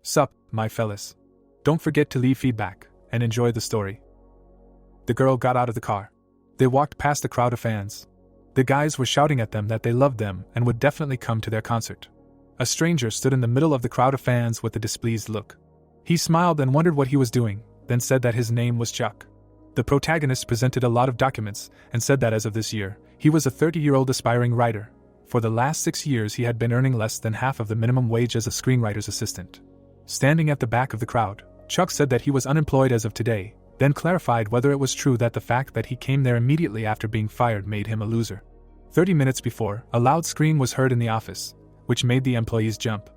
Sup, my fellas. Don't forget to leave feedback, and enjoy the story. The girl got out of the car. They walked past the crowd of fans. The guys were shouting at them that they loved them and would definitely come to their concert. A stranger stood in the middle of the crowd of fans with a displeased look. He smiled and wondered what he was doing, then said that his name was Chuck. The protagonist presented a lot of documents and said that as of this year, he was a 30-year-old aspiring writer. For the last 6 years he had been earning less than half of the minimum wage as a screenwriter's assistant. Standing at the back of the crowd, Chuck said that he was unemployed as of today, then clarified whether it was true that the fact that he came there immediately after being fired made him a loser. 30 minutes before, a loud scream was heard in the office, which made the employees jump.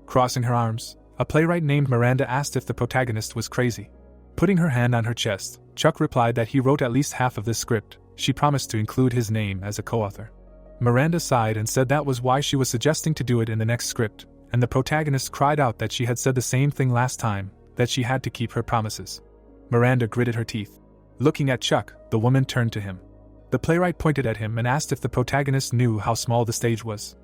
Crossing her arms, a playwright named Miranda asked if the protagonist was crazy. Putting her hand on her chest, Chuck replied that he wrote at least half of this script. She promised to include his name as a co-author. Miranda sighed and said that was why she was suggesting to do it in the next script, and the protagonist cried out that she had said the same thing last time, that she had to keep her promises. Miranda gritted her teeth. Looking at Chuck, the woman turned to him. The playwright pointed at him and asked if the protagonist knew how small the stage was.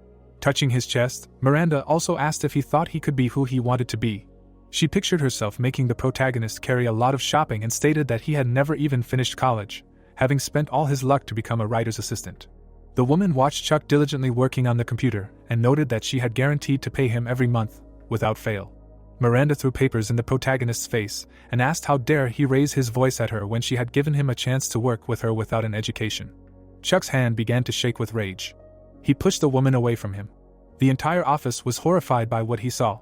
Touching his chest, Miranda also asked if he thought he could be who he wanted to be. She pictured herself making the protagonist carry a lot of shopping and stated that he had never even finished college, having spent all his luck to become a writer's assistant. The woman watched Chuck diligently working on the computer and noted that she had guaranteed to pay him every month, without fail. Miranda threw papers in the protagonist's face and asked how dare he raise his voice at her when she had given him a chance to work with her without an education. Chuck's hand began to shake with rage. He pushed the woman away from him. The entire office was horrified by what he saw.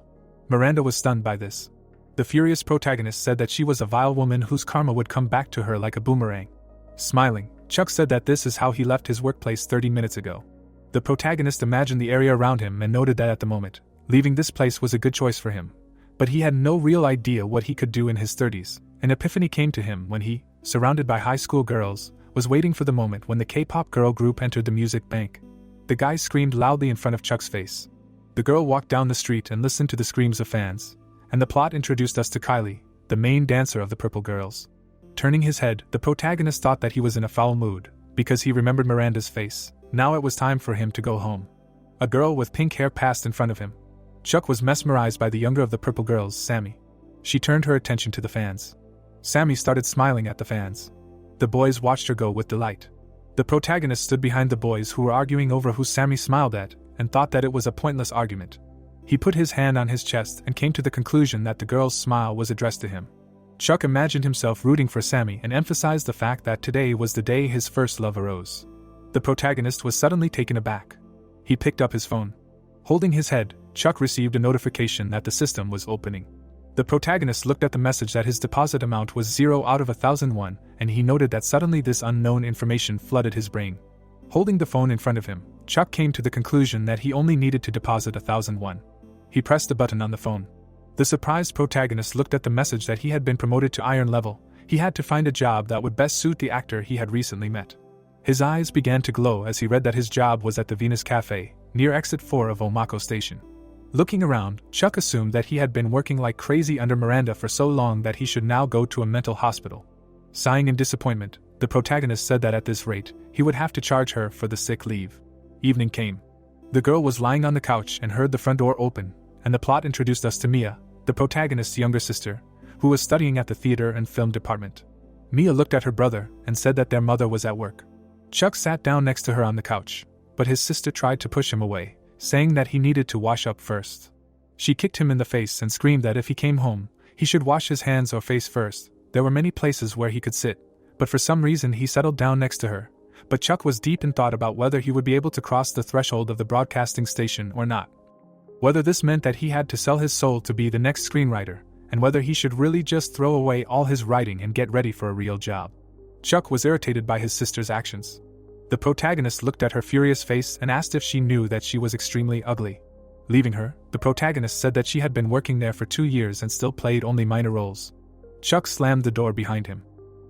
Miranda was stunned by this. The furious protagonist said that she was a vile woman whose karma would come back to her like a boomerang. Smiling, Chuck said that this is how he left his workplace 30 minutes ago. The protagonist imagined the area around him and noted that at the moment, leaving this place was a good choice for him. But he had no real idea what he could do in his 30s. An epiphany came to him when he, surrounded by high school girls, was waiting for the moment when the K-pop girl group entered the music bank. The guy screamed loudly in front of Chuck's face. The girl walked down the street and listened to the screams of fans, and the plot introduced us to Kylie, the main dancer of the Purple Girls. Turning his head, the protagonist thought that he was in a foul mood, because he remembered Miranda's face. Now it was time for him to go home. A girl with pink hair passed in front of him. Chuck was mesmerized by the younger of the Purple Girls, Sammy. She turned her attention to the fans. Sammy started smiling at the fans. The boys watched her go with delight. The protagonist stood behind the boys who were arguing over who Sammy smiled at, and thought that it was a pointless argument. He put his hand on his chest and came to the conclusion that the girl's smile was addressed to him. Chuck imagined himself rooting for Sammy and emphasized the fact that today was the day his first love arose. The protagonist was suddenly taken aback. He picked up his phone. Holding his head, Chuck received a notification that the system was opening. The protagonist looked at the message that his deposit amount was 0 out of 1,001, and he noted that suddenly this unknown information flooded his brain. Holding the phone in front of him, Chuck came to the conclusion that he only needed to deposit 1,001. He pressed the button on the phone. The surprised protagonist looked at the message that he had been promoted to iron level. He had to find a job that would best suit the actor he had recently met. His eyes began to glow as he read that his job was at the Venus Cafe, near exit 4 of Omako Station. Looking around, Chuck assumed that he had been working like crazy under Miranda for so long that he should now go to a mental hospital. Sighing in disappointment, the protagonist said that at this rate, he would have to charge her for the sick leave. Evening came. The girl was lying on the couch and heard the front door open, and the plot introduced us to Mia, the protagonist's younger sister, who was studying at the theater and film department. Mia looked at her brother and said that their mother was at work. Chuck sat down next to her on the couch, but his sister tried to push him away, saying that he needed to wash up first. She kicked him in the face and screamed that if he came home, he should wash his hands or face first. There were many places where he could sit, but for some reason he settled down next to her. But Chuck was deep in thought about whether he would be able to cross the threshold of the broadcasting station or not. Whether this meant that he had to sell his soul to be the next screenwriter, and whether he should really just throw away all his writing and get ready for a real job. Chuck was irritated by his sister's actions. The protagonist looked at her furious face and asked if she knew that she was extremely ugly. Leaving her, the protagonist said that she had been working there for 2 years and still played only minor roles. Chuck slammed the door behind him.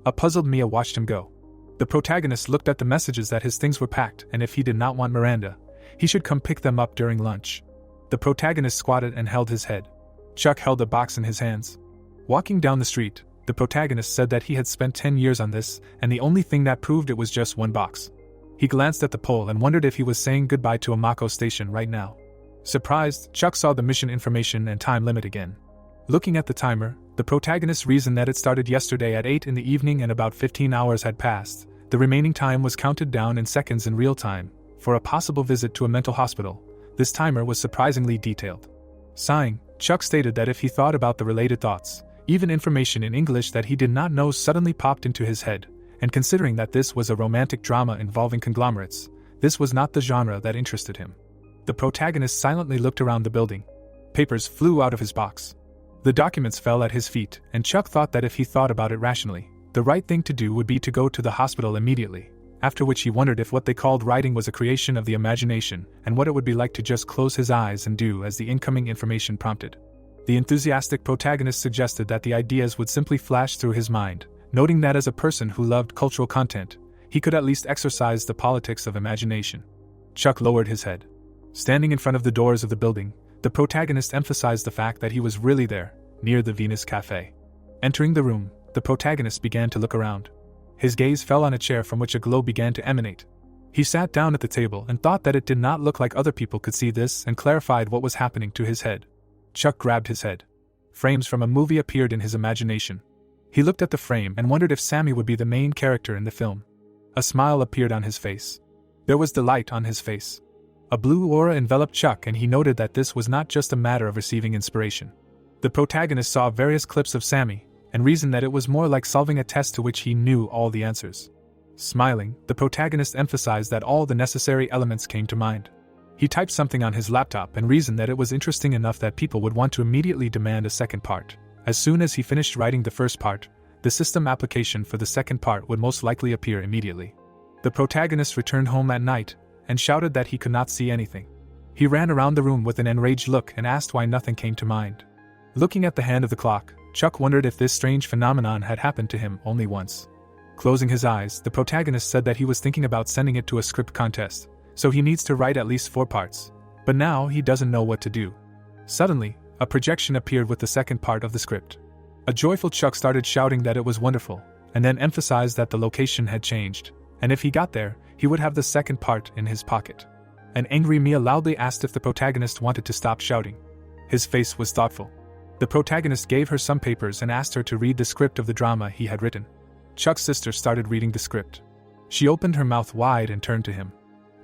A puzzled Mia watched him go. The protagonist looked at the messages that his things were packed, and if he did not want Miranda, he should come pick them up during lunch. The protagonist squatted and held his head. Chuck held a box in his hands. Walking down the street, the protagonist said that he had spent 10 years on this, and the only thing that proved it was just one box. He glanced at the pole and wondered if he was saying goodbye to Omako Station right now. Surprised, Chuck saw the mission information and time limit again. Looking at the timer, the protagonist reasoned that it started yesterday at 8 in the evening and about 15 hours had passed. The remaining time was counted down in seconds in real time, for a possible visit to a mental hospital. This timer was surprisingly detailed. Sighing, Chuck stated that if he thought about the related thoughts, even information in English that he did not know suddenly popped into his head, and considering that this was a romantic drama involving conglomerates, this was not the genre that interested him. The protagonist silently looked around the building. Papers flew out of his box. The documents fell at his feet, and Chuck thought that if he thought about it rationally, the right thing to do would be to go to the hospital immediately, after which he wondered if what they called writing was a creation of the imagination, and what it would be like to just close his eyes and do as the incoming information prompted. The enthusiastic protagonist suggested that the ideas would simply flash through his mind, noting that as a person who loved cultural content, he could at least exercise the politics of imagination. Chuck lowered his head. Standing in front of the doors of the building, the protagonist emphasized the fact that he was really there, near the Venus Cafe. Entering the room, the protagonist began to look around. His gaze fell on a chair from which a glow began to emanate. He sat down at the table and thought that it did not look like other people could see this and clarified what was happening to his head. Chuck grabbed his head. Frames from a movie appeared in his imagination. He looked at the frame and wondered if Sammy would be the main character in the film. A smile appeared on his face. There was delight on his face. A blue aura enveloped Chuck, and he noted that this was not just a matter of receiving inspiration. The protagonist saw various clips of Sammy, and reasoned that it was more like solving a test to which he knew all the answers. Smiling, the protagonist emphasized that all the necessary elements came to mind. He typed something on his laptop and reasoned that it was interesting enough that people would want to immediately demand a second part. As soon as he finished writing the first part, the system application for the second part would most likely appear immediately. The protagonist returned home at night, and shouted that he could not see anything. He ran around the room with an enraged look and asked why nothing came to mind. Looking at the hand of the clock, Chuck wondered if this strange phenomenon had happened to him only once. Closing his eyes, the protagonist said that he was thinking about sending it to a script contest, so he needs to write at least 4 parts. But now he doesn't know what to do. Suddenly, a projection appeared with the second part of the script. A joyful Chuck started shouting that it was wonderful, and then emphasized that the location had changed, and if he got there, he would have the second part in his pocket. An angry Mia loudly asked if the protagonist wanted to stop shouting. His face was thoughtful. The protagonist gave her some papers and asked her to read the script of the drama he had written. Chuck's sister started reading the script. She opened her mouth wide and turned to him.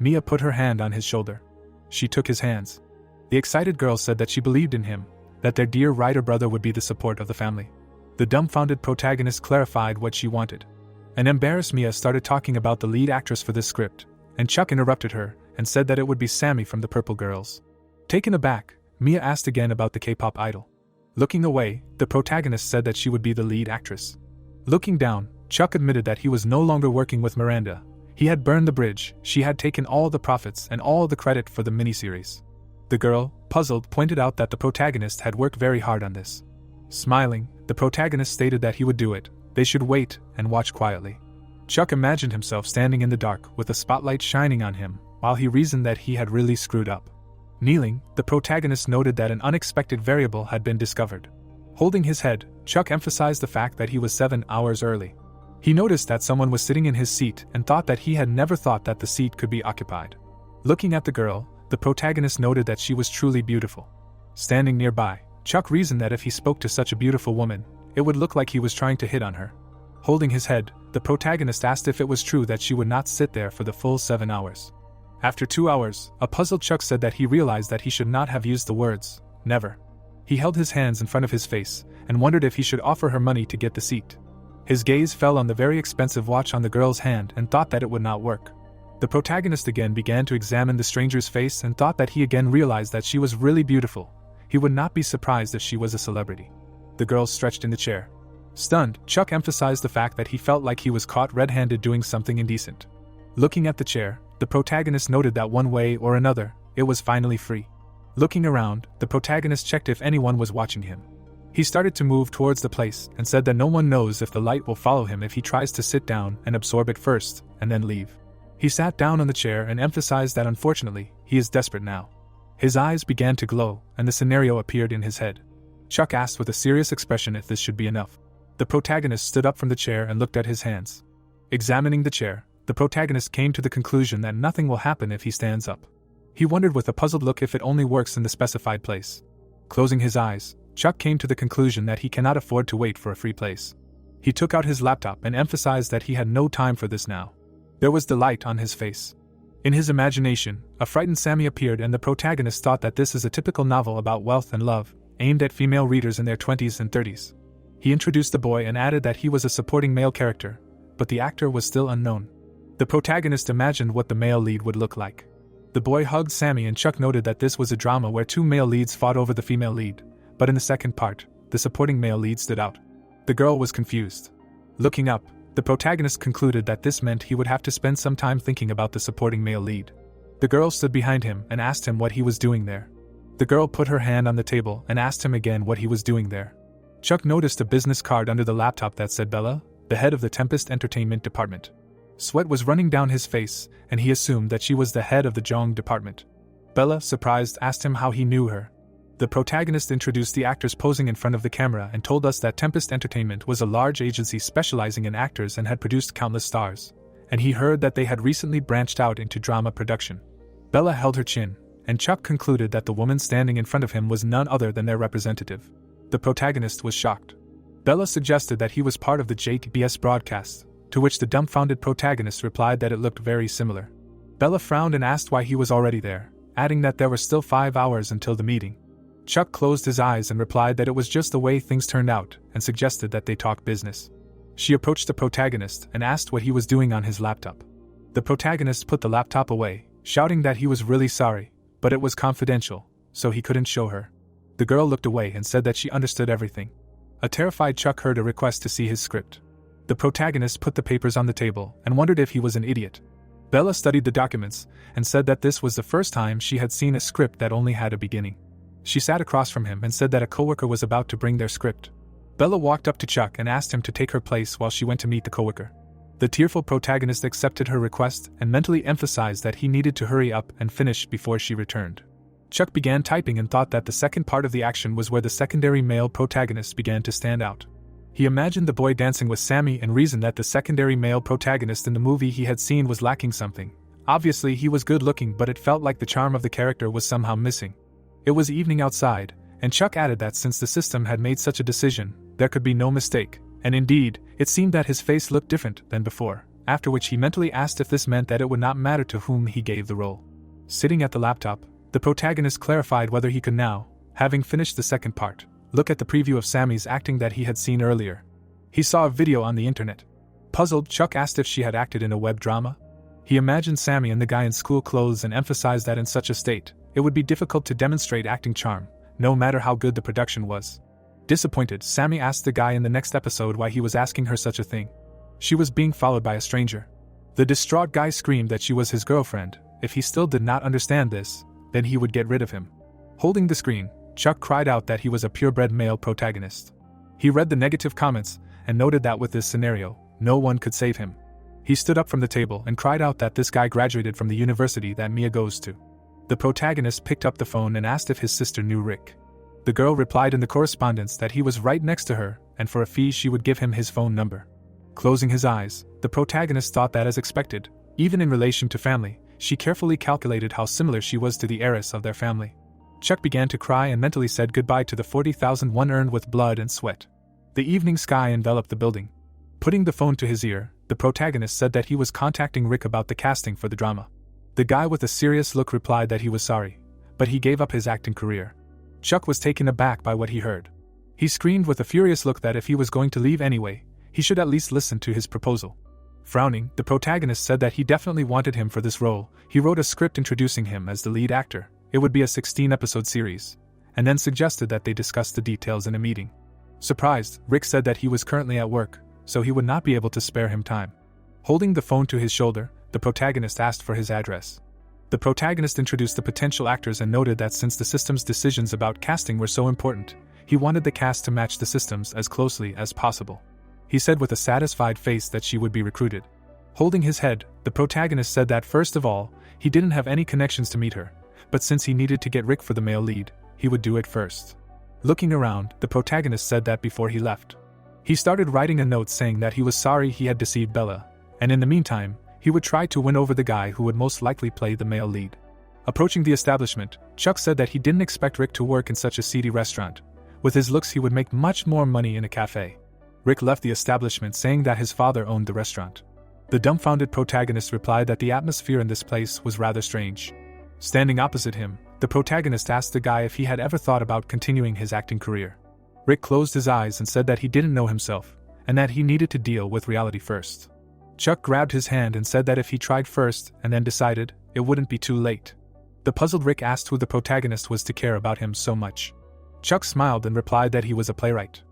Mia put her hand on his shoulder. She took his hands. The excited girl said that she believed in him, that their dear writer brother would be the support of the family. The dumbfounded protagonist clarified what she wanted. An embarrassed Mia started talking about the lead actress for this script, and Chuck interrupted her and said that it would be Sammy from the Purple Girls. Taken aback, Mia asked again about the K-pop idol. Looking away, the protagonist said that she would be the lead actress. Looking down, Chuck admitted that he was no longer working with Miranda. He had burned the bridge. She had taken all the profits and all the credit for the miniseries. The girl, puzzled, pointed out that the protagonist had worked very hard on this. Smiling, the protagonist stated that he would do it. They should wait and watch quietly. Chuck imagined himself standing in the dark with a spotlight shining on him, while he reasoned that he had really screwed up. Kneeling, the protagonist noted that an unexpected variable had been discovered. Holding his head, Chuck emphasized the fact that he was 7 hours early. He noticed that someone was sitting in his seat and thought that he had never thought that the seat could be occupied. Looking at the girl, the protagonist noted that she was truly beautiful. Standing nearby, Chuck reasoned that if he spoke to such a beautiful woman, it would look like he was trying to hit on her. Holding his head, the protagonist asked if it was true that she would not sit there for the full 7 hours. After 2 hours, a puzzled Chuck said that he realized that he should not have used the words, never. He held his hands in front of his face, and wondered if he should offer her money to get the seat. His gaze fell on the very expensive watch on the girl's hand and thought that it would not work. The protagonist again began to examine the stranger's face and thought that he again realized that she was really beautiful. He would not be surprised if she was a celebrity. The girl stretched in the chair. Stunned, Chuck emphasized the fact that he felt like he was caught red-handed doing something indecent. Looking at the chair, the protagonist noted that one way or another, it was finally free. Looking around, the protagonist checked if anyone was watching him. He started to move towards the place and said that no one knows if the light will follow him if he tries to sit down and absorb it first, and then leave. He sat down on the chair and emphasized that unfortunately, he is desperate now. His eyes began to glow, and the scenario appeared in his head. Chuck asked with a serious expression if this should be enough. The protagonist stood up from the chair and looked at his hands. Examining the chair, the protagonist came to the conclusion that nothing will happen if he stands up. He wondered with a puzzled look if it only works in the specified place. Closing his eyes, Chuck came to the conclusion that he cannot afford to wait for a free place. He took out his laptop and emphasized that he had no time for this now. There was delight on his face. In his imagination, a frightened Sammy appeared and the protagonist thought that this is a typical novel about wealth and love, aimed at female readers in their 20s and 30s. He introduced the boy and added that he was a supporting male character, but the actor was still unknown. The protagonist imagined what the male lead would look like. The boy hugged Sammy and Chuck noted that this was a drama where two male leads fought over the female lead, but in the second part, the supporting male lead stood out. The girl was confused. Looking up, the protagonist concluded that this meant he would have to spend some time thinking about the supporting male lead. The girl stood behind him and asked him what he was doing there. The girl put her hand on the table and asked him again what he was doing there. Chuck noticed a business card under the laptop that said Bella, the head of the Tempest Entertainment Department. Sweat was running down his face, and he assumed that she was the head of the Jong department. Bella, surprised, asked him how he knew her. The protagonist introduced the actors posing in front of the camera and told us that Tempest Entertainment was a large agency specializing in actors and had produced countless stars, and he heard that they had recently branched out into drama production. Bella held her chin, and Chuck concluded that the woman standing in front of him was none other than their representative. The protagonist was shocked. Bella suggested that he was part of the JTBS broadcast, to which the dumbfounded protagonist replied that it looked very similar. Bella frowned and asked why he was already there, adding that there were still 5 hours until the meeting. Chuck closed his eyes and replied that it was just the way things turned out, and suggested that they talk business. She approached the protagonist and asked what he was doing on his laptop. The protagonist put the laptop away, shouting that he was really sorry, but it was confidential, so he couldn't show her. The girl looked away and said that she understood everything. A terrified Chuck heard a request to see his script. The protagonist put the papers on the table and wondered if he was an idiot. Bella studied the documents and said that this was the first time she had seen a script that only had a beginning. She sat across from him and said that a coworker was about to bring their script. Bella walked up to Chuck and asked him to take her place while she went to meet the coworker. The tearful protagonist accepted her request and mentally emphasized that he needed to hurry up and finish before she returned. Chuck began typing and thought that the second part of the action was where the secondary male protagonist began to stand out. He imagined the boy dancing with Sammy and reasoned that the secondary male protagonist in the movie he had seen was lacking something. Obviously he was good looking, but it felt like the charm of the character was somehow missing. It was evening outside, and Chuck added that since the system had made such a decision, there could be no mistake, and indeed, it seemed that his face looked different than before, after which he mentally asked if this meant that it would not matter to whom he gave the role. Sitting at the laptop, the protagonist clarified whether he could now, having finished the second part, look at the preview of Sammy's acting that he had seen earlier. He saw a video on the internet. Puzzled, Chuck asked if she had acted in a web drama. He imagined Sammy and the guy in school clothes and emphasized that in such a state, it would be difficult to demonstrate acting charm, no matter how good the production was. Disappointed, Sammy asked the guy in the next episode why he was asking her such a thing. She was being followed by a stranger. The distraught guy screamed that she was his girlfriend. If he still did not understand this, then he would get rid of him. Holding the screen, Chuck cried out that he was a purebred male protagonist. He read the negative comments and noted that with this scenario, no one could save him. He stood up from the table and cried out that this guy graduated from the university that Mia goes to. The protagonist picked up the phone and asked if his sister knew Rick. The girl replied in the correspondence that he was right next to her, and for a fee she would give him his phone number. Closing his eyes, the protagonist thought that as expected, even in relation to family, she carefully calculated how similar she was to the heiress of their family. Chuck began to cry and mentally said goodbye to the 40,000 won earned with blood and sweat. The evening sky enveloped the building. Putting the phone to his ear, the protagonist said that he was contacting Rick about the casting for the drama. The guy with a serious look replied that he was sorry, but he gave up his acting career. Chuck was taken aback by what he heard. He screamed with a furious look that if he was going to leave anyway, he should at least listen to his proposal. Frowning, the protagonist said that he definitely wanted him for this role. He wrote a script introducing him as the lead actor. It would be a 16-episode series, and then suggested that they discuss the details in a meeting. Surprised, Rick said that he was currently at work, so he would not be able to spare him time. Holding the phone to his shoulder, the protagonist asked for his address. The protagonist introduced the potential actors and noted that since the system's decisions about casting were so important, he wanted the cast to match the systems as closely as possible. He said with a satisfied face that she would be recruited. Holding his head, the protagonist said that first of all, he didn't have any connections to meet her, but since he needed to get Rick for the male lead, he would do it first. Looking around, the protagonist said that before he left. He started writing a note saying that he was sorry he had deceived Bella, and in the meantime, he would try to win over the guy who would most likely play the male lead. Approaching the establishment, Chuck said that he didn't expect Rick to work in such a seedy restaurant, With his looks he would make much more money in a cafe. Rick left the establishment saying that his father owned the restaurant. The dumbfounded protagonist replied that the atmosphere in this place was rather strange. Standing opposite him, the protagonist asked the guy if he had ever thought about continuing his acting career. Rick closed his eyes and said that he didn't know himself, and that he needed to deal with reality first. Chuck grabbed his hand and said that if he tried first and then decided, it wouldn't be too late. The puzzled Rick asked who the protagonist was to care about him so much. Chuck smiled and replied that he was a playwright.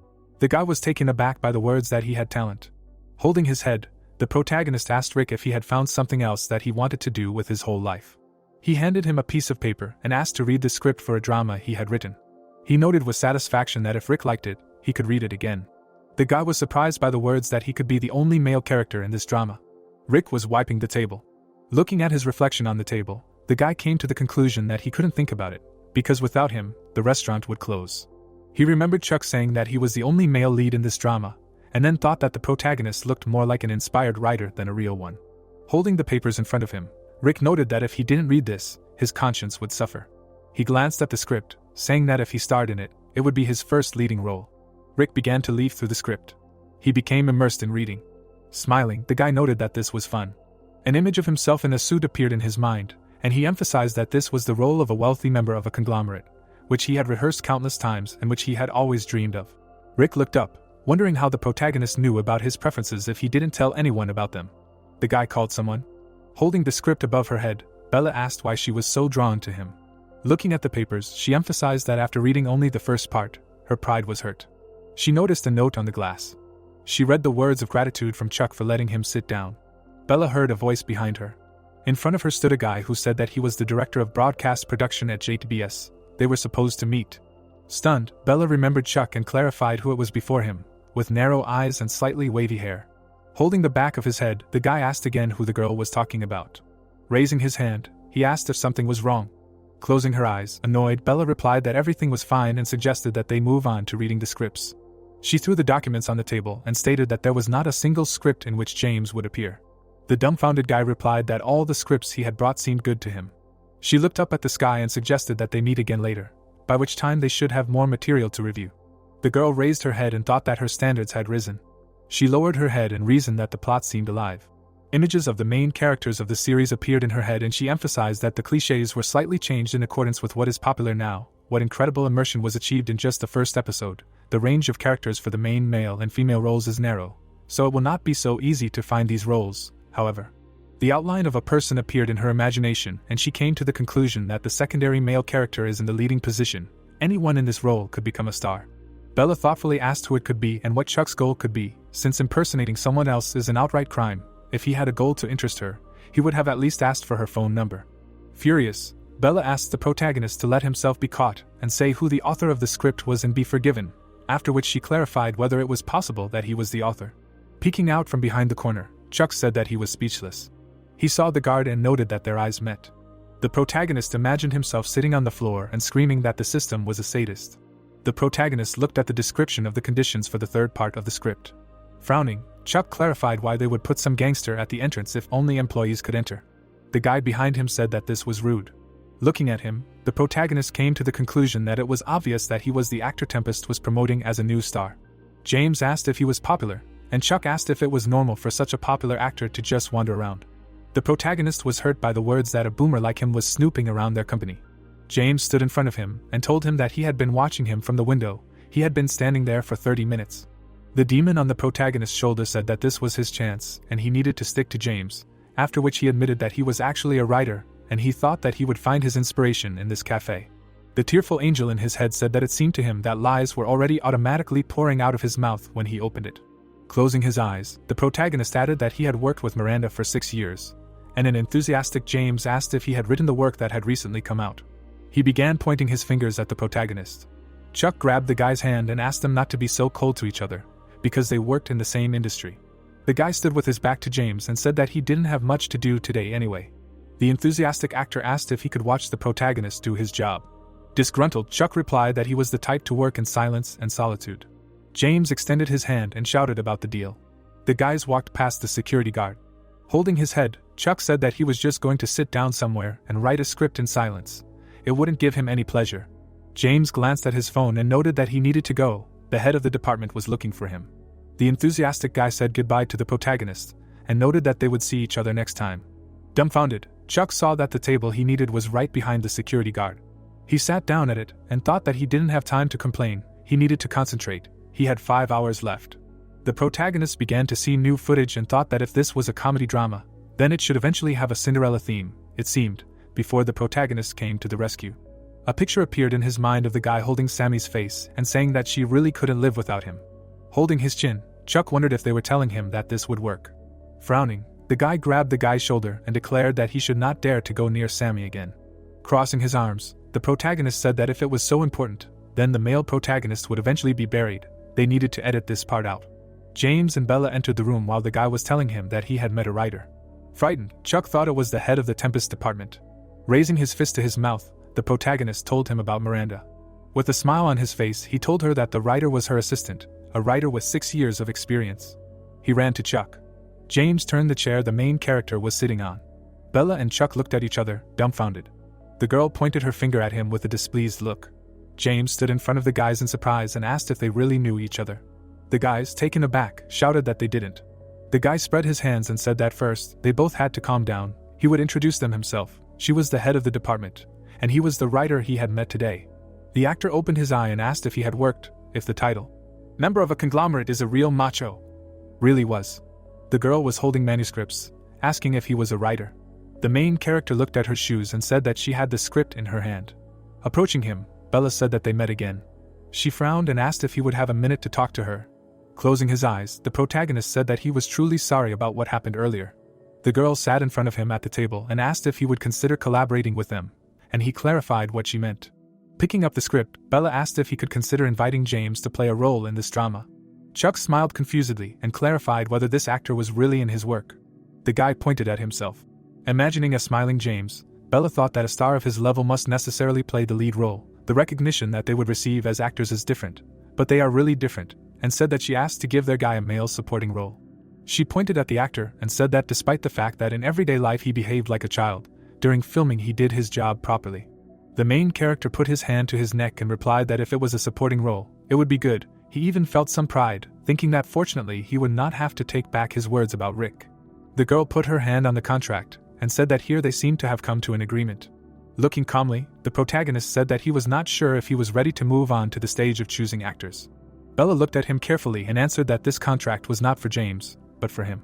The guy was taken aback by the words that he had talent. Holding his head, the protagonist asked Rick if he had found something else that he wanted to do with his whole life. He handed him a piece of paper and asked to read the script for a drama he had written. He noted with satisfaction that if Rick liked it, he could read it again. The guy was surprised by the words that he could be the only male character in this drama. Rick was wiping the table. Looking at his reflection on the table, the guy came to the conclusion that he couldn't think about it, because without him, the restaurant would close. He remembered Chuck saying that he was the only male lead in this drama, and then thought that the protagonist looked more like an inspired writer than a real one. Holding the papers in front of him, Rick noted that if he didn't read this, his conscience would suffer. He glanced at the script, saying that if he starred in it, it would be his first leading role. Rick began to leaf through the script. He became immersed in reading. Smiling, the guy noted that this was fun. An image of himself in a suit appeared in his mind, and he emphasized that this was the role of a wealthy member of a conglomerate, which he had rehearsed countless times and which he had always dreamed of. Rick looked up, wondering how the protagonist knew about his preferences if he didn't tell anyone about them. The guy called someone. Holding the script above her head, Bella asked why she was so drawn to him. Looking at the papers, she emphasized that after reading only the first part, her pride was hurt. She noticed a note on the glass. She read the words of gratitude from Chuck for letting him sit down. Bella heard a voice behind her. In front of her stood a guy who said that he was the director of broadcast production at JTBS. They were supposed to meet. Stunned, Bella remembered Chuck and clarified who it was before him, with narrow eyes and slightly wavy hair. Holding the back of his head, the guy asked again who the girl was talking about. Raising his hand, he asked if something was wrong. Closing her eyes, annoyed, Bella replied that everything was fine and suggested that they move on to reading the scripts. She threw the documents on the table and stated that there was not a single script in which James would appear. The dumbfounded guy replied that all the scripts he had brought seemed good to him. She looked up at the sky and suggested that they meet again later, by which time they should have more material to review. The girl raised her head and thought that her standards had risen. She lowered her head and reasoned that the plot seemed alive. Images of the main characters of the series appeared in her head, and she emphasized that the clichés were slightly changed in accordance with what is popular now. What incredible immersion was achieved in just the first episode. The range of characters for the main male and female roles is narrow, so it will not be so easy to find these roles, however. The outline of a person appeared in her imagination, and she came to the conclusion that the secondary male character is in the leading position. Anyone in this role could become a star. Bella thoughtfully asked who it could be and what Chuck's goal could be, since impersonating someone else is an outright crime. If he had a goal to interest her, he would have at least asked for her phone number. Furious, Bella asked the protagonist to let himself be caught and say who the author of the script was and be forgiven, after which she clarified whether it was possible that he was the author. Peeking out from behind the corner, Chuck said that he was speechless. He saw the guard and noted that their eyes met. The protagonist imagined himself sitting on the floor and screaming that the system was a sadist. The protagonist looked at the description of the conditions for the third part of the script. Frowning, Chuck clarified why they would put some gangster at the entrance if only employees could enter. The guy behind him said that this was rude. Looking at him, the protagonist came to the conclusion that it was obvious that he was the actor Tempest was promoting as a new star. James asked if he was popular, and Chuck asked if it was normal for such a popular actor to just wander around. The protagonist was hurt by the words that a boomer like him was snooping around their company. James stood in front of him and told him that he had been watching him from the window. He had been standing there for 30 minutes. The demon on the protagonist's shoulder said that this was his chance and he needed to stick to James, after which he admitted that he was actually a writer and he thought that he would find his inspiration in this cafe. The tearful angel in his head said that it seemed to him that lies were already automatically pouring out of his mouth when he opened it. Closing his eyes, the protagonist added that he had worked with Miranda for 6 years, and an enthusiastic James asked if he had written the work that had recently come out. He began pointing his fingers at the protagonist. Chuck grabbed the guy's hand and asked them not to be so cold to each other, because they worked in the same industry. The guy stood with his back to James and said that he didn't have much to do today anyway. The enthusiastic actor asked if he could watch the protagonist do his job. Disgruntled, Chuck replied that he was the type to work in silence and solitude. James extended his hand and shouted about the deal. The guys walked past the security guard. Holding his head, Chuck said that he was just going to sit down somewhere and write a script in silence. It wouldn't give him any pleasure. James glanced at his phone and noted that he needed to go. The head of the department was looking for him. The enthusiastic guy said goodbye to the protagonist and noted that they would see each other next time. Dumbfounded, Chuck saw that the table he needed was right behind the security guard. He sat down at it and thought that he didn't have time to complain. He needed to concentrate. He had 5 hours left. The protagonist began to see new footage and thought that if this was a comedy drama, then it should eventually have a Cinderella theme, it seemed, before the protagonist came to the rescue. A picture appeared in his mind of the guy holding Sammy's face and saying that she really couldn't live without him. Holding his chin, Chuck wondered if they were telling him that this would work. Frowning, the guy grabbed the guy's shoulder and declared that he should not dare to go near Sammy again. Crossing his arms, the protagonist said that if it was so important, then the male protagonist would eventually be buried. They needed to edit this part out. James and Bella entered the room while the guy was telling him that he had met a writer. Frightened, Chuck thought it was the head of the Tempest department. Raising his fist to his mouth, the protagonist told him about Miranda. With a smile on his face, he told her that the writer was her assistant, a writer with 6 years of experience. He ran to Chuck. James turned the chair the main character was sitting on. Bella and Chuck looked at each other, dumbfounded. The girl pointed her finger at him with a displeased look. James stood in front of the guys in surprise and asked if they really knew each other. The guys, taken aback, shouted that they didn't. The guy spread his hands and said that first, they both had to calm down. He would introduce them himself. She was the head of the department, and he was the writer he had met today. The actor opened his eye and asked if he had worked, if the title, member of a conglomerate, is a real macho. Really was. The girl was holding manuscripts, asking if he was a writer. The main character looked at her shoes and said that she had the script in her hand. Approaching him, Bella said that they met again. She frowned and asked if he would have a minute to talk to her. Closing his eyes, the protagonist said that he was truly sorry about what happened earlier. The girl sat in front of him at the table and asked if he would consider collaborating with them, and he clarified what she meant. Picking up the script, Bella asked if he could consider inviting James to play a role in this drama. Chuck smiled confusedly and clarified whether this actor was really in his work. The guy pointed at himself. Imagining a smiling James, Bella thought that a star of his level must necessarily play the lead role. The recognition that they would receive as actors is different, but they are really different, and said that she asked to give their guy a male supporting role. She pointed at the actor and said that despite the fact that in everyday life he behaved like a child, during filming he did his job properly. The main character put his hand to his neck and replied that if it was a supporting role, it would be good. He even felt some pride, thinking that fortunately he would not have to take back his words about Rick. The girl put her hand on the contract and said that here they seemed to have come to an agreement. Looking calmly, the protagonist said that he was not sure if he was ready to move on to the stage of choosing actors. Bella looked at him carefully and answered that this contract was not for James, but for him.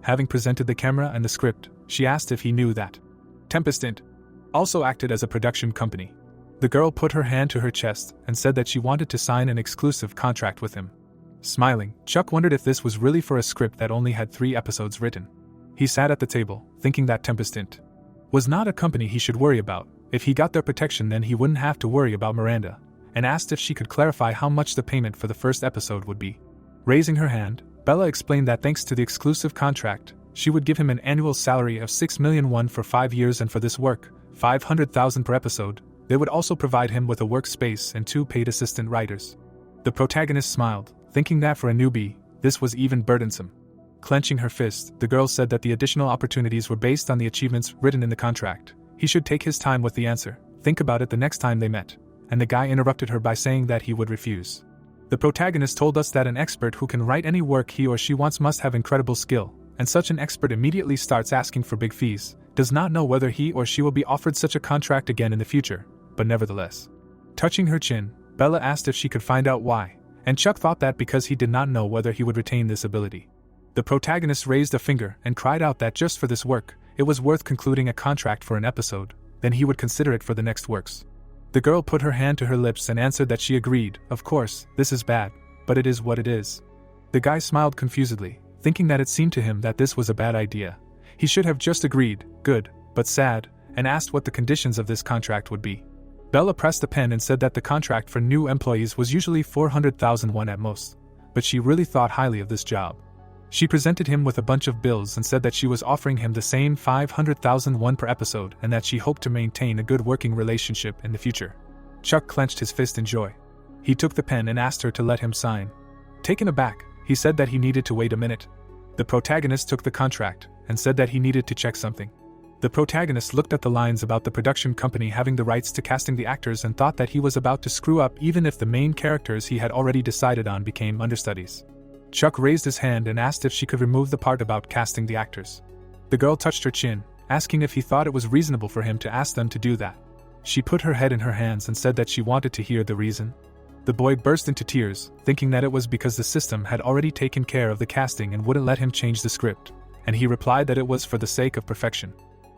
Having presented the camera and the script, she asked if he knew that Tempest Inc. also acted as a production company. The girl put her hand to her chest and said that she wanted to sign an exclusive contract with him. Smiling, Chuck wondered if this was really for a script that only had 3 episodes written. He sat at the table, thinking that Tempest Inc. was not a company he should worry about. If he got their protection, then he wouldn't have to worry about Miranda, and asked if she could clarify how much the payment for the first episode would be. Raising her hand, Bella explained that thanks to the exclusive contract, she would give him an annual salary of 6 million won for 5 years, and for this work, 500,000 per episode. They would also provide him with a workspace and 2 paid assistant writers. The protagonist smiled, thinking that for a newbie, this was even burdensome. Clenching her fist, the girl said that the additional opportunities were based on the achievements written in the contract. He should take his time with the answer, think about it the next time they met. And the guy interrupted her by saying that he would refuse. The protagonist told us that an expert who can write any work he or she wants must have incredible skill, and such an expert immediately starts asking for big fees, does not know whether he or she will be offered such a contract again in the future, but nevertheless. Touching her chin, Bella asked if she could find out why, and Chuck thought that because he did not know whether he would retain this ability. The protagonist raised a finger and cried out that just for this work, it was worth concluding a contract for an episode, then he would consider it for the next works. The girl put her hand to her lips and answered that she agreed. Of course, this is bad, but it is what it is. The guy smiled confusedly, thinking that it seemed to him that this was a bad idea. He should have just agreed, good, but sad, and asked what the conditions of this contract would be. Bella pressed the pen and said that the contract for new employees was usually 400,000 won at most, but she really thought highly of this job. She presented him with a bunch of bills and said that she was offering him the same 500,000 won per episode and that she hoped to maintain a good working relationship in the future. Chuck clenched his fist in joy. He took the pen and asked her to let him sign. Taken aback, he said that he needed to wait a minute. The protagonist took the contract and said that he needed to check something. The protagonist looked at the lines about the production company having the rights to casting the actors and thought that he was about to screw up even if the main characters he had already decided on became understudies. Chuck raised his hand and asked if she could remove the part about casting the actors. The girl touched her chin, asking if he thought it was reasonable for him to ask them to do that. She put her head in her hands and said that she wanted to hear the reason. The boy burst into tears, thinking that it was because the system had already taken care of the casting and wouldn't let him change the script, and he replied that it was for the sake of perfection.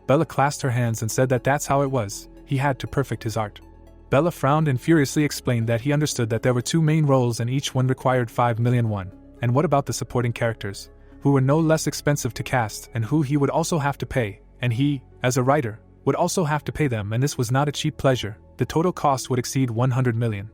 Bella clasped her hands and said that that's how it was, he had to perfect his art. Bella frowned and furiously explained that he understood that there were 2 main roles and each one required 5 million won, and what about the supporting characters, who were no less expensive to cast and who he would also have to pay, and he, as a writer, would also have to pay them, and this was not a cheap pleasure, the total cost would exceed 100 million.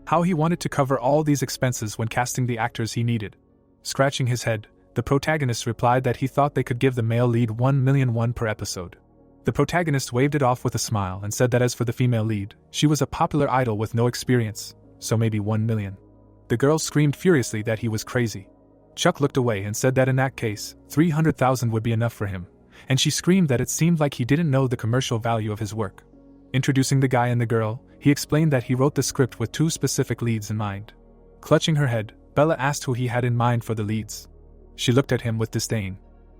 How he wanted to cover all these expenses when casting the actors he needed. Scratching his head, the protagonist replied that he thought they could give the male lead 1 million won per episode. The protagonist waved it off with a smile and said that as for the female lead, she was a popular idol with no experience, so maybe 1 million. The girl screamed furiously that he was crazy. Chuck looked away and said that in that case, 300,000 would be enough for him, and she screamed that it seemed like he didn't know the commercial value of his work. Introducing the guy and the girl, he explained that he wrote the script with 2 specific leads in mind. Clutching her head, Bella asked who he had in mind for the leads. She looked at him with disdain.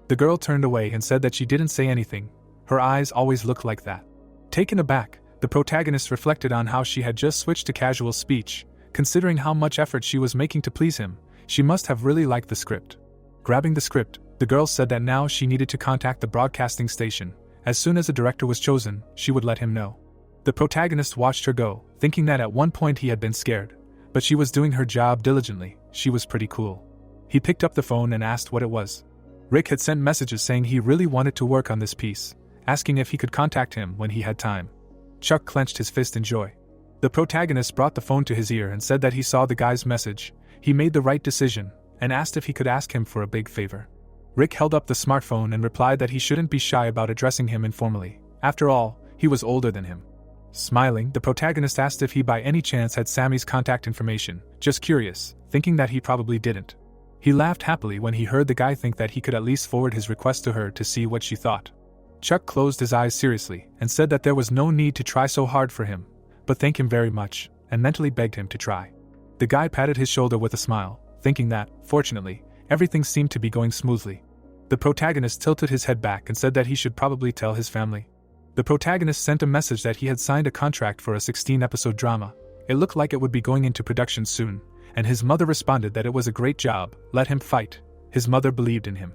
The girl turned away and said that she didn't say anything. Her eyes always looked like that. Taken aback, the protagonist reflected on how she had just switched to casual speech. Considering how much effort she was making to please him, she must have really liked the script. Grabbing the script, the girl said that now she needed to contact the broadcasting station. As soon as a director was chosen, she would let him know. The protagonist watched her go, thinking that at one point he had been scared, but she was doing her job diligently. She was pretty cool. He picked up the phone and asked what it was. Rick had sent messages saying he really wanted to work on this piece, asking if he could contact him when he had time. Chuck clenched his fist in joy. The protagonist brought the phone to his ear and said that he saw the guy's message. He made the right decision, and asked if he could ask him for a big favor. Rick held up the smartphone and replied that he shouldn't be shy about addressing him informally. After all, he was older than him. Smiling, the protagonist asked if he by any chance had Sammy's contact information, just curious, thinking that he probably didn't. He laughed happily when he heard the guy think that he could at least forward his request to her to see what she thought. Chuck closed his eyes seriously and said that there was no need to try so hard for him, but thank him very much, and mentally begged him to try. The guy patted his shoulder with a smile, thinking that, fortunately, everything seemed to be going smoothly. The protagonist tilted his head back and said that he should probably tell his family. The protagonist sent a message that he had signed a contract for a 16-episode drama. It looked like it would be going into production soon, and his mother responded that it was a great job, let him fight. His mother believed in him.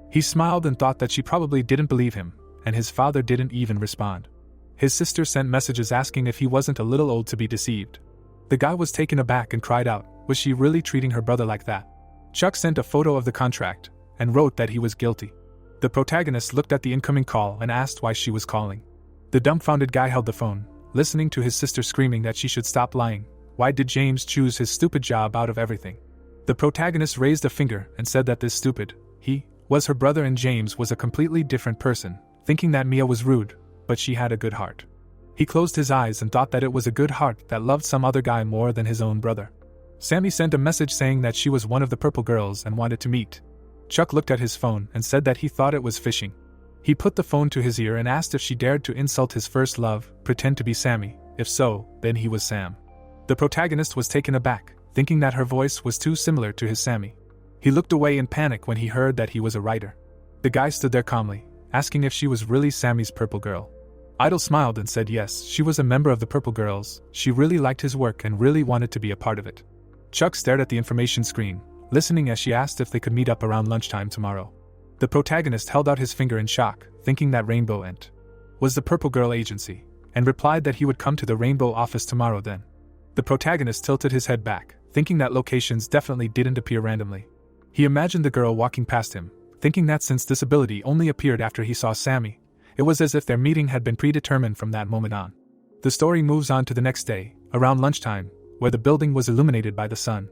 He smiled and thought that she probably didn't believe him, and his father didn't even respond. His sister sent messages asking if he wasn't a little old to be deceived. The guy was taken aback and cried out, was she really treating her brother like that? Chuck sent a photo of the contract, and wrote that he was guilty. The protagonist looked at the incoming call and asked why she was calling. The dumbfounded guy held the phone, listening to his sister screaming that she should stop lying. Why did James choose his stupid job out of everything? The protagonist raised a finger and said that this stupid, he, was her brother and James was a completely different person, thinking that Mia was rude, but she had a good heart. He closed his eyes and thought that it was a good heart that loved some other guy more than his own brother. Sammy sent a message saying that she was one of the purple girls and wanted to meet. Chuck looked at his phone and said that he thought it was phishing. He put the phone to his ear and asked if she dared to insult his first love, pretend to be Sammy. If so, then he was Sam. The protagonist was taken aback, thinking that her voice was too similar to his Sammy. He looked away in panic when he heard that he was a writer. The guy stood there calmly, asking if she was really Sammy's purple girl. Idol smiled and said yes, she was a member of the Purple Girls. She really liked his work and really wanted to be a part of it. Chuck stared at the information screen, listening as she asked if they could meet up around lunchtime tomorrow. The protagonist held out his finger in shock, thinking that Rainbow Ent was the Purple Girl agency, and replied that he would come to the Rainbow office tomorrow then. The protagonist tilted his head back, thinking that locations definitely didn't appear randomly. He imagined the girl walking past him, thinking that since this ability only appeared after he saw Sammy, it was as if their meeting had been predetermined from that moment on. The story moves on to the next day, around lunchtime, where the building was illuminated by the sun.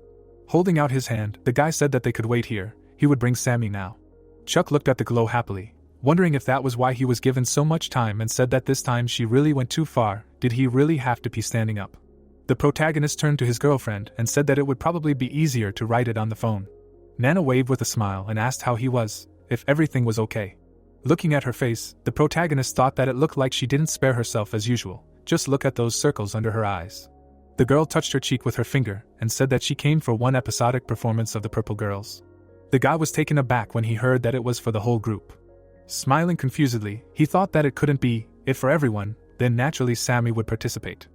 Holding out his hand, the guy said that they could wait here, he would bring Sammy now. Chuck looked at the glow happily, wondering if that was why he was given so much time, and said that this time she really went too far. Did he really have to be standing up? The protagonist turned to his girlfriend and said that it would probably be easier to write it on the phone. Nana waved with a smile and asked how he was, if everything was okay. Looking at her face, the protagonist thought that it looked like she didn't spare herself as usual. Just look at those circles under her eyes. The girl touched her cheek with her finger and said that she came for one episodic performance of the Purple Girls. The guy was taken aback when he heard that it was for the whole group. Smiling confusedly, he thought that it couldn't be it for everyone, then naturally Sammy would participate.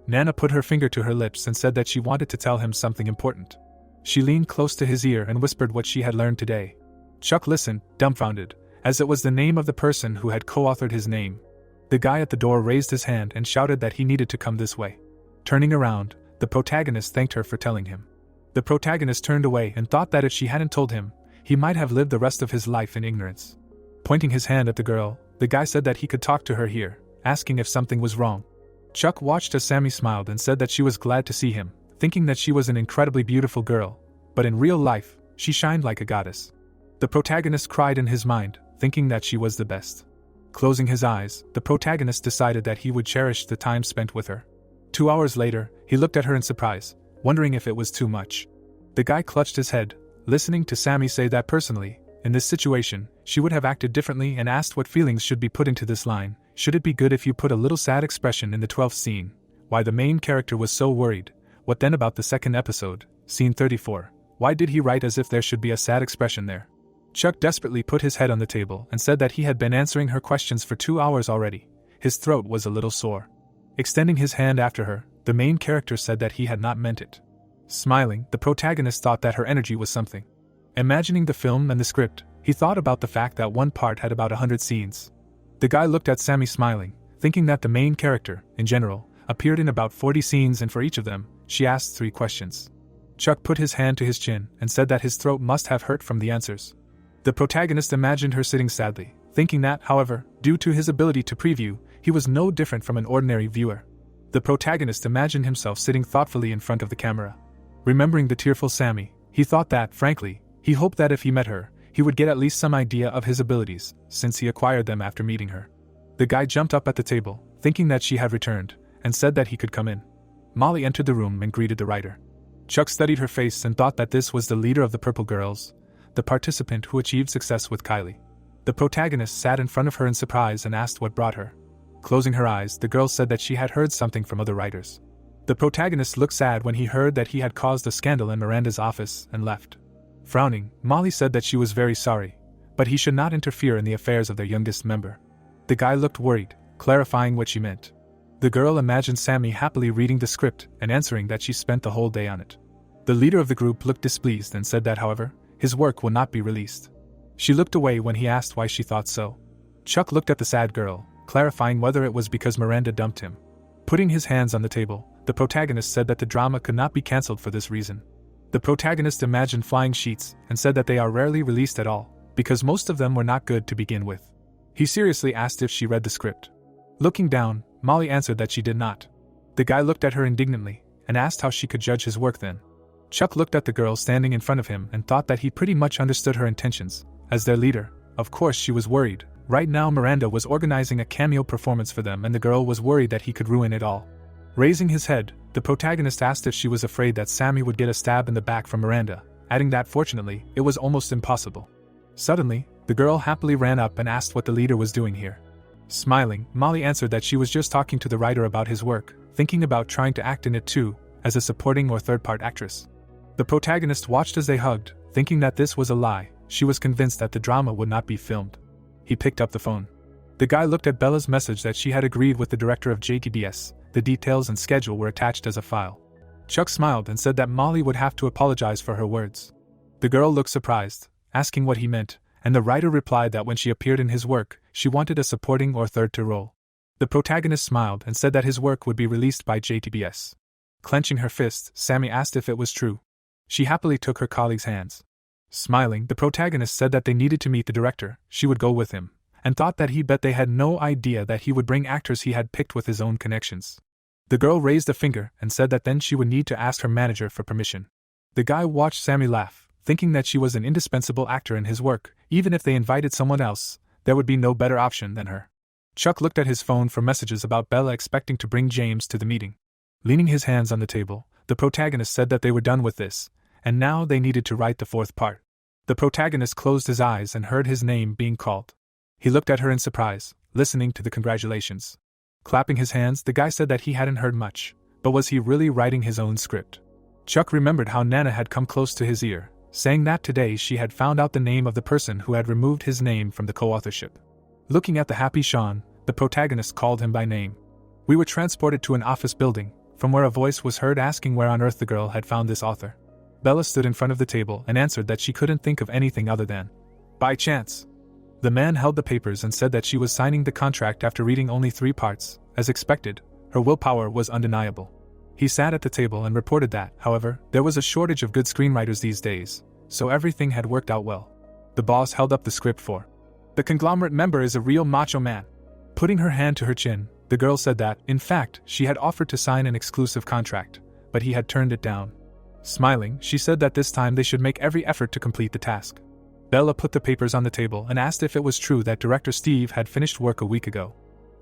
Nana put her finger to her lips and said that she wanted to tell him something important. She leaned close to his ear and whispered what she had learned today. Chuck listened, dumbfounded, as it was the name of the person who had co-authored his name. The guy at the door raised his hand and shouted that he needed to come this way. Turning around, the protagonist thanked her for telling him. The protagonist turned away and thought that if she hadn't told him, he might have lived the rest of his life in ignorance. Pointing his hand at the girl, the guy said that he could talk to her here, asking if something was wrong. Chuck watched as Sammy smiled and said that she was glad to see him, thinking that she was an incredibly beautiful girl, but in real life, she shined like a goddess. The protagonist cried in his mind, thinking that she was the best. Closing his eyes, the protagonist decided that he would cherish the time spent with her. 2 hours later, he looked at her in surprise, wondering if it was too much. The guy clutched his head, listening to Sammy say that personally, in this situation, she would have acted differently and asked what feelings should be put into this line. Should it be good if you put a little sad expression in the 12th scene? Why the main character was so worried. What then about the second episode, scene 34? Why did he write as if there should be a sad expression there? Chuck desperately put his head on the table and said that he had been answering her questions for 2 hours already. His throat was a little sore. Extending his hand after her, the main character said that he had not meant it. Smiling, the protagonist thought that her energy was something. Imagining the film and the script, he thought about the fact that one part had about 100 scenes. The guy looked at Sammy smiling, thinking that the main character, in general, appeared in about 40 scenes and for each of them, she asked 3 questions. Chuck put his hand to his chin and said that his throat must have hurt from the answers. The protagonist imagined her sitting sadly, thinking that, however, due to his ability to preview, he was no different from an ordinary viewer. The protagonist imagined himself sitting thoughtfully in front of the camera. Remembering the tearful Sammy, he thought that, frankly, he hoped that if he met her, he would get at least some idea of his abilities, since he acquired them after meeting her. The guy jumped up at the table, thinking that she had returned, and said that he could come in. Molly entered the room and greeted the writer. Chuck studied her face and thought that this was the leader of the Purple Girls, the participant who achieved success with Kylie. The protagonist sat in front of her in surprise and asked what brought her. Closing her eyes, the girl said that she had heard something from other writers. The protagonist looked sad when he heard that he had caused a scandal in Miranda's office and left. Frowning, Molly said that she was very sorry, but he should not interfere in the affairs of their youngest member. The guy looked worried, clarifying what she meant. The girl imagined Sammy happily reading the script and answering that she spent the whole day on it. The leader of the group looked displeased and said that, however, his work will not be released. She looked away when he asked why she thought so. Chuck looked at the sad girl, clarifying whether it was because Miranda dumped him. Putting his hands on the table, the protagonist said that the drama could not be cancelled for this reason. The protagonist imagined flying sheets and said that they are rarely released at all, because most of them were not good to begin with. He seriously asked if she read the script. Looking down, Molly answered that she did not. The guy looked at her indignantly and asked how she could judge his work then. Chuck looked at the girl standing in front of him and thought that he pretty much understood her intentions. As their leader, of course she was worried. Right now Miranda was organizing a cameo performance for them and the girl was worried that he could ruin it all. Raising his head, the protagonist asked if she was afraid that Sammy would get a stab in the back from Miranda, adding that fortunately, it was almost impossible. Suddenly, the girl happily ran up and asked what the leader was doing here. Smiling, Molly answered that she was just talking to the writer about his work, thinking about trying to act in it too, as a supporting or third-part actress. The protagonist watched as they hugged, thinking that this was a lie. She was convinced that the drama would not be filmed. He picked up the phone. The guy looked at Bella's message that she had agreed with the director of JTBS. The details and schedule were attached as a file. Chuck smiled and said that Molly would have to apologize for her words. The girl looked surprised, asking what he meant, and the writer replied that when she appeared in his work, she wanted a supporting or third-to role. The protagonist smiled and said that his work would be released by JTBS. Clenching her fist, Sammy asked if it was true. She happily took her colleague's hands. Smiling, the protagonist said that they needed to meet the director, she would go with him, and thought that he bet they had no idea that he would bring actors he had picked with his own connections. The girl raised a finger and said that then she would need to ask her manager for permission. The guy watched Sammy laugh, thinking that she was an indispensable actor in his work. Even if they invited someone else, there would be no better option than her. Chuck looked at his phone for messages about Bella expecting to bring James to the meeting. Leaning his hands on the table, the protagonist said that they were done with this, and now they needed to write the 4th part. The protagonist closed his eyes and heard his name being called. He looked at her in surprise, listening to the congratulations. Clapping his hands, the guy said that he hadn't heard much, but was he really writing his own script? Chuck remembered how Nana had come close to his ear, saying that today she had found out the name of the person who had removed his name from the co-authorship. Looking at the happy Shawn, the protagonist called him by name. We were transported to an office building, from where a voice was heard asking where on earth the girl had found this author. Bella stood in front of the table and answered that she couldn't think of anything other than by chance. The man held the papers and said that she was signing the contract after reading only 3 parts. As expected, her willpower was undeniable. He sat at the table and reported that, however, there was a shortage of good screenwriters these days, so everything had worked out well. The boss held up the script for the conglomerate member is a real macho man. Putting her hand to her chin, the girl said that, in fact, she had offered to sign an exclusive contract, but he had turned it down. Smiling, she said that this time they should make every effort to complete the task. Bella put the papers on the table and asked if it was true that director Steve had finished work a week ago.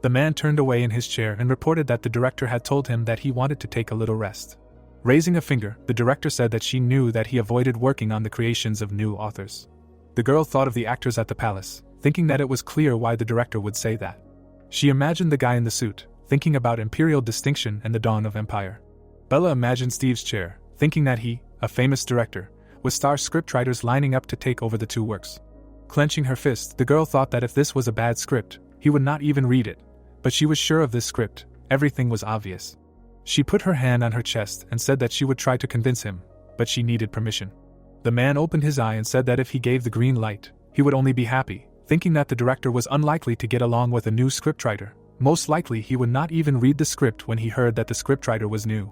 The man turned away in his chair and reported that the director had told him that he wanted to take a little rest. Raising a finger, the director said that she knew that he avoided working on the creations of new authors. The girl thought of the actors at the palace, thinking that it was clear why the director would say that. She imagined the guy in the suit, thinking about imperial distinction and the dawn of empire. Bella imagined Steve's chair, thinking that he, a famous director, with star scriptwriters lining up to take over the 2 works. Clenching her fist, the girl thought that if this was a bad script, he would not even read it. But she was sure of this script, everything was obvious. She put her hand on her chest and said that she would try to convince him, but she needed permission. The man opened his eye and said that if he gave the green light, he would only be happy, thinking that the director was unlikely to get along with a new scriptwriter. Most likely he would not even read the script when he heard that the scriptwriter was new.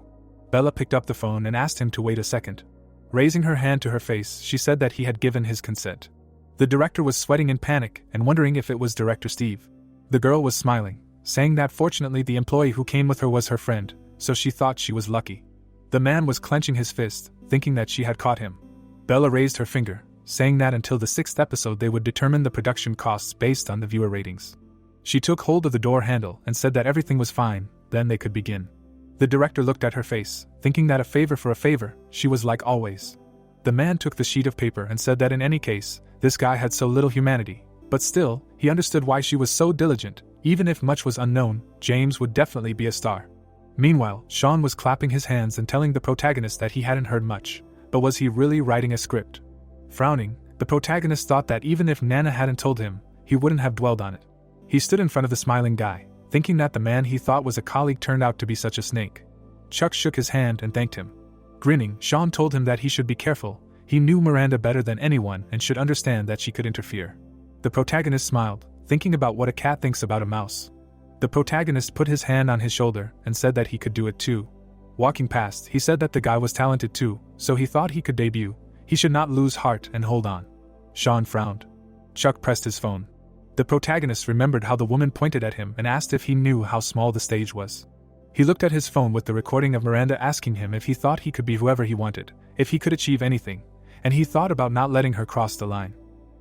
Bella picked up the phone and asked him to wait a second. Raising her hand to her face, she said that he had given his consent. The director was sweating in panic and wondering if it was Director Steve. The girl was smiling, saying that fortunately the employee who came with her was her friend, so she thought she was lucky. The man was clenching his fist, thinking that she had caught him. Bella raised her finger, saying that until the 6th episode they would determine the production costs based on the viewer ratings. She took hold of the door handle and said that everything was fine, then they could begin. The director looked at her face, thinking that a favor for a favor, she was like always. The man took the sheet of paper and said that in any case, this guy had so little humanity, but still, he understood why she was so diligent. Even if much was unknown, James would definitely be a star. Meanwhile, Shawn was clapping his hands and telling the protagonist that he hadn't heard much, but was he really writing a script? Frowning, the protagonist thought that even if Nana hadn't told him, he wouldn't have dwelled on it. He stood in front of the smiling guy, thinking that the man he thought was a colleague turned out to be such a snake. Chuck shook his hand and thanked him. Grinning, Shawn told him that he should be careful. He knew Miranda better than anyone and should understand that she could interfere. The protagonist smiled, thinking about what a cat thinks about a mouse. The protagonist put his hand on his shoulder and said that he could do it too. Walking past, he said that the guy was talented too, so he thought he could debut. He should not lose heart and hold on. Shawn frowned. Chuck pressed his phone. The protagonist remembered how the woman pointed at him and asked if he knew how small the stage was. He looked at his phone with the recording of Miranda asking him if he thought he could be whoever he wanted, if he could achieve anything, and he thought about not letting her cross the line.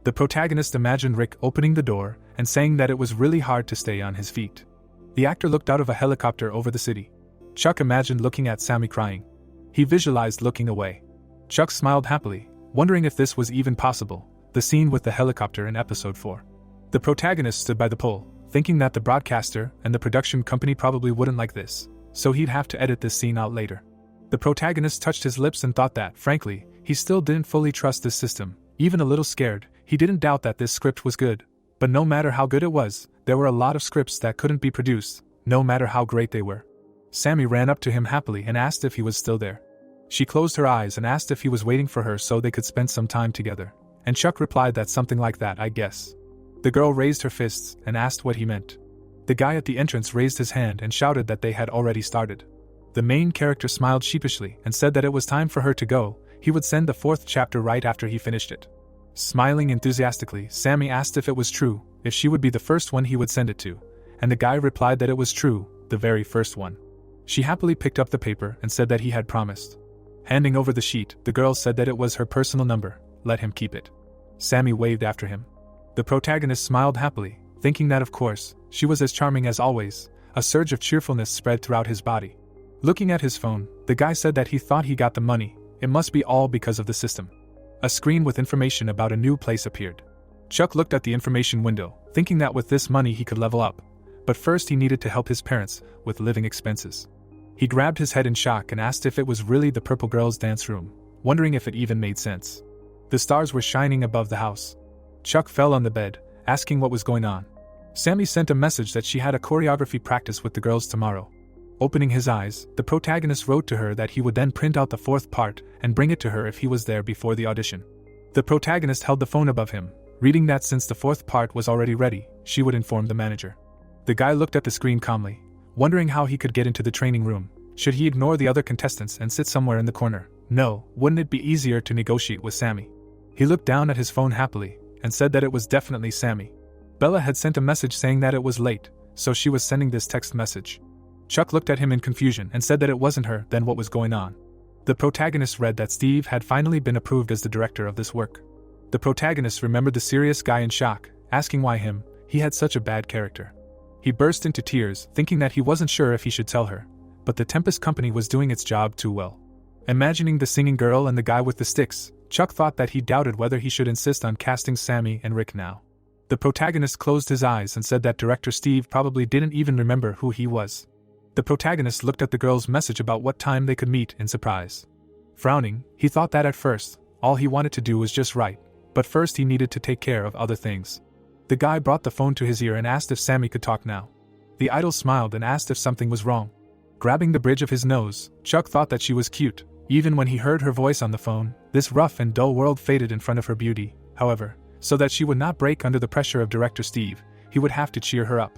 The protagonist imagined Rick opening the door and saying that it was really hard to stay on his feet. The actor looked out of a helicopter over the city. Chuck imagined looking at Sammy crying. He visualized looking away. Chuck smiled happily, wondering if this was even possible, the scene with the helicopter in episode 4. The protagonist stood by the pole, thinking that the broadcaster and the production company probably wouldn't like this, so he'd have to edit this scene out later. The protagonist touched his lips and thought that, frankly, he still didn't fully trust this system. Even a little scared, he didn't doubt that this script was good. But no matter how good it was, there were a lot of scripts that couldn't be produced, no matter how great they were. Sammy ran up to him happily and asked if he was still there. She closed her eyes and asked if he was waiting for her so they could spend some time together, and Chuck replied that something like that, I guess. The girl raised her fists and asked what he meant. The guy at the entrance raised his hand and shouted that they had already started. The main character smiled sheepishly and said that it was time for her to go. He would send the 4th chapter right after he finished it. Smiling enthusiastically, Sammy asked if it was true, if she would be the first one he would send it to, and the guy replied that it was true, the very first one. She happily picked up the paper and said that he had promised. Handing over the sheet, the girl said that it was her personal number, let him keep it. Sammy waved after him. The protagonist smiled happily, thinking that of course, she was as charming as always. A surge of cheerfulness spread throughout his body. Looking at his phone, the guy said that he thought he got the money, it must be all because of the system. A screen with information about a new place appeared. Chuck looked at the information window, thinking that with this money he could level up. But first he needed to help his parents with living expenses. He grabbed his head in shock and asked if it was really the Purple Girls' dance room, wondering if it even made sense. The stars were shining above the house. Chuck fell on the bed, asking what was going on. Sammy sent a message that she had a choreography practice with the girls tomorrow. Opening his eyes, the protagonist wrote to her that he would then print out the fourth part and bring it to her if he was there before the audition. The protagonist held the phone above him, reading that since the fourth part was already ready, she would inform the manager. The guy looked at the screen calmly, wondering how he could get into the training room. Should he ignore the other contestants and sit somewhere in the corner? No, wouldn't it be easier to negotiate with Sammy? He looked down at his phone happily, and said that it was definitely Sammy. Bella had sent a message saying that it was late, so she was sending this text message. Chuck looked at him in confusion and said that it wasn't her, then what was going on? The protagonist read that Steve had finally been approved as the director of this work. The protagonist remembered the serious guy in shock, asking why him, he had such a bad character. He burst into tears, thinking that he wasn't sure if he should tell her, but the Tempest Company was doing its job too well. Imagining the singing girl and the guy with the sticks, Chuck thought that he doubted whether he should insist on casting Sammy and Rick now. The protagonist closed his eyes and said that director Steve probably didn't even remember who he was. The protagonist looked at the girl's message about what time they could meet in surprise. Frowning, he thought that at first, all he wanted to do was just write, but first he needed to take care of other things. The guy brought the phone to his ear and asked if Sammy could talk now. The idol smiled and asked if something was wrong. Grabbing the bridge of his nose, Chuck thought that she was cute. Even when he heard her voice on the phone, this rough and dull world faded in front of her beauty. However, so that she would not break under the pressure of director Steve, he would have to cheer her up.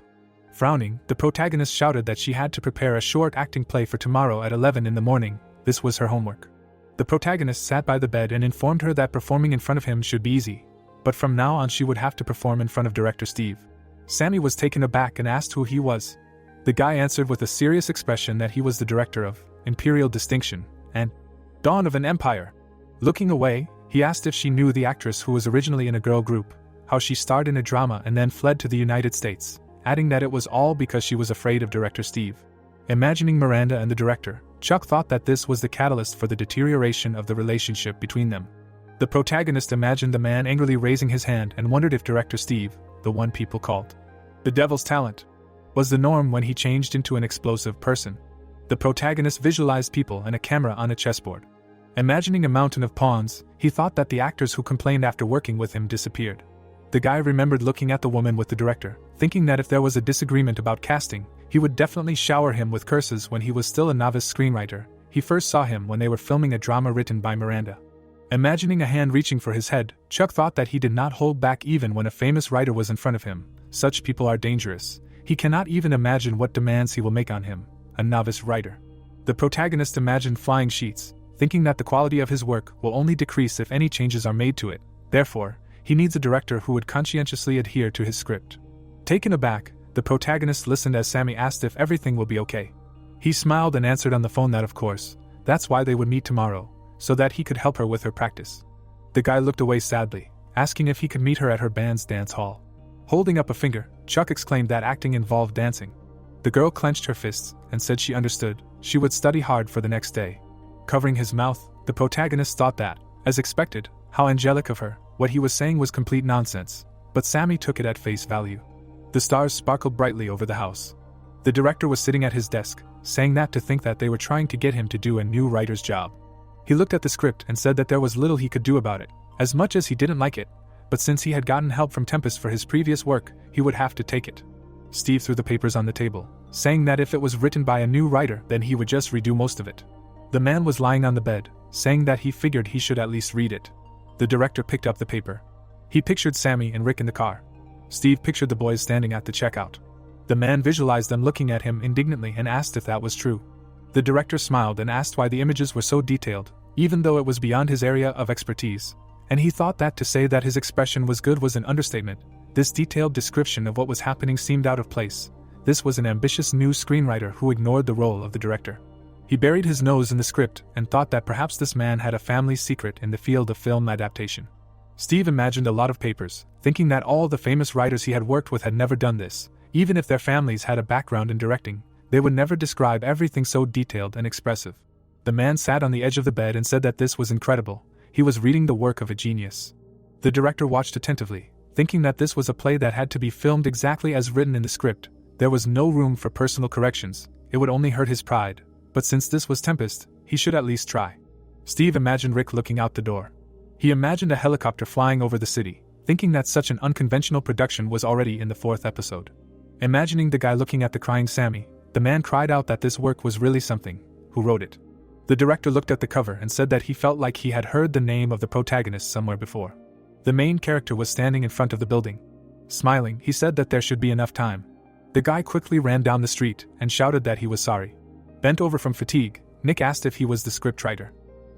Frowning, the protagonist shouted that she had to prepare a short acting play for tomorrow at 11 in the morning. This was her homework. The protagonist sat by the bed and informed her that performing in front of him should be easy, but from now on she would have to perform in front of director Steve. Sammy was taken aback and asked who he was. The guy answered with a serious expression that he was the director of Imperial Distinction and Dawn of an Empire. Looking away, he asked if she knew the actress who was originally in a girl group, how she starred in a drama and then fled to the United States, adding that it was all because she was afraid of director Steve. Imagining Miranda and the director, Chuck thought that this was the catalyst for the deterioration of the relationship between them. The protagonist imagined the man angrily raising his hand and wondered if director Steve, the one people called the devil's talent, was the norm when he changed into an explosive person. The protagonist visualized people and a camera on a chessboard. Imagining a mountain of pawns, he thought that the actors who complained after working with him disappeared. The guy remembered looking at the woman with the director, thinking that if there was a disagreement about casting, he would definitely shower him with curses when he was still a novice screenwriter. He first saw him when they were filming a drama written by Miranda. Imagining a hand reaching for his head, Chuck thought that he did not hold back even when a famous writer was in front of him. Such people are dangerous. He cannot even imagine what demands he will make on him, a novice writer. The protagonist imagined flying sheets, thinking that the quality of his work will only decrease if any changes are made to it. Therefore, he needs a director who would conscientiously adhere to his script. Taken aback, the protagonist listened as Sammy asked if everything will be okay. He smiled and answered on the phone that of course, that's why they would meet tomorrow, so that he could help her with her practice. The guy looked away sadly, asking if he could meet her at her band's dance hall. Holding up a finger, Chuck exclaimed that acting involved dancing. The girl clenched her fists and said she understood. She would study hard for the next day. Covering his mouth, the protagonist thought that, as expected, how angelic of her, what he was saying was complete nonsense, but Sammy took it at face value. The stars sparkled brightly over the house. The director was sitting at his desk, saying that to think that they were trying to get him to do a new writer's job. He looked at the script and said that there was little he could do about it, as much as he didn't like it, but since he had gotten help from Tempest for his previous work, he would have to take it. Steve threw the papers on the table, saying that if it was written by a new writer then he would just redo most of it. The man was lying on the bed, saying that he figured he should at least read it. The director picked up the paper. He pictured Sammy and Rick in the car. Steve pictured the boys standing at the checkout. The man visualized them looking at him indignantly and asked if that was true. The director smiled and asked why the images were so detailed, even though it was beyond his area of expertise, and he thought that to say that his expression was good was an understatement. This detailed description of what was happening seemed out of place. This was an ambitious new screenwriter who ignored the role of the director. He buried his nose in the script and thought that perhaps this man had a family secret in the field of film adaptation. Steve imagined a lot of papers, thinking that all the famous writers he had worked with had never done this. Even if their families had a background in directing, they would never describe everything so detailed and expressive. The man sat on the edge of the bed and said that this was incredible. He was reading the work of a genius. The director watched attentively, thinking that this was a play that had to be filmed exactly as written in the script. There was no room for personal corrections, it would only hurt his pride, but since this was Tempest, he should at least try. Steve imagined Rick looking out the door. He imagined a helicopter flying over the city, thinking that such an unconventional production was already in the 4th episode. Imagining the guy looking at the crying Sammy, the man cried out that this work was really something. Who wrote it? The director looked at the cover and said that he felt like he had heard the name of the protagonist somewhere before. The main character was standing in front of the building. Smiling, he said that there should be enough time. The guy quickly ran down the street and shouted that he was sorry. Bent over from fatigue, Nick asked if he was the scriptwriter.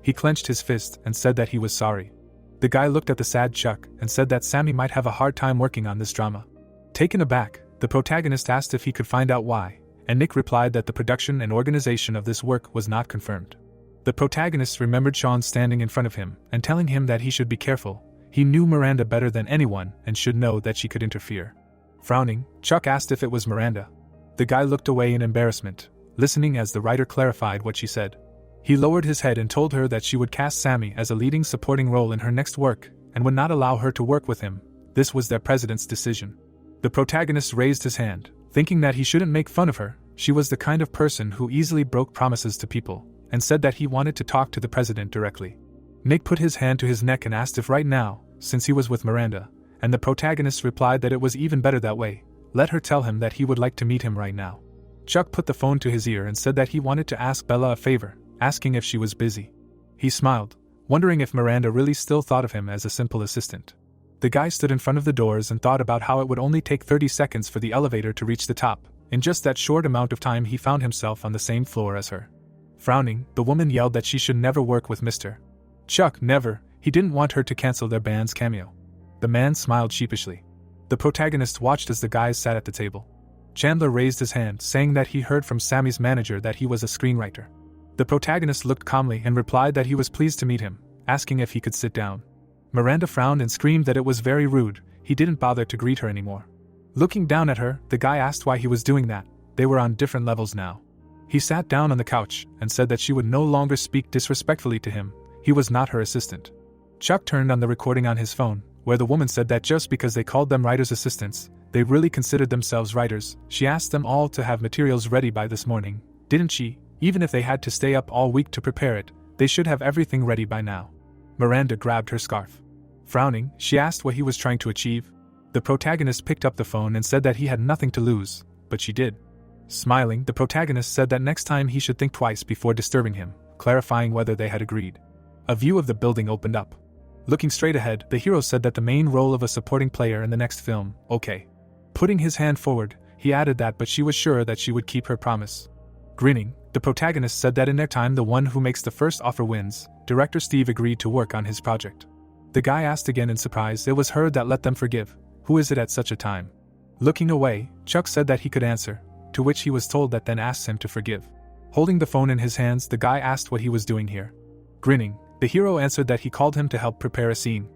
He clenched his fist and said that he was sorry. The guy looked at the sad Chuck and said that Sammy might have a hard time working on this drama. Taken aback, the protagonist asked if he could find out why, and Nick replied that the production and organization of this work was not confirmed. The protagonist remembered Shawn standing in front of him and telling him that he should be careful. He knew Miranda better than anyone and should know that she could interfere. Frowning, Chuck asked if it was Miranda. The guy looked away in embarrassment, listening as the writer clarified what she said. He lowered his head and told her that she would cast Sammy as a leading supporting role in her next work and would not allow her to work with him. This was their president's decision. The protagonist raised his hand, thinking that he shouldn't make fun of her. She was the kind of person who easily broke promises to people, and said that he wanted to talk to the president directly. Nick put his hand to his neck and asked if right now, since he was with Miranda, and the protagonist replied that it was even better that way. Let her tell him that he would like to meet him right now. Chuck put the phone to his ear and said that he wanted to ask Bella a favor, asking if she was busy. He smiled, wondering if Miranda really still thought of him as a simple assistant. The guy stood in front of the doors and thought about how it would only take 30 seconds for the elevator to reach the top. In just that short amount of time he found himself on the same floor as her. Frowning, the woman yelled that she should never work with Mr. Chuck, never. He didn't want her to cancel their band's cameo. The man smiled sheepishly. The protagonist watched as the guys sat at the table. Chandler raised his hand, saying that he heard from Sammy's manager that he was a screenwriter. The protagonist looked calmly and replied that he was pleased to meet him, asking if he could sit down. Miranda frowned and screamed that it was very rude. He didn't bother to greet her anymore. Looking down at her, the guy asked why he was doing that. They were on different levels now. He sat down on the couch and said that she would no longer speak disrespectfully to him. He was not her assistant. Chuck turned on the recording on his phone, where the woman said that just because they called them writers' assistants, they really considered themselves writers. She asked them all to have materials ready by this morning, didn't she? Even if they had to stay up all week to prepare it, they should have everything ready by now. Miranda grabbed her scarf. Frowning, she asked what he was trying to achieve. The protagonist picked up the phone and said that he had nothing to lose, but she did. Smiling, the protagonist said that next time he should think twice before disturbing him, clarifying whether they had agreed. A view of the building opened up. Looking straight ahead, the hero said that the main role of a supporting player in the next film, okay. Putting his hand forward, he added that but she was sure that she would keep her promise. Grinning, the protagonist said that in their time the one who makes the first offer wins. Director Steve agreed to work on his project. The guy asked again in surprise. It was her that let them forgive. Who is it at such a time? Looking away, Chuck said that he could answer, to which he was told that then asked him to forgive. Holding the phone in his hands, the guy asked what he was doing here. Grinning, the hero answered that he called him to help prepare a scene.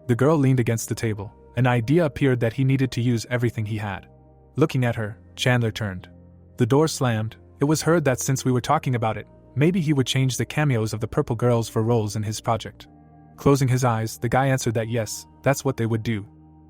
The girl leaned against the table. An idea appeared that he needed to use everything he had. Looking at her, Chandler turned. The door slammed. It was heard that since we were talking about it, maybe he would change the cameos of the purple girls for roles in his project. Closing his eyes, the guy answered that yes, that's what they would do.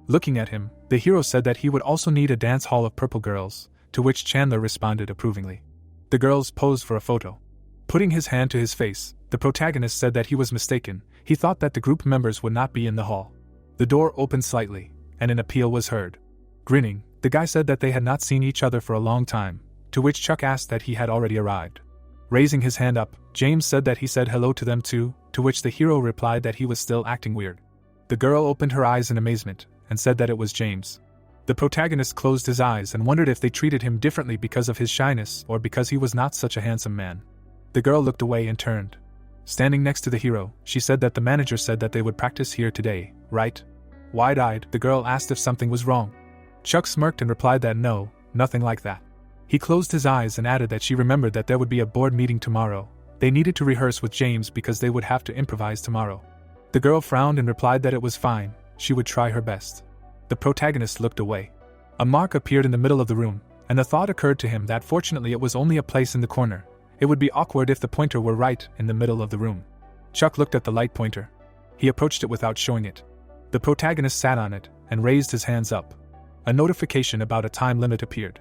Looking at him, the hero said that he would also need a dance hall of purple girls, to which Chandler responded approvingly. The girls posed for a photo. Putting his hand to his face, the protagonist said that he was mistaken. He thought that the group members would not be in the hall. The door opened slightly, and an appeal was heard. Grinning, the guy said that they had not seen each other for a long time, to which Chuck asked that he had already arrived. Raising his hand up, James said that he said hello to them too, to which the hero replied that he was still acting weird. The girl opened her eyes in amazement, and said that it was James. The protagonist closed his eyes and wondered if they treated him differently because of his shyness or because he was not such a handsome man. The girl looked away and turned. Standing next to the hero, she said that the manager said that they would practice here today, right? Wide-eyed, the girl asked if something was wrong. Chuck smirked and replied that no, nothing like that. He closed his eyes and added that she remembered that there would be a board meeting tomorrow. They needed to rehearse with James because they would have to improvise tomorrow. The girl frowned and replied that it was fine, she would try her best. The protagonist looked away. A mark appeared in the middle of the room, and the thought occurred to him that fortunately it was only a place in the corner. It would be awkward if the pointer were right in the middle of the room. Chuck looked at the light pointer. He approached it without showing it. The protagonist sat on it, and raised his hands up. A notification about a time limit appeared.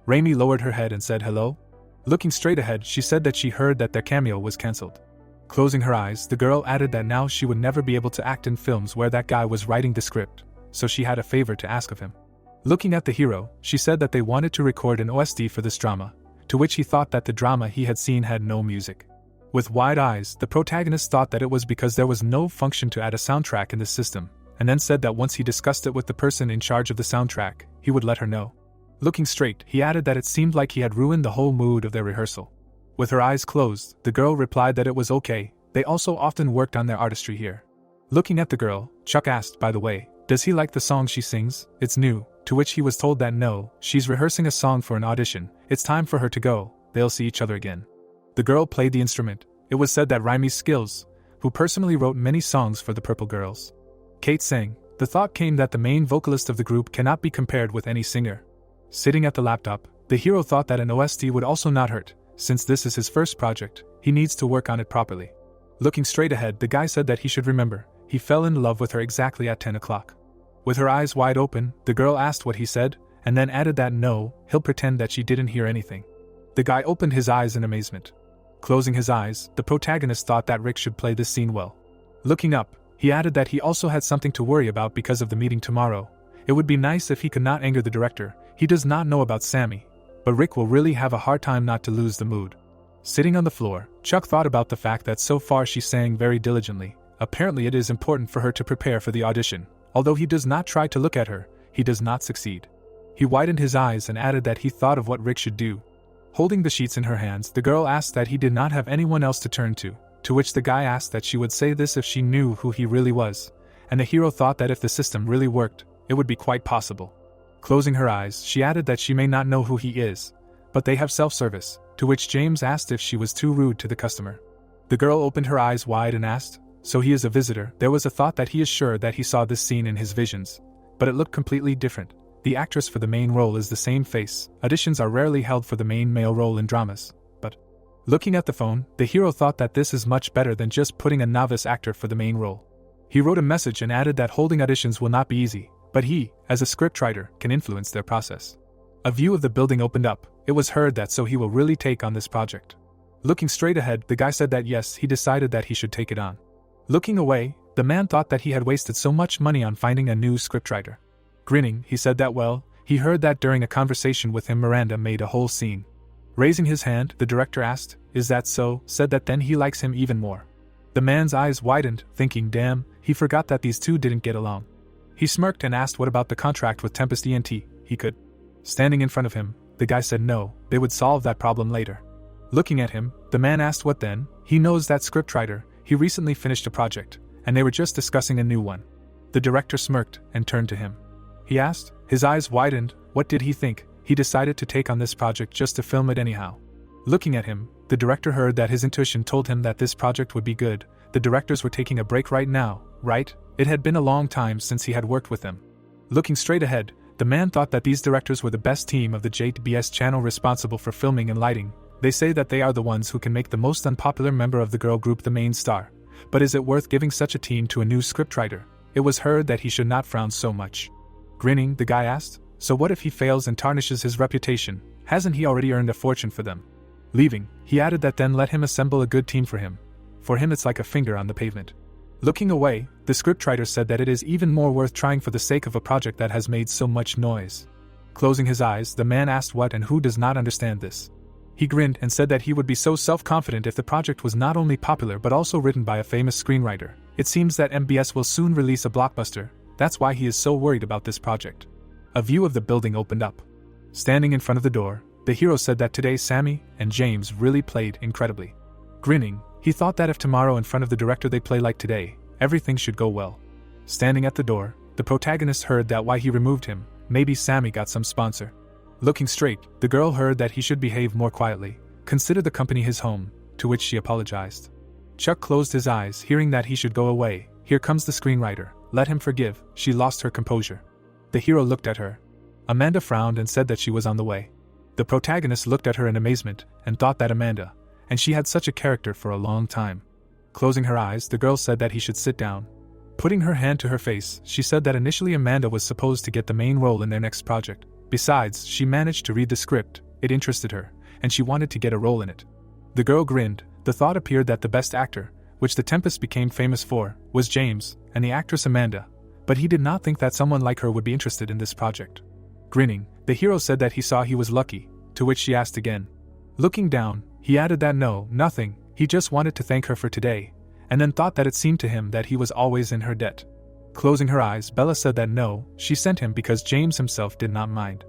Raimi lowered her head and said hello. Looking straight ahead, she said that she heard that their cameo was cancelled. Closing her eyes, the girl added that now she would never be able to act in films where that guy was writing the script, so she had a favor to ask of him. Looking at the hero, she said that they wanted to record an OST for this drama, to which he thought that the drama he had seen had no music. With wide eyes, the protagonist thought that it was because there was no function to add a soundtrack in the system, and then said that once he discussed it with the person in charge of the soundtrack, he would let her know. Looking straight, he added that it seemed like he had ruined the whole mood of their rehearsal. With her eyes closed, the girl replied that it was okay, they also often worked on their artistry here. Looking at the girl, Chuck asked, by the way, does he like the song she sings? It's new, to which he was told that no, she's rehearsing a song for an audition, it's time for her to go, they'll see each other again. The girl played the instrument. It was said that Raimi's skills, who personally wrote many songs for the Purple Girls. Kate sang. The thought came that the main vocalist of the group cannot be compared with any singer. Sitting at the laptop, the hero thought that an OST would also not hurt, since this is his first project, he needs to work on it properly. Looking straight ahead, the guy said that he should remember, he fell in love with her exactly at 10 o'clock. With her eyes wide open, the girl asked what he said, and then added that no, he'll pretend that she didn't hear anything. The guy opened his eyes in amazement. Closing his eyes, the protagonist thought that Rick should play this scene well. Looking up, he added that he also had something to worry about because of the meeting tomorrow. It would be nice if he could not anger the director, he does not know about Sammy, but Rick will really have a hard time not to lose the mood. Sitting on the floor, Chuck thought about the fact that so far she sang very diligently. Apparently it is important for her to prepare for the audition. Although he does not try to look at her, he does not succeed. He widened his eyes and added that he thought of what Rick should do. Holding the sheets in her hands, the girl asked that he did not have anyone else to turn to which the guy asked that she would say this if she knew who he really was, and the hero thought that if the system really worked, it would be quite possible. Closing her eyes, she added that she may not know who he is, but they have self-service, to which James asked if she was too rude to the customer. The girl opened her eyes wide and asked, so he is a visitor. There was a thought that he is sure that he saw this scene in his visions, but it looked completely different. The actress for the main role is the same face. Auditions are rarely held for the main male role in dramas, but looking at the phone, the hero thought that this is much better than just putting a novice actor for the main role. He wrote a message and added that holding auditions will not be easy, but he, as a scriptwriter, can influence their process. A view of the building opened up. It was heard that so he will really take on this project. Looking straight ahead, the guy said that yes, he decided that he should take it on. Looking away, the man thought that he had wasted so much money on finding a new scriptwriter. Grinning, he said that he heard that during a conversation with him Miranda made a whole scene. Raising his hand, the director asked, is that so? Said that then he likes him even more. The man's eyes widened, thinking damn, he forgot that these two didn't get along. He smirked and asked what about the contract with Tempest ENT, he could. Standing in front of him, the guy said no, they would solve that problem later. Looking at him, the man asked what then. He knows that scriptwriter, he recently finished a project, and they were just discussing a new one. The director smirked and turned to him. He asked, his eyes widened, what did he think? He decided to take on this project just to film it anyhow. Looking at him, the director heard that his intuition told him that this project would be good. The directors were taking a break right now, right? It had been a long time since he had worked with them. Looking straight ahead, the man thought that these directors were the best team of the JTBS channel responsible for filming and lighting. They say that they are the ones who can make the most unpopular member of the girl group the main star. But is it worth giving such a team to a new scriptwriter? It was heard that he should not frown so much. Grinning, the guy asked, so what if he fails and tarnishes his reputation? Hasn't he already earned a fortune for them? Leaving, he added that then let him assemble a good team for him. For him it's like a finger on the pavement. Looking away, the scriptwriter said that it is even more worth trying for the sake of a project that has made so much noise. Closing his eyes, the man asked what and who does not understand this. He grinned and said that he would be so self-confident if the project was not only popular but also written by a famous screenwriter. It seems that MBS will soon release a blockbuster, that's why he is so worried about this project. A view of the building opened up. Standing in front of the door, the hero said that today Sammy and James really played incredibly. Grinning, he thought that if tomorrow in front of the director they play like today, everything should go well. Standing at the door, the protagonist heard that why he removed him, maybe Sammy got some sponsor. Looking straight, the girl heard that he should behave more quietly, consider the company his home, to which she apologized. Chuck closed his eyes, hearing that he should go away. Here comes the screenwriter, let him forgive. She lost her composure. The hero looked at her. Amanda frowned and said that she was on the way. The protagonist looked at her in amazement, and thought that Amanda, and she had such a character for a long time. Closing her eyes, the girl said that he should sit down. Putting her hand to her face, she said that initially Amanda was supposed to get the main role in their next project. Besides, she managed to read the script, it interested her, and she wanted to get a role in it. The girl grinned. The thought appeared that the best actor, which The Tempest became famous for, was James, and the actress Amanda, but he did not think that someone like her would be interested in this project. Grinning, the hero said that he saw he was lucky, to which she asked again. Looking down, he added that no, nothing, he just wanted to thank her for today, and then thought that it seemed to him that he was always in her debt. Closing her eyes, Bella said that no, she sent him because James himself did not mind.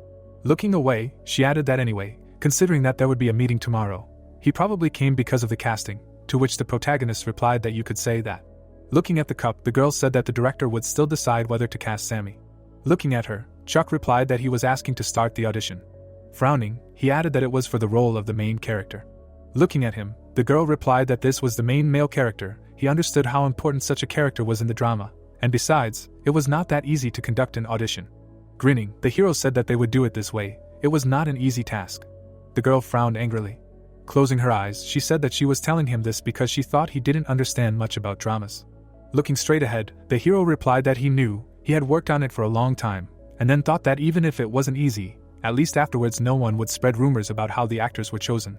Looking away, she added that anyway, considering that there would be a meeting tomorrow, he probably came because of the casting, to which the protagonist replied that you could say that. Looking at the cup, the girl said that the director would still decide whether to cast Sammy. Looking at her, Chuck replied that he was asking to start the audition. Frowning, he added that it was for the role of the main character. Looking at him, the girl replied that this was the main male character. He understood how important such a character was in the drama, and besides, it was not that easy to conduct an audition. Grinning, the hero said that they would do it this way. It was not an easy task. The girl frowned angrily. Closing her eyes, she said that she was telling him this because she thought he didn't understand much about dramas. Looking straight ahead, the hero replied that he knew, he had worked on it for a long time, and then thought that even if it wasn't easy, at least afterwards no one would spread rumors about how the actors were chosen.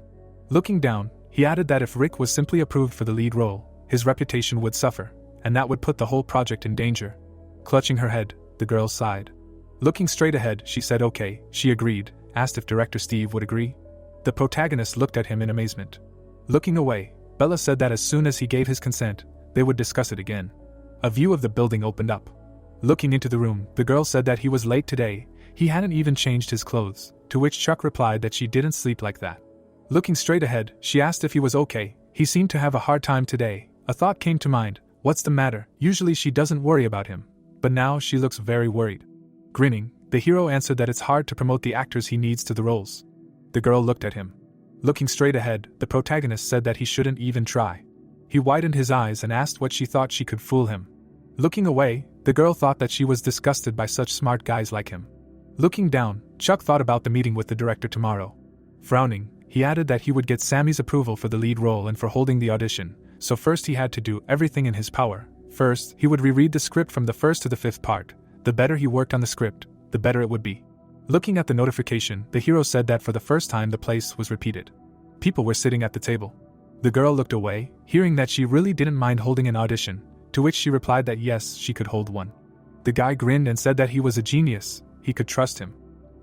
Looking down, he added that if Rick was simply approved for the lead role, his reputation would suffer, and that would put the whole project in danger. Clutching her head, the girl sighed. Looking straight ahead, she said okay, she agreed, asked if director Steve would agree. The protagonist looked at him in amazement. Looking away, Bella said that as soon as he gave his consent, they would discuss it again. A view of the building opened up. Looking into the room, the girl said that he was late today, he hadn't even changed his clothes, to which Chuck replied that she didn't sleep like that. Looking straight ahead, she asked if he was okay, he seemed to have a hard time today. A thought came to mind, what's the matter? Usually she doesn't worry about him, but now she looks very worried. Grinning, the hero answered that it's hard to promote the actors he needs to the roles. The girl looked at him. Looking straight ahead, the protagonist said that he shouldn't even try. He widened his eyes and asked what she thought she could fool him. Looking away, the girl thought that she was disgusted by such smart guys like him. Looking down, Chuck thought about the meeting with the director tomorrow. Frowning, he added that he would get Sammy's approval for the lead role and for holding the audition, so first he had to do everything in his power. First, he would reread the script from the first to the fifth part. The better he worked on the script, the better it would be. Looking at the notification, the hero said that for the first time the place was repeated. People were sitting at the table. The girl looked away, hearing that she really didn't mind holding an audition, to which she replied that yes, she could hold one. The guy grinned and said that he was a genius, he could trust him.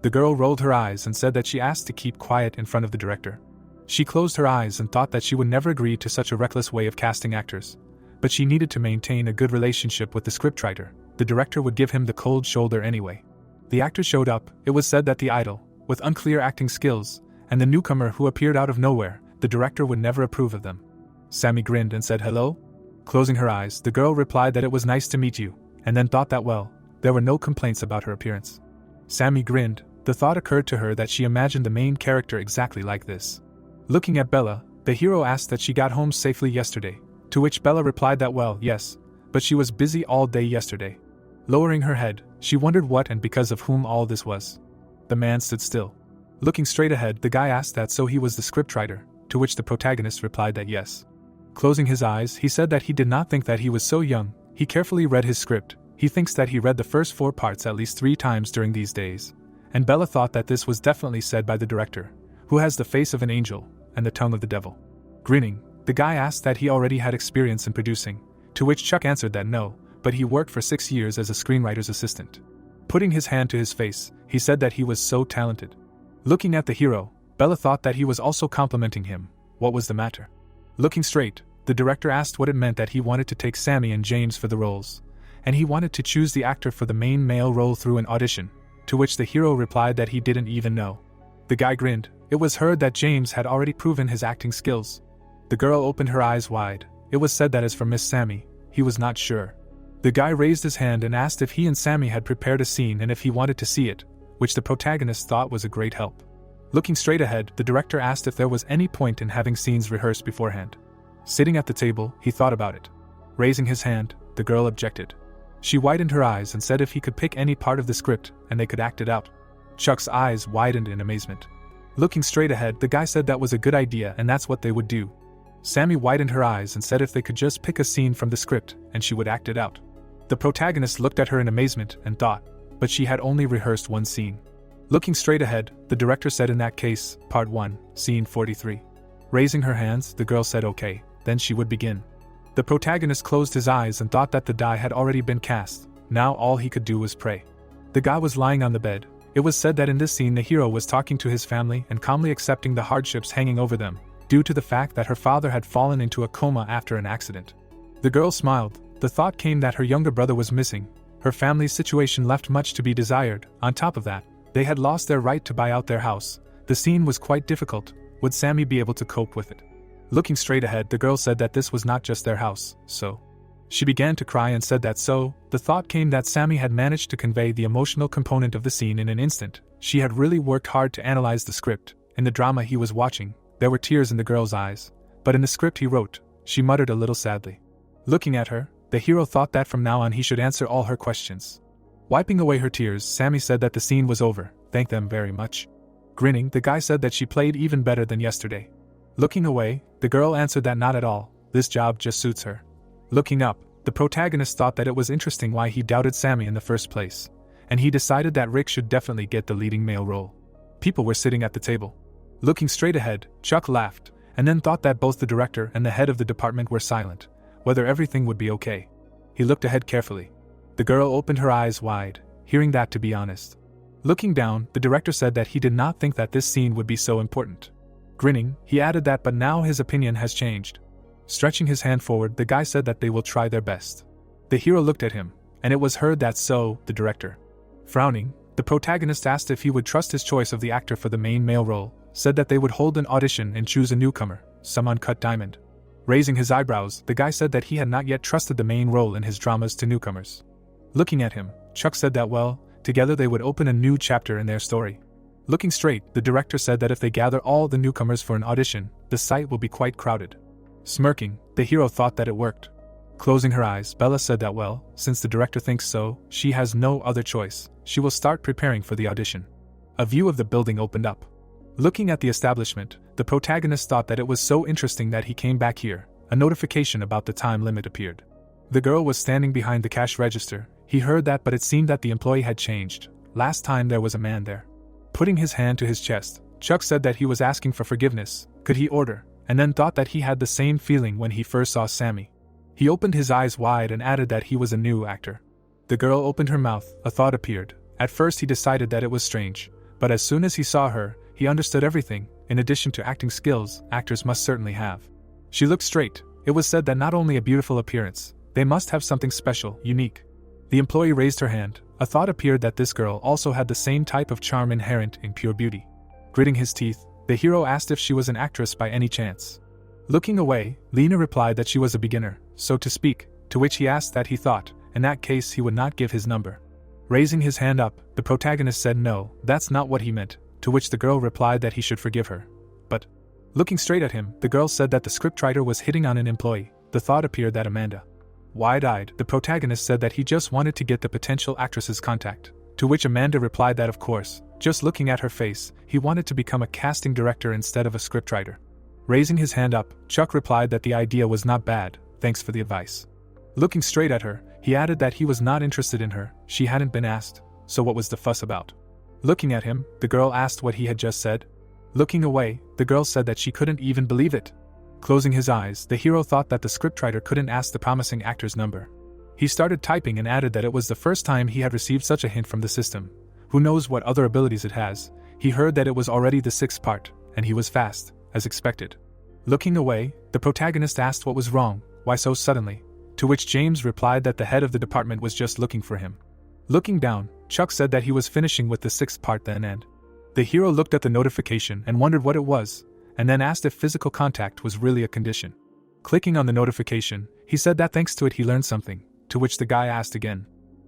The girl rolled her eyes and said that she asked to keep quiet in front of the director. She closed her eyes and thought that she would never agree to such a reckless way of casting actors. But she needed to maintain a good relationship with the scriptwriter. The director would give him the cold shoulder anyway. The actors showed up. It was said that the idol, with unclear acting skills, and the newcomer who appeared out of nowhere, the director would never approve of them. Sammy grinned and said hello. Closing her eyes, the girl replied that it was nice to meet you, and then thought that well, there were no complaints about her appearance. Sammy grinned. The thought occurred to her that she imagined the main character exactly like this. Looking at Bella, the hero asked that she got home safely yesterday, to which Bella replied that well, yes, but she was busy all day yesterday. Lowering her head, she wondered what and because of whom all this was. The man stood still. Looking straight ahead, the guy asked that so he was the scriptwriter, to which the protagonist replied that yes. Closing his eyes, he said that he did not think that he was so young. He carefully read his script. He thinks that he read the first 4 parts at least 3 times during these days. And Bella thought that this was definitely said by the director, who has the face of an angel and the tongue of the devil. Grinning, the guy asked that he already had experience in producing, to which Chuck answered that no, but he worked for 6 years as a screenwriter's assistant. Putting his hand to his face, he said that he was so talented. Looking at the hero, Bella thought that he was also complimenting him. What was the matter? Looking straight, the director asked what it meant that he wanted to take Sammy and James for the roles, and he wanted to choose the actor for the main male role through an audition, to which the hero replied that he didn't even know. The guy grinned. It was heard that James had already proven his acting skills. The girl opened her eyes wide. It was said that as for Miss Sammy, he was not sure. The guy raised his hand and asked if he and Sammy had prepared a scene and if he wanted to see it, which the protagonist thought was a great help. Looking straight ahead, the director asked if there was any point in having scenes rehearsed beforehand. Sitting at the table, he thought about it. Raising his hand, the girl objected. She widened her eyes and said if he could pick any part of the script and they could act it out. Chuck's eyes widened in amazement. Looking straight ahead, the guy said that was a good idea and that's what they would do. Sammy widened her eyes and said if they could just pick a scene from the script and she would act it out. The protagonist looked at her in amazement and thought, but she had only rehearsed one scene. Looking straight ahead, the director said, in that case, part 1, scene 43. Raising her hands, the girl said okay, then she would begin. The protagonist closed his eyes and thought that the die had already been cast. Now all he could do was pray. The guy was lying on the bed. It was said that in this scene the hero was talking to his family and calmly accepting the hardships hanging over them, due to the fact that her father had fallen into a coma after an accident. The girl smiled. The thought came that her younger brother was missing. Her family's situation left much to be desired. On top of that, they had lost their right to buy out their house. The scene was quite difficult. Would Sammy be able to cope with it? Looking straight ahead, the girl said that this was not just their house, so. She began to cry and said that so. The thought came that Sammy had managed to convey the emotional component of the scene in an instant. She had really worked hard to analyze the script. In the drama he was watching, there were tears in the girl's eyes. But in the script he wrote, she muttered a little sadly. Looking at her, the hero thought that from now on he should answer all her questions. Wiping away her tears, Sammy said that the scene was over. Thank them very much. Grinning, the guy said that she played even better than yesterday. Looking away, the girl answered that not at all. This job just suits her. Looking up, the protagonist thought that it was interesting why he doubted Sammy in the first place, and he decided that Rick should definitely get the leading male role. People were sitting at the table. Looking straight ahead, Chuck laughed, and then thought that both the director and the head of the department were silent, whether everything would be okay. He looked ahead carefully. The girl opened her eyes wide, hearing that, to be honest. Looking down, the director said that he did not think that this scene would be so important. Grinning, he added that but now his opinion has changed. Stretching his hand forward, the guy said that they will try their best. The hero looked at him, and it was heard that so, the director. Frowning, the protagonist asked if he would trust his choice of the actor for the main male role, said that they would hold an audition and choose a newcomer, some uncut diamond. Raising his eyebrows, the guy said that he had not yet trusted the main role in his dramas to newcomers. Looking at him, Chuck said that well, together they would open a new chapter in their story. Looking straight, the director said that if they gather all the newcomers for an audition, the site will be quite crowded. Smirking, the hero thought that it worked. Closing her eyes, Bella said that well, since the director thinks so, she has no other choice. She will start preparing for the audition. A view of the building opened up. Looking at the establishment, the protagonist thought that it was so interesting that he came back here. A notification about the time limit appeared. The girl was standing behind the cash register. He heard that, but it seemed that the employee had changed. Last time there was a man there. Putting his hand to his chest, Chuck said that he was asking for forgiveness. Could he order? And then thought that he had the same feeling when he first saw Sammy. He opened his eyes wide and added that he was a new actor. The girl opened her mouth. A thought appeared. At first he decided that it was strange, but as soon as he saw her, he understood everything. In addition to acting skills, actors must certainly have. She looked straight. It was said that not only a beautiful appearance, they must have something special, unique. The employee raised her hand. A thought appeared that this girl also had the same type of charm inherent in pure beauty. Gritting his teeth, the hero asked if she was an actress by any chance. Looking away, Lena replied that she was a beginner, so to speak, to which he asked that he thought, in that case he would not give his number. Raising his hand up, the protagonist said no, that's not what he meant, to which the girl replied that he should forgive her. But, looking straight at him, the girl said that the scriptwriter was hitting on an employee. The thought appeared that Amanda. Wide-eyed, the protagonist said that he just wanted to get the potential actress's contact, to which Amanda replied that of course, just looking at her face, he wanted to become a casting director instead of a scriptwriter. Raising his hand up, Chuck replied that the idea was not bad, thanks for the advice. Looking straight at her, he added that he was not interested in her, she hadn't been asked, so what was the fuss about? Looking at him, the girl asked what he had just said. Looking away, the girl said that she couldn't even believe it. Closing his eyes, the hero thought that the scriptwriter couldn't ask the promising actor's number. He started typing and added that it was the first time he had received such a hint from the system. Who knows what other abilities it has? He heard that it was already the 6th part, and he was fast, as expected. Looking away, the protagonist asked what was wrong, why so suddenly, to which James replied that the head of the department was just looking for him. Looking down, Chuck said that he was finishing with the 6th part then and. The hero looked at the notification and wondered what it was, and then asked if physical contact was really a condition. Clicking on the notification, he said that thanks to it he learned something, to which the guy asked again.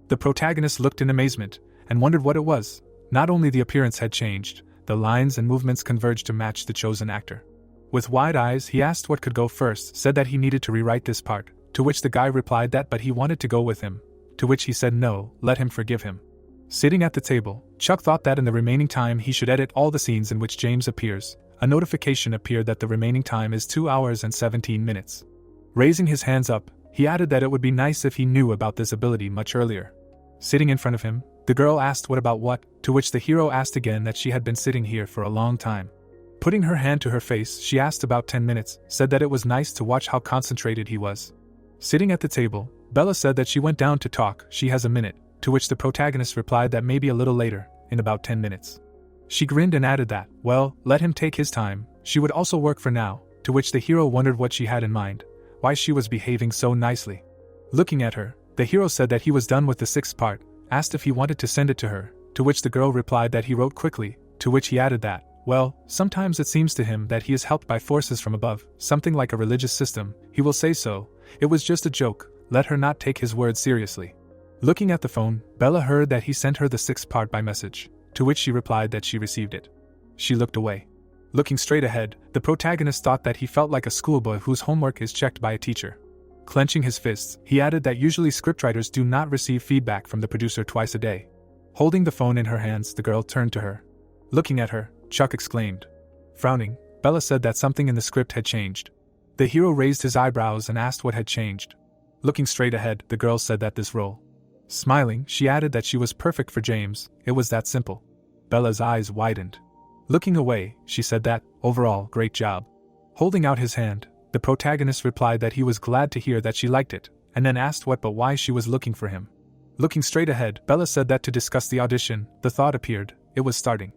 The protagonist looked in amazement, and wondered what it was. Not only the appearance had changed, the lines and movements converged to match the chosen actor. With wide eyes he asked what could go first, said that he needed to rewrite this part, to which the guy replied that but he wanted to go with him, to which he said no, let him forgive him. Sitting at the table, Chuck thought that in the remaining time he should edit all the scenes in which James appears. A notification appeared that the remaining time is 2 hours and 17 minutes. Raising his hands up, He added that it would be nice if he knew about this ability much earlier. Sitting in front of him, the girl asked what about what, to which the hero asked again that she had been sitting here for a long time. Putting her hand to her face, she asked about 10 minutes, said that it was nice to watch how concentrated he was. Sitting at the table, Bella said that she went down to talk, she has a minute, to which the protagonist replied that maybe a little later, in about 10 minutes. She grinned and added that, well, let him take his time, she would also work for now, to which the hero wondered what she had in mind, why she was behaving so nicely. Looking at her, the hero said that he was done with the 6th part, asked if he wanted to send it to her, to which the girl replied that he wrote quickly, to which he added that, well, sometimes it seems to him that he is helped by forces from above, something like a religious system, he will say so, it was just a joke, let her not take his words seriously. Looking at the phone, Bella heard that he sent her the 6th part by message, to which she replied that she received it. She looked away. Looking straight ahead, the protagonist thought that he felt like a schoolboy whose homework is checked by a teacher. Clenching his fists, he added that usually scriptwriters do not receive feedback from the producer twice a day. Holding the phone in her hands, the girl turned to her. Looking at her, Chuck exclaimed. Frowning, Bella said that something in the script had changed. The hero raised his eyebrows and asked what had changed. Looking straight ahead, the girl said that this role. Smiling, she added that she was perfect for James, it was that simple. Bella's eyes widened. Looking away, she said that, overall, great job. Holding out his hand, the protagonist replied that he was glad to hear that she liked it, and then asked what but why she was looking for him. Looking straight ahead, Bella said that to discuss the audition, the thought appeared, it was starting.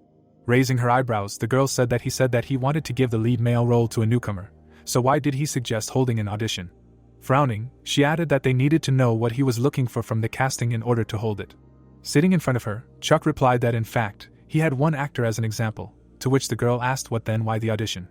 Raising her eyebrows, the girl said that he wanted to give the lead male role to a newcomer, so why did he suggest holding an audition? Frowning, she added that they needed to know what he was looking for from the casting in order to hold it. Sitting in front of her, Chuck replied that in fact, he had one actor as an example, to which the girl asked what then why the audition.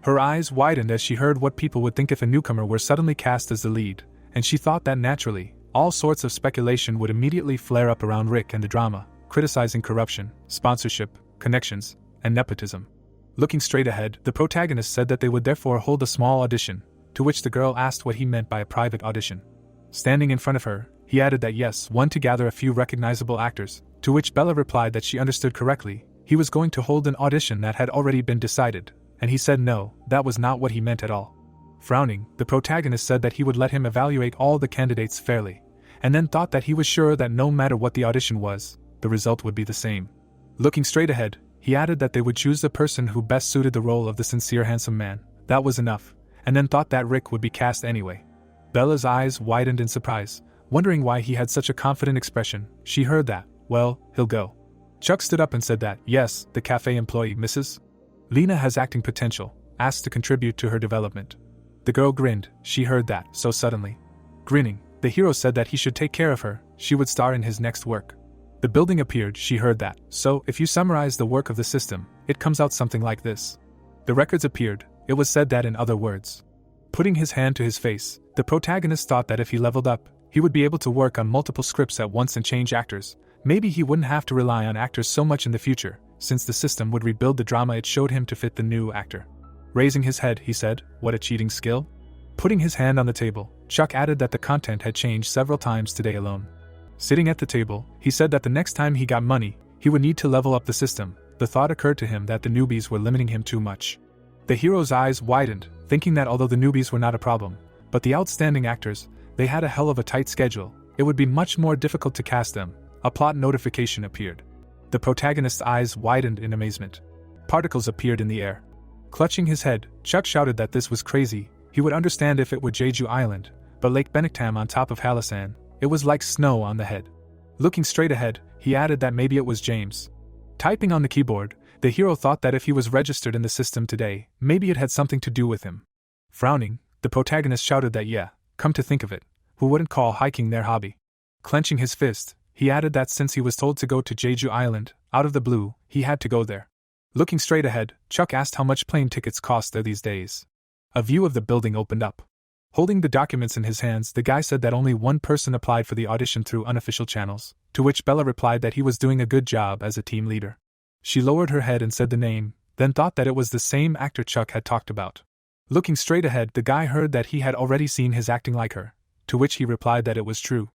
Her eyes widened as she heard what people would think if a newcomer were suddenly cast as the lead, and she thought that naturally, all sorts of speculation would immediately flare up around Rick and the drama, criticizing corruption, sponsorship, connections, and nepotism. Looking straight ahead, the protagonist said that they would therefore hold a small audition, to which the girl asked what he meant by a private audition. Standing in front of her, he added that yes, one to gather a few recognizable actors, to which Bella replied that she understood correctly, he was going to hold an audition that had already been decided, and he said no, that was not what he meant at all. Frowning, the protagonist said that he would let him evaluate all the candidates fairly, and then thought that he was sure that no matter what the audition was, the result would be the same. Looking straight ahead, he added that they would choose the person who best suited the role of the sincere handsome man, that was enough, and then thought that Rick would be cast anyway. Bella's eyes widened in surprise, wondering why he had such a confident expression. She heard that, well, he'll go. Chuck stood up and said that, yes, the cafe employee, Mrs. Lena has acting potential, asked to contribute to her development. The girl grinned, she heard that, so suddenly. Grinning, the hero said that he should take care of her, she would star in his next work. The building appeared, she heard that, so if you summarize the work of the system, it comes out something like this. The records appeared, it was said that in other words. Putting his hand to his face, the protagonist thought that if he leveled up, he would be able to work on multiple scripts at once and change actors. Maybe he wouldn't have to rely on actors so much in the future, since the system would rebuild the drama it showed him to fit the new actor. Raising his head, he said, what a cheating skill. Putting his hand on the table, Chuck added that the content had changed several times today alone. Sitting at the table, he said that the next time he got money, he would need to level up the system. The thought occurred to him that the newbies were limiting him too much. The hero's eyes widened, thinking that although the newbies were not a problem, but the outstanding actors, they had a hell of a tight schedule, it would be much more difficult to cast them. A plot notification appeared. The protagonist's eyes widened in amazement. Particles appeared in the air. Clutching his head, Chuck shouted that this was crazy. He would understand if it were Jeju Island, but Lake Benektam on top of Halasan, it was like snow on the head. Looking straight ahead, he added that maybe it was James. Typing on the keyboard, the hero thought that if he was registered in the system today, maybe it had something to do with him. Frowning, the protagonist shouted that yeah, come to think of it, who wouldn't call hiking their hobby? Clenching his fist, he added that since he was told to go to Jeju Island, out of the blue, he had to go there. Looking straight ahead, Chuck asked how much plane tickets cost there these days. A view of the building opened up. Holding the documents in his hands, the guy said that only one person applied for the audition through unofficial channels, to which Bella replied that he was doing a good job as a team leader. She lowered her head and said the name, then thought that it was the same actor Chuck had talked about. Looking straight ahead, the guy heard that he had already seen his acting like her, to which he replied that it was true.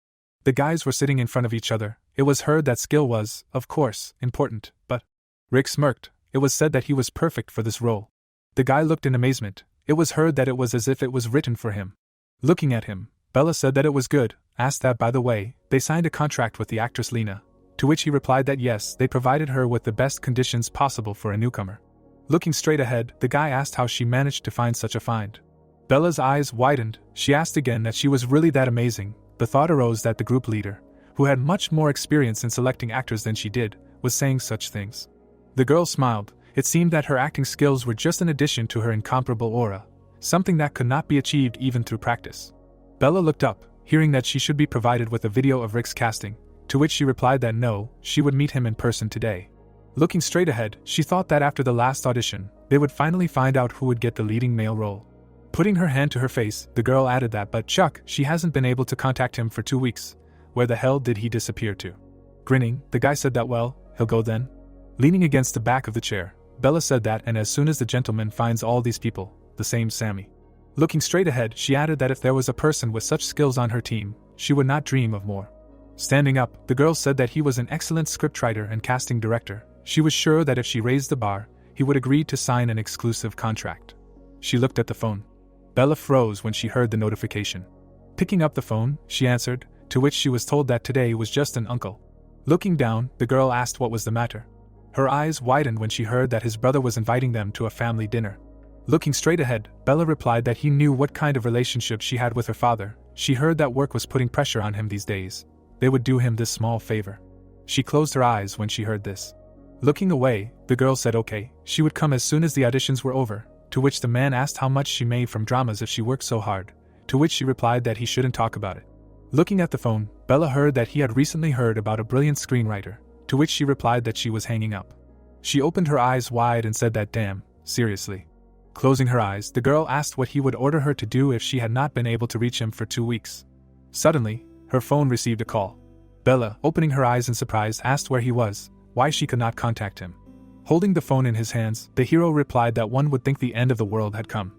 The guys were sitting in front of each other. It was heard that skill was, of course, important, but Rick smirked. It was said that he was perfect for this role. The guy looked in amazement. It was heard that it was as if it was written for him. Looking at him, Bella said that it was good, asked that by the way, they signed a contract with the actress Lena, to which he replied that yes, they provided her with the best conditions possible for a newcomer. Looking straight ahead, the guy asked how she managed to find such a find. Bella's eyes widened, she asked again that she was really that amazing. The thought arose that the group leader, who had much more experience in selecting actors than she did, was saying such things. The girl smiled. It seemed that her acting skills were just an addition to her incomparable aura, something that could not be achieved even through practice. Bella looked up, hearing that she should be provided with a video of Rick's casting, to which she replied that no, she would meet him in person today. Looking straight ahead, she thought that after the last audition, they would finally find out who would get the leading male role. Putting her hand to her face, the girl added that but Chuck, she hasn't been able to contact him for 2 weeks. Where the hell did he disappear to? Grinning, the guy said that well, he'll go then. Leaning against the back of the chair, Bella said that and as soon as the gentleman finds all these people, the same Sammy. Looking straight ahead, she added that if there was a person with such skills on her team, she would not dream of more. Standing up, the girl said that he was an excellent scriptwriter and casting director. She was sure that if she raised the bar, he would agree to sign an exclusive contract. She looked at the phone. Bella froze when she heard the notification. Picking up the phone, she answered, to which she was told that today was just an uncle. Looking down, the girl asked what was the matter. Her eyes widened when she heard that his brother was inviting them to a family dinner. Looking straight ahead, Bella replied that he knew what kind of relationship she had with her father. She heard that work was putting pressure on him these days. They would do him this small favor. She closed her eyes when she heard this. Looking away, the girl said okay, she would come as soon as the auditions were over, to which the man asked how much she made from dramas if she worked so hard, to which she replied that he shouldn't talk about it. Looking at the phone, Bella heard that he had recently heard about a brilliant screenwriter, to which she replied that she was hanging up. She opened her eyes wide and said that damn, seriously. Closing her eyes, the girl asked what he would order her to do if she had not been able to reach him for 2 weeks. Suddenly, her phone received a call. Bella, opening her eyes in surprise, asked where he was, why she could not contact him. Holding the phone in his hands, the hero replied that one would think the end of the world had come.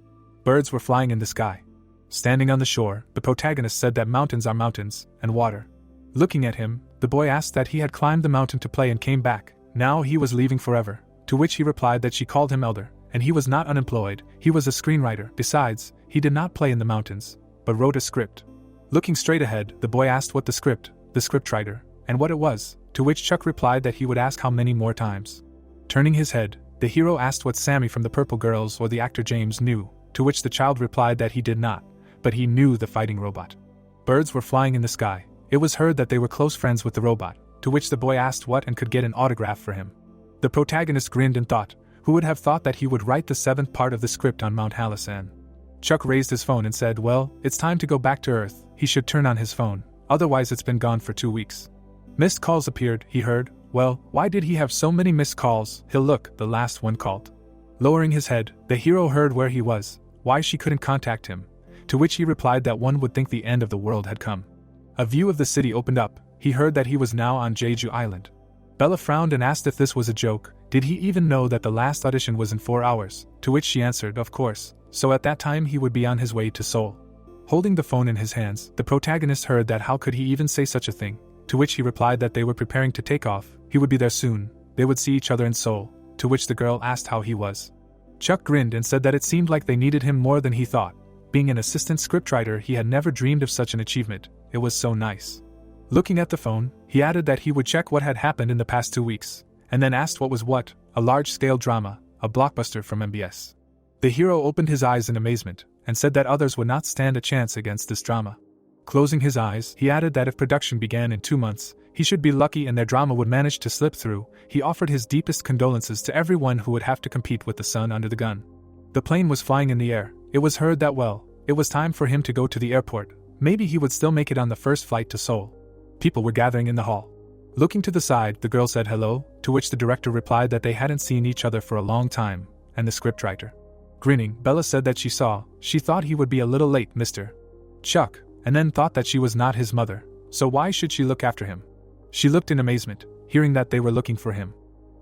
Birds were flying in the sky. Standing on the shore, the protagonist said that mountains are mountains, and water. Looking at him, the boy asked that he had climbed the mountain to play and came back. Now he was leaving forever, to which he replied that she called him elder, and he was not unemployed, he was a screenwriter. Besides, he did not play in the mountains, but wrote a script. Looking straight ahead, the boy asked what the scriptwriter, and what it was, to which Chuck replied that he would ask how many more times. Turning his head, the hero asked what Sammy from the Purple Girls or the actor James knew, to which the child replied that he did not, but he knew the fighting robot. Birds were flying in the sky. It was heard that they were close friends with the robot, to which the boy asked what and could get an autograph for him. The protagonist grinned and thought, who would have thought that he would write the 7th part of the script on Mount Halasan? Chuck raised his phone and said, well, it's time to go back to Earth. He should turn on his phone, otherwise it's been gone for 2 weeks. Missed calls appeared, he heard. Well, why did he have so many missed calls? He'll look, the last one called. Lowering his head, the hero heard where he was, why she couldn't contact him, to which he replied that one would think the end of the world had come. A view of the city opened up. He heard that he was now on Jeju Island. Bella frowned and asked if this was a joke. Did he even know that the last audition was in 4 hours? To which she answered, of course, so at that time he would be on his way to Seoul. Holding the phone in his hands, the protagonist heard that how could he even say such a thing, to which he replied that they were preparing to take off, he would be there soon, they would see each other in Seoul, to which the girl asked how he was. Chuck grinned and said that it seemed like they needed him more than he thought. Being an assistant scriptwriter, he had never dreamed of such an achievement, it was so nice. Looking at the phone, he added that he would check what had happened in the past 2 weeks, and then asked what was what, a large-scale drama, a blockbuster from MBS. The hero opened his eyes in amazement, and said that others would not stand a chance against this drama. Closing his eyes, he added that if production began in 2 months, he should be lucky and their drama would manage to slip through. He offered his deepest condolences to everyone who would have to compete with the sun under the gun. The plane was flying in the air. It was heard that well, it was time for him to go to the airport. Maybe he would still make it on the first flight to Seoul. People were gathering in the hall. Looking to the side, the girl said hello, to which the director replied that they hadn't seen each other for a long time, and the scriptwriter. Grinning, Bella said that she thought he would be a little late, Mr. Chuck, and then thought that she was not his mother, so why should she look after him? She looked in amazement, hearing that they were looking for him.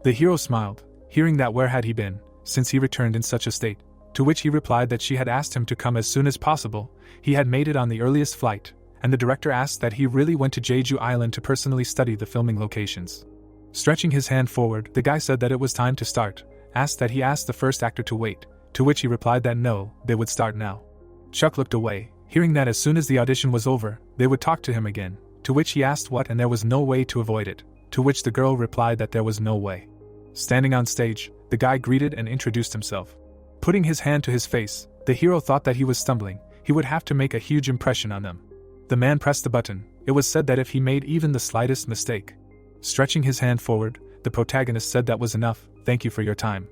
The hero smiled, hearing that where had he been, since he returned in such a state, to which he replied that she had asked him to come as soon as possible. He had made it on the earliest flight, and the director asked that he really went to Jeju Island to personally study the filming locations. Stretching his hand forward, the guy said that it was time to start, asked that he asked the first actor to wait, to which he replied that no, they would start now. Chuck looked away, hearing that as soon as the audition was over, they would talk to him again, to which he asked what and there was no way to avoid it, to which the girl replied that there was no way. Standing on stage, the guy greeted and introduced himself. Putting his hand to his face, the hero thought that he was stumbling, he would have to make a huge impression on them. The man pressed the button. It was said that if he made even the slightest mistake. Stretching his hand forward, the protagonist said that was enough, thank you for your time.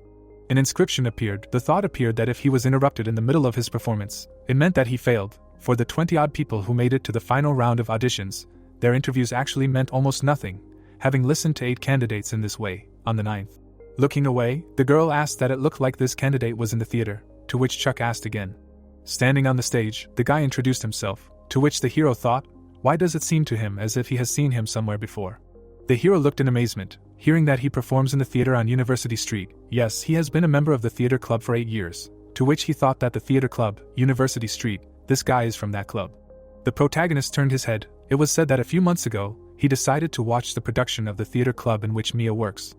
An inscription appeared. The thought appeared that if he was interrupted in the middle of his performance, it meant that he failed. For the 20-odd people who made it to the final round of auditions, their interviews actually meant almost nothing, having listened to 8 candidates in this way, on the 9th. Looking away, the girl asked that it looked like this candidate was in the theater, to which Chuck asked again. Standing on the stage, the guy introduced himself, to which the hero thought, why does it seem to him as if he has seen him somewhere before? The hero looked in amazement, hearing that he performs in the theater on University Street. Yes, he has been a member of the theater club for 8 years, to which he thought that the theater club, University Street, this guy is from that club. The protagonist turned his head. It was said that a few months ago, he decided to watch the production of the theater club in which Mia works.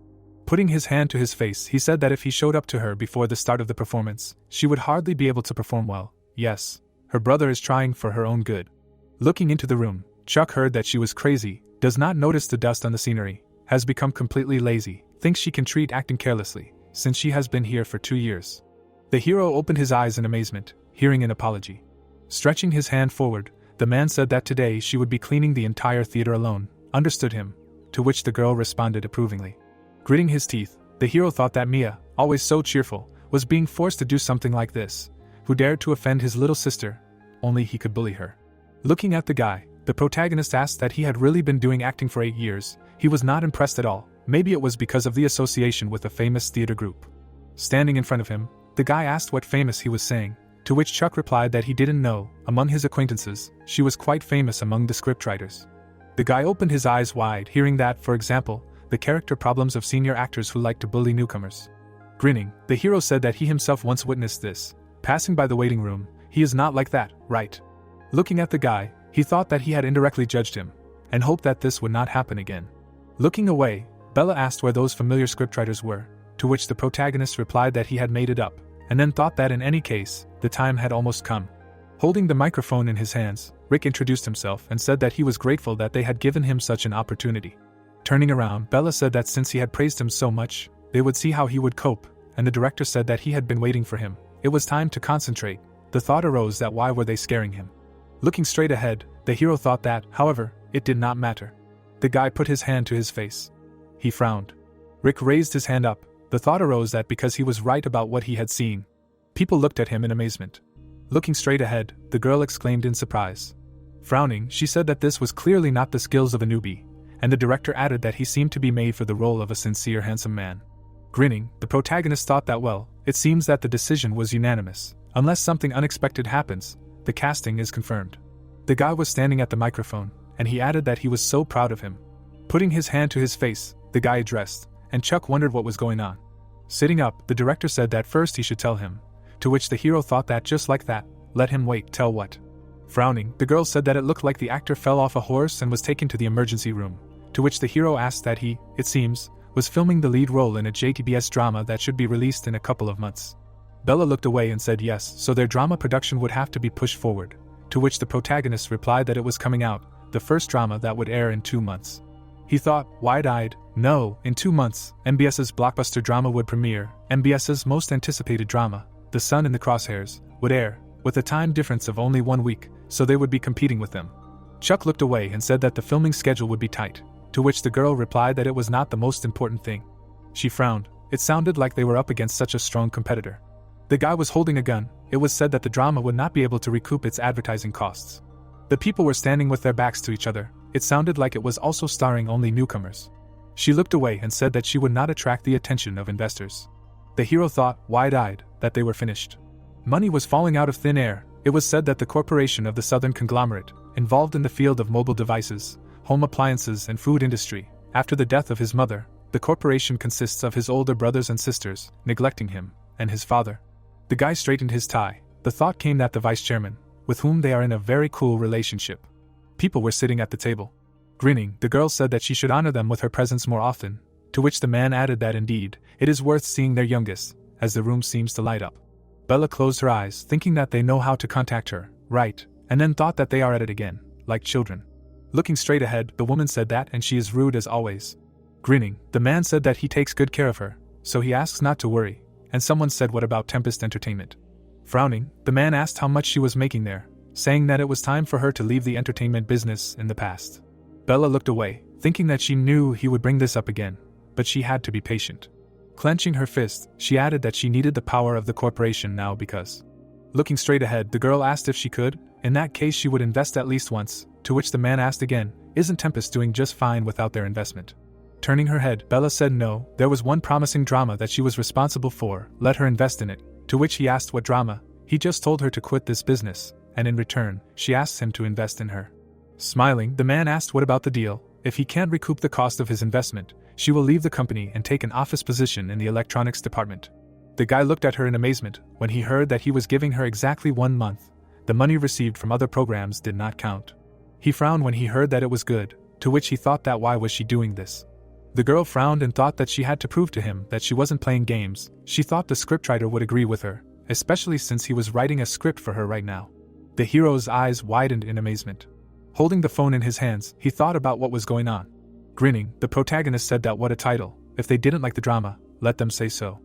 Putting his hand to his face, he said that if he showed up to her before the start of the performance, she would hardly be able to perform well. Yes, her brother is trying for her own good. Looking into the room, Chuck heard that she was crazy, does not notice the dust on the scenery, has become completely lazy, thinks she can treat acting carelessly, since she has been here for 2 years. The hero opened his eyes in amazement, hearing an apology. Stretching his hand forward, the man said that today she would be cleaning the entire theater alone, understood him, to which the girl responded approvingly. Gritting his teeth, the hero thought that Mia, always so cheerful, was being forced to do something like this, who dared to offend his little sister, only he could bully her. Looking at the guy, the protagonist asked that he had really been doing acting for 8 years, he was not impressed at all, maybe it was because of the association with a famous theater group. Standing in front of him, the guy asked what famous he was saying, to which Chuck replied that he didn't know. Among his acquaintances, she was quite famous among the scriptwriters. The guy opened his eyes wide, hearing that, for example, the character problems of senior actors who like to bully newcomers. Grinning, the hero said that he himself once witnessed this, passing by the waiting room. He is not like that, right? Looking at the guy, he thought that he had indirectly judged him, and hoped that this would not happen again. Looking away, Bella asked where those familiar scriptwriters were, to which the protagonist replied that he had made it up, and then thought that in any case, the time had almost come. Holding the microphone in his hands, Rick introduced himself and said that he was grateful that they had given him such an opportunity. Turning around, Bella said that since he had praised him so much, they would see how he would cope, and the director said that he had been waiting for him. It was time to concentrate. The thought arose that why were they scaring him? Looking straight ahead, the hero thought that, however, it did not matter. The guy put his hand to his face. He frowned. Rick raised his hand up. The thought arose that because he was right about what he had seen. People looked at him in amazement. Looking straight ahead, the girl exclaimed in surprise. Frowning, she said that this was clearly not the skills of a newbie, and the director added that he seemed to be made for the role of a sincere handsome man. Grinning, the protagonist thought that well, it seems that the decision was unanimous. Unless something unexpected happens, the casting is confirmed. The guy was standing at the microphone, and he added that he was so proud of him. Putting his hand to his face, the guy addressed, and Chuck wondered what was going on. Sitting up, the director said that first he should tell him, to which the hero thought that just like that, let him wait, tell what? Frowning, the girl said that it looked like the actor fell off a horse and was taken to the emergency room, to which the hero asked that he, it seems, was filming the lead role in a JTBS drama that should be released in a couple of months. Bella looked away and said yes, so their drama production would have to be pushed forward, to which the protagonist replied that it was coming out, the first drama that would air in 2 months. He thought, wide-eyed, no, in 2 months, MBS's blockbuster drama would premiere, MBS's most anticipated drama, The Sun in the Crosshairs, would air, with a time difference of only 1 week, so they would be competing with them. Chuck looked away and said that the filming schedule would be tight, to which the girl replied that it was not the most important thing. She frowned. It sounded like they were up against such a strong competitor. The guy was holding a gun. It was said that the drama would not be able to recoup its advertising costs. The people were standing with their backs to each other. It sounded like it was also starring only newcomers. She looked away and said that she would not attract the attention of investors. The hero thought, wide-eyed, that they were finished. Money was falling out of thin air. It was said that the corporation of the Southern conglomerate, involved in the field of mobile devices, home appliances and food industry, after the death of his mother, the corporation consists of his older brothers and sisters, neglecting him, and his father. The guy straightened his tie. The thought came that the vice chairman, with whom they are in a very cool relationship. People were sitting at the table. Grinning, the girl said that she should honor them with her presence more often, to which the man added that indeed, it is worth seeing their youngest, as the room seems to light up. Bella closed her eyes, thinking that they know how to contact her, right, and then thought that they are at it again, like children. Looking straight ahead, the woman said that and she is rude as always. Grinning, the man said that he takes good care of her, so he asks not to worry, and someone said what about Tempest Entertainment? Frowning, the man asked how much she was making there, saying that it was time for her to leave the entertainment business in the past. Bella looked away, thinking that she knew he would bring this up again, but she had to be patient. Clenching her fist, she added that she needed the power of the corporation now because. Looking straight ahead, the girl asked if she could, in that case she would invest at least once, to which the man asked again, isn't Tempest doing just fine without their investment? Turning her head, Bella said no, there was one promising drama that she was responsible for, let her invest in it, to which he asked what drama, he just told her to quit this business, and in return, she asks him to invest in her. Smiling, the man asked what about the deal, if he can't recoup the cost of his investment, she will leave the company and take an office position in the electronics department. The guy looked at her in amazement when he heard that he was giving her exactly 1 month. The money received from other programs did not count. He frowned when he heard that it was good, to which he thought that why was she doing this? The girl frowned and thought that she had to prove to him that she wasn't playing games. She thought the scriptwriter would agree with her, especially since he was writing a script for her right now. The hero's eyes widened in amazement. Holding the phone in his hands, he thought about what was going on. Grinning, the protagonist said that what a title, if they didn't like the drama, let them say so.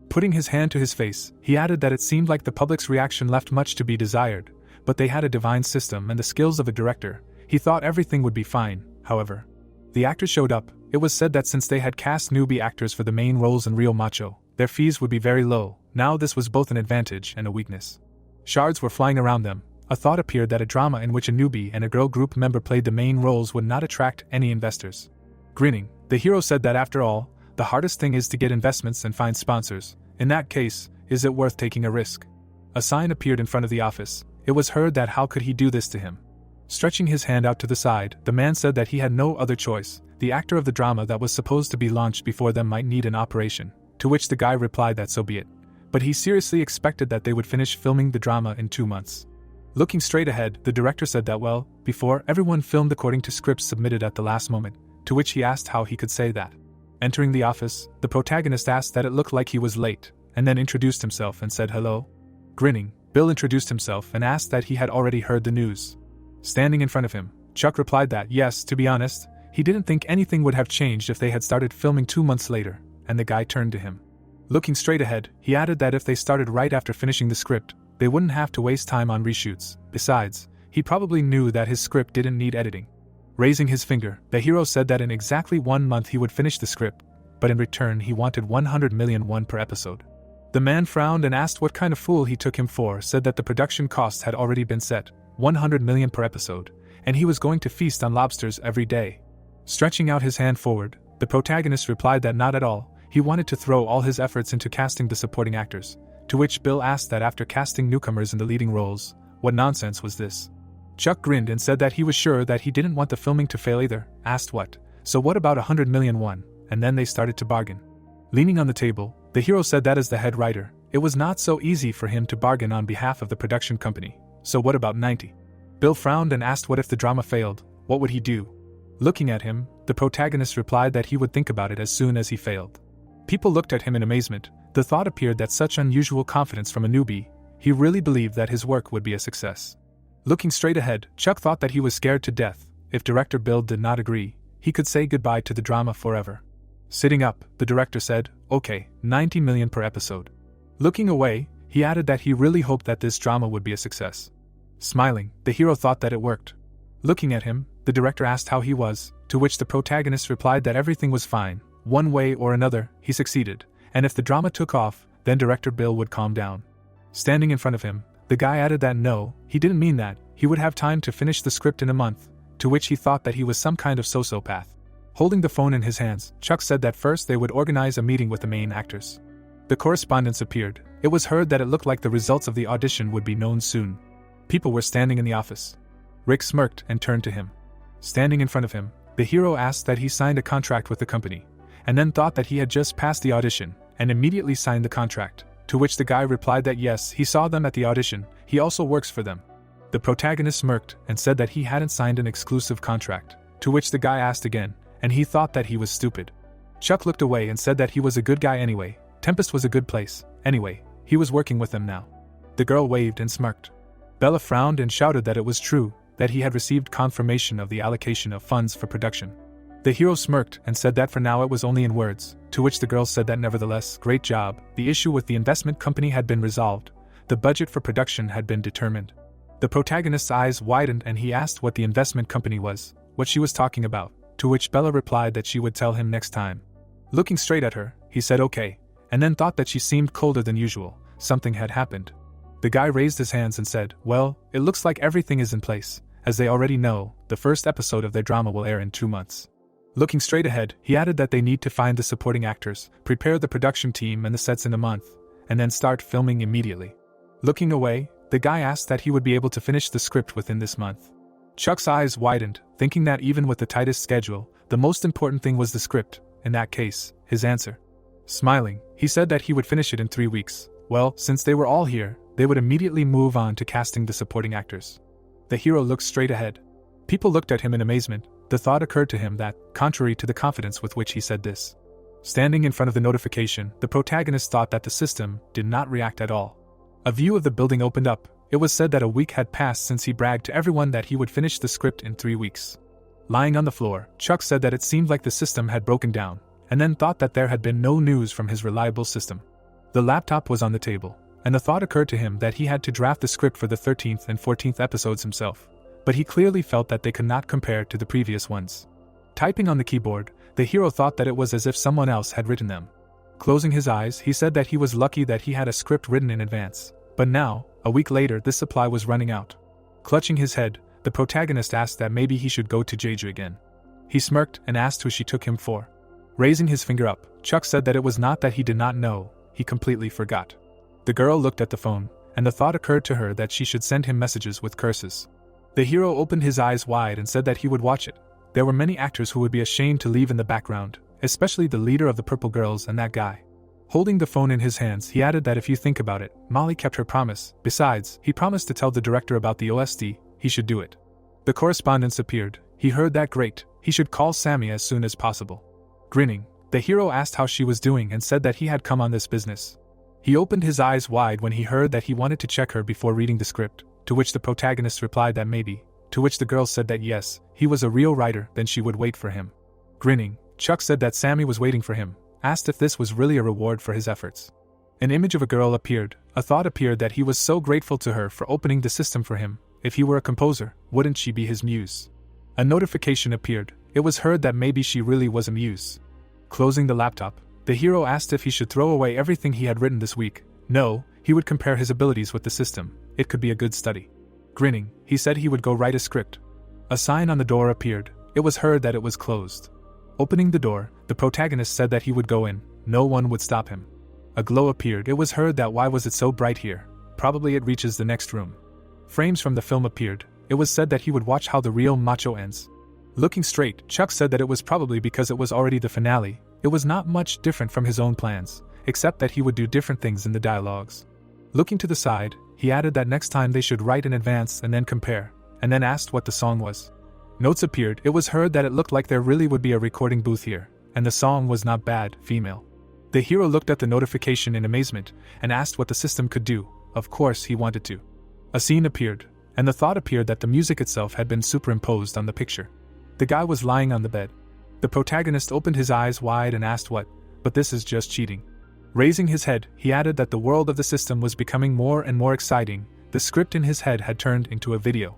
Putting his hand to his face, he added that it seemed like the public's reaction left much to be desired, but they had a divine system and the skills of a director. He thought everything would be fine, however. The actors showed up. It was said that since they had cast newbie actors for the main roles in Real Macho, their fees would be very low. Now this was both an advantage and a weakness. Shards were flying around them. A thought appeared that a drama in which a newbie and a girl group member played the main roles would not attract any investors. Grinning, the hero said that after all, the hardest thing is to get investments and find sponsors. In that case, is it worth taking a risk? A sign appeared in front of the office. It was heard that how could he do this to him? Stretching his hand out to the side, the man said that he had no other choice. The actor of the drama that was supposed to be launched before them might need an operation, to which the guy replied that so be it. But he seriously expected that they would finish filming the drama in 2 months. Looking straight ahead, the director said that well, before everyone filmed according to scripts submitted at the last moment, to which he asked how he could say that. Entering the office, the protagonist asked that it looked like he was late, and then introduced himself and said hello. Grinning, Bill introduced himself and asked that he had already heard the news. Standing in front of him, Chuck replied that yes, to be honest, he didn't think anything would have changed if they had started filming 2 months later, and the guy turned to him. Looking straight ahead, he added that if they started right after finishing the script, they wouldn't have to waste time on reshoots. Besides, he probably knew that his script didn't need editing. Raising his finger, the hero said that in exactly 1 month he would finish the script, but in return he wanted 100 million won per episode. The man frowned and asked what kind of fool he took him for, said that the production costs had already been set, 100 million per episode, and he was going to feast on lobsters every day. Stretching out his hand forward, the protagonist replied that not at all, he wanted to throw all his efforts into casting the supporting actors, to which Bill asked that after casting newcomers in the leading roles, what nonsense was this? Chuck grinned and said that he was sure that he didn't want the filming to fail either, asked what, so what about 100 million won, and then they started to bargain. Leaning on the table, the hero said that as the head writer, it was not so easy for him to bargain on behalf of the production company, so what about 90? Bill frowned and asked what if the drama failed, what would he do? Looking at him, the protagonist replied that he would think about it as soon as he failed. People looked at him in amazement. The thought appeared that such unusual confidence from a newbie, he really believed that his work would be a success. Looking straight ahead, Chuck thought that he was scared to death. If director Bill did not agree, he could say goodbye to the drama forever. Sitting up, the director said, okay, 90 million per episode. Looking away, he added that he really hoped that this drama would be a success. Smiling, the hero thought that it worked. Looking at him, the director asked how he was, to which the protagonist replied that everything was fine. One way or another, he succeeded, and if the drama took off, then director Bill would calm down. Standing in front of him, the guy added that no, he didn't mean that, he would have time to finish the script in a month, to which he thought that he was some kind of sociopath. Holding the phone in his hands, Chuck said that first they would organize a meeting with the main actors. The correspondence appeared. It was heard that it looked like the results of the audition would be known soon. People were standing in the office. Rick smirked and turned to him. Standing in front of him, the hero asked that he signed a contract with the company, and then thought that he had just passed the audition, and immediately signed the contract, to which the guy replied that yes, he saw them at the audition, he also works for them. The protagonist smirked and said that he hadn't signed an exclusive contract, to which the guy asked again, and he thought that he was stupid. Chuck looked away and said that he was a good guy anyway, Tempest was a good place, anyway, he was working with them now. The girl waved and smirked. Bella frowned and shouted that it was true, that he had received confirmation of the allocation of funds for production. The hero smirked and said that for now it was only in words, to which the girl said that nevertheless, great job, the issue with the investment company had been resolved, the budget for production had been determined. The protagonist's eyes widened and he asked what the investment company was, what she was talking about, to which Bella replied that she would tell him next time. Looking straight at her, he said okay, and then thought that she seemed colder than usual, something had happened. The guy raised his hands and said, well, it looks like everything is in place. As they already know, the first episode of their drama will air in 2 months. Looking straight ahead, he added that they need to find the supporting actors, prepare the production team and the sets in a month, and then start filming immediately. Looking away, the guy asked that he would be able to finish the script within this month. Chuck's eyes widened, thinking that even with the tightest schedule, the most important thing was the script, in that case, his answer. Smiling, he said that he would finish it in 3 weeks. Well, since they were all here, they would immediately move on to casting the supporting actors. The hero looked straight ahead. People looked at him in amazement. The thought occurred to him that, contrary to the confidence with which he said this, standing in front of the notification, the protagonist thought that the system did not react at all. A view of the building opened up. It was said that a week had passed since he bragged to everyone that he would finish the script in 3 weeks. Lying on the floor, Chuck said that it seemed like the system had broken down, and then thought that there had been no news from his reliable system. The laptop was on the table, and the thought occurred to him that he had to draft the script for the 13th and 14th episodes himself, but he clearly felt that they could not compare to the previous ones. Typing on the keyboard, the hero thought that it was as if someone else had written them. Closing his eyes, he said that he was lucky that he had a script written in advance, but now, a week later, this supply was running out. Clutching his head, the protagonist asked that maybe he should go to Jeju again. He smirked and asked who she took him for. Raising his finger up, Chuck said that it was not that he did not know, he completely forgot. The girl looked at the phone, and the thought occurred to her that she should send him messages with curses. The hero opened his eyes wide and said that he would watch it. There were many actors who would be ashamed to leave in the background, especially the leader of the Purple Girls and that guy. Holding the phone in his hands, he added that if you think about it, Molly kept her promise. Besides, he promised to tell the director about the OST, he should do it. The correspondence appeared. He heard that great, he should call Sammy as soon as possible. Grinning, the hero asked how she was doing and said that he had come on this business. He opened his eyes wide when he heard that he wanted to check her before reading the script, to which the protagonist replied that maybe, to which the girl said that yes, he was a real writer, then she would wait for him. Grinning, Chuck said that Sammy was waiting for him, asked if this was really a reward for his efforts. An image of a girl appeared. A thought appeared that he was so grateful to her for opening the system for him. If he were a composer, wouldn't she be his muse? A notification appeared. It was heard that maybe she really was a muse. Closing the laptop, the hero asked if he should throw away everything he had written this week. No, he would compare his abilities with the system. It could be a good study. Grinning, he said he would go write a script. A sign on the door appeared. It was heard that it was closed. Opening the door, the protagonist said that he would go in. No one would stop him. A glow appeared. It was heard that why was it so bright here? Probably it reaches the next room. Frames from the film appeared. It was said that he would watch how the real macho ends. Looking straight, Chuck said that it was probably because it was already the finale. It was not much different from his own plans, except that he would do different things in the dialogues. Looking to the side, he added that next time they should write in advance and then compare, and then asked what the song was. Notes appeared. It was heard that it looked like there really would be a recording booth here, and the song was not bad, female. The hero looked at the notification in amazement and asked what the system could do. Of course he wanted to. A scene appeared, and the thought appeared that the music itself had been superimposed on the picture. The guy was lying on the bed. The protagonist opened his eyes wide and asked what, but this is just cheating. Raising his head, he added that the world of the system was becoming more and more exciting. The script in his head had turned into a video.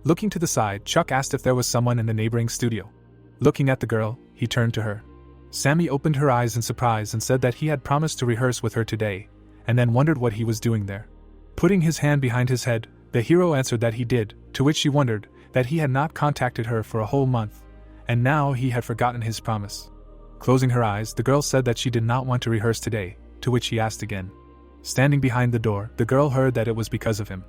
Looking to the side, Chuck asked if there was someone in the neighboring studio. Looking at the girl, he turned to her. Sammy opened her eyes in surprise and said that he had promised to rehearse with her today, and then wondered what he was doing there. Putting his hand behind his head, the hero answered that he did, to which she wondered that he had not contacted her for a whole month, and now he had forgotten his promise. Closing her eyes, the girl said that she did not want to rehearse today, to which he asked again. Standing behind the door, the girl heard that it was because of him.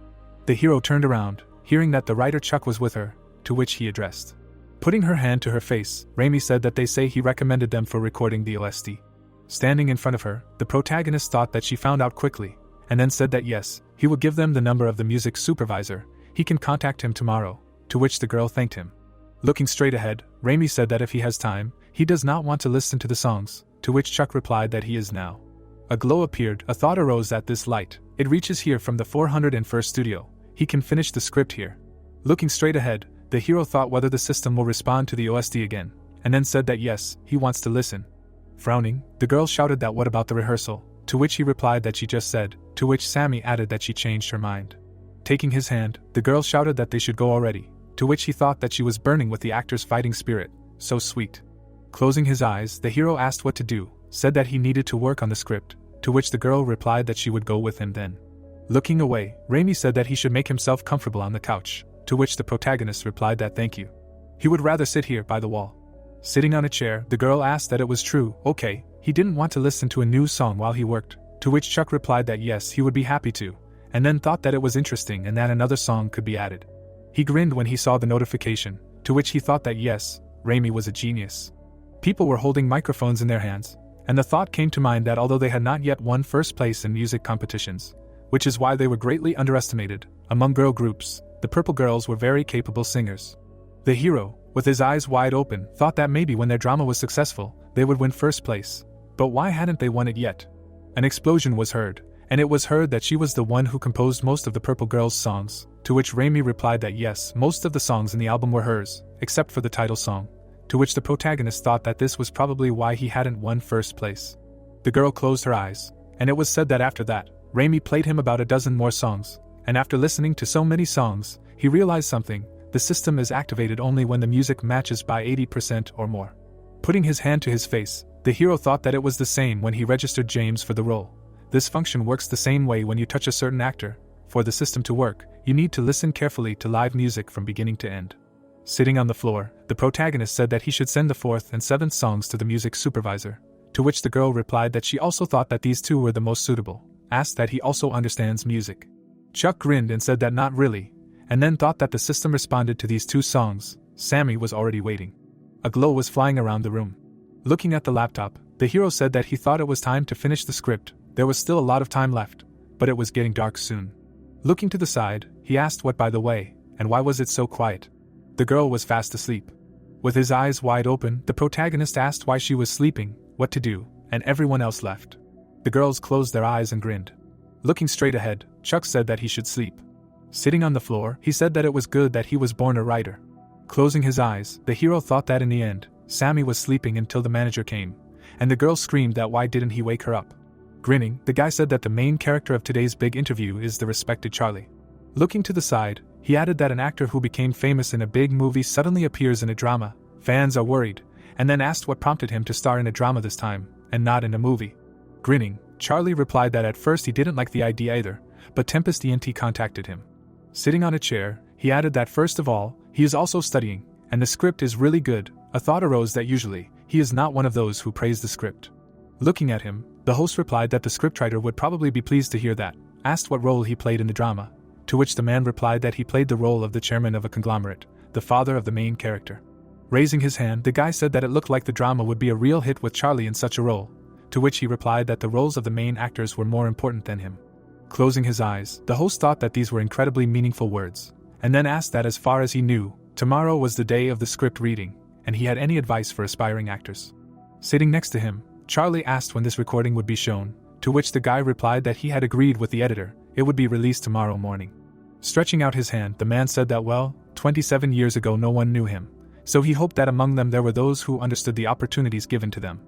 The hero turned around, hearing that the writer Chuck was with her, to which he addressed. Putting her hand to her face, Raimi said that they say he recommended them for recording the OST. Standing in front of her, the protagonist thought that she found out quickly, and then said that yes, he would give them the number of the music supervisor, he can contact him tomorrow, to which the girl thanked him. Looking straight ahead, Raimi said that if he has time, he does not want to listen to the songs, to which Chuck replied that he is now. A glow appeared. A thought arose at this light. It reaches here from the 401st studio. he can finish the script here. Looking straight ahead, the hero thought whether the system will respond to the OST again, and then said that yes, he wants to listen. Frowning, the girl shouted that what about the rehearsal, to which he replied that she just said, to which Sammy added that she changed her mind. Taking his hand, the girl shouted that they should go already, to which he thought that she was burning with the actor's fighting spirit, so sweet. Closing his eyes, the hero asked what to do, said that he needed to work on the script, to which the girl replied that she would go with him then. Looking away, Raimi said that he should make himself comfortable on the couch, to which the protagonist replied that thank you. He would rather sit here by the wall. Sitting on a chair, the girl asked that it was true, okay, he didn't want to listen to a new song while he worked, to which Chuck replied that yes, he would be happy to, and then thought that it was interesting and that another song could be added. He grinned when he saw the notification, to which he thought that yes, Raimi was a genius. People were holding microphones in their hands, and the thought came to mind that although they had not yet won first place in music competitions, which is why they were greatly underestimated, among girl groups, the Purple Girls were very capable singers. The hero, with his eyes wide open, thought that maybe when their drama was successful, they would win first place. But why hadn't they won it yet? An explosion was heard, and it was heard that she was the one who composed most of the Purple Girls' songs, to which Raimi replied that yes, most of the songs in the album were hers, except for the title song, to which the protagonist thought that this was probably why he hadn't won first place. The girl closed her eyes, and it was said that after that, Raimi played him about a dozen more songs, and after listening to so many songs, he realized something: the system is activated only when the music matches by 80% or more. Putting his hand to his face, the hero thought that it was the same when he registered James for the role. This function works the same way when you touch a certain actor. For the system to work, you need to listen carefully to live music from beginning to end. Sitting on the floor, the protagonist said that he should send the 4th and 7th songs to the music supervisor, to which the girl replied that she also thought that these two were the most suitable, asked that he also understands music. Chuck grinned and said that not really, and then thought that the system responded to these two songs. Sammy was already waiting. A glow was flying around the room. Looking at the laptop, the hero said that he thought it was time to finish the script. There was still a lot of time left, but it was getting dark soon. Looking to the side, he asked what by the way, and why was it so quiet? The girl was fast asleep. With his eyes wide open, the protagonist asked why she was sleeping, what to do, and everyone else left. The girls closed their eyes and grinned. Looking straight ahead, Chuck said that he should sleep. Sitting on the floor, he said that it was good that he was born a writer. Closing his eyes, the hero thought that in the end, Sammy was sleeping until the manager came, and the girl screamed that why didn't he wake her up. Grinning, the guy said that the main character of today's big interview is the respected Charlie. Looking to the side, he added that an actor who became famous in a big movie suddenly appears in a drama. Fans are worried, and then asked what prompted him to star in a drama this time, and not in a movie. Grinning, Charlie replied that at first he didn't like the idea either, but Tempest ENT contacted him. Sitting on a chair, he added that first of all, he is also studying, and the script is really good. A thought arose that usually, he is not one of those who praise the script. Looking at him, the host replied that the scriptwriter would probably be pleased to hear that, asked what role he played in the drama, to which the man replied that he played the role of the chairman of a conglomerate, the father of the main character. Raising his hand, the guy said that it looked like the drama would be a real hit with Charlie in such a role, to which he replied that the roles of the main actors were more important than him. Closing his eyes, the host thought that these were incredibly meaningful words, and then asked that as far as he knew, tomorrow was the day of the script reading, and he had any advice for aspiring actors. Sitting next to him, Charlie asked when this recording would be shown, to which the guy replied that he had agreed with the editor, it would be released tomorrow morning. Stretching out his hand, the man said that 27 years ago no one knew him, so he hoped that among them there were those who understood the opportunities given to them.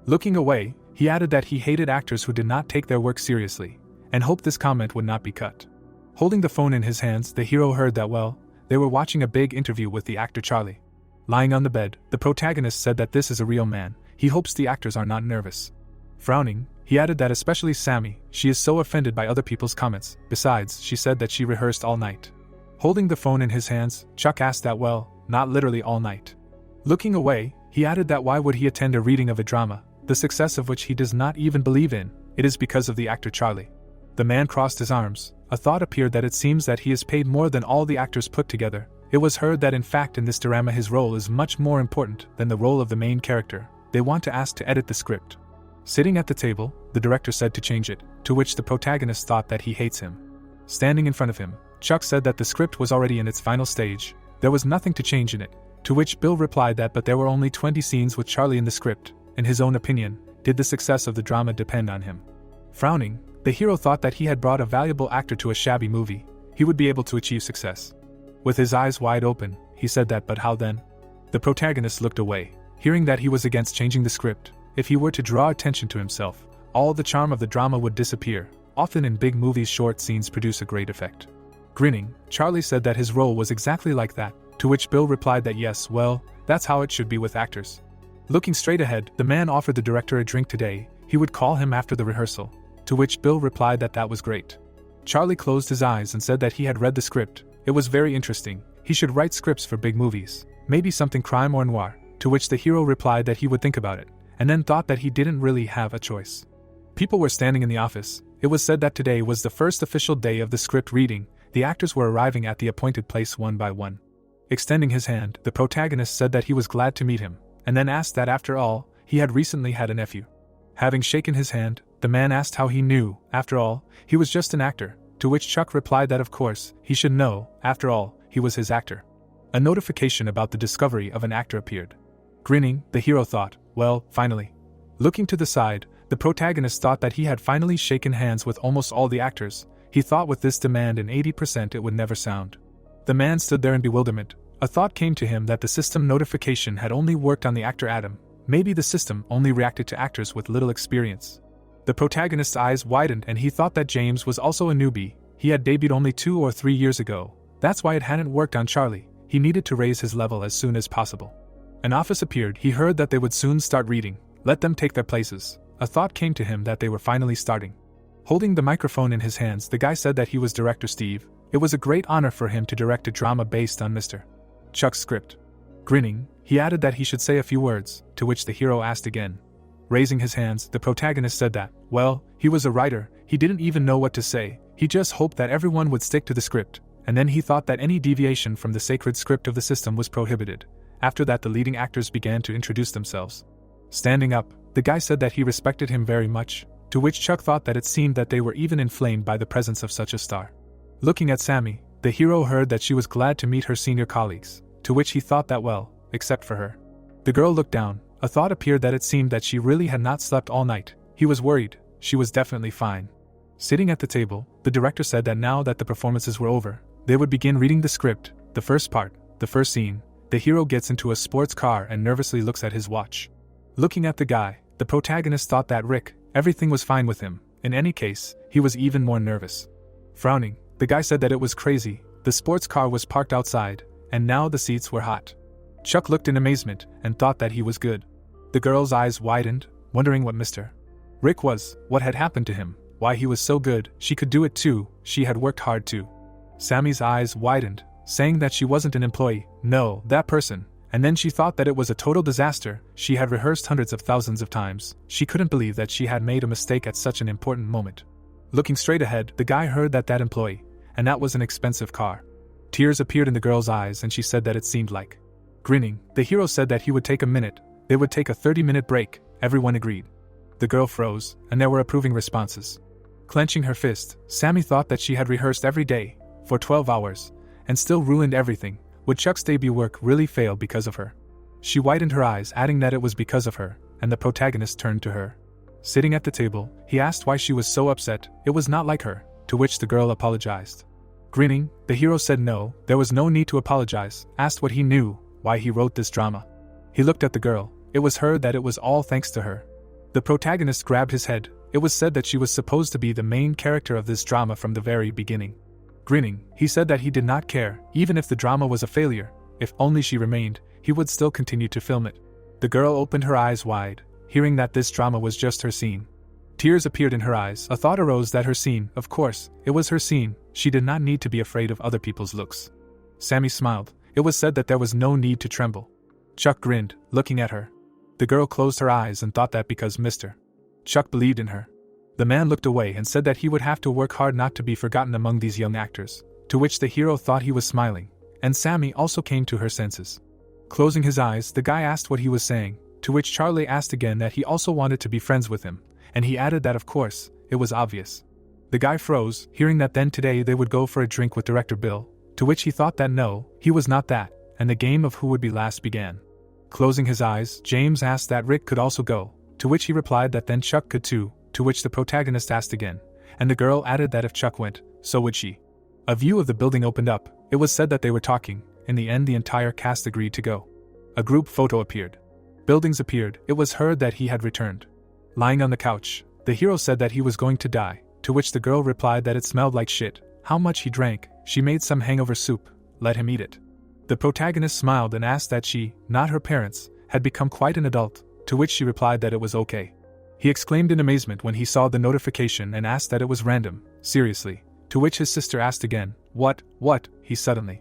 Looking away, he added that he hated actors who did not take their work seriously, and hoped this comment would not be cut. Holding the phone in his hands, the hero heard that they were watching a big interview with the actor Charlie. Lying on the bed, the protagonist said that this is a real man, he hopes the actors are not nervous. Frowning, he added that especially Sammy, she is so offended by other people's comments, besides, she said that she rehearsed all night. Holding the phone in his hands, Chuck asked that not literally all night. Looking away, he added that why would he attend a reading of a drama, the success of which he does not even believe in, it is because of the actor Charlie. The man crossed his arms, a thought appeared that it seems that he is paid more than all the actors put together. It was heard that in fact in this drama his role is much more important than the role of the main character. They want to ask to edit the script. Sitting at the table, the director said to change it, to which the protagonist thought that he hates him. Standing in front of him, Chuck said that the script was already in its final stage, there was nothing to change in it, to which Bill replied that but there were only 20 scenes with Charlie in the script. In his own opinion, did the success of the drama depend on him? Frowning, the hero thought that he had brought a valuable actor to a shabby movie. he would be able to achieve success. With his eyes wide open, he said that, but how then? The protagonist looked away, hearing that he was against changing the script. If he were to draw attention to himself, all the charm of the drama would disappear. Often in big movies, short scenes produce a great effect. Grinning, Charlie said that his role was exactly like that, to which Bill replied that yes, well, that's how it should be with actors. Looking straight ahead, the man offered the director a drink today. He would call him after the rehearsal, to which Bill replied that that was great. Charlie closed his eyes and said that he had read the script. It was very interesting. He should write scripts for big movies, maybe something crime or noir, to which the hero replied that he would think about it, and then thought that he didn't really have a choice. People were standing in the office. It was said that today was the first official day of the script reading. The actors were arriving at the appointed place one by one. Extending his hand, the protagonist said that he was glad to meet him, and then asked that after all, he had recently had a nephew. Having shaken his hand, the man asked how he knew. After all, he was just an actor, to which Chuck replied that of course, he should know, after all, he was his actor. A notification about the discovery of an actor appeared. Grinning, the hero thought, well, finally. Looking to the side, the protagonist thought that he had finally shaken hands with almost all the actors. He thought with this demand in 80% it would never sound. The man stood there in bewilderment. A thought came to him that the system notification had only worked on the actor Adam. Maybe the system only reacted to actors with little experience. The protagonist's eyes widened and he thought that James was also a newbie. He had debuted only 2 or 3 years ago. That's why it hadn't worked on Charlie. He needed to raise his level as soon as possible. An office appeared. He heard that they would soon start reading. Let them take their places. A thought came to him that they were finally starting. Holding the microphone in his hands, the guy said that he was director Steve. It was a great honor for him to direct a drama based on Mr. Chuck's script. Grinning, he added that he should say a few words, to which the hero asked again. Raising his hands, the protagonist said that, well, he was a writer, he didn't even know what to say, he just hoped that everyone would stick to the script, and then he thought that any deviation from the sacred script of the system was prohibited. After that, the leading actors began to introduce themselves. Standing up, the guy said that he respected him very much, to which Chuck thought that it seemed that they were even inflamed by the presence of such a star. Looking at Sammy, the hero heard that she was glad to meet her senior colleagues, to which he thought that well, except for her. The girl looked down. A thought appeared that it seemed that she really had not slept all night. He was worried. She was definitely fine. Sitting at the table, the director said that now that the performances were over, they would begin reading the script. The first part, the first scene, the hero gets into a sports car and nervously looks at his watch. Looking at the guy, the protagonist thought that Rick, everything was fine with him. In any case, he was even more nervous. Frowning, the guy said that it was crazy. The sports car was parked outside, and now the seats were hot. Chuck looked in amazement and thought that he was good. The girl's eyes widened, wondering what Mr. Rick was, what had happened to him, why he was so good. She could do it too, she had worked hard too. Sammy's eyes widened, saying that she wasn't an employee, no, that person, and then she thought that it was a total disaster. She had rehearsed hundreds of thousands of times. She couldn't believe that she had made a mistake at such an important moment. Looking straight ahead, the guy heard that employee, and that was an expensive car. Tears appeared in the girl's eyes and she said that it seemed like. Grinning, the hero said that he would take a minute. They would take a 30-minute break. Everyone agreed. The girl froze, and there were approving responses. Clenching her fist, Sammy thought that she had rehearsed every day, for 12 hours, and still ruined everything. Would Chuck's debut work really fail because of her? She widened her eyes, adding that it was because of her, and the protagonist turned to her. Sitting at the table, he asked why she was so upset. It was not like her, to which the girl apologized. Grinning, the hero said no, there was no need to apologize, asked what he knew, why he wrote this drama. He looked at the girl. It was her that it was all thanks to her. The protagonist grabbed his head. It was said that she was supposed to be the main character of this drama from the very beginning. Grinning, he said that he did not care, even if the drama was a failure. If only she remained, he would still continue to film it. The girl opened her eyes wide, hearing that this drama was just her scene. Tears appeared in her eyes. A thought arose that her scene, of course, it was her scene. She did not need to be afraid of other people's looks. Sammy smiled. It was said that there was no need to tremble. Chuck grinned, looking at her. The girl closed her eyes and thought that because Mr. Chuck believed in her. The man looked away and said that he would have to work hard not to be forgotten among these young actors, to which the hero thought he was smiling, and Sammy also came to her senses. Closing his eyes, the guy asked what he was saying, to which Charlie asked again that he also wanted to be friends with him, and he added that of course, it was obvious. The guy froze, hearing that then today they would go for a drink with director Bill, to which he thought that no, he was not that, and the game of who would be last began. Closing his eyes, James asked that Rick could also go, to which he replied that then Chuck could too, to which the protagonist asked again, and the girl added that if Chuck went, so would she. A view of the building opened up. It was said that they were talking. In the end, the entire cast agreed to go. A group photo appeared. Buildings appeared. It was heard that he had returned. Lying on the couch, the hero said that he was going to die, to which the girl replied that it smelled like shit. How much he drank. She made some hangover soup. Let him eat it. The protagonist smiled and asked that she, not her parents, had become quite an adult, to which she replied that it was okay. He exclaimed in amazement when he saw the notification and asked that it was random. Seriously. To which his sister asked again, What, he suddenly.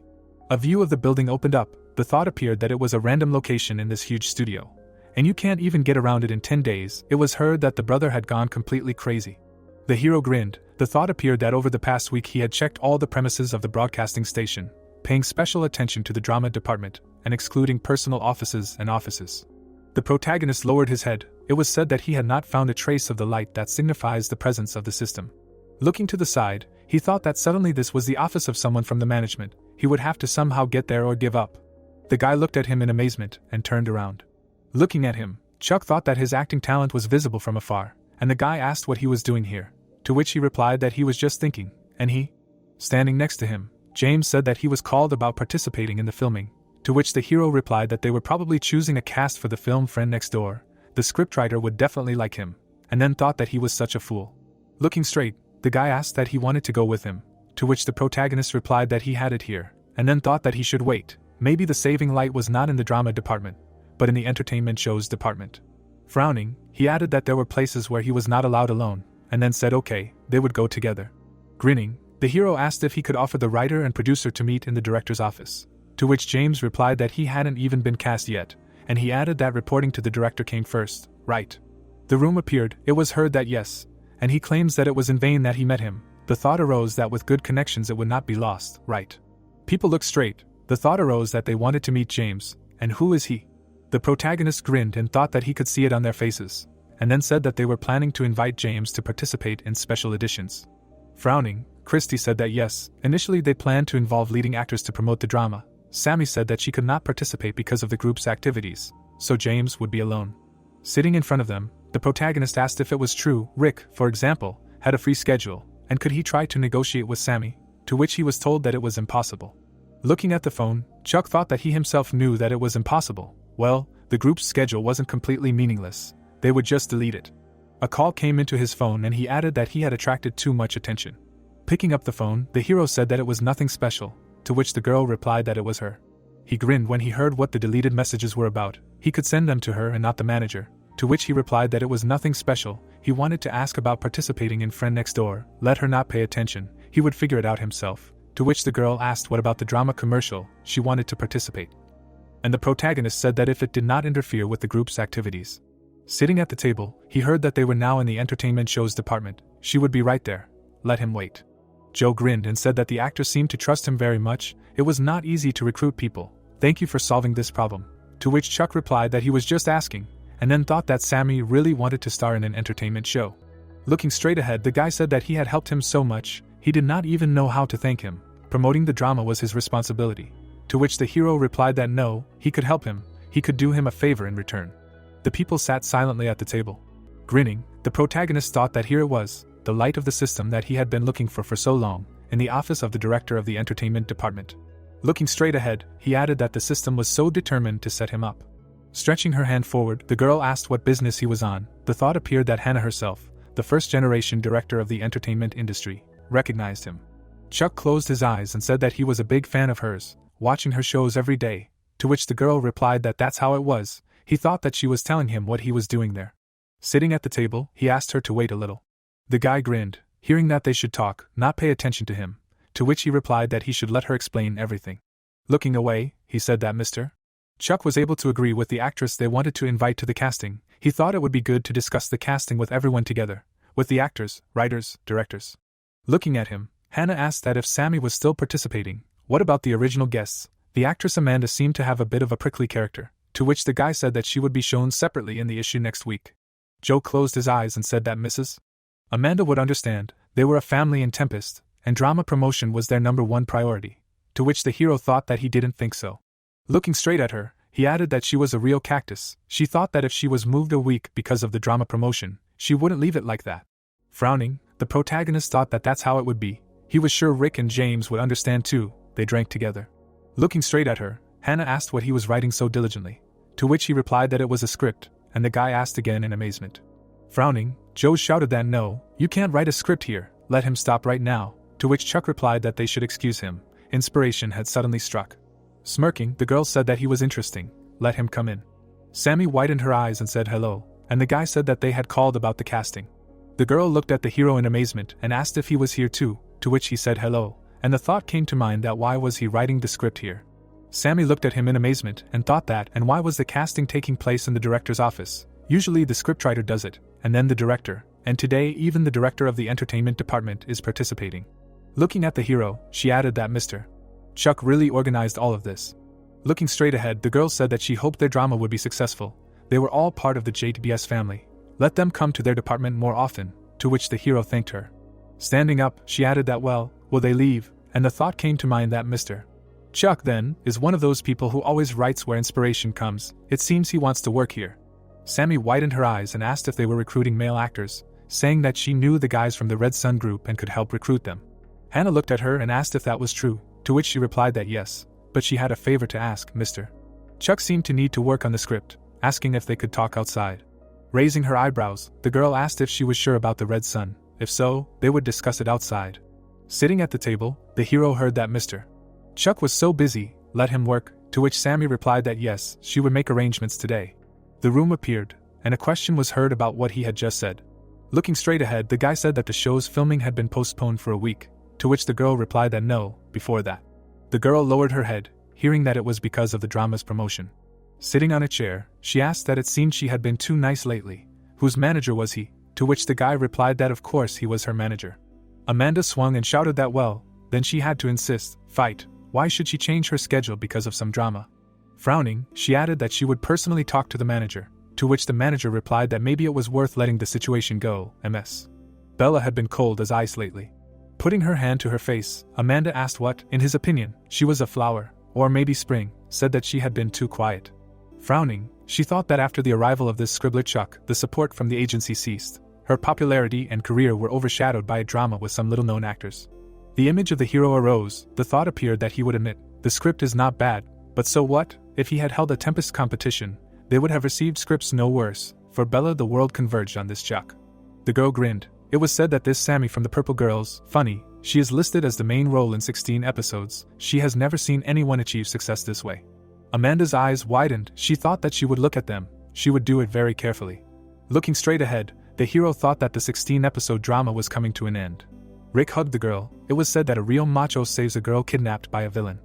A view of the building opened up. The thought appeared that it was a random location in this huge studio. And you can't even get around it in 10 days. It was heard that the brother had gone completely crazy. The hero grinned. The thought appeared that over the past week he had checked all the premises of the broadcasting station, paying special attention to the drama department, and excluding personal offices and offices. The protagonist lowered his head. It was said that he had not found a trace of the light that signifies the presence of the system. Looking to the side, he thought that suddenly this was the office of someone from the management. He would have to somehow get there or give up. The guy looked at him in amazement and turned around. Looking at him, Chuck thought that his acting talent was visible from afar, and the guy asked what he was doing here, to which he replied that he was just thinking, and he? Standing next to him, James said that he was called about participating in the filming, to which the hero replied that they were probably choosing a cast for the film Friend Next Door. The scriptwriter would definitely like him, and then thought that he was such a fool. Looking straight, the guy asked that he wanted to go with him, to which the protagonist replied that he had it here, and then thought that he should wait. Maybe the saving light was not in the drama department, but in the entertainment shows department. Frowning, he added that there were places where he was not allowed alone, and then said okay, they would go together. Grinning, the hero asked if he could offer the writer and producer to meet in the director's office, to which James replied that he hadn't even been cast yet, and he added that reporting to the director came first, right? The room appeared. It was heard that yes, and he claims that it was in vain that he met him. The thought arose that with good connections it would not be lost, right? People looked straight. The thought arose that they wanted to meet James, and who is he? The protagonist grinned and thought that he could see it on their faces, and then said that they were planning to invite James to participate in special editions. Frowning, Christy said that yes, initially they planned to involve leading actors to promote the drama. Sammy said that she could not participate because of the group's activities, so James would be alone. Sitting in front of them, the protagonist asked if it was true Rick, for example, had a free schedule, and could he try to negotiate with Sammy, to which he was told that it was impossible. Looking at the phone, Chuck thought that he himself knew that it was impossible. Well, the group's schedule wasn't completely meaningless. They would just delete it. A call came into his phone and he added that he had attracted too much attention. Picking up the phone, the hero said that it was nothing special, to which the girl replied that it was her. He grinned when he heard what the deleted messages were about. He could send them to her and not the manager, to which he replied that it was nothing special. He wanted to ask about participating in Friend Next Door. Let her not pay attention. He would figure it out himself. To which the girl asked what about the drama commercial. She wanted to participate. And the protagonist said that if it did not interfere with the group's activities. Sitting at the table, he heard that they were now in the entertainment shows department. She would be right there. Let him wait. Joe grinned and said that the actor seemed to trust him very much. It was not easy to recruit people. Thank you for solving this problem. To which Chuck replied that he was just asking, and then thought that Sammy really wanted to star in an entertainment show. Looking straight ahead, the guy said that he had helped him so much, he did not even know how to thank him. Promoting the drama was his responsibility. To which the hero replied that no, he could help him, he could do him a favor in return. The people sat silently at the table. Grinning, the protagonist thought that here it was, the light of the system that he had been looking for so long, in the office of the director of the entertainment department. Looking straight ahead, he added that the system was so determined to set him up. Stretching her hand forward, the girl asked what business he was on. The thought appeared that Hannah herself, the first-generation director of the entertainment industry, recognized him. Chuck closed his eyes and said that he was a big fan of hers, watching her shows every day, to which the girl replied that that's how it was. He thought that she was telling him what he was doing there. Sitting at the table, he asked her to wait a little. The guy grinned, hearing that they should talk, not pay attention to him, to which he replied that he should let her explain everything. Looking away, he said that Mr. Chuck was able to agree with the actress they wanted to invite to the casting. He thought it would be good to discuss the casting with everyone together, with the actors, writers, directors. Looking at him, Hannah asked that if Sammy was still participating, what about the original guests? The actress Amanda seemed to have a bit of a prickly character, to which the guy said that she would be shown separately in the issue next week. Joe closed his eyes and said that Mrs. Amanda would understand. They were a family in Tempest, and drama promotion was their #1 priority, to which the hero thought that he didn't think so. Looking straight at her, he added that she was a real cactus. She thought that if she was moved a week because of the drama promotion, she wouldn't leave it like that. Frowning, the protagonist thought that that's how it would be. He was sure Rick and James would understand too. They drank together. Looking straight at her, Hannah asked what he was writing so diligently, to which he replied that it was a script, and the guy asked again in amazement. Frowning, Joe shouted that no, you can't write a script here, let him stop right now, to which Chuck replied that they should excuse him. Inspiration had suddenly struck. Smirking, the girl said that he was interesting, let him come in. Sammy widened her eyes and said hello, and the guy said that they had called about the casting. The girl looked at the hero in amazement and asked if he was here too, to which he said hello, and the thought came to mind that why was he writing the script here? Sammy looked at him in amazement and thought that, and why was the casting taking place in the director's office? Usually the scriptwriter does it, and then the director, and today even the director of the entertainment department is participating. Looking at the hero, she added that Mr. Chuck really organized all of this. Looking straight ahead, the girl said that she hoped their drama would be successful. They were all part of the JTBS family. Let them come to their department more often, to which the hero thanked her. Standing up, she added that will they leave, and the thought came to mind that Mr. Chuck, then, is one of those people who always writes where inspiration comes. It seems he wants to work here. Sammy widened her eyes and asked if they were recruiting male actors, saying that she knew the guys from the Red Sun group and could help recruit them. Hannah looked at her and asked if that was true, to which she replied that yes, but she had a favor to ask. Mr. Chuck seemed to need to work on the script, asking if they could talk outside. Raising her eyebrows, the girl asked if she was sure about the Red Sun. If so, they would discuss it outside. Sitting at the table, the hero heard that Mr. Chuck was so busy, let him work, to which Sammy replied that yes, she would make arrangements today. The room appeared, and a question was heard about what he had just said. Looking straight ahead, the guy said that the show's filming had been postponed for a week, to which the girl replied that no, before that. The girl lowered her head, hearing that it was because of the drama's promotion. Sitting on a chair, she asked that it seemed she had been too nice lately. Whose manager was he? To which the guy replied that of course he was her manager. Amanda swung and shouted that then she had to insist, fight. Why should she change her schedule because of some drama? Frowning, she added that she would personally talk to the manager, to which the manager replied that maybe it was worth letting the situation go. Ms. Bella had been cold as ice lately. Putting her hand to her face, Amanda asked what, in his opinion, she was a flower, or maybe spring, said that she had been too quiet. Frowning, she thought that after the arrival of this scribbler Chuck, the support from the agency ceased. Her popularity and career were overshadowed by a drama with some little-known actors. The image of the hero arose, the thought appeared that he would admit, the script is not bad, but so what? If he had held a Tempest competition, they would have received scripts no worse. For Bella, the world converged on this Chuck. The girl grinned. It was said that this Sammy from the Purple Girls, funny, she is listed as the main role in 16 episodes. She has never seen anyone achieve success this way. Amanda's eyes widened. She thought that she would look at them. She would do it very carefully. Looking straight ahead, the hero thought that the 16-episode drama was coming to an end. Rick hugged the girl. It was said that a real macho saves a girl kidnapped by a villain.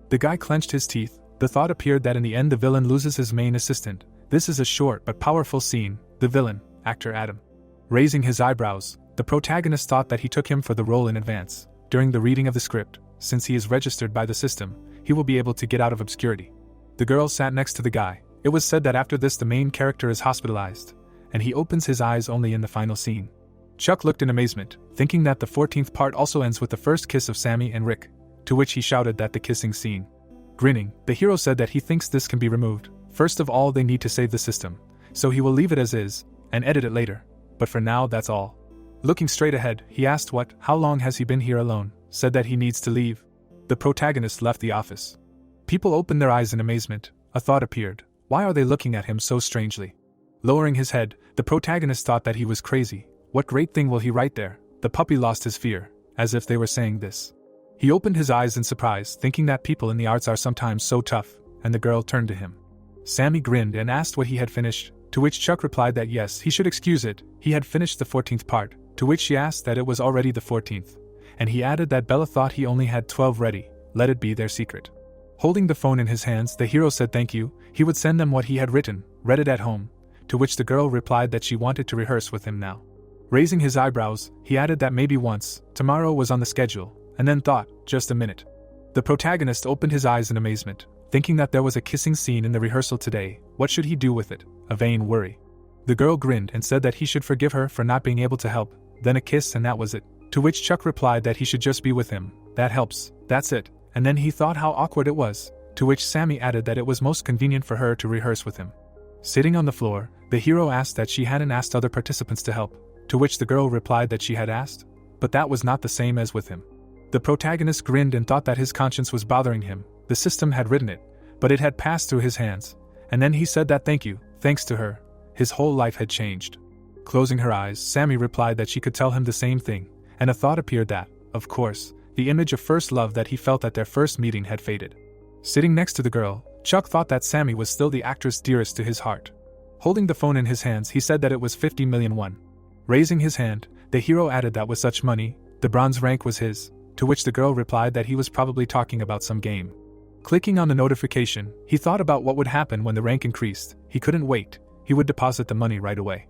The guy clenched his teeth. The thought appeared that in the end the villain loses his main assistant. This is a short but powerful scene. The villain, actor Adam. Raising his eyebrows, the protagonist thought that he took him for the role in advance. During the reading of the script, since he is registered by the system, he will be able to get out of obscurity. The girl sat next to the guy. It was said that after this the main character is hospitalized, and he opens his eyes only in the final scene. Chuck looked in amazement, thinking that the 14th part also ends with the first kiss of Sammy and Rick, to which he shouted that the kissing scene. Grinning, the hero said that he thinks this can be removed. First of all, they need to save the system, so he will leave it as is, and edit it later. But for now, that's all. Looking straight ahead, he asked how long has he been here alone, said that he needs to leave. The protagonist left the office. People opened their eyes in amazement. A thought appeared. Why are they looking at him so strangely? Lowering his head, the protagonist thought that he was crazy. What great thing will he write there? The puppy lost his fear, as if they were saying this. He opened his eyes in surprise, thinking that people in the arts are sometimes so tough, and the girl turned to him. Sammy grinned and asked what he had finished, to which Chuck replied that yes, he should excuse it, he had finished the 14th part, to which she asked that it was already the 14th, and he added that Bella thought he only had 12 ready, let it be their secret. Holding the phone in his hands, the hero said thank you, he would send them what he had written, read it at home, to which the girl replied that she wanted to rehearse with him now. Raising his eyebrows, he added that maybe once, tomorrow was on the schedule, and then thought, just a minute. The protagonist opened his eyes in amazement, thinking that there was a kissing scene in the rehearsal today. What should he do with it? A vain worry. The girl grinned and said that he should forgive her for not being able to help, then a kiss and that was it. To which Chuck replied that he should just be with him. That helps, that's it. And then he thought how awkward it was, to which Sammy added that it was most convenient for her to rehearse with him. Sitting on the floor, the hero asked that she hadn't asked other participants to help, to which the girl replied that she had asked, but that was not the same as with him. The protagonist grinned and thought that his conscience was bothering him. The system had written it, but it had passed through his hands. And then he said that thank you, thanks to her, his whole life had changed. Closing her eyes, Sammy replied that she could tell him the same thing, and a thought appeared that, of course, the image of first love that he felt at their first meeting had faded. Sitting next to the girl, Chuck thought that Sammy was still the actress dearest to his heart. Holding the phone in his hands, he said that it was 50 million won. Raising his hand, the hero added that with such money, the bronze rank was his, to which the girl replied that he was probably talking about some game. Clicking on the notification, he thought about what would happen when the rank increased. He couldn't wait, he would deposit the money right away.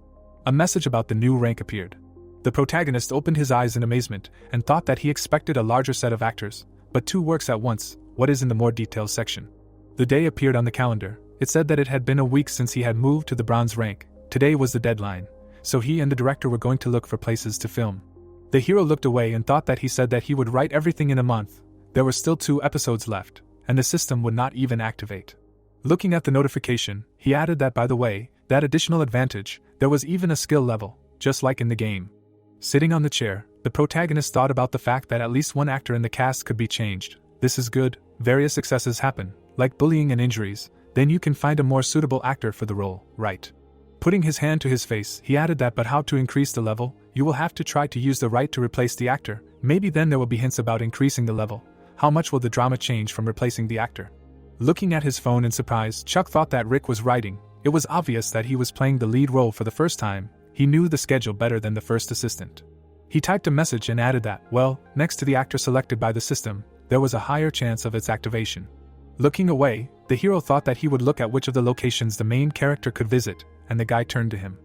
A message about the new rank appeared. The protagonist opened his eyes in amazement and thought that he expected a larger set of actors, but 2 works at once. What is in the more details section? The day appeared on the calendar. It said that it had been a week since he had moved to the bronze rank. Today was the deadline, so he and the director were going to look for places to film. The hero looked away and thought that he said that he would write everything in a month. There were still 2 episodes left, and the system would not even activate. Looking at the notification, he added that by the way, that additional advantage, there was even a skill level, just like in the game. Sitting on the chair, the protagonist thought about the fact that at least one actor in the cast could be changed. This is good. Various successes happen, like bullying and injuries, then you can find a more suitable actor for the role, right? Putting his hand to his face, he added that but how to increase the level, you will have to try to use the right to replace the actor, maybe then there will be hints about increasing the level. How much will the drama change from replacing the actor? Looking at his phone in surprise, Chuck thought that Rick was writing. It was obvious that he was playing the lead role for the first time. He knew the schedule better than the first assistant. He typed a message and added that, well, next to the actor selected by the system, there was a higher chance of its activation. Looking away, the hero thought that he would look at which of the locations the main character could visit, and the guy turned to him.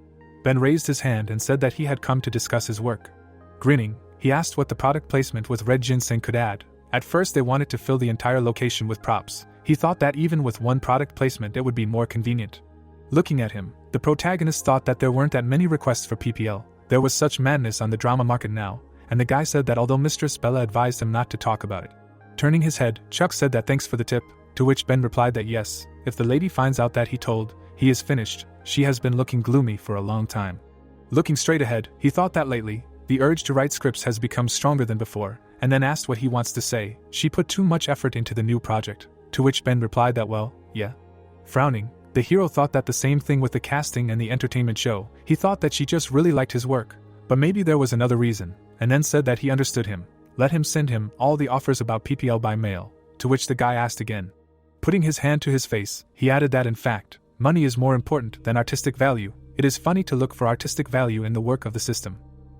Ben raised his hand and said that he had come to discuss his work. Grinning, he asked what the product placement with red ginseng could add. At first they wanted to fill the entire location with props. He thought that even with one product placement it would be more convenient. Looking at him, the protagonist thought that there weren't that many requests for PPL. There was such madness on the drama market now, and the guy said that although Mistress Bella advised him not to talk about it. Turning his head, Chuck said that thanks for the tip, to which Ben replied that yes, if the lady finds out that he is finished, she has been looking gloomy for a long time. Looking straight ahead, he thought that lately, the urge to write scripts has become stronger than before, and then asked what he wants to say. She put too much effort into the new project, to which Ben replied that well, yeah. Frowning, the hero thought that the same thing with the casting and the entertainment show. He thought that she just really liked his work, but maybe there was another reason, and then said that he understood him. Let him send him all the offers about PPL by mail, to which the guy asked again. Putting his hand to his face, he added that in fact, money is more important than artistic value. It is funny to look for artistic value in the work of the system.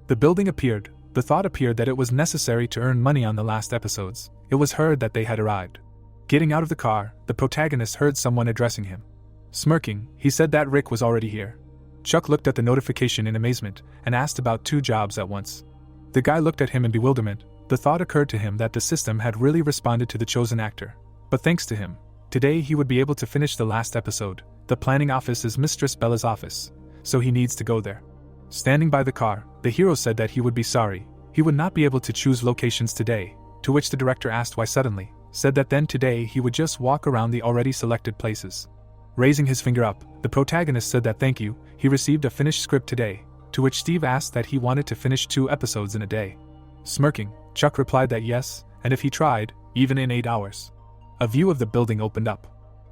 The building appeared. The thought appeared that it was necessary to earn money on the last episodes. It was heard that they had arrived. Getting out of the car, the protagonist heard someone addressing him. Smirking, he said that Rick was already here. Chuck looked at the notification in amazement and asked about 2 jobs at once. The guy looked at him in bewilderment. The thought occurred to him that the system had really responded to the chosen actor. But thanks to him, today he would be able to finish the last episode. The planning office is Mistress Bella's office, so he needs to go there. Standing by the car, the hero said that he would be sorry. He would not be able to choose locations today, to which the director asked why suddenly, said that then today he would just walk around the already selected places. Raising his finger up, the protagonist said that thank you, he received a finished script today, to which Steve asked that he wanted to finish 2 episodes in a day. Smirking, Chuck replied that yes, and if he tried, even in 8 hours. A view of the building opened up.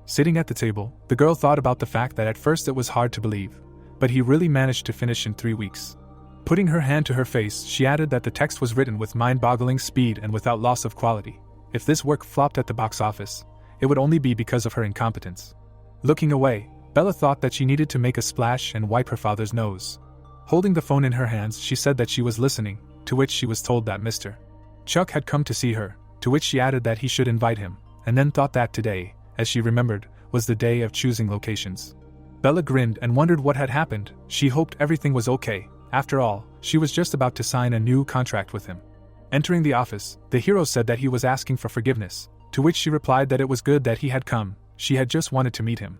Sitting at the table, the girl thought about the fact that at first it was hard to believe, but he really managed to finish in 3 weeks. Putting her hand to her face, she added that the text was written with mind-boggling speed and without loss of quality. If this work flopped at the box office, it would only be because of her incompetence. Looking away, Bella thought that she needed to make a splash and wipe her father's nose. Holding the phone in her hands, she said that she was listening, to which she was told that Mr. Chuck had come to see her, to which she added that he should invite him, and then thought that today, as she remembered, was the day of choosing locations. Bella grinned and wondered what had happened. She hoped everything was okay. After all, she was just about to sign a new contract with him. Entering the office, the hero said that he was asking for forgiveness, to which she replied that it was good that he had come. She had just wanted to meet him.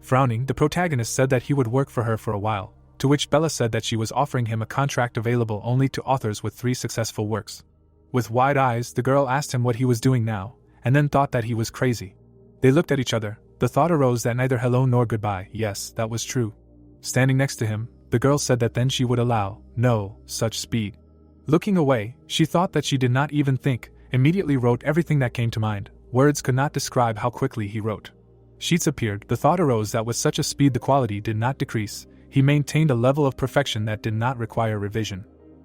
Frowning, the protagonist said that he would work for her for a while, to which Bella said that she was offering him a contract available only to authors with 3 successful works. With wide eyes, the girl asked him what he was doing now, and then thought that he was crazy. They looked at each other. The thought arose that neither hello nor goodbye. Yes, that was true. Standing next to him, the girl said that then she would allow no such speed. Looking away, she thought that she did not even think immediately wrote everything that came to mind. Words could not describe how quickly he wrote. Sheets appeared. The thought arose that with such a speed the quality did not decrease. He maintained a level of perfection that did not require revision.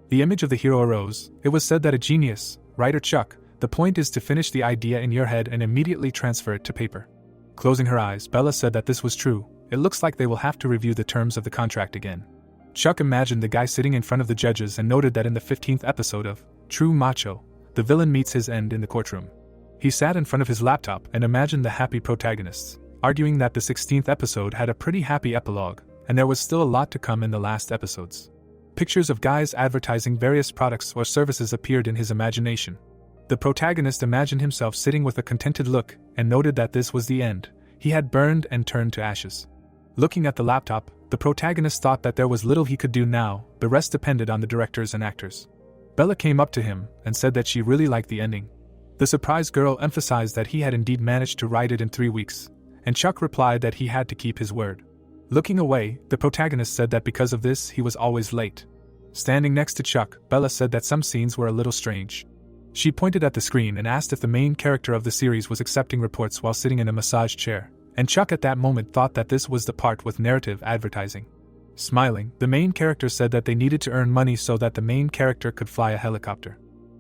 The image of the hero arose. It was said that a genius, writer Chuck, the point is to finish the idea in your head and immediately transfer it to paper. Closing her eyes, Bella said that this was true. It looks like they will have to review the terms of the contract again. Chuck imagined the guy sitting in front of the judges and noted that in the 15th episode of True Macho, the villain meets his end in the courtroom. He sat in front of his laptop and imagined the happy protagonists, arguing that the 16th episode had a pretty happy epilogue, and there was still a lot to come in the last episodes. Pictures of guys advertising various products or services appeared in his imagination. The protagonist imagined himself sitting with a contented look and noted that this was the end. He had burned and turned to ashes. Looking at the laptop, the protagonist thought that there was little he could do now, the rest depended on the directors and actors. Bella came up to him and said that she really liked the ending. The surprised girl emphasized that he had indeed managed to write it in 3 weeks, and Chuck replied that he had to keep his word. Looking away, the protagonist said that because of this he was always late. Standing next to Chuck, Bella said that some scenes were a little strange. She pointed at the screen and asked if the main character of the series was accepting reports while sitting in a massage chair, and Chuck at that moment thought that this was the part with narrative advertising. Smiling, the main character said that they needed to earn money so that the main character could fly a helicopter.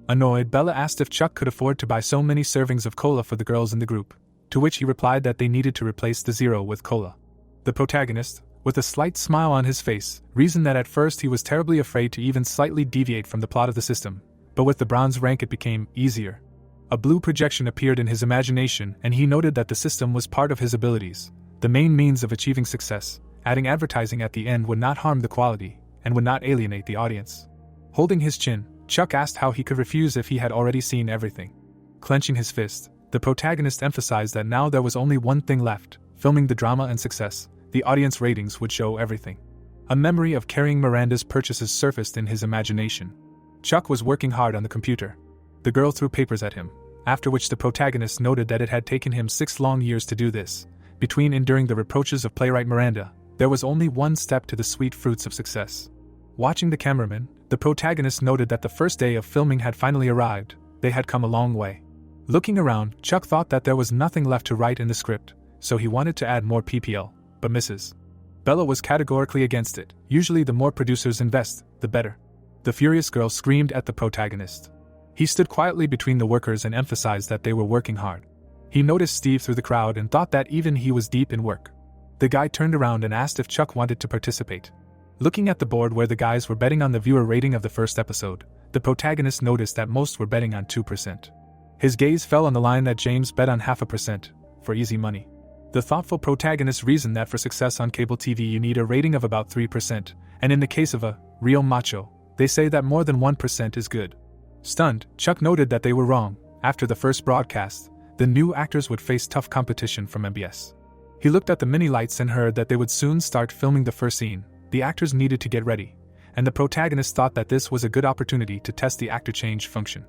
Annoyed, Bella asked if Chuck could afford to buy so many servings of cola for the girls in the group, to which he replied that they needed to replace the zero with cola. The protagonist, with a slight smile on his face, reasoned that at first he was terribly afraid to even slightly deviate from the plot of the system, but with the bronze rank it became easier. A blue projection appeared in his imagination and he noted that the system was part of his abilities, the main means of achieving success. Adding advertising at the end would not harm the quality and would not alienate the audience. Holding his chin, Chuck asked how he could refuse if he had already seen everything. Clenching his fist, the protagonist emphasized that now there was only one thing left: filming the drama and success. The audience ratings would show everything. A memory of carrying Miranda's purchases surfaced in his imagination. Chuck was working hard on the computer. The girl threw papers at him, after which the protagonist noted that it had taken him 6 long years to do this. Between enduring the reproaches of playwright Miranda, there was only one step to the sweet fruits of success. Watching the cameraman, the protagonist noted that the first day of filming had finally arrived. They had come a long way. Looking around, Chuck thought that there was nothing left to write in the script, so he wanted to add more PPL, but Mrs. Bella was categorically against it. Usually the more producers invest, the better. The furious girl screamed at the protagonist. He stood quietly between the workers and emphasized that they were working hard. He noticed Steve through the crowd and thought that even he was deep in work. The guy turned around and asked if Chuck wanted to participate. Looking at the board where the guys were betting on the viewer rating of the first episode, the protagonist noticed that most were betting on 2%. His gaze fell on the line that James bet on 0.5%, for easy money. The thoughtful protagonist reasoned that for success on cable TV you need a rating of about 3%, and in the case of a real macho, they say that more than 1% is good. Stunned, Chuck noted that they were wrong. After the first broadcast, the new actors would face tough competition from MBS. He looked at the mini lights and heard that they would soon start filming the first scene. The actors needed to get ready, and the protagonist thought that this was a good opportunity to test the actor change function.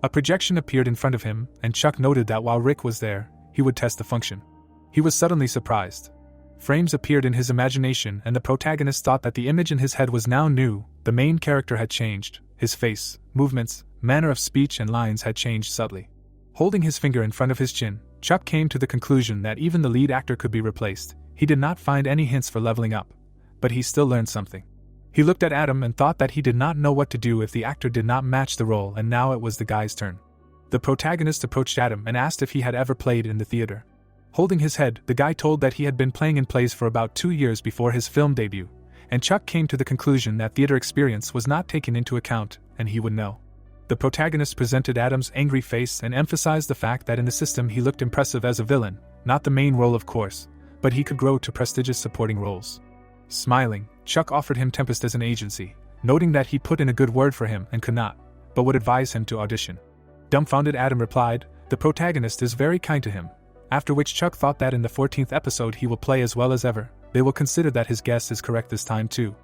A projection appeared in front of him, and Chuck noted that while Rick was there, he would test the function. He was suddenly surprised. Frames appeared in his imagination, and the protagonist thought that the image in his head was now new. The main character had changed. His face, movements, manner of speech and lines had changed subtly. Holding his finger in front of his chin, Chuck came to the conclusion that even the lead actor could be replaced. He did not find any hints for leveling up, but he still learned something. He looked at Adam and thought that he did not know what to do if the actor did not match the role, and now it was the guy's turn. The protagonist approached Adam and asked if he had ever played in the theater. Holding his head, the guy told that he had been playing in plays for about 2 years before his film debut, and Chuck came to the conclusion that theater experience was not taken into account, and he would know. The protagonist presented Adam's angry face and emphasized the fact that in the system he looked impressive as a villain, not the main role of course, but he could grow to prestigious supporting roles. Smiling, Chuck offered him Tempest as an agency, noting that he put in a good word for him and could not, but would advise him to audition. Dumbfounded Adam replied, "The protagonist is very kind to him," after which Chuck thought that in the 14th episode he will play as well as ever. They will consider that his guess is correct this time too.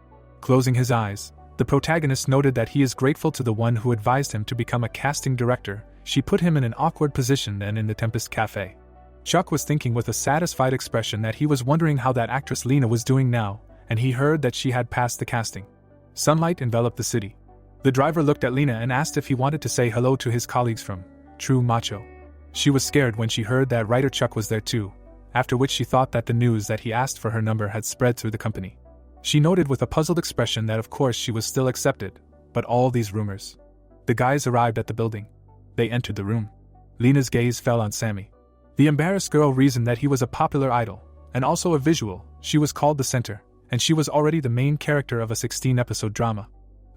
Closing his eyes, the protagonist noted that he is grateful to the one who advised him to become a casting director. She put him in an awkward position then in the Tempest Cafe. Chuck was thinking with a satisfied expression that he was wondering how that actress Lena was doing now, and he heard that she had passed the casting. Sunlight enveloped the city. The driver looked at Lena and asked if he wanted to say hello to his colleagues from true macho. She was scared when she heard that writer Chuck was there too, after which she thought that the news that he asked for her number had spread through the company. She noted with a puzzled expression that of course she was still accepted, but all these rumors. The guys arrived at the building. They entered the room. Lena's gaze fell on Sammy. The embarrassed girl reasoned that he was a popular idol, and also a visual. She was called the center, and she was already the main character of a 16-episode drama.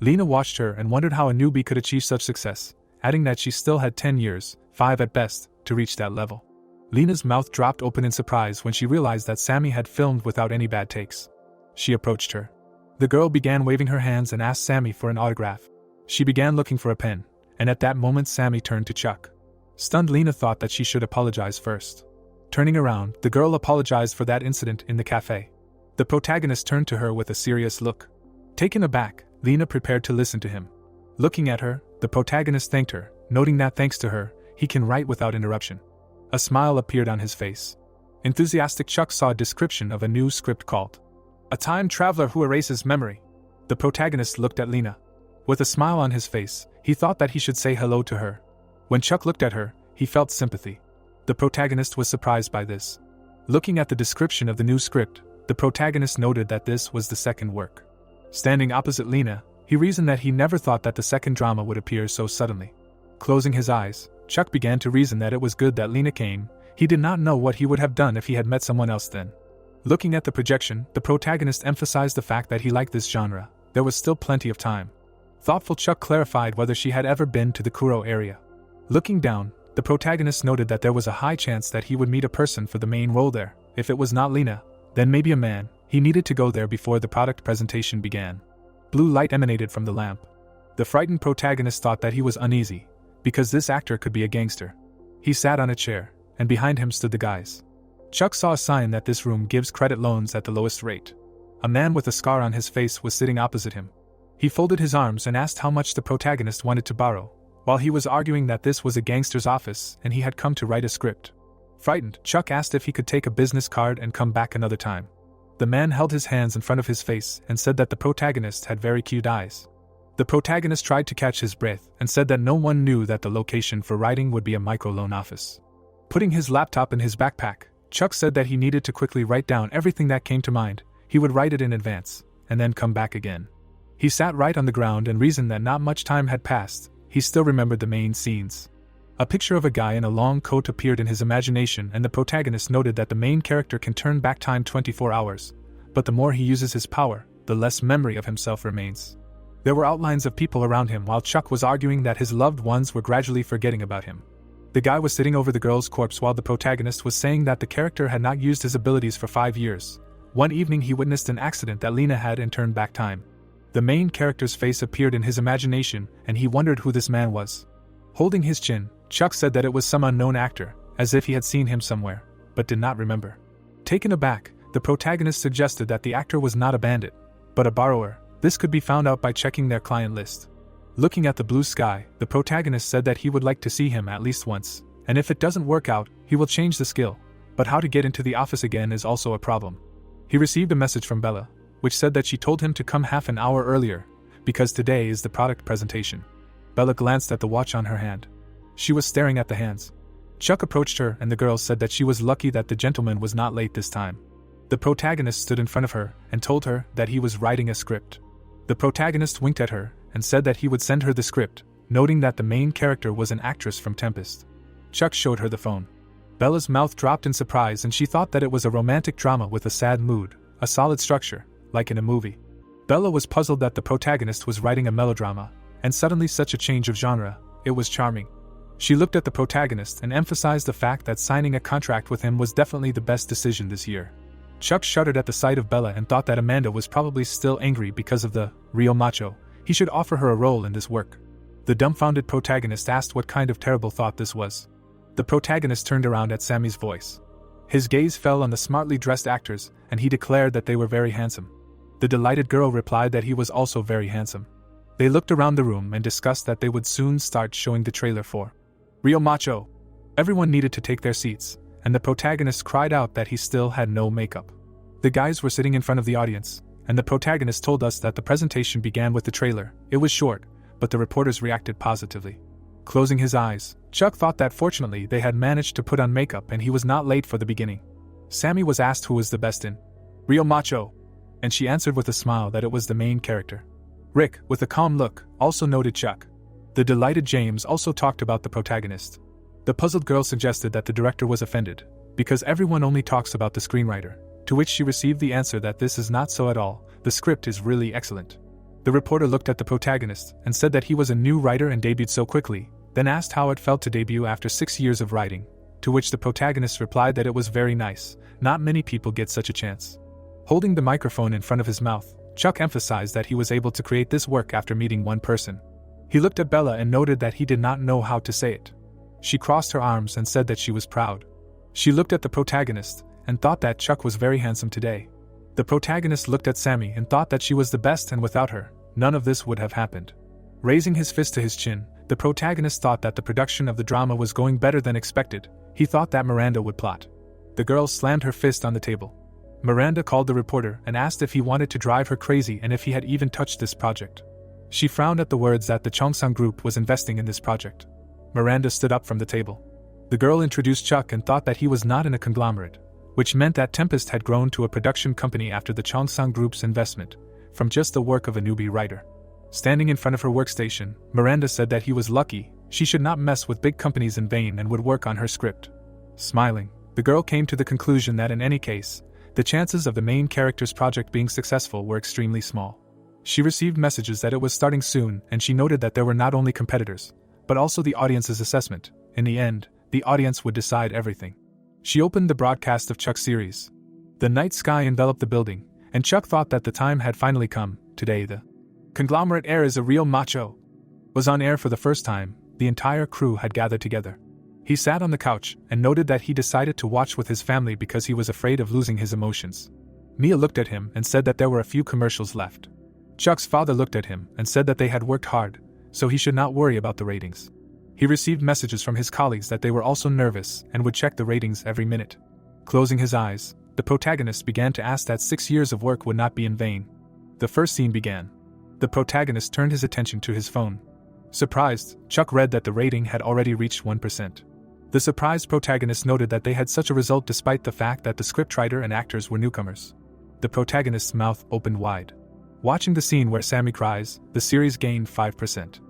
Lena watched her and wondered how a newbie could achieve such success, adding that she still had 10 years, 5 at best, to reach that level. Lena's mouth dropped open in surprise when she realized that Sammy had filmed without any bad takes. She approached her. The girl began waving her hands and asked Sammy for an autograph. She began looking for a pen, and at that moment Sammy turned to Chuck. Stunned, Lena thought that she should apologize first. Turning around, the girl apologized for that incident in the cafe. The protagonist turned to her with a serious look. Taken aback, Lena prepared to listen to him. Looking at her, the protagonist thanked her, noting that thanks to her, he can write without interruption. A smile appeared on his face. Enthusiastic Chuck saw a description of a new script called A Time Traveler Who Erases Memory. The protagonist looked at Lena. With a smile on his face, he thought that he should say hello to her. When Chuck looked at her, he felt sympathy. The protagonist was surprised by this. Looking at the description of the new script, the protagonist noted that this was the second work. Standing opposite Lena, he reasoned that he never thought that the second drama would appear so suddenly. Closing his eyes, Chuck began to reason that it was good that Lena came. He did not know what he would have done if he had met someone else then. Looking at the projection, the protagonist emphasized the fact that he liked this genre. There was still plenty of time. Thoughtful Chuck clarified whether she had ever been to the Kuro area. Looking down, the protagonist noted that there was a high chance that he would meet a person for the main role there. If it was not Lena, then maybe a man. He needed to go there before the product presentation began. Blue light emanated from the lamp. The frightened protagonist thought that he was uneasy, because this actor could be a gangster. He sat on a chair, and behind him stood the guys. Chuck saw a sign that this room gives credit loans at the lowest rate. A man with a scar on his face was sitting opposite him. He folded his arms and asked how much the protagonist wanted to borrow, while he was arguing that this was a gangster's office and he had come to write a script. Frightened, Chuck asked if he could take a business card and come back another time. The man held his hands in front of his face and said that the protagonist had very cute eyes. The protagonist tried to catch his breath and said that no one knew that the location for writing would be a microloan office. Putting his laptop in his backpack, Chuck said that he needed to quickly write down everything that came to mind. He would write it in advance, and then come back again. He sat right on the ground and reasoned that not much time had passed. He still remembered the main scenes. A picture of a guy in a long coat appeared in his imagination, and the protagonist noted that the main character can turn back time 24 hours, but the more he uses his power, the less memory of himself remains. There were outlines of people around him while Chuck was arguing that his loved ones were gradually forgetting about him. The guy was sitting over the girl's corpse while the protagonist was saying that the character had not used his abilities for 5 years. One evening he witnessed an accident that Lena had and turned back time. The main character's face appeared in his imagination, and he wondered who this man was. Holding his chin, Chuck said that it was some unknown actor, as if he had seen him somewhere, but did not remember. Taken aback, the protagonist suggested that the actor was not a bandit, but a borrower. This could be found out by checking their client list. Looking at the blue sky, the protagonist said that he would like to see him at least once, and if it doesn't work out, he will change the skill. But how to get into the office again is also a problem. He received a message from Bella, which said that she told him to come half an hour earlier, because today is the product presentation. Bella glanced at the watch on her hand. She was staring at the hands. Chuck approached her, and the girl said that she was lucky that the gentleman was not late this time. The protagonist stood in front of her and told her that he was writing a script. The protagonist winked at her and said that he would send her the script, noting that the main character was an actress from Tempest. Chuck showed her the phone. Bella's mouth dropped in surprise, and she thought that it was a romantic drama with a sad mood, a solid structure, like in a movie. Bella was puzzled that the protagonist was writing a melodrama, and suddenly such a change of genre. It was charming. She looked at the protagonist and emphasized the fact that signing a contract with him was definitely the best decision this year. Chuck shuddered at the sight of Bella and thought that Amanda was probably still angry because of the real macho. He should offer her a role in this work. The dumbfounded protagonist asked what kind of terrible thought this was. The protagonist turned around at Sammy's voice. His gaze fell on the smartly dressed actors, and he declared that they were very handsome. The delighted girl replied that he was also very handsome. They looked around the room and discussed that they would soon start showing the trailer for Real Macho. Everyone needed to take their seats, and the protagonist cried out that he still had no makeup. The guys were sitting in front of the audience, and the protagonist told us that the presentation began with the trailer. It was short, but the reporters reacted positively. Closing his eyes, Chuck thought that fortunately they had managed to put on makeup and he was not late for the beginning. Sammy was asked who was the best in Real Macho, and she answered with a smile that it was the main character. Rick, with a calm look, also noted Chuck. The delighted James also talked about the protagonist. The puzzled girl suggested that the director was offended, because everyone only talks about the screenwriter, to which she received the answer that this is not so at all, the script is really excellent. The reporter looked at the protagonist and said that he was a new writer and debuted so quickly, then asked how it felt to debut after 6 years of writing, to which the protagonist replied that it was very nice, not many people get such a chance. Holding the microphone in front of his mouth, Chuck emphasized that he was able to create this work after meeting one person. He looked at Bella and noted that he did not know how to say it. She crossed her arms and said that she was proud. She looked at the protagonist and thought that Chuck was very handsome today. The protagonist looked at Sammy and thought that she was the best, and without her, none of this would have happened. Raising his fist to his chin, the protagonist thought that the production of the drama was going better than expected. He thought that Miranda would plot. The girl slammed her fist on the table. Miranda called the reporter and asked if he wanted to drive her crazy and if he had even touched this project. She frowned at the words that the Chongsung group was investing in this project. Miranda stood up from the table. The girl introduced Chuck and thought that he was not in a conglomerate, which meant that Tempest had grown to a production company after the Chongsung group's investment, from just the work of a newbie writer. Standing in front of her workstation, Miranda said that he was lucky, she should not mess with big companies in vain and would work on her script. Smiling, the girl came to the conclusion that in any case, the chances of the main character's project being successful were extremely small. She received messages that it was starting soon, and she noted that there were not only competitors, but also the audience's assessment. In the end, the audience would decide everything. She opened the broadcast of Chuck's series. The night sky enveloped the building, and Chuck thought that the time had finally come. Today the conglomerate heir is a real macho was on air for the first time. The entire crew had gathered together. He sat on the couch and noted that he decided to watch with his family because he was afraid of losing his emotions. Mia looked at him and said that there were a few commercials left. Chuck's father looked at him and said that they had worked hard, so he should not worry about the ratings. He received messages from his colleagues that they were also nervous and would check the ratings every minute. Closing his eyes, the protagonist began to ask that 6 years of work would not be in vain. The first scene began. The protagonist turned his attention to his phone. Surprised, Chuck read that the rating had already reached 1%. The surprised protagonist noted that they had such a result despite the fact that the scriptwriter and actors were newcomers. The protagonist's mouth opened wide. Watching the scene where Sammy cries, the series gained 5%.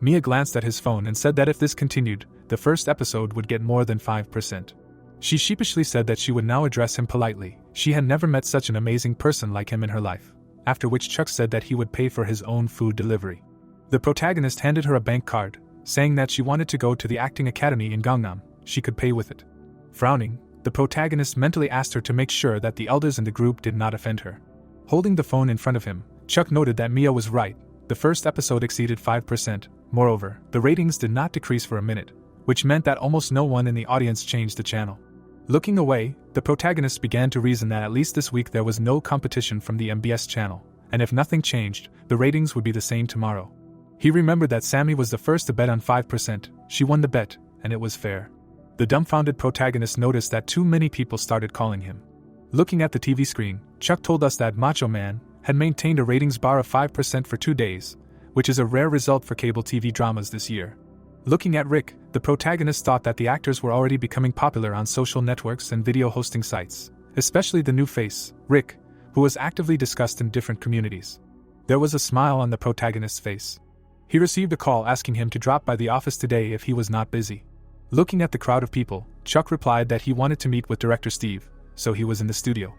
Mia glanced at his phone and said that if this continued, the first episode would get more than 5%. She sheepishly said that she would now address him politely. She had never met such an amazing person like him in her life, after which Chuck said that he would pay for his own food delivery. The protagonist handed her a bank card, saying that she wanted to go to the acting academy in Gangnam. She could pay with it. Frowning, the protagonist mentally asked her to make sure that the elders in the group did not offend her. Holding the phone in front of him, Chuck noted that Mia was right. The first episode exceeded 5%. Moreover, the ratings did not decrease for a minute, which meant that almost no one in the audience changed the channel. Looking away, the protagonist began to reason that at least this week there was no competition from the MBS channel, and if nothing changed, the ratings would be the same tomorrow. He remembered that Sammy was the first to bet on 5%. She won the bet, and it was fair. The dumbfounded protagonist noticed that too many people started calling him. Looking at the TV screen, Chuck told us that Macho Man had maintained a ratings bar of 5% for 2 days, which is a rare result for cable TV dramas this year. Looking at Rick, the protagonist thought that the actors were already becoming popular on social networks and video hosting sites, especially the new face, Rick, who was actively discussed in different communities. There was a smile on the protagonist's face. He received a call asking him to drop by the office today if he was not busy. Looking at the crowd of people, Chuck replied that he wanted to meet with director Steve, so he was in the studio.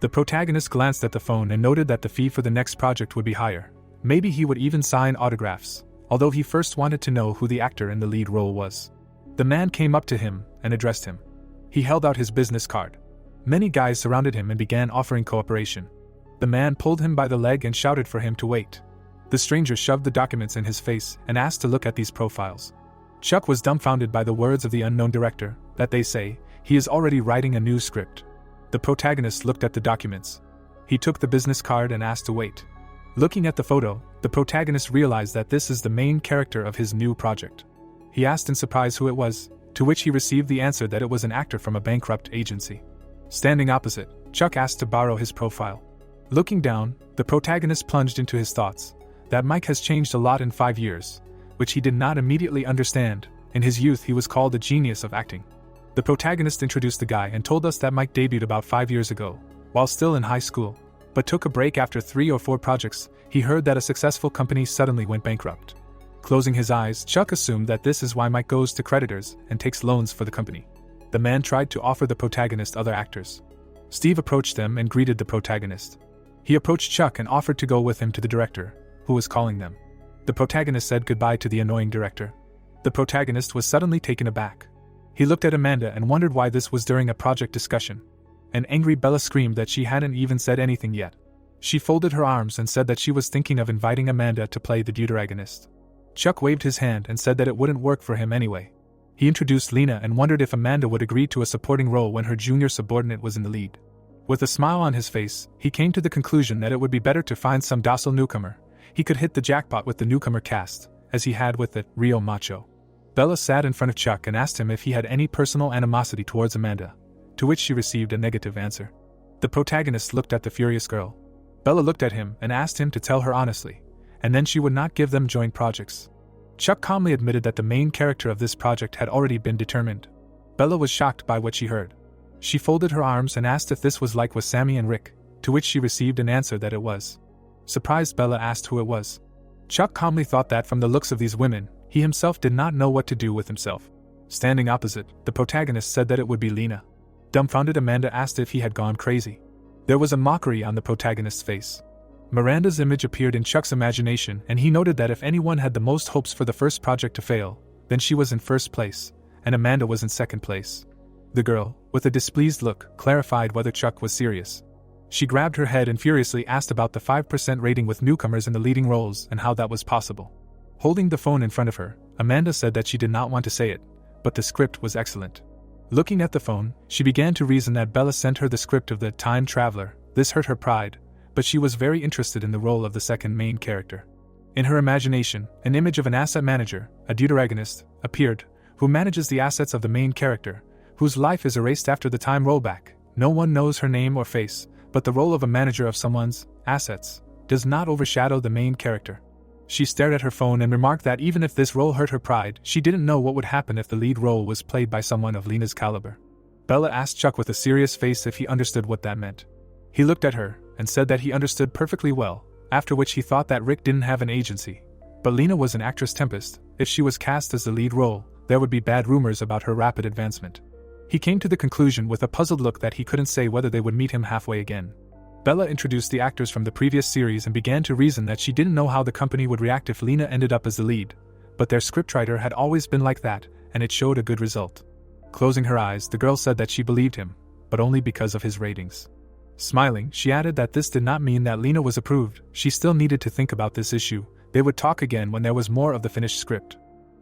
The protagonist glanced at the phone and noted that the fee for the next project would be higher. Maybe he would even sign autographs, although he first wanted to know who the actor in the lead role was. The man came up to him and addressed him. He held out his business card. Many guys surrounded him and began offering cooperation. The man pulled him by the leg and shouted for him to wait. The stranger shoved the documents in his face and asked to look at these profiles. Chuck was dumbfounded by the words of the unknown director, that they say, he is already writing a new script. The protagonist looked at the documents. He took the business card and asked to wait. Looking at the photo, the protagonist realized that this is the main character of his new project. He asked in surprise who it was, to which he received the answer that it was an actor from a bankrupt agency. Standing opposite, Chuck asked to borrow his profile. Looking down, the protagonist plunged into his thoughts. That Mike has changed a lot in 5 years. which he did not immediately understand. In his youth he was called a genius of acting. The protagonist introduced the guy and told us that Mike debuted about 5 years ago, while still in high school, but took a break after 3 or 4 projects. He heard that a successful company suddenly went bankrupt. Closing his eyes, Chuck assumed that this is why Mike goes to creditors and takes loans for the company. The man tried to offer the protagonist other actors. Steve approached them and greeted the protagonist. He approached Chuck and offered to go with him to the director, who was calling them. The protagonist said goodbye to the annoying director. The protagonist was suddenly taken aback. He looked at Amanda and wondered why this was during a project discussion. An angry Bella screamed that she hadn't even said anything yet. She folded her arms and said that she was thinking of inviting Amanda to play the protagonist. Chuck waved his hand and said that it wouldn't work for him anyway. He introduced Lena and wondered if Amanda would agree to a supporting role when her junior subordinate was in the lead. With a smile on his face, he came to the conclusion that it would be better to find some docile newcomer. He could hit the jackpot with the newcomer cast, as he had with the real macho. Bella sat in front of Chuck and asked him if he had any personal animosity towards Amanda, to which she received a negative answer. The protagonist looked at the furious girl. Bella looked at him and asked him to tell her honestly, and then she would not give them joint projects. Chuck calmly admitted that the main character of this project had already been determined. Bella was shocked by what she heard. She folded her arms and asked if this was like with Sammy and Rick, to which she received an answer that it was. Surprised, Bella asked who it was. Chuck calmly thought that from the looks of these women, he himself did not know what to do with himself. Standing opposite, the protagonist said that it would be Lena. Dumbfounded, Amanda asked if he had gone crazy. There was a mockery on the protagonist's face. Miranda's image appeared in Chuck's imagination, and he noted that if anyone had the most hopes for the first project to fail, then she was in first place, and Amanda was in second place. The girl, with a displeased look, clarified whether Chuck was serious. She grabbed her head and furiously asked about the 5% rating with newcomers in the leading roles and how that was possible. Holding the phone in front of her, Amanda said that she did not want to say it, but the script was excellent. Looking at the phone, she began to reason that Bella sent her the script of the time traveler. This hurt her pride, but she was very interested in the role of the second main character. In her imagination, an image of an asset manager, a protagonist, appeared, who manages the assets of the main character, whose life is erased after the time rollback. No one knows her name or face, but the role of a manager of someone's assets does not overshadow the main character. She stared at her phone and remarked that even if this role hurt her pride, she didn't know what would happen if the lead role was played by someone of Lena's caliber. Bella asked Chuck with a serious face if he understood what that meant. He looked at her and said that he understood perfectly well, after which he thought that Rick didn't have an agency. But Lena was an actress tempest. If she was cast as the lead role, there would be bad rumors about her rapid advancement. He came to the conclusion with a puzzled look that he couldn't say whether they would meet him halfway again. Bella introduced the actors from the previous series and began to reason that she didn't know how the company would react if Lena ended up as the lead, but their scriptwriter had always been like that, and it showed a good result. Closing her eyes, the girl said that she believed him, but only because of his ratings. Smiling, she added that this did not mean that Lena was approved. She still needed to think about this issue. They would talk again when there was more of the finished script.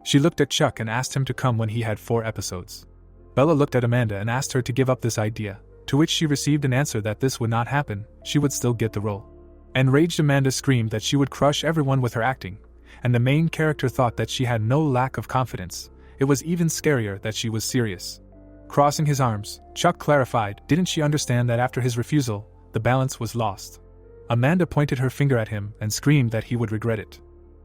She looked at Chuck and asked him to come when he had 4 episodes. Bella looked at Amanda and asked her to give up this idea, to which she received an answer that this would not happen. She would still get the role. Enraged, Amanda screamed that she would crush everyone with her acting, and the main character thought that she had no lack of confidence. It was even scarier that she was serious. Crossing his arms, Chuck clarified, didn't she understand that after his refusal, the balance was lost? Amanda pointed her finger at him and screamed that he would regret it.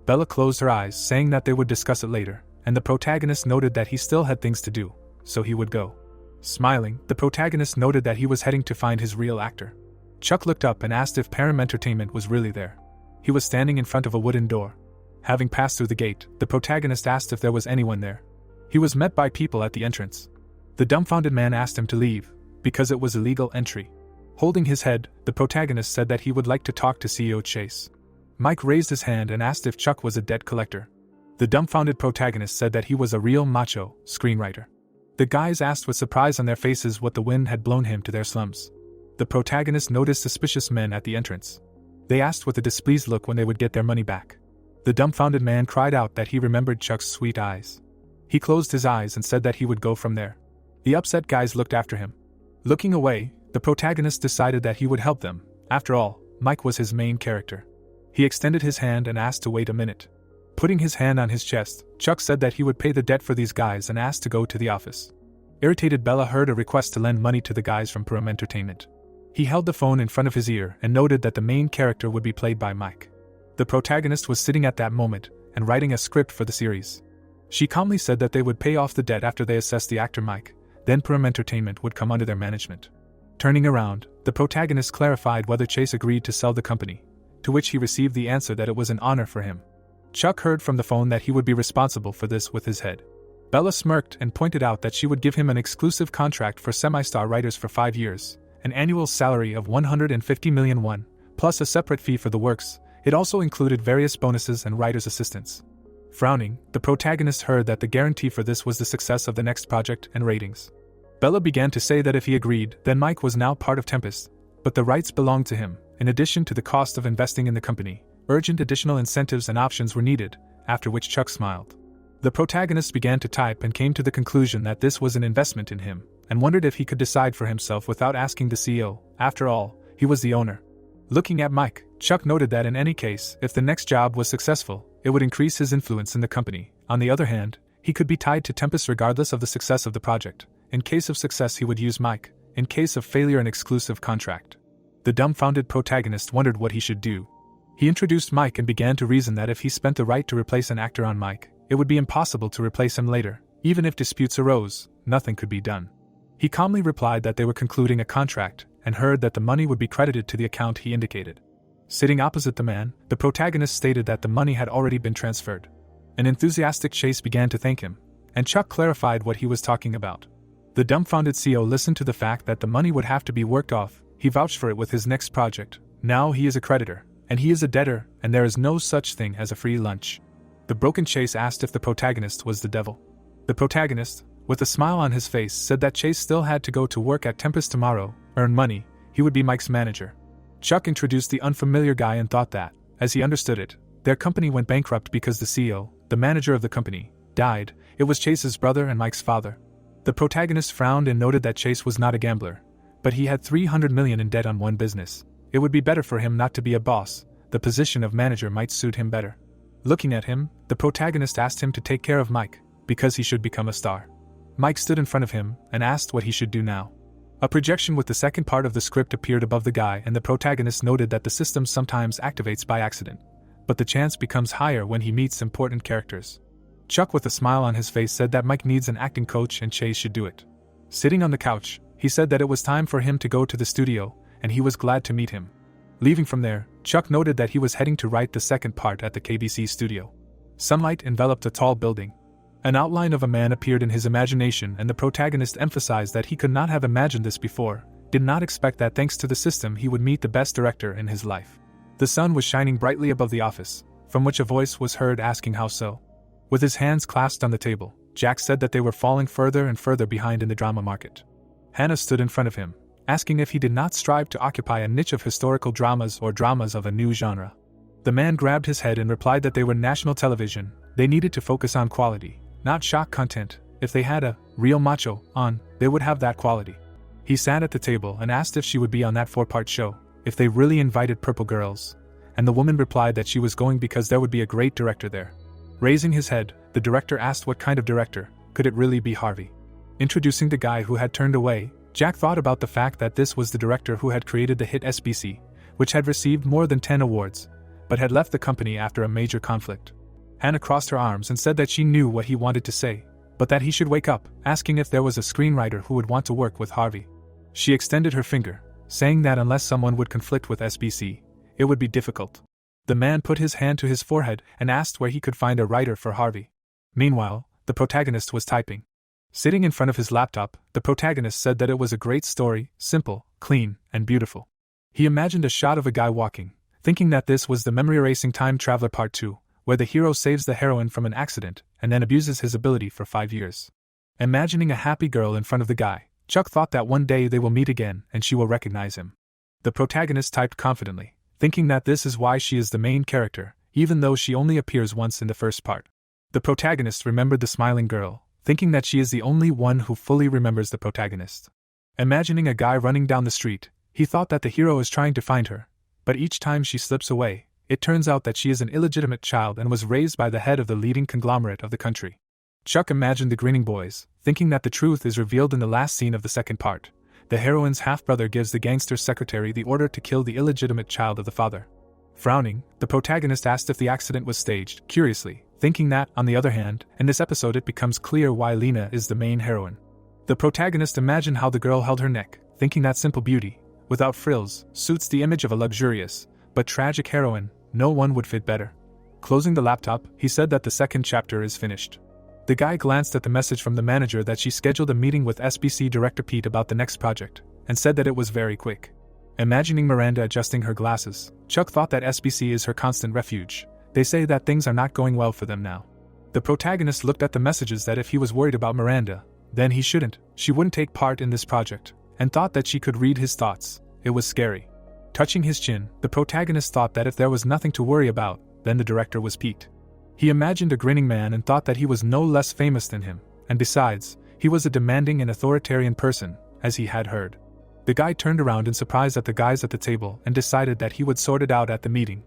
Bella closed her eyes, saying that they would discuss it later, and the protagonist noted that he still had things to do, so he would go. Smiling, the protagonist noted that he was heading to find his real actor. Chuck looked up and asked if Param Entertainment was really there. He was standing in front of a wooden door. Having passed through the gate, the protagonist asked if there was anyone there. He was met by people at the entrance. The dumbfounded man asked him to leave, because it was illegal entry. Holding his head, the protagonist said that he would like to talk to CEO Chase. Mike raised his hand and asked if Chuck was a debt collector. The dumbfounded protagonist said that he was a real macho screenwriter. The guys asked with surprise on their faces what the wind had blown him to their slums. The protagonist noticed suspicious men at the entrance. They asked with a displeased look when they would get their money back. The dumbfounded man cried out that he remembered Chuck's sweet eyes. He closed his eyes and said that he would go from there. The upset guys looked after him. Looking away, the protagonist decided that he would help them. After all, Mike was his main character. He extended his hand and asked to wait a minute. Putting his hand on his chest, Chuck said that he would pay the debt for these guys and asked to go to the office. Irritated, Bella heard a request to lend money to the guys from Param Entertainment. He held the phone in front of his ear and noted that the main character would be played by Mike. The protagonist was sitting at that moment, and writing a script for the series. She calmly said that they would pay off the debt after they assessed the actor Mike, then Prim Entertainment would come under their management. Turning around, the protagonist clarified whether Chase agreed to sell the company, to which he received the answer that it was an honor for him. Chuck heard from the phone that he would be responsible for this with his head. Bella smirked and pointed out that she would give him an exclusive contract for semi-star writers for 5 years, an annual salary of 150 million won, plus a separate fee for the works. It also included various bonuses and writer's assistance. Frowning, the protagonist heard that the guarantee for this was the success of the next project and ratings. Bella began to say that if he agreed, then Mike was now part of Tempest, but the rights belonged to him. In addition to the cost of investing in the company, urgent additional incentives and options were needed, after which Chuck smiled. The protagonist began to type and came to the conclusion that this was an investment in him, and wondered if he could decide for himself without asking the CEO. After all, he was the owner. Looking at Mike, Chuck noted that in any case, if the next job was successful, it would increase his influence in the company. On the other hand, he could be tied to Tempest regardless of the success of the project. In case of success, he would use Mike. In case of failure, an exclusive contract. The dumbfounded protagonist wondered what he should do. He introduced Mike and began to reason that if he spent the right to replace an actor on Mike, it would be impossible to replace him later. Even if disputes arose, nothing could be done. He calmly replied that they were concluding a contract, and heard that the money would be credited to the account he indicated. Sitting opposite the man, the protagonist stated that the money had already been transferred. An enthusiastic Chase began to thank him, and Chuck clarified what he was talking about. The dumbfounded CEO listened to the fact that the money would have to be worked off. He vouched for it with his next project. Now he is a creditor, and he is a debtor, and there is no such thing as a free lunch. The broken Chase asked if the protagonist was the devil. The protagonist, with a smile on his face, said that Chase still had to go to work at Tempest tomorrow, earn money. He would be Mike's manager. Chuck introduced the unfamiliar guy and thought that, as he understood it, their company went bankrupt because the CEO, the manager of the company, died. It was Chase's brother and Mike's father. The protagonist frowned and noted that Chase was not a gambler, but he had 300 million in debt on one business. It would be better for him not to be a boss. The position of manager might suit him better. Looking at him, the protagonist asked him to take care of Mike, because he should become a star. Mike stood in front of him and asked what he should do now. A projection with the second part of the script appeared above the guy, and the protagonist noted that the system sometimes activates by accident, but the chance becomes higher when he meets important characters. Chuck, with a smile on his face, said that Mike needs an acting coach and Chase should do it. Sitting on the couch, he said that it was time for him to go to the studio, and he was glad to meet him. Leaving from there, Chuck noted that he was heading to write the second part at the KBC studio. Sunlight enveloped a tall building. An outline of a man appeared in his imagination, and the protagonist emphasized that he could not have imagined this before, did not expect that thanks to the system he would meet the best director in his life. The sun was shining brightly above the office, from which a voice was heard asking how so. With his hands clasped on the table, Jack said that they were falling further and further behind in the drama market. Hannah stood in front of him, asking if he did not strive to occupy a niche of historical dramas or dramas of a new genre. The man grabbed his head and replied that they were national television. They needed to focus on quality, not shock content. If they had a real macho on, they would have that quality. He sat at the table and asked if she would be on that 4-part show, if they really invited Purple Girls, and the woman replied that she was going because there would be a great director there. Raising his head, the director asked what kind of director. Could it really be Harvey? Introducing the guy who had turned away, Jack thought about the fact that this was the director who had created the hit SBC, which had received more than 10 awards, but had left the company after a major conflict. Hannah crossed her arms and said that she knew what he wanted to say, but that he should wake up, asking if there was a screenwriter who would want to work with Harvey. She extended her finger, saying that unless someone would conflict with SBC, it would be difficult. The man put his hand to his forehead and asked where he could find a writer for Harvey. Meanwhile, the protagonist was typing. Sitting in front of his laptop, the protagonist said that it was a great story, simple, clean, and beautiful. He imagined a shot of a guy walking, thinking that this was the Memory Erasing Time Traveler Part 2, where the hero saves the heroine from an accident and then abuses his ability for 5 years. Imagining a happy girl in front of the guy, Chuck thought that one day they will meet again and she will recognize him. The protagonist typed confidently, thinking that this is why she is the main character, even though she only appears once in the first part. The protagonist remembered the smiling girl, thinking that she is the only one who fully remembers the protagonist. Imagining a guy running down the street, he thought that the hero is trying to find her, but each time she slips away, it turns out that she is an illegitimate child and was raised by the head of the leading conglomerate of the country. Chuck imagined the grinning boys, thinking that the truth is revealed in the last scene of the second part. The heroine's half-brother gives the gangster's secretary the order to kill the illegitimate child of the father. Frowning, the protagonist asked if the accident was staged. Curiously, thinking that, on the other hand, in this episode it becomes clear why Lena is the main heroine. The protagonist imagined how the girl held her neck, thinking that simple beauty, without frills, suits the image of a luxurious, but tragic heroine. No one would fit better. Closing the laptop, he said that the second chapter is finished. The guy glanced at the message from the manager that she scheduled a meeting with SBC director Pete about the next project, and said that it was very quick. Imagining Miranda adjusting her glasses, Chuck thought that SBC is her constant refuge. They say that things are not going well for them now. The protagonist looked at the messages that if he was worried about Miranda, then he shouldn't, she wouldn't take part in this project, and thought that she could read his thoughts. It was scary. Touching his chin, the protagonist thought that if there was nothing to worry about, then the director was Pete. He imagined a grinning man and thought that he was no less famous than him, and besides, he was a demanding and authoritarian person, as he had heard. The guy turned around in surprise at the guys at the table and decided that he would sort it out at the meeting.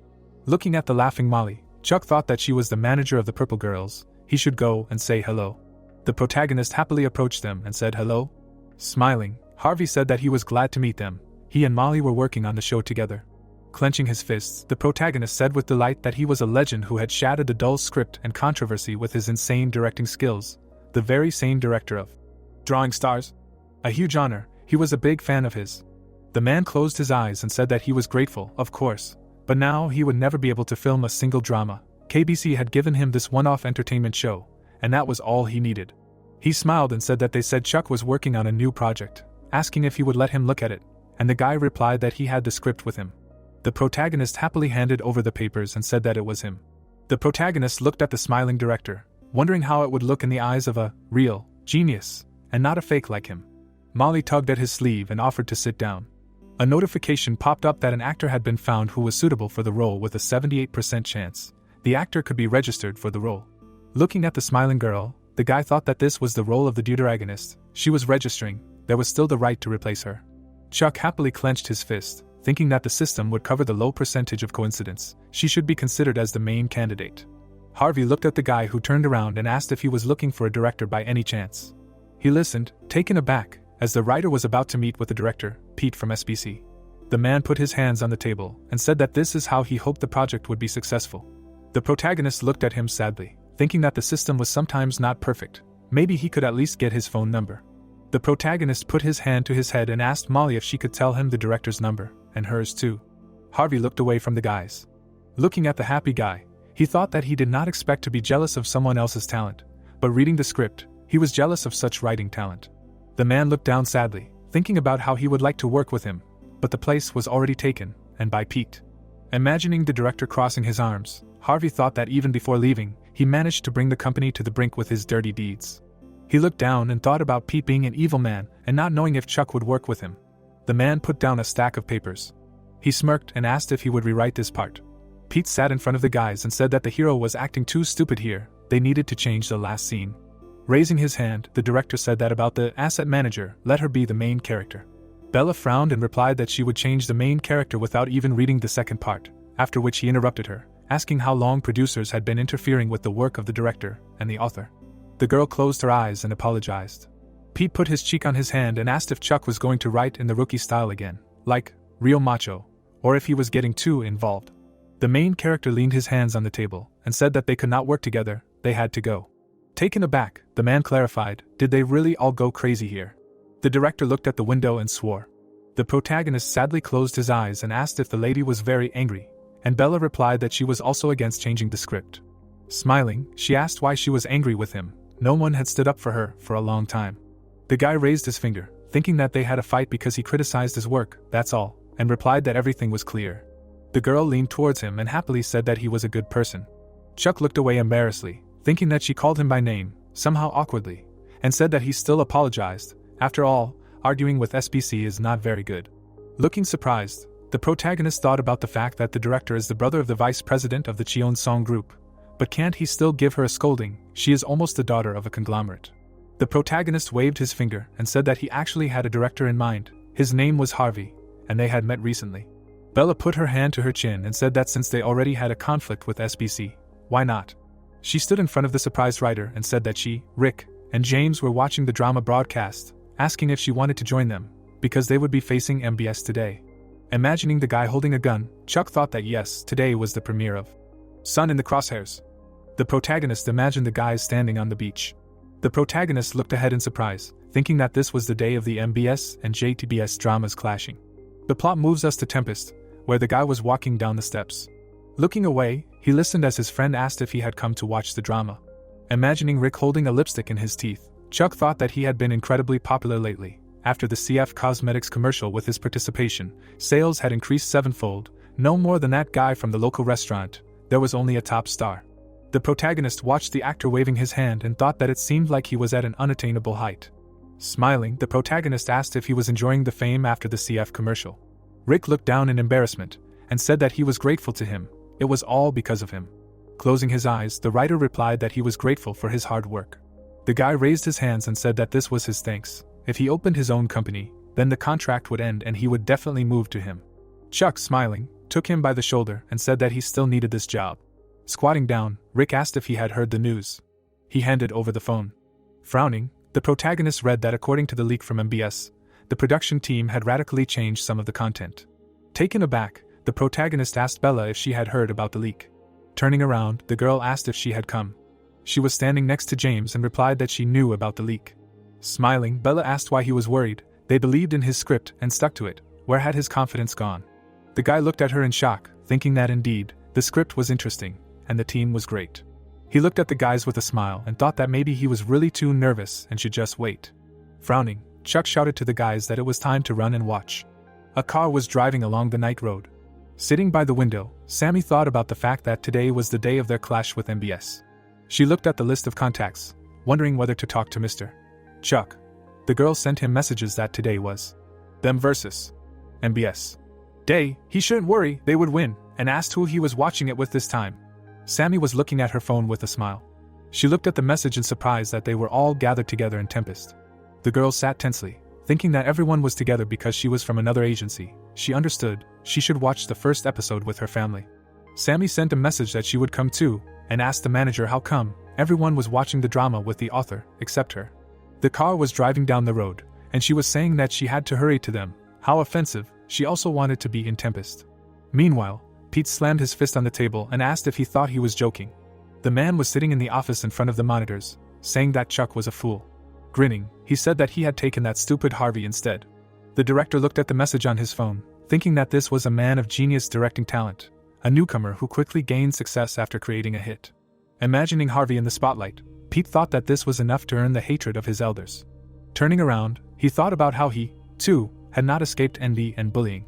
Looking at the laughing Molly, Chuck thought that she was the manager of the Purple Girls. He should go and say hello. The protagonist happily approached them and said hello. Smiling, Harvey said that he was glad to meet them. He and Molly were working on the show together. Clenching his fists, the protagonist said with delight that he was a legend who had shattered the dull script and controversy with his insane directing skills. The very same director of Drawing Stars. A huge honor, he was a big fan of his. The man closed his eyes and said that he was grateful, of course, but now he would never be able to film a single drama. KBC had given him this one-off entertainment show, and that was all he needed. He smiled and said that they said Chuck was working on a new project, asking if he would let him look at it, and the guy replied that he had the script with him. The protagonist happily handed over the papers and said that it was him. The protagonist looked at the smiling director, wondering how it would look in the eyes of a real genius, and not a fake like him. Molly tugged at his sleeve and offered to sit down. A notification popped up that an actor had been found who was suitable for the role with a 78% chance. The actor could be registered for the role. Looking at the smiling girl, the guy thought that this was the role of the deuteragonist. She was registering, there was still the right to replace her. Chuck happily clenched his fist, thinking that the system would cover the low percentage of coincidence. She should be considered as the main candidate. Harvey looked at the guy who turned around and asked if he was looking for a director by any chance. He listened, taken aback, as the writer was about to meet with the director, Pete from SBC. The man put his hands on the table and said that this is how he hoped the project would be successful. The protagonist looked at him sadly, thinking that the system was sometimes not perfect. Maybe he could at least get his phone number. The protagonist put his hand to his head and asked Molly if she could tell him the director's number, and hers too. Harvey looked away from the guys. Looking at the happy guy, he thought that he did not expect to be jealous of someone else's talent, but reading the script, he was jealous of such writing talent. The man looked down sadly, thinking about how he would like to work with him, but the place was already taken, and by Pete. Imagining the director crossing his arms, Harvey thought that even before leaving, he managed to bring the company to the brink with his dirty deeds. He looked down and thought about Pete being an evil man and not knowing if Chuck would work with him. The man put down a stack of papers. He smirked and asked if he would rewrite this part. Pete sat in front of the guys and said that the hero was acting too stupid here, they needed to change the last scene. Raising his hand, the director said that about the asset manager, let her be the main character. Bella frowned and replied that she would change the main character without even reading the second part, after which he interrupted her, asking how long producers had been interfering with the work of the director and the author. The girl closed her eyes and apologized. Pete put his cheek on his hand and asked if Chuck was going to write in the rookie style again, like real macho, or if he was getting too involved. The main character leaned his hands on the table and said that they could not work together, they had to go. Taken aback, the man clarified, did they really all go crazy here? The director looked at the window and swore. The protagonist sadly closed his eyes and asked if the lady was very angry, and Bella replied that she was also against changing the script. Smiling, she asked why she was angry with him. No one had stood up for her for a long time. The guy raised his finger, thinking that they had a fight because he criticized his work, that's all, and replied that everything was clear. The girl leaned towards him and happily said that he was a good person. Chuck looked away embarrassedly, thinking that she called him by name, somehow awkwardly, and said that he still apologized. After all, arguing with SBC is not very good. Looking surprised, the protagonist thought about the fact that the director is the brother of the vice president of the Cheon Song group. But can't he still give her a scolding? She is almost the daughter of a conglomerate. The protagonist waved his finger and said that he actually had a director in mind. His name was Harvey, and they had met recently. Bella put her hand to her chin and said that since they already had a conflict with SBC, why not? She stood in front of the surprised writer and said that she, Rick, and James were watching the drama broadcast, asking if she wanted to join them, because they would be facing MBS today. Imagining the guy holding a gun, Chuck thought that yes, today was the premiere of Sun in the Crosshairs. The protagonist imagined the guys standing on the beach. The protagonist looked ahead in surprise, thinking that this was the day of the MBS and JTBS dramas clashing. The plot moves us to Tempest, where the guy was walking down the steps. Looking away, he listened as his friend asked if he had come to watch the drama. Imagining Rick holding a lipstick in his teeth, Chuck thought that he had been incredibly popular lately. After the CF Cosmetics commercial with his participation, sales had increased sevenfold, no more than that guy from the local restaurant. There was only a top star. The protagonist watched the actor waving his hand and thought that it seemed like he was at an unattainable height. Smiling, the protagonist asked if he was enjoying the fame after the CF commercial. Rick looked down in embarrassment and said that he was grateful to him. It was all because of him. Closing his eyes, the writer replied that he was grateful for his hard work. The guy raised his hands and said that this was his thanks. If he opened his own company, then the contract would end and he would definitely move to him. Chuck, smiling, took him by the shoulder and said that he still needed this job. Squatting down, Rick asked if he had heard the news. He handed over the phone. Frowning, the protagonist read that according to the leak from MBS, the production team had radically changed some of the content. Taken aback, the protagonist asked Bella if she had heard about the leak. Turning around, the girl asked if she had come. She was standing next to James and replied that she knew about the leak. Smiling, Bella asked why he was worried. They believed in his script and stuck to it. Where had his confidence gone? The guy looked at her in shock, thinking that indeed, the script was interesting, and the team was great. He looked at the guys with a smile and thought that maybe he was really too nervous and should just wait. Frowning, Chuck shouted to the guys that it was time to run and watch. A car was driving along the night road. Sitting by the window, Sammy thought about the fact that today was the day of their clash with MBS. She looked at the list of contacts, wondering whether to talk to Mr. Chuck. The girl sent him messages that today was them versus MBS day. He shouldn't worry, they would win, and asked who he was watching it with this time. Sammy was looking at her phone with a smile. She looked at the message in surprise that they were all gathered together in Tempest. The girl sat tensely, thinking that everyone was together because she was from another agency. She understood she should watch the first episode with her family. Sammy sent a message that she would come too, and asked the manager how come everyone was watching the drama with the author, except her. The car was driving down the road, and she was saying that she had to hurry to them. How offensive, she also wanted to be in Tempest. Meanwhile, Pete slammed his fist on the table and asked if he thought he was joking. The man was sitting in the office in front of the monitors, saying that Chuck was a fool. Grinning, he said that he had taken that stupid Harvey instead. The director looked at the message on his phone, thinking that this was a man of genius directing talent, a newcomer who quickly gained success after creating a hit. Imagining Harvey in the spotlight, Pete thought that this was enough to earn the hatred of his elders. Turning around, he thought about how he, too, had not escaped envy and bullying.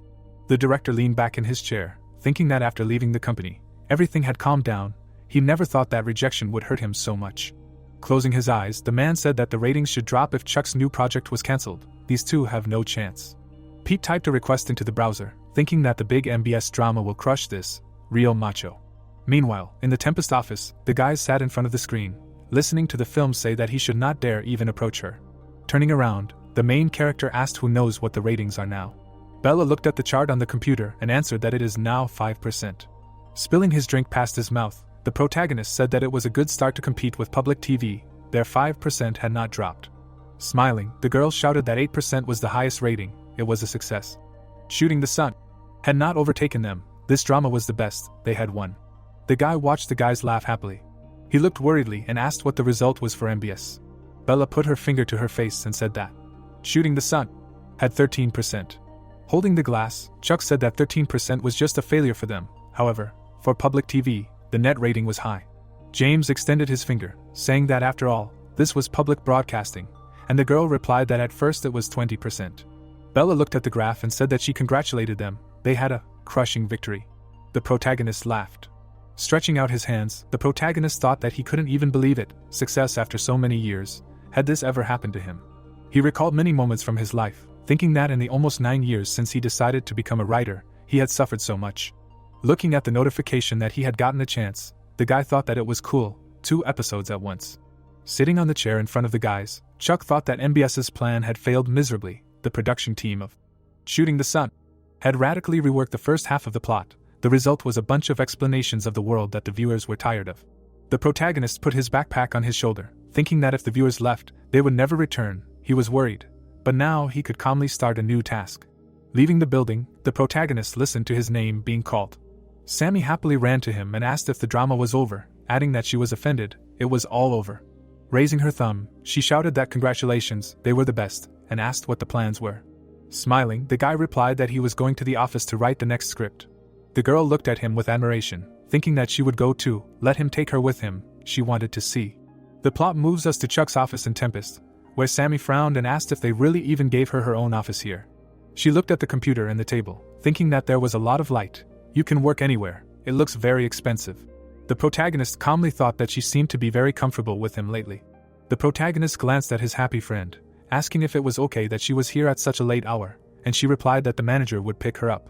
The director leaned back in his chair, thinking that after leaving the company, everything had calmed down. He never thought that rejection would hurt him so much. Closing his eyes, the man said that the ratings should drop if Chuck's new project was cancelled. These two have no chance. Pete typed a request into the browser, thinking that the big MBS drama will crush this real macho. Meanwhile, in the Tempest office, the guys sat in front of the screen, listening to the film say that he should not dare even approach her. Turning around, the main character asked who knows what the ratings are now. Bella looked at the chart on the computer and answered that it is now 5%. Spilling his drink past his mouth, the protagonist said that it was a good start to compete with public TV. Their 5% had not dropped. Smiling, the girl shouted that 8% was the highest rating. It was a success. Shooting the Sun had not overtaken them. This drama was the best. They had won. The guy watched the guys laugh happily. He looked worriedly and asked what the result was for MBS. Bella put her finger to her face and said that Shooting the Sun had 13%. Holding the glass, Chuck said that 13% was just a failure for them. However, for public TV, the net rating was high. James extended his finger, saying that after all, this was public broadcasting, and the girl replied that at first it was 20%. Bella looked at the graph and said that she congratulated them. They had a crushing victory. The protagonist laughed. Stretching out his hands, the protagonist thought that he couldn't even believe it. Success after so many years. Had this ever happened to him? He recalled many moments from his life, thinking that in the almost 9 years since he decided to become a writer, he had suffered so much. Looking at the notification that he had gotten a chance, the guy thought that it was cool, 2 episodes at once. Sitting on the chair in front of the guys, Chuck thought that MBS's plan had failed miserably. The production team of Shooting the Sun had radically reworked the first half of the plot. The result was a bunch of explanations of the world that the viewers were tired of. The protagonist put his backpack on his shoulder, thinking that if the viewers left, they would never return. He was worried. But now he could calmly start a new task. Leaving the building, the protagonist listened to his name being called. Sammy happily ran to him and asked if the drama was over, adding that she was offended, it was all over. Raising her thumb, she shouted that congratulations, they were the best, and asked what the plans were. Smiling, the guy replied that he was going to the office to write the next script. The girl looked at him with admiration, thinking that she would go too, let him take her with him, she wanted to see. The plot moves us to Chuck's office in Tempest, where Sammy frowned and asked if they really even gave her own office here. She looked at the computer and the table, thinking that there was a lot of light. You can work anywhere, it looks very expensive. The protagonist calmly thought that she seemed to be very comfortable with him lately. The protagonist glanced at his happy friend, asking if it was okay that she was here at such a late hour, and she replied that the manager would pick her up.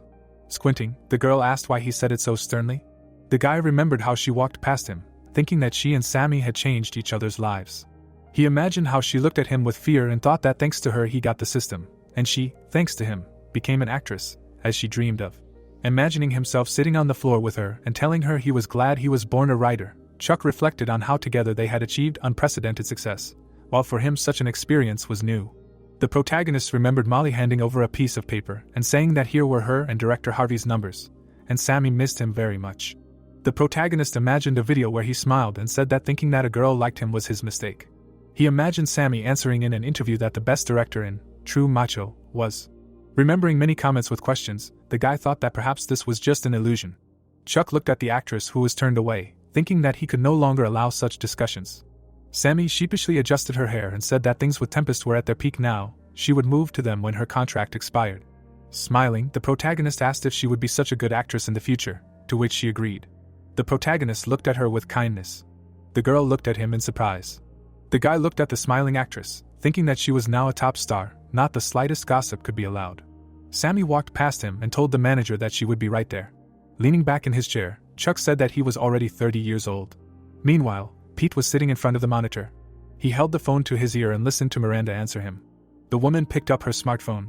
Squinting, the girl asked why he said it so sternly. The guy remembered how she walked past him, thinking that she and Sammy had changed each other's lives. He imagined how she looked at him with fear and thought that thanks to her he got the system, and she, thanks to him, became an actress, as she dreamed of. Imagining himself sitting on the floor with her and telling her he was glad he was born a writer, Chuck reflected on how together they had achieved unprecedented success, while for him such an experience was new. The protagonist remembered Molly handing over a piece of paper and saying that here were her and director Harvey's numbers, and Sammy missed him very much. The protagonist imagined a video where he smiled and said that thinking that a girl liked him was his mistake. He imagined Sammy answering in an interview that the best director in True Macho was. Remembering many comments with questions, the guy thought that perhaps this was just an illusion. Chuck looked at the actress who was turned away, thinking that he could no longer allow such discussions. Sammy sheepishly adjusted her hair and said that things with Tempest were at their peak now, she would move to them when her contract expired. Smiling, the protagonist asked if she would be such a good actress in the future, to which she agreed. The protagonist looked at her with kindness. The girl looked at him in surprise. The guy looked at the smiling actress, thinking that she was now a top star, not the slightest gossip could be allowed. Sammy walked past him and told the manager that she would be right there. Leaning back in his chair, Chuck said that he was already 30 years old. Meanwhile, Pete was sitting in front of the monitor. He held the phone to his ear and listened to Miranda answer him. The woman picked up her smartphone.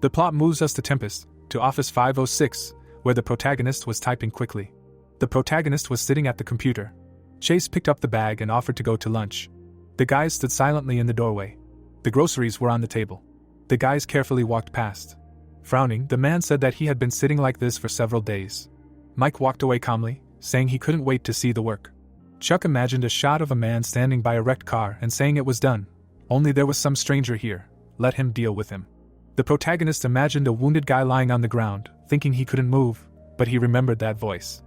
The plot moves us to Tempest, to Office 506, where the protagonist was typing quickly. The protagonist was sitting at the computer. Chase picked up the bag and offered to go to lunch. The guys stood silently in the doorway. The groceries were on the table. The guys carefully walked past. Frowning, the man said that he had been sitting like this for several days. Mike walked away calmly, saying he couldn't wait to see the work. Chuck imagined a shot of a man standing by a wrecked car and saying it was done. Only there was some stranger here. Let him deal with him. The protagonist imagined a wounded guy lying on the ground, thinking he couldn't move, but he remembered that voice.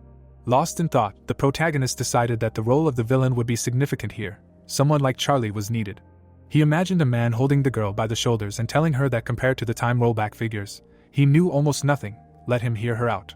Lost in thought, the protagonist decided that the role of the villain would be significant here. Someone like Charlie was needed. He imagined a man holding the girl by the shoulders and telling her that compared to the time rollback figures, he knew almost nothing. Let him hear her out.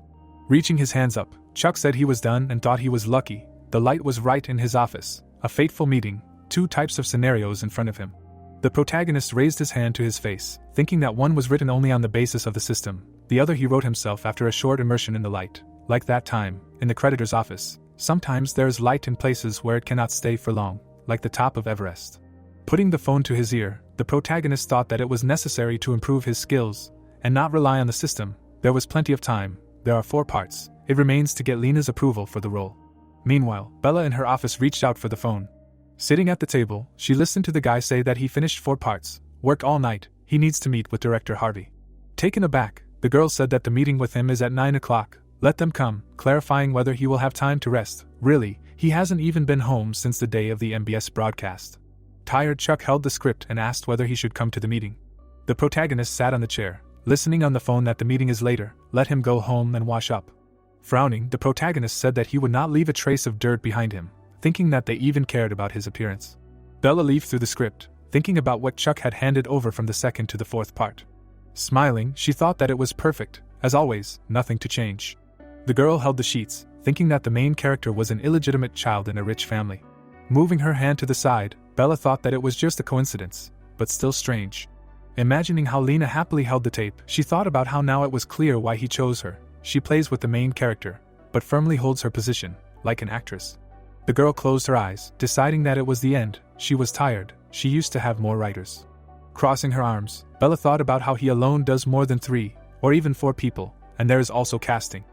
Reaching his hands up, Chuck said he was done and thought he was lucky. The light was right in his office. A fateful meeting, 2 types of scenarios in front of him. The protagonist raised his hand to his face, thinking that one was written only on the basis of the system, the other he wrote himself after a short immersion in the light. Like that time, in the creditor's office, sometimes there is light in places where it cannot stay for long, like the top of Everest. Putting the phone to his ear, the protagonist thought that it was necessary to improve his skills, and not rely on the system. There was plenty of time. There are 4 parts. It remains to get Lena's approval for the role. Meanwhile, Bella in her office reached out for the phone. Sitting at the table, she listened to the guy say that he finished 4 parts, worked all night, he needs to meet with director Harvey. Taken aback, the girl said that the meeting with him is at 9 o'clock, let them come, clarifying whether he will have time to rest. Really, he hasn't even been home since the day of the MBS broadcast. Tired, Chuck held the script and asked whether he should come to the meeting. The protagonist sat on the chair, listening on the phone that the meeting is later, let him go home and wash up. Frowning, the protagonist said that he would not leave a trace of dirt behind him, thinking that they even cared about his appearance. Bella leafed through the script, thinking about what Chuck had handed over from the 2nd to the 4th part. Smiling, she thought that it was perfect, as always, nothing to change. The girl held the sheets, thinking that the main character was an illegitimate child in a rich family. Moving her hand to the side, Bella thought that it was just a coincidence, but still strange. Imagining how Lena happily held the tape, she thought about how now it was clear why he chose her. She plays with the main character, but firmly holds her position, like an actress. The girl closed her eyes, deciding that it was the end. She was tired. She used to have more writers. Crossing her arms, Bella thought about how he alone does more than 3, or even 4 people, and there is also casting.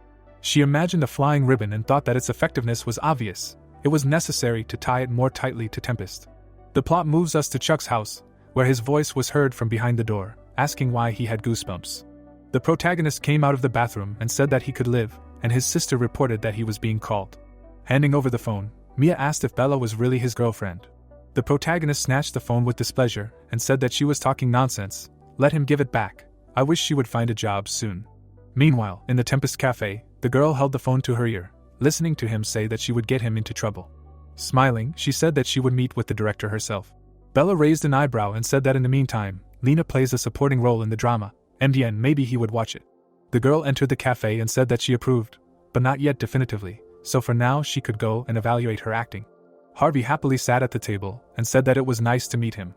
She imagined a flying ribbon and thought that its effectiveness was obvious. It was necessary to tie it more tightly to Tempest. The plot moves us to Chuck's house, where his voice was heard from behind the door, asking why he had goosebumps. The protagonist came out of the bathroom and said that he could live, and his sister reported that he was being called. Handing over the phone, Mia asked if Bella was really his girlfriend. The protagonist snatched the phone with displeasure and said that she was talking nonsense. Let him give it back. I wish she would find a job soon. Meanwhile, in the Tempest Cafe, the girl held the phone to her ear, listening to him say that she would get him into trouble. Smiling, she said that she would meet with the director herself. Bella raised an eyebrow and said that in the meantime, Lena plays a supporting role in the drama, MDN maybe he would watch it. The girl entered the cafe and said that she approved, but not yet definitively, so for now she could go and evaluate her acting. Harvey happily sat at the table and said that it was nice to meet him.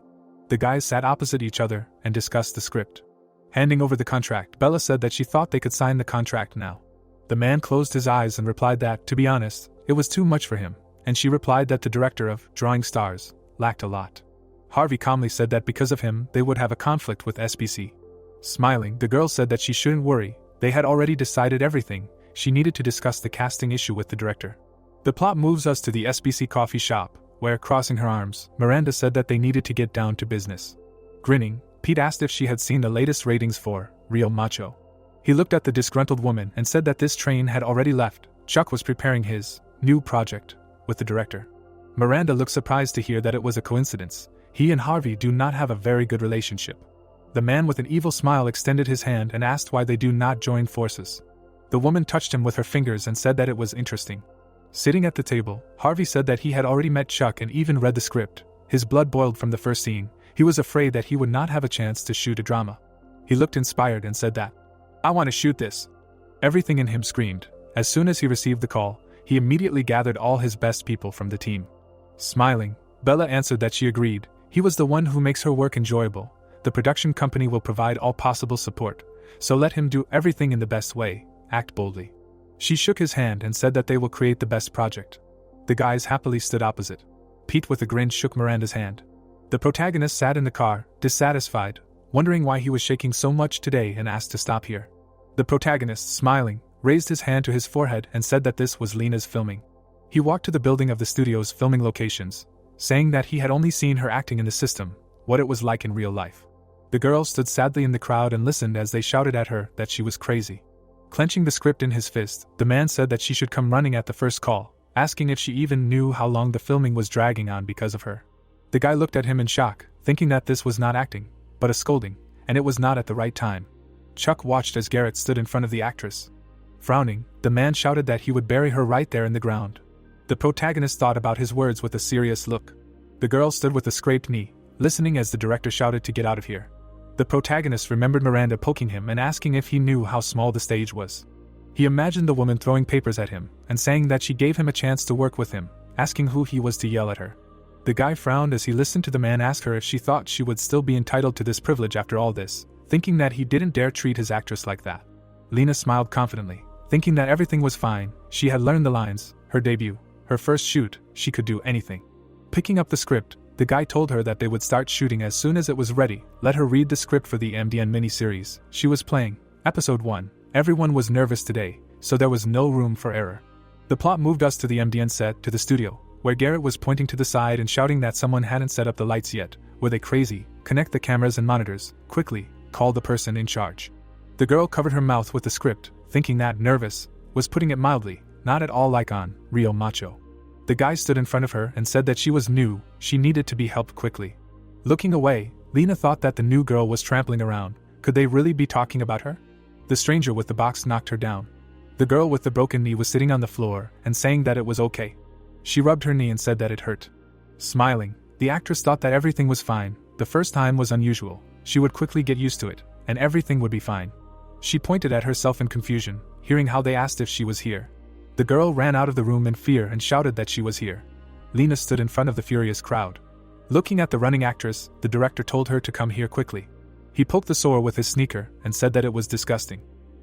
The guys sat opposite each other and discussed the script. Handing over the contract, Bella said that she thought they could sign the contract now. The man closed his eyes and replied that, to be honest, it was too much for him, and she replied that the director of Drawing Stars lacked a lot. Harvey calmly said that because of him they would have a conflict with SBC. Smiling, the girl said that she shouldn't worry, they had already decided everything, she needed to discuss the casting issue with the director. The plot moves us to the SBC coffee shop, where, crossing her arms, Miranda said that they needed to get down to business. Grinning, Pete asked if she had seen the latest ratings for Real Macho. He looked at the disgruntled woman and said that this train had already left. Chuck was preparing his new project with the director. Miranda looked surprised to hear that it was a coincidence. He and Harvey do not have a very good relationship. The man with an evil smile extended his hand and asked why they do not join forces. The woman touched him with her fingers and said that it was interesting. Sitting at the table, Harvey said that he had already met Chuck and even read the script. His blood boiled from the first scene. He was afraid that he would not have a chance to shoot a drama. He looked inspired and said that, "I want to shoot this." Everything in him screamed. As soon as he received the call, he immediately gathered all his best people from the team. Smiling, Bella answered that she agreed. He was the one who makes her work enjoyable. The production company will provide all possible support, so let him do everything in the best way, act boldly. She shook his hand and said that they will create the best project. The guys happily stood opposite. Pete with a grin shook Miranda's hand. The protagonist sat in the car, dissatisfied, wondering why he was shaking so much today and asked to stop here. The protagonist, smiling, raised his hand to his forehead and said that this was Lena's filming. He walked to the building of the studio's filming locations, saying that he had only seen her acting in the system, what it was like in real life. The girl stood sadly in the crowd and listened as they shouted at her that she was crazy. Clenching the script in his fist, the man said that she should come running at the first call, asking if she even knew how long the filming was dragging on because of her. The guy looked at him in shock, thinking that this was not acting, but a scolding, and it was not at the right time. Chuck watched as Garrett stood in front of the actress. Frowning, the man shouted that he would bury her right there in the ground. The protagonist thought about his words with a serious look. The girl stood with a scraped knee, listening as the director shouted to get out of here. The protagonist remembered Miranda poking him and asking if he knew how small the stage was. He imagined the woman throwing papers at him and saying that she gave him a chance to work with him, asking who he was to yell at her. The guy frowned as he listened to the man ask her if she thought she would still be entitled to this privilege after all this, thinking that he didn't dare treat his actress like that. Lena smiled confidently, thinking that everything was fine. She had learned the lines, her debut, her first shoot, she could do anything. Picking up the script, the guy told her that they would start shooting as soon as it was ready. Let her read the script for the MDN miniseries she was playing. Episode 1. Everyone was nervous today, so there was no room for error. The plot moved us to the MDN set, to the studio, where Garrett was pointing to the side and shouting that someone hadn't set up the lights yet. Were they crazy? Connect the cameras and monitors, quickly, call the person in charge. The girl covered her mouth with the script, thinking that nervous was putting it mildly, not at all like on Real Macho. The guy stood in front of her and said that she was new, she needed to be helped quickly. Looking away, Lena thought that the new girl was trampling around. Could they really be talking about her? The stranger with the box knocked her down. The girl with the broken knee was sitting on the floor and saying that it was okay. She rubbed her knee and said that it hurt. Smiling, the actress thought that everything was fine. The first time was unusual. She would quickly get used to it, and everything would be fine. She pointed at herself in confusion, hearing how they asked if she was here. The girl ran out of the room in fear and shouted that she was here. Lena stood in front of the furious crowd. Looking at the running actress, the director told her to come here quickly. He poked the sore with his sneaker and said that it was disgusting.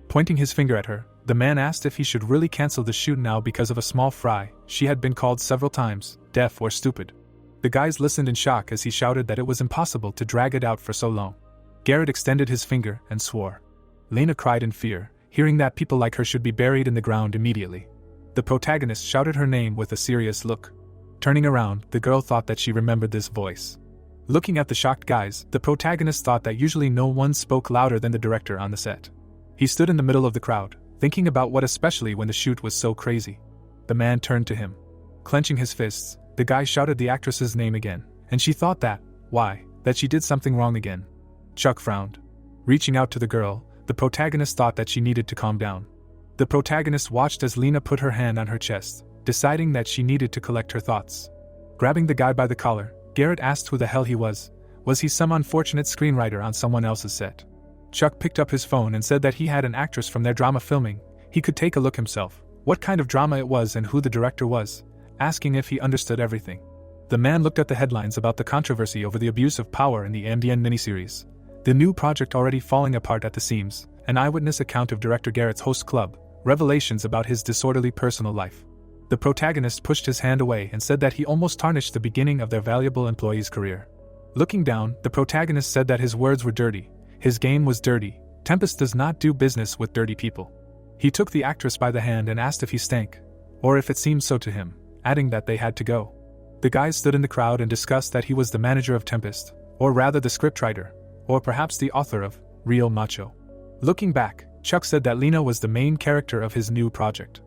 Pointing his finger at her, the man asked if he should really cancel the shoot now because of a small fry. She had been called several times, deaf or stupid. The guys listened in shock as he shouted that it was impossible to drag it out for so long. Garrett extended his finger and swore. Lena cried in fear, hearing that people like her should be buried in the ground immediately. The protagonist shouted her name with a serious look. Turning around, the girl thought that she remembered this voice. Looking at the shocked guys, the protagonist thought that usually no one spoke louder than the director on the set. He stood in the middle of the crowd, thinking about what, especially when the shoot was so crazy. The man turned to him. Clenching his fists, the guy shouted the actress's name again, and she thought that she did something wrong again. Chuck frowned. Reaching out to the girl, the protagonist thought that she needed to calm down. The protagonist watched as Lena put her hand on her chest, deciding that she needed to collect her thoughts. Grabbing the guy by the collar, Garrett asked who the hell he was. Was he some unfortunate screenwriter on someone else's set? Chuck picked up his phone and said that he had an actress from their drama filming. He could take a look himself, what kind of drama it was and who the director was, asking if he understood everything. The man looked at the headlines about the controversy over the abuse of power in the MDN miniseries. The new project already falling apart at the seams, an eyewitness account of director Garrett's host club, revelations about his disorderly personal life. The protagonist pushed his hand away and said that he almost tarnished the beginning of their valuable employee's career. Looking down, the protagonist said that his words were dirty, his game was dirty. Tempest does not do business with dirty people. He took the actress by the hand and asked if he stank, or if it seemed so to him, adding that they had to go. The guys stood in the crowd and discussed that he was the manager of Tempest, or rather the scriptwriter, or perhaps the author of Real Macho. Looking back, Chuck said that Lena was the main character of his new project.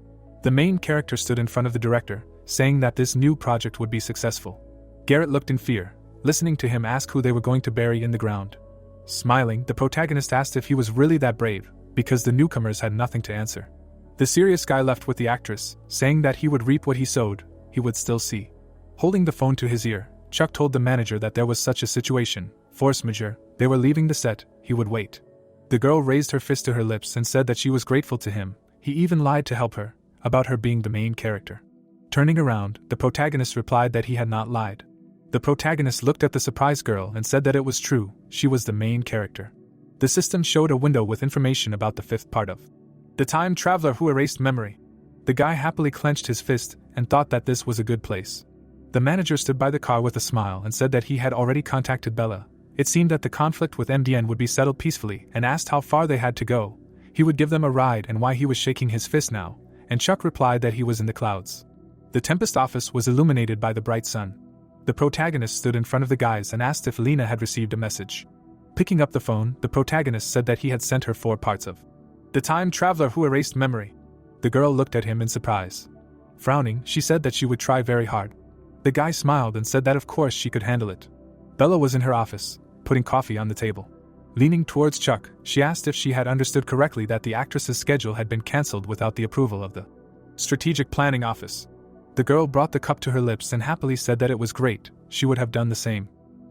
The main character stood in front of the director, saying that this new project would be successful. Garrett looked in fear, listening to him ask who they were going to bury in the ground. Smiling, the protagonist asked if he was really that brave, because the newcomers had nothing to answer. The serious guy left with the actress, saying that he would reap what he sowed, he would still see. Holding the phone to his ear, Chuck told the manager that there was such a situation, force majeure, they were leaving the set, he would wait. The girl raised her fist to her lips and said that she was grateful to him, he even lied to help her, about her being the main character. Turning around, the protagonist replied that he had not lied. The protagonist looked at the surprised girl and said that it was true, she was the main character. The system showed a window with information about the fifth part of The Time Traveler Who Erased Memory. The guy happily clenched his fist and thought that this was a good place. The manager stood by the car with a smile and said that he had already contacted Bella. It seemed that the conflict with MDN would be settled peacefully, and asked how far they had to go. He would give them a ride and why he was shaking his fist now, and Chuck replied that he was in the clouds. The Tempest office was illuminated by the bright sun. The protagonist stood in front of the guys and asked if Lena had received a message. Picking up the phone, the protagonist said that he had sent her 4 parts of The Time Traveler Who Erased Memory. The girl looked at him in surprise. Frowning, she said that she would try very hard. The guy smiled and said that of course she could handle it. Bella was in her office, putting coffee on the table. Leaning towards Chuck, she asked if she had understood correctly that the actress's schedule had been cancelled without the approval of the Strategic Planning Office. The girl brought the cup to her lips and happily said that it was great, she would have done the same.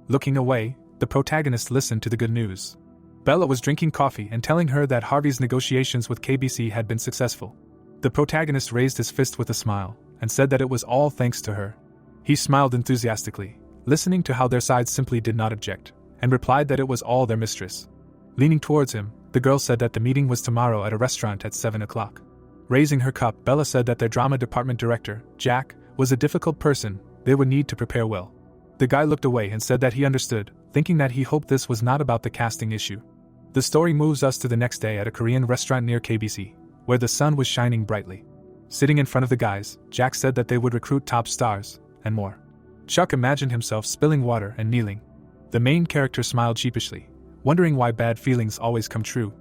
Looking away, the protagonist listened to the good news. Bella was drinking coffee and telling her that Harvey's negotiations with KBC had been successful. The protagonist raised his fist with a smile and said that it was all thanks to her. He smiled enthusiastically, listening to how their side simply did not object, and replied that it was all their mistress. Leaning towards him, the girl said that the meeting was tomorrow at a restaurant at 7 o'clock. Raising her cup, Bella said that their drama department director, Jack, was a difficult person, they would need to prepare well. The guy looked away and said that he understood, thinking that he hoped this was not about the casting issue. The story moves us to the next day at a Korean restaurant near KBC, where the sun was shining brightly. Sitting in front of the guys, Jack said that they would recruit top stars, and more. Chuck imagined himself spilling water and kneeling. The main character smiled sheepishly, wondering why bad feelings always come true.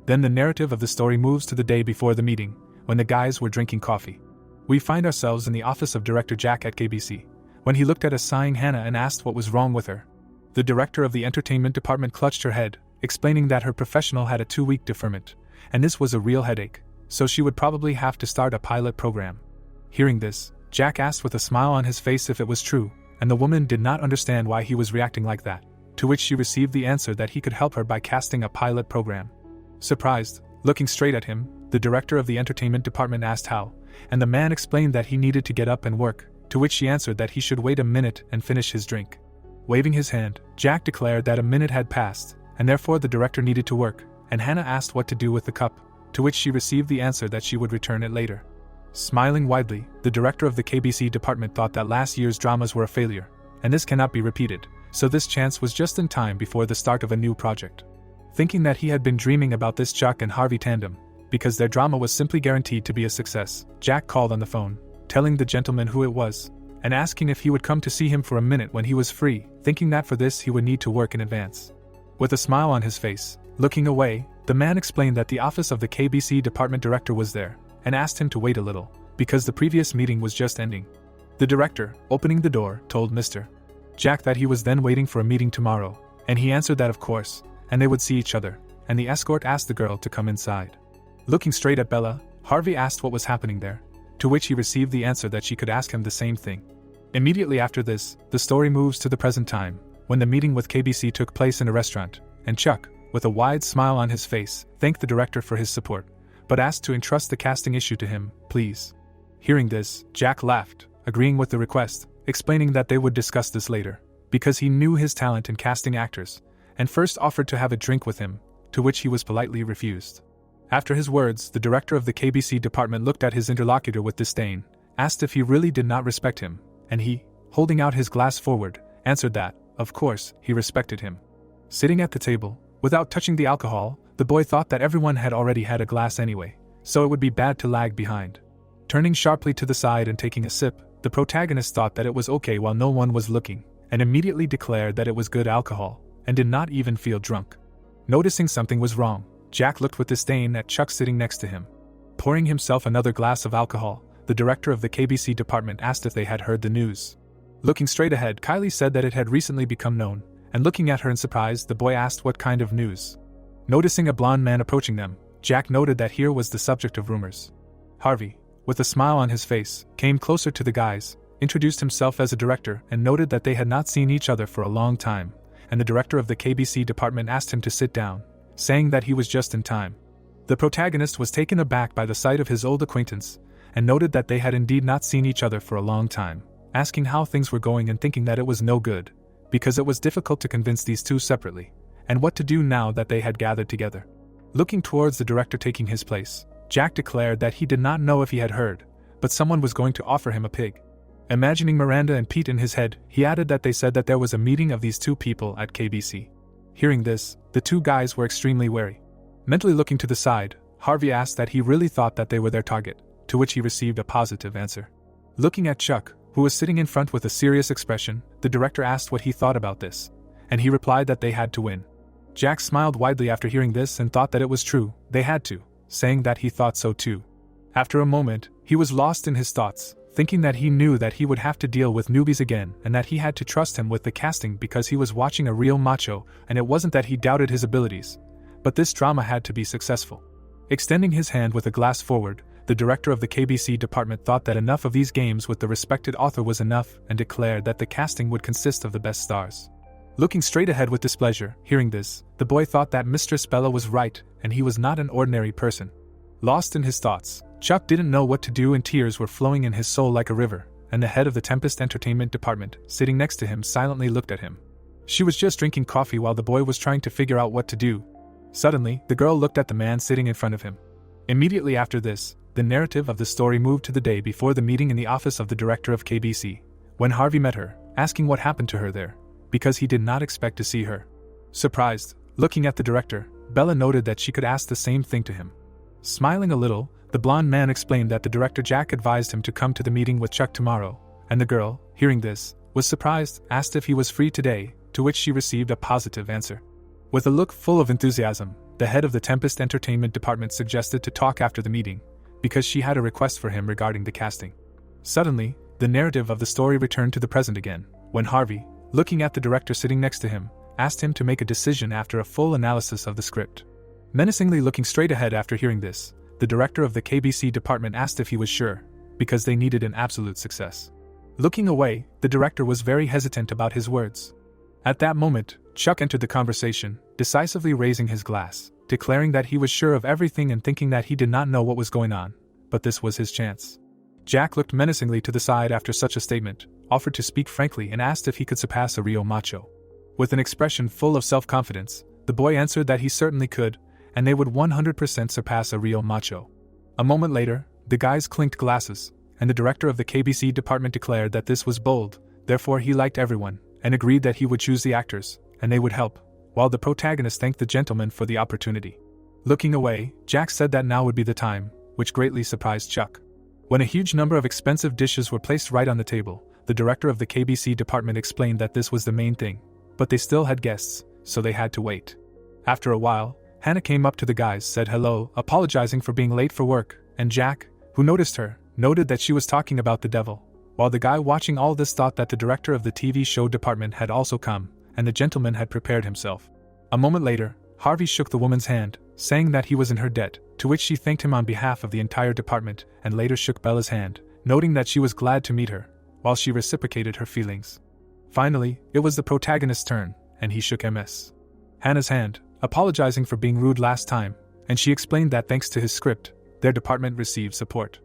Then the narrative of the story moves to the day before the meeting, when the guys were drinking coffee. We find ourselves in the office of director Jack at KBC, when he looked at a sighing Hannah and asked what was wrong with her. The director of the entertainment department clutched her head, explaining that her professional had a 2-week deferment, and this was a real headache, so she would probably have to start a pilot program. Hearing this, Jack asked with a smile on his face if it was true, and the woman did not understand why he was reacting like that, to which she received the answer that he could help her by casting a pilot program. Surprised, looking straight at him, the director of the entertainment department asked how, and the man explained that he needed to get up and work, to which she answered that he should wait a minute and finish his drink. Waving his hand, Jack declared that a minute had passed, and therefore the director needed to work, and Hannah asked what to do with the cup, to which she received the answer that she would return it later. Smiling widely, the director of the KBC department thought that last year's dramas were a failure, and this cannot be repeated, so this chance was just in time before the start of a new project. Thinking that he had been dreaming about this Chuck and Harvey tandem, because their drama was simply guaranteed to be a success, Jack called on the phone, telling the gentleman who it was, and asking if he would come to see him for a minute when he was free, thinking that for this he would need to work in advance. With a smile on his face, looking away, the man explained that the office of the KBC department director was there, and asked him to wait a little, because the previous meeting was just ending. The director, opening the door, told Mr. Jack that he was then waiting for a meeting tomorrow, and he answered that of course, and they would see each other, and the escort asked the girl to come inside. Looking straight at Bella, Harvey asked what was happening there, to which he received the answer that she could ask him the same thing. Immediately after this, the story moves to the present time, when the meeting with KBC took place in a restaurant, and Chuck, with a wide smile on his face, thanked the director for his support, but asked to entrust the casting issue to him, please. Hearing this, Jack laughed, agreeing with the request, explaining that they would discuss this later, because he knew his talent in casting actors, and first offered to have a drink with him, to which he was politely refused. After his words, the director of the KBC department looked at his interlocutor with disdain, asked if he really did not respect him, and he, holding out his glass forward, answered that, of course, he respected him. Sitting at the table, without touching the alcohol, the boy thought that everyone had already had a glass anyway, so it would be bad to lag behind. Turning sharply to the side and taking a sip, the protagonist thought that it was okay while no one was looking, and immediately declared that it was good alcohol, and did not even feel drunk. Noticing something was wrong, Jack looked with disdain at Chuck sitting next to him. Pouring himself another glass of alcohol, the director of the KBC department asked if they had heard the news. Looking straight ahead, Kylie said that it had recently become known, and looking at her in surprise, the boy asked what kind of news. Noticing a blonde man approaching them, Jack noted that here was the subject of rumors. Harvey, with a smile on his face, came closer to the guys, introduced himself as a director, and noted that they had not seen each other for a long time, and the director of the KBC department asked him to sit down, saying that he was just in time. The protagonist was taken aback by the sight of his old acquaintance, and noted that they had indeed not seen each other for a long time, asking how things were going and thinking that it was no good, because it was difficult to convince these two separately, and what to do now that they had gathered together. Looking towards the director taking his place, Jack declared that he did not know if he had heard, but someone was going to offer him a pig. Imagining Miranda and Pete in his head, he added that they said that there was a meeting of these two people at KBC. Hearing this, the two guys were extremely wary. Mentally looking to the side, Harvey asked that he really thought that they were their target, to which he received a positive answer. Looking at Chuck, who was sitting in front with a serious expression, the director asked what he thought about this, and he replied that they had to win. Jack smiled widely after hearing this and thought that it was true, they had to, saying that he thought so too. After a moment, he was lost in his thoughts, thinking that he knew that he would have to deal with newbies again and that he had to trust him with the casting because he was watching a real macho, and it wasn't that he doubted his abilities, but this drama had to be successful. Extending his hand with a glass forward, the director of the KBC department thought that enough of these games with the respected author was enough and declared that the casting would consist of the best stars. Looking straight ahead with displeasure, hearing this, the boy thought that Mistress Bella was right and he was not an ordinary person. Lost in his thoughts, Chuck didn't know what to do and tears were flowing in his soul like a river, and the head of the Tempest Entertainment department, sitting next to him, silently looked at him. She was just drinking coffee while the boy was trying to figure out what to do. Suddenly, the girl looked at the man sitting in front of him. Immediately after this, the narrative of the story moved to the day before the meeting in the office of the director of KBC, when Harvey met her, asking what happened to her there, because he did not expect to see her. Surprised, looking at the director, Bella noted that she could ask the same thing to him. Smiling a little, the blonde man explained that the director Jack advised him to come to the meeting with Chuck tomorrow, and the girl, hearing this, was surprised, asked if he was free today, to which she received a positive answer. With a look full of enthusiasm, the head of the Tempest Entertainment department suggested to talk after the meeting, because she had a request for him regarding the casting. Suddenly, the narrative of the story returned to the present again, when Harvey, looking at the director sitting next to him, asked him to make a decision after a full analysis of the script. Menacingly looking straight ahead after hearing this, the director of the KBC department asked if he was sure, because they needed an absolute success. Looking away, the director was very hesitant about his words. At that moment, Chuck entered the conversation, decisively raising his glass, declaring that he was sure of everything and thinking that he did not know what was going on, but this was his chance. Jack looked menacingly to the side after such a statement, offered to speak frankly and asked if he could surpass a real macho. With an expression full of self-confidence, the boy answered that he certainly could, and they would 100% surpass a real macho. A moment later, the guys clinked glasses, and the director of the KBC department declared that this was bold, therefore he liked everyone, and agreed that he would choose the actors, and they would help, while the protagonist thanked the gentleman for the opportunity. Looking away, Jack said that now would be the time, which greatly surprised Chuck. When a huge number of expensive dishes were placed right on the table, the director of the KBC department explained that this was the main thing, but they still had guests, so they had to wait. After a while, Hannah came up to the guys, said hello, apologizing for being late for work, and Jack, who noticed her, noted that she was talking about the devil, while the guy watching all this thought that the director of the TV show department had also come, and the gentleman had prepared himself. A moment later, Harvey shook the woman's hand, saying that he was in her debt, to which she thanked him on behalf of the entire department, and later shook Bella's hand, noting that she was glad to meet her, while she reciprocated her feelings. Finally, it was the protagonist's turn, and he shook Ms. Hannah's hand, apologizing for being rude last time, and she explained that thanks to his script, their department received support.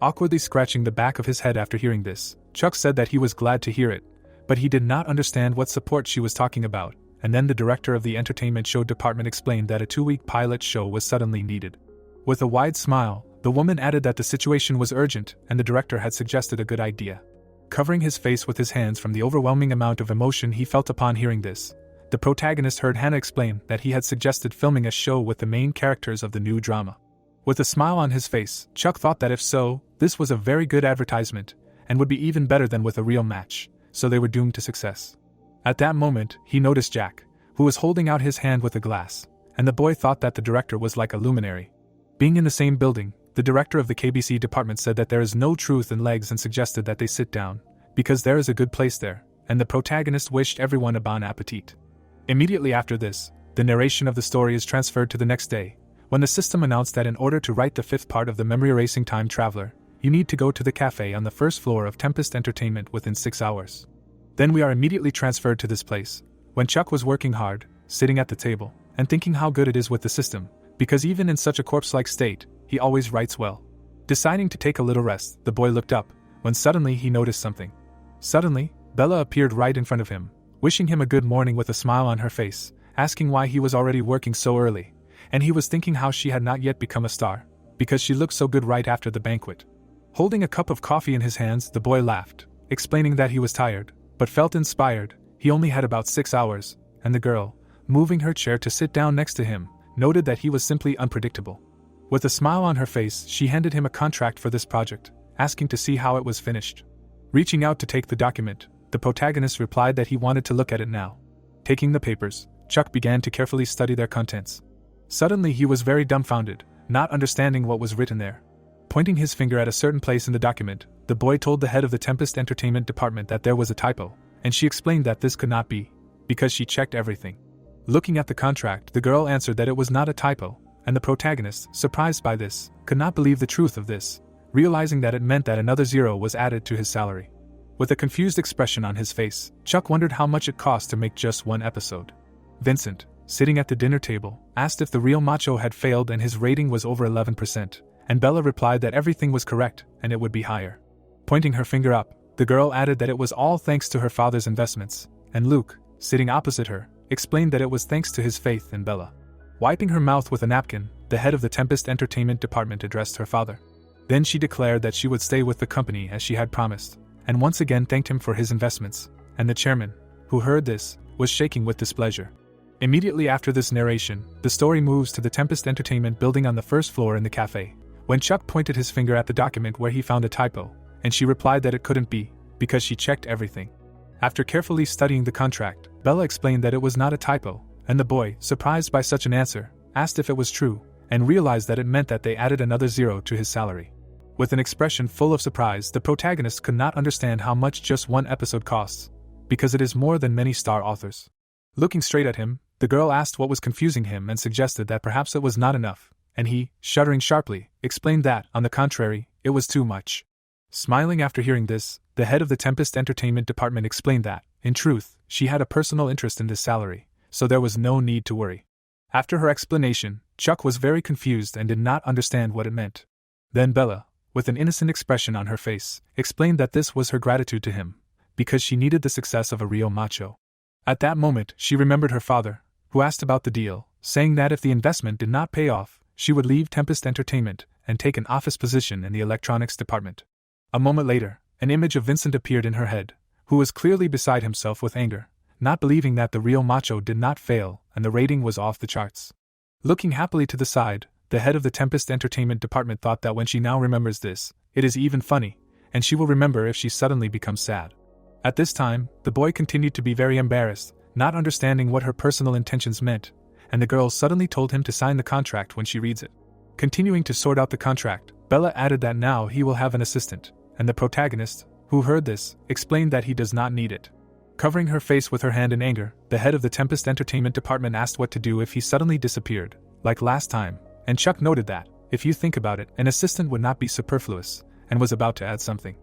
Awkwardly scratching the back of his head after hearing this, Chuck said that he was glad to hear it, but he did not understand what support she was talking about, and then the director of the entertainment show department explained that a 2-week pilot show was suddenly needed. With a wide smile, the woman added that the situation was urgent and the director had suggested a good idea. Covering his face with his hands from the overwhelming amount of emotion he felt upon hearing this, the protagonist heard Hannah explain that he had suggested filming a show with the main characters of the new drama. With a smile on his face, Chuck thought that if so, this was a very good advertisement, and would be even better than with a real match, so they were doomed to success. At that moment, he noticed Jack, who was holding out his hand with a glass, and the boy thought that the director was like a luminary. Being in the same building, the director of the KBC department said that there is no truth in legs and suggested that they sit down, because there is a good place there, and the protagonist wished everyone a bon appetit. Immediately after this, the narration of the story is transferred to the next day, when the system announced that in order to write the 5th part of the memory erasing time traveler, you need to go to the cafe on the 1st floor of Tempest Entertainment within 6 hours. Then we are immediately transferred to this place, when Chuck was working hard, sitting at the table, and thinking how good it is with the system, because even in such a corpse-like state, he always writes well. Deciding to take a little rest, the boy looked up, when suddenly he noticed something. Suddenly, Bella appeared right in front of him, wishing him a good morning with a smile on her face, asking why he was already working so early, and he was thinking how she had not yet become a star, because she looked so good right after the banquet. Holding a cup of coffee in his hands, the boy laughed, explaining that he was tired, but felt inspired. He only had about 6 hours, and the girl, moving her chair to sit down next to him, noted that he was simply unpredictable. With a smile on her face, she handed him a contract for this project, asking to see how it was finished. Reaching out to take the document, the protagonist replied that he wanted to look at it now. Taking the papers, Chuck began to carefully study their contents. Suddenly he was very dumbfounded, not understanding what was written there. Pointing his finger at a certain place in the document, the boy told the head of the Tempest Entertainment department that there was a typo, and she explained that this could not be, because she checked everything. Looking at the contract, the girl answered that it was not a typo, and the protagonist, surprised by this, could not believe the truth of this, realizing that it meant that another 0 was added to his salary. With a confused expression on his face, Chuck wondered how much it cost to make just one episode. Vincent, sitting at the dinner table, asked if the real macho had failed and his rating was over 11%, and Bella replied that everything was correct and it would be higher. Pointing her finger up, the girl added that it was all thanks to her father's investments, and Luke, sitting opposite her, explained that it was thanks to his faith in Bella. Wiping her mouth with a napkin, the head of the Tempest Entertainment department addressed her father. Then she declared that she would stay with the company as she had promised, and once again thanked him for his investments, and the chairman, who heard this, was shaking with displeasure. Immediately after this narration, the story moves to the Tempest Entertainment building on the 1st floor in the cafe, when Chuck pointed his finger at the document where he found a typo, and she replied that it couldn't be, because she checked everything. After carefully studying the contract, Bella explained that it was not a typo, and the boy, surprised by such an answer, asked if it was true, and realized that it meant that they added another 0 to his salary. With an expression full of surprise, the protagonist could not understand how much just one episode costs, because it is more than many star authors. Looking straight at him, the girl asked what was confusing him and suggested that perhaps it was not enough, and he, shuddering sharply, explained that, on the contrary, it was too much. Smiling after hearing this, the head of the Tempest Entertainment department explained that, in truth, she had a personal interest in this salary, so there was no need to worry. After her explanation, Chuck was very confused and did not understand what it meant. Then Bella, with an innocent expression on her face, explained that this was her gratitude to him, because she needed the success of a real macho. At that moment, she remembered her father, who asked about the deal, saying that if the investment did not pay off, she would leave Tempest Entertainment and take an office position in the electronics department. A moment later, an image of Vincent appeared in her head, who was clearly beside himself with anger, not believing that the real macho did not fail and the rating was off the charts. Looking happily to the side, the head of the Tempest Entertainment department thought that when she now remembers this, it is even funny, and she will remember if she suddenly becomes sad. At this time, the boy continued to be very embarrassed, not understanding what her personal intentions meant, and the girl suddenly told him to sign the contract when she reads it. Continuing to sort out the contract, Bella added that now he will have an assistant, and the protagonist, who heard this, explained that he does not need it. Covering her face with her hand in anger, the head of the Tempest Entertainment Department asked what to do if he suddenly disappeared, like last time, and Chuck noted that, if you think about it, an assistant would not be superfluous, and was about to add something.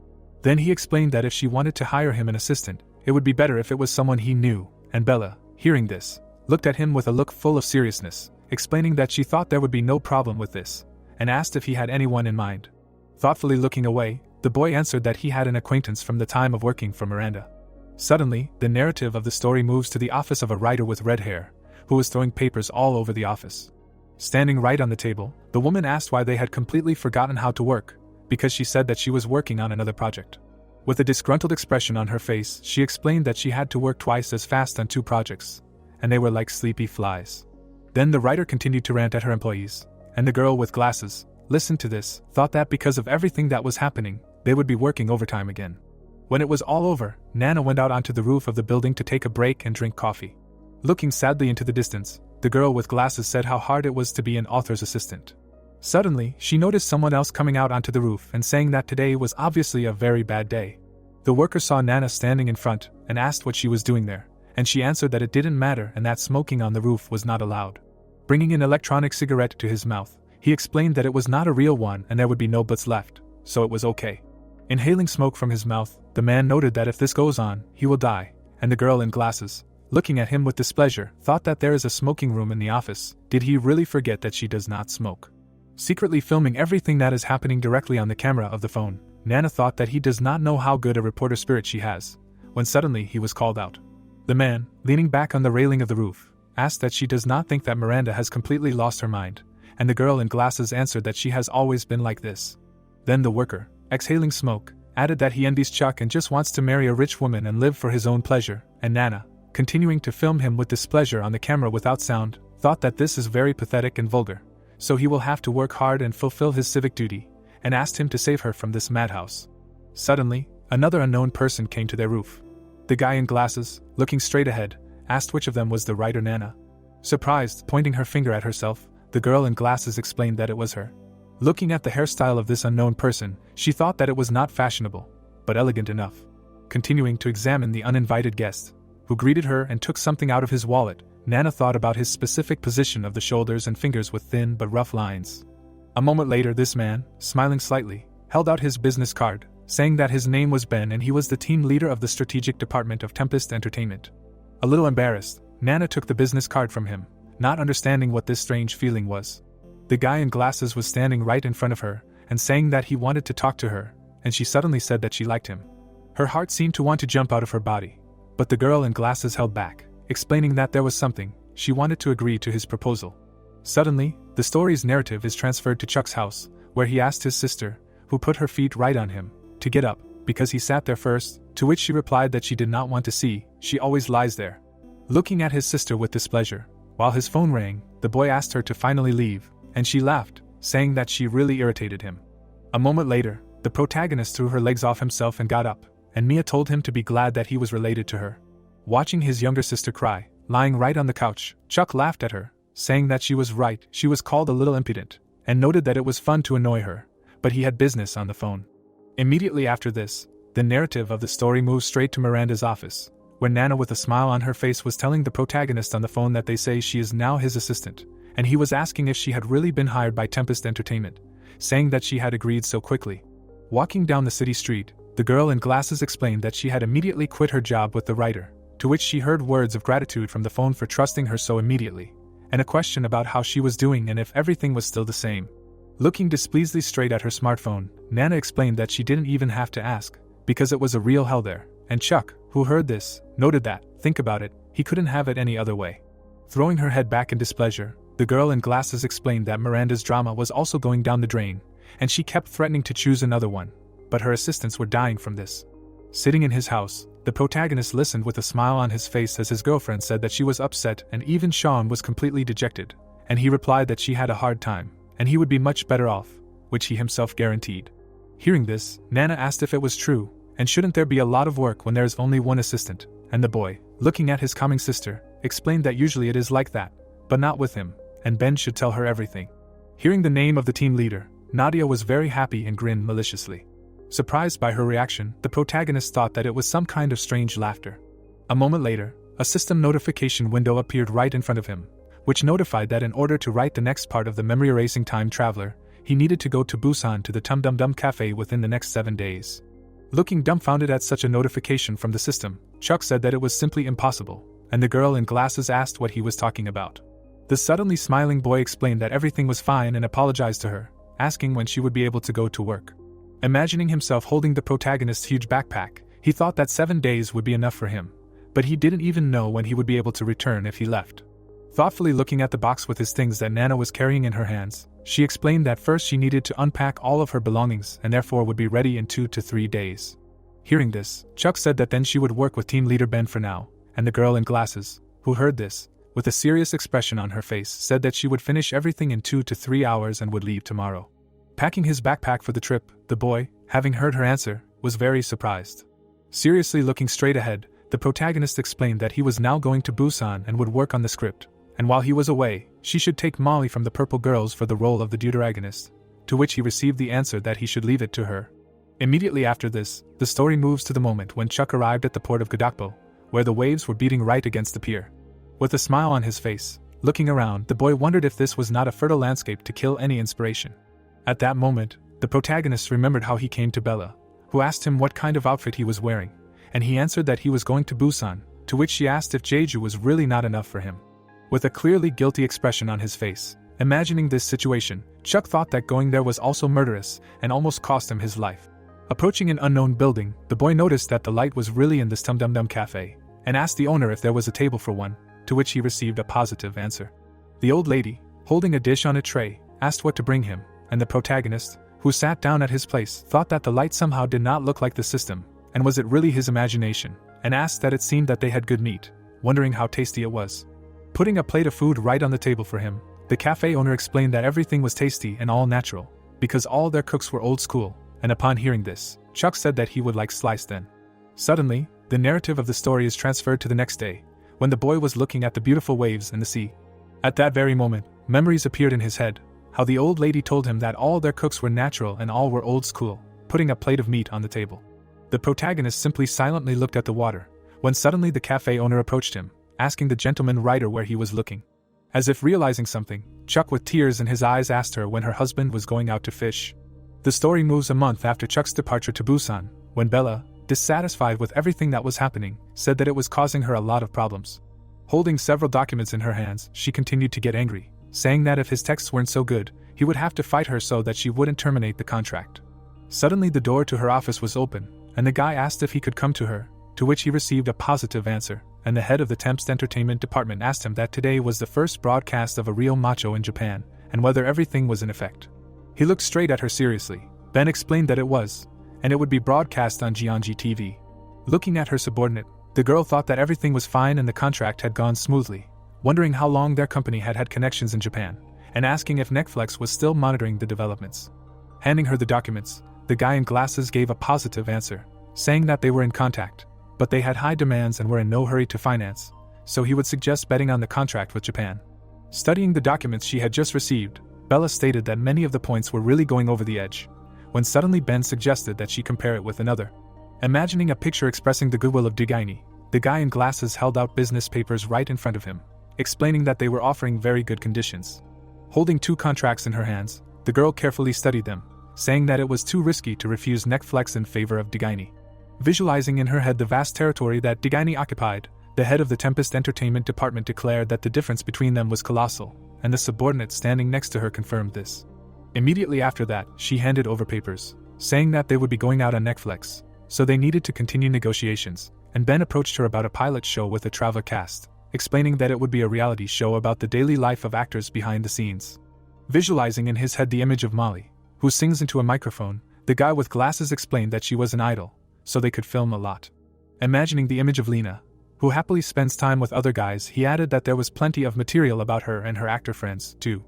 Then he explained that if she wanted to hire him an assistant, it would be better if it was someone he knew, and Bella, hearing this, looked at him with a look full of seriousness, explaining that she thought there would be no problem with this, and asked if he had anyone in mind. Thoughtfully looking away, the boy answered that he had an acquaintance from the time of working for Miranda. Suddenly, the narrative of the story moves to the office of a writer with red hair, who was throwing papers all over the office. Standing right on the table, the woman asked why they had completely forgotten how to work, because she said that she was working on another project. With a disgruntled expression on her face, she explained that she had to work twice as fast on 2 projects, and they were like sleepy flies. Then the writer continued to rant at her employees, and the girl with glasses, listened to this, thought that because of everything that was happening, they would be working overtime again. When it was all over, Nana went out onto the roof of the building to take a break and drink coffee. Looking sadly into the distance, the girl with glasses said how hard it was to be an author's assistant. Suddenly, she noticed someone else coming out onto the roof and saying that today was obviously a very bad day. The worker saw Nana standing in front and asked what she was doing there, and she answered that it didn't matter and that smoking on the roof was not allowed. Bringing an electronic cigarette to his mouth, he explained that it was not a real one and there would be no butts left, so it was okay. Inhaling smoke from his mouth, the man noted that if this goes on, he will die, and the girl in glasses, looking at him with displeasure, thought that there is a smoking room in the office. Did he really forget that she does not smoke? Secretly filming everything that is happening directly on the camera of the phone, Nana thought that he does not know how good a reporter spirit she has, when suddenly he was called out. The man, leaning back on the railing of the roof, asked that she does not think that Miranda has completely lost her mind, and the girl in glasses answered that she has always been like this. Then the worker, exhaling smoke, added that he envies Chuck and just wants to marry a rich woman and live for his own pleasure, and Nana, continuing to film him with displeasure on the camera without sound, thought that this is very pathetic and vulgar, so he will have to work hard and fulfill his civic duty, and asked him to save her from this madhouse. Suddenly, another unknown person came to their roof. The guy in glasses, looking straight ahead, asked which of them was the writer Nana. Surprised, pointing her finger at herself, the girl in glasses explained that it was her. Looking at the hairstyle of this unknown person, she thought that it was not fashionable, but elegant enough. Continuing to examine the uninvited guest, who greeted her and took something out of his wallet, Nana thought about his specific position of the shoulders and fingers with thin but rough lines. A moment later, this man, smiling slightly, held out his business card, saying that his name was Ben and he was the team leader of the strategic department of Tempest Entertainment. A little embarrassed, Nana took the business card from him, not understanding what this strange feeling was. The guy in glasses was standing right in front of her, and saying that he wanted to talk to her, and she suddenly said that she liked him. Her heart seemed to want to jump out of her body, but the girl in glasses held back, explaining that there was something, she wanted to agree to his proposal. Suddenly, the story's narrative is transferred to Chuck's house, where he asked his sister, who put her feet right on him, to get up, because he sat there first, to which she replied that she did not want to see, she always lies there. Looking at his sister with displeasure, while his phone rang, the boy asked her to finally leave, and she laughed, saying that she really irritated him. A moment later, the protagonist threw her legs off himself and got up, and Mia told him to be glad that he was related to her. Watching his younger sister cry, lying right on the couch, Chuck laughed at her, saying that she was right, she was called a little impudent, and noted that it was fun to annoy her, but he had business on the phone. Immediately after this, the narrative of the story moves straight to Miranda's office, where Nana with a smile on her face was telling the protagonist on the phone that they say she is now his assistant, and he was asking if she had really been hired by Tempest Entertainment, saying that she had agreed so quickly. Walking down the city street, the girl in glasses explained that she had immediately quit her job with the writer, to which she heard words of gratitude from the phone for trusting her so immediately, and a question about how she was doing and if everything was still the same. Looking displeasedly straight at her smartphone, Nana explained that she didn't even have to ask, because it was a real hell there, and Chuck, who heard this, noted that, think about it, he couldn't have it any other way. Throwing her head back in displeasure, the girl in glasses explained that Miranda's drama was also going down the drain, and she kept threatening to choose another one, but her assistants were dying from this. Sitting in his house, the protagonist listened with a smile on his face as his girlfriend said that she was upset and even Shawn was completely dejected, and he replied that she had a hard time, and he would be much better off, which he himself guaranteed. Hearing this, Nana asked if it was true, and shouldn't there be a lot of work when there is only one assistant, and the boy, looking at his coming sister, explained that usually it is like that, but not with him, and Ben should tell her everything. Hearing the name of the team leader, Nadia was very happy and grinned maliciously. Surprised by her reaction, the protagonist thought that it was some kind of strange laughter. A moment later, a system notification window appeared right in front of him, which notified that in order to write the next part of the memory erasing time traveler, he needed to go to Busan to the Tum Dum Dum Cafe within the next 7 days. Looking dumbfounded at such a notification from the system, Chuck said that it was simply impossible, and the girl in glasses asked what he was talking about. The suddenly smiling boy explained that everything was fine and apologized to her, asking when she would be able to go to work. Imagining himself holding the protagonist's huge backpack, he thought that 7 days would be enough for him, but he didn't even know when he would be able to return if he left. Thoughtfully looking at the box with his things that Nana was carrying in her hands, she explained that first she needed to unpack all of her belongings and therefore would be ready in 2 to 3 days. Hearing this, Chuck said that then she would work with team leader Ben for now, and the girl in glasses, who heard this, with a serious expression on her face, said that she would finish everything in 2 to 3 hours and would leave tomorrow. Packing his backpack for the trip, the boy, having heard her answer, was very surprised. Seriously looking straight ahead, the protagonist explained that he was now going to Busan and would work on the script, and while he was away, she should take Molly from the Purple Girls for the role of the deuteragonist, to which he received the answer that he should leave it to her. Immediately after this, the story moves to the moment when Chuck arrived at the port of Godakpo, where the waves were beating right against the pier. With a smile on his face, looking around, the boy wondered if this was not a fertile landscape to kill any inspiration. At that moment, the protagonist remembered how he came to Bella, who asked him what kind of outfit he was wearing, and he answered that he was going to Busan, to which she asked if Jeju was really not enough for him. With a clearly guilty expression on his face, imagining this situation, Chuck thought that going there was also murderous and almost cost him his life. Approaching an unknown building, the boy noticed that the light was really in this Tum Dum Dum Cafe, and asked the owner if there was a table for one, to which he received a positive answer. The old lady, holding a dish on a tray, asked what to bring him, and the protagonist, who sat down at his place, thought that the light somehow did not look like the system, and was it really his imagination, and asked that it seemed that they had good meat, wondering how tasty it was. Putting a plate of food right on the table for him, the cafe owner explained that everything was tasty and all natural, because all their cooks were old school, and upon hearing this, Chuck said that he would like slice then. Suddenly, the narrative of the story is transferred to the next day, when the boy was looking at the beautiful waves in the sea. At that very moment, memories appeared in his head, how the old lady told him that all their cooks were natural and all were old school, putting a plate of meat on the table. The protagonist simply silently looked at the water, when suddenly the cafe owner approached him, asking the gentleman writer where he was looking. As if realizing something, Chuck with tears in his eyes asked her when her husband was going out to fish. The story moves a month after Chuck's departure to Busan, when Bella, dissatisfied with everything that was happening, said that it was causing her a lot of problems. Holding several documents in her hands, she continued to get angry, saying that if his texts weren't so good, he would have to fight her so that she wouldn't terminate the contract. Suddenly the door to her office was open, and the guy asked if he could come to her, to which he received a positive answer, and the head of the Tempest Entertainment Department asked him that today was the first broadcast of a real macho in Japan, and whether everything was in effect. He looked straight at her seriously. Ben explained that it was, and it would be broadcast on Gyeonggi TV. Looking at her subordinate, the girl thought that everything was fine and the contract had gone smoothly, wondering how long their company had had connections in Japan, and asking if Netflix was still monitoring the developments. Handing her the documents, the guy in glasses gave a positive answer, saying that they were in contact, but they had high demands and were in no hurry to finance, so he would suggest betting on the contract with Japan. Studying the documents she had just received, Bella stated that many of the points were really going over the edge, when suddenly Ben suggested that she compare it with another. Imagining a picture expressing the goodwill of Digaini, the guy in glasses held out business papers right in front of him, explaining that they were offering very good conditions. Holding 2 contracts in her hands, the girl carefully studied them, saying that it was too risky to refuse Netflix in favor of Digaini. Visualizing in her head the vast territory that Digaini occupied, the head of the Tempest Entertainment Department declared that the difference between them was colossal, and the subordinate standing next to her confirmed this. Immediately after that, she handed over papers, saying that they would be going out on Netflix, so they needed to continue negotiations, and Ben approached her about a pilot show with a traveler cast, explaining that it would be a reality show about the daily life of actors behind the scenes. Visualizing in his head the image of Molly, who sings into a microphone, the guy with glasses explained that she was an idol, so they could film a lot. Imagining the image of Lena, who happily spends time with other guys, he added that there was plenty of material about her and her actor friends, too.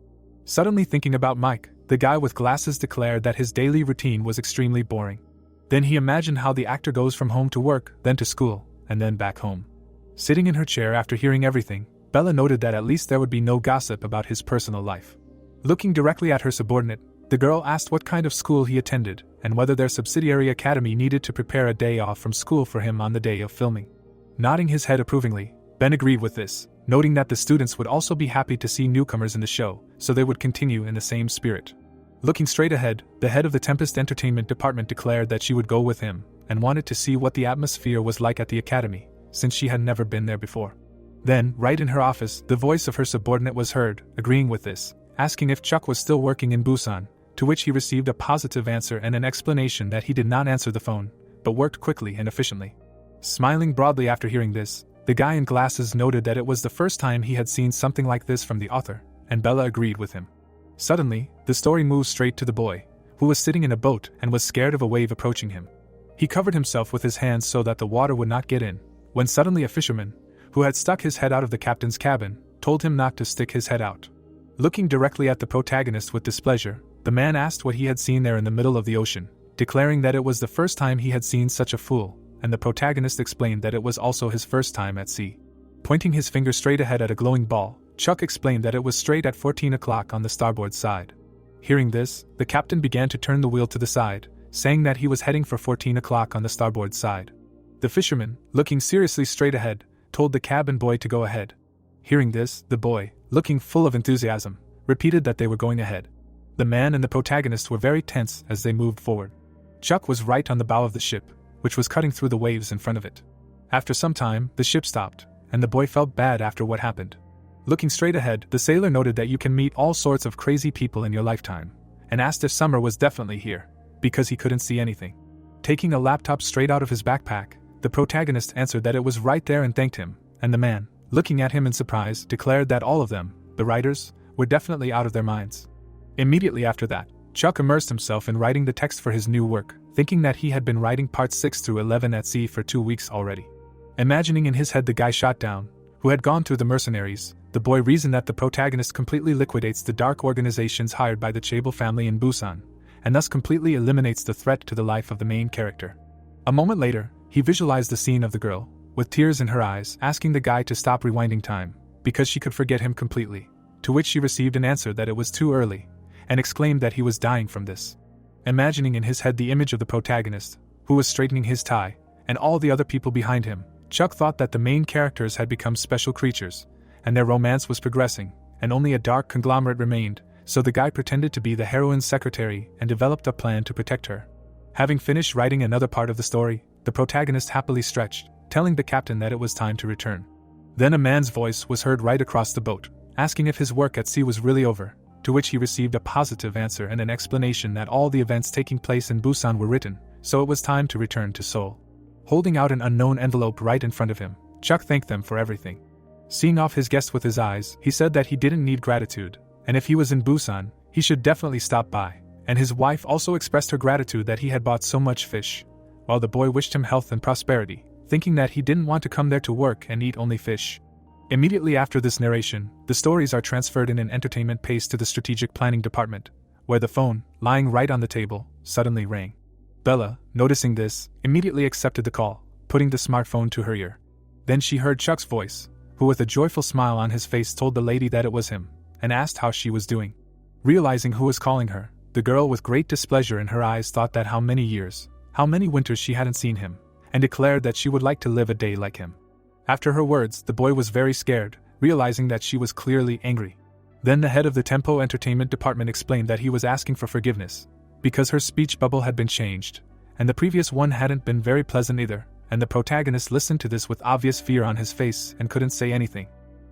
Suddenly thinking about Mike, the guy with glasses declared that his daily routine was extremely boring. Then he imagined how the actor goes from home to work, then to school, and then back home. Sitting in her chair after hearing everything, Bella noted that at least there would be no gossip about his personal life. Looking directly at her subordinate, The girl asked what kind of school he attended, and whether their subsidiary academy needed to prepare a day off from school for him on the day of filming. Nodding his head approvingly, Ben agreed with this, noting that the students would also be happy to see newcomers in the show, so they would continue in the same spirit. Looking straight ahead, the head of the Tempest Entertainment Department declared that she would go with him, and wanted to see what the atmosphere was like at the academy, since she had never been there before. Then, right in her office, the voice of her subordinate was heard, agreeing with this, asking if Chuck was still working in Busan, to which he received a positive answer and an explanation that he did not answer the phone, but worked quickly and efficiently. Smiling broadly after hearing this, the guy in glasses noted that it was the first time he had seen something like this from the author, and Bella agreed with him. Suddenly, the story moved straight to the boy, who was sitting in a boat and was scared of a wave approaching him. He covered himself with his hands so that the water would not get in, when suddenly a fisherman, who had stuck his head out of the captain's cabin, told him not to stick his head out. Looking directly at the protagonist with displeasure, the man asked what he had seen there in the middle of the ocean, declaring that it was the first time he had seen such a fool, and the protagonist explained that it was also his first time at sea. Pointing his finger straight ahead at a glowing ball, Chuck explained that it was straight at 14 o'clock on the starboard side. Hearing this, the captain began to turn the wheel to the side, saying that he was heading for 14 o'clock on the starboard side. The fisherman, looking seriously straight ahead, told the cabin boy to go ahead. Hearing this, the boy, looking full of enthusiasm, repeated that they were going ahead. The man and the protagonist were very tense as they moved forward. Chuck was right on the bow of the ship, which was cutting through the waves in front of it. After some time, the ship stopped, and the boy felt bad after what happened. Looking straight ahead, the sailor noted that you can meet all sorts of crazy people in your lifetime, and asked if summer was definitely here, because he couldn't see anything. Taking a laptop straight out of his backpack, the protagonist answered that it was right there and thanked him, and the man, looking at him in surprise, declared that all of them, the writers, were definitely out of their minds. Immediately after that, Chuck immersed himself in writing the text for his new work, thinking that he had been writing parts 6 through 11 at sea for 2 weeks already. Imagining in his head the guy shot down, who had gone through the mercenaries, the boy reasoned that the protagonist completely liquidates the dark organizations hired by the Chable family in Busan, and thus completely eliminates the threat to the life of the main character. A moment later, he visualized the scene of the girl, with tears in her eyes, asking the guy to stop rewinding time, because she could forget him completely, to which she received an answer that it was too early, and exclaimed that he was dying from this. Imagining in his head the image of the protagonist, who was straightening his tie, and all the other people behind him, Chuck thought that the main characters had become special creatures, and their romance was progressing, and only a dark conglomerate remained, so the guy pretended to be the heroine's secretary and developed a plan to protect her. Having finished writing another part of the story, the protagonist happily stretched, telling the captain that it was time to return. Then a man's voice was heard right across the boat, asking if his work at sea was really over, to which he received a positive answer and an explanation that all the events taking place in Busan were written, so it was time to return to Seoul. Holding out an unknown envelope right in front of him, Chuck thanked them for everything. Seeing off his guest with his eyes, he said that he didn't need gratitude, and if he was in Busan, he should definitely stop by, and his wife also expressed her gratitude that he had bought so much fish, while the boy wished him health and prosperity, thinking that he didn't want to come there to work and eat only fish. Immediately after this narration, the stories are transferred in an entertainment pace to the strategic planning department, where the phone, lying right on the table, suddenly rang. Bella, noticing this, immediately accepted the call, putting the smartphone to her ear. Then she heard Chuck's voice, who with a joyful smile on his face told the lady that it was him, and asked how she was doing. Realizing who was calling her, the girl with great displeasure in her eyes thought that how many years, how many winters she hadn't seen him, and declared that she would like to live a day like him. After her words, the boy was very scared, realizing that she was clearly angry. Then the head of the Tempo Entertainment Department explained that he was asking for forgiveness, because her speech bubble had been changed, and the previous one hadn't been very pleasant either, and the protagonist listened to this with obvious fear on his face and couldn't say anything.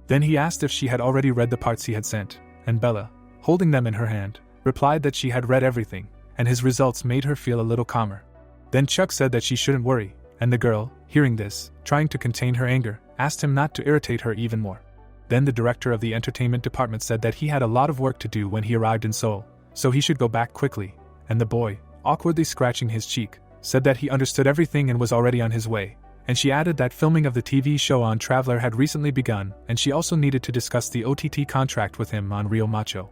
Then he asked if she had already read the parts he had sent, and Bella, holding them in her hand, replied that she had read everything, and his results made her feel a little calmer. Then Chuck said that she shouldn't worry, and the girl, hearing this, trying to contain her anger, asked him not to irritate her even more. Then the director of the entertainment department said that he had a lot of work to do when he arrived in Seoul, so he should go back quickly, and the boy, awkwardly scratching his cheek, said that he understood everything and was already on his way, and she added that filming of the TV show on Traveler had recently begun, and she also needed to discuss the OTT contract with him on Real Macho.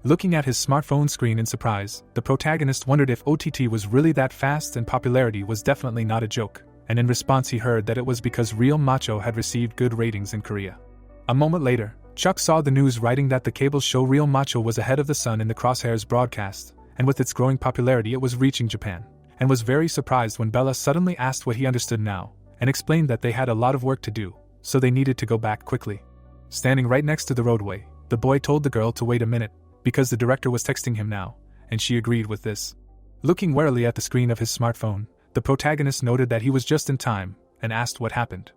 Looking at his smartphone screen in surprise, the protagonist wondered if OTT was really that fast, and popularity was definitely not a joke, and in response he heard that it was because Real Macho had received good ratings in Korea. A moment later, Chuck saw the news writing that the cable show Real Macho was ahead of the Sun in the Crosshairs broadcast, and with its growing popularity it was reaching Japan, and was very surprised when Bella suddenly asked what he understood now, and explained that they had a lot of work to do, so they needed to go back quickly. Standing right next to the roadway, the boy told the girl to wait a minute, because the director was texting him now, and she agreed with this. Looking warily at the screen of his smartphone, the protagonist noted that he was just in time, and asked what happened.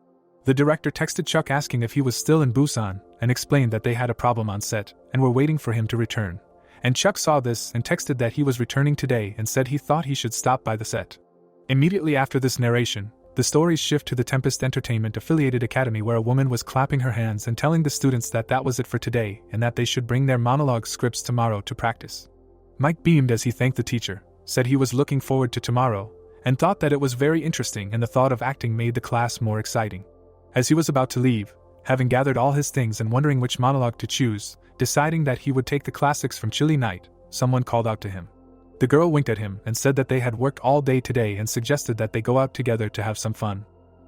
The director texted Chuck asking if he was still in Busan, and explained that they had a problem on set, and were waiting for him to return. And Chuck saw this and texted that he was returning today and said he thought he should stop by the set. Immediately after this narration, the stories shift to the Tempest Entertainment affiliated academy where a woman was clapping her hands and telling the students that that was it for today and that they should bring their monologue scripts tomorrow to practice. Mike beamed as he thanked the teacher, said he was looking forward to tomorrow, and thought that it was very interesting and the thought of acting made the class more exciting. As he was about to leave, having gathered all his things and wondering which monologue to choose, deciding that he would take the classics from Chilly Night, someone called out to him. The girl winked at him and said that they had worked all day today and suggested that they go out together to have some fun.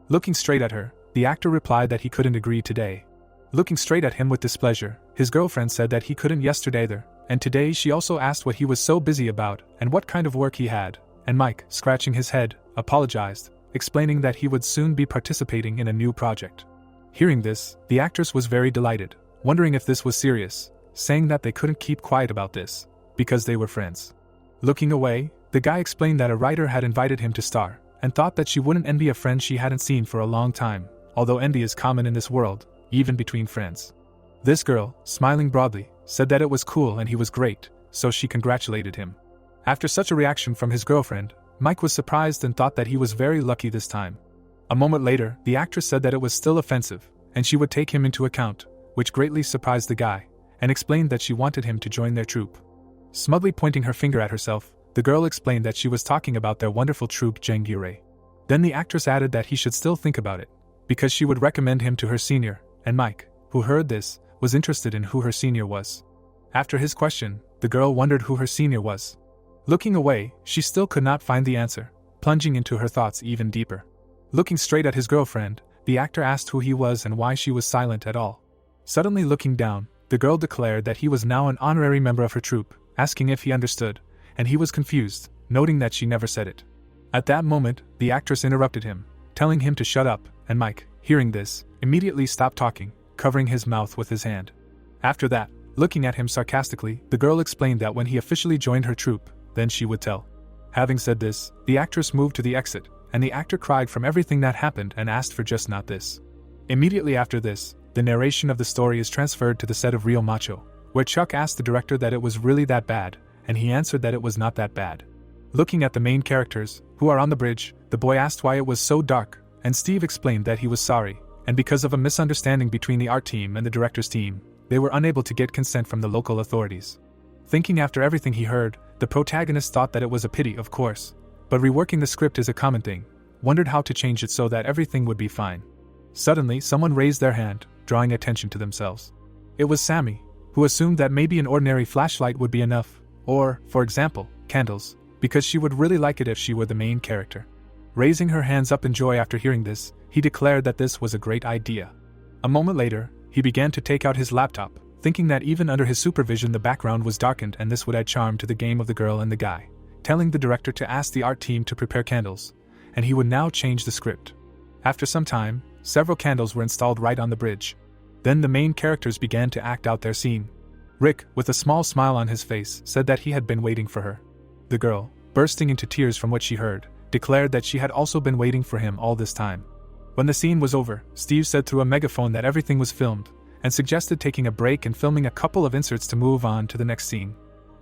Looking straight at her, the actor replied that he couldn't agree today. Looking straight at him with displeasure, his girlfriend said that he couldn't yesterday either, and today she also asked what he was so busy about and what kind of work he had, and Mike, scratching his head, apologized, explaining that he would soon be participating in a new project. Hearing this, the actress was very delighted, wondering if this was serious, saying that they couldn't keep quiet about this, because they were friends. Looking away, the guy explained that a writer had invited him to star, and thought that she wouldn't envy a friend she hadn't seen for a long time, although envy is common in this world, even between friends. This girl, smiling broadly, said that it was cool and he was great, so she congratulated him. After such a reaction from his girlfriend, Mike was surprised and thought that he was very lucky this time. A moment later, the actress said that it was still offensive, and she would take him into account, which greatly surprised the guy, and explained that she wanted him to join their troupe. Smugly pointing her finger at herself, the girl explained that she was talking about their wonderful troupe Jangure. Then the actress added that he should still think about it, because she would recommend him to her senior, and Mike, who heard this, was interested in who her senior was. After his question, the girl wondered who her senior was. Looking away, she still could not find the answer, plunging into her thoughts even deeper. Looking straight at his girlfriend, the actor asked who he was and why she was silent at all. Suddenly looking down, the girl declared that he was now an honorary member of her troupe, asking if he understood, and he was confused, noting that she never said it. At that moment, the actress interrupted him, telling him to shut up, and Mike, hearing this, immediately stopped talking, covering his mouth with his hand. After that, looking at him sarcastically, the girl explained that when he officially joined her troupe, then she would tell. Having said this, the actress moved to the exit, and the actor cried from everything that happened and asked for just not this. Immediately after this, the narration of the story is transferred to the set of Real Macho, where Chuck asked the director that it was really that bad, and he answered that it was not that bad. Looking at the main characters, who are on the bridge, the boy asked why it was so dark, and Steve explained that he was sorry, and because of a misunderstanding between the art team and the director's team, they were unable to get consent from the local authorities. Thinking after everything he heard, the protagonist thought that it was a pity, of course, but reworking the script is a common thing, wondered how to change it so that everything would be fine. Suddenly, someone raised their hand, drawing attention to themselves. It was Sammy, who assumed that maybe an ordinary flashlight would be enough, or, for example, candles, because she would really like it if she were the main character. Raising her hands up in joy after hearing this, he declared that this was a great idea. A moment later, he began to take out his laptop, thinking that even under his supervision the background was darkened and this would add charm to the game of the girl and the guy, telling the director to ask the art team to prepare candles, and he would now change the script. After some time, several candles were installed right on the bridge. Then the main characters began to act out their scene. Rick, with a small smile on his face, said that he had been waiting for her. The girl, bursting into tears from what she heard, declared that she had also been waiting for him all this time. When the scene was over, Steve said through a megaphone that everything was filmed, and suggested taking a break and filming a couple of inserts to move on to the next scene.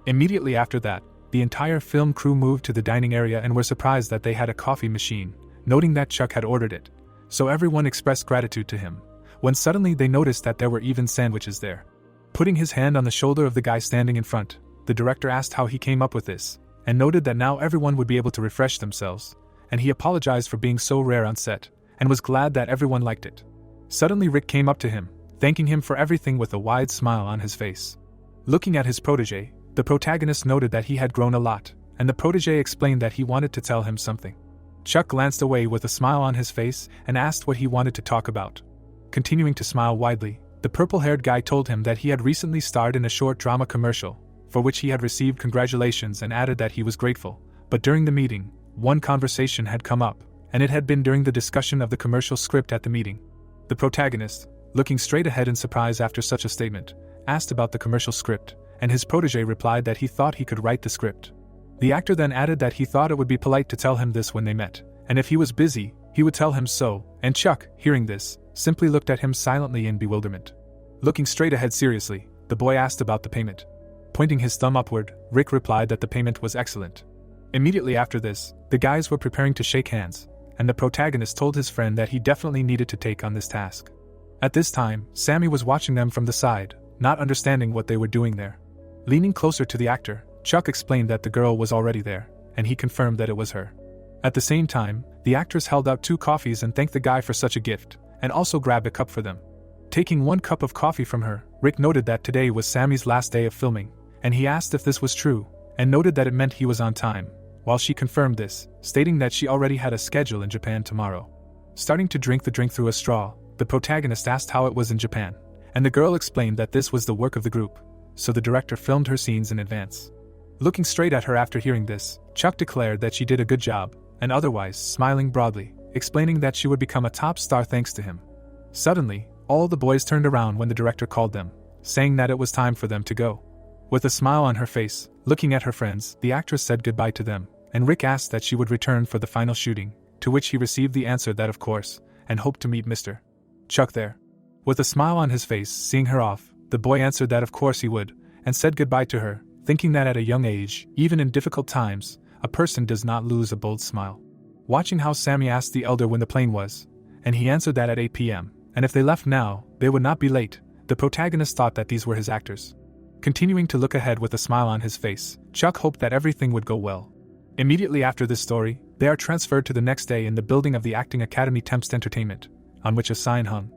Immediately after that, the entire film crew moved to the dining area and were surprised that they had a coffee machine, noting that Chuck had ordered it. So everyone expressed gratitude to him, when suddenly they noticed that there were even sandwiches there. Putting his hand on the shoulder of the guy standing in front, the director asked how he came up with this, and noted that now everyone would be able to refresh themselves, and he apologized for being so rare on set, and was glad that everyone liked it. Suddenly Rick came up to him, thanking him for everything with a wide smile on his face. Looking at his protege, the protagonist noted that he had grown a lot, and the protege explained that he wanted to tell him something. Chuck glanced away with a smile on his face and asked what he wanted to talk about. Continuing to smile widely, the purple-haired guy told him that he had recently starred in a short drama commercial, for which he had received congratulations and added that he was grateful. But during the meeting, one conversation had come up, and it had been during the discussion of the commercial script at the meeting. The protagonist, looking straight ahead in surprise after such a statement, asked about the commercial script, and his protege replied that he thought he could write the script. The actor then added that he thought it would be polite to tell him this when they met, and if he was busy, he would tell him so, and Chuck, hearing this, simply looked at him silently in bewilderment. Looking straight ahead seriously, the boy asked about the payment. Pointing his thumb upward, Rick replied that the payment was excellent. Immediately after this, the guys were preparing to shake hands, and the protagonist told his friend that he definitely needed to take on this task. At this time, Sammy was watching them from the side, not understanding what they were doing there. Leaning closer to the actor, Chuck explained that the girl was already there, and he confirmed that it was her. At the same time, the actress held out 2 coffees and thanked the guy for such a gift, and also grabbed a cup for them. Taking 1 cup of coffee from her, Rick noted that today was Sammy's last day of filming, and he asked if this was true, and noted that it meant he was on time, while she confirmed this, stating that she already had a schedule in Japan tomorrow. Starting to drink the drink through a straw, the protagonist asked how it was in Japan, and the girl explained that this was the work of the group, so the director filmed her scenes in advance. Looking straight at her after hearing this, Chuck declared that she did a good job, and otherwise smiling broadly, explaining that she would become a top star thanks to him. Suddenly, all the boys turned around when the director called them, saying that it was time for them to go. With a smile on her face, looking at her friends, the actress said goodbye to them, and Rick asked that she would return for the final shooting, to which he received the answer that of course, and hoped to meet Mr. Chuck there. With a smile on his face, seeing her off, the boy answered that of course he would, and said goodbye to her, thinking that at a young age, even in difficult times, a person does not lose a bold smile. Watching how Sammy asked the elder when the plane was, and he answered that at 8 p.m., and if they left now, they would not be late, the protagonist thought that these were his actors. Continuing to look ahead with a smile on his face, Chuck hoped that everything would go well. Immediately after this story, they are transferred to the next day in the building of the Acting Academy Temps Entertainment, on which a sign hung.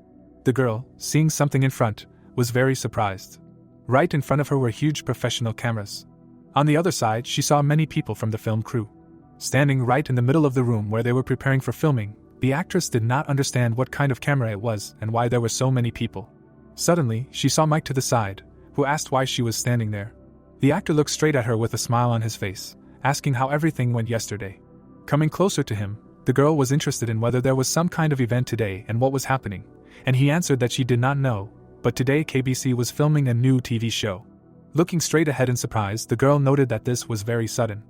The girl, seeing something in front, was very surprised. Right in front of her were huge professional cameras. On the other side, she saw many people from the film crew. Standing right in the middle of the room where they were preparing for filming, the actress did not understand what kind of camera it was and why there were so many people. Suddenly, she saw Mike to the side, who asked why she was standing there. The actor looked straight at her with a smile on his face, asking how everything went yesterday. Coming closer to him, the girl was interested in whether there was some kind of event today and what was happening, and he answered that she did not know, but today KBC was filming a new TV show. Looking straight ahead in surprise, the girl noted that this was very sudden.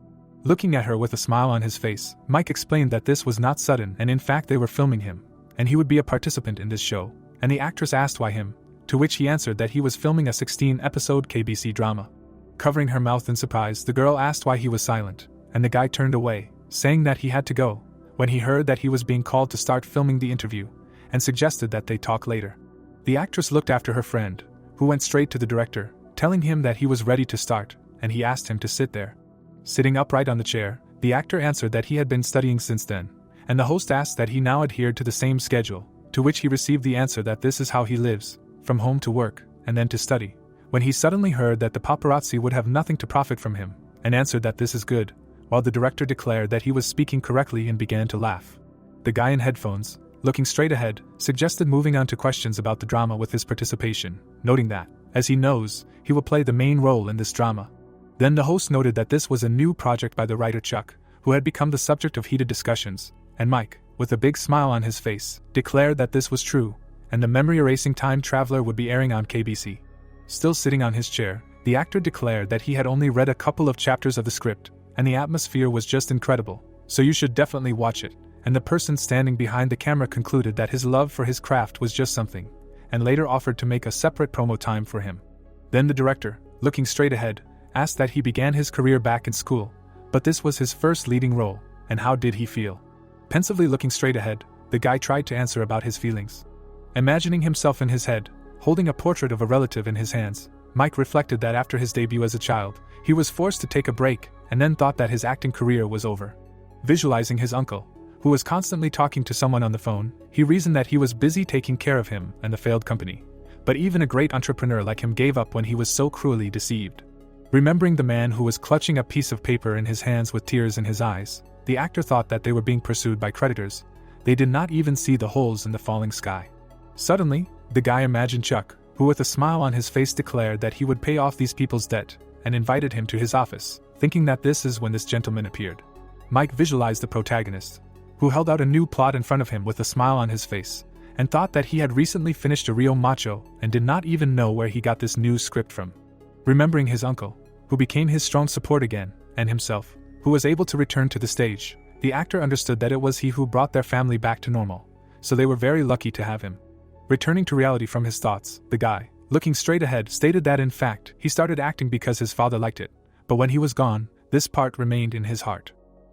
Looking at her with a smile on his face, Mike explained that this was not sudden and in fact they were filming him, and he would be a participant in this show, and the actress asked why him, to which he answered that he was filming a 16-episode KBC drama. Covering her mouth in surprise, the girl asked why he was silent, and the guy turned away, saying that he had to go, when he heard that he was being called to start filming the interview, and suggested that they talk later. The actress looked after her friend, who went straight to the director, telling him that he was ready to start, and he asked him to sit there. Sitting upright on the chair, the actor answered that he had been studying since then, and the host asked that he now adhered to the same schedule, to which he received the answer that this is how he lives, from home to work, and then to study, when he suddenly heard that the paparazzi would have nothing to profit from him, and answered that this is good, while the director declared that he was speaking correctly and began to laugh. The guy in headphones, looking straight ahead, suggested moving on to questions about the drama with his participation, noting that, as he knows, he will play the main role in this drama. Then the host noted that this was a new project by the writer Chuck, who had become the subject of heated discussions, and Mike, with a big smile on his face, declared that this was true, and the memory-erasing time traveler would be airing on KBC. Still sitting on his chair, the actor declared that he had only read a couple of chapters of the script, and the atmosphere was just incredible, so you should definitely watch it, and the person standing behind the camera concluded that his love for his craft was just something, and later offered to make a separate promo time for him. Then the director, looking straight ahead, asked that he began his career back in school, but this was his first leading role, and how did he feel? Pensively looking straight ahead, the guy tried to answer about his feelings. Imagining himself in his head, holding a portrait of a relative in his hands, Mike reflected that after his debut as a child, he was forced to take a break, and then thought that his acting career was over. Visualizing his uncle, who was constantly talking to someone on the phone, he reasoned that he was busy taking care of him and the failed company. But even a great entrepreneur like him gave up when he was so cruelly deceived. Remembering the man who was clutching a piece of paper in his hands with tears in his eyes, the actor thought that they were being pursued by creditors. They did not even see the holes in the falling sky. Suddenly, the guy imagined Chuck, who with a smile on his face declared that he would pay off these people's debt, and invited him to his office, thinking that this is when this gentleman appeared. Mike visualized the protagonist, who held out a new plot in front of him with a smile on his face, and thought that he had recently finished a real macho and did not even know where he got this new script from. Remembering his uncle, who became his strong support again, and himself, who was able to return to the stage, the actor understood that it was he who brought their family back to normal, so they were very lucky to have him. Returning to reality from his thoughts, the guy, looking straight ahead, stated that in fact, he started acting because his father liked it, but when he was gone, this part remained in his heart.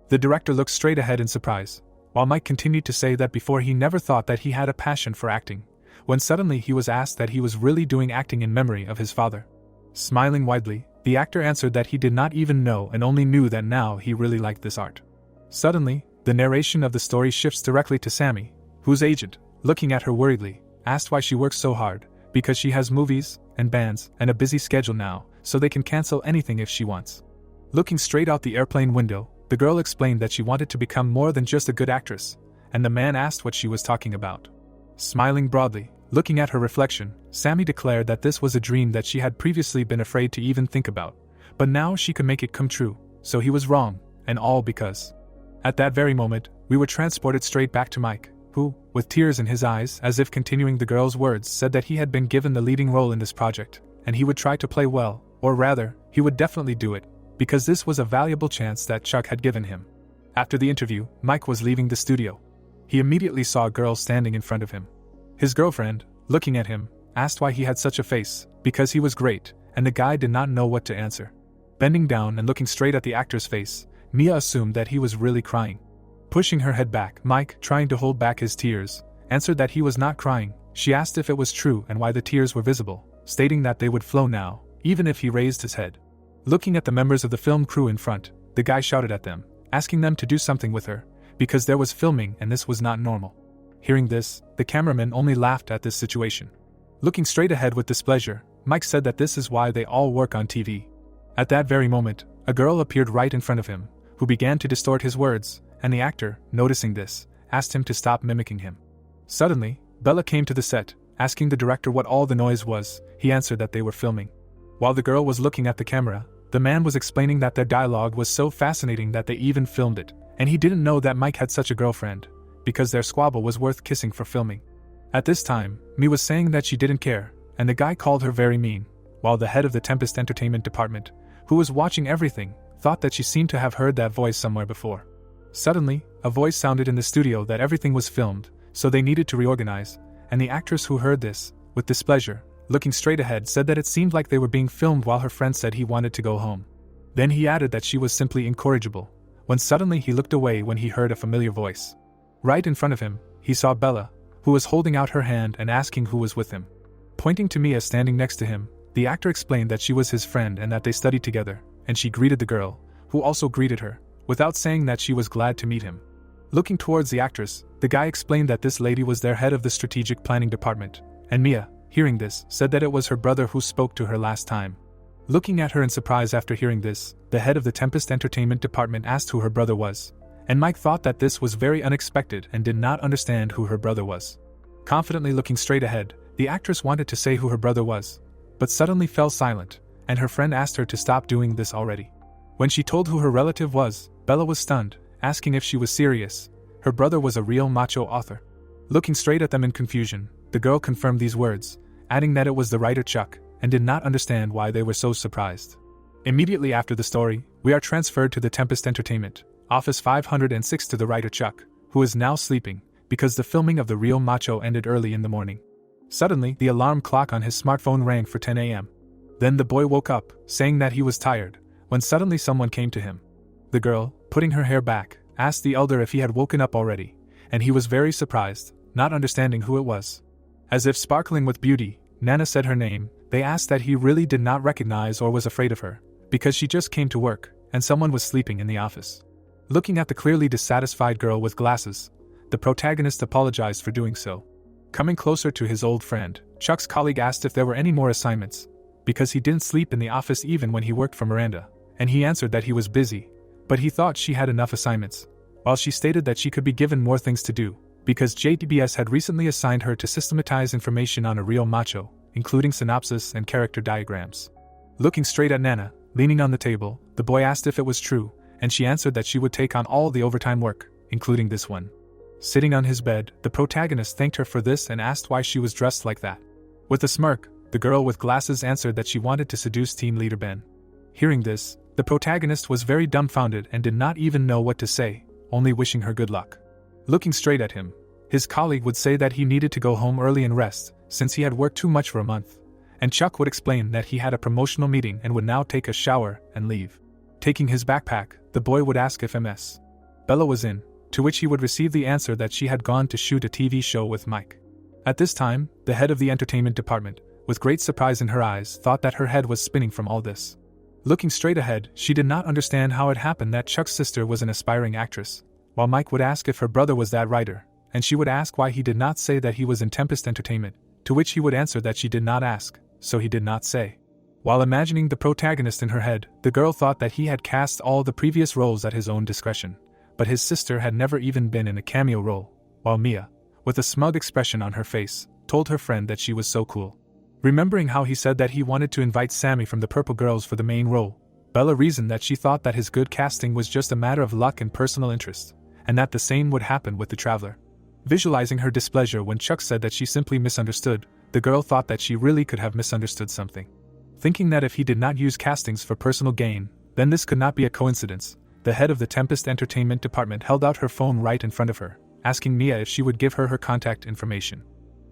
The director looked straight ahead in surprise, while Mike continued to say that before he never thought that he had a passion for acting, when suddenly he was asked that he was really doing acting in memory of his father. Smiling widely, the actor answered that he did not even know and only knew that now he really liked this art. Suddenly, the narration of the story shifts directly to Sammy, whose agent, looking at her worriedly, asked why she works so hard, because she has movies and bands and a busy schedule now, so they can cancel anything if she wants. Looking straight out the airplane window, the girl explained that she wanted to become more than just a good actress, and the man asked what she was talking about. Smiling broadly, looking at her reflection, Sammy declared that this was a dream that she had previously been afraid to even think about, but now she could make it come true, so he was wrong, and all because. At that very moment, we were transported straight back to Mike, who, with tears in his eyes as if continuing the girl's words, said that he had been given the leading role in this project, and he would try to play well, or rather, he would definitely do it, because this was a valuable chance that Chuck had given him. After the interview, Mike was leaving the studio. He immediately saw a girl standing in front of him. His girlfriend, looking at him, asked why he had such a face, because he was great, and the guy did not know what to answer. Bending down and looking straight at the actor's face, Mia assumed that he was really crying. Pushing her head back, Mike, trying to hold back his tears, answered that he was not crying. She asked if it was true and why the tears were visible, stating that they would flow now, even if he raised his head. Looking at the members of the film crew in front, the guy shouted at them, asking them to do something with her, because there was filming and this was not normal. Hearing this, the cameraman only laughed at this situation. Looking straight ahead with displeasure, Mike said that this is why they all work on TV. At that very moment, a girl appeared right in front of him, who began to distort his words, and the actor, noticing this, asked him to stop mimicking him. Suddenly, Bella came to the set, asking the director what all the noise was. He answered that they were filming. While the girl was looking at the camera, the man was explaining that their dialogue was so fascinating that they even filmed it, and he didn't know that Mike had such a girlfriend, because their squabble was worth kissing for filming. At this time, Mi was saying that she didn't care, and the guy called her very mean, while the head of the Tempest Entertainment department, who was watching everything, thought that she seemed to have heard that voice somewhere before. Suddenly, a voice sounded in the studio that everything was filmed, so they needed to reorganize, and the actress who heard this, with displeasure, looking straight ahead, said that it seemed like they were being filmed while her friend said he wanted to go home. Then he added that she was simply incorrigible, when suddenly he looked away when he heard a familiar voice. Right in front of him, he saw Bella, who was holding out her hand and asking who was with him. Pointing to Mia standing next to him, the actor explained that she was his friend and that they studied together, and she greeted the girl, who also greeted her, without saying that she was glad to meet him. Looking towards the actress, the guy explained that this lady was their head of the strategic planning department, and Mia, hearing this, said that it was her brother who spoke to her last time. Looking at her in surprise after hearing this, the head of the Tempest Entertainment department asked who her brother was, and Mike thought that this was very unexpected and did not understand who her brother was. Confidently looking straight ahead, the actress wanted to say who her brother was, but suddenly fell silent, and her friend asked her to stop doing this already. When she told who her relative was, Bella was stunned, asking if she was serious. Her brother was a real macho author. Looking straight at them in confusion, the girl confirmed these words, adding that it was the writer Chuck, and did not understand why they were so surprised. Immediately after the story, we are transferred to the Tempest Entertainment, Office 506 to the writer Chuck, who is now sleeping, because the filming of the real macho ended early in the morning. Suddenly, the alarm clock on his smartphone rang for 10 a.m. Then the boy woke up, saying that he was tired, when suddenly someone came to him. The girl, putting her hair back, asked the elder if he had woken up already, and he was very surprised, not understanding who it was. As if sparkling with beauty, Nana said her name. They asked that he really did not recognize or was afraid of her, because she just came to work, and someone was sleeping in the office. Looking at the clearly dissatisfied girl with glasses, the protagonist apologized for doing so. Coming closer to his old friend, Chuck's colleague asked if there were any more assignments, because he didn't sleep in the office even when he worked for Miranda, and he answered that he was busy, but he thought she had enough assignments, while she stated that she could be given more things to do, because JTBS had recently assigned her to systematize information on a real macho, including synopsis and character diagrams. Looking straight at Nana, Leaning on the table, the boy asked if it was true, and she answered that she would take on all the overtime work, including this one. Sitting on his bed, the protagonist thanked her for this and asked why she was dressed like that. With a smirk, the girl with glasses answered that she wanted to seduce team leader Ben. Hearing this, the protagonist was very dumbfounded and did not even know what to say, only wishing her good luck. Looking straight at him, his colleague would say that he needed to go home early and rest, since he had worked too much for a month, and Chuck would explain that he had a promotional meeting and would now take a shower and leave. Taking his backpack, the boy would ask if Ms. Bella was in, to which he would receive the answer that she had gone to shoot a TV show with Mike. At this time, the head of the entertainment department, with great surprise in her eyes, thought that her head was spinning from all this. Looking straight ahead, she did not understand how it happened that Chuck's sister was an aspiring actress, while Mike would ask if her brother was that writer, and she would ask why he did not say that he was in Tempest Entertainment, to which he would answer that she did not ask, so he did not say. While imagining the protagonist in her head, the girl thought that he had cast all the previous roles at his own discretion, but his sister had never even been in a cameo role, while Mia, with a smug expression on her face, told her friend that she was so cool. Remembering how he said that he wanted to invite Sammy from the Purple Girls for the main role, Bella reasoned that she thought that his good casting was just a matter of luck and personal interest, and that the same would happen with the Traveler. Visualizing her displeasure when Chuck said that she simply misunderstood, the girl thought that she really could have misunderstood something. Thinking that if he did not use castings for personal gain, then this could not be a coincidence, the head of the Tempest Entertainment department held out her phone right in front of her, asking Mia if she would give her contact information.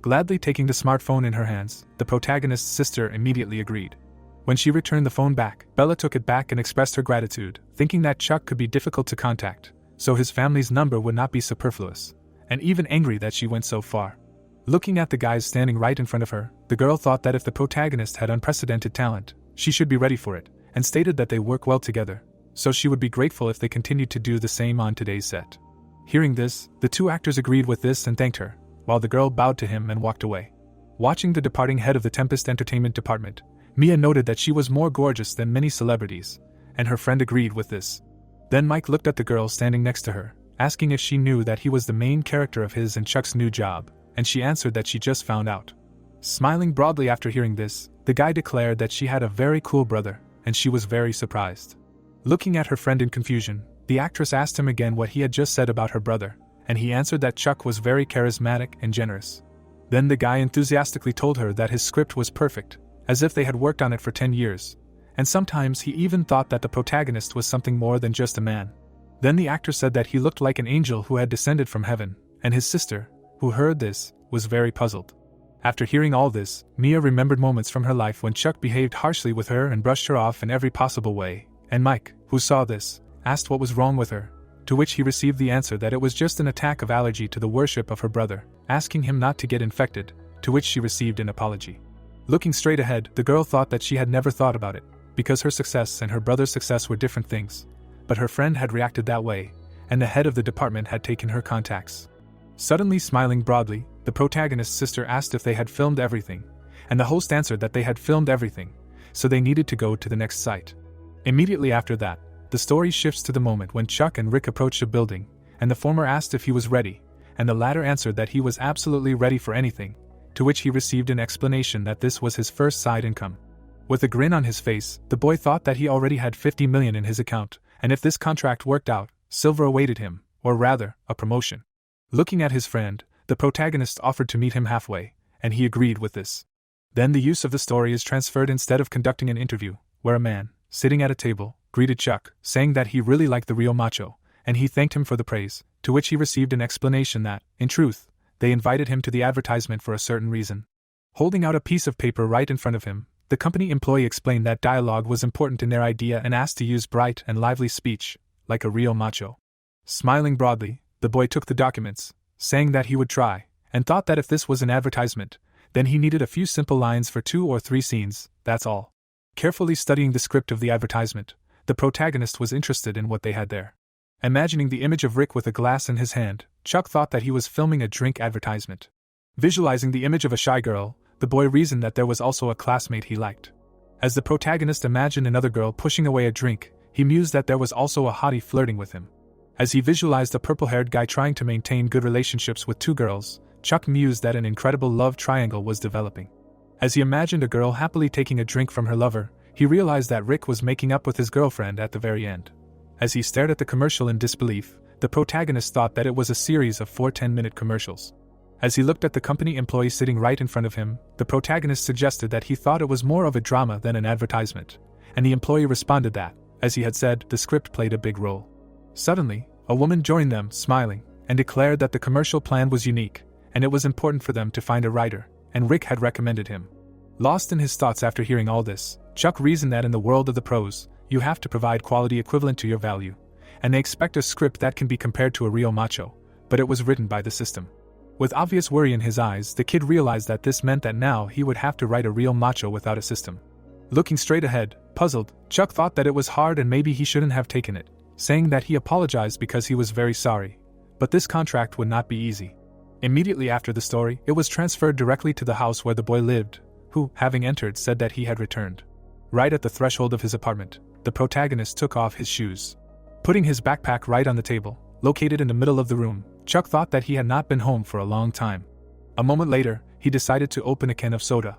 Gladly taking the smartphone in her hands, the protagonist's sister immediately agreed. When she returned the phone back, Bella took it back and expressed her gratitude, thinking that Chuck could be difficult to contact, so his family's number would not be superfluous, and even angry that she went so far. Looking at the guys standing right in front of her, the girl thought that if the protagonist had unprecedented talent, she should be ready for it, and stated that they work well together, so she would be grateful if they continued to do the same on today's set. Hearing this, the two actors agreed with this and thanked her, while the girl bowed to him and walked away. Watching the departing head of the Tempest Entertainment department, Mia noted that she was more gorgeous than many celebrities, and her friend agreed with this. Then Mike looked at the girl standing next to her, asking if she knew that he was the main character of his and Chuck's new job, and she answered that she just found out. Smiling broadly after hearing this, the guy declared that she had a very cool brother, and she was very surprised. Looking at her friend in confusion, the actress asked him again what he had just said about her brother, and he answered that Chuck was very charismatic and generous. Then the guy enthusiastically told her that his script was perfect, as if they had worked on it for 10 years, and sometimes he even thought that the protagonist was something more than just a man. Then the actor said that he looked like an angel who had descended from heaven, and his sister, who heard this, was very puzzled. After hearing all this, Mia remembered moments from her life when Chuck behaved harshly with her and brushed her off in every possible way, and Mike, who saw this, asked what was wrong with her, to which he received the answer that it was just an attack of allergy to the worship of her brother, asking him not to get infected, to which she received an apology. Looking straight ahead, the girl thought that she had never thought about it, because her success and her brother's success were different things, but her friend had reacted that way, and the head of the department had taken her contacts. Suddenly smiling broadly, the protagonist's sister asked if they had filmed everything, and the host answered that they had filmed everything, so they needed to go to the next site. Immediately after that, the story shifts to the moment when Chuck and Rick approached a building, and the former asked if he was ready, and the latter answered that he was absolutely ready for anything, to which he received an explanation that this was his first side income. With a grin on his face, the boy thought that he already had 50 million in his account, and if this contract worked out, silver awaited him, or rather, a promotion. Looking at his friend, the protagonist offered to meet him halfway, and he agreed with this. Then the use of the story is transferred instead of conducting an interview, where a man, sitting at a table, greeted Chuck, saying that he really liked the real macho, and he thanked him for the praise, to which he received an explanation that, in truth, they invited him to the advertisement for a certain reason. Holding out a piece of paper right in front of him, the company employee explained that dialogue was important in their idea and asked to use bright and lively speech, like a real macho. Smiling broadly, the boy took the documents, saying that he would try, and thought that if this was an advertisement, then he needed a few simple lines for 2 or 3 scenes, that's all. Carefully studying the script of the advertisement, the protagonist was interested in what they had there. Imagining the image of Rick with a glass in his hand, Chuck thought that he was filming a drink advertisement. Visualizing the image of a shy girl, the boy reasoned that there was also a classmate he liked. As the protagonist imagined another girl pushing away a drink, he mused that there was also a hottie flirting with him. As he visualized a purple-haired guy trying to maintain good relationships with 2 girls, Chuck mused that an incredible love triangle was developing. As he imagined a girl happily taking a drink from her lover, he realized that Rick was making up with his girlfriend at the very end. As he stared at the commercial in disbelief, the protagonist thought that it was a series of 4 10-minute commercials. As he looked at the company employee sitting right in front of him, the protagonist suggested that he thought it was more of a drama than an advertisement, and the employee responded that, as he had said, the script played a big role. Suddenly, a woman joined them, smiling, and declared that the commercial plan was unique, and it was important for them to find a writer, and Rick had recommended him. Lost in his thoughts after hearing all this, Chuck reasoned that in the world of the pros, you have to provide quality equivalent to your value, and they expect a script that can be compared to a real macho, but it was written by the system. With obvious worry in his eyes, the kid realized that this meant that now he would have to write a real macho without a system. Looking straight ahead, puzzled, Chuck thought that it was hard and maybe he shouldn't have taken it, saying that he apologized because he was very sorry. But this contract would not be easy. Immediately after the story, it was transferred directly to the house where the boy lived, who, having entered, said that he had returned. Right at the threshold of his apartment, the protagonist took off his shoes. Putting his backpack right on the table, located in the middle of the room, Chuck thought that he had not been home for a long time. A moment later, he decided to open a can of soda.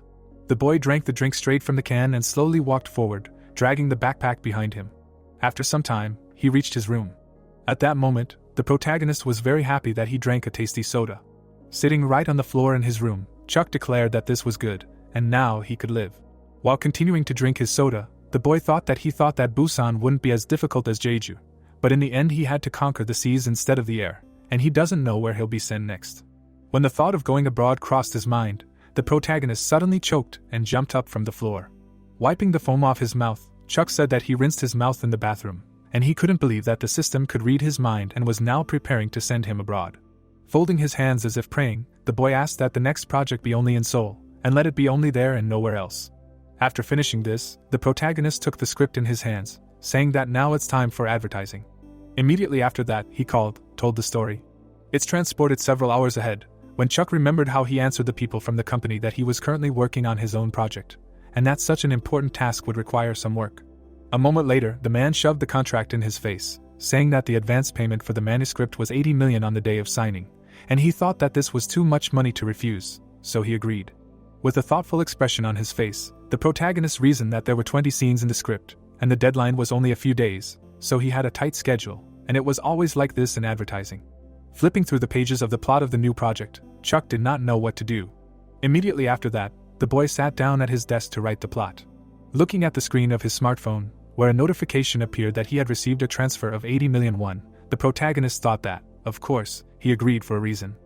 The boy drank the drink straight from the can and slowly walked forward, dragging the backpack behind him. After some time, he reached his room. At that moment, the protagonist was very happy that he drank a tasty soda. Sitting right on the floor in his room, Chuck declared that this was good, and now he could live. While continuing to drink his soda, the boy thought that Busan wouldn't be as difficult as Jeju, but in the end he had to conquer the seas instead of the air, and he doesn't know where he'll be sent next. When the thought of going abroad crossed his mind, the protagonist suddenly choked and jumped up from the floor. Wiping the foam off his mouth, Chuck said that he rinsed his mouth in the bathroom, and he couldn't believe that the system could read his mind and was now preparing to send him abroad. Folding his hands as if praying, the boy asked that the next project be only in Seoul, and let it be only there and nowhere else. After finishing this, the protagonist took the script in his hands, saying that now it's time for advertising. Immediately after that, he told the story. It's transported several hours ahead, when Chuck remembered how he answered the people from the company that he was currently working on his own project, and that such an important task would require some work. A moment later, the man shoved the contract in his face, saying that the advance payment for the manuscript was 80 million on the day of signing, and he thought that this was too much money to refuse, so he agreed. With a thoughtful expression on his face, the protagonist reasoned that there were 20 scenes in the script, and the deadline was only a few days, so he had a tight schedule, and it was always like this in advertising. Flipping through the pages of the plot of the new project, Chuck did not know what to do. Immediately after that, the boy sat down at his desk to write the plot. Looking at the screen of his smartphone, where a notification appeared that he had received a transfer of 80 million won, the protagonist thought that, of course, he agreed for a reason.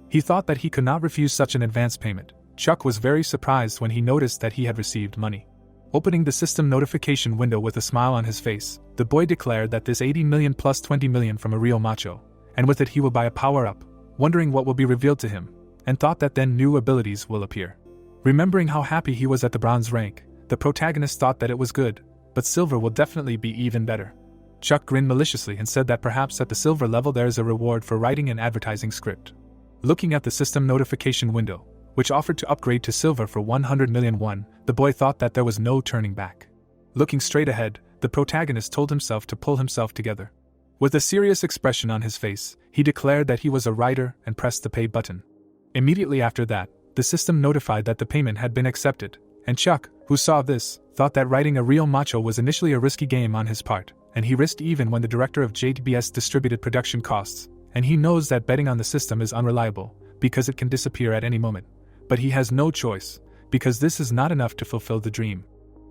He thought that he could not refuse such an advance payment. Chuck was very surprised when he noticed that he had received money. Opening the system notification window with a smile on his face, the boy declared that this 80 million plus 20 million from a real macho, and with it he will buy a power-up, wondering what will be revealed to him, and thought that then new abilities will appear. Remembering how happy he was at the bronze rank, the protagonist thought that it was good, but silver will definitely be even better. Chuck grinned maliciously and said that perhaps at the silver level there is a reward for writing an advertising script. Looking at the system notification window, which offered to upgrade to silver for 100 million won, the boy thought that there was no turning back. Looking straight ahead, the protagonist told himself to pull himself together. With a serious expression on his face, he declared that he was a writer and pressed the pay button. Immediately after that, the system notified that the payment had been accepted, and Chuck, who saw this, thought that writing a real macho was initially a risky game on his part, and he risked even when the director of JTBS distributed production costs, and he knows that betting on the system is unreliable, because it can disappear at any moment. But he has no choice, because this is not enough to fulfill the dream.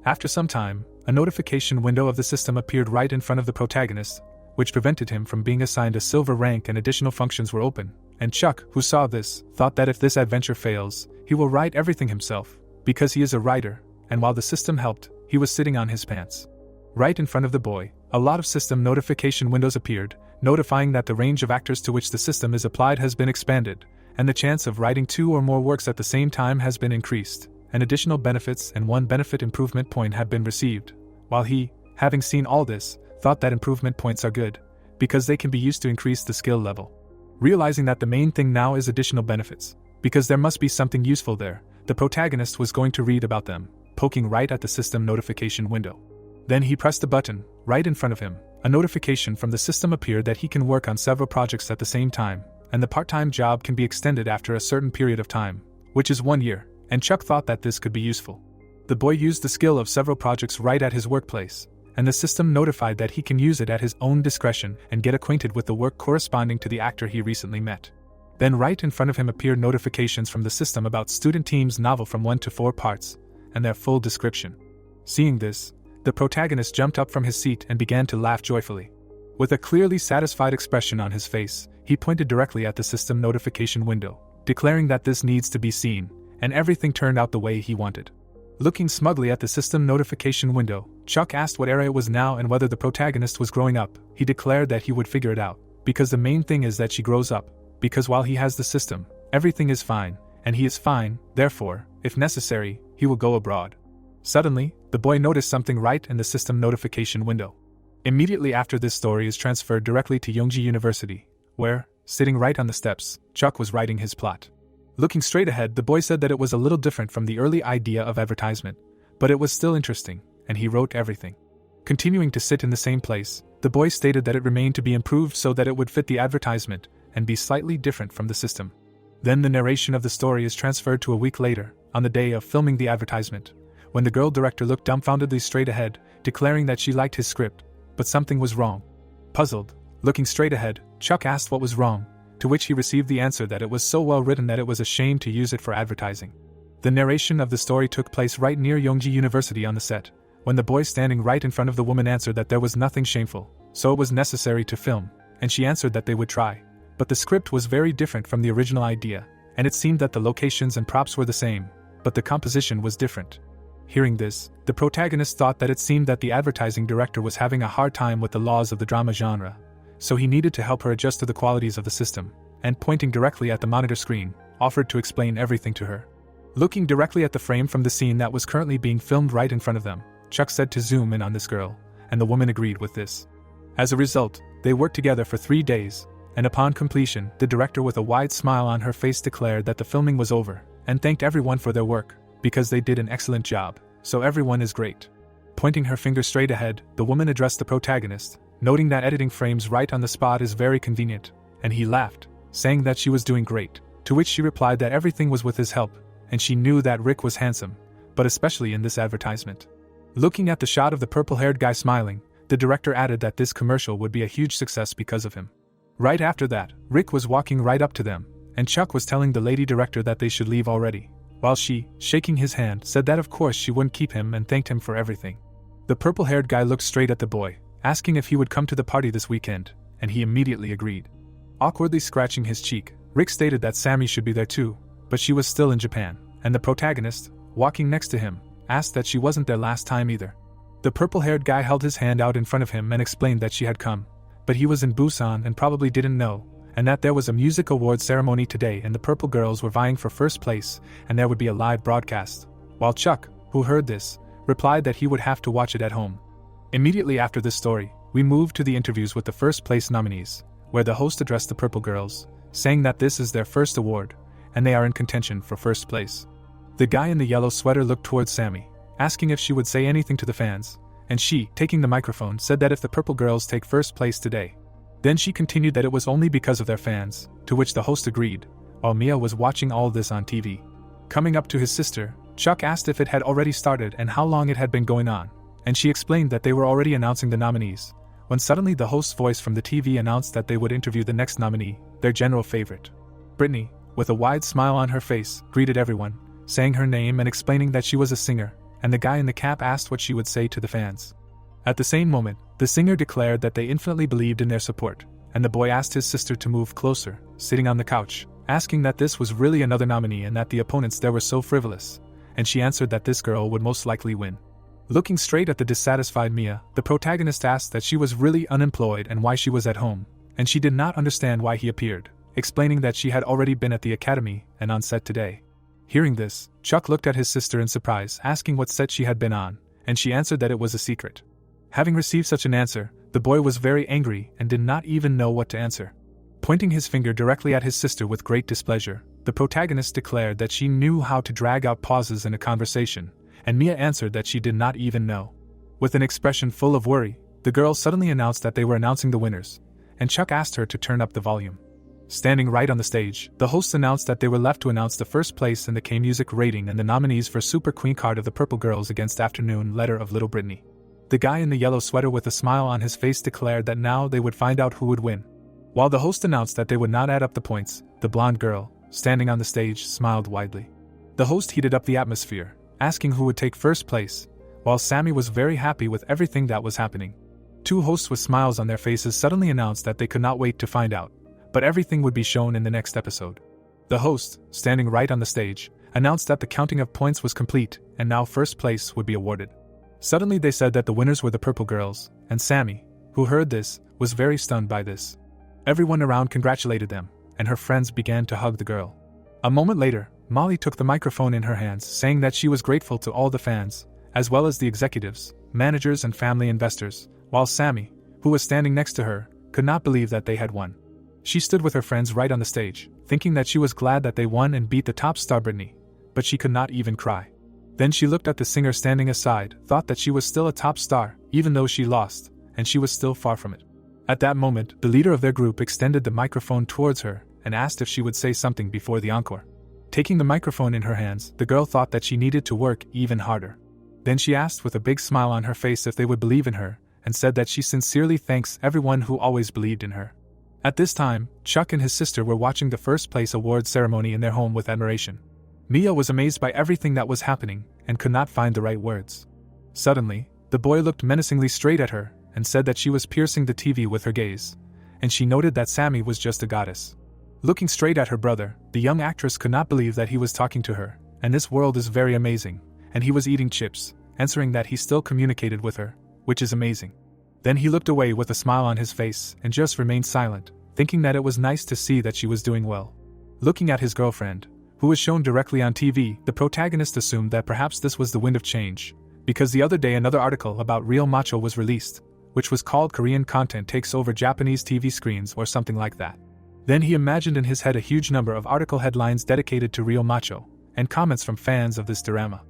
After some time, a notification window of the system appeared right in front of the protagonist, which prevented him from being assigned a silver rank and additional functions were open, and Chuck, who saw this, thought that if this adventure fails, he will write everything himself, because he is a writer, and while the system helped, he was sitting on his pants. Right in front of the boy, a lot of system notification windows appeared, notifying that the range of actors to which the system is applied has been expanded, and the chance of writing 2 or more works at the same time has been increased, and additional benefits and 1 benefit improvement point have been received, while he, having seen all this, thought that improvement points are good, because they can be used to increase the skill level. Realizing that the main thing now is additional benefits, because there must be something useful there, the protagonist was going to read about them, poking right at the system notification window. Then he pressed a button, right in front of him. A notification from the system appeared that he can work on several projects at the same time, and the part-time job can be extended after a certain period of time, which is 1 year, and Chuck thought that this could be useful. The boy used the skill of several projects right at his workplace, and the system notified that he can use it at his own discretion and get acquainted with the work corresponding to the actor he recently met. Then right in front of him appeared notifications from the system about student team's novel from 1 to 4 parts, and their full description. Seeing this, the protagonist jumped up from his seat and began to laugh joyfully. With a clearly satisfied expression on his face, he pointed directly at the system notification window, declaring that this needs to be seen, and everything turned out the way he wanted. Looking smugly at the system notification window, Chuck asked what era it was now and whether the protagonist was growing up. He declared that he would figure it out, because the main thing is that she grows up, because while he has the system, everything is fine, and he is fine, therefore, if necessary, he will go abroad. Suddenly, the boy noticed something right in the system notification window. Immediately after, this story is transferred directly to Yongji University, where, sitting right on the steps, Chuck was writing his plot. Looking straight ahead, the boy said that it was a little different from the early idea of advertisement, but it was still interesting, and he wrote everything. Continuing to sit in the same place, the boy stated that it remained to be improved so that it would fit the advertisement and be slightly different from the system. Then the narration of the story is transferred to a week later, on the day of filming the advertisement, when the girl director looked dumbfoundedly straight ahead, declaring that she liked his script, but something was wrong. Puzzled, looking straight ahead, Chuck asked what was wrong, to which he received the answer that it was so well written that it was a shame to use it for advertising. The narration of the story took place right near Yongji University on the set, when the boy standing right in front of the woman answered that there was nothing shameful, so it was necessary to film, and she answered that they would try. But the script was very different from the original idea, and it seemed that the locations and props were the same, but the composition was different. Hearing this, the protagonist thought that it seemed that the advertising director was having a hard time with the laws of the drama genre, so he needed to help her adjust to the qualities of the system, and pointing directly at the monitor screen, offered to explain everything to her. Looking directly at the frame from the scene that was currently being filmed right in front of them, Chuck said to zoom in on this girl, and the woman agreed with this. As a result, they worked together for 3 days, and upon completion, the director with a wide smile on her face declared that the filming was over, and thanked everyone for their work, because they did an excellent job, so everyone is great. Pointing her finger straight ahead, the woman addressed the protagonist, noting that editing frames right on the spot is very convenient, and he laughed, saying that she was doing great, to which she replied that everything was with his help, and she knew that Rick was handsome, but especially in this advertisement. Looking at the shot of the purple-haired guy smiling, the director added that this commercial would be a huge success because of him. Right after that, Rick was walking right up to them, and Chuck was telling the lady director that they should leave already, while she, shaking his hand, said that of course she wouldn't keep him and thanked him for everything. The purple-haired guy looked straight at the boy, asking if he would come to the party this weekend, and he immediately agreed. Awkwardly scratching his cheek, Rick stated that Sammy should be there too, but she was still in Japan, and the protagonist, walking next to him, asked that she wasn't there last time either. The purple-haired guy held his hand out in front of him and explained that she had come, but he was in Busan and probably didn't know, and that there was a music awards ceremony today and the purple girls were vying for first place and there would be a live broadcast, while Chuck, who heard this, replied that he would have to watch it at home. Immediately after this story, we moved to the interviews with the first place nominees, where the host addressed the purple girls, saying that this is their first award, and they are in contention for first place. The guy in the yellow sweater looked towards Sammy, asking if she would say anything to the fans, and she, taking the microphone, said that if the purple girls take first place today. Then she continued that it was only because of their fans, to which the host agreed, while Mia was watching all this on TV. Coming up to his sister, Chuck asked if it had already started and how long it had been going on, and she explained that they were already announcing the nominees, when suddenly the host's voice from the TV announced that they would interview the next nominee, their general favorite. Brittany, with a wide smile on her face, greeted everyone, saying her name and explaining that she was a singer, and the guy in the cap asked what she would say to the fans. At the same moment, the singer declared that they infinitely believed in their support, and the boy asked his sister to move closer, sitting on the couch, asking that this was really another nominee and that the opponents there were so frivolous, and she answered that this girl would most likely win. Looking straight at the dissatisfied Mia, the protagonist asked that she was really unemployed and why she was at home, and she did not understand why he appeared, explaining that she had already been at the academy and on set today. Hearing this, Chuck looked at his sister in surprise, asking what set she had been on, and she answered that it was a secret. Having received such an answer, the boy was very angry and did not even know what to answer. Pointing his finger directly at his sister with great displeasure, the protagonist declared that she knew how to drag out pauses in a conversation, and Mia answered that she did not even know. With an expression full of worry, the girl suddenly announced that they were announcing the winners, and Chuck asked her to turn up the volume. standing right on the stage, the hosts announced that they were left to announce the first place in the K-Music rating and the nominees for Super Queen card of the Purple Girls against Afternoon Letter of Little Brittany. The guy in the yellow sweater with a smile on his face declared that now they would find out who would win. While the host announced that they would not add up the points, the blonde girl, standing on the stage, smiled widely. The host heated up the atmosphere, asking who would take first place, while Sammy was very happy with everything that was happening. Two hosts with smiles on their faces suddenly announced that they could not wait to find out, but everything would be shown in the next episode. The host, standing right on the stage, announced that the counting of points was complete and now first place would be awarded. Suddenly they said that the winners were the Purple Girls, and Sammy, who heard this, was very stunned by this. Everyone around congratulated them, and her friends began to hug the girl. A moment later, Molly took the microphone in her hands, saying that she was grateful to all the fans, as well as the executives, managers and family investors, while Sammy, who was standing next to her, could not believe that they had won. She stood with her friends right on the stage, thinking that she was glad that they won and beat the top star Brittany, but she could not even cry. Then she looked at the singer standing aside, thought that she was still a top star, even though she lost, and she was still far from it. At that moment, the leader of their group extended the microphone towards her and asked if she would say something before the encore. Taking the microphone in her hands, the girl thought that she needed to work even harder. Then she asked with a big smile on her face if they would believe in her, and said that she sincerely thanks everyone who always believed in her. At this time, Chuck and his sister were watching the first place award ceremony in their home with admiration. Mia was amazed by everything that was happening and could not find the right words. Suddenly, the boy looked menacingly straight at her and said that she was piercing the TV with her gaze, and she noted that Sammy was just a goddess. Looking straight at her brother, the young actress could not believe that he was talking to her, and this world is very amazing, and he was eating chips, answering that he still communicated with her, which is amazing. Then he looked away with a smile on his face and just remained silent, thinking that it was nice to see that she was doing well. Looking at his girlfriend, who was shown directly on TV, the protagonist assumed that perhaps this was the wind of change, because the other day another article about Real Macho was released, which was called Korean Content Takes Over Japanese TV Screens or something like that. Then he imagined in his head a huge number of article headlines dedicated to Real Macho, and comments from fans of this drama.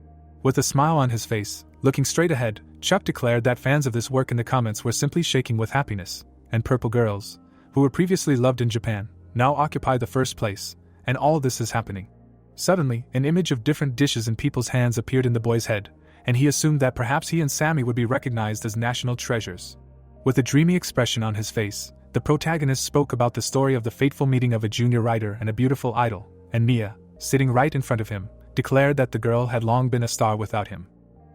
With a smile on his face, looking straight ahead, Chuck declared that fans of this work in the comments were simply shaking with happiness, and Purple Girls, who were previously loved in Japan, now occupy the first place, and all this is happening. Suddenly, an image of different dishes in people's hands appeared in the boy's head, and he assumed that perhaps he and Sammy would be recognized as national treasures. With a dreamy expression on his face, the protagonist spoke about the story of the fateful meeting of a junior writer and a beautiful idol, and Mia, sitting right in front of him, declared that the girl had long been a star without him.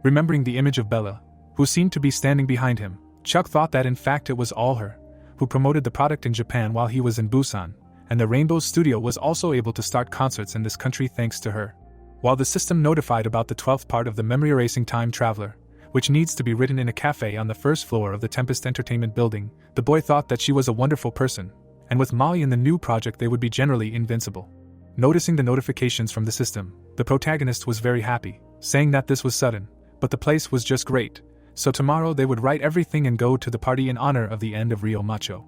Remembering the image of Bella, who seemed to be standing behind him, Chuck thought that in fact it was all her, who promoted the product in Japan while he was in Busan, and the Rainbow Studio was also able to start concerts in this country thanks to her. While the system notified about the 12th part of the memory erasing Time Traveler, which needs to be written in a cafe on the first floor of the Tempest Entertainment building, the boy thought that she was a wonderful person, and with Molly in the new project they would be generally invincible. Noticing the notifications from the system, the protagonist was very happy, saying that this was sudden, but the place was just great, so tomorrow they would write everything and go to the party in honor of the end of Real Macho.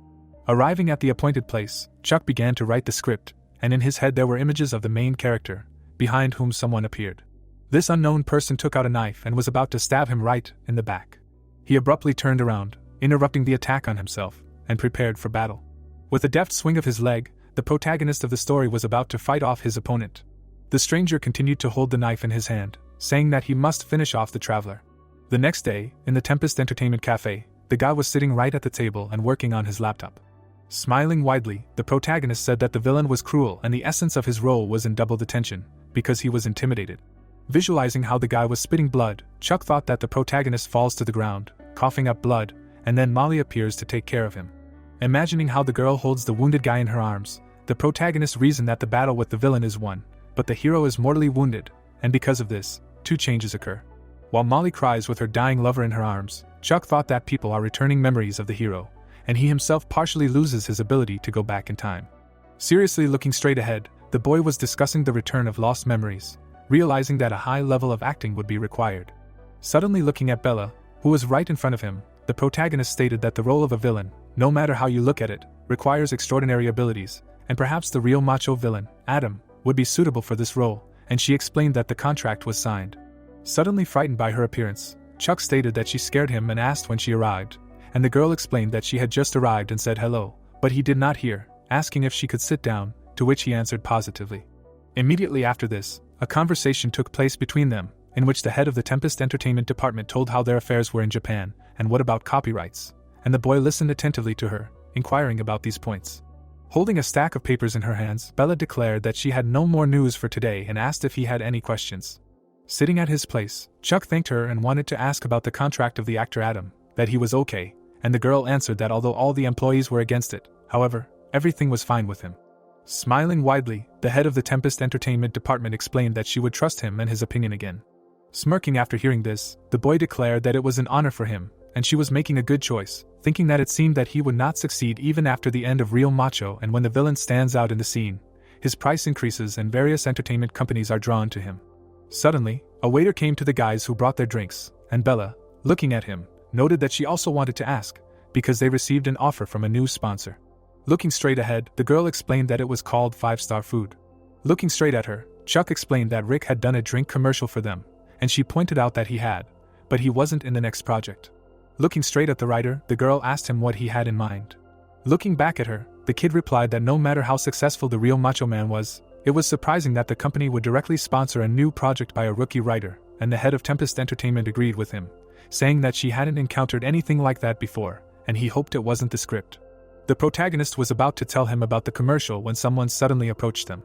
Arriving at the appointed place, Chuck began to write the script, and in his head there were images of the main character, behind whom someone appeared. This unknown person took out a knife and was about to stab him right in the back. He abruptly turned around, interrupting the attack on himself, and prepared for battle. With a deft swing of his leg, the protagonist of the story was about to fight off his opponent. The stranger continued to hold the knife in his hand, saying that he must finish off the traveler. The next day, in the Tempest Entertainment Cafe, the guy was sitting right at the table and working on his laptop. Smiling widely, the protagonist said that the villain was cruel and the essence of his role was in double detention, because he was intimidated. Visualizing how the guy was spitting blood, Chuck thought that the protagonist falls to the ground, coughing up blood, and then Molly appears to take care of him. Imagining how the girl holds the wounded guy in her arms, the protagonist reasoned that the battle with the villain is won, but the hero is mortally wounded, and because of this, two changes occur. While Molly cries with her dying lover in her arms, Chuck thought that people are returning memories of the hero, and he himself partially loses his ability to go back in time. Seriously looking straight ahead, the boy was discussing the return of lost memories, realizing that a high level of acting would be required. Suddenly looking at Bella, who was right in front of him, the protagonist stated that the role of a villain, no matter how you look at it, requires extraordinary abilities, and perhaps the real macho villain, Adam, would be suitable for this role, and she explained that the contract was signed. Suddenly frightened by her appearance, Chuck stated that she scared him and asked when she arrived, and the girl explained that she had just arrived and said hello, but he did not hear, asking if she could sit down, to which he answered positively. Immediately after this, a conversation took place between them, in which the head of the Tempest Entertainment Department told how their affairs were in Japan, and what about copyrights, and the boy listened attentively to her, inquiring about these points. Holding a stack of papers in her hands, Bella declared that she had no more news for today and asked if he had any questions. Sitting at his place, Chuck thanked her and wanted to ask about the contract of the actor Adam, that he was okay, and the girl answered that although all the employees were against it, however, everything was fine with him. Smiling widely, the head of the Tempest Entertainment Department explained that she would trust him and his opinion again. Smirking after hearing this, the boy declared that it was an honor for him, and she was making a good choice, thinking that it seemed that he would not succeed even after the end of Real Macho, and when the villain stands out in the scene, his price increases and various entertainment companies are drawn to him. Suddenly, a waiter came to the guys who brought their drinks, and Bella, looking at him, noted that she also wanted to ask, because they received an offer from a new sponsor. Looking straight ahead, the girl explained that it was called 5-Star Food. Looking straight at her, Chuck explained that Rick had done a drink commercial for them, and she pointed out that he had, but he wasn't in the next project. Looking straight at the writer, the girl asked him what he had in mind. Looking back at her, the kid replied that no matter how successful the Real Macho Man was, it was surprising that the company would directly sponsor a new project by a rookie writer, and the head of Tempest Entertainment agreed with him, saying that she hadn't encountered anything like that before, and he hoped it wasn't the script. The protagonist was about to tell him about the commercial when someone suddenly approached them.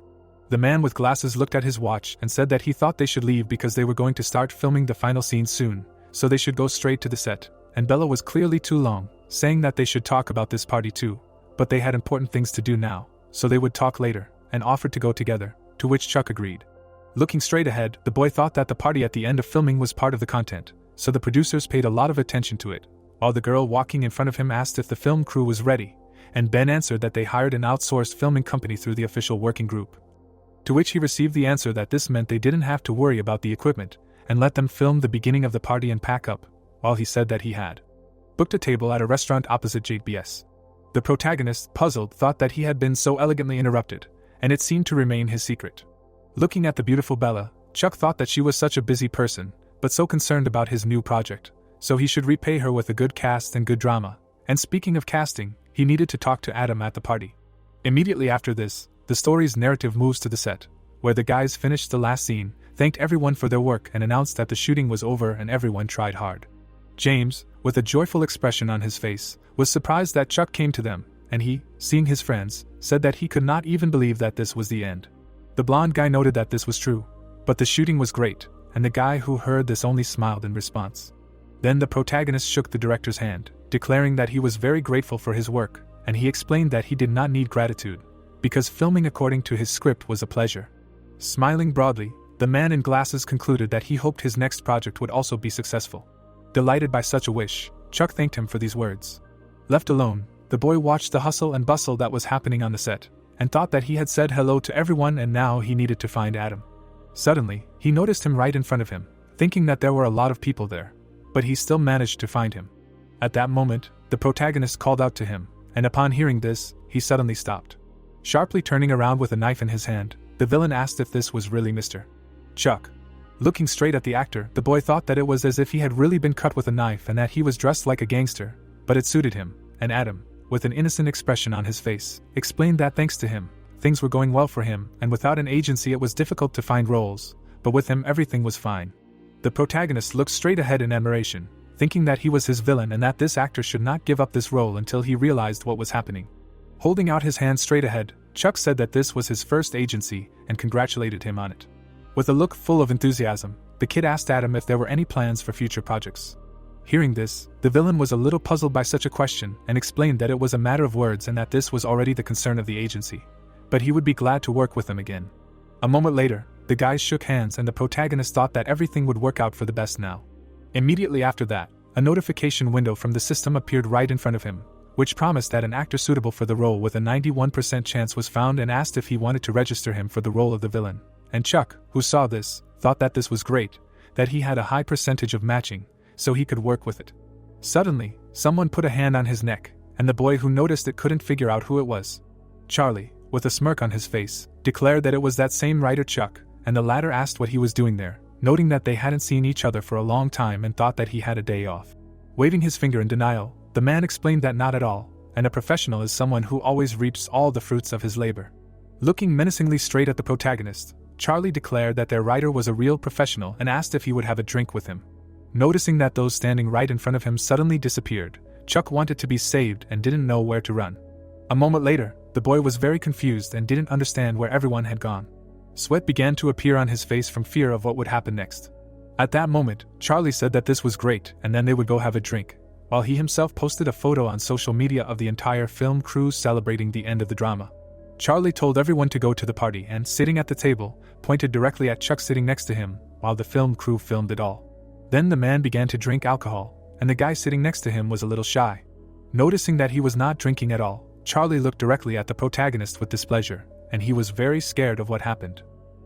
The man with glasses looked at his watch and said that he thought they should leave because they were going to start filming the final scene soon, so they should go straight to the set, and Bella was clearly too long, saying that they should talk about this party too, but they had important things to do now, so they would talk later, and offered to go together, to which Chuck agreed. Looking straight ahead, the boy thought that the party at the end of filming was part of the content, so the producers paid a lot of attention to it, while the girl walking in front of him asked if the film crew was ready, and Ben answered that they hired an outsourced filming company through the official working group. To which he received the answer that this meant they didn't have to worry about the equipment, and let them film the beginning of the party and pack up, while he said that he had booked a table at a restaurant opposite JBS. The protagonist, puzzled, thought that he had been so elegantly interrupted, and it seemed to remain his secret. Looking at the beautiful Bella, Chuck thought that she was such a busy person, but so concerned about his new project, so he should repay her with a good cast and good drama, and speaking of casting, he needed to talk to Adam at the party. Immediately after this, the story's narrative moves to the set, where the guys finished the last scene, thanked everyone for their work and announced that the shooting was over and everyone tried hard. James, with a joyful expression on his face, was surprised that Chuck came to them, and he, seeing his friends, said that he could not even believe that this was the end. The blonde guy noted that this was true, but the shooting was great, and the guy who heard this only smiled in response. Then the protagonist shook the director's hand, declaring that he was very grateful for his work, and he explained that he did not need gratitude, because filming according to his script was a pleasure. Smiling broadly, the man in glasses concluded that he hoped his next project would also be successful. Delighted by such a wish, Chuck thanked him for these words. Left alone, the boy watched the hustle and bustle that was happening on the set, and thought that he had said hello to everyone and now he needed to find Adam. Suddenly, he noticed him right in front of him, thinking that there were a lot of people there, but he still managed to find him. At that moment, the protagonist called out to him, and upon hearing this, he suddenly stopped. Sharply turning around with a knife in his hand, the villain asked if this was really Mr. Chuck. Looking straight at the actor, the boy thought that it was as if he had really been cut with a knife and that he was dressed like a gangster, but it suited him, and Adam, with an innocent expression on his face, explained that thanks to him, things were going well for him, and without an agency it was difficult to find roles, but with him everything was fine. The protagonist looked straight ahead in admiration, thinking that he was his villain and that this actor should not give up this role until he realized what was happening. Holding out his hand straight ahead, Chuck said that this was his first agency and congratulated him on it. With a look full of enthusiasm, the kid asked Adam if there were any plans for future projects. Hearing this, the villain was a little puzzled by such a question and explained that it was a matter of words and that this was already the concern of the agency, but he would be glad to work with them again. A moment later, the guys shook hands and the protagonist thought that everything would work out for the best now. Immediately after that, a notification window from the system appeared right in front of him, which promised that an actor suitable for the role with a 91% chance was found and asked if he wanted to register him for the role of the villain. And Chuck, who saw this, thought that this was great, that he had a high percentage of matching, so he could work with it. Suddenly, someone put a hand on his neck, and the boy who noticed it couldn't figure out who it was. Charlie, with a smirk on his face, declared that it was that same writer Chuck, and the latter asked what he was doing there, noting that they hadn't seen each other for a long time and thought that he had a day off. Waving his finger in denial, the man explained that not at all, and a professional is someone who always reaps all the fruits of his labor. Looking menacingly straight at the protagonist, Charlie declared that their writer was a real professional and asked if he would have a drink with him. Noticing that those standing right in front of him suddenly disappeared, Chuck wanted to be saved and didn't know where to run. A moment later, the boy was very confused and didn't understand where everyone had gone. Sweat began to appear on his face from fear of what would happen next. At that moment, Charlie said that this was great and then they would go have a drink, while he himself posted a photo on social media of the entire film crew celebrating the end of the drama. Charlie told everyone to go to the party and, sitting at the table, pointed directly at Chuck sitting next to him, while the film crew filmed it all. Then the man began to drink alcohol, and the guy sitting next to him was a little shy. Noticing that he was not drinking at all, Charlie looked directly at the protagonist with displeasure, and he was very scared of what happened.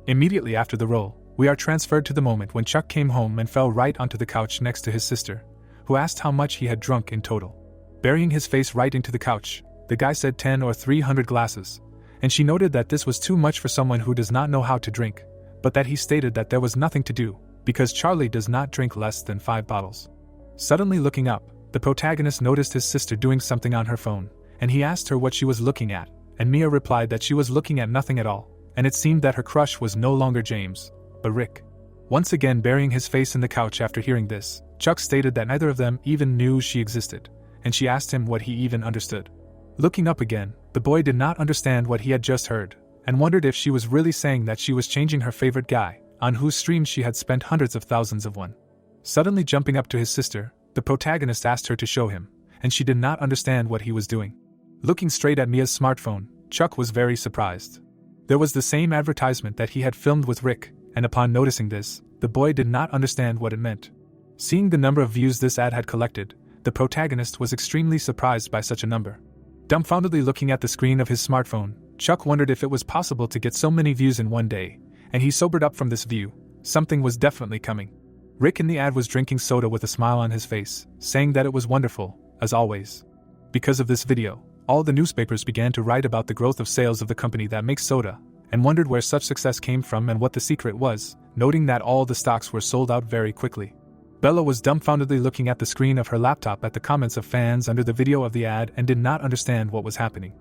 Immediately after the roll, we are transferred to the moment when Chuck came home and fell right onto the couch next to his sister, who asked how much he had drunk in total. Burying his face right into the couch, the guy said 10 or 300 glasses, and she noted that this was too much for someone who does not know how to drink, but that he stated that there was nothing to do, because Charlie does not drink less than 5 bottles. Suddenly looking up, the protagonist noticed his sister doing something on her phone, and he asked her what she was looking at, and Mia replied that she was looking at nothing at all, and it seemed that her crush was no longer James, but Rick. Once again burying his face in the couch after hearing this, Chuck stated that neither of them even knew she existed, and she asked him what he even understood. Looking up again, the boy did not understand what he had just heard, and wondered if she was really saying that she was changing her favorite guy, on whose stream she had spent hundreds of thousands of won. Suddenly jumping up to his sister, the protagonist asked her to show him, and she did not understand what he was doing. Looking straight at Mia's smartphone, Chuck was very surprised. There was the same advertisement that he had filmed with Rick, and upon noticing this, the boy did not understand what it meant. Seeing the number of views this ad had collected, the protagonist was extremely surprised by such a number. Dumbfoundedly looking at the screen of his smartphone, Chuck wondered if it was possible to get so many views in one day, and he sobered up from this view. Something was definitely coming. Rick in the ad was drinking soda with a smile on his face, saying that it was wonderful, as always. Because of this video, all the newspapers began to write about the growth of sales of the company that makes soda, and wondered where such success came from and what the secret was, noting that all the stocks were sold out very quickly. Bella was dumbfoundedly looking at the screen of her laptop at the comments of fans under the video of the ad and did not understand what was happening.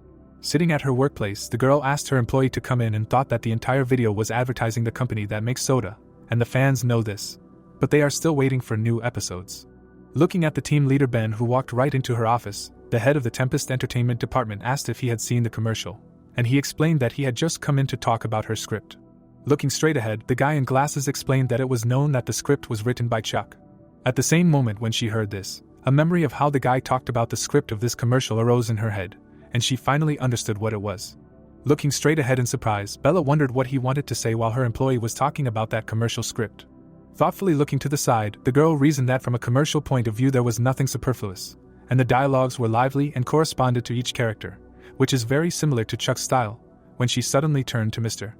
Sitting at her workplace, the girl asked her employee to come in and thought that the entire video was advertising the company that makes soda, and the fans know this. But they are still waiting for new episodes. Looking at the team leader Ben, who walked right into her office, the head of the Tempest Entertainment department asked if he had seen the commercial, and he explained that he had just come in to talk about her script. Looking straight ahead, the guy in glasses explained that it was known that the script was written by Chuck. At the same moment when she heard this, a memory of how the guy talked about the script of this commercial arose in her head, and she finally understood what it was. Looking straight ahead in surprise, Bella wondered what he wanted to say while her employee was talking about that commercial script. Thoughtfully looking to the side, the girl reasoned that from a commercial point of view there was nothing superfluous, and the dialogues were lively and corresponded to each character, which is very similar to Chuck's style, when she suddenly turned to Mr.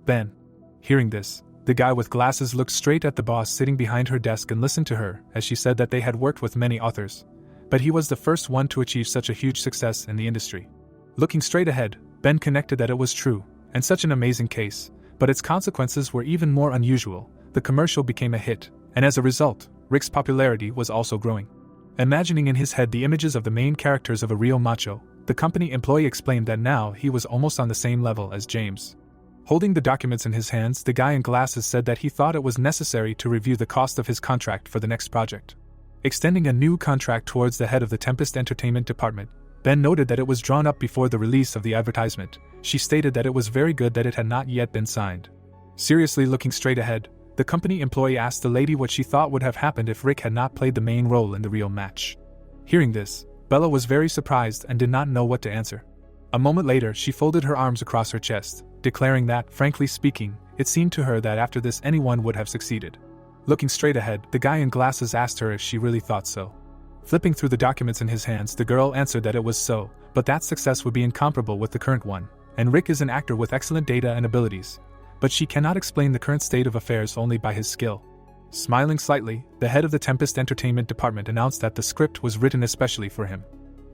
Ben. Hearing this, the guy with glasses looked straight at the boss sitting behind her desk and listened to her as she said that they had worked with many authors, but he was the first one to achieve such a huge success in the industry. Looking straight ahead, Ben connected that it was true, and such an amazing case, but its consequences were even more unusual. The commercial became a hit, and as a result, Rick's popularity was also growing. Imagining in his head the images of the main characters of a real macho, the company employee explained that now he was almost on the same level as James. Holding the documents in his hands, the guy in glasses said that he thought it was necessary to review the cost of his contract for the next project. Extending a new contract towards the head of the Tempest Entertainment department, Ben noted that it was drawn up before the release of the advertisement. She stated that it was very good that it had not yet been signed. Seriously looking straight ahead, the company employee asked the lady what she thought would have happened if Rick had not played the main role in the real match. Hearing this, Bella was very surprised and did not know what to answer. A moment later, she folded her arms across her chest, declaring that, frankly speaking, it seemed to her that after this anyone would have succeeded. Looking straight ahead, the guy in glasses asked her if she really thought so. Flipping through the documents in his hands, the girl answered that it was so, but that success would be incomparable with the current one, and Rick is an actor with excellent data and abilities, but she cannot explain the current state of affairs only by his skill. Smiling slightly, the head of the Tempest Entertainment department announced that the script was written especially for him.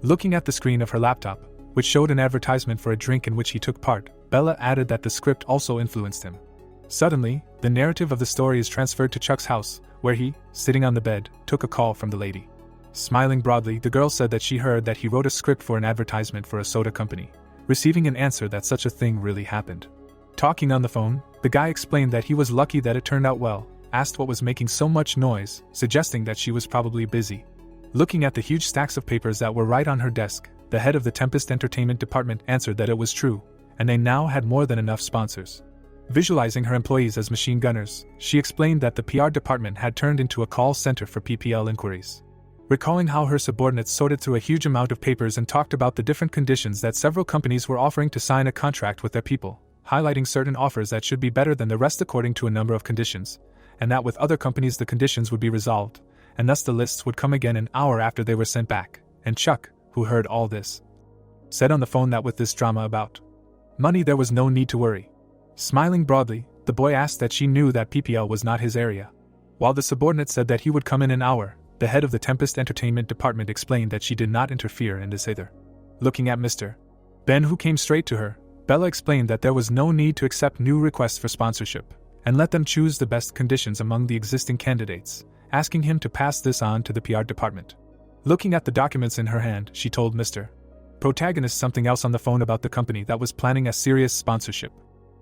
Looking at the screen of her laptop, which showed an advertisement for a drink in which he took part, Bella added that the script also influenced him. Suddenly, the narrative of the story is transferred to Chuck's house, where he, sitting on the bed, took a call from the lady. Smiling broadly, the girl said that she heard that he wrote a script for an advertisement for a soda company, receiving an answer that such a thing really happened. Talking on the phone, the guy explained that he was lucky that it turned out well, asked what was making so much noise, suggesting that she was probably busy. Looking at the huge stacks of papers that were right on her desk, the head of the Tempest Entertainment department answered that it was true, and they now had more than enough sponsors. Visualizing her employees as machine gunners, she explained that the PR department had turned into a call center for PPL inquiries. Recalling how her subordinates sorted through a huge amount of papers and talked about the different conditions that several companies were offering to sign a contract with their people, highlighting certain offers that should be better than the rest according to a number of conditions, and that with other companies the conditions would be resolved, and thus the lists would come again an hour after they were sent back, and Chuck, who heard all this, said on the phone that with this drama about money there was no need to worry. Smiling broadly, the boy asked that she knew that PPL was not his area. While the subordinate said that he would come in an hour, the head of the Tempest Entertainment department explained that she did not interfere in this either. Looking at Mr. Ben, who came straight to her, Bella explained that there was no need to accept new requests for sponsorship, and let them choose the best conditions among the existing candidates, asking him to pass this on to the PR department. Looking at the documents in her hand, she told Mr. Protagonist something else on the phone about the company that was planning a serious sponsorship.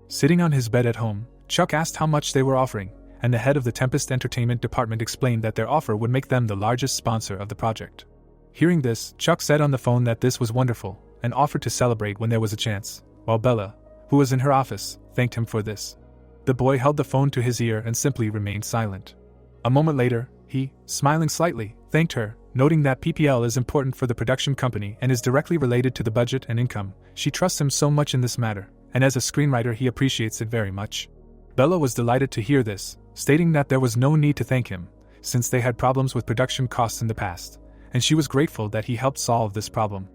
Sitting on his bed at home, Chuck asked how much they were offering, and the head of the Tempest Entertainment department explained that their offer would make them the largest sponsor of the project. Hearing this, Chuck said on the phone that this was wonderful, and offered to celebrate when there was a chance, while Bella, who was in her office, thanked him for this. The boy held the phone to his ear and simply remained silent. A moment later, he, smiling slightly, thanked her, noting that PPL is important for the production company and is directly related to the budget and income. She trusts him so much in this matter, and as a screenwriter he appreciates it very much. Bella was delighted to hear this, stating that there was no need to thank him, since they had problems with production costs in the past, and she was grateful that he helped solve this problem.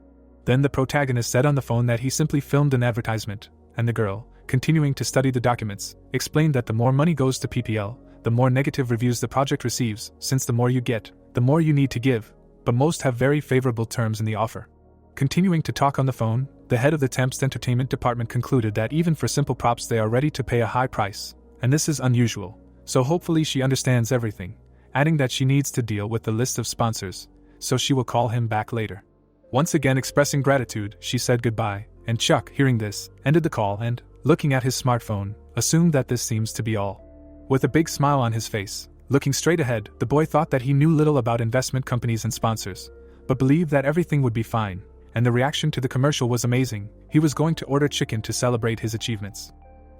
Then the protagonist said on the phone that he simply filmed an advertisement, and the girl, continuing to study the documents, explained that the more money goes to PPL, the more negative reviews the project receives, since the more you get, the more you need to give, but most have very favorable terms in the offer. Continuing to talk on the phone, the head of the Tempest Entertainment department concluded that even for simple props they are ready to pay a high price, and this is unusual, so hopefully she understands everything, adding that she needs to deal with the list of sponsors, so she will call him back later. Once again expressing gratitude, she said goodbye, and Chuck, hearing this, ended the call and, looking at his smartphone, assumed that this seems to be all. With a big smile on his face, looking straight ahead, the boy thought that he knew little about investment companies and sponsors, but believed that everything would be fine, and the reaction to the commercial was amazing. He was going to order chicken to celebrate his achievements.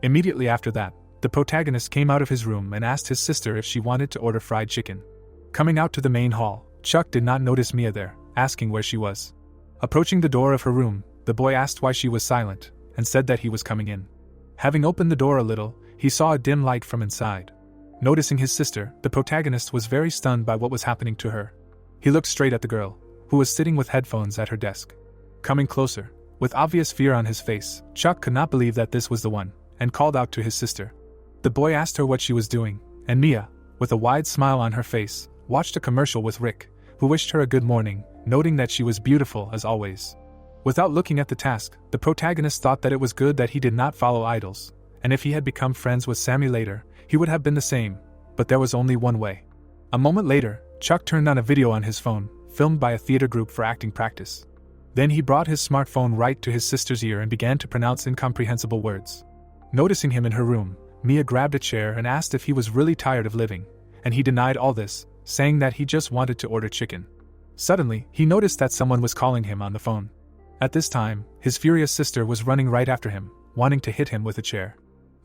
Immediately after that, the protagonist came out of his room and asked his sister if she wanted to order fried chicken. Coming out to the main hall, Chuck did not notice Mia there, asking where she was. Approaching the door of her room, the boy asked why she was silent, and said that he was coming in. Having opened the door a little, he saw a dim light from inside. Noticing his sister, the protagonist was very stunned by what was happening to her. He looked straight at the girl, who was sitting with headphones at her desk. Coming closer, with obvious fear on his face, Chuck could not believe that this was the one, and called out to his sister. The boy asked her what she was doing, and Mia, with a wide smile on her face, watched a commercial with Rick, who wished her a good morning, noting that she was beautiful as always. Without looking at the task, the protagonist thought that it was good that he did not follow idols, and if he had become friends with Sammy later, he would have been the same, but there was only one way. A moment later, Chuck turned on a video on his phone, filmed by a theater group for acting practice. Then he brought his smartphone right to his sister's ear and began to pronounce incomprehensible words. Noticing him in her room, Mia grabbed a chair and asked if he was really tired of living, and he denied all this, saying that he just wanted to order chicken. Suddenly, he noticed that someone was calling him on the phone. At this time, his furious sister was running right after him, wanting to hit him with a chair.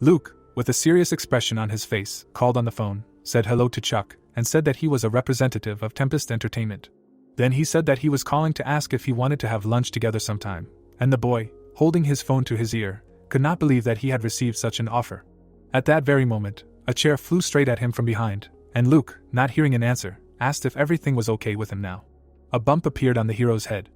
Luke, with a serious expression on his face, called on the phone, said hello to Chuck, and said that he was a representative of Tempest Entertainment. Then he said that he was calling to ask if he wanted to have lunch together sometime, and the boy, holding his phone to his ear, could not believe that he had received such an offer. At that very moment, a chair flew straight at him from behind, and Luke, not hearing an answer, asked if everything was okay with him now. A bump appeared on the hero's head.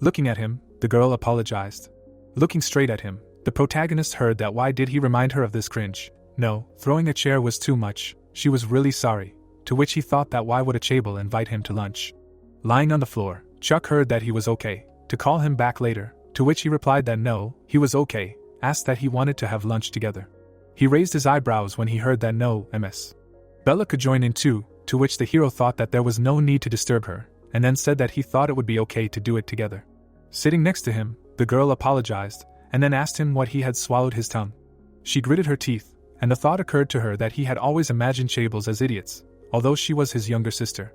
Looking at him, the girl apologized. Looking straight at him, the protagonist heard that why did he remind her of this cringe? No, throwing a chair was too much, she was really sorry, to which he thought that why would a Chable invite him to lunch? Lying on the floor, Chuck heard that he was okay, to call him back later, to which he replied that no, he was okay, asked that he wanted to have lunch together. He raised his eyebrows when he heard that no, ms. Bella could join in too, to which the hero thought that there was no need to disturb her, and then said that he thought it would be okay to do it together. Sitting next to him, the girl apologized, and then asked him what he had swallowed his tongue. She gritted her teeth, and the thought occurred to her that he had always imagined Chables as idiots, although she was his younger sister.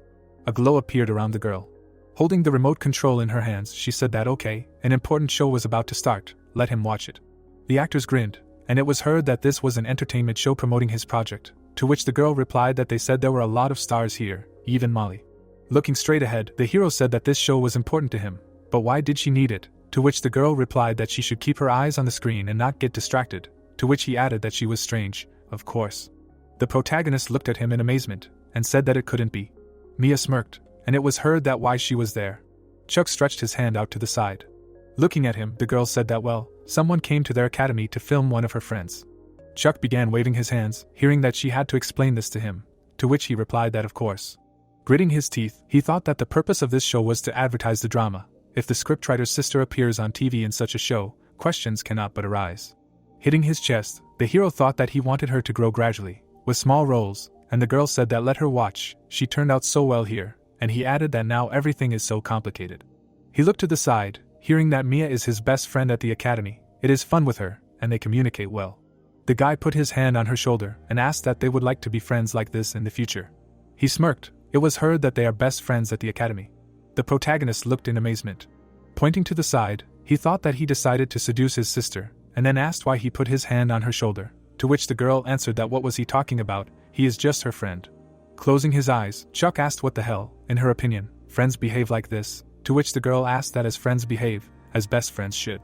A glow appeared around the girl. Holding the remote control in her hands, she said that okay, an important show was about to start, let him watch it. The actors grinned, and it was heard that this was an entertainment show promoting his project, to which the girl replied that they said there were a lot of stars here, even Molly. Looking straight ahead, the hero said that this show was important to him, but why did she need it? To which the girl replied that she should keep her eyes on the screen and not get distracted, to which he added that she was strange, of course. The protagonist looked at him in amazement, and said that it couldn't be. Mia smirked, and it was heard that why she was there. Chuck stretched his hand out to the side. Looking at him, the girl said that someone came to their academy to film one of her friends. Chuck began waving his hands, hearing that she had to explain this to him, to which he replied that of course. Gritting his teeth, he thought that the purpose of this show was to advertise the drama. If the scriptwriter's sister appears on TV in such a show, questions cannot but arise. Hitting his chest, the hero thought that he wanted her to grow gradually, with small roles, and the girl said that let her watch, she turned out so well here, and he added that now everything is so complicated. He looked to the side, hearing that Mia is his best friend at the academy, it is fun with her, and they communicate well. The guy put his hand on her shoulder and asked that they would like to be friends like this in the future. He smirked, it was heard that they are best friends at the academy. The protagonist looked in amazement. Pointing to the side, he thought that he decided to seduce his sister, and then asked why he put his hand on her shoulder, to which the girl answered that what was he talking about, he is just her friend. Closing his eyes, Chuck asked what the hell, in her opinion, friends behave like this, to which the girl asked that as friends behave, as best friends should.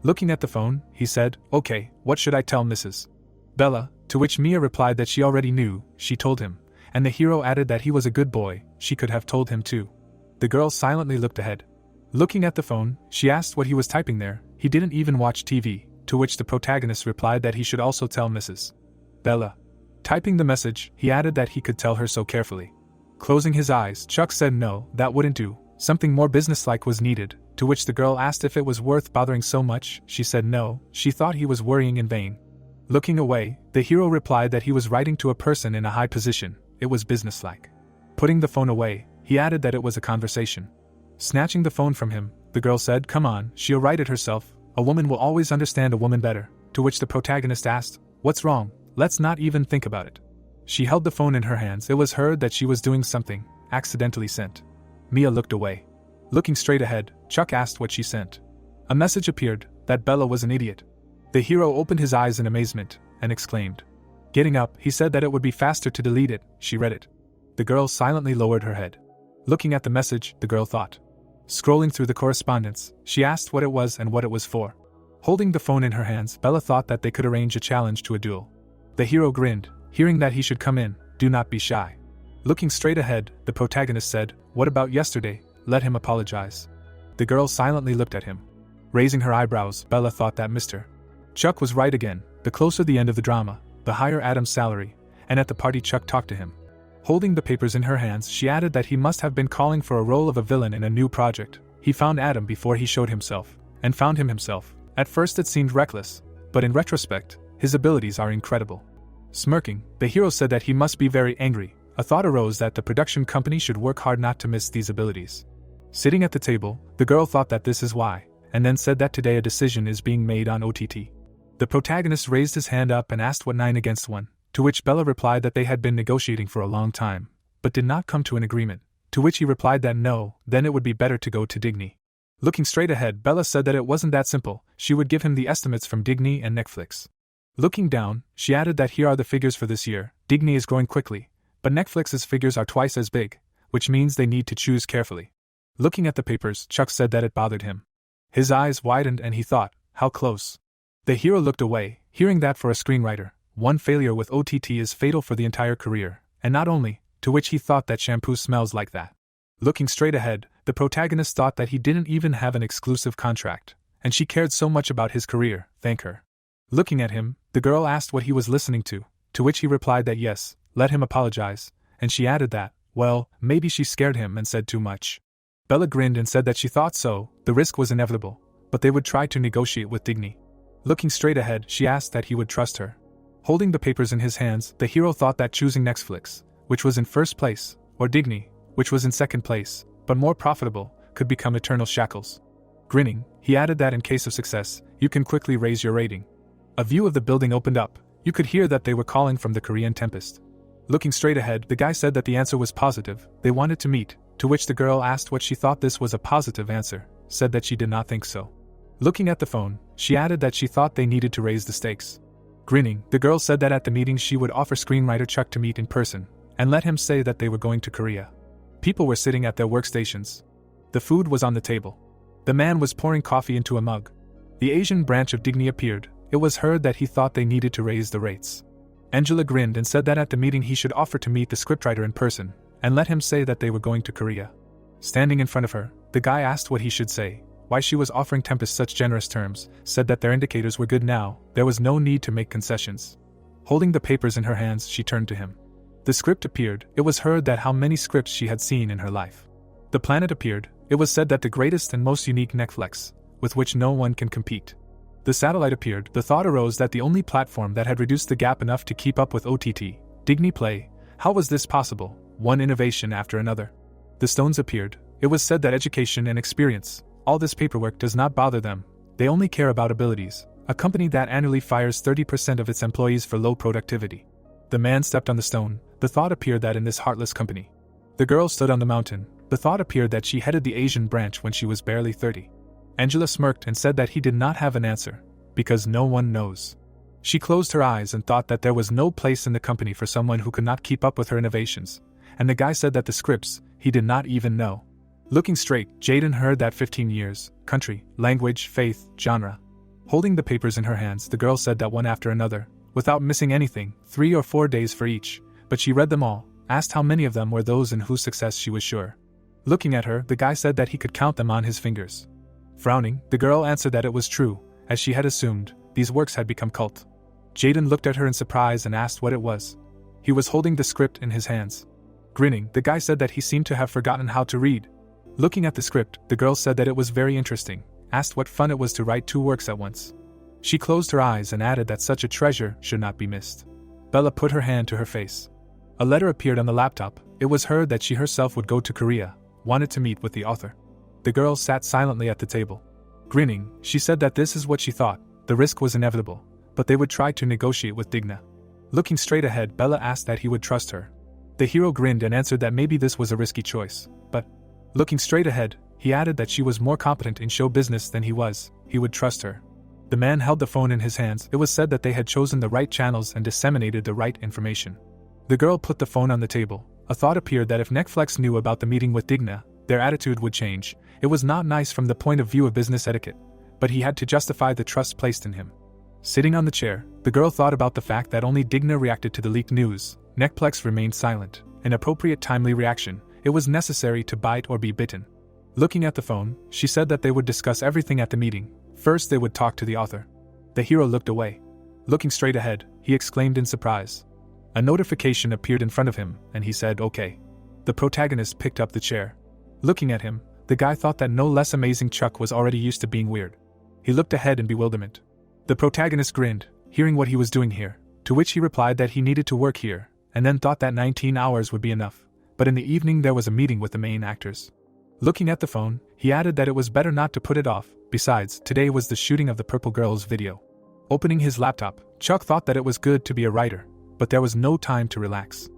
Looking at the phone, he said, okay, what should I tell Mrs. Bella, to which Mia replied that she already knew, she told him, and the hero added that he was a good boy, she could have told him too. The girl silently looked ahead. Looking at the phone, she asked what he was typing there, he didn't even watch TV, to which the protagonist replied that he should also tell Mrs. Bella. Typing the message, he added that he could tell her so carefully. Closing his eyes, Chuck said no, that wouldn't do, something more businesslike was needed, to which the girl asked if it was worth bothering so much, she said no, she thought he was worrying in vain. Looking away, the hero replied that he was writing to a person in a high position, it was businesslike. Putting the phone away, he added that it was a conversation. Snatching the phone from him, the girl said, come on, she'll write it herself, a woman will always understand a woman better, to which the protagonist asked, what's wrong, let's not even think about it. She held the phone in her hands, it was heard that she was doing something, accidentally sent. Mia looked away. Looking straight ahead, Chuck asked what she sent. A message appeared, that Bella was an idiot. The hero opened his eyes in amazement, and exclaimed. Getting up, he said that it would be faster to delete it, she read it. The girl silently lowered her head. Looking at the message, the girl thought. Scrolling through the correspondence, she asked what it was and what it was for. Holding the phone in her hands, Bella thought that they could arrange a challenge to a duel. The hero grinned, hearing that he should come in, do not be shy. Looking straight ahead, the protagonist said, what about yesterday, let him apologize. The girl silently looked at him. Raising her eyebrows, Bella thought that Mr. Chuck was right again, the closer the end of the drama, the higher Adam's salary, and at the party Chuck talked to him. Holding the papers in her hands, she added that he must have been calling for a role of a villain in a new project. He found Adam before he showed himself, and found him himself. At first it seemed reckless, but in retrospect, his abilities are incredible. Smirking, the hero said that he must be very angry. A thought arose that the production company should work hard not to miss these abilities. Sitting at the table, the girl thought that this is why, and then said that today a decision is being made on OTT. The protagonist raised his hand up and asked what 9 against 1, to which Bella replied that they had been negotiating for a long time, but did not come to an agreement, to which he replied that no, then it would be better to go to Digny. Looking straight ahead, Bella said that it wasn't that simple, she would give him the estimates from Digny and Netflix. Looking down, she added that here are the figures for this year, Digny is growing quickly, but Netflix's figures are twice as big, which means they need to choose carefully. Looking at the papers, Chuck said that it bothered him. His eyes widened and he thought, how close. The hero looked away, hearing that for a screenwriter, one failure with OTT is fatal for the entire career, and not only, to which he thought that shampoo smells like that. Looking straight ahead, the protagonist thought that he didn't even have an exclusive contract, and she cared so much about his career, thank her. Looking at him, the girl asked what he was listening to which he replied that yes, let him apologize, and she added that, well, maybe she scared him and said too much. Bella grinned and said that she thought so, the risk was inevitable, but they would try to negotiate with Digny. Looking straight ahead, she asked that he would trust her. Holding the papers in his hands, the hero thought that choosing Netflix, which was in first place, or Digny, which was in second place, but more profitable, could become eternal shackles. Grinning, he added that in case of success, you can quickly raise your rating. A view of the building opened up. You could hear that they were calling from the Korean Tempest. Looking straight ahead, the guy said that the answer was positive, they wanted to meet, to which the girl asked what she thought this was a positive answer, said that she did not think so. Looking at the phone, she added that she thought they needed to raise the stakes. Grinning, the girl said that at the meeting she would offer screenwriter Chuck to meet in person, and let him say that they were going to Korea. People were sitting at their workstations. The food was on the table. The man was pouring coffee into a mug. The Asian branch of Digny appeared. It was heard that he thought they needed to raise the rates. Angela grinned and said that at the meeting he should offer to meet the scriptwriter in person, and let him say that they were going to Korea. Standing in front of her, the guy asked what he should say, why she was offering Tempest such generous terms, said that their indicators were good now, there was no need to make concessions. Holding the papers in her hands, she turned to him. The script appeared. It was heard that how many scripts she had seen in her life. The planet appeared. It was said that the greatest and most unique Netflix, with which no one can compete. The satellite appeared. The thought arose that the only platform that had reduced the gap enough to keep up with OTT, Digny Play, how was this possible? One innovation after another. The stones appeared. It was said that education and experience, all this paperwork does not bother them. They only care about abilities. A company that annually fires 30% of its employees for low productivity. The man stepped on the stone. The thought appeared that in this heartless company. The girl stood on the mountain. The thought appeared that she headed the Asian branch when she was barely 30. Angela smirked and said that he did not have an answer, because no one knows. She closed her eyes and thought that there was no place in the company for someone who could not keep up with her innovations, and the guy said that the scripts, he did not even know. Looking straight, Jaden heard that 15 years, country, language, faith, genre. Holding the papers in her hands, the girl said that one after another, without missing anything, 3 or 4 days for each, but she read them all, asked how many of them were those in whose success she was sure. Looking at her, the guy said that he could count them on his fingers. Frowning, the girl answered that it was true, as she had assumed, these works had become cult. Jaden looked at her in surprise and asked what it was. He was holding the script in his hands. Grinning, the guy said that he seemed to have forgotten how to read. Looking at the script, the girl said that it was very interesting, asked what fun it was to write 2 works at once. She closed her eyes and added that such a treasure should not be missed. Bella put her hand to her face. A letter appeared on the laptop. It was heard that she herself would go to Korea, wanted to meet with the author. The girl sat silently at the table. Grinning, she said that this is what she thought, the risk was inevitable, but they would try to negotiate with Digna. Looking straight ahead, Bella asked that he would trust her. The hero grinned and answered that maybe this was a risky choice, but, looking straight ahead, he added that she was more competent in show business than he would trust her. The man held the phone in his hands. It was said that they had chosen the right channels and disseminated the right information. The girl put the phone on the table. A thought appeared that if Netflix knew about the meeting with Digna, their attitude would change. It was not nice from the point of view of business etiquette, but he had to justify the trust placed in him. Sitting on the chair, the girl thought about the fact that only Digna reacted to the leaked news. Netflix remained silent. An appropriate timely reaction. It was necessary to bite or be bitten. Looking at the phone, she said that they would discuss everything at the meeting. First they would talk to the author. The hero looked away. Looking straight ahead, he exclaimed in surprise. A notification appeared in front of him, and he said okay. The protagonist picked up the chair. Looking at him, the guy thought that no less amazing Chuck was already used to being weird. He looked ahead in bewilderment. The protagonist grinned, hearing what he was doing here, to which he replied that he needed to work here, and then thought that 19 hours would be enough. But in the evening there was a meeting with the main actors. Looking at the phone, he added that it was better not to put it off. Besides, today was the shooting of the Purple Girls video. Opening his laptop, Chuck thought that it was good to be a writer, but there was no time to relax.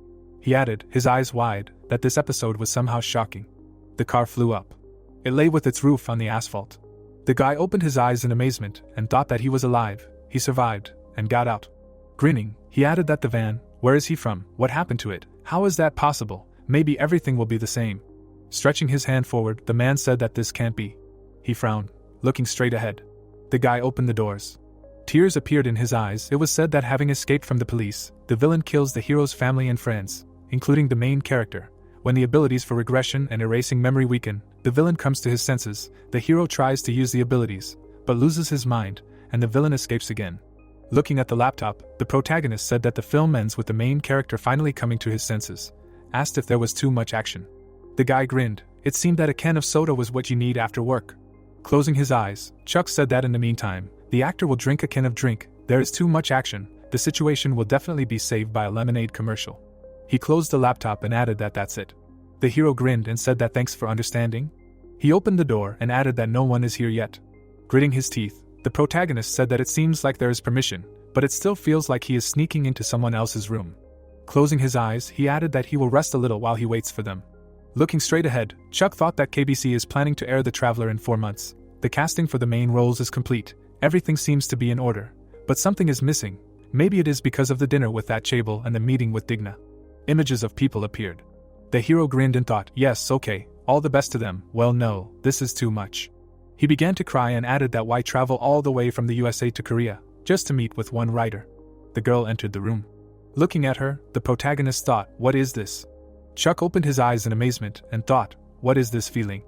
He added, his eyes wide, that this episode was somehow shocking. The car flew up. It lay with its roof on the asphalt. The guy opened his eyes in amazement and thought that he was alive. He survived, and got out. Grinning, he added that the van, where is he from? What happened to it? How is that possible? Maybe everything will be the same. Stretching his hand forward, the man said that this can't be. He frowned, looking straight ahead. The guy opened the doors. Tears appeared in his eyes. It was said that having escaped from the police, the villain kills the hero's family and friends, including the main character. When the abilities for regression and erasing memory weaken, the villain comes to his senses. The hero tries to use the abilities, but loses his mind, and the villain escapes again. Looking at the laptop, the protagonist said that the film ends with the main character finally coming to his senses, asked if there was too much action. The guy grinned. It seemed that a can of soda was what you need after work. Closing his eyes, Chuck said that in the meantime, the actor will drink a can of drink. There is too much action. The situation will definitely be saved by a lemonade commercial. He closed the laptop and added that that's it. The hero grinned and said that thanks for understanding. He opened the door and added that no one is here yet. Gritting his teeth, the protagonist said that it seems like there is permission, but it still feels like he is sneaking into someone else's room. Closing his eyes, he added that he will rest a little while he waits for them. Looking straight ahead, Chuck thought that KBC is planning to air The Traveler in 4 months. The casting for the main roles is complete, everything seems to be in order. But something is missing. Maybe it is because of the dinner with that Chable and the meeting with Digna. Images of people appeared. The hero grinned and thought, yes, okay, all the best to them. Well no, this is too much. He began to cry and added that why travel all the way from the USA to Korea, just to meet with one writer. The girl entered the room. Looking at her, the protagonist thought, what is this? Chuck opened his eyes in amazement and thought, what is this feeling?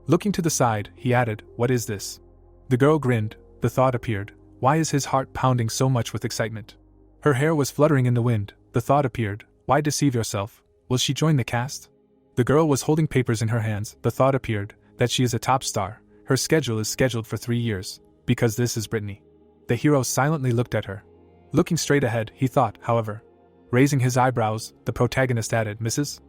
Looking to the side, he added, what is this? The girl grinned, the thought appeared, why is his heart pounding so much with excitement? Her hair was fluttering in the wind, the thought appeared, why deceive yourself? Will she join the cast? The girl was holding papers in her hands, the thought appeared, that she is a top star, her schedule is scheduled for 3 years, because this is Brittany. The hero silently looked at her. Looking straight ahead, he thought, however. Raising his eyebrows, the protagonist added, Mrs.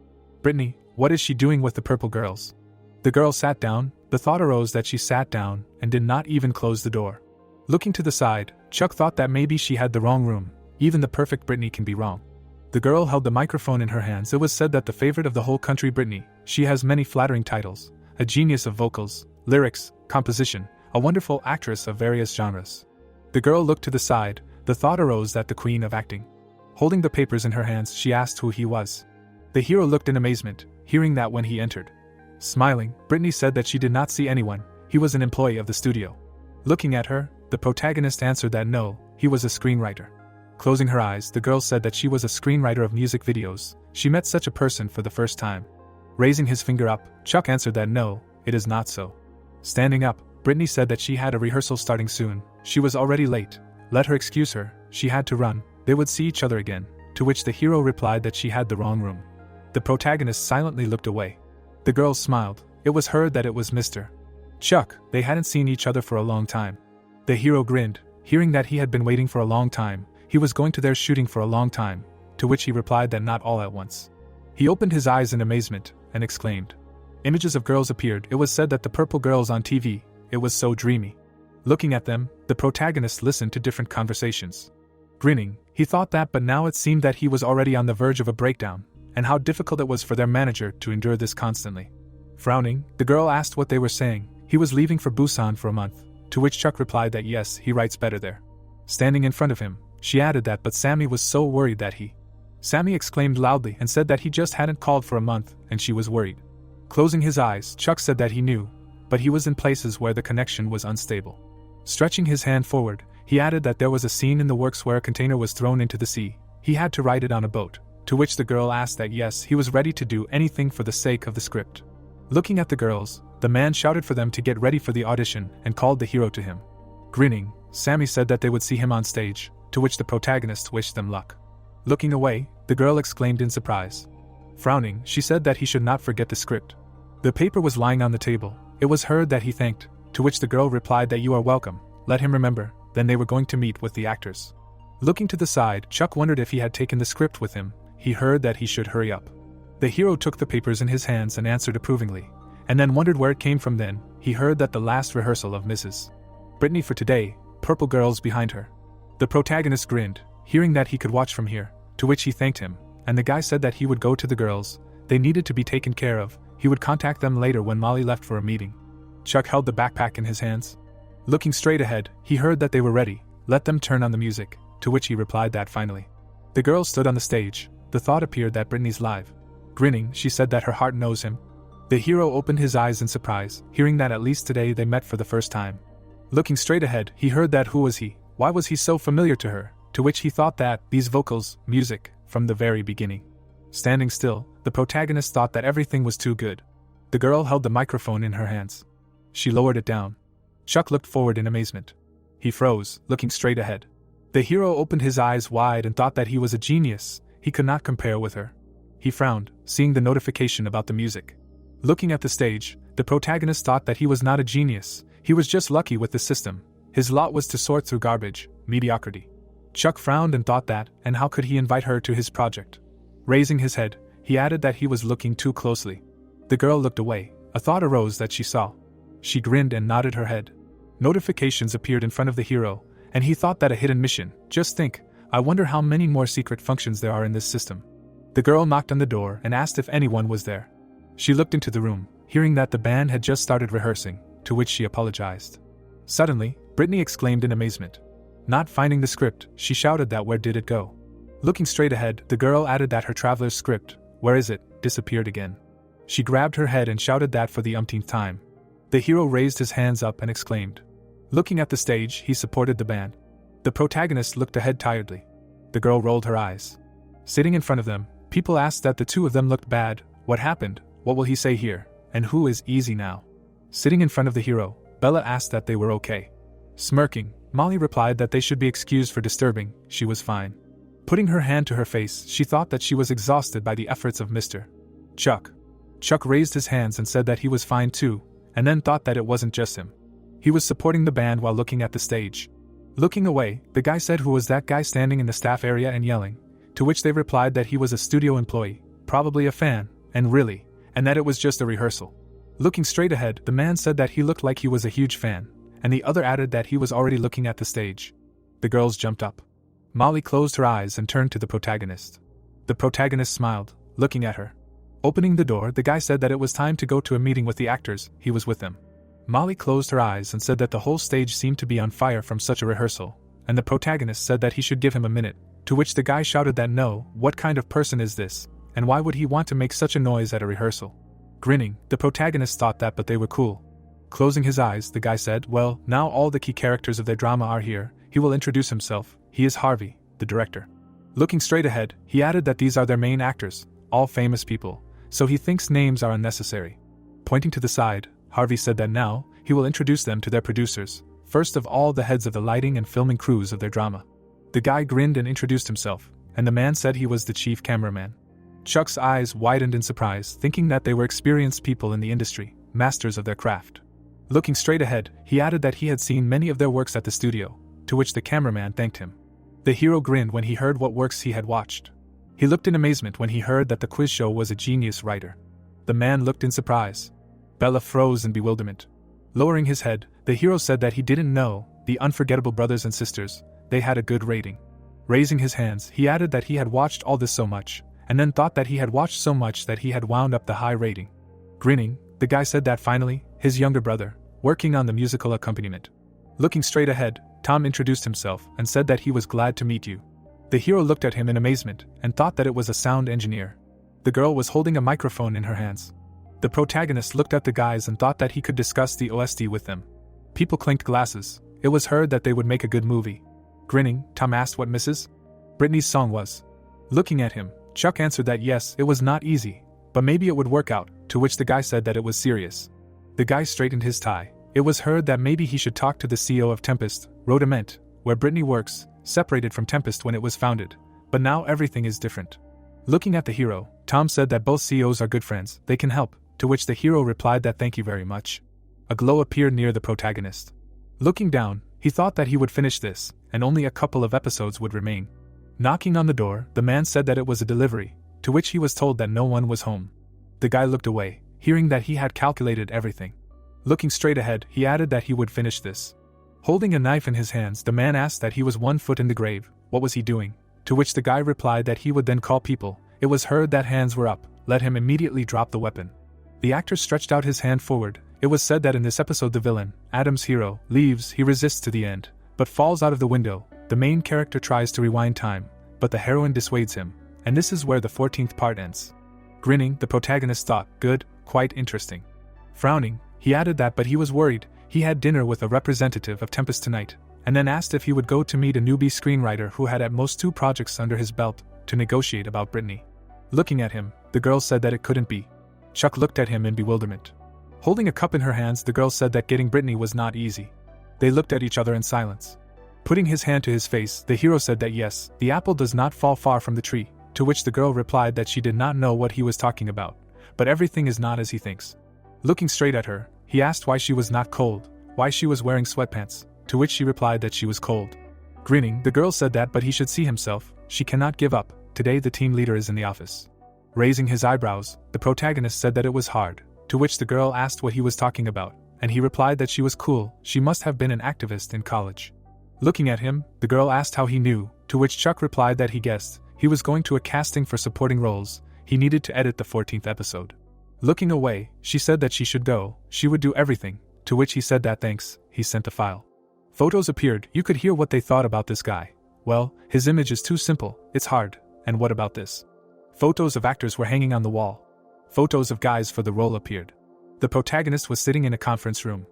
Brittany, what is she doing with the purple girls? The girl sat down, the thought arose that she sat down and did not even close the door. Looking to the side, Chuck thought that maybe she had the wrong room, even the perfect Brittany can be wrong. The girl held the microphone in her hands. It was said that the favorite of the whole country Brittany, she has many flattering titles, a genius of vocals, lyrics, composition, a wonderful actress of various genres. The girl looked to the side, the thought arose that the queen of acting. Holding the papers in her hands, she asked who he was. The hero looked in amazement, hearing that when he entered. Smiling, Brittany said that she did not see anyone, he was an employee of the studio. Looking at her, the protagonist answered that no, he was a screenwriter. Closing her eyes, the girl said that she was a screenwriter of music videos. She met such a person for the first time. Raising his finger up, Chuck answered that no, it is not so. Standing up, Brittany said that she had a rehearsal starting soon. She was already late. Let her excuse her, she had to run, they would see each other again, to which the hero replied that she had the wrong room. The protagonist silently looked away. The girl smiled. It was heard that it was Mr. Chuck. They hadn't seen each other for a long time. The hero grinned, hearing that he had been waiting for a long time. He was going to their shooting for a long time, to which he replied that not all at once. He opened his eyes in amazement, and exclaimed. Images of girls appeared. It was said that the purple girls on TV, it was so dreamy. Looking at them, the protagonist listened to different conversations. Grinning, he thought that but now it seemed that he was already on the verge of a breakdown, and how difficult it was for their manager to endure this constantly. Frowning, the girl asked what they were saying. He was leaving for Busan for a month, to which Chuck replied that yes, he writes better there. Standing in front of him, she added that but Sammy was so worried that he. Sammy exclaimed loudly and said that he just hadn't called for a month, and she was worried. Closing his eyes, Chuck said that he knew, but he was in places where the connection was unstable. Stretching his hand forward, he added that there was a scene in the works where a container was thrown into the sea. He had to write it on a boat, to which the girl asked that yes, he was ready to do anything for the sake of the script. Looking at the girls, the man shouted for them to get ready for the audition and called the hero to him. Grinning, Sammy said that they would see him on stage, to which the protagonist wished them luck. Looking away, the girl exclaimed in surprise. Frowning, she said that he should not forget the script. The paper was lying on the table. It was heard that he thanked, to which the girl replied that you are welcome, let him remember. Then they were going to meet with the actors. Looking to the side, Chuck wondered if he had taken the script with him. He heard that he should hurry up. The hero took the papers in his hands and answered approvingly, and then wondered where it came from. Then he heard that the last rehearsal of Mrs. Brittany for today, purple girls behind her. The protagonist grinned, hearing that he could watch from here, to which he thanked him, and the guy said that he would go to the girls. They needed to be taken care of. He would contact them later when Molly left for a meeting. Chuck held the backpack in his hands. Looking straight ahead, he heard that they were ready. Let them turn on the music, to which he replied that finally. The girl stood on the stage. The thought appeared that Brittany's live. Grinning, she said that her heart knows him. The hero opened his eyes in surprise, hearing that at least today they met for the first time. Looking straight ahead, he heard that who was he? Why was he so familiar to her? To which he thought that, these vocals, music, from the very beginning. Standing still, the protagonist thought that everything was too good. The girl held the microphone in her hands. She lowered it down. Chuck looked forward in amazement. He froze, looking straight ahead. The hero opened his eyes wide and thought that he was a genius. He could not compare with her. He frowned, seeing the notification about the music. Looking at the stage, the protagonist thought that he was not a genius. He was just lucky with the system. His lot was to sort through garbage, mediocrity. Chuck frowned and thought that, and how could he invite her to his project? Raising his head, he added that he was looking too closely. The girl looked away. A thought arose that she saw. She grinned and nodded her head. Notifications appeared in front of the hero, and he thought that a hidden mission. Just think, I wonder how many more secret functions there are in this system. The girl knocked on the door and asked if anyone was there. She looked into the room, hearing that the band had just started rehearsing, to which she apologized. Suddenly, Brittany exclaimed in amazement. Not finding the script, she shouted that where did it go? Looking straight ahead, the girl added that her traveler's script, where is it, disappeared again. She grabbed her head and shouted that for the umpteenth time. The hero raised his hands up and exclaimed. Looking at the stage, he supported the band. The protagonist looked ahead tiredly. The girl rolled her eyes. Sitting in front of them, people asked that the two of them looked bad. What happened? What will he say here? And who is easy now? Sitting in front of the hero, Bella asked that they were okay. Smirking, Molly replied that they should be excused for disturbing. She was fine. Putting her hand to her face, she thought that she was exhausted by the efforts of Mr. Chuck. Chuck raised his hands and said that he was fine too, and then thought that it wasn't just him. He was supporting the band while looking at the stage. Looking away, the guy said who was that guy standing in the staff area and yelling, to which they replied that he was a studio employee, probably a fan, and that it was just a rehearsal. Looking straight ahead, the man said that he looked like he was a huge fan, and the other added that he was already looking at the stage. The girls jumped up. Molly closed her eyes and turned to the protagonist. The protagonist smiled, looking at her. Opening the door, the guy said that it was time to go to a meeting with the actors. He was with them. Molly closed her eyes and said that the whole stage seemed to be on fire from such a rehearsal, and the protagonist said that he should give him a minute, to which the guy shouted that no, what kind of person is this, and why would he want to make such a noise at a rehearsal? Grinning, the protagonist thought that but they were cool. Closing his eyes, the guy said, well, now all the key characters of their drama are here. He will introduce himself. He is Harvey, the director. Looking straight ahead, he added that these are their main actors, all famous people, so he thinks names are unnecessary. Pointing to the side, Harvey said that now, he will introduce them to their producers, first of all the heads of the lighting and filming crews of their drama. The guy grinned and introduced himself, and the man said he was the chief cameraman. Chuck's eyes widened in surprise, thinking that they were experienced people in the industry, masters of their craft. Looking straight ahead, he added that he had seen many of their works at the studio, to which the cameraman thanked him. The hero grinned when he heard what works he had watched. He looked in amazement when he heard that the quiz show was a genius writer. The man looked in surprise. Bella froze in bewilderment. Lowering his head, the hero said that he didn't know, the unforgettable brothers and sisters, they had a good rating. Raising his hands, he added that he had watched all this so much, and then thought that he had watched so much that he had wound up the high rating. Grinning, the guy said that finally, his younger brother, working on the musical accompaniment. Looking straight ahead, Tom introduced himself and said that he was glad to meet you. The hero looked at him in amazement and thought that it was a sound engineer. The girl was holding a microphone in her hands. The protagonist looked at the guys and thought that he could discuss the OST with them. People clinked glasses. It was heard that they would make a good movie. Grinning, Tom asked what Mrs. Brittany's song was. Looking at him, Chuck answered that yes, it was not easy, but maybe it would work out, to which the guy said that it was serious. The guy straightened his tie. It was heard that maybe he should talk to the CEO of Tempest, Rhodament, where Brittany works, separated from Tempest when it was founded, but now everything is different. Looking at the hero, Tom said that both CEOs are good friends, they can help, to which the hero replied that thank you very much. A glow appeared near the protagonist. Looking down, he thought that he would finish this, and only a couple of episodes would remain. Knocking on the door, the man said that it was a delivery, to which he was told that no one was home. The guy looked away, hearing that he had calculated everything. Looking straight ahead, he added that he would finish this. Holding a knife in his hands, the man asked that he was 1 foot in the grave. What was he doing? To which the guy replied that he would then call people. It was heard that hands were up. Let him immediately drop the weapon. The actor stretched out his hand forward. It was said that in this episode the villain, Adam's hero, leaves. He resists to the end, but falls out of the window. The main character tries to rewind time, but the heroine dissuades him, and this is where the 14th part ends. Grinning, the protagonist thought, good, quite interesting. Frowning, he added that but he was worried. He had dinner with a representative of Tempest tonight, and then asked if he would go to meet a newbie screenwriter who had at most 2 projects under his belt, to negotiate about Brittany. Looking at him, the girl said that it couldn't be. Chuck looked at him in bewilderment. Holding a cup in her hands, the girl said that getting Brittany was not easy. They looked at each other in silence. Putting his hand to his face, the hero said that yes, the apple does not fall far from the tree, to which the girl replied that she did not know what he was talking about, but everything is not as he thinks. Looking straight at her, he asked why she was not cold, why she was wearing sweatpants, to which she replied that she was cold. Grinning, the girl said that but he should see himself, she cannot give up, today the team leader is in the office. Raising his eyebrows, the protagonist said that it was hard, to which the girl asked what he was talking about, and he replied that she was cool, she must have been an activist in college. Looking at him, the girl asked how he knew, to which Chuck replied that he guessed. He was going to a casting for supporting roles, he needed to edit the 14th episode. Looking away, she said that she should go, she would do everything, to which he said that thanks, he sent the file. Photos appeared, you could hear what they thought about this guy. Well, his image is too simple, it's hard, and what about this? Photos of actors were hanging on the wall. Photos of guys for the role appeared. The protagonist was sitting in a conference room.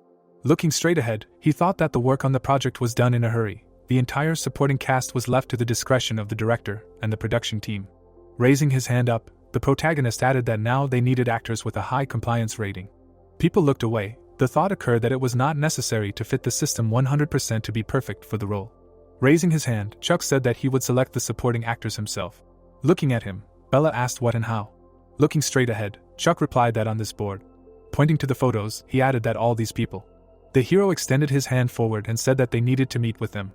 Looking straight ahead, he thought that the work on the project was done in a hurry. The entire supporting cast was left to the discretion of the director and the production team. Raising his hand up, the protagonist added that now they needed actors with a high compliance rating. People looked away. The thought occurred that it was not necessary to fit the system 100% to be perfect for the role. Raising his hand, Chuck said that he would select the supporting actors himself. Looking at him, Bella asked what and how. Looking straight ahead, Chuck replied that on this board. Pointing to the photos, he added that all these people. The hero extended his hand forward and said that they needed to meet with them.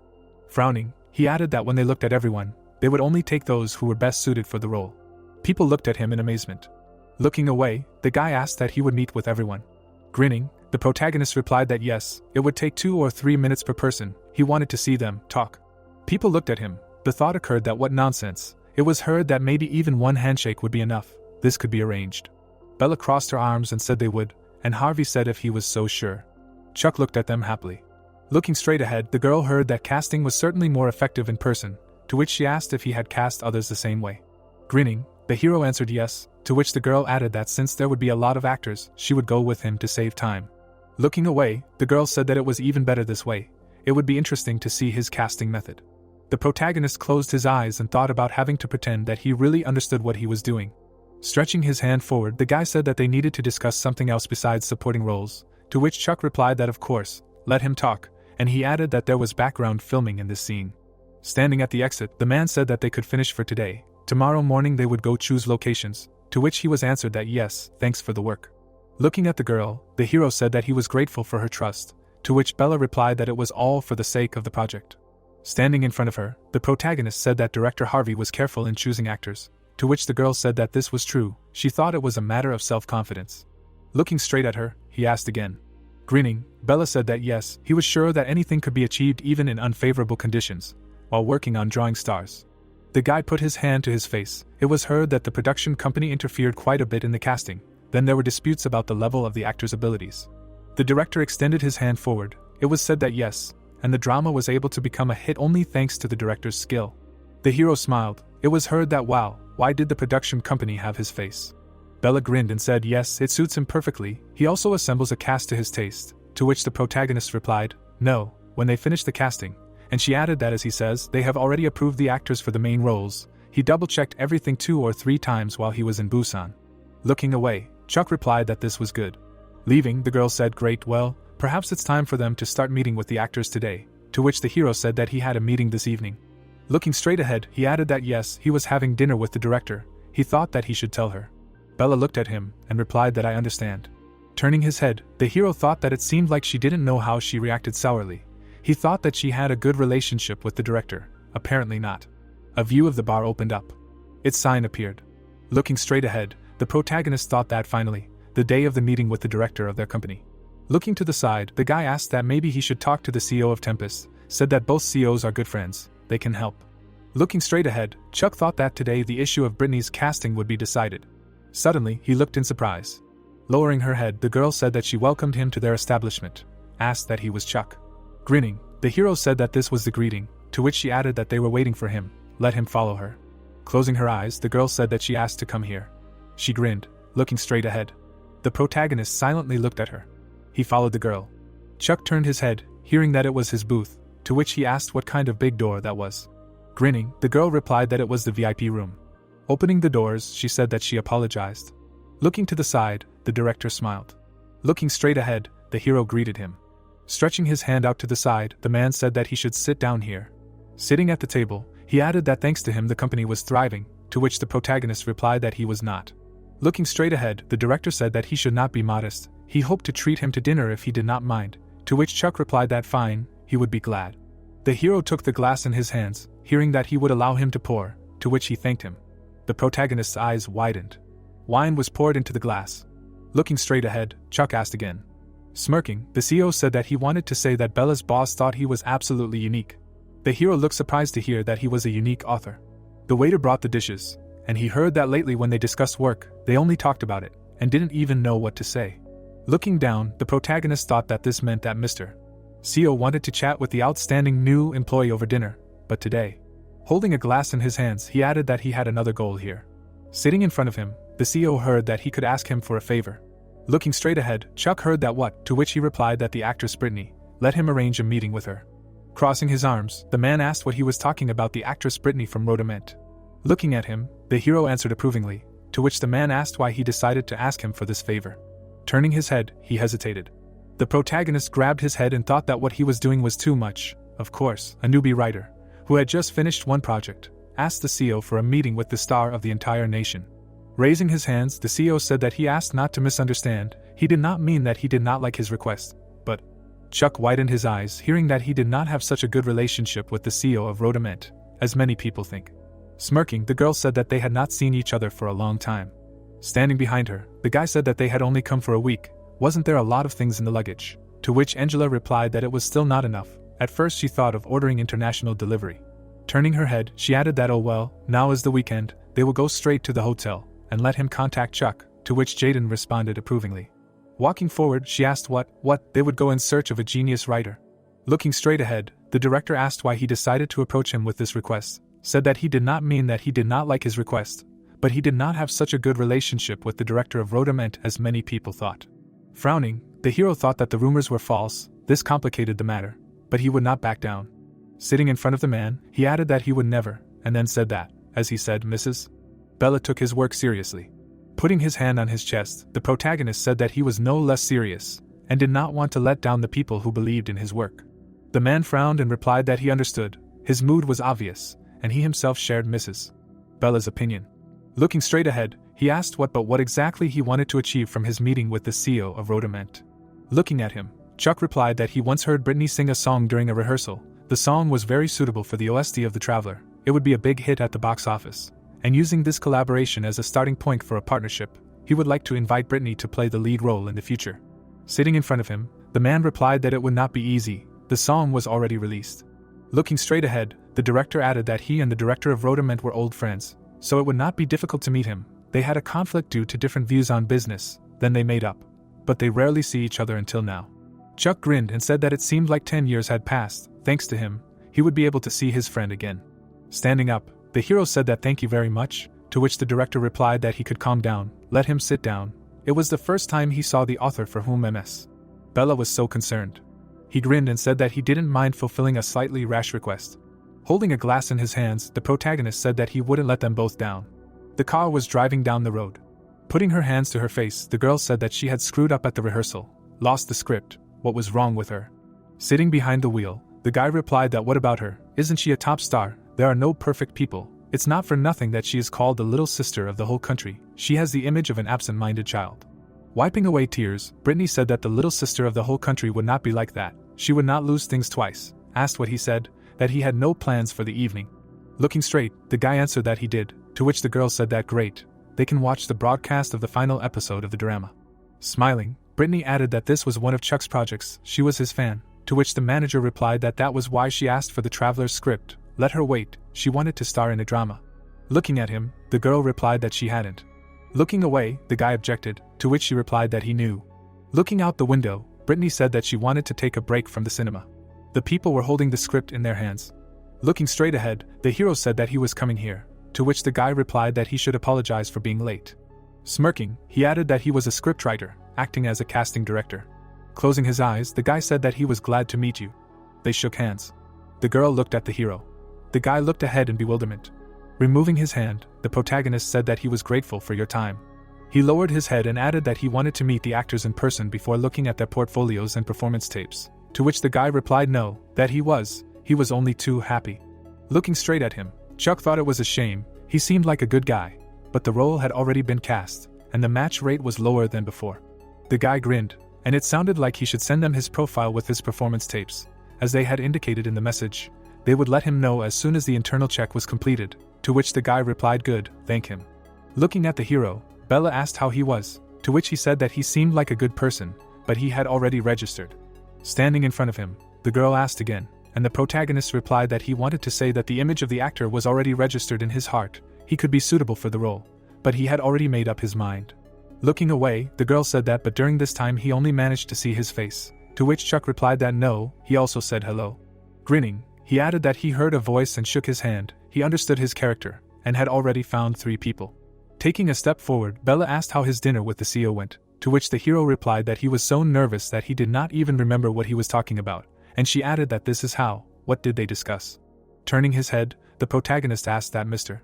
Frowning, he added that when they looked at everyone, they would only take those who were best suited for the role. People looked at him in amazement. Looking away, the guy asked that he would meet with everyone. Grinning, the protagonist replied that yes, it would take 2 or 3 minutes per person, he wanted to see them talk. People looked at him. The thought occurred that what nonsense. It was heard that maybe even one handshake would be enough, this could be arranged. Bella crossed her arms and said they would, and Harvey said if he was so sure. Chuck looked at them happily. Looking straight ahead, the girl heard that casting was certainly more effective in person, to which she asked if he had cast others the same way. Grinning, the hero answered yes, to which the girl added that since there would be a lot of actors, she would go with him to save time. Looking away, the girl said that it was even better this way. It would be interesting to see his casting method. The protagonist closed his eyes and thought about having to pretend that he really understood what he was doing. Stretching his hand forward, the guy said that they needed to discuss something else besides supporting roles, to which Chuck replied that of course, let him talk, and he added that there was background filming in this scene. Standing at the exit, the man said that they could finish for today. Tomorrow morning they would go choose locations, to which he was answered that yes, thanks for the work. Looking at the girl, the hero said that he was grateful for her trust, to which Bella replied that it was all for the sake of the project. Standing in front of her, the protagonist said that director Harvey was careful in choosing actors, to which the girl said that this was true, she thought it was a matter of self-confidence. Looking straight at her, he asked again. Grinning, Bella said that yes, he was sure that anything could be achieved even in unfavorable conditions, while working on drawing stars. The guy put his hand to his face. It was heard that the production company interfered quite a bit in the casting, then there were disputes about the level of the actor's abilities. The director extended his hand forward. It was said that yes, and the drama was able to become a hit only thanks to the director's skill. The hero smiled. It was heard that wow, why did the production company have his face? Bella grinned and said yes, it suits him perfectly, he also assembles a cast to his taste, to which the protagonist replied, no, when they finish the casting, and she added that as he says, they have already approved the actors for the main roles. He double-checked everything 2 or 3 times while he was in Busan. Looking away, Chuck replied that this was good. Leaving, the girl said great, well, perhaps it's time for them to start meeting with the actors today, to which the hero said that he had a meeting this evening. Looking straight ahead, he added that yes, he was having dinner with the director, he thought that he should tell her. Bella looked at him, and replied that I understand. Turning his head, the hero thought that it seemed like she didn't know how she reacted sourly. He thought that she had a good relationship with the director, apparently not. A view of the bar opened up. Its sign appeared. Looking straight ahead, the protagonist thought that finally, the day of the meeting with the director of their company. Looking to the side, the guy asked that maybe he should talk to the CEO of Tempest, said that both CEOs are good friends, they can help. Looking straight ahead, Chuck thought that today the issue of Brittany's casting would be decided. Suddenly, he looked in surprise. Lowering her head, the girl said that she welcomed him to their establishment, asked that he was Chuck. Grinning, the hero said that this was the greeting, to which she added that they were waiting for him, let him follow her. Closing her eyes, the girl said that she asked to come here. She grinned, looking straight ahead. The protagonist silently looked at her. He followed the girl. Chuck turned his head, hearing that it was his booth, to which he asked what kind of big door that was. Grinning, the girl replied that it was the VIP room. Opening the doors, she said that she apologized. Looking to the side, the director smiled. Looking straight ahead, the hero greeted him. Stretching his hand out to the side, the man said that he should sit down here. Sitting at the table, he added that thanks to him the company was thriving, to which the protagonist replied that he was not. Looking straight ahead, the director said that he should not be modest, he hoped to treat him to dinner if he did not mind, to which Chuck replied that fine, he would be glad. The hero took the glass in his hands, hearing that he would allow him to pour, to which he thanked him. The protagonist's eyes widened. Wine was poured into the glass. Looking straight ahead, Chuck asked again. Smirking, the CEO said that he wanted to say that Bella's boss thought he was absolutely unique. The hero looked surprised to hear that he was a unique author. The waiter brought the dishes, and he heard that lately when they discussed work, they only talked about it, and didn't even know what to say. Looking down, the protagonist thought that this meant that Mr. CEO wanted to chat with the outstanding new employee over dinner, but today, holding a glass in his hands, he added that he had another goal here. Sitting in front of him, the CEO heard that he could ask him for a favor. Looking straight ahead, Chuck heard that what, to which he replied that the actress Brittany let him arrange a meeting with her. Crossing his arms, the man asked what he was talking about the actress Brittany from Rodament. Looking at him, the hero answered approvingly, to which the man asked why he decided to ask him for this favor. Turning his head, he hesitated. The protagonist grabbed his head and thought that what he was doing was too much. Of course, a newbie writer, who had just finished one project, asked the CEO for a meeting with the star of the entire nation. Raising his hands, the CEO said that he asked not to misunderstand. He did not mean that he did not like his request, but Chuck widened his eyes, hearing that he did not have such a good relationship with the CEO of Rodament, as many people think. Smirking, the girl said that they had not seen each other for a long time. Standing behind her, the guy said that they had only come for a week. Wasn't there a lot of things in the luggage? To which Angela replied that it was still not enough. At first she thought of ordering international delivery. Turning her head, she added that oh well, now is the weekend, they will go straight to the hotel, and let him contact Chuck, to which Jaden responded approvingly. Walking forward, she asked what they would go in search of a genius writer. Looking straight ahead, the director asked why he decided to approach him with this request, said that he did not mean that he did not like his request, but he did not have such a good relationship with the director of Rodament as many people thought. Frowning, the hero thought that the rumors were false. This complicated the matter, but he would not back down. Sitting in front of the man, he added that he would never, and then said that, as he said, Mrs. Bella took his work seriously. Putting his hand on his chest, the protagonist said that he was no less serious, and did not want to let down the people who believed in his work. The man frowned and replied that he understood. His mood was obvious, and he himself shared Mrs. Bella's opinion. Looking straight ahead, he asked what exactly he wanted to achieve from his meeting with the CEO of Rodament. Looking at him, Chuck replied that he once heard Brittany sing a song during a rehearsal. The song was very suitable for the OST of The Traveler. It would be a big hit at the box office. And using this collaboration as a starting point for a partnership, he would like to invite Brittany to play the lead role in the future. Sitting in front of him, the man replied that it would not be easy. The song was already released. Looking straight ahead, the director added that he and the director of Rodament were old friends, so it would not be difficult to meet him. They had a conflict due to different views on business, then they made up. But they rarely see each other until now. Chuck grinned and said that it seemed like 10 years had passed. Thanks to him, he would be able to see his friend again. Standing up, the hero said that thank you very much, to which the director replied that he could calm down, let him sit down. It was the first time he saw the author for whom Ms. Bella was so concerned. He grinned and said that he didn't mind fulfilling a slightly rash request. Holding a glass in his hands, the protagonist said that he wouldn't let them both down. The car was driving down the road. Putting her hands to her face, the girl said that she had screwed up at the rehearsal, lost the script. What was wrong with her? Sitting behind the wheel, the guy replied that what about her? Isn't she a top star? There are no perfect people. It's not for nothing that she is called the little sister of the whole country. She has the image of an absent-minded child. Wiping away tears, Brittany said that the little sister of the whole country would not be like that. She would not lose things twice. Asked what he said, that he had no plans for the evening. Looking straight, the guy answered that he did, to which the girl said that great. They can watch the broadcast of the final episode of the drama. Smiling, Brittany added that this was one of Chuck's projects. She was his fan, to which the manager replied that that was why she asked for the Traveler's script. Let her wait, she wanted to star in a drama. Looking at him, the girl replied that she hadn't. Looking away, the guy objected, to which she replied that he knew. Looking out the window, Brittany said that she wanted to take a break from the cinema. The people were holding the script in their hands. Looking straight ahead, the hero said that he was coming here, to which the guy replied that he should apologize for being late. Smirking, he added that he was a scriptwriter, acting as a casting director. Closing his eyes, the guy said that he was glad to meet you. They shook hands. The girl looked at the hero. The guy looked ahead in bewilderment. Removing his hand, the protagonist said that he was grateful for your time. He lowered his head and added that he wanted to meet the actors in person before looking at their portfolios and performance tapes, to which the guy replied no, that he was only too happy. Looking straight at him, Chuck thought it was a shame. He seemed like a good guy, but the role had already been cast, and the match rate was lower than before. The guy grinned, and it sounded like he should send them his profile with his performance tapes. As they had indicated in the message, they would let him know as soon as the internal check was completed. To which the guy replied good, thank him. Looking at the hero, Bella asked how he was, to which he said that he seemed like a good person, but he had already registered. Standing in front of him, the girl asked again, and the protagonist replied that he wanted to say that the image of the actor was already registered in his heart, he could be suitable for the role, but he had already made up his mind. Looking away, the girl said that but during this time he only managed to see his face, to which Chuck replied that no, he also said hello. Grinning, he added that he heard a voice and shook his hand, he understood his character, and had already found 3 people. Taking a step forward, Bella asked how his dinner with the CEO went, to which the hero replied that he was so nervous that he did not even remember what he was talking about, and she added that this is how, what did they discuss? Turning his head, the protagonist asked that Mr.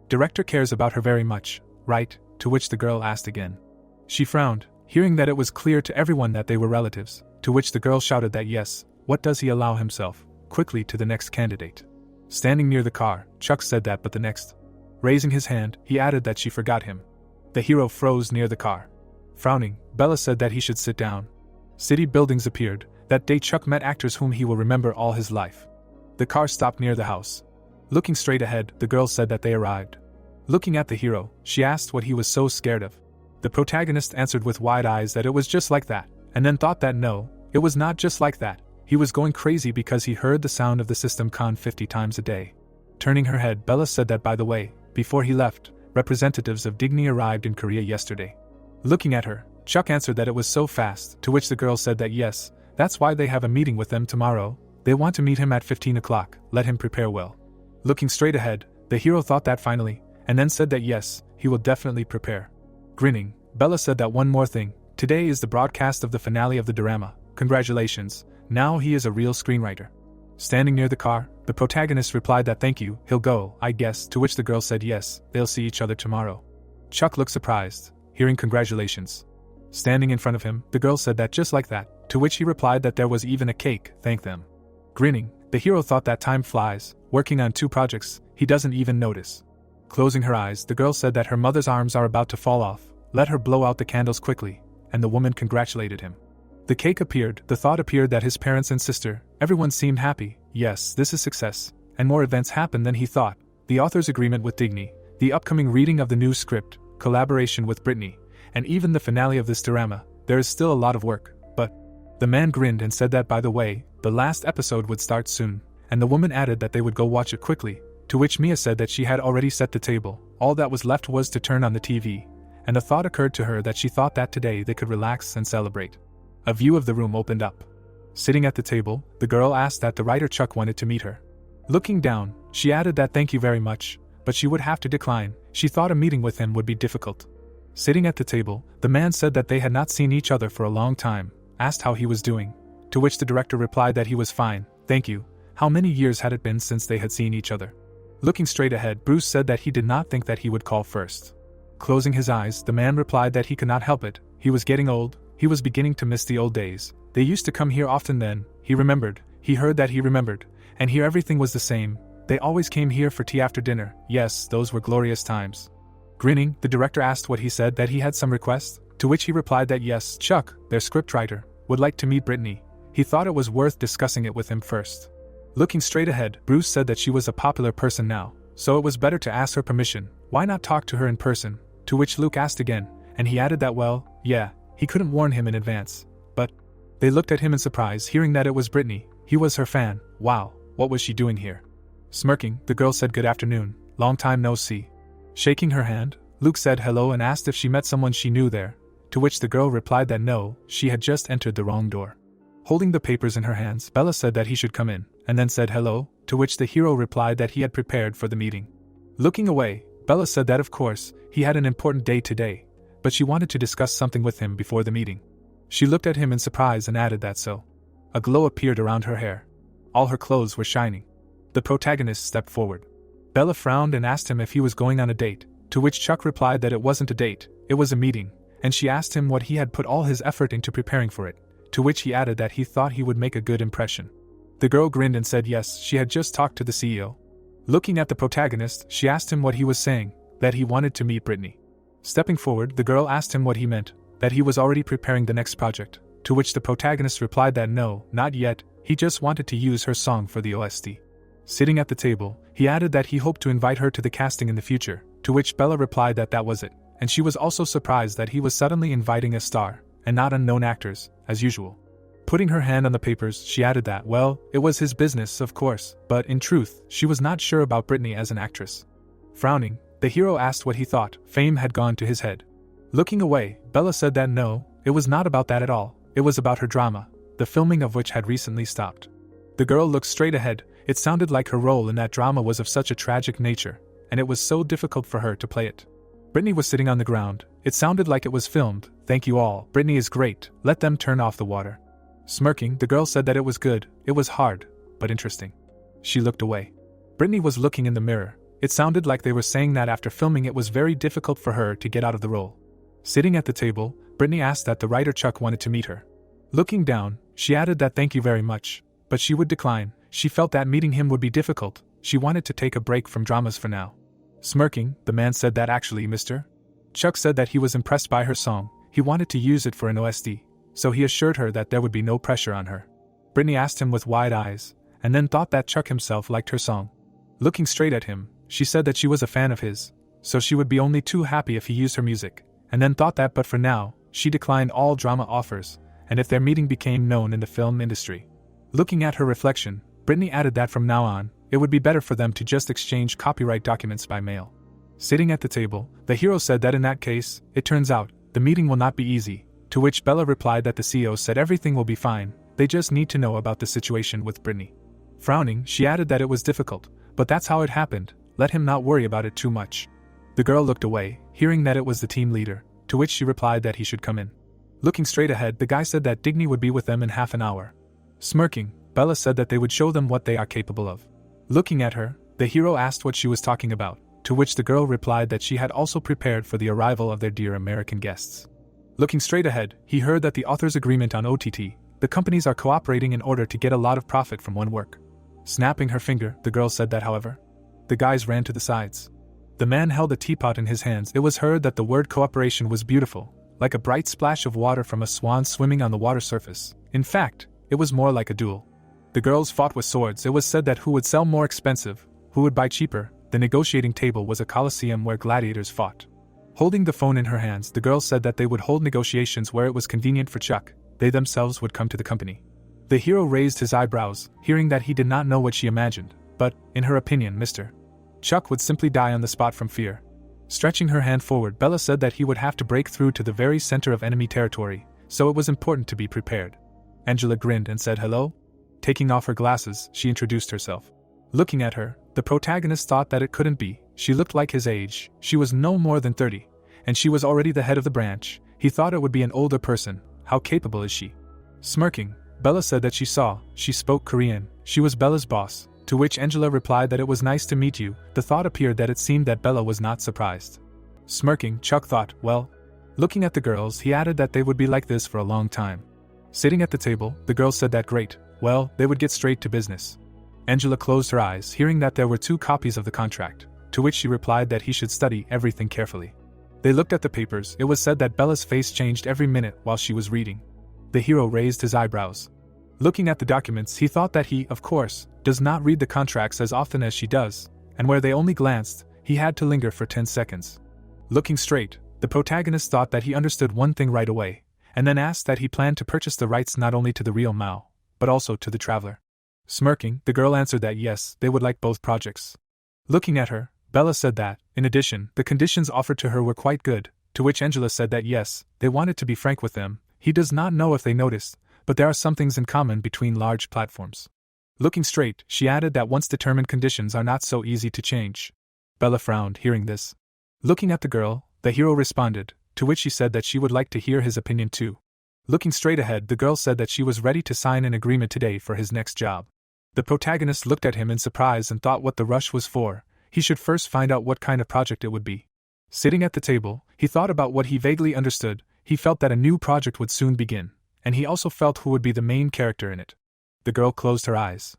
Director cares about her very much, right? To which the girl asked again. She frowned, hearing that it was clear to everyone that they were relatives, to which the girl shouted that yes, what does he allow himself? Quickly to the next candidate. Standing near the car, Chuck said that but the next. Raising his hand, he added that she forgot him. The hero froze near the car. Frowning, Bella said that he should sit down. City buildings appeared. That day Chuck met actors whom he will remember all his life. The car stopped near the house. Looking straight ahead, the girl said that they arrived. Looking at the hero, she asked what he was so scared of. The protagonist answered with wide eyes that it was just like that, and then thought that no, it was not just like that. He was going crazy because he heard the sound of the system con 50 times a day. Turning her head, Bella said that by the way, before he left, representatives of Digny arrived in Korea yesterday. Looking at her, Chuck answered that it was so fast, to which the girl said that yes, that's why they have a meeting with them tomorrow, they want to meet him at 15 o'clock, let him prepare well. Looking straight ahead, the hero thought that finally, and then said that yes, he will definitely prepare. Grinning, Bella said that one more thing, today is the broadcast of the finale of the drama, congratulations, now he is a real screenwriter. Standing near the car, the protagonist replied that thank you, he'll go, I guess, to which the girl said yes, they'll see each other tomorrow. Chuck looked surprised, hearing congratulations. Standing in front of him, the girl said that just like that, to which he replied that there was even a cake, thank them. Grinning, the hero thought that time flies, working on 2 projects, he doesn't even notice. Closing her eyes, the girl said that her mother's arms are about to fall off, let her blow out the candles quickly, and the woman congratulated him. The cake appeared, the thought appeared that his parents and sister, everyone seemed happy, yes, this is success, and more events happened than he thought, the author's agreement with Digny, the upcoming reading of the new script, collaboration with Brittany, and even the finale of this drama, there is still a lot of work, but... The man grinned and said that by the way, the last episode would start soon, and the woman added that they would go watch it quickly, to which Mia said that she had already set the table, all that was left was to turn on the TV, and the thought occurred to her that she thought that today they could relax and celebrate. A view of the room opened up. Sitting at the table, the girl asked that the writer Chuck wanted to meet her. Looking down, she added that thank you very much, but she would have to decline, she thought a meeting with him would be difficult. Sitting at the table, the man said that they had not seen each other for a long time, asked how he was doing, to which the director replied that he was fine, thank you. How many years had it been since they had seen each other? Looking straight ahead, Bruce said that he did not think that he would call first. Closing his eyes, the man replied that he could not help it, he was getting old, he was beginning to miss the old days, they used to come here often then, he remembered, he heard that he remembered, and here everything was the same, they always came here for tea after dinner, yes, those were glorious times. Grinning, the director asked what he said that he had some request, to which he replied that yes, Chuck, their scriptwriter, would like to meet Brittany, he thought it was worth discussing it with him first. Looking straight ahead, Bruce said that she was a popular person now, so it was better to ask her permission, why not talk to her in person, to which Luke asked again, and he added that well, yeah, he couldn't warn him in advance, but... They looked at him in surprise hearing that it was Brittany, he was her fan, wow, what was she doing here? Smirking, the girl said good afternoon, long time no see. Shaking her hand, Luke said hello and asked if she met someone she knew there, to which the girl replied that no, she had just entered the wrong door. Holding the papers in her hands, Bella said that he should come in, and then said hello, to which the hero replied that he had prepared for the meeting. Looking away, Bella said that of course, he had an important day today, but she wanted to discuss something with him before the meeting. She looked at him in surprise and added that so. A glow appeared around her hair. All her clothes were shining. The protagonist stepped forward. Bella frowned and asked him if he was going on a date, to which Chuck replied that it wasn't a date, it was a meeting, and she asked him what he had put all his effort into preparing for it, to which he added that he thought he would make a good impression. The girl grinned and said yes, she had just talked to the CEO. Looking at the protagonist, she asked him what he was saying, that he wanted to meet Brittany. Stepping forward, the girl asked him what he meant, that he was already preparing the next project, to which the protagonist replied that no, not yet, he just wanted to use her song for the OST. Sitting at the table, he added that he hoped to invite her to the casting in the future, to which Bella replied that that was it, and she was also surprised that he was suddenly inviting a star, and not unknown actors, as usual. Putting her hand on the papers, she added that, well, it was his business, of course, but in truth, she was not sure about Brittany as an actress. Frowning, the hero asked what he thought fame had gone to his head. Looking away, Bella said that no, it was not about that at all, it was about her drama, the filming of which had recently stopped. The girl looked straight ahead. It sounded like her role in that drama was of such a tragic nature, and it was so difficult for her to play it. Brittany was sitting on the ground. It sounded like it was filmed. Thank you all, Brittany is great, let them turn off the water. Smirking, the girl said that it was good, it was hard, but interesting. She looked away. Brittany was looking in the mirror. It sounded like they were saying that after filming it was very difficult for her to get out of the role. Sitting at the table, Brittany asked that the writer Chuck wanted to meet her. Looking down, she added that thank you very much, but she would decline. She felt that meeting him would be difficult. She wanted to take a break from dramas for now. Smirking, the man said that actually, Mr. Chuck said that he was impressed by her song. He wanted to use it for an OST, so he assured her that there would be no pressure on her. Brittany asked him with wide eyes, and then thought that Chuck himself liked her song. Looking straight at him, she said that she was a fan of his, so she would be only too happy if he used her music, and then thought that but for now, she declined all drama offers, and if their meeting became known in the film industry. Looking at her reflection, Brittany added that from now on, it would be better for them to just exchange copyright documents by mail. Sitting at the table, the hero said that in that case, it turns out, the meeting will not be easy, to which Bella replied that the CEO said everything will be fine, they just need to know about the situation with Brittany. Frowning, she added that it was difficult, but that's how it happened, let him not worry about it too much. The girl looked away, hearing that it was the team leader, to which she replied that he should come in. Looking straight ahead, the guy said that Digny would be with them in half an hour. Smirking, Bella said that they would show them what they are capable of. Looking at her, the hero asked what she was talking about, to which the girl replied that she had also prepared for the arrival of their dear American guests. Looking straight ahead, he heard that the author's agreement on OTT, the companies are cooperating in order to get a lot of profit from one work. Snapping her finger, the girl said that however. The guys ran to the sides. The man held a teapot in his hands. It was heard that the word cooperation was beautiful, like a bright splash of water from a swan swimming on the water surface. In fact, it was more like a duel. The girls fought with swords. It was said that who would sell more expensive, who would buy cheaper. The negotiating table was a coliseum where gladiators fought. Holding the phone in her hands, the girls said that they would hold negotiations where it was convenient for Chuck. They themselves would come to the company. The hero raised his eyebrows, hearing that he did not know what she imagined, but, in her opinion, Mr. Chuck would simply die on the spot from fear. Stretching her hand forward, Bella said that he would have to break through to the very center of enemy territory, so it was important to be prepared. Angela grinned and said hello. Taking off her glasses, she introduced herself. Looking at her, the protagonist thought that it couldn't be. She looked like his age. She was no more than 30, and she was already the head of the branch. He thought it would be an older person. How capable is she? Smirking, Bella said that she spoke Korean. She was Bella's boss, to which Angela replied that it was nice to meet you. The thought appeared that it seemed that Bella was not surprised. Smirking, Chuck thought, well. Looking at the girls, he added that they would be like this for a long time. Sitting at the table, the girls said that great, well, they would get straight to business. Angela closed her eyes, hearing that there were 2 copies of the contract, to which she replied that he should study everything carefully. They looked at the papers. It was said that Bella's face changed every minute while she was reading. The hero raised his eyebrows. Looking at the documents, he thought that he, of course, does not read the contracts as often as she does, and where they only glanced, he had to linger for 10 seconds. Looking straight, the protagonist thought that he understood one thing right away, and then asked that he planned to purchase the rights not only to the real Mao, but also to the Traveler. Smirking, the girl answered that yes, they would like both projects. Looking at her, Bella said that, in addition, the conditions offered to her were quite good, to which Angela said that yes, they wanted to be frank with them. He does not know if they noticed, but there are some things in common between large platforms. Looking straight, she added that once determined conditions are not so easy to change. Bella frowned, hearing this. Looking at the girl, the hero responded, to which she said that she would like to hear his opinion too. Looking straight ahead, the girl said that she was ready to sign an agreement today for his next job. The protagonist looked at him in surprise and thought what the rush was for. He should first find out what kind of project it would be. Sitting at the table, he thought about what he vaguely understood. He felt that a new project would soon begin, and he also felt who would be the main character in it. The girl closed her eyes.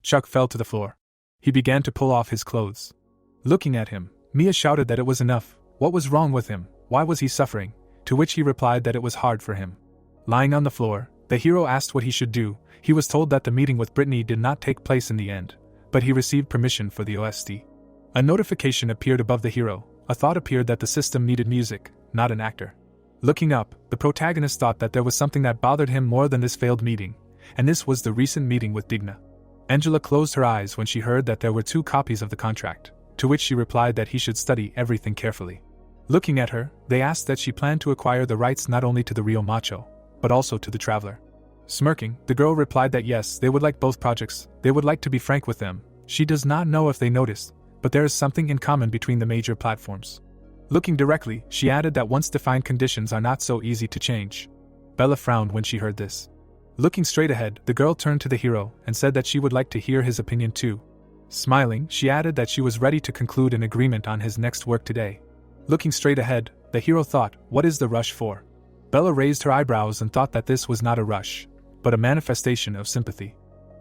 Chuck fell to the floor. He began to pull off his clothes. Looking at him, Mia shouted that it was enough. What was wrong with him? Why was he suffering? To which he replied that it was hard for him. Lying on the floor, the hero asked what he should do. He was told that the meeting with Brittany did not take place in the end, but he received permission for the OST. A notification appeared above the hero. A thought appeared that the system needed music, not an actor. Looking up, the protagonist thought that there was something that bothered him more than this failed meeting, and this was the recent meeting with Digna. Angela closed her eyes when she heard that there were 2 copies of the contract, to which she replied that he should study everything carefully. Looking at her, they asked that she planned to acquire the rights not only to the real macho, but also to the traveler. Smirking, the girl replied that yes, they would like both projects, they would like to be frank with them. She does not know if they noticed, but there is something in common between the major platforms. Looking directly, she added that once defined conditions are not so easy to change. Bella frowned when she heard this. Looking straight ahead, the girl turned to the hero and said that she would like to hear his opinion too. Smiling, she added that she was ready to conclude an agreement on his next work today. Looking straight ahead, the hero thought, what is the rush for? Bella raised her eyebrows and thought that this was not a rush, but a manifestation of sympathy.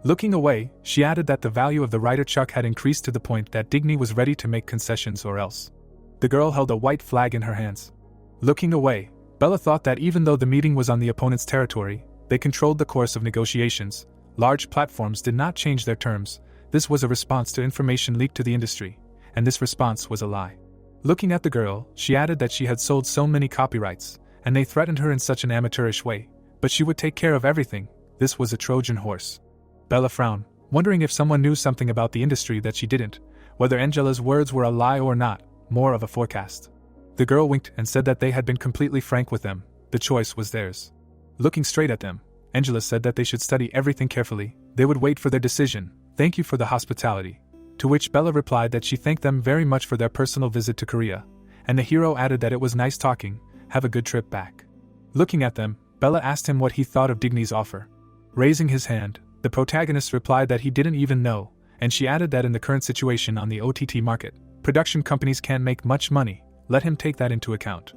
Looking away, she added that the value of the writer Chuck had increased to the point that Digny was ready to make concessions or else. The girl held a white flag in her hands. Looking away, Bella thought that even though the meeting was on the opponent's territory, they controlled the course of negotiations. Large platforms did not change their terms. This was a response to information leaked to the industry, and this response was a lie. Looking at the girl, she added that she had sold so many copyrights, and they threatened her in such an amateurish way, but she would take care of everything. This was a Trojan horse. Bella frowned, wondering if someone knew something about the industry that she didn't, whether Angela's words were a lie or not, more of a forecast. The girl winked and said that they had been completely frank with them. The choice was theirs. Looking straight at them, Angela said that they should study everything carefully. They would wait for their decision. Thank you for the hospitality. To which Bella replied that she thanked them very much for their personal visit to Korea, and the hero added that it was nice talking. Have a good trip back. Looking at them, Bella asked him what he thought of Digny's offer. Raising his hand, the protagonist replied that he didn't even know, and she added that in the current situation on the OTT market, production companies can't make much money. Let him take that into account.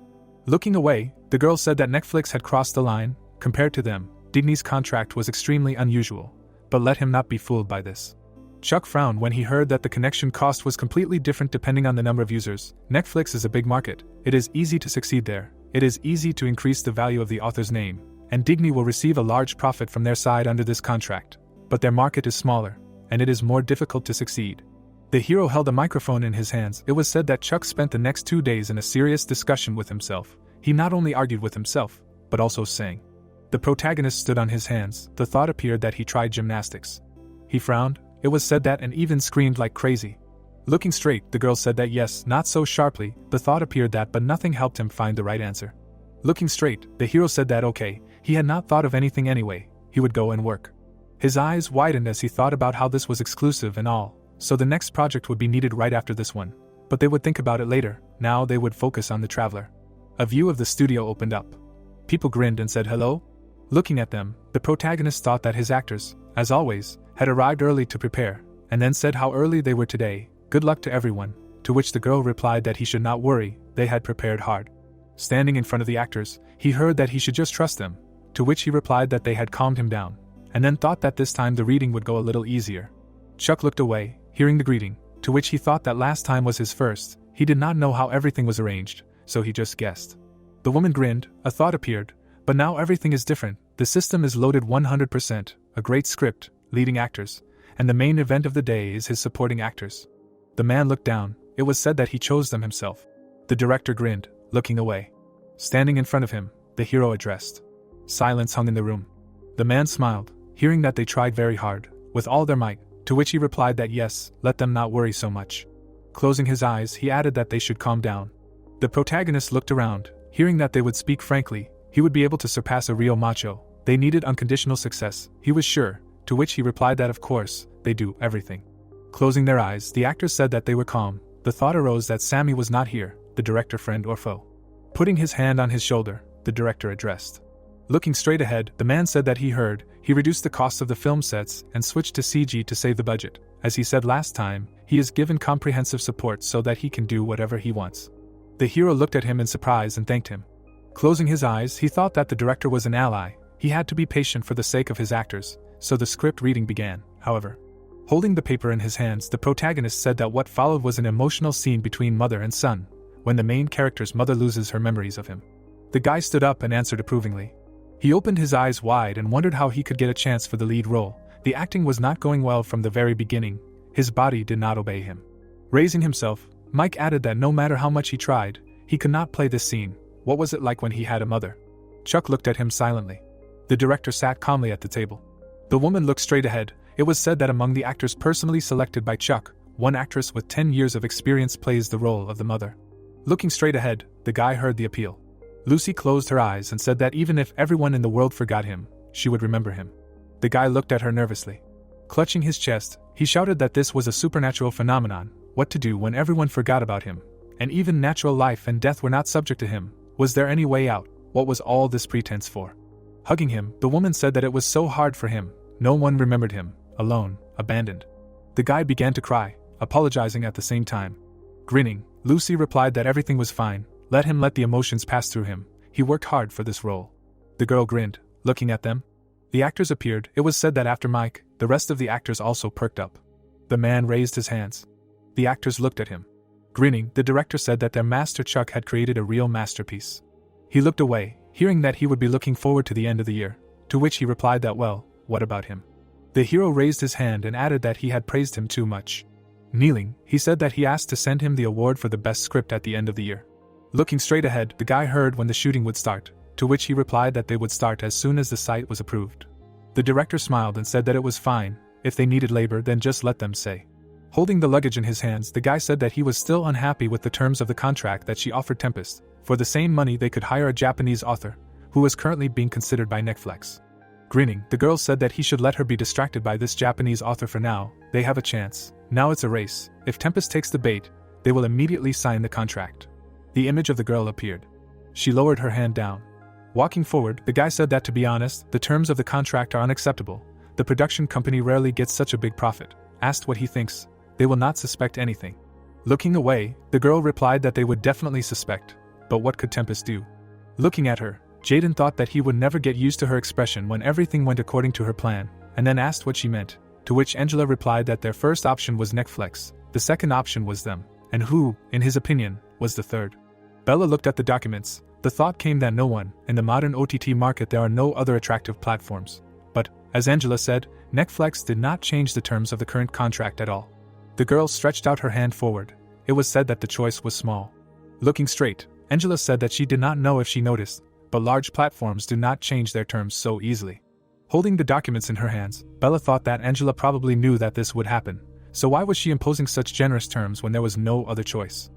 Looking away, the girl said that Netflix had crossed the line. Compared to them, Digny's contract was extremely unusual, but let him not be fooled by this. Chuck frowned when he heard that the connection cost was completely different depending on the number of users. Netflix is a big market. It is easy to succeed there. It is easy to increase the value of the author's name, and Digny will receive a large profit from their side under this contract. But their market is smaller, and it is more difficult to succeed. The hero held a microphone in his hands. It was said that Chuck spent the next 2 days in a serious discussion with himself. He not only argued with himself, but also sang. The protagonist stood on his hands. The thought appeared that he tried gymnastics. He frowned. It was said that and even screamed like crazy. Looking straight, the girl said that yes, not so sharply. The thought appeared that, but nothing helped him find the right answer. Looking straight, the hero said that okay, he had not thought of anything anyway. He would go and work. His eyes widened as he thought about how this was exclusive and all, so the next project would be needed right after this one. But they would think about it later. Now they would focus on the traveler. A view of the studio opened up. People grinned and said hello. Looking at them, the protagonist thought that his actors, as always, had arrived early to prepare, and then said how early they were today. Good luck to everyone, to which the girl replied that he should not worry, they had prepared hard. Standing in front of the actors, he heard that he should just trust them, to which he replied that they had calmed him down, and then thought that this time the reading would go a little easier. Chuck looked away, hearing the greeting, to which he thought that last time was his first. He did not know how everything was arranged, so he just guessed. The woman grinned, a thought appeared, but now everything is different. The system is loaded 100%, a great script, leading actors, and the main event of the day is his supporting actors. The man looked down. It was said that he chose them himself. The director grinned, looking away. Standing in front of him, the hero addressed. Silence hung in the room. The man smiled, hearing that they tried very hard, with all their might, to which he replied that yes, let them not worry so much. Closing his eyes, he added that they should calm down. The protagonist looked around, hearing that they would speak frankly. He would be able to surpass a real macho. They needed unconditional success, he was sure, to which he replied that of course, they do everything. Closing their eyes, the actors said that they were calm. The thought arose that Sammy was not here, the director friend or foe. Putting his hand on his shoulder, the director addressed. Looking straight ahead, the man said that he heard. He reduced the cost of the film sets and switched to CG to save the budget. As he said last time, he is given comprehensive support so that he can do whatever he wants. The hero looked at him in surprise and thanked him. Closing his eyes, he thought that the director was an ally. He had to be patient for the sake of his actors, so the script reading began. However, holding the paper in his hands, the protagonist said that what followed was an emotional scene between mother and son, when the main character's mother loses her memories of him. The guy stood up and answered approvingly. He opened his eyes wide and wondered how he could get a chance for the lead role. The acting was not going well from the very beginning, his body did not obey him. Raising himself, Mike added that no matter how much he tried, he could not play this scene. What was it like when he had a mother? Chuck looked at him silently. The director sat calmly at the table. The woman looked straight ahead. It was said that among the actors personally selected by Chuck, one actress with 10 years of experience plays the role of the mother. Looking straight ahead, the guy heard the appeal. Lucy closed her eyes and said that even if everyone in the world forgot him, she would remember him. The guy looked at her nervously. Clutching his chest, he shouted that this was a supernatural phenomenon. What to do when everyone forgot about him, and even natural life and death were not subject to him? Was there any way out? What was all this pretense for? Hugging him, the woman said that it was so hard for him. No one remembered him, alone, abandoned. The guy began to cry, apologizing at the same time. Grinning, Lucy replied that everything was fine. Let him let the emotions pass through him. He worked hard for this role. The girl grinned, looking at them. The actors appeared. It was said that after Mike, the rest of the actors also perked up. The man raised his hands. The actors looked at him. Grinning, the director said that their master Chuck had created a real masterpiece. He looked away, hearing that he would be looking forward to the end of the year, to which he replied that well, what about him? The hero raised his hand and added that he had praised him too much. Kneeling, he said that he asked to send him the award for the best script at the end of the year. Looking straight ahead, the guy heard when the shooting would start, to which he replied that they would start as soon as the site was approved. The director smiled and said that it was fine. If they needed labor, then just let them say. Holding the luggage in his hands, the guy said that he was still unhappy with the terms of the contract that she offered Tempest. For the same money they could hire a Japanese author, who was currently being considered by Netflix. Grinning, the girl said that he should let her be distracted by this Japanese author for now. They have a chance. Now it's a race. If Tempest takes the bait, they will immediately sign the contract. The image of the girl appeared. She lowered her hand down. Walking forward, the guy said that to be honest, the terms of the contract are unacceptable. The production company rarely gets such a big profit. Asked what he thinks, they will not suspect anything. Looking away, the girl replied that they would definitely suspect. But what could Tempest do? Looking at her, Jaden thought that he would never get used to her expression when everything went according to her plan, and then asked what she meant, to which Angela replied that their first option was Netflix, the second option was them, and who, in his opinion, was the third. Bella looked at the documents. The thought came that no one, in the modern OTT market there are no other attractive platforms. But, as Angela said, Netflix did not change the terms of the current contract at all. The girl stretched out her hand forward. It was said that the choice was small. Looking straight, Angela said that she did not know if she noticed, but large platforms do not change their terms so easily. Holding the documents in her hands, Bella thought that Angela probably knew that this would happen, so why was she imposing such generous terms when there was no other choice?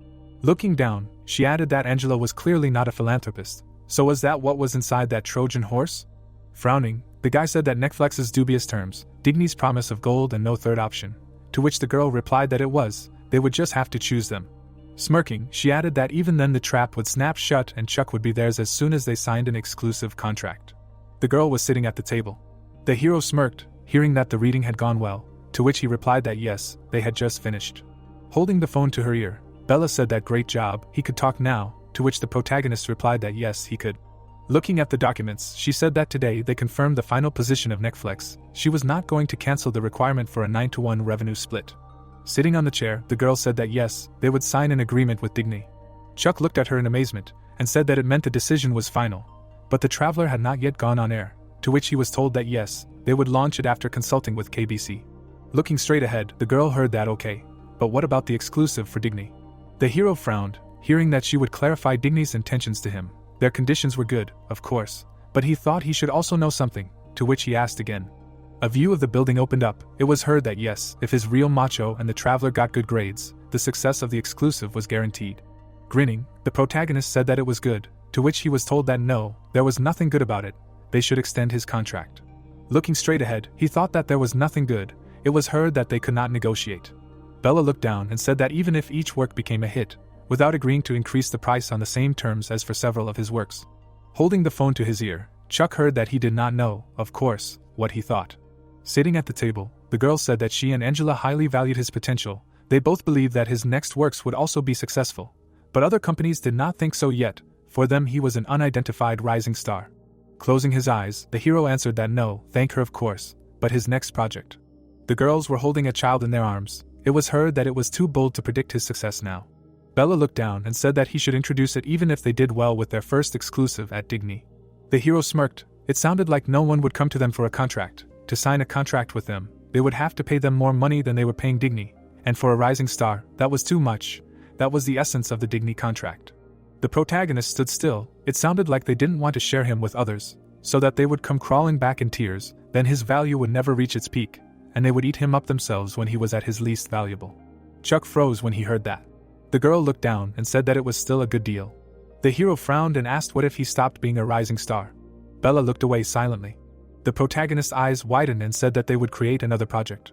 Looking down, she added that Angela was clearly not a philanthropist, so was that what was inside that Trojan horse? Frowning, the guy said that Netflix's dubious terms, Digny's promise of gold and no third option, to which the girl replied that it was, they would just have to choose them. Smirking, she added that even then the trap would snap shut and Chuck would be theirs as soon as they signed an exclusive contract. The girl was sitting at the table. The hero smirked, hearing that the reading had gone well, to which he replied that yes, they had just finished. Holding the phone to her ear, Bella said that great job, he could talk now, to which the protagonist replied that yes, he could. Looking at the documents, she said that today they confirmed the final position of Netflix. She was not going to cancel the requirement for a 9-to-1 revenue split. Sitting on the chair, the girl said that yes, they would sign an agreement with Digny. Chuck looked at her in amazement, and said that it meant the decision was final. But the Traveler had not yet gone on air, to which he was told that yes, they would launch it after consulting with KBC. Looking straight ahead, the girl heard that okay, but what about the exclusive for Digny? The hero frowned, hearing that she would clarify Digny's intentions to him. Their conditions were good, of course, but he thought he should also know something, to which he asked again. A view of the building opened up. It was heard that yes, if his real macho and the Traveler got good grades, the success of the exclusive was guaranteed. Grinning, the protagonist said that it was good, to which he was told that no, there was nothing good about it, they should extend his contract. Looking straight ahead, he thought that there was nothing good. It was heard that they could not negotiate. Bella looked down and said that even if each work became a hit, without agreeing to increase the price on the same terms as for several of his works. Holding the phone to his ear, Chuck heard that he did not know, of course, what he thought. Sitting at the table, the girl said that she and Angela highly valued his potential. They both believed that his next works would also be successful. But other companies did not think so yet. For them he was an unidentified rising star. Closing his eyes, the hero answered that no, thank her of course, but his next project. The girls were holding a child in their arms. It was heard that it was too bold to predict his success now. Bella looked down and said that he should introduce it even if they did well with their first exclusive at Digny. The hero smirked. It sounded like no one would come to them for a contract, to sign a contract with them, they would have to pay them more money than they were paying Digny, and for a rising star, that was too much. That was the essence of the Digny contract. The protagonist stood still. It sounded like they didn't want to share him with others, so that they would come crawling back in tears, then his value would never reach its peak, and they would eat him up themselves when he was at his least valuable. Chuck froze when he heard that. The girl looked down and said that it was still a good deal. The hero frowned and asked what if he stopped being a rising star. Bella looked away silently. The protagonist's eyes widened and said that they would create another project.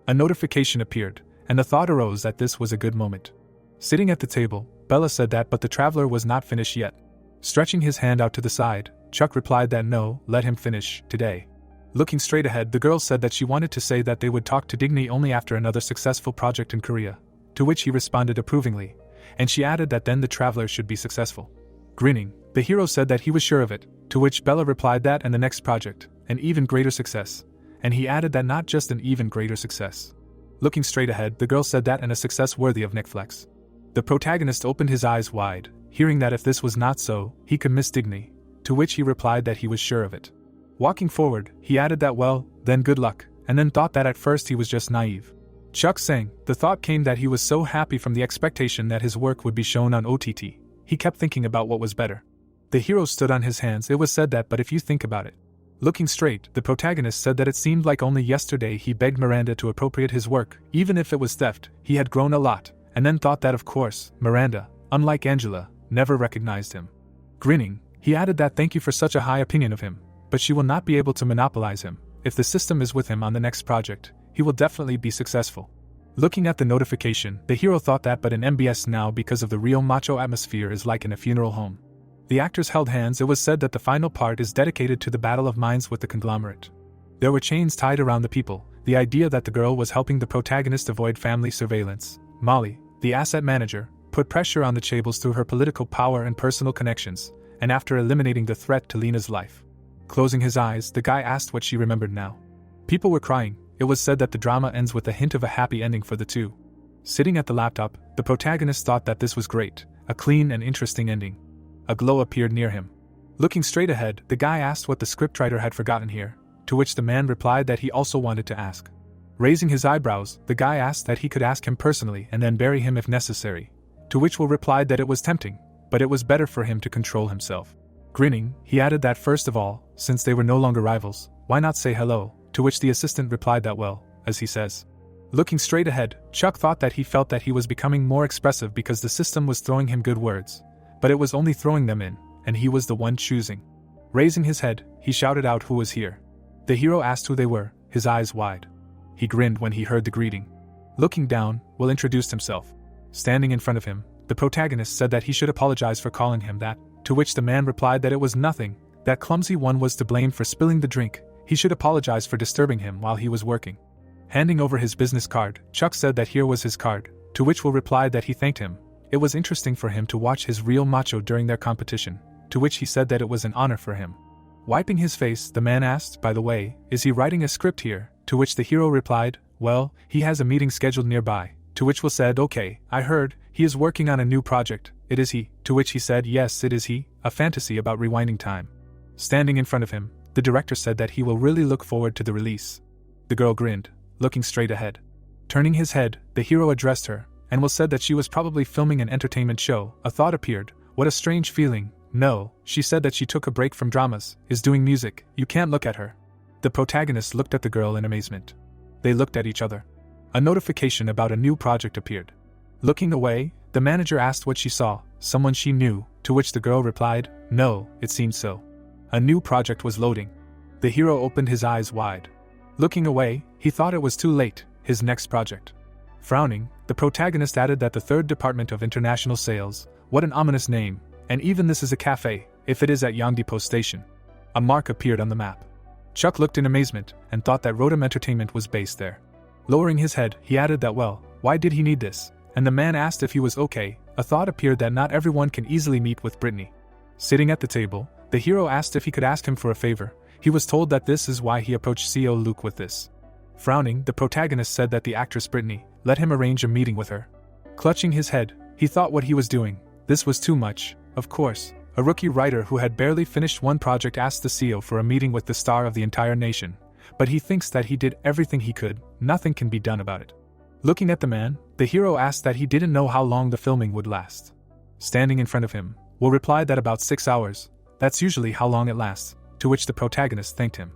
A notification appeared, and the thought arose that this was a good moment. Sitting at the table, Bella said that but the traveler was not finished yet. Stretching his hand out to the side, Chuck replied that no, let him finish, today. Looking straight ahead, the girl said that she wanted to say that they would talk to Digny only after another successful project in Korea, to which he responded approvingly, and she added that then the traveler should be successful. Grinning, the hero said that he was sure of it, to which Bella replied that and the next project, an even greater success, and he added that not just an even greater success. Looking straight ahead, the girl said that and a success worthy of Netflix. The protagonist opened his eyes wide, hearing that if this was not so, he could miss Digny, to which he replied that he was sure of it. Walking forward, he added that well, then good luck, and then thought that at first he was just naive. Chuck sang, the thought came that he was so happy from the expectation that his work would be shown on OTT, he kept thinking about what was better. The hero stood on his hands. It was said that but if you think about it. Looking straight, the protagonist said that it seemed like only yesterday he begged Miranda to appropriate his work, even if it was theft, he had grown a lot, and then thought that of course, Miranda, unlike Angela, never recognized him. Grinning, he added that thank you for such a high opinion of him, but she will not be able to monopolize him. If the system is with him on the next project, he will definitely be successful. Looking at the notification, the hero thought that but in MBS now because of the real macho atmosphere is like in a funeral home. The actors held hands. It was said that the final part is dedicated to the battle of minds with the conglomerate. There were chains tied around the people, the idea that the girl was helping the protagonist avoid family surveillance. Molly, the asset manager, put pressure on the Chables through her political power and personal connections, and after eliminating the threat to Lena's life. Closing his eyes, the guy asked what she remembered now. People were crying. It was said that the drama ends with a hint of a happy ending for the two. Sitting at the laptop, the protagonist thought that this was great, a clean and interesting ending. A glow appeared near him. Looking straight ahead, the guy asked what the scriptwriter had forgotten here, to which the man replied that he also wanted to ask. Raising his eyebrows, the guy asked that he could ask him personally and then bury him if necessary, to which Will replied that it was tempting, but it was better for him to control himself. Grinning, he added that first of all, since they were no longer rivals, why not say hello, to which the assistant replied that well, as he says. Looking straight ahead, Chuck thought that he felt that he was becoming more expressive because the system was throwing him good words, but it was only throwing them in, and he was the one choosing. Raising his head, he shouted out who was here. The hero asked who they were, his eyes wide. He grinned when he heard the greeting. Looking down, Will introduced himself. Standing in front of him, the protagonist said that he should apologize for calling him that, to which the man replied that it was nothing, that clumsy one was to blame for spilling the drink, he should apologize for disturbing him while he was working. Handing over his business card, Chuck said that here was his card, to which Will replied that he thanked him. It was interesting for him to watch his real macho during their competition, to which he said that it was an honor for him. Wiping his face, the man asked, by the way, is he writing a script here? To which the hero replied, well, he has a meeting scheduled nearby, to which Will said, okay, I heard, he is working on a new project, it is he, to which he said yes it is he, a fantasy about rewinding time. Standing in front of him, the director said that he will really look forward to the release. The girl grinned, looking straight ahead. Turning his head, the hero addressed her, and Will said that she was probably filming an entertainment show. A thought appeared, what a strange feeling. No, she said that she took a break from dramas, is doing music, you can't look at her. The protagonist looked at the girl in amazement. They looked at each other. A notification about a new project appeared. Looking away, the manager asked what she saw, someone she knew, to which the girl replied, no, it seemed so. A new project was loading. The hero opened his eyes wide. Looking away, he thought it was too late, his next project. Frowning, the protagonist added that the 3rd Department of International Sales, what an ominous name, and even this is a cafe, if it is at Yonggi Station. A mark appeared on the map. Chuck looked in amazement, and thought that Rotem Entertainment was based there. Lowering his head, he added that well, why did he need this? And the man asked if he was okay. A thought appeared that not everyone can easily meet with Brittany. Sitting at the table, the hero asked if he could ask him for a favor. He was told that this is why he approached CEO Luke with this. Frowning, the protagonist said that the actress Brittany let him arrange a meeting with her. Clutching his head, he thought what he was doing. This was too much, of course. A rookie writer who had barely finished one project asked the CEO for a meeting with the star of the entire nation, but he thinks that he did everything he could, nothing can be done about it. Looking at the man, the hero asked that he didn't know how long the filming would last. Standing in front of him, Will replied that about 6 hours, that's usually how long it lasts, to which the protagonist thanked him.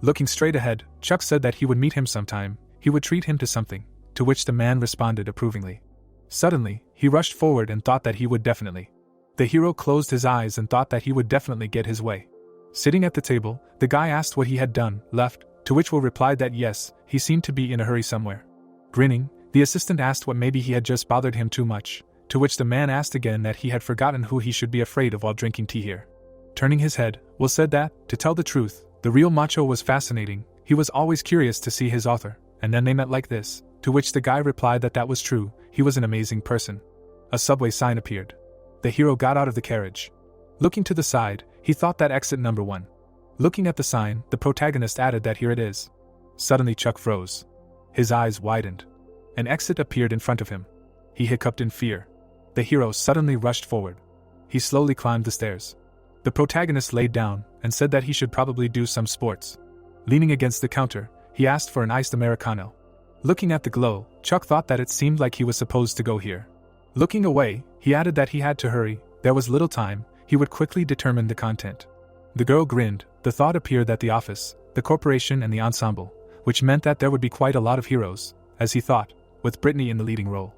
Looking straight ahead, Chuck said that he would meet him sometime, he would treat him to something, to which the man responded approvingly. Suddenly, he rushed forward and thought that he would definitely. The hero closed his eyes and thought that he would definitely get his way. Sitting at the table, the guy asked what he had done, left, to which Will replied that yes, he seemed to be in a hurry somewhere. Grinning, the assistant asked what maybe he had just bothered him too much, to which the man asked again that he had forgotten who he should be afraid of while drinking tea here. Turning his head, Will said that, to tell the truth, the real macho was fascinating, he was always curious to see his author, and then they met like this, to which the guy replied that that was true, he was an amazing person. A subway sign appeared. The hero got out of the carriage. Looking to the side, he thought that exit number 1. Looking at the sign, the protagonist added that here it is. Suddenly Chuck froze. His eyes widened. An exit appeared in front of him. He hiccuped in fear. The hero suddenly rushed forward. He slowly climbed the stairs. The protagonist laid down and said that he should probably do some sports. Leaning against the counter, he asked for an iced Americano. Looking at the glow, Chuck thought that it seemed like he was supposed to go here. Looking away, he added that he had to hurry, there was little time, he would quickly determine the content. The girl grinned, the thought appeared that the office, the corporation and the ensemble, which meant that there would be quite a lot of heroes, as he thought, with Brittany in the leading role.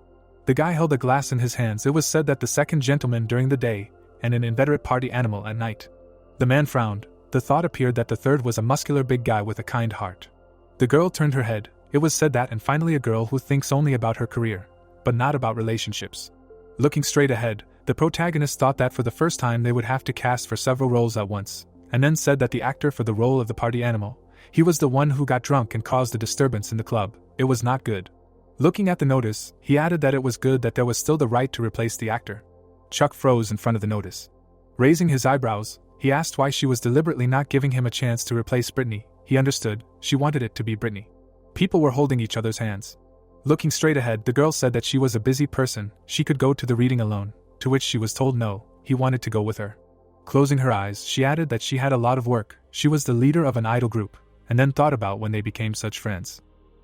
The guy held a glass in his hands. It was said that the second gentleman during the day, and an inveterate party animal at night. The man frowned, the thought appeared that the third was a muscular big guy with a kind heart. The girl turned her head, it was said that, and finally a girl who thinks only about her career, but not about relationships. Looking straight ahead, the protagonist thought that for the first time they would have to cast for several roles at once, and then said that the actor for the role of the party animal, he was the one who got drunk and caused a disturbance in the club, it was not good. Looking at the notice, he added that it was good that there was still the right to replace the actor. Chuck froze in front of the notice. Raising his eyebrows, he asked why she was deliberately not giving him a chance to replace Brittany. He understood, she wanted it to be Brittany. People were holding each other's hands. Looking straight ahead, the girl said that she was a busy person, she could go to the reading alone, to which she was told no, he wanted to go with her. Closing her eyes, she added that she had a lot of work, she was the leader of an idol group, and then thought about when they became such friends.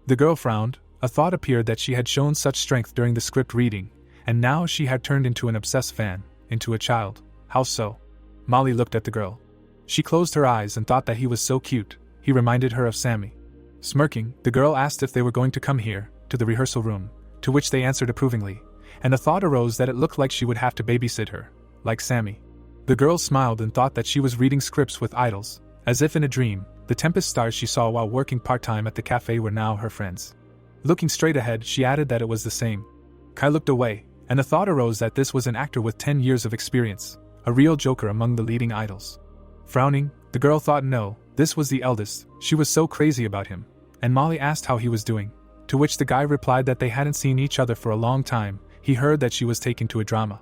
The girl frowned, a thought appeared that she had shown such strength during the script reading, and now she had turned into an obsessed fan, into a child. How so? Molly looked at the girl. She closed her eyes and thought that he was so cute, he reminded her of Sammy. Smirking, the girl asked if they were going to come here, to the rehearsal room, to which they answered approvingly, and a thought arose that it looked like she would have to babysit her, like Sammy. The girl smiled and thought that she was reading scripts with idols, as if in a dream, the Tempest stars she saw while working part-time at the cafe were now her friends. Looking straight ahead, she added that it was the same. Kai looked away, and a thought arose that this was an actor with 10 years of experience, a real joker among the leading idols. Frowning, the girl thought no, this was the eldest, she was so crazy about him, and Molly asked how he was doing, to which the guy replied that they hadn't seen each other for a long time, he heard that she was taken to a drama.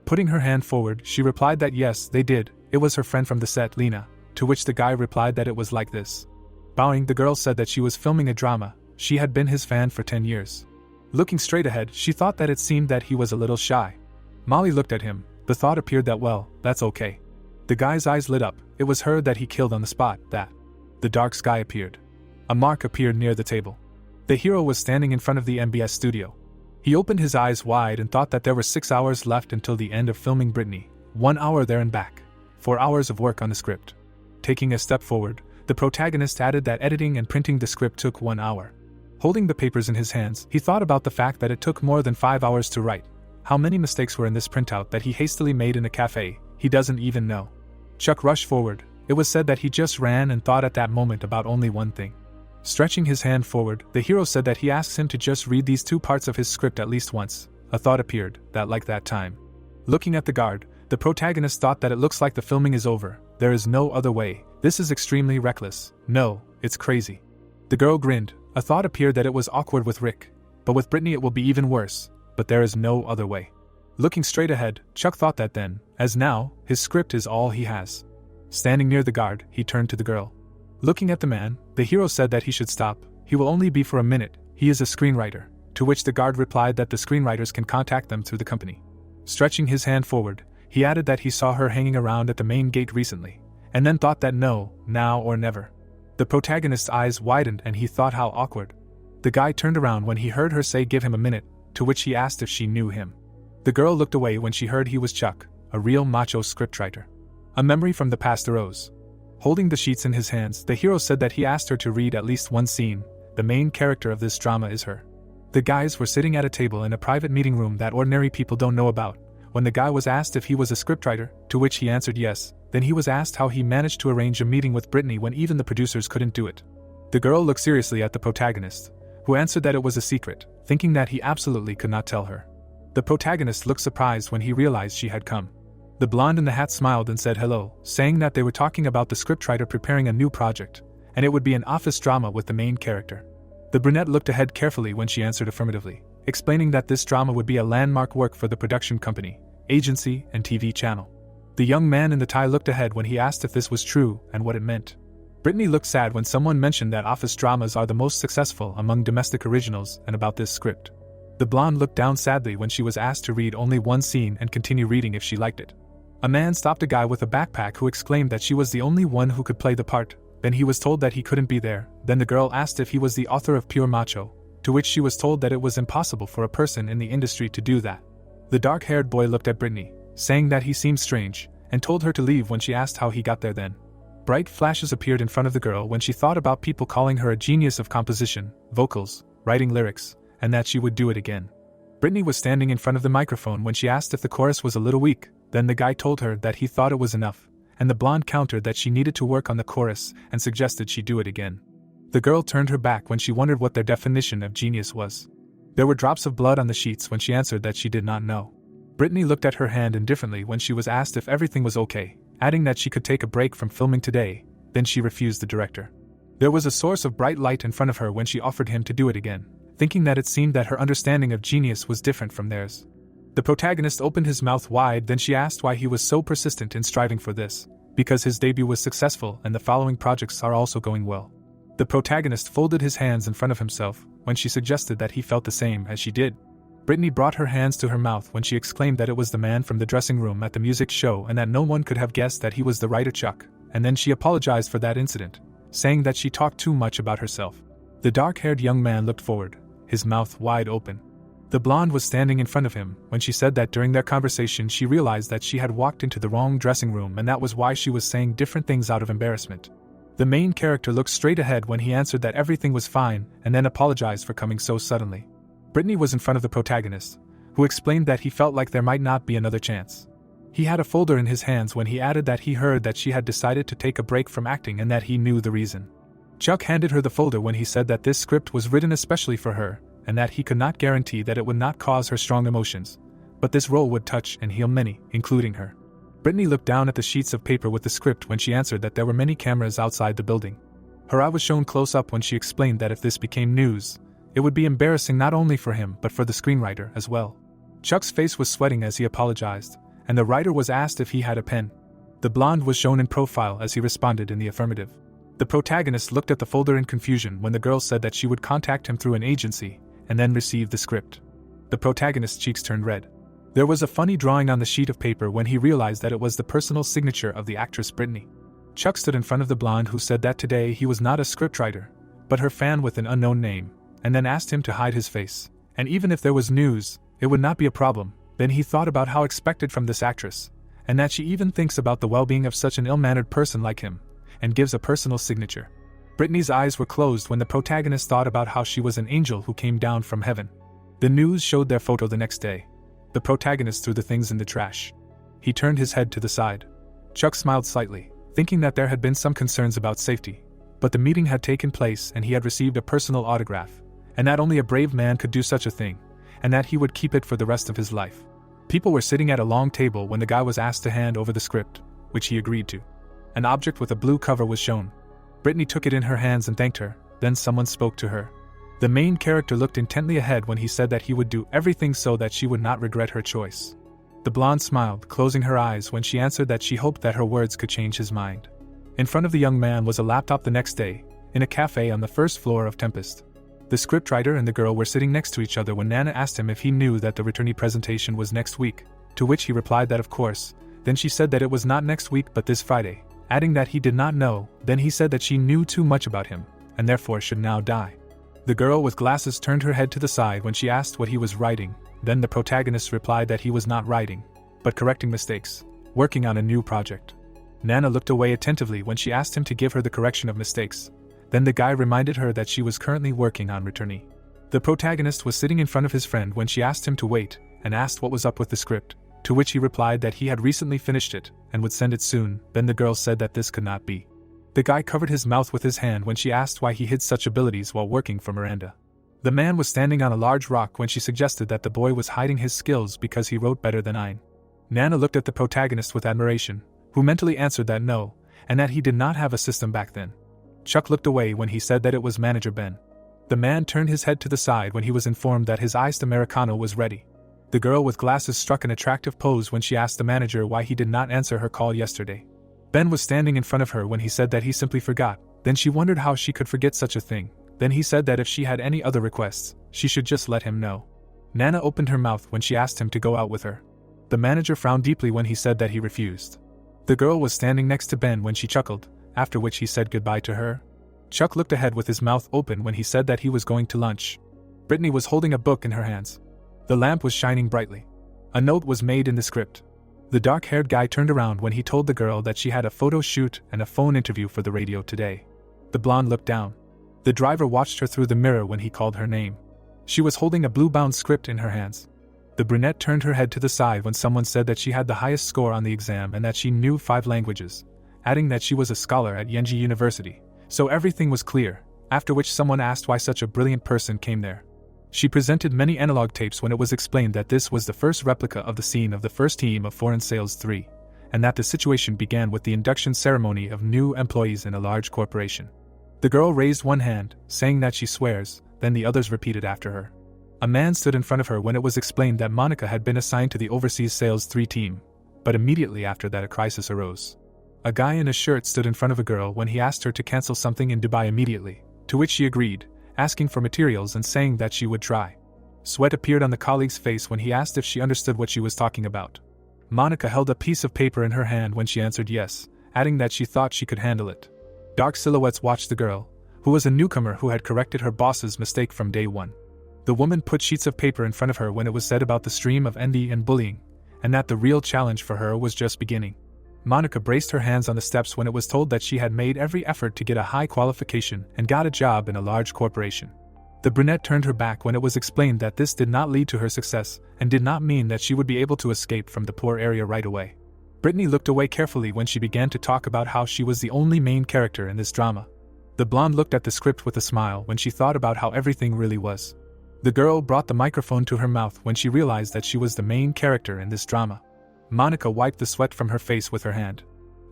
Putting her hand forward, she replied that yes, they did, it was her friend from the set, Lena, to which the guy replied that it was like this. Bowing, the girl said that she was filming a drama, she had been his fan for 10 years. Looking straight ahead, she thought that it seemed that he was a little shy. Molly looked at him, the thought appeared that well, that's okay. The guy's eyes lit up, it was her that he killed on the spot, that. The dark sky appeared. A mark appeared near the table. The hero was standing in front of the MBS studio. He opened his eyes wide and thought that there were 6 hours left until the end of filming Brittany, 1 hour there and back, 4 hours of work on the script. Taking a step forward, the protagonist added that editing and printing the script took 1 hour. Holding the papers in his hands, he thought about the fact that it took more than 5 hours to write. How many mistakes were in this printout that he hastily made in a cafe, he doesn't even know. Chuck rushed forward, it was said that he just ran and thought at that moment about only one thing. Stretching his hand forward, the hero said that he asks him to just read these 2 parts of his script at least once. A thought appeared, that like that time. Looking at the guard, the protagonist thought that it looks like the filming is over, there is no other way, this is extremely reckless, no, it's crazy. The girl grinned, a thought appeared that it was awkward with Rick, but with Brittany it will be even worse, but there is no other way. Looking straight ahead, Chuck thought that then, as now, his script is all he has. Standing near the guard, he turned to the girl. Looking at the man, the hero said that he should stop, he will only be for a minute, he is a screenwriter, to which the guard replied that the screenwriters can contact them through the company. Stretching his hand forward, he added that he saw her hanging around at the main gate recently, and then thought that no, now or never. The protagonist's eyes widened and he thought how awkward. The guy turned around when he heard her say give him a minute, to which he asked if she knew him. The girl looked away when she heard he was Chuck, a real macho scriptwriter. A memory from the past arose. Holding the sheets in his hands, the hero said that he asked her to read at least one scene. The main character of this drama is her. The guys were sitting at a table in a private meeting room that ordinary people don't know about. When the guy was asked if he was a scriptwriter, to which he answered yes, then he was asked how he managed to arrange a meeting with Brittany when even the producers couldn't do it. The girl looked seriously at the protagonist, who answered that it was a secret, thinking that he absolutely could not tell her. The protagonist looked surprised when he realized she had come. The blonde in the hat smiled and said hello, saying that they were talking about the scriptwriter preparing a new project, and it would be an office drama with the main character. The brunette looked ahead carefully when she answered affirmatively, explaining that this drama would be a landmark work for the production company, agency, and TV channel. The young man in the tie looked ahead when he asked if this was true and what it meant. Brittany looked sad when someone mentioned that office dramas are the most successful among domestic originals and about this script. The blonde looked down sadly when she was asked to read only one scene and continue reading if she liked it. A man stopped a guy with a backpack who exclaimed that she was the only one who could play the part. Then he was told that he couldn't be there. Then the girl asked if he was the author of Pure Macho, to which she was told that it was impossible for a person in the industry to do that. The dark-haired boy looked at Brittany, saying that he seemed strange, and told her to leave when she asked how he got there then. Bright flashes appeared in front of the girl when she thought about people calling her a genius of composition, vocals, writing lyrics, and that she would do it again. Brittany was standing in front of the microphone when she asked if the chorus was a little weak. Then the guy told her that he thought it was enough, and the blonde countered that she needed to work on the chorus and suggested she do it again. The girl turned her back when she wondered what their definition of genius was. There were drops of blood on the sheets when she answered that she did not know. Brittany looked at her hand indifferently when she was asked if everything was okay, adding that she could take a break from filming today. Then she refused the director. There was a source of bright light in front of her when she offered him to do it again, thinking that it seemed that her understanding of genius was different from theirs. The protagonist opened his mouth wide, then she asked why he was so persistent in striving for this. Because his debut was successful and the following projects are also going well. The protagonist folded his hands in front of himself when she suggested that he felt the same as she did. Brittany brought her hands to her mouth when she exclaimed that it was the man from the dressing room at the music show and that no one could have guessed that he was the writer Chuck, and then she apologized for that incident, saying that she talked too much about herself. The dark-haired young man looked forward, his mouth wide open. The blonde was standing in front of him when she said that during their conversation she realized that she had walked into the wrong dressing room and that was why she was saying different things out of embarrassment. The main character looked straight ahead when he answered that everything was fine and then apologized for coming so suddenly. Brittany was in front of the protagonist, who explained that he felt like there might not be another chance. He had a folder in his hands when he added that he heard that she had decided to take a break from acting and that he knew the reason. Chuck handed her the folder when he said that this script was written especially for her, and that he could not guarantee that it would not cause her strong emotions, but this role would touch and heal many, including her. Brittany looked down at the sheets of paper with the script when she answered that there were many cameras outside the building. Her eye was shown close up when she explained that if this became news, it would be embarrassing not only for him but for the screenwriter as well. Chuck's face was sweating as he apologized, and the writer was asked if he had a pen. The blonde was shown in profile as he responded in the affirmative. The protagonist looked at the folder in confusion when the girl said that she would contact him through an agency, and then received the script. The protagonist's cheeks turned red. There was a funny drawing on the sheet of paper when he realized that it was the personal signature of the actress Brittany. Chuck stood in front of the blonde who said that today he was not a scriptwriter, but her fan with an unknown name, and then asked him to hide his face. And even if there was news, it would not be a problem. Then he thought about how expected from this actress, and that she even thinks about the well-being of such an ill-mannered person like him, and gives a personal signature. Brittany's eyes were closed when the protagonist thought about how she was an angel who came down from heaven. The news showed their photo the next day. The protagonist threw the things in the trash. He turned his head to the side. Chuck smiled slightly, thinking that there had been some concerns about safety. But the meeting had taken place and he had received a personal autograph, and that only a brave man could do such a thing, and that he would keep it for the rest of his life. People were sitting at a long table when the guy was asked to hand over the script, which he agreed to. An object with a blue cover was shown. Brittany took it in her hands and thanked her, then someone spoke to her. The main character looked intently ahead when he said that he would do everything so that she would not regret her choice. The blonde smiled, closing her eyes when she answered that she hoped that her words could change his mind. In front of the young man was a laptop the next day, in a cafe on the first floor of Tempest. The scriptwriter and the girl were sitting next to each other when Nana asked him if he knew that the returnee presentation was next week, to which he replied that of course. Then she said that it was not next week but this Friday, adding that he did not know. Then he said that she knew too much about him, and therefore should now die. The girl with glasses turned her head to the side when she asked what he was writing. Then the protagonist replied that he was not writing, but correcting mistakes, working on a new project. Nana looked away attentively when she asked him to give her the correction of mistakes. Then the guy reminded her that she was currently working on returnee. The protagonist was sitting in front of his friend when she asked him to wait, and asked what was up with the script, to which he replied that he had recently finished it, and would send it soon. Then the girl said that this could not be. The guy covered his mouth with his hand when she asked why he hid such abilities while working for Miranda. The man was standing on a large rock when she suggested that the boy was hiding his skills because he wrote better than I. Nana looked at the protagonist with admiration, who mentally answered that no, and that he did not have a system back then. Chuck looked away when he said that it was Manager Ben. The man turned his head to the side when he was informed that his iced Americano was ready. The girl with glasses struck an attractive pose when she asked the manager why he did not answer her call yesterday. Ben was standing in front of her when he said that he simply forgot. Then she wondered how she could forget such a thing. Then he said that if she had any other requests, she should just let him know. Nana opened her mouth when she asked him to go out with her. The manager frowned deeply when he said that he refused. The girl was standing next to Ben when she chuckled, after which he said goodbye to her. Chuck looked ahead with his mouth open when he said that he was going to lunch. Brittany was holding a book in her hands. The lamp was shining brightly. A note was made in the script. The dark-haired guy turned around when he told the girl that she had a photo shoot and a phone interview for the radio today. The blonde looked down. The driver watched her through the mirror when he called her name. She was holding a blue-bound script in her hands. The brunette turned her head to the side when someone said that she had the highest score on the exam and that she knew 5 languages, adding that she was a scholar at Yenji University. So everything was clear, after which someone asked why such a brilliant person came there. She presented many analog tapes when it was explained that this was the first replica of the scene of the first team of Foreign Sales 3, and that the situation began with the induction ceremony of new employees in a large corporation. The girl raised one hand, saying that she swears, then the others repeated after her. A man stood in front of her when it was explained that Monica had been assigned to the Overseas Sales 3 team, but immediately after that a crisis arose. A guy in a shirt stood in front of a girl when he asked her to cancel something in Dubai immediately, to which she agreed, asking for materials and saying that she would try. Sweat appeared on the colleague's face when he asked if she understood what she was talking about. Monica held a piece of paper in her hand when she answered yes, adding that she thought she could handle it. Dark silhouettes watched the girl, who was a newcomer who had corrected her boss's mistake from day one. The woman put sheets of paper in front of her when it was said about the stream of envy and bullying, and that the real challenge for her was just beginning. Monica braced her hands on the steps when it was told that she had made every effort to get a high qualification and got a job in a large corporation. The brunette turned her back when it was explained that this did not lead to her success and did not mean that she would be able to escape from the poor area right away. Brittany looked away carefully when she began to talk about how she was the only main character in this drama. The blonde looked at the script with a smile when she thought about how everything really was. The girl brought the microphone to her mouth when she realized that she was the main character in this drama. Monica wiped the sweat from her face with her hand.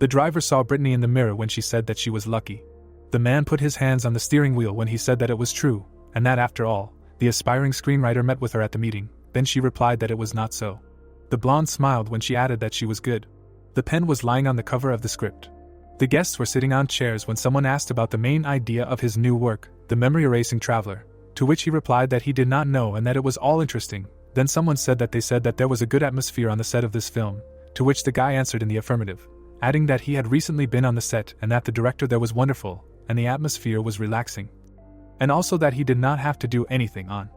The driver saw Brittany in the mirror when she said that she was lucky. The man put his hands on the steering wheel when he said that it was true, and that after all, the aspiring screenwriter met with her at the meeting. Then she replied that it was not so. The blonde smiled when she added that she was good. The pen was lying on the cover of the script. The guests were sitting on chairs when someone asked about the main idea of his new work, The Memory Erasing Traveler, to which he replied that he did not know and that it was all interesting. Then someone said that there was a good atmosphere on the set of this film, to which the guy answered in the affirmative, adding that he had recently been on the set and that the director there was wonderful, and the atmosphere was relaxing. And also that he did not have to do anything on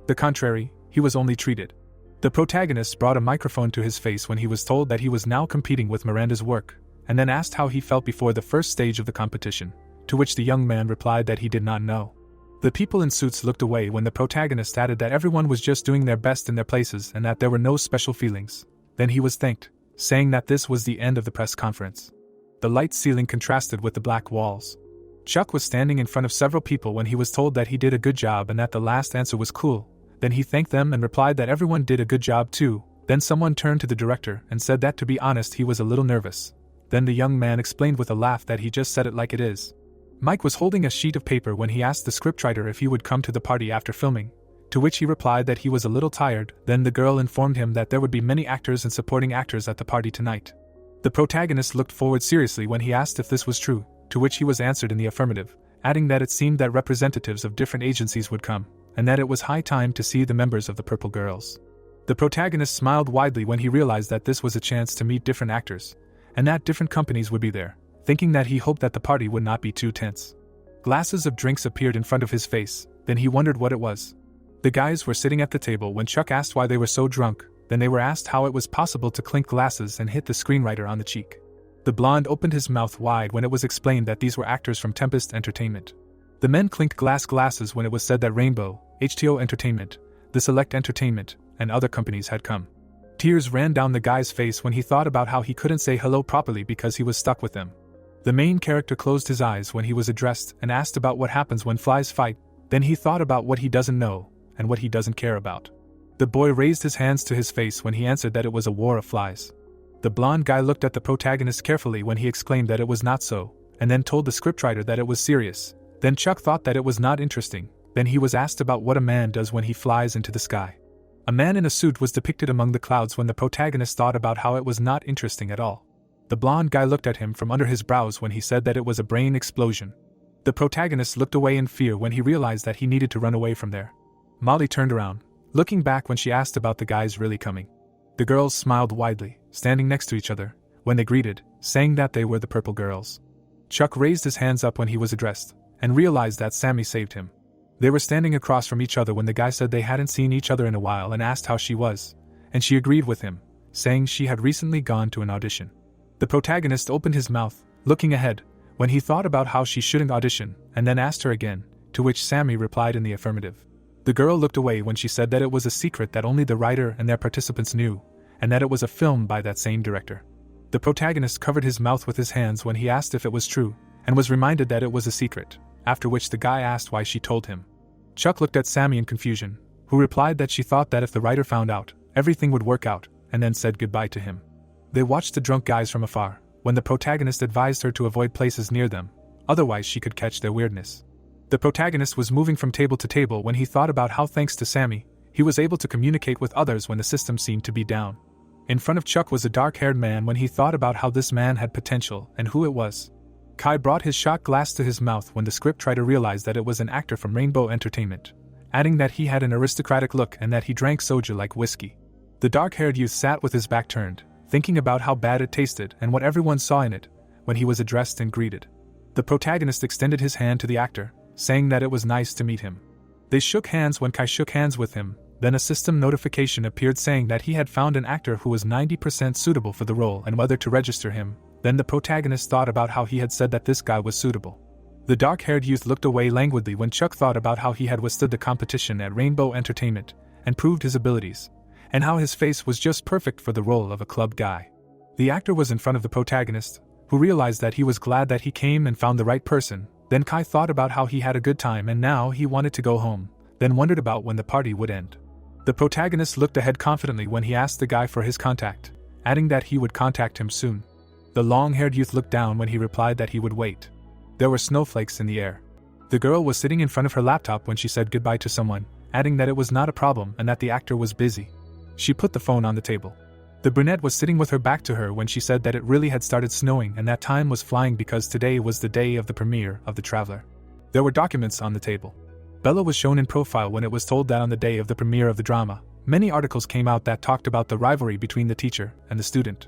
the contrary, he was only treated. The protagonist brought a microphone to his face when he was told that he was now competing with Miranda's work, and then asked how he felt before the first stage of the competition, to which the young man replied that he did not know. The people in suits looked away when the protagonist added that everyone was just doing their best in their places and that there were no special feelings. Then he was thanked, saying that this was the end of the press conference. The light ceiling contrasted with the black walls. Chuck was standing in front of several people when he was told that he did a good job and that the last answer was cool. Then he thanked them and replied that everyone did a good job too. Then someone turned to the director and said that to be honest he was a little nervous. Then the young man explained with a laugh that he just said it like it is. Mike was holding a sheet of paper when he asked the scriptwriter if he would come to the party after filming, to which he replied that he was a little tired. Then the girl informed him that there would be many actors and supporting actors at the party tonight. The protagonist looked forward seriously when he asked if this was true, to which he was answered in the affirmative, adding that it seemed that representatives of different agencies would come, and that it was high time to see the members of the Purple Girls. The protagonist smiled widely when he realized that this was a chance to meet different actors, and that different companies would be there, thinking that he hoped that the party would not be too tense. Glasses of drinks appeared in front of his face, then he wondered what it was. The guys were sitting at the table when Chuck asked why they were so drunk, then they were asked how it was possible to clink glasses and hit the screenwriter on the cheek. The blonde opened his mouth wide when it was explained that these were actors from Tempest Entertainment. The men clinked glasses when it was said that Rainbow, HTO Entertainment, The Select Entertainment, and other companies had come. Tears ran down the guy's face when he thought about how he couldn't say hello properly because he was stuck with them. The main character closed his eyes when he was addressed and asked about what happens when flies fight, then he thought about what he doesn't know, and what he doesn't care about. The boy raised his hands to his face when he answered that it was a war of flies. The blonde guy looked at the protagonist carefully when he exclaimed that it was not so, and then told the scriptwriter that it was serious. Then Chuck thought that it was not interesting, then he was asked about what a man does when he flies into the sky. A man in a suit was depicted among the clouds when the protagonist thought about how it was not interesting at all. The blonde guy looked at him from under his brows when he said that it was a brain explosion. The protagonist looked away in fear when he realized that he needed to run away from there. Molly turned around, looking back when she asked about the guys really coming. The girls smiled widely, standing next to each other, when they greeted, saying that they were the Purple Girls. Chuck raised his hands up when he was addressed, and realized that Sammy saved him. They were standing across from each other when the guy said they hadn't seen each other in a while and asked how she was, and she agreed with him, saying she had recently gone to an audition. The protagonist opened his mouth, looking ahead, when he thought about how she shouldn't audition, and then asked her again, to which Sammy replied in the affirmative. The girl looked away when she said that it was a secret that only the writer and their participants knew, and that it was a film by that same director. The protagonist covered his mouth with his hands when he asked if it was true, and was reminded that it was a secret, after which the guy asked why she told him. Chuck looked at Sammy in confusion, who replied that she thought that if the writer found out, everything would work out, and then said goodbye to him. They watched the drunk guys from afar, when the protagonist advised her to avoid places near them, otherwise she could catch their weirdness. The protagonist was moving from table to table when he thought about how, thanks to Sammy, he was able to communicate with others when the system seemed to be down. In front of Chuck was a dark-haired man when he thought about how this man had potential and who it was. Kai brought his shot glass to his mouth when the scriptwriter realized that it was an actor from Rainbow Entertainment, adding that he had an aristocratic look and that he drank soju like whiskey. The dark-haired youth sat with his back turned, thinking about how bad it tasted and what everyone saw in it, when he was addressed and greeted. The protagonist extended his hand to the actor, saying that it was nice to meet him. They shook hands when Kai shook hands with him, then a system notification appeared saying that he had found an actor who was 90% suitable for the role and whether to register him. Then the protagonist thought about how he had said that this guy was suitable. The dark-haired youth looked away languidly when Chuck thought about how he had withstood the competition at Rainbow Entertainment and proved his abilities, and how his face was just perfect for the role of a club guy. The actor was in front of the protagonist, who realized that he was glad that he came and found the right person. Then Kai thought about how he had a good time and now he wanted to go home, then wondered about when the party would end. The protagonist looked ahead confidently when he asked the guy for his contact, adding that he would contact him soon. The long-haired youth looked down when he replied that he would wait. There were snowflakes in the air. The girl was sitting in front of her laptop when she said goodbye to someone, adding that it was not a problem and that the actor was busy. She put the phone on the table. The brunette was sitting with her back to her when she said that it really had started snowing and that time was flying because today was the day of the premiere of The Traveler. There were documents on the table. Bella was shown in profile when it was told that on the day of the premiere of the drama, many articles came out that talked about the rivalry between the teacher and the student.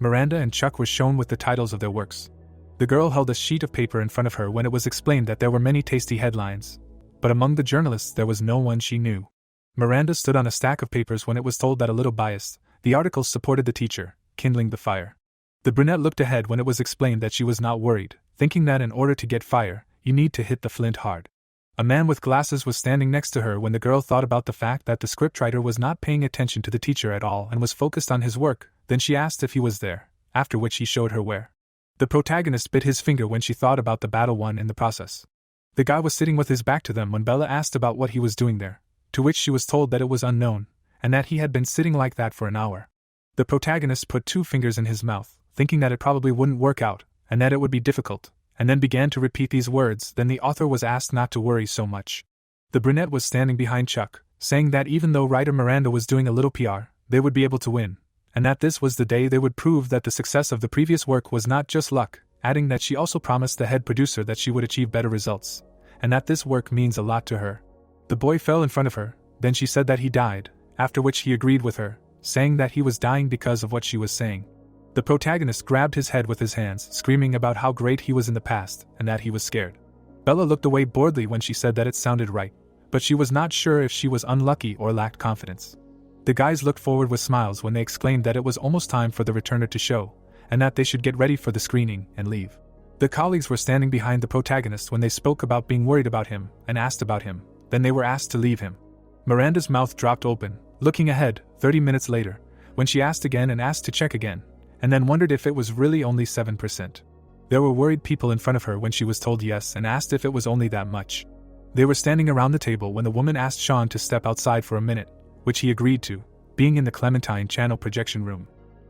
Miranda and Chuck were shown with the titles of their works. The girl held a sheet of paper in front of her when it was explained that there were many tasty headlines, but among the journalists there was no one she knew. Miranda stood on a stack of papers when it was told that a little biased, the articles supported the teacher, kindling the fire. The brunette looked ahead when it was explained that she was not worried, thinking that in order to get fire, you need to hit the flint hard. A man with glasses was standing next to her when the girl thought about the fact that the scriptwriter was not paying attention to the teacher at all and was focused on his work. Then she asked if he was there, after which he showed her where. The protagonist bit his finger when she thought about the battle won in the process. The guy was sitting with his back to them when Bella asked about what he was doing there, to which she was told that it was unknown, and that he had been sitting like that for an hour. The protagonist put 2 fingers in his mouth, thinking that it probably wouldn't work out, and that it would be difficult, and then began to repeat these words. Then the author was asked not to worry so much. The brunette was standing behind Chuck, saying that even though writer Miranda was doing a little PR, they would be able to win, and that this was the day they would prove that the success of the previous work was not just luck, adding that she also promised the head producer that she would achieve better results, and that this work means a lot to her. The boy fell in front of her, then she said that he died, after which he agreed with her, saying that he was dying because of what she was saying. The protagonist grabbed his head with his hands, screaming about how great he was in the past and that he was scared. Bella looked away boredly when she said that it sounded right, but she was not sure if she was unlucky or lacked confidence. The guys looked forward with smiles when they exclaimed that it was almost time for the returner to show, and that they should get ready for the screening and leave. The colleagues were standing behind the protagonist when they spoke about being worried about him and asked about him, then they were asked to leave him. Miranda's mouth dropped open, looking ahead, 30 minutes later, when she asked again and asked to check again, and then wondered if it was really only 7%. There were worried people in front of her when she was told yes and asked if it was only that much. They were standing around the table when the woman asked Shawn to step outside for a minute, which he agreed to, being in the Clementine channel projection room.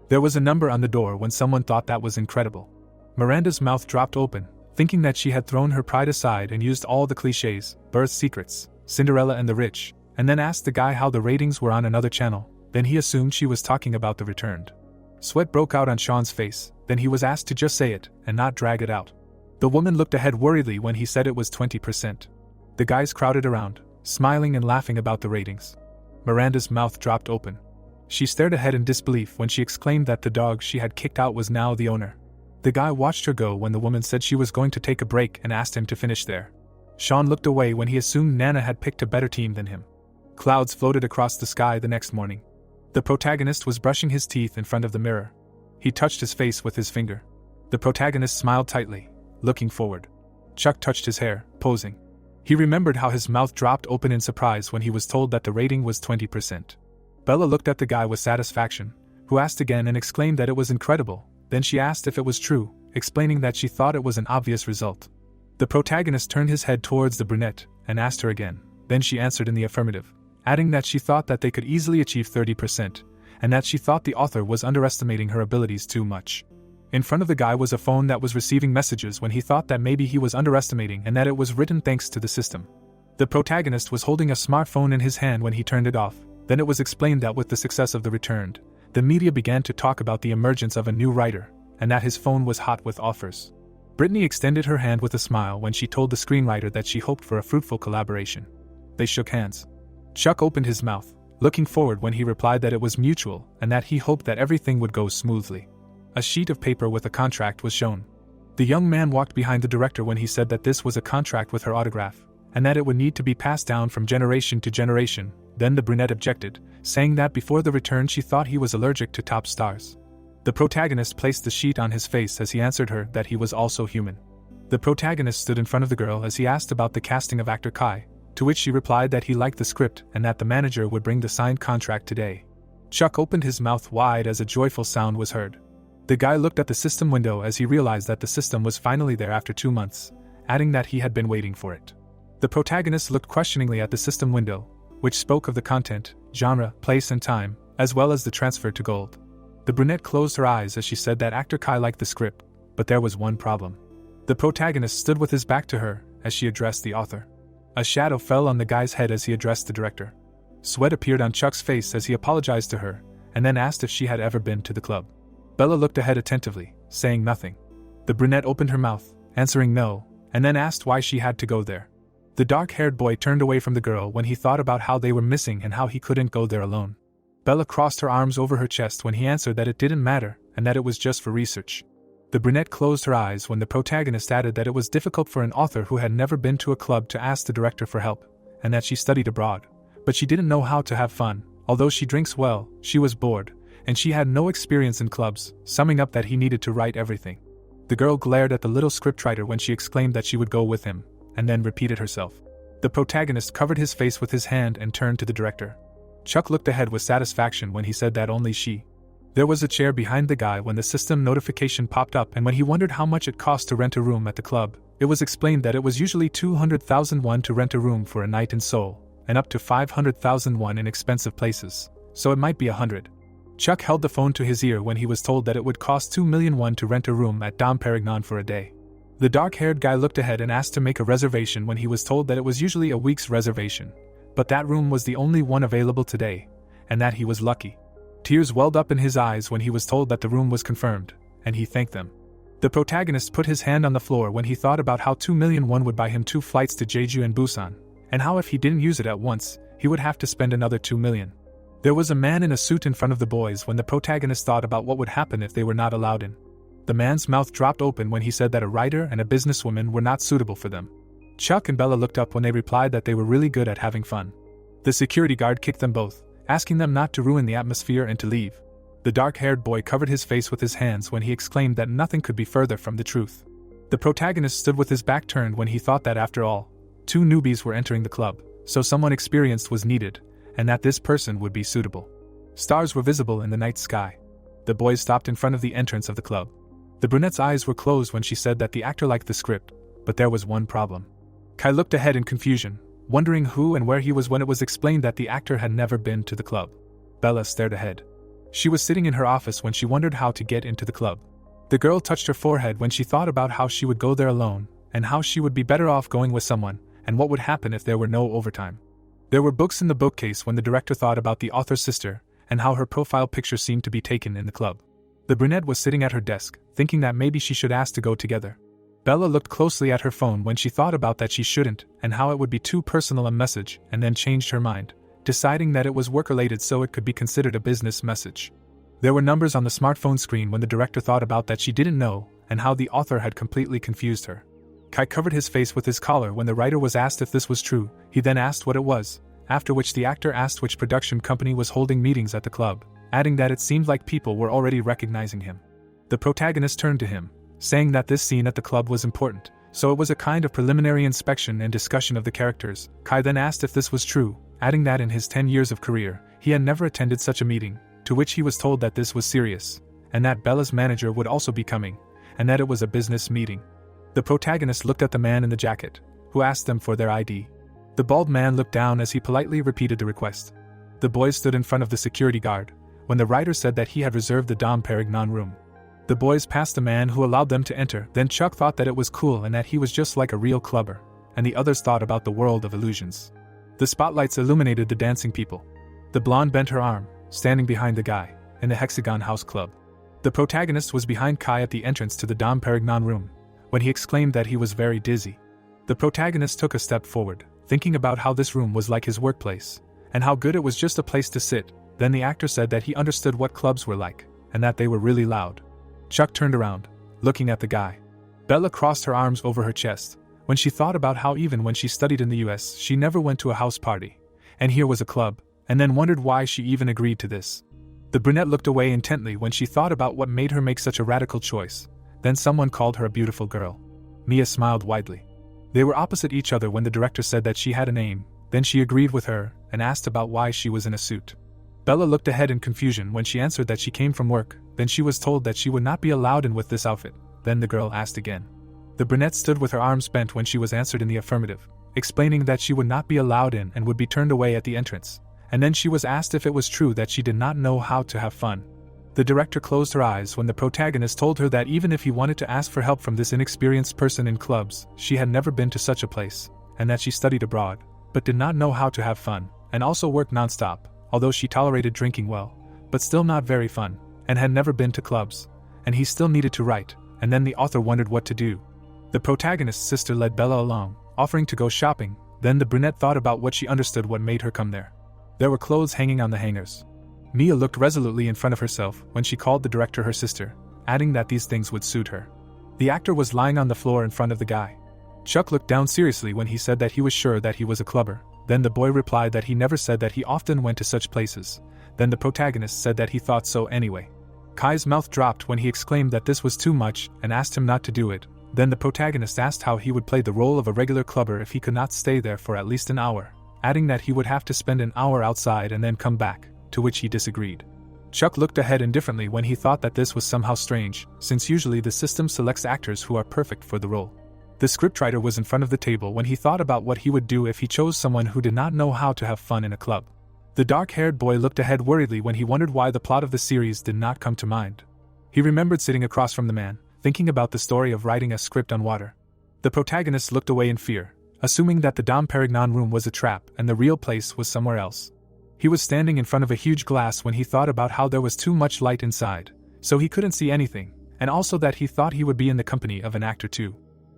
There was a number on the door when someone thought that was incredible. Miranda's mouth dropped open, thinking that she had thrown her pride aside and used all the cliches, birth secrets, Cinderella and the rich, and then asked the guy how the ratings were on another channel, then he assumed she was talking about The Returned. Sweat broke out on Shawn's face, then he was asked to just say it and not drag it out. The woman looked ahead worriedly when he said it was 20%. The guys crowded around, smiling and laughing about the ratings. Miranda's mouth dropped open. She stared ahead in disbelief when she exclaimed that the dog she had kicked out was now the owner. The guy watched her go when the woman said she was going to take a break and asked him to finish there. Shawn looked away when he assumed Nana had picked a better team than him. Clouds floated across the sky the next morning. The protagonist was brushing his teeth in front of the mirror. He touched his face with his finger. The protagonist smiled tightly, looking forward. Chuck touched his hair, posing. He remembered how his mouth dropped open in surprise when he was told that the rating was 20%. Bella looked at the guy with satisfaction, who asked again and exclaimed that it was incredible. Then she asked if it was true, explaining that she thought it was an obvious result. The protagonist turned his head towards the brunette and asked her again. Then she answered in the affirmative, adding that she thought that they could easily achieve 30%, and that she thought the author was underestimating her abilities too much. In front of the guy was a phone that was receiving messages when he thought that maybe he was underestimating and that it was written thanks to the system. The protagonist was holding a smartphone in his hand when he turned it off. Then it was explained that with the success of The Returned, the media began to talk about the emergence of a new writer, and that his phone was hot with offers. Brittany extended her hand with a smile when she told the screenwriter that she hoped for a fruitful collaboration. They shook hands. Chuck opened his mouth, looking forward when he replied that it was mutual and that he hoped that everything would go smoothly. A sheet of paper with a contract was shown. The young man walked behind the director when he said that this was a contract with her autograph, and that it would need to be passed down from generation to generation. Then the brunette objected, saying that before The Return she thought he was allergic to top stars. The protagonist placed the sheet on his face as he answered her that he was also human. The protagonist stood in front of the girl as he asked about the casting of actor Kai, to which she replied that he liked the script and that the manager would bring the signed contract today. Chuck opened his mouth wide as a joyful sound was heard. The guy looked at the system window as he realized that the system was finally there after 2 months, adding that he had been waiting for it. The protagonist looked questioningly at the system window, which spoke of the content, genre, place and time, as well as the transfer to gold. The brunette closed her eyes as she said that actor Kai liked the script, but there was one problem. The protagonist stood with his back to her as she addressed the author. A shadow fell on the guy's head as he addressed the director. Sweat appeared on Chuck's face as he apologized to her, and then asked if she had ever been to the club. Bella looked ahead attentively, saying nothing. The brunette opened her mouth, answering no, and then asked why she had to go there. The dark-haired boy turned away from the girl when he thought about how they were missing and how he couldn't go there alone. Bella crossed her arms over her chest when he answered that it didn't matter and that it was just for research. The brunette closed her eyes when the protagonist added that it was difficult for an author who had never been to a club to ask the director for help, and that she studied abroad, but she didn't know how to have fun. Although she drinks well, she was bored, and she had no experience in clubs, summing up that he needed to write everything. The girl glared at the little scriptwriter when she exclaimed that she would go with him, and then repeated herself. The protagonist covered his face with his hand and turned to the director. Chuck looked ahead with satisfaction when he said that only she. There was a chair behind the guy when the system notification popped up, and when he wondered how much it cost to rent a room at the club, it was explained that it was usually 200,000 won to rent a room for a night in Seoul, and up to 500,000 won in expensive places, so it might be 100. Chuck held the phone to his ear when he was told that it would cost 2 million won to rent a room at Dom Perignon for a day. The dark-haired guy looked ahead and asked to make a reservation when he was told that it was usually a week's reservation, but that room was the only one available today, and that he was lucky. Tears welled up in his eyes when he was told that the room was confirmed, and he thanked them. The protagonist put his hand on the floor when he thought about how 2 million won would buy him 2 flights to Jeju and Busan, and how if he didn't use it at once, he would have to spend another 2 million. There was a man in a suit in front of the boys when the protagonist thought about what would happen if they were not allowed in. The man's mouth dropped open when he said that a writer and a businesswoman were not suitable for them. Chuck and Bella looked up when they replied that they were really good at having fun. The security guard kicked them both, asking them not to ruin the atmosphere and to leave. The dark-haired boy covered his face with his hands when he exclaimed that nothing could be further from the truth. The protagonist stood with his back turned when he thought that after all, 2 newbies were entering the club, so someone experienced was needed, and that this person would be suitable. Stars were visible in the night sky. The boys stopped in front of the entrance of the club. The brunette's eyes were closed when she said that the actor liked the script, but there was one problem. Kai looked ahead in confusion, wondering who and where he was when it was explained that the actor had never been to the club. Bella stared ahead. She was sitting in her office when she wondered how to get into the club. The girl touched her forehead when she thought about how she would go there alone, and how she would be better off going with someone, and what would happen if there were no overtime. There were books in the bookcase when the director thought about the author's sister, and how her profile picture seemed to be taken in the club. The brunette was sitting at her desk, thinking that maybe she should ask to go together. Bella looked closely at her phone when she thought about that she shouldn't, and how it would be too personal a message, and then changed her mind, deciding that it was work-related so it could be considered a business message. There were numbers on the smartphone screen when the director thought about that she didn't know, and how the author had completely confused her. Kai covered his face with his collar when the writer was asked if this was true. He then asked what it was, after which the actor asked which production company was holding meetings at the club, adding that it seemed like people were already recognizing him. The protagonist turned to him, saying that this scene at the club was important, so it was a kind of preliminary inspection and discussion of the characters. Kai then asked if this was true, adding that in his 10 years of career, he had never attended such a meeting, to which he was told that this was serious, and that Bella's manager would also be coming, and that it was a business meeting. The protagonist looked at the man in the jacket, who asked them for their ID. The bald man looked down as he politely repeated the request. The boys stood in front of the security guard, when the writer said that he had reserved the Dom Perignon room. The boys passed the man who allowed them to enter, then Chuck thought that it was cool and that he was just like a real clubber, and the others thought about the world of illusions. The spotlights illuminated the dancing people. The blonde bent her arm, standing behind the guy, in the Hexagon House Club. The protagonist was behind Kai at the entrance to the Dom Perignon room, when he exclaimed that he was very dizzy. The protagonist took a step forward, thinking about how this room was like his workplace, and how good it was just a place to sit. Then the actor said that he understood what clubs were like, and that they were really loud. Chuck turned around, looking at the guy. Bella crossed her arms over her chest, when she thought about how even when she studied in the US, she never went to a house party, and here was a club, and then wondered why she even agreed to this. The brunette looked away intently when she thought about what made her make such a radical choice. Then someone called her a beautiful girl. Mia smiled widely. They were opposite each other when the director said that she had a name, then she agreed with her, and asked about why she was in a suit. Bella looked ahead in confusion when she answered that she came from work, then she was told that she would not be allowed in with this outfit. Then the girl asked again. The brunette stood with her arms bent when she was answered in the affirmative, explaining that she would not be allowed in and would be turned away at the entrance, and then she was asked if it was true that she did not know how to have fun. The director closed her eyes when the protagonist told her that even if he wanted to ask for help from this inexperienced person in clubs, she had never been to such a place, and that she studied abroad, but did not know how to have fun, and also worked non-stop, although she tolerated drinking well, but still not very fun, and had never been to clubs, and he still needed to write, and then the author wondered what to do. The protagonist's sister led Bella along, offering to go shopping. Then the brunette thought about what she understood what made her come there. There were clothes hanging on the hangers. Mia looked resolutely in front of herself when she called the director her sister, adding that these things would suit her. The actor was lying on the floor in front of the guy. Chuck looked down seriously when he said that he was sure that he was a clubber. Then the boy replied that he never said that he often went to such places. Then the protagonist said that he thought so anyway. Kai's mouth dropped when he exclaimed that this was too much and asked him not to do it. Then the protagonist asked how he would play the role of a regular clubber if he could not stay there for at least an hour, adding that he would have to spend an hour outside and then come back, to which he disagreed. Chuck looked ahead indifferently when he thought that this was somehow strange, since usually the system selects actors who are perfect for the role. The scriptwriter was in front of the table when he thought about what he would do if he chose someone who did not know how to have fun in a club. The dark-haired boy looked ahead worriedly when he wondered why the plot of the series did not come to mind. He remembered sitting across from the man, thinking about the story of writing a script on water. The protagonist looked away in fear, assuming that the Dom Perignon room was a trap and the real place was somewhere else. He was standing in front of a huge glass when he thought about how there was too much light inside, so he couldn't see anything, and also that he thought he would be in the company of an actor too.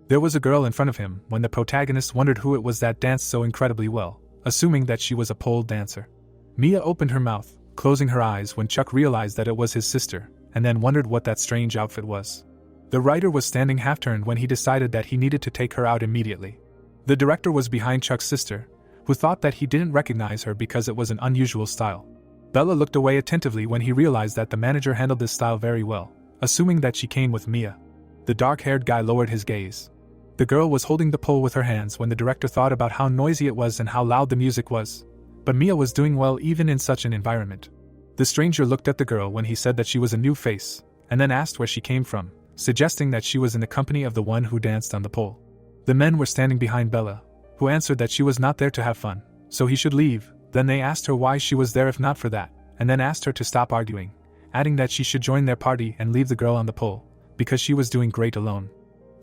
There was a girl in front of him when the protagonist wondered who it was that danced so incredibly well, assuming that she was a pole dancer. Mia opened her mouth, closing her eyes when Chuck realized that it was his sister, and then wondered what that strange outfit was. The writer was standing half-turned when he decided that he needed to take her out immediately. The director was behind Chuck's sister, who thought that he didn't recognize her because it was an unusual style. Bella looked away attentively when he realized that the manager handled this style very well, assuming that she came with Mia. The dark-haired guy lowered his gaze. The girl was holding the pole with her hands when the director thought about how noisy it was and how loud the music was, but Mia was doing well even in such an environment. The stranger looked at the girl when he said that she was a new face, and then asked where she came from, suggesting that she was in the company of the one who danced on the pole. The men were standing behind Bella, who answered that she was not there to have fun, so he should leave. Then they asked her why she was there if not for that, and then asked her to stop arguing, adding that she should join their party and leave the girl on the pole, because she was doing great alone.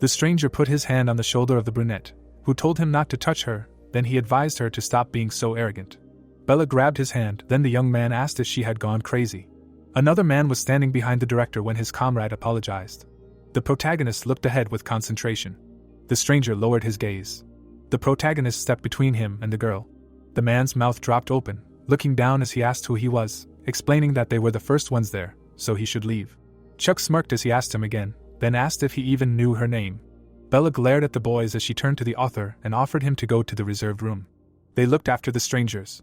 The stranger put his hand on the shoulder of the brunette, who told him not to touch her, then he advised her to stop being so arrogant. Bella grabbed his hand, then the young man asked if she had gone crazy. Another man was standing behind the director when his comrade apologized. The protagonist looked ahead with concentration. The stranger lowered his gaze. The protagonist stepped between him and the girl. The man's mouth dropped open, looking down as he asked who he was, explaining that they were the first ones there, so he should leave. Chuck smirked as he asked him again, then asked if he even knew her name. Bella glared at the boys as she turned to the author and offered him to go to the reserved room. They looked after the strangers.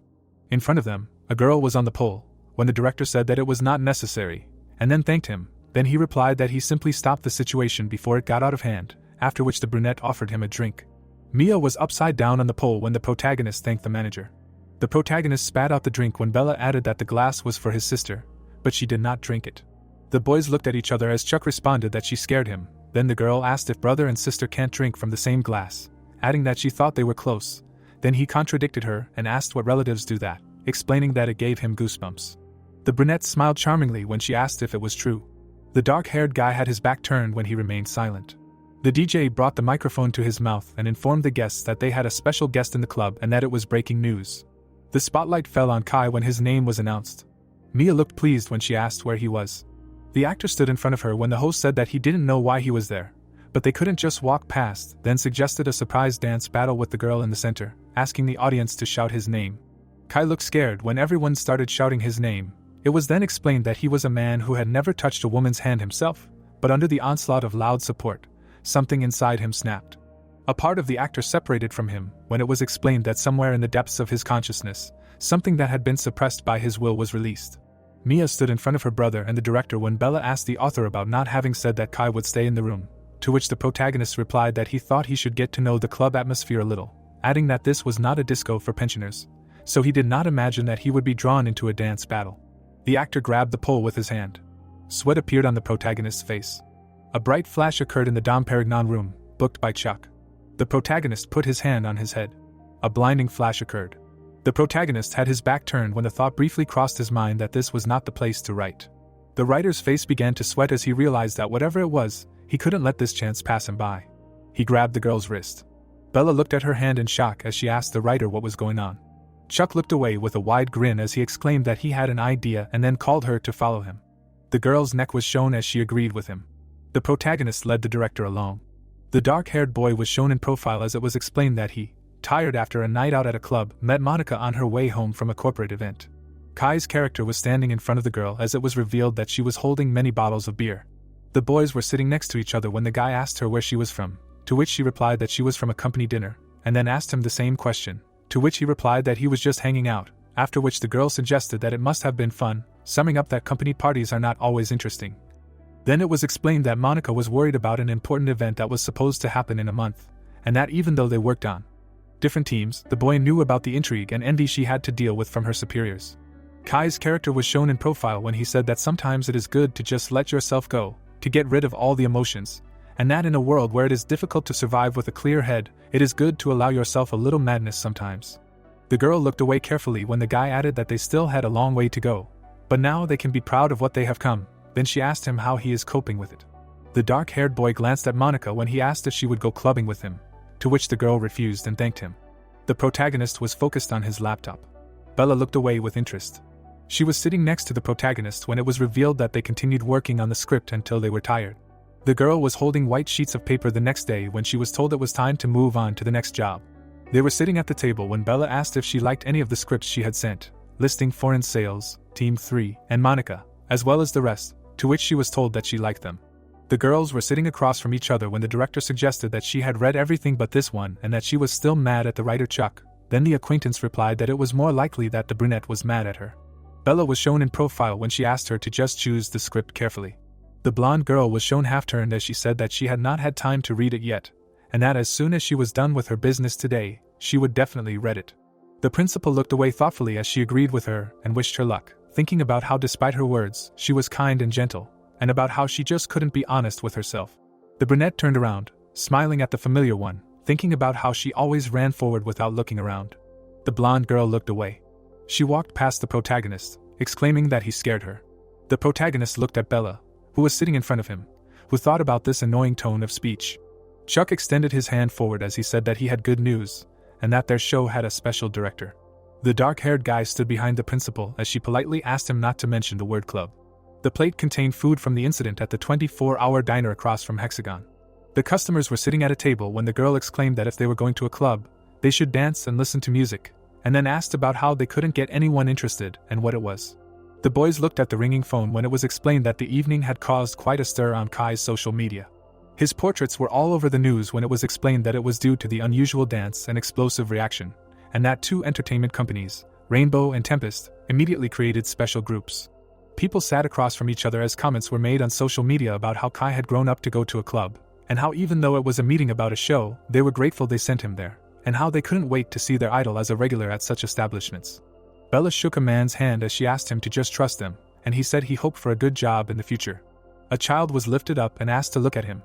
In front of them, a girl was on the pole, when the director said that it was not necessary, and then thanked him. Then he replied that he simply stopped the situation before it got out of hand, after which the brunette offered him a drink. Mia was upside down on the pole when the protagonist thanked the manager. The protagonist spat out the drink when Bella added that the glass was for his sister, but she did not drink it. The boys looked at each other as Chuck responded that she scared him. Then the girl asked if brother and sister can't drink from the same glass, adding that she thought they were close. Then he contradicted her and asked what relatives do that, explaining that it gave him goosebumps. The brunette smiled charmingly when she asked if it was true. The dark-haired guy had his back turned when he remained silent. The DJ brought the microphone to his mouth and informed the guests that they had a special guest in the club and that it was breaking news. The spotlight fell on Kai when his name was announced. Mia looked pleased when she asked where he was. The actor stood in front of her when the host said that he didn't know why he was there, but they couldn't just walk past, then suggested a surprise dance battle with the girl in the center, asking the audience to shout his name. Kai looked scared when everyone started shouting his name. It was then explained that he was a man who had never touched a woman's hand himself, but under the onslaught of loud support, something inside him snapped. A part of the actor separated from him when it was explained that somewhere in the depths of his consciousness, something that had been suppressed by his will was released. Mia stood in front of her brother and the director when Bella asked the author about not having said that Kai would stay in the room, to which the protagonist replied that he thought he should get to know the club atmosphere a little, adding that this was not a disco for pensioners, so he did not imagine that he would be drawn into a dance battle. The actor grabbed the pole with his hand. Sweat appeared on the protagonist's face. A bright flash occurred in the Dom Perignon room, booked by Chuck. The protagonist put his hand on his head. A blinding flash occurred. The protagonist had his back turned when the thought briefly crossed his mind that this was not the place to write. The writer's face began to sweat as he realized that whatever it was, he couldn't let this chance pass him by. He grabbed the girl's wrist. Bella looked at her hand in shock as she asked the writer what was going on. Chuck looked away with a wide grin as he exclaimed that he had an idea and then called her to follow him. The girl's neck was shown as she agreed with him. The protagonist led the director along. The dark-haired boy was shown in profile as it was explained that he, tired after a night out at a club, met Monica on her way home from a corporate event. Kai's character was standing in front of the girl as it was revealed that she was holding many bottles of beer. The boys were sitting next to each other when the guy asked her where she was from, to which she replied that she was from a company dinner, and then asked him the same question, to which he replied that he was just hanging out, after which the girl suggested that it must have been fun, summing up that company parties are not always interesting. Then it was explained that Monica was worried about an important event that was supposed to happen in a month, and that even though they worked on different teams, the boy knew about the intrigue and envy she had to deal with from her superiors. Kai's character was shown in profile when he said that sometimes it is good to just let yourself go, to get rid of all the emotions, and that in a world where it is difficult to survive with a clear head, it is good to allow yourself a little madness sometimes. The girl looked away carefully when the guy added that they still had a long way to go, but now they can be proud of what they have come. Then she asked him how he is coping with it. The dark-haired boy glanced at Monica when he asked if she would go clubbing with him, to which the girl refused and thanked him. The protagonist was focused on his laptop. Bella looked away with interest. She was sitting next to the protagonist when it was revealed that they continued working on the script until they were tired. The girl was holding white sheets of paper the next day when she was told it was time to move on to the next job. They were sitting at the table when Bella asked if she liked any of the scripts she had sent, listing foreign sales, Team 3, and Monica, as well as the rest, to which she was told that she liked them. The girls were sitting across from each other when the director suggested that she had read everything but this one and that she was still mad at the writer Chuck. Then the acquaintance replied that it was more likely that the brunette was mad at her. Bella was shown in profile when she asked her to just choose the script carefully. The blonde girl was shown half-turned as she said that she had not had time to read it yet, and that as soon as she was done with her business today, she would definitely read it. The principal looked away thoughtfully as she agreed with her and wished her luck, thinking about how despite her words, she was kind and gentle, and about how she just couldn't be honest with herself. The brunette turned around, smiling at the familiar one, thinking about how she always ran forward without looking around. The blonde girl looked away. She walked past the protagonist, exclaiming that he scared her. The protagonist looked at Bella, who was sitting in front of him, who thought about this annoying tone of speech. Chuck extended his hand forward as he said that he had good news, and that their show had a special director. The dark-haired guy stood behind the principal as she politely asked him not to mention the word club. The plate contained food from the incident at the 24-hour diner across from Hexagon. The customers were sitting at a table when the girl exclaimed that if they were going to a club, they should dance and listen to music, and then asked about how they couldn't get anyone interested and what it was. The boys looked at the ringing phone when it was explained that the evening had caused quite a stir on Kai's social media. His portraits were all over the news when it was explained that it was due to the unusual dance and explosive reaction, and that two entertainment companies, Rainbow and Tempest, immediately created special groups. People sat across from each other as comments were made on social media about how Kai had grown up to go to a club, and how even though it was a meeting about a show, they were grateful they sent him there, and how they couldn't wait to see their idol as a regular at such establishments. Bella shook a man's hand as she asked him to just trust them, and he said he hoped for a good job in the future. A child was lifted up and asked to look at him.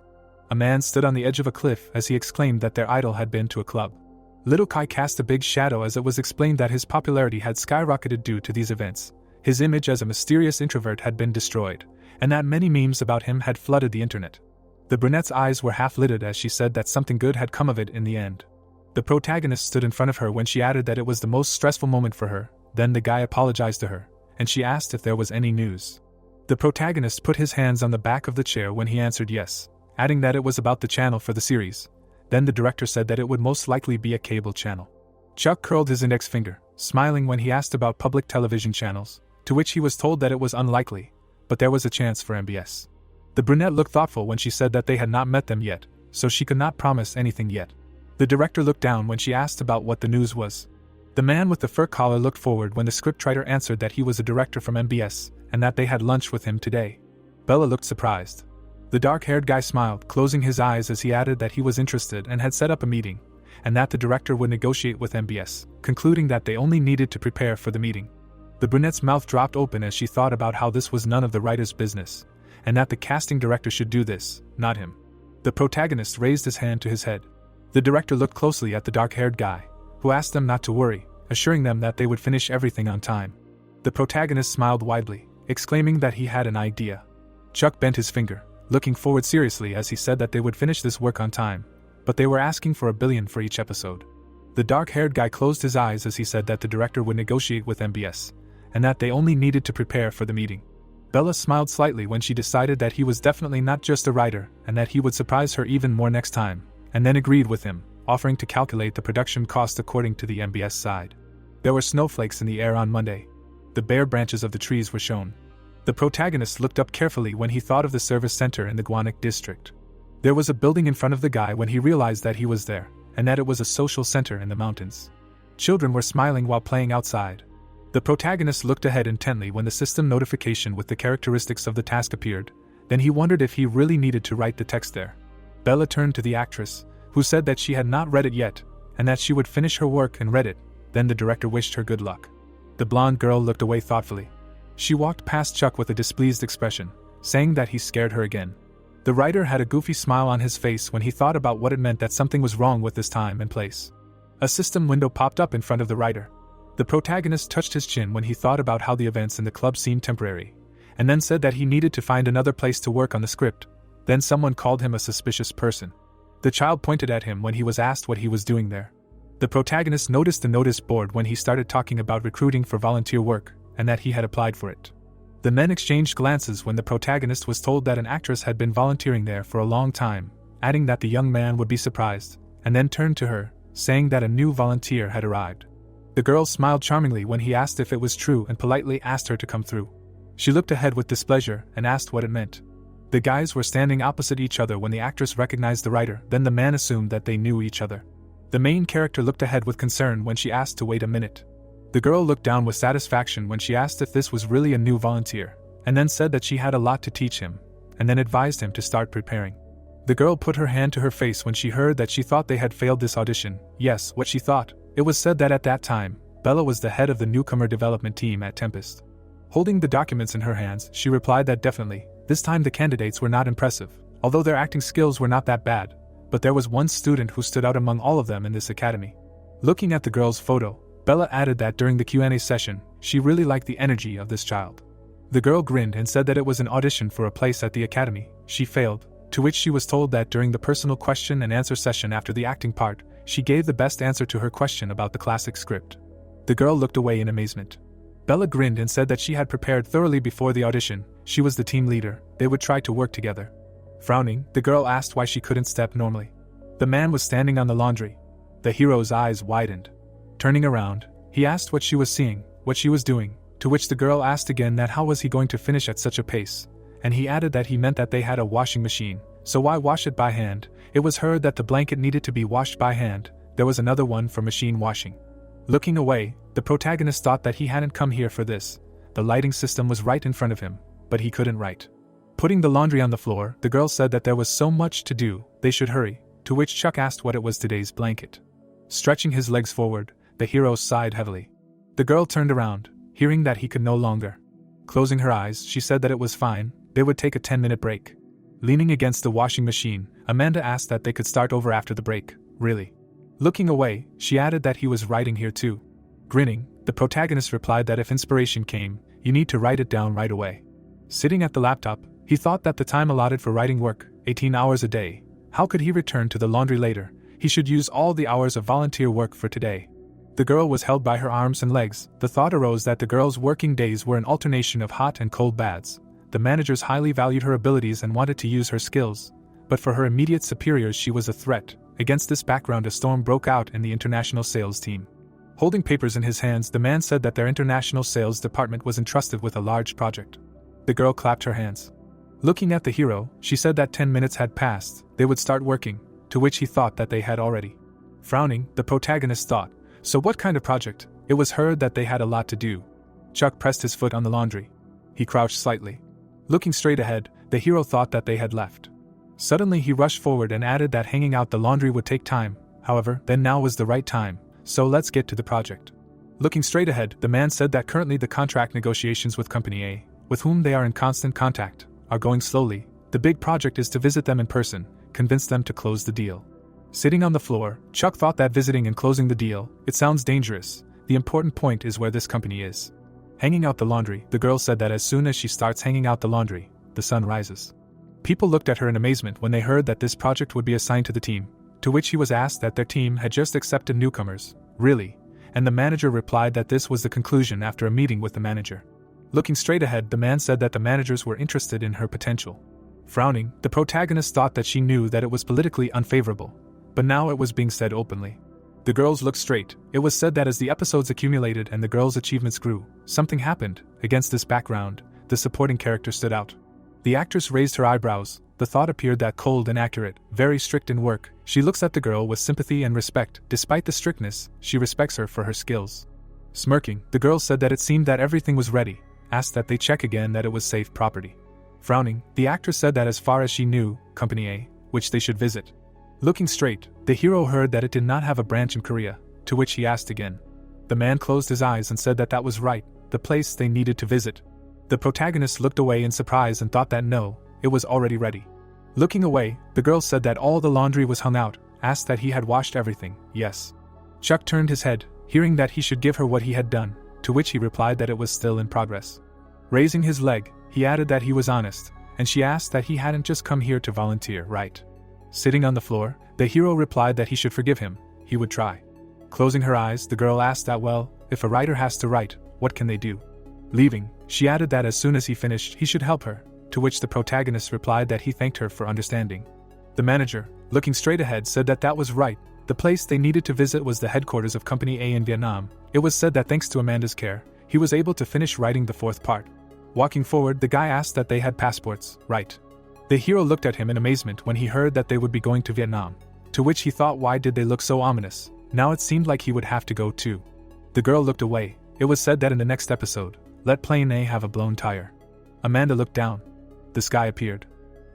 A man stood on the edge of a cliff as he exclaimed that their idol had been to a club. Little Kai cast a big shadow as it was explained that his popularity had skyrocketed due to these events. His image as a mysterious introvert had been destroyed, and that many memes about him had flooded the internet. The brunette's eyes were half-lidded as she said that something good had come of it in the end. The protagonist stood in front of her when she added that it was the most stressful moment for her. Then the guy apologized to her, and she asked if there was any news. The protagonist put his hands on the back of the chair when he answered yes, adding that it was about the channel for the series. Then the director said that it would most likely be a cable channel. Chuck curled his index finger, smiling when he asked about public television channels, to which he was told that it was unlikely, but there was a chance for MBS. The brunette looked thoughtful when she said that they had not met them yet, so she could not promise anything yet. The director looked down when she asked about what the news was. The man with the fur collar looked forward when the scriptwriter answered that he was a director from MBS, and that they had lunch with him today. Bella looked surprised. The dark-haired guy smiled, closing his eyes as he added that he was interested and had set up a meeting, and that the director would negotiate with MBS, concluding that they only needed to prepare for the meeting. The brunette's mouth dropped open as she thought about how this was none of the writer's business, and that the casting director should do this, not him. The protagonist raised his hand to his head. The director looked closely at the dark-haired guy, who asked them not to worry, assuring them that they would finish everything on time. The protagonist smiled widely, exclaiming that he had an idea. Chuck bent his finger, looking forward seriously as he said that they would finish this work on time, but they were asking for $1 billion for each episode. The dark-haired guy closed his eyes as he said that the director would negotiate with MBS, and that they only needed to prepare for the meeting. Bella smiled slightly when she decided that he was definitely not just a writer and that he would surprise her even more next time, and then agreed with him, offering to calculate the production cost according to the MBS side. There were snowflakes in the air on Monday. The bare branches of the trees were shown. The protagonist looked up carefully when he thought of the service center in the Guanik district. There was a building in front of the guy when he realized that he was there, and that it was a social center in the mountains. Children were smiling while playing outside. The protagonist looked ahead intently when the system notification with the characteristics of the task appeared, then he wondered if he really needed to write the text there. Bella turned to the actress, who said that she had not read it yet, and that she would finish her work and read it. Then the director wished her good luck. The blonde girl looked away thoughtfully. She walked past Chuck with a displeased expression, saying that he scared her again. The writer had a goofy smile on his face when he thought about what it meant that something was wrong with this time and place. A system window popped up in front of the writer. The protagonist touched his chin when he thought about how the events in the club seemed temporary, and then said that he needed to find another place to work on the script. Then someone called him a suspicious person. The child pointed at him when he was asked what he was doing there. The protagonist noticed the notice board when he started talking about recruiting for volunteer work, and that he had applied for it. The men exchanged glances when the protagonist was told that an actress had been volunteering there for a long time, adding that the young man would be surprised, and then turned to her, saying that a new volunteer had arrived. The girl smiled charmingly when he asked if it was true and politely asked her to come through. She looked ahead with displeasure and asked what it meant. The guys were standing opposite each other when the actress recognized the writer, then the man assumed that they knew each other. The main character looked ahead with concern when she asked to wait a minute. The girl looked down with satisfaction when she asked if this was really a new volunteer, and then said that she had a lot to teach him, and then advised him to start preparing. The girl put her hand to her face when she heard that she thought they had failed this audition. Yes, what she thought. It was said that at that time, Bella was the head of the newcomer development team at Tempest. Holding the documents in her hands, she replied that definitely, this time the candidates were not impressive, although their acting skills were not that bad, but there was one student who stood out among all of them in this academy. Looking at the girl's photo, Bella added that during the Q&A session, she really liked the energy of this child. The girl grinned and said that it was an audition for a place at the academy. She failed, to which she was told that during the personal question and answer session after the acting part, she gave the best answer to her question about the classic script. The girl looked away in amazement. Bella grinned and said that she had prepared thoroughly before the audition. She was the team leader, they would try to work together. Frowning, the girl asked why she couldn't step normally. The man was standing on the laundry. The hero's eyes widened. Turning around, he asked what she was seeing, what she was doing, to which the girl asked again that how was he going to finish at such a pace, and he added that he meant that they had a washing machine, so why wash it by hand? It was heard that the blanket needed to be washed by hand, there was another one for machine washing. Looking away, the protagonist thought that he hadn't come here for this. The lighting system was right in front of him, but he couldn't write. Putting the laundry on the floor, the girl said that there was so much to do, they should hurry, to which Chuck asked what it was today's blanket. Stretching his legs forward, the hero sighed heavily. The girl turned around, hearing that he could no longer. Closing her eyes, she said that it was fine, they would take a 10-minute break. Leaning against the washing machine, Amanda asked that they could start over after the break. Really? Looking away, she added that he was writing here too. Grinning, the protagonist replied that if inspiration came, you need to write it down right away. Sitting at the laptop, he thought that the time allotted for writing work, 18 hours a day, how could he return to the laundry later? He should use all the hours of volunteer work for today. The girl was held by her arms and legs. The thought arose that the girl's working days were an alternation of hot and cold baths. The managers highly valued her abilities and wanted to use her skills, but for her immediate superiors she was a threat. Against this background, a storm broke out in the international sales team. Holding papers in his hands, the man said that their international sales department was entrusted with a large project. The girl clapped her hands. Looking at the hero, she said that 10 minutes had passed, they would start working, to which he thought that they had already. Frowning, the protagonist thought, so what kind of project? It was heard that they had a lot to do. Chuck pressed his foot on the laundry. He crouched slightly. Looking straight ahead, the hero thought that they had left. Suddenly he rushed forward and added that hanging out the laundry would take time, however, then now was the right time, so let's get to the project. Looking straight ahead, the man said that currently the contract negotiations with Company A, with whom they are in constant contact, are going slowly. The big project is to visit them in person, convince them to close the deal. Sitting on the floor, Chuck thought that visiting and closing the deal, it sounds dangerous. The important point is where this company is. Hanging out the laundry, the girl said that as soon as she starts hanging out the laundry, the sun rises. People looked at her in amazement when they heard that this project would be assigned to the team, to which he was asked that their team had just accepted newcomers. Really? And the manager replied that this was the conclusion after a meeting with the manager. Looking straight ahead, the man said that the managers were interested in her potential. Frowning, the protagonist thought that she knew that it was politically unfavorable, but now it was being said openly. The girls looked straight. It was said that as the episodes accumulated and the girls' achievements grew, something happened. Against this background, the supporting character stood out. The actress raised her eyebrows. The thought appeared that cold and accurate, very strict in work. She looks at the girl with sympathy and respect. Despite the strictness, she respects her for her skills. Smirking, the girl said that it seemed that everything was ready, asked that they check again that it was safe property. Frowning, the actress said that as far as she knew, Company A, which they should visit. Looking straight, the hero heard that it did not have a branch in Korea, to which he asked again. The man closed his eyes and said that that was right, the place they needed to visit. The protagonist looked away in surprise and thought that no, it was already ready. Looking away, the girl said that all the laundry was hung out, asked that he had washed everything. Yes. Chuck turned his head, hearing that he should give her what he had done, to which he replied that it was still in progress. Raising his leg, he added that he was honest, and she asked that he hadn't just come here to volunteer, right? Sitting on the floor, the hero replied that he should forgive him, he would try. Closing her eyes, the girl asked that well, if a writer has to write, what can they do? Leaving, she added that as soon as he finished, he should help her, to which the protagonist replied that he thanked her for understanding. The manager, looking straight ahead, said that that was right, The place they needed to visit was the headquarters of Company A in Vietnam. It was said that thanks to Amanda's care, he was able to finish writing the fourth part. Walking forward, the guy asked that they had passports, right? The hero looked at him in amazement when he heard that they would be going to Vietnam. To which he thought, why did they look so ominous? Now it seemed like he would have to go too. The girl looked away. It was said that in the next episode, let Plane A have a blown tire. Amanda looked down. The sky appeared.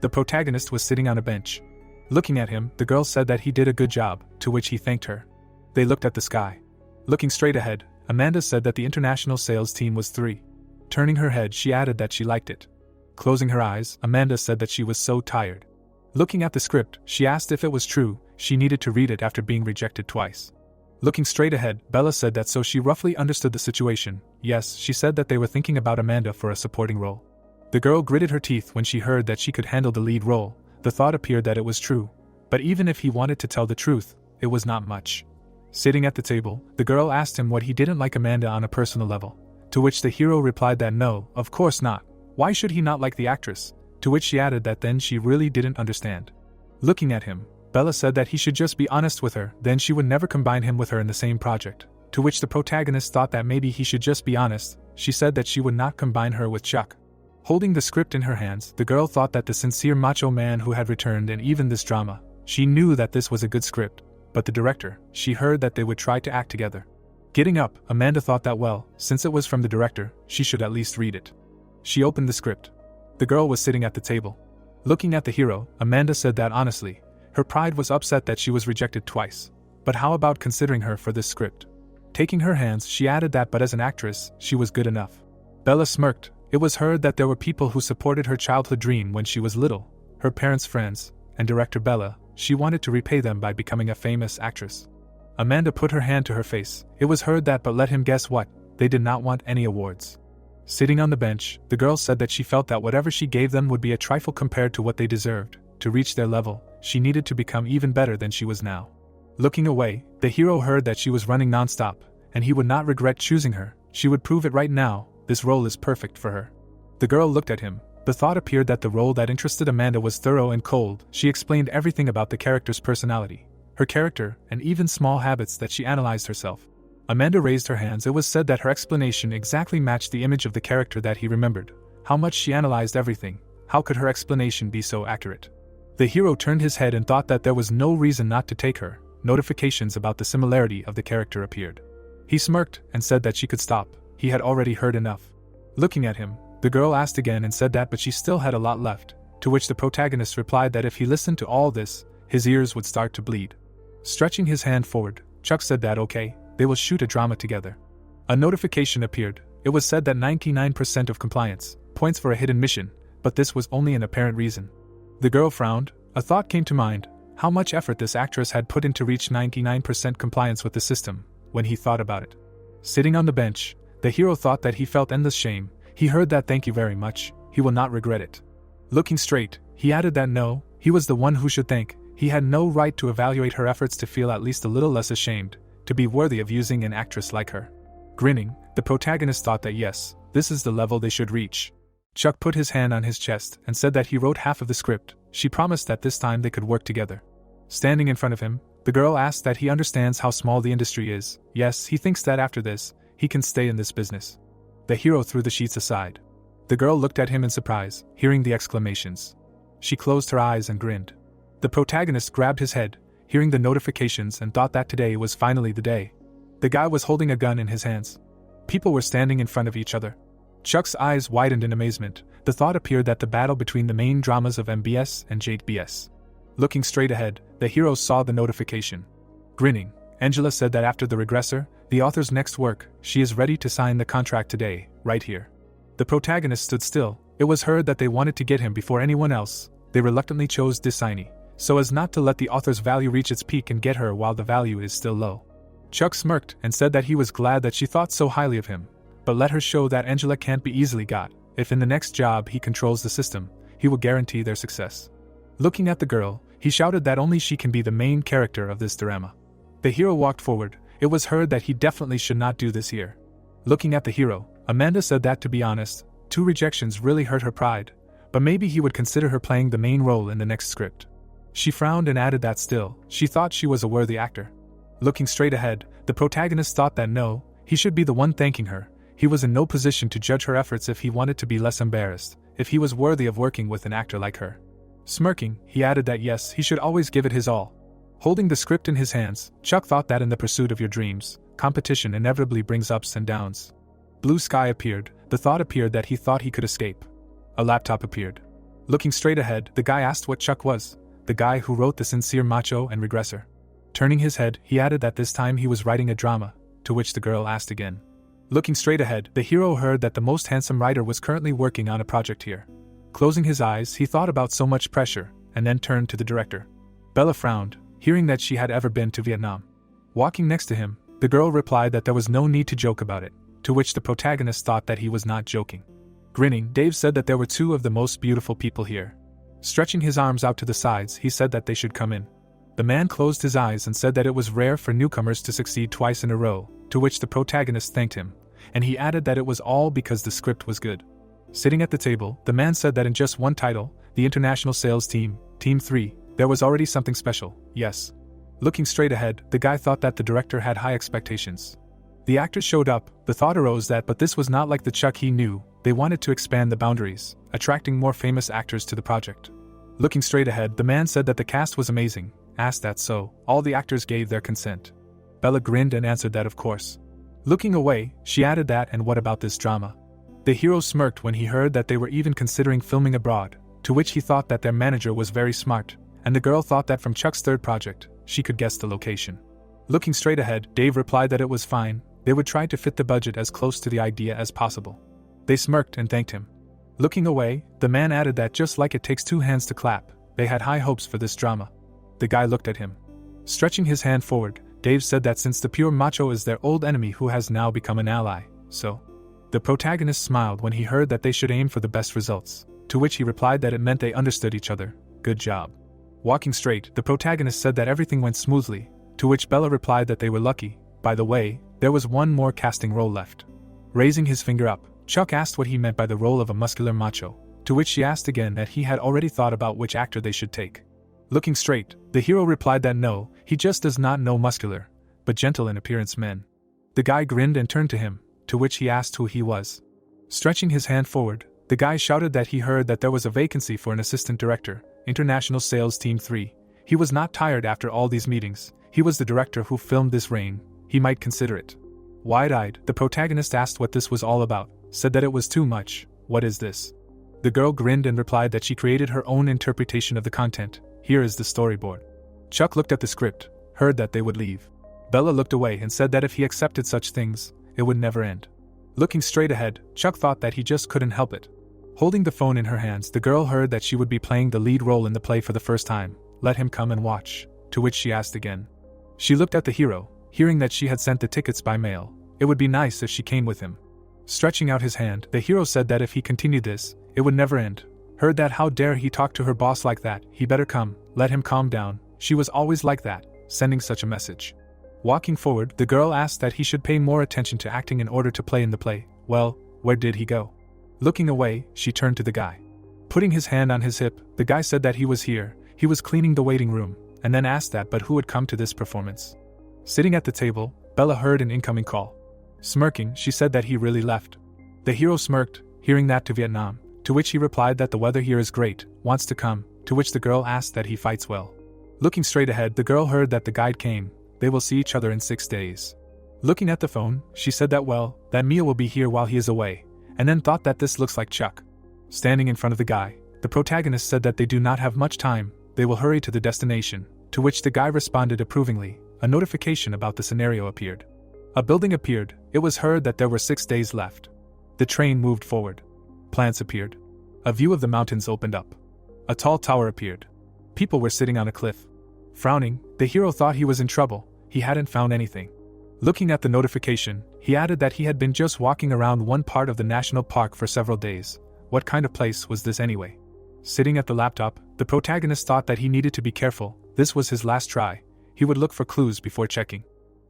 The protagonist was sitting on a bench. Looking at him, the girl said that he did a good job, to which he thanked her. They looked at the sky. Looking straight ahead, Amanda said that the international sales team was 3. Turning her head, she added that she liked it. Closing her eyes, Amanda said that she was so tired. Looking at the script, she asked if it was true, she needed to read it after being rejected twice. Looking straight ahead, Bella said that so she roughly understood the situation. Yes, she said that they were thinking about Amanda for a supporting role. The girl gritted her teeth when she heard that she could handle the lead role. The thought appeared that it was true. But even if he wanted to tell the truth, it was not much. Sitting at the table, the girl asked him what he didn't like Amanda on a personal level. To which the hero replied that no, of course not. Why should he not like the actress? To which she added that then she really didn't understand. Looking at him, Bella said that he should just be honest with her, then she would never combine him with her in the same project. To which the protagonist thought that maybe he should just be honest. She said that she would not combine her with Chuck. Holding the script in her hands, the girl thought that the sincere macho man who had returned and even this drama. She knew that this was a good script, but the director, she heard that they would try to act together. Getting up, Amanda thought that well, since it was from the director, she should at least read it. She opened the script. The girl was sitting at the table. Looking at the hero, Amanda said that honestly, her pride was upset that she was rejected twice. But how about considering her for this script? Taking her hands, she added that but as an actress, she was good enough. Bella smirked. It was heard that there were people who supported her childhood dream when she was little, her parents' friends, and director Bella. She wanted to repay them by becoming a famous actress. Amanda put her hand to her face. It was heard that but let him guess what, they did not want any awards. Sitting on the bench, the girl said that she felt that whatever she gave them would be a trifle compared to what they deserved. To reach their level, she needed to become even better than she was now. Looking away, the hero heard that she was running non-stop, and he would not regret choosing her. She would prove it right now, this role is perfect for her. The girl looked at him. The thought appeared that the role that interested Amanda was thorough and cold. She explained everything about the character's personality, her character, and even small habits that she analyzed herself. Amanda raised her hands. It was said that her explanation exactly matched the image of the character that he remembered. How much she analyzed everything. How could her explanation be so accurate? The hero turned his head and thought that there was no reason not to take her. Notifications about the similarity of the character appeared. He smirked and said that she could stop. He had already heard enough. Looking at him, the girl asked again and said that but she still had a lot left. To which the protagonist replied that if he listened to all this, his ears would start to bleed. Stretching his hand forward, Chuck said that okay, they will shoot a drama together. A notification appeared. It was said that 99% of compliance, points for a hidden mission, but this was only an apparent reason. The girl frowned. A thought came to mind, how much effort this actress had put in to reach 99% compliance with the system, when he thought about it. Sitting on the bench, the hero thought that he felt endless shame. He heard that thank you very much, he will not regret it. Looking straight, he added that no, he was the one who should thank. He had no right to evaluate her efforts to feel at least a little less ashamed, to be worthy of using an actress like her. Grinning, the protagonist thought that yes, this is the level they should reach. Chuck put his hand on his chest and said that he wrote half of the script. She promised that this time they could work together. Standing in front of him, the girl asked that he understands how small the industry is. Yes, he thinks that after this, he can stay in this business. The hero threw the sheets aside. The girl looked at him in surprise, hearing the exclamations. She closed her eyes and grinned. The protagonist grabbed his head, hearing the notifications, and thought that today was finally the day. The guy was holding a gun in his hands. People were standing in front of each other. Chuck's eyes widened in amazement. The thought appeared that the battle between the main dramas of MBS and JBS. Looking straight ahead, the hero saw the notification. Grinning, Angela said that after The Regressor, the author's next work, she is ready to sign the contract today, right here. The protagonist stood still. It was heard that they wanted to get him before anyone else. They reluctantly chose Designy, so as not to let the author's value reach its peak and get her while the value is still low. Chuck smirked and said that he was glad that she thought so highly of him, but let her show that Angela can't be easily got. If in the next job he controls the system, he will guarantee their success. Looking at the girl, he shouted that only she can be the main character of this drama. The hero walked forward. It was heard that he definitely should not do this here. Looking at the hero, Amanda said that to be honest, 2 rejections really hurt her pride, but maybe he would consider her playing the main role in the next script. She frowned and added that still, she thought she was a worthy actor. Looking straight ahead, the protagonist thought that no, he should be the one thanking her. He was in no position to judge her efforts if he wanted to be less embarrassed, if he was worthy of working with an actor like her. Smirking, he added that yes, he should always give it his all. Holding the script in his hands, Chuck thought that in the pursuit of your dreams, competition inevitably brings ups and downs. Blue sky appeared, the thought appeared that he thought he could escape. A laptop appeared. Looking straight ahead, the guy asked what Chuck was, the guy who wrote The Sincere Macho and Regressor. Turning his head, he added that this time he was writing a drama, to which the girl asked again. Looking straight ahead, the hero heard that the most handsome writer was currently working on a project here. Closing his eyes, he thought about so much pressure, and then turned to the director. Bella frowned, hearing that she had ever been to Vietnam. Walking next to him, the girl replied that there was no need to joke about it, to which the protagonist thought that he was not joking. Grinning, Dave said that there were two of the most beautiful people here. Stretching his arms out to the sides, he said that they should come in. The man closed his eyes and said that it was rare for newcomers to succeed twice in a row, to which the protagonist thanked him, and he added that it was all because the script was good. Sitting at the table, the man said that in just one title, the International Sales Team, Team 3, there was already something special, yes. Looking straight ahead, the guy thought that the director had high expectations. The actors showed up, the thought arose that but this was not like the Chuck he knew, they wanted to expand the boundaries, attracting more famous actors to the project. Looking straight ahead, the man said that the cast was amazing, asked that so, all the actors gave their consent. Bella grinned and answered that of course. Looking away, she added that and what about this drama? The hero smirked when he heard that they were even considering filming abroad, to which he thought that their manager was very smart, and the girl thought that from Chuck's third project, she could guess the location. Looking straight ahead, Dave replied that it was fine, they would try to fit the budget as close to the idea as possible. They smirked and thanked him. Looking away, the man added that just like it takes two hands to clap, they had high hopes for this drama. The guy looked at him. Stretching his hand forward, Dave said that since the pure macho is their old enemy who has now become an ally, so. The protagonist smiled when he heard that they should aim for the best results, to which he replied that it meant they understood each other, good job. Walking straight, the protagonist said that everything went smoothly, to which Bella replied that they were lucky. By the way, there was one more casting role left. Raising his finger up, Chuck asked what he meant by the role of a muscular macho, to which she asked again that he had already thought about which actor they should take. Looking straight, the hero replied that no, he just does not know muscular, but gentle in appearance men. The guy grinned and turned to him, to which he asked who he was. Stretching his hand forward, the guy shouted that he heard that there was a vacancy for an assistant director, International Sales Team 3. He was not tired after all these meetings, he was the director who filmed this rain, he might consider it. Wide-eyed, the protagonist asked what this was all about, said that it was too much, what is this? The girl grinned and replied that she created her own interpretation of the content, here is the storyboard. Chuck looked at the script, heard that they would leave. Bella looked away and said that if he accepted such things, it would never end. Looking straight ahead, Chuck thought that he just couldn't help it. Holding the phone in her hands, the girl heard that she would be playing the lead role in the play for the first time. Let him come and watch, to which she asked again. She looked at the hero, hearing that she had sent the tickets by mail. It would be nice if she came with him. Stretching out his hand, the hero said that if he continued this, it would never end. Heard that how dare he talk to her boss like that, he better come, let him calm down, she was always like that, sending such a message. Walking forward, the girl asked that he should pay more attention to acting in order to play in the play. Well, where did he go? Looking away, she turned to the guy. Putting his hand on his hip, the guy said that he was here, he was cleaning the waiting room, and then asked that but who would come to this performance. Sitting at the table, Bella heard an incoming call. Smirking, she said that he really left. The hero smirked, hearing that to Vietnam, to which he replied that the weather here is great, wants to come, to which the girl asked that he fights well. Looking straight ahead, the girl heard that the guide came, they will see each other in 6 days. Looking at the phone, she said that well, that Mia will be here while he is away, and then thought that this looks like Chuck. Standing in front of the guy, the protagonist said that they do not have much time, they will hurry to the destination, to which the guy responded approvingly. A notification about the scenario appeared. A building appeared, it was heard that there were 6 days left. The train moved forward. Plants appeared. A view of the mountains opened up. A tall tower appeared. People were sitting on a cliff. Frowning, the hero thought he was in trouble, he hadn't found anything. Looking at the notification, he added that he had been just walking around one part of the national park for several days. What kind of place was this anyway? Sitting at the laptop, the protagonist thought that he needed to be careful, this was his last try. He would look for clues before checking.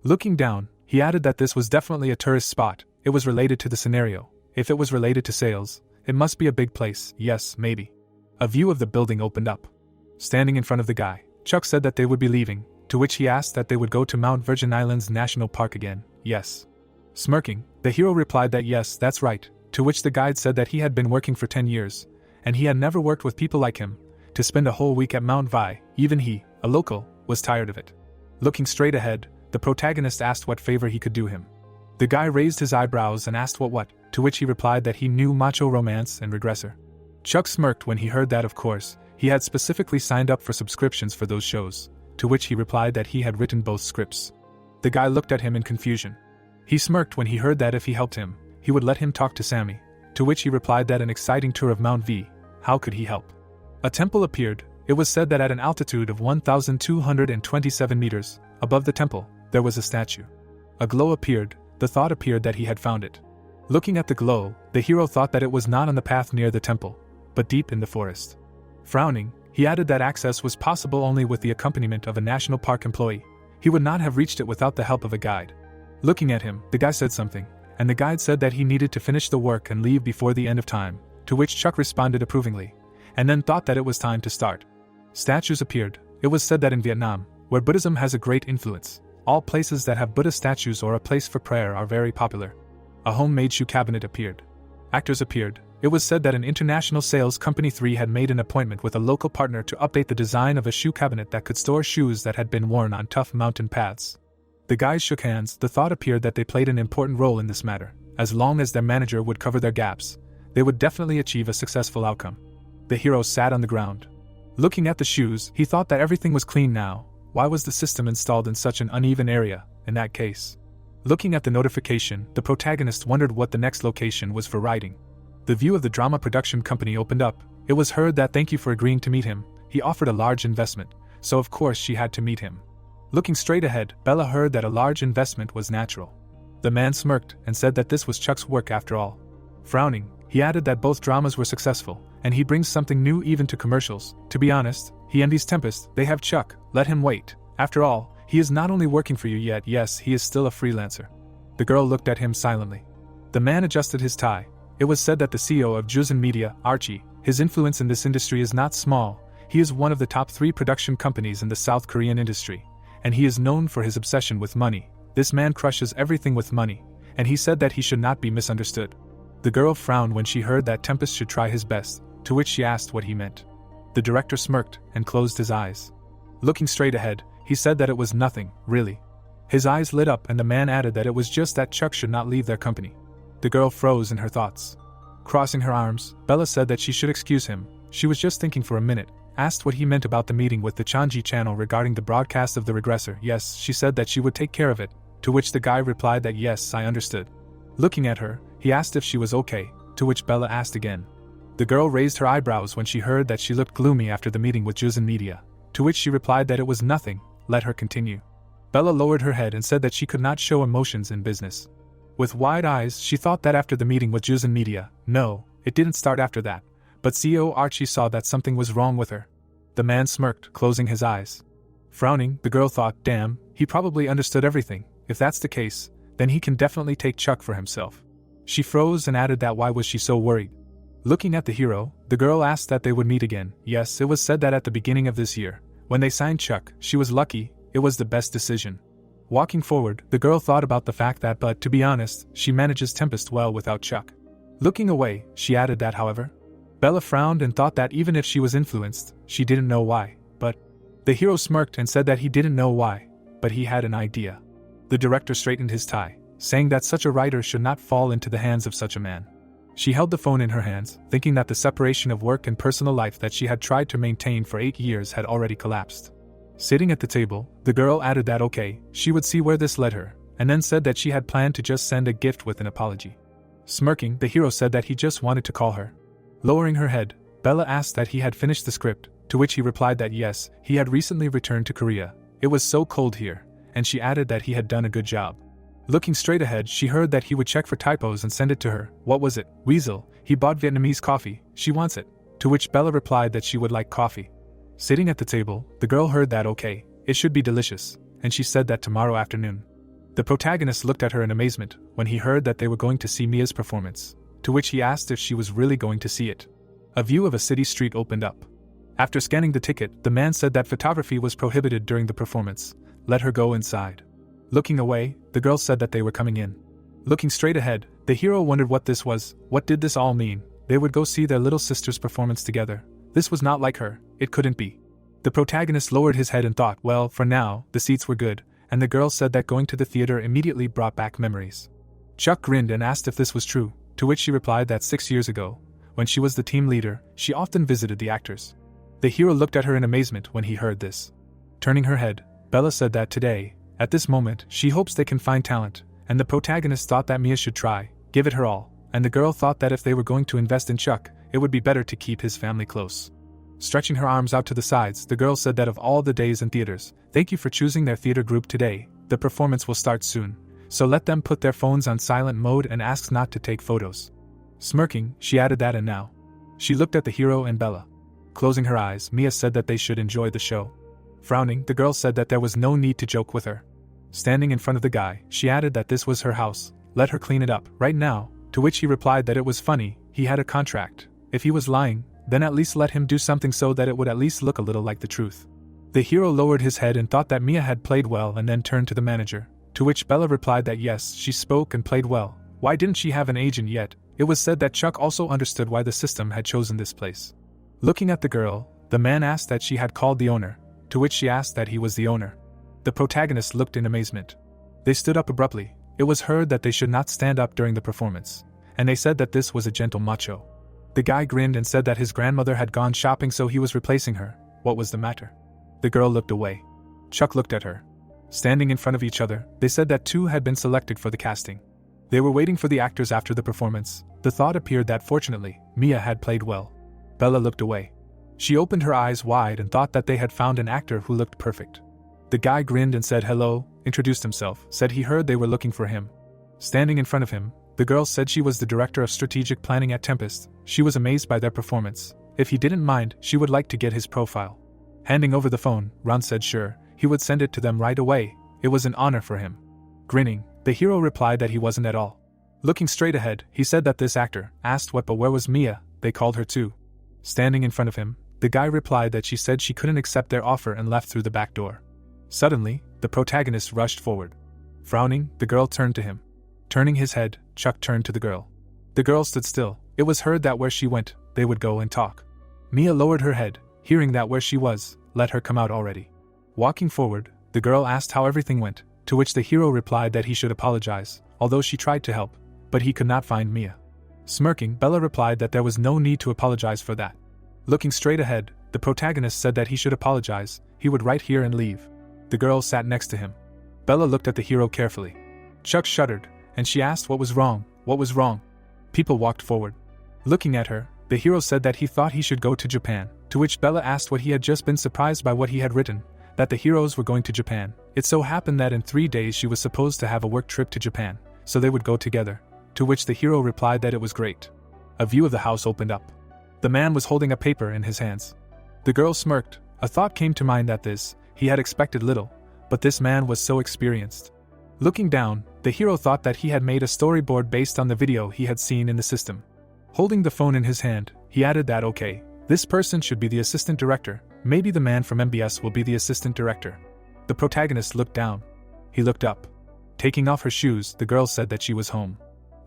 Looking down, he added that this was definitely a tourist spot, it was related to the scenario. If it was related to sales, it must be a big place, yes, maybe. A view of the building opened up. Standing in front of the guy, Chuck said that they would be leaving, to which he asked that they would go to Mount Virgin Islands National Park again. Yes. Smirking, the hero replied that yes, that's right, to which the guide said that he had been working for 10 years, and he had never worked with people like him. To spend a whole week at Mount Vi, even he, a local, was tired of it. Looking straight ahead, the protagonist asked what favor he could do him. The guy raised his eyebrows and asked what, to which he replied that he knew Macho Romance and Regressor. Chuck smirked when he heard that. Of course, he had specifically signed up for subscriptions for those shows, to which he replied that he had written both scripts. The guy looked at him in confusion. He smirked when he heard that if he helped him, he would let him talk to Sammy, to which he replied that an exciting tour of Mount V, how could he help? A temple appeared. It was said that at an altitude of 1,227 meters, above the temple, there was a statue. A glow appeared. The thought appeared that he had found it. Looking at the glow, the hero thought that it was not on the path near the temple, but deep in the forest. Frowning, he added that access was possible only with the accompaniment of a national park employee. He would not have reached it without the help of a guide. Looking at him, the guy said something, and the guide said that he needed to finish the work and leave before the end of time, to which Chuck responded approvingly, and then thought that it was time to start. Statues appeared. It was said that in Vietnam, where Buddhism has a great influence, all places that have Buddha statues or a place for prayer are very popular. A homemade shoe cabinet appeared. Actors appeared. It was said that an international sales company 3 had made an appointment with a local partner to update the design of a shoe cabinet that could store shoes that had been worn on tough mountain paths. The guys shook hands. The thought appeared that they played an important role in this matter. As long as their manager would cover their gaps, they would definitely achieve a successful outcome. The hero sat on the ground. Looking at the shoes, he thought that everything was clean now. Why was the system installed in such an uneven area, in that case? Looking at the notification, the protagonist wondered what the next location was for writing. The view of the drama production company opened up. It was heard that thank you for agreeing to meet him. He offered a large investment, so of course she had to meet him. Looking straight ahead, Bella heard that a large investment was natural. The man smirked and said that this was Chuck's work after all. Frowning, he added that both dramas were successful, and he brings something new even to commercials. To be honest, he envies Tempest. They have Chuck. Let him wait. After all, he is not only working for you yet, yes, he is still a freelancer. The girl looked at him silently. The man adjusted his tie. It was said that the CEO of Jusen Media, Archie, his influence in this industry is not small. He is one of the top 3 production companies in the South Korean industry, and he is known for his obsession with money. This man crushes everything with money, and he said that he should not be misunderstood. The girl frowned when she heard that Tempest should try his best, to which she asked what he meant. The director smirked and closed his eyes. Looking straight ahead, he said that it was nothing, really. His eyes lit up and the man added that it was just that Chuck should not leave their company. The girl froze in her thoughts. Crossing her arms, Bella said that she should excuse him. She was just thinking for a minute, asked what he meant about the meeting with the Chanji channel regarding the broadcast of the Regressor. Yes, she said that she would take care of it, to which the guy replied that yes, I understood. Looking at her, he asked if she was okay, to which Bella asked again. The girl raised her eyebrows when she heard that she looked gloomy after the meeting with Jusen Media, to which she replied that it was nothing. Let her continue. Bella lowered her head and said that she could not show emotions in business. With wide eyes, she thought that after the meeting with Jusen Media, no, it didn't start after that, but CEO Archie saw that something was wrong with her. The man smirked, closing his eyes. Frowning, the girl thought, damn, he probably understood everything. If that's the case, then he can definitely take Chuck for himself. She froze and added that why was she so worried? Looking at the hero, the girl asked that they would meet again. Yes, it was said that at the beginning of this year, when they signed Chuck, she was lucky. It was the best decision. Walking forward, the girl thought about the fact that, but to be honest, she manages Tempest well without Chuck. Looking away, she added that, however. Bella frowned and thought that even if she was influenced, she didn't know why, but the hero smirked and said that he didn't know why, but he had an idea. The director straightened his tie, saying that such a writer should not fall into the hands of such a man. She held the phone in her hands, thinking that the separation of work and personal life that she had tried to maintain for 8 years had already collapsed. Sitting at the table, the girl added that okay, she would see where this led her, and then said that she had planned to just send a gift with an apology. Smirking, the hero said that he just wanted to call her. Lowering her head, Bella asked that he had finished the script, to which he replied that yes, he had recently returned to Korea. It was so cold here, and she added that he had done a good job. Looking straight ahead, she heard that he would check for typos and send it to her. What was it? Weasel, he bought Vietnamese coffee, she wants it. To which Bella replied that she would like coffee. Sitting at the table, the girl heard that okay, it should be delicious, and she said that tomorrow afternoon. The protagonist looked at her in amazement when he heard that they were going to see Mia's performance, to which he asked if she was really going to see it. A view of a city street opened up. After scanning the ticket, the man said that photography was prohibited during the performance. Let her go inside. Looking away, the girl said that they were coming in. Looking straight ahead, the hero wondered what this was. What did this all mean? They would go see their little sister's performance together. This was not like her. It couldn't be. The protagonist lowered his head and thought, well, for now, the seats were good, and the girl said that going to the theater immediately brought back memories. Chuck grinned and asked if this was true, to which she replied that 6 years ago, when she was the team leader, she often visited the actors. The hero looked at her in amazement when he heard this. Turning her head, Bella said that today, at this moment, she hopes they can find talent, and the protagonist thought that Mia should try, give it her all, and the girl thought that if they were going to invest in Chuck, it would be better to keep his family close. Stretching her arms out to the sides, the girl said that of all the days in theaters, thank you for choosing their theater group today. The performance will start soon, so let them put their phones on silent mode and ask not to take photos. Smirking, she added that and now. She looked at the hero and Bella. Closing her eyes, Mia said that they should enjoy the show. Frowning, the girl said that there was no need to joke with her. Standing in front of the guy, she added that this was her house, let her clean it up, right now, to which he replied that it was funny, he had a contract. If he was lying, then at least let him do something so that it would at least look a little like the truth. The hero lowered his head and thought that Mia had played well and then turned to the manager, to which Bella replied that yes, she spoke and played well. Why didn't she have an agent yet? It was said that Chuck also understood why the system had chosen this place. Looking at the girl, the man asked that she had called the owner, to which she asked that he was the owner. The protagonist looked in amazement. They stood up abruptly. It was heard that they should not stand up during the performance, and they said that this was a gentle macho. The guy grinned and said that his grandmother had gone shopping so he was replacing her. What was the matter? The girl looked away. Chuck looked at her. Standing in front of each other, they said that 2 had been selected for the casting. They were waiting for the actors after the performance. The thought appeared that fortunately, Mia had played well. Bella looked away. She opened her eyes wide and thought that they had found an actor who looked perfect. The guy grinned and said hello, introduced himself, said he heard they were looking for him. Standing in front of him, the girl said she was the director of strategic planning at Tempest. She was amazed by their performance. If he didn't mind, she would like to get his profile. Handing over the phone, Ron said sure, he would send it to them right away. It was an honor for him. Grinning, the hero replied that he wasn't at all. Looking straight ahead, he said that this actor asked what but where was Mia, they called her too. Standing in front of him, the guy replied that she said she couldn't accept their offer and left through the back door. Suddenly, the protagonist rushed forward. Frowning, the girl turned to him. Turning his head, Chuck turned to the girl. The girl stood still. It was heard that where she went, they would go and talk. Mia lowered her head, hearing that where she was, let her come out already. Walking forward, the girl asked how everything went, to which the hero replied that he should apologize, although she tried to help, but he could not find Mia. Smirking, Bella replied that there was no need to apologize for that. Looking straight ahead, the protagonist said that he should apologize, he would write here and leave. The girl sat next to him. Bella looked at the hero carefully. Chuck shuddered, and she asked what was wrong. What was wrong? People walked forward. Looking at her, the hero said that he thought he should go to Japan, to which Bella asked what he had just been surprised by what he had written, that the heroes were going to Japan. It so happened that in 3 days she was supposed to have a work trip to Japan, so they would go together, to which the hero replied that it was great. A view of the house opened up. The man was holding a paper in his hands. The girl smirked. A thought came to mind that he had expected little, but this man was so experienced. Looking down, the hero thought that he had made a storyboard based on the video he had seen in the system. Holding the phone in his hand, he added that okay, this person should be the assistant director, maybe the man from MBS will be the assistant director. The protagonist looked down. He looked up. Taking off her shoes, the girl said that she was home.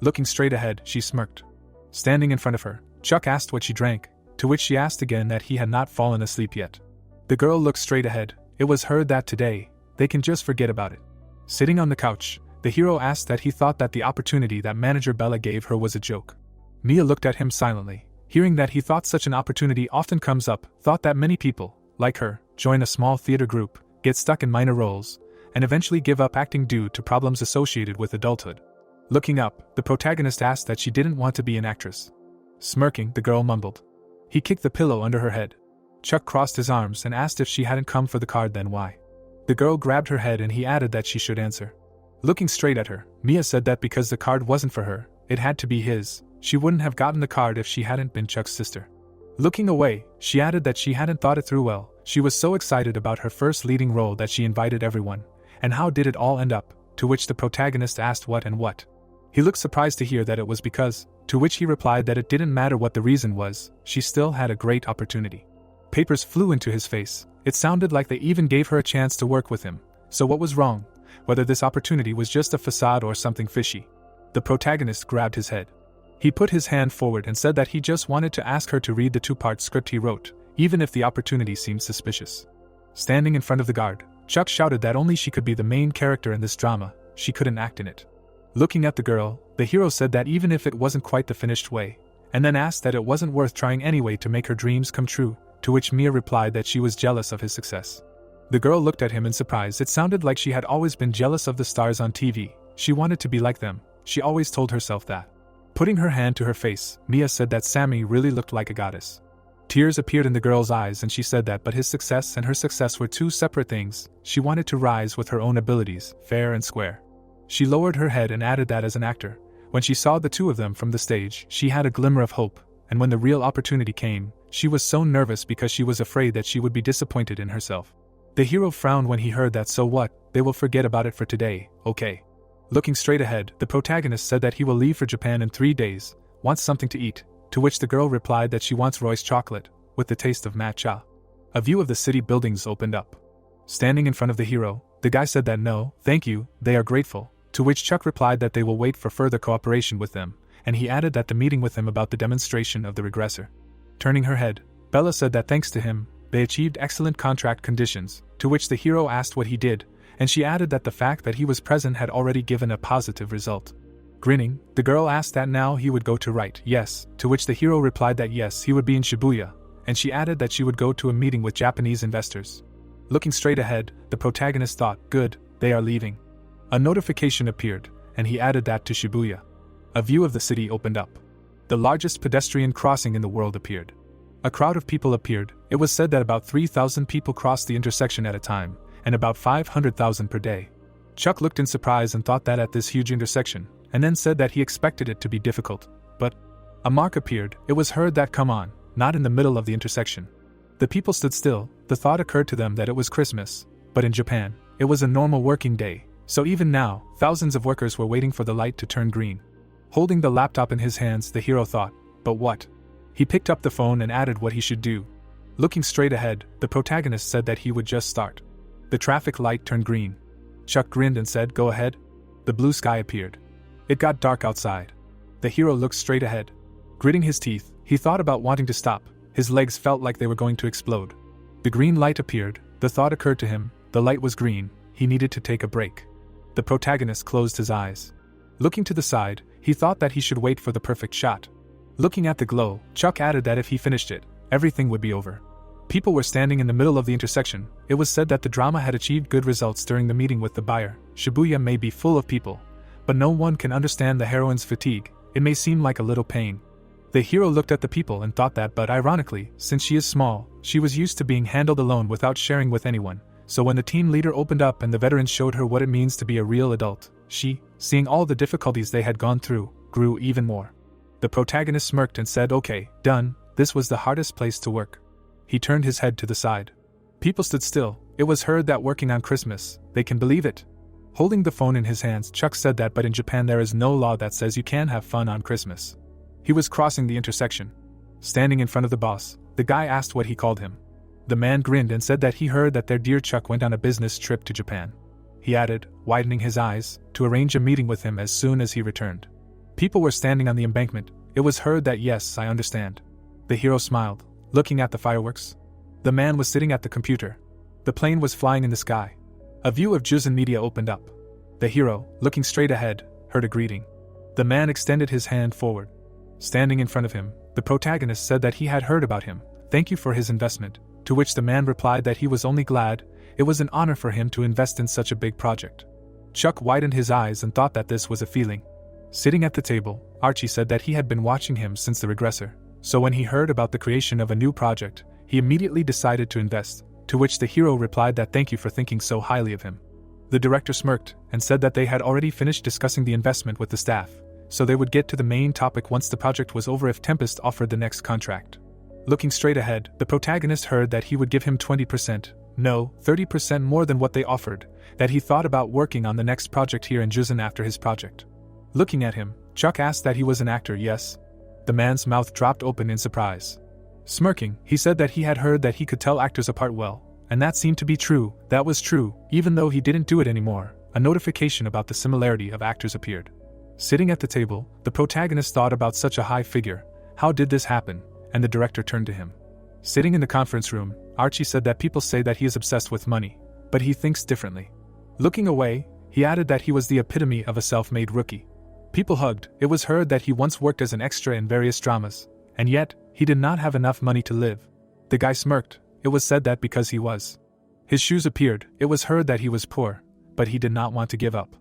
Looking straight ahead, she smirked. Standing in front of her, Chuck asked what she drank, to which she asked again that he had not fallen asleep yet. The girl looked straight ahead. It was heard that today, they can just forget about it. Sitting on the couch, the hero asked that he thought that the opportunity that manager Bella gave her was a joke. Mia looked at him silently, hearing that he thought such an opportunity often comes up, thought that many people, like her, join a small theater group, get stuck in minor roles, and eventually give up acting due to problems associated with adulthood. Looking up, the protagonist asked that she didn't want to be an actress. Smirking, the girl mumbled. He kicked the pillow under her head. Chuck crossed his arms and asked if she hadn't come for the card, then why. The girl grabbed her head and he added that she should answer. Looking straight at her, Mia said that because the card wasn't for her, it had to be his. She wouldn't have gotten the card if she hadn't been Chuck's sister. Looking away, she added that she hadn't thought it through well. She was so excited about her first leading role that she invited everyone. And how did it all end up? To which the protagonist asked what and what. He looked surprised to hear that it was because, to which he replied that it didn't matter what the reason was, she still had a great opportunity. Papers flew into his face. It sounded like they even gave her a chance to work with him. So what was wrong? Whether this opportunity was just a facade or something fishy? The protagonist grabbed his head. He put his hand forward and said that he just wanted to ask her to read the 2-part script he wrote, even if the opportunity seemed suspicious. Standing in front of the guard, Chuck shouted that only she could be the main character in this drama, she couldn't act in it. Looking at the girl, the hero said that even if it wasn't quite the finished way, and then asked that it wasn't worth trying anyway to make her dreams come true, to which Mia replied that she was jealous of his success. The girl looked at him in surprise. It sounded like she had always been jealous of the stars on TV. She wanted to be like them. She always told herself that. Putting her hand to her face, Mia said that Sammy really looked like a goddess. Tears appeared in the girl's eyes and she said that but his success and her success were two separate things. She wanted to rise with her own abilities, fair and square. She lowered her head and added that as an actor, when she saw the two of them from the stage, she had a glimmer of hope, and when the real opportunity came, she was so nervous because she was afraid that she would be disappointed in herself. The hero frowned when he heard that. So what, they will forget about it for today, okay. Looking straight ahead, the protagonist said that he will leave for Japan in 3 days, wants something to eat, to which the girl replied that she wants Roy's chocolate, with the taste of matcha. A view of the city buildings opened up. Standing in front of the hero, the guy said that no, thank you, they are grateful, to which Chuck replied that they will wait for further cooperation with them, and he added that the meeting with him about the demonstration of the regressor. Turning her head, Bella said that thanks to him, they achieved excellent contract conditions, to which the hero asked what he did, and she added that the fact that he was present had already given a positive result. Grinning, the girl asked that now he would go to write, yes, to which the hero replied that yes, he would be in Shibuya, and she added that she would go to a meeting with Japanese investors. Looking straight ahead, the protagonist thought, good, they are leaving. A notification appeared, and he added that to Shibuya. A view of the city opened up. The largest pedestrian crossing in the world appeared. A crowd of people appeared. It was said that about 3,000 people crossed the intersection at a time, and about 500,000 per day. Chuck looked in surprise and thought that at this huge intersection, and then said that he expected it to be difficult. But a mark appeared. It was heard that come on, not in the middle of the intersection. The people stood still. The thought occurred to them that it was Christmas, but in Japan, it was a normal working day, so even now, thousands of workers were waiting for the light to turn green. Holding the laptop in his hands, the hero thought, but what? He picked up the phone and added what he should do. Looking straight ahead, the protagonist said that he would just start. The traffic light turned green. Chuck grinned and said, go ahead. The blue sky appeared. It got dark outside. The hero looked straight ahead. Gritting his teeth, he thought about wanting to stop. His legs felt like they were going to explode. The green light appeared. The thought occurred to him, the light was green, he needed to take a break. The protagonist closed his eyes. Looking to the side, he thought that he should wait for the perfect shot. Looking at the glow, Chuck added that if he finished it, everything would be over. People were standing in the middle of the intersection. It was said that the drama had achieved good results during the meeting with the buyer. Shibuya may be full of people, but no one can understand the heroine's fatigue. It may seem like a little pain. The hero looked at the people and thought that, but ironically, since she is small, she was used to being handled alone without sharing with anyone. So when the team leader opened up and the veterans showed her what it means to be a real adult, she, seeing all the difficulties they had gone through, grew even more. The protagonist smirked and said, okay, done, this was the hardest place to work. He turned his head to the side. People stood still. It was heard that working on Christmas, they can believe it. Holding the phone in his hands, Chuck said that but in Japan there is no law that says you can have fun on Christmas. He was crossing the intersection. Standing in front of the boss, the guy asked what he called him. The man grinned and said that he heard that their dear Chuck went on a business trip to Japan. He added, widening his eyes, to arrange a meeting with him as soon as he returned. People were standing on the embankment. It was heard that yes, I understand. The hero smiled, looking at the fireworks. The man was sitting at the computer. The plane was flying in the sky. A view of Juzen Media opened up. The hero, looking straight ahead, heard a greeting. The man extended his hand forward. Standing in front of him, the protagonist said that he had heard about him. Thank you for his investment, to which the man replied that he was only glad. It was an honor for him to invest in such a big project. Chuck widened his eyes and thought that this was a feeling. Sitting at the table, Archie said that he had been watching him since the regressor, so when he heard about the creation of a new project, he immediately decided to invest, to which the hero replied that thank you for thinking so highly of him. The director smirked and said that they had already finished discussing the investment with the staff, so they would get to the main topic once the project was over if Tempest offered the next contract. Looking straight ahead, the protagonist heard that he would give him 20%, no, 30% more than what they offered, that he thought about working on the next project here in Juzen after his project. Looking at him, Chuck asked that he was an actor, yes? The man's mouth dropped open in surprise. Smirking, he said that he had heard that he could tell actors apart well, and that seemed to be true. That was true, even though he didn't do it anymore. A notification about the similarity of actors appeared. Sitting at the table, the protagonist thought about such a high figure. How did this happen? And the director turned to him. Sitting in the conference room, Archie said that people say that he is obsessed with money, but he thinks differently. Looking away, he added that he was the epitome of a self-made rookie. People hugged. It was heard that he once worked as an extra in various dramas, and yet, he did not have enough money to live. The guy smirked. It was said that because he was. His shoes appeared. It was heard that he was poor, but he did not want to give up.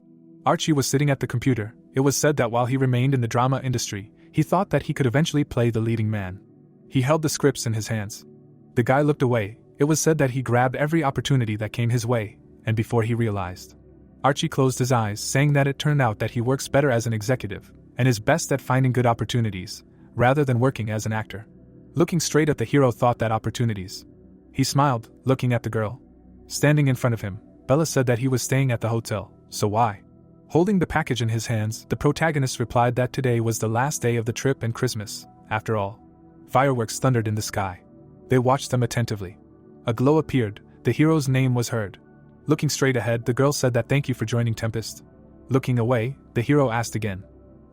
Archie was sitting at the computer. It was said that while he remained in the drama industry, he thought that he could eventually play the leading man. He held the scripts in his hands. The guy looked away. It was said that he grabbed every opportunity that came his way, and before he realized, Archie closed his eyes, saying that it turned out that he works better as an executive, and is best at finding good opportunities, rather than working as an actor. Looking straight at the hero thought that opportunities. He smiled, looking at the girl. Standing in front of him, Bella said that he was staying at the hotel, so why? Holding the package in his hands, the protagonist replied that today was the last day of the trip and Christmas, after all. Fireworks thundered in the sky. They watched them attentively. A glow appeared. The hero's name was heard. Looking straight ahead, the girl said that thank you for joining Tempest. Looking away, the hero asked again.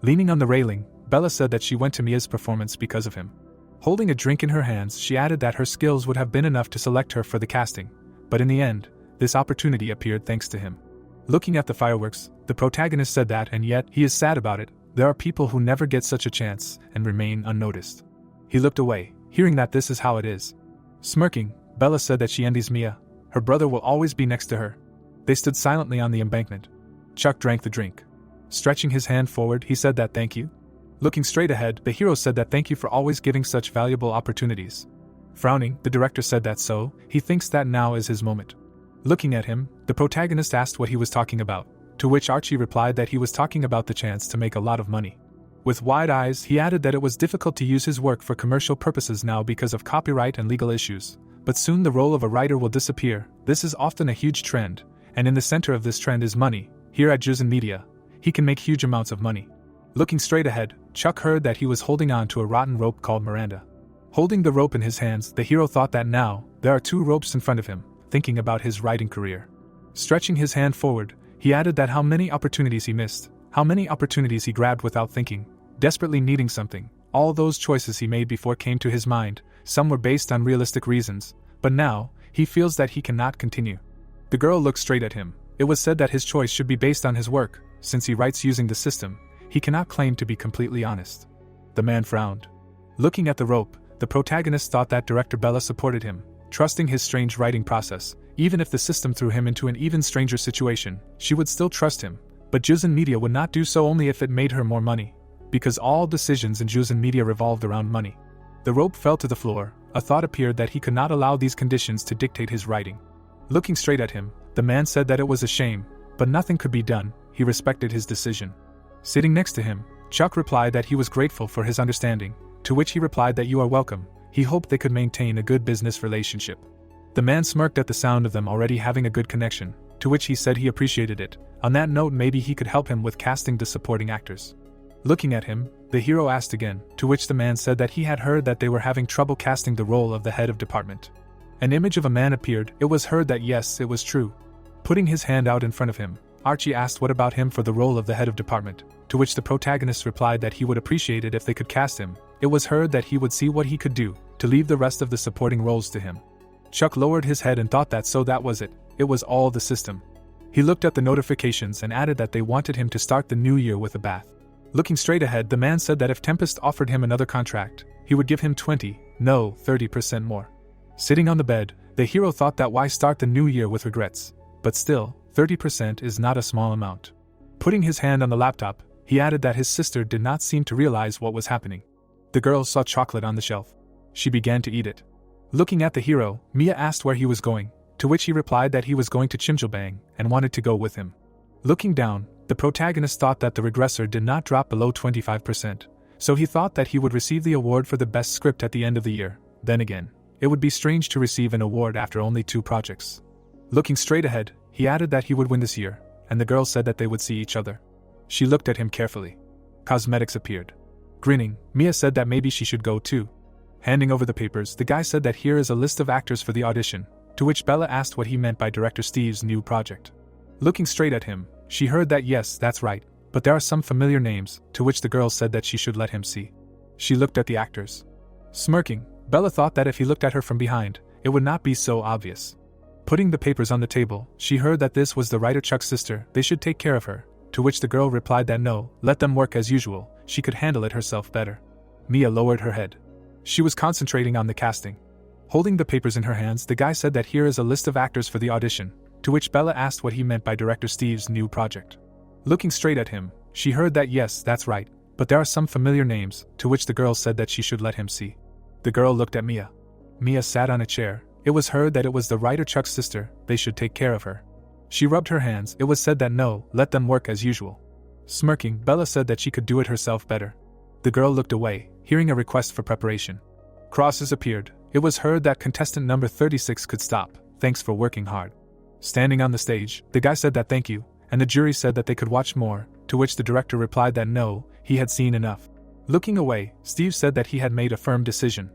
Leaning on the railing, Bella said that she went to Mia's performance because of him. Holding a drink in her hands, she added that her skills would have been enough to select her for the casting, but in the end, this opportunity appeared thanks to him. Looking at the fireworks, the protagonist said that, and yet, he is sad about it. There are people who never get such a chance and remain unnoticed. He looked away, hearing that this is how it is. Smirking, Bella said that she envies Mia. Her brother will always be next to her. They stood silently on the embankment. Chuck drank the drink. Stretching his hand forward, he said that thank you. Looking straight ahead, the hero said that thank you for always giving such valuable opportunities. Frowning, the director said that so, he thinks that now is his moment. Looking at him, the protagonist asked what he was talking about, to which Archie replied that he was talking about the chance to make a lot of money. With wide eyes, he added that it was difficult to use his work for commercial purposes now because of copyright and legal issues, but soon the role of a writer will disappear. This is often a huge trend, and in the center of this trend is money. Here at Juzen Media, he can make huge amounts of money. Looking straight ahead, Chuck heard that he was holding on to a rotten rope called Miranda. Holding the rope in his hands, the hero thought that now, there are two ropes in front of him, thinking about his writing career. Stretching his hand forward, he added that how many opportunities he missed, how many opportunities he grabbed without thinking, desperately needing something. All those choices he made before came to his mind, some were based on realistic reasons, but now, he feels that he cannot continue. The girl looked straight at him. It was said that his choice should be based on his work. Since he writes using the system, he cannot claim to be completely honest. The man frowned. Looking at the rope, the protagonist thought that director Bella supported him, trusting his strange writing process. Even if the system threw him into an even stranger situation, she would still trust him. But Juzen Media would not do so only if it made her more money, because all decisions in Juzen Media revolved around money. The rope fell to the floor. A thought appeared that he could not allow these conditions to dictate his writing. Looking straight at him, the man said that it was a shame, but nothing could be done. He respected his decision. Sitting next to him, Chuck replied that he was grateful for his understanding, to which he replied that you are welcome. He hoped they could maintain a good business relationship. The man smirked at the sound of them already having a good connection, to which he said he appreciated it. On that note, maybe he could help him with casting the supporting actors. Looking at him, the hero asked again, to which the man said that he had heard that they were having trouble casting the role of the head of department. An image of a man appeared. It was heard that yes, it was true. Putting his hand out in front of him, Archie asked what about him for the role of the head of department, to which the protagonist replied that he would appreciate it if they could cast him. It was heard that he would see what he could do, to leave the rest of the supporting roles to him. Chuck lowered his head and thought that so that was it. It was all the system. He looked at the notifications and added that they wanted him to start the new year with a bath. Looking straight ahead, the man said that if Tempest offered him another contract, he would give him 30% more. Sitting on the bed, the hero thought that why start the new year with regrets? But still, 30% is not a small amount. Putting his hand on the laptop, he added that his sister did not seem to realize what was happening. The girl saw chocolate on the shelf. She began to eat it. Looking at the hero, Mia asked where he was going, to which he replied that he was going to Chimchilbang and wanted to go with him. Looking down, the protagonist thought that the regressor did not drop below 25%, so he thought that he would receive the award for the best script at the end of the year. Then again, it would be strange to receive an award after only 2 projects. Looking straight ahead, he added that he would win this year, and the girl said that they would see each other. She looked at him carefully. Cosmetics appeared. Grinning, Mia said that maybe she should go too. Handing over the papers, the guy said that here is a list of actors for the audition, to which Bella asked what he meant by director Steve's new project. Looking straight at him, she heard that yes, that's right, but there are some familiar names, to which the girl said that she should let him see. She looked at the actors. Smirking, Bella thought that if he looked at her from behind, it would not be so obvious. Putting the papers on the table, she heard that this was the writer Chuck's sister, they should take care of her, to which the girl replied that no, let them work as usual, she could handle it herself better. Mia lowered her head. She was concentrating on the casting. Holding the papers in her hands, the guy said that here is a list of actors for the audition, to which Bella asked what he meant by director Steve's new project. Looking straight at him, she heard that yes, that's right, but there are some familiar names, to which the girl said that she should let him see. The girl looked at Mia. Mia sat on a chair. It was heard that it was the writer Chuck's sister, they should take care of her. She rubbed her hands. It was said that no, let them work as usual. Smirking, Bella said that she could do it herself better. The girl looked away, hearing a request for preparation. Crosses appeared. It was heard that contestant number 36 could stop, thanks for working hard. Standing on the stage, the guy said that thank you, and the jury said that they could watch more, to which the director replied that no, he had seen enough. Looking away, Steve said that he had made a firm decision.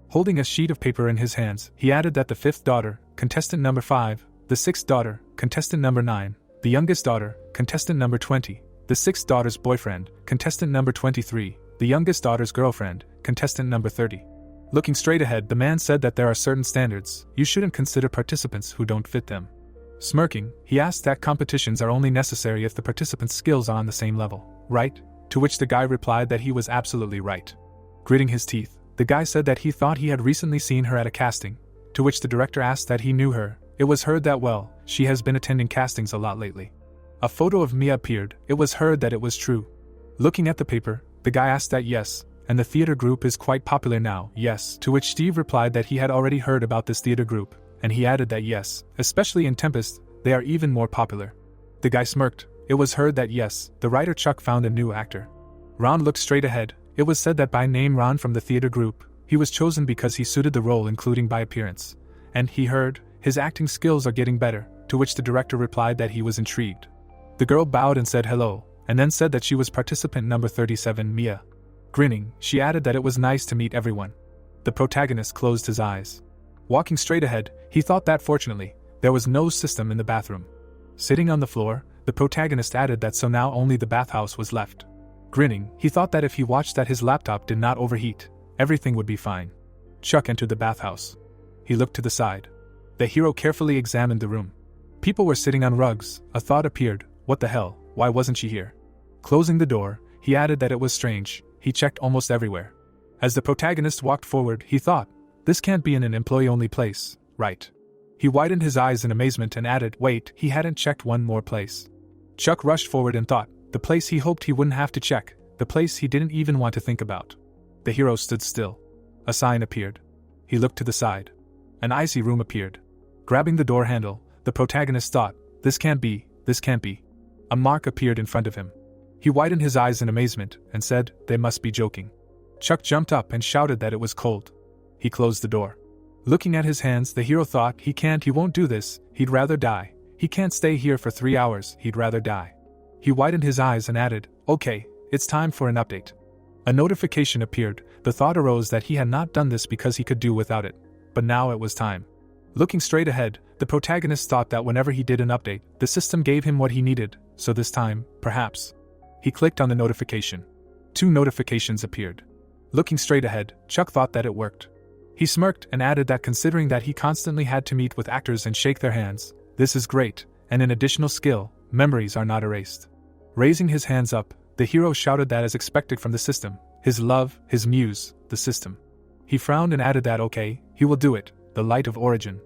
Holding a sheet of paper in his hands, he added that the fifth daughter, contestant number 5, the sixth daughter, contestant number 9, the youngest daughter, contestant number 20, the sixth daughter's boyfriend, contestant number 23, the youngest daughter's girlfriend, contestant number 30. Looking straight ahead, the man said that there are certain standards, you shouldn't consider participants who don't fit them. Smirking, he asked that competitions are only necessary if the participants' skills are on the same level, right? To which the guy replied that he was absolutely right. Gritting his teeth, the guy said that he thought he had recently seen her at a casting, to which the director asked that he knew her. It was heard that well, she has been attending castings a lot lately. A photo of Mia appeared. It was heard that it was true. Looking at the paper, the guy asked that yes, and the theater group is quite popular now, yes, to which Steve replied that he had already heard about this theater group, and he added that yes, especially in Tempest, they are even more popular. The guy smirked. It was heard that yes, the writer Chuck found a new actor. Ron looked straight ahead. It was said that by name Ron from the theater group, he was chosen because he suited the role including by appearance, and he heard, his acting skills are getting better, to which the director replied that he was intrigued. The girl bowed and said hello, and then said that she was participant number 37, Mia. Grinning, she added that it was nice to meet everyone. The protagonist closed his eyes. Walking straight ahead, he thought that fortunately, there was no system in the bathroom. Sitting on the floor, the protagonist added that so now only the bathhouse was left. Grinning, he thought that if he watched that his laptop did not overheat, everything would be fine. Chuck entered the bathhouse. He looked to the side. The hero carefully examined the room. People were sitting on rugs. A thought appeared. What the hell, why wasn't she here? Closing the door, he added that it was strange. He checked almost everywhere. As the protagonist walked forward, he thought, this can't be in an employee-only place, right? He widened his eyes in amazement and added, wait, he hadn't checked one more place. Chuck rushed forward and thought, the place he hoped he wouldn't have to check, the place he didn't even want to think about. The hero stood still. A sign appeared. He looked to the side. An icy room appeared. Grabbing the door handle, the protagonist thought, this can't be. A mark appeared in front of him. He widened his eyes in amazement and said, they must be joking. Chuck jumped up and shouted that it was cold. He closed the door. Looking at his hands, the hero thought, he won't do this, he'd rather die. He can't stay here for 3 hours, he'd rather die. He widened his eyes and added, okay, it's time for an update. A notification appeared. The thought arose that he had not done this because he could do without it. But now it was time. Looking straight ahead, the protagonist thought that whenever he did an update, the system gave him what he needed, so this time, perhaps. He clicked on the notification. 2 notifications appeared. Looking straight ahead, Chuck thought that it worked. He smirked and added that considering that he constantly had to meet with actors and shake their hands, this is great, and an additional skill, memories are not erased. Raising his hands up, the hero shouted that as expected from the system, his love, his muse, the system. He frowned and added that okay, he will do it, the light of origin.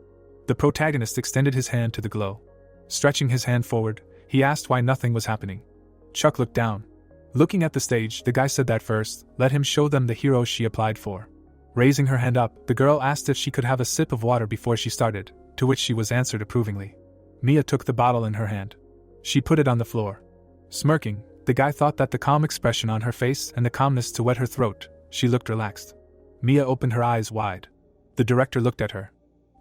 The protagonist extended his hand to the glow. Stretching his hand forward, he asked why nothing was happening. Chuck looked down. Looking at the stage, the guy said that first, let him show them the hero she applied for. Raising her hand up, the girl asked if she could have a sip of water before she started, to which she was answered approvingly. Mia took the bottle in her hand. She put it on the floor. Smirking, the guy thought that the calm expression on her face and the calmness to wet her throat, she looked relaxed. Mia opened her eyes wide. The director looked at her.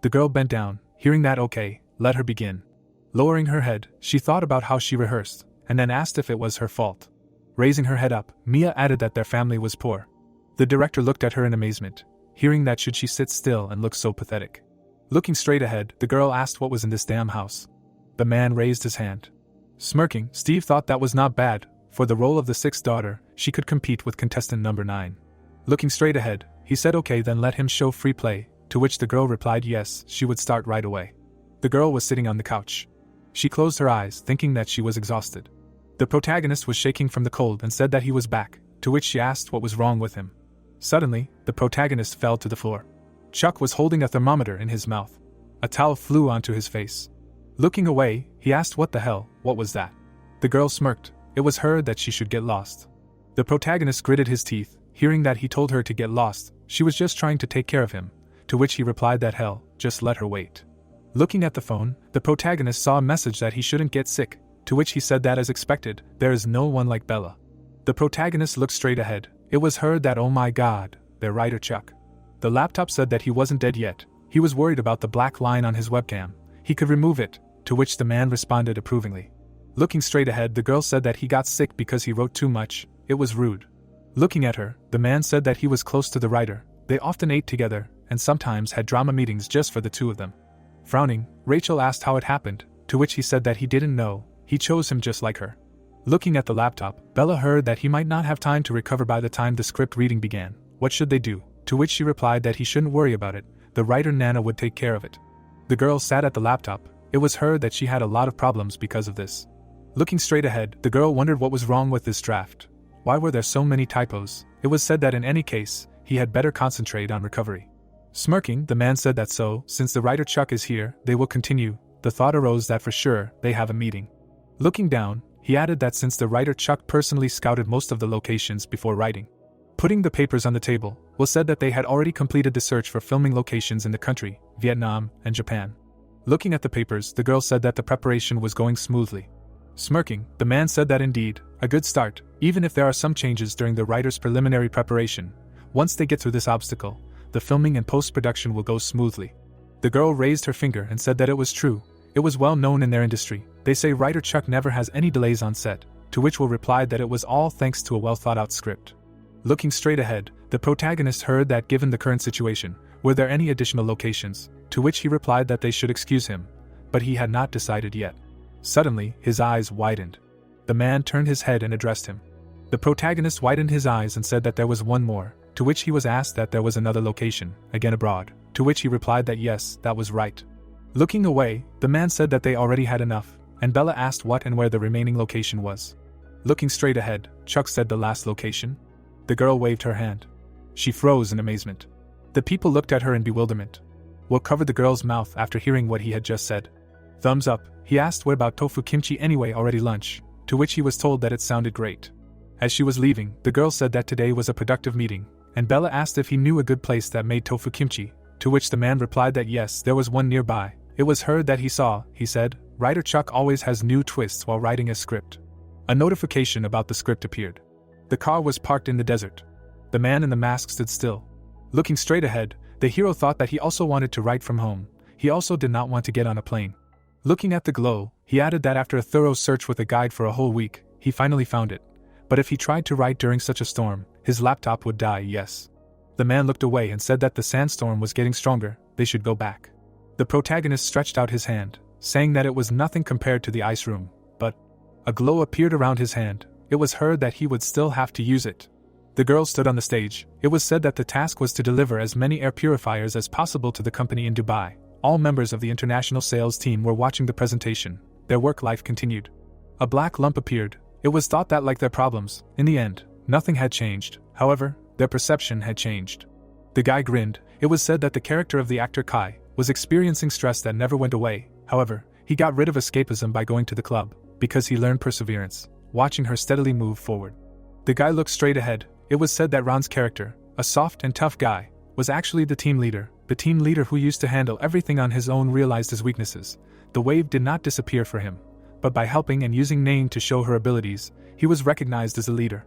The girl bent down, hearing that okay, let her begin. Lowering her head, she thought about how she rehearsed, and then asked if it was her fault. Raising her head up, Mia added that their family was poor. The director looked at her in amazement. hearing that should she sit still and look so pathetic. Looking straight ahead, the girl asked what was in this damn house. The man raised his hand. Smirking, Steve thought that was not bad. For the role of the sixth daughter, she could compete with contestant number 9. Looking straight ahead, he said okay, then let him show free play, to which the girl replied yes, she would start right away. The girl was sitting on the couch. She closed her eyes, thinking that she was exhausted. The protagonist was shaking from the cold and said that he was back, to which she asked what was wrong with him. Suddenly, the protagonist fell to the floor. Chuck was holding a thermometer in his mouth. A towel flew onto his face. Looking away, he asked what the hell, what was that? The girl smirked. It was her that she should get lost. The protagonist gritted his teeth, hearing that he told her to get lost, she was just trying to take care of him, to which he replied that hell, just let her wait. Looking at the phone, the protagonist saw a message that he shouldn't get sick, to which he said that as expected, there is no one like Bella. The protagonist looked straight ahead. It was her that oh my god, their writer Chuck. The laptop said that he wasn't dead yet. He was worried about the black line on his webcam. He could remove it, to which the man responded approvingly. Looking straight ahead, the girl said that he got sick because he wrote too much. It was rude. Looking at her, the man said that he was close to the writer. They often ate together, and sometimes had drama meetings just for the two of them. Frowning, Rachel asked how it happened, to which he said that he didn't know, he chose him just like her. Looking at the laptop, Bella heard that he might not have time to recover by the time the script reading began. What should they do? To which she replied that he shouldn't worry about it, the writer Nana would take care of it. The girl sat at the laptop. It was her that she had a lot of problems because of this. Looking straight ahead, the girl wondered what was wrong with this draft. Why were there so many typos? It was said that in any case, he had better concentrate on recovery. Smirking, the man said that so, since the writer Chuck is here, they will continue. The thought arose that for sure, they have a meeting. Looking down, he added that since the writer Chuck personally scouted most of the locations before writing. Putting the papers on the table, was said that they had already completed the search for filming locations in the country, Vietnam, and Japan. Looking at the papers, the girl said that the preparation was going smoothly. Smirking, the man said that indeed, a good start, even if there are some changes during the writer's preliminary preparation. Once they get through this obstacle, the filming and post-production will go smoothly. The girl raised her finger and said that it was true. It was well known in their industry. They say writer Chuck never has any delays on set, to which Will replied that it was all thanks to a well-thought-out script. Looking straight ahead, the protagonist heard that given the current situation, were there any additional locations, to which he replied that they should excuse him, but he had not decided yet. Suddenly, his eyes widened. The man turned his head and addressed him. The protagonist widened his eyes and said that there was one more, to which he was asked that there was another location, again abroad, to which he replied that yes, that was right. Looking away, the man said that they already had enough, and Bella asked what and where the remaining location was. Looking straight ahead, Chuck said the last location. The girl waved her hand. She froze in amazement. The people looked at her in bewilderment. Will covered the girl's mouth after hearing what he had just said. Thumbs up, he asked what about tofu kimchi anyway, already lunch, to which he was told that it sounded great. As she was leaving, the girl said that today was a productive meeting, and Bella asked if he knew a good place that made tofu kimchi, to which the man replied that yes, there was one nearby. It was her that he saw, he said. Writer Chuck always has new twists while writing a script. A notification about the script appeared. The car was parked in the desert. The man in the mask stood still. Looking straight ahead, the hero thought that he also wanted to write from home. He also did not want to get on a plane. Looking at the glow, he added that after a thorough search with a guide for a whole week, he finally found it. But if he tried to write during such a storm, his laptop would die, yes. The man looked away and said that the sandstorm was getting stronger, they should go back. The protagonist stretched out his hand, saying that it was nothing compared to the ice room, but a glow appeared around his hand. It was heard that he would still have to use it. The girl stood on the stage. It was said that the task was to deliver as many air purifiers as possible to the company in Dubai. All members of the international sales team were watching the presentation. Their work life continued. A black lump appeared. It was thought that like their problems, in the end, nothing had changed. However, their perception had changed. The guy grinned. It was said that the character of the actor Kai was experiencing stress that never went away. However, he got rid of escapism by going to the club, because he learned perseverance, watching her steadily move forward. The guy looked straight ahead. It was said that Ron's character, a soft and tough guy, was actually the team leader. The team leader who used to handle everything on his own realized his weaknesses. The wave did not disappear for him, but by helping and using Nain to show her abilities, he was recognized as a leader.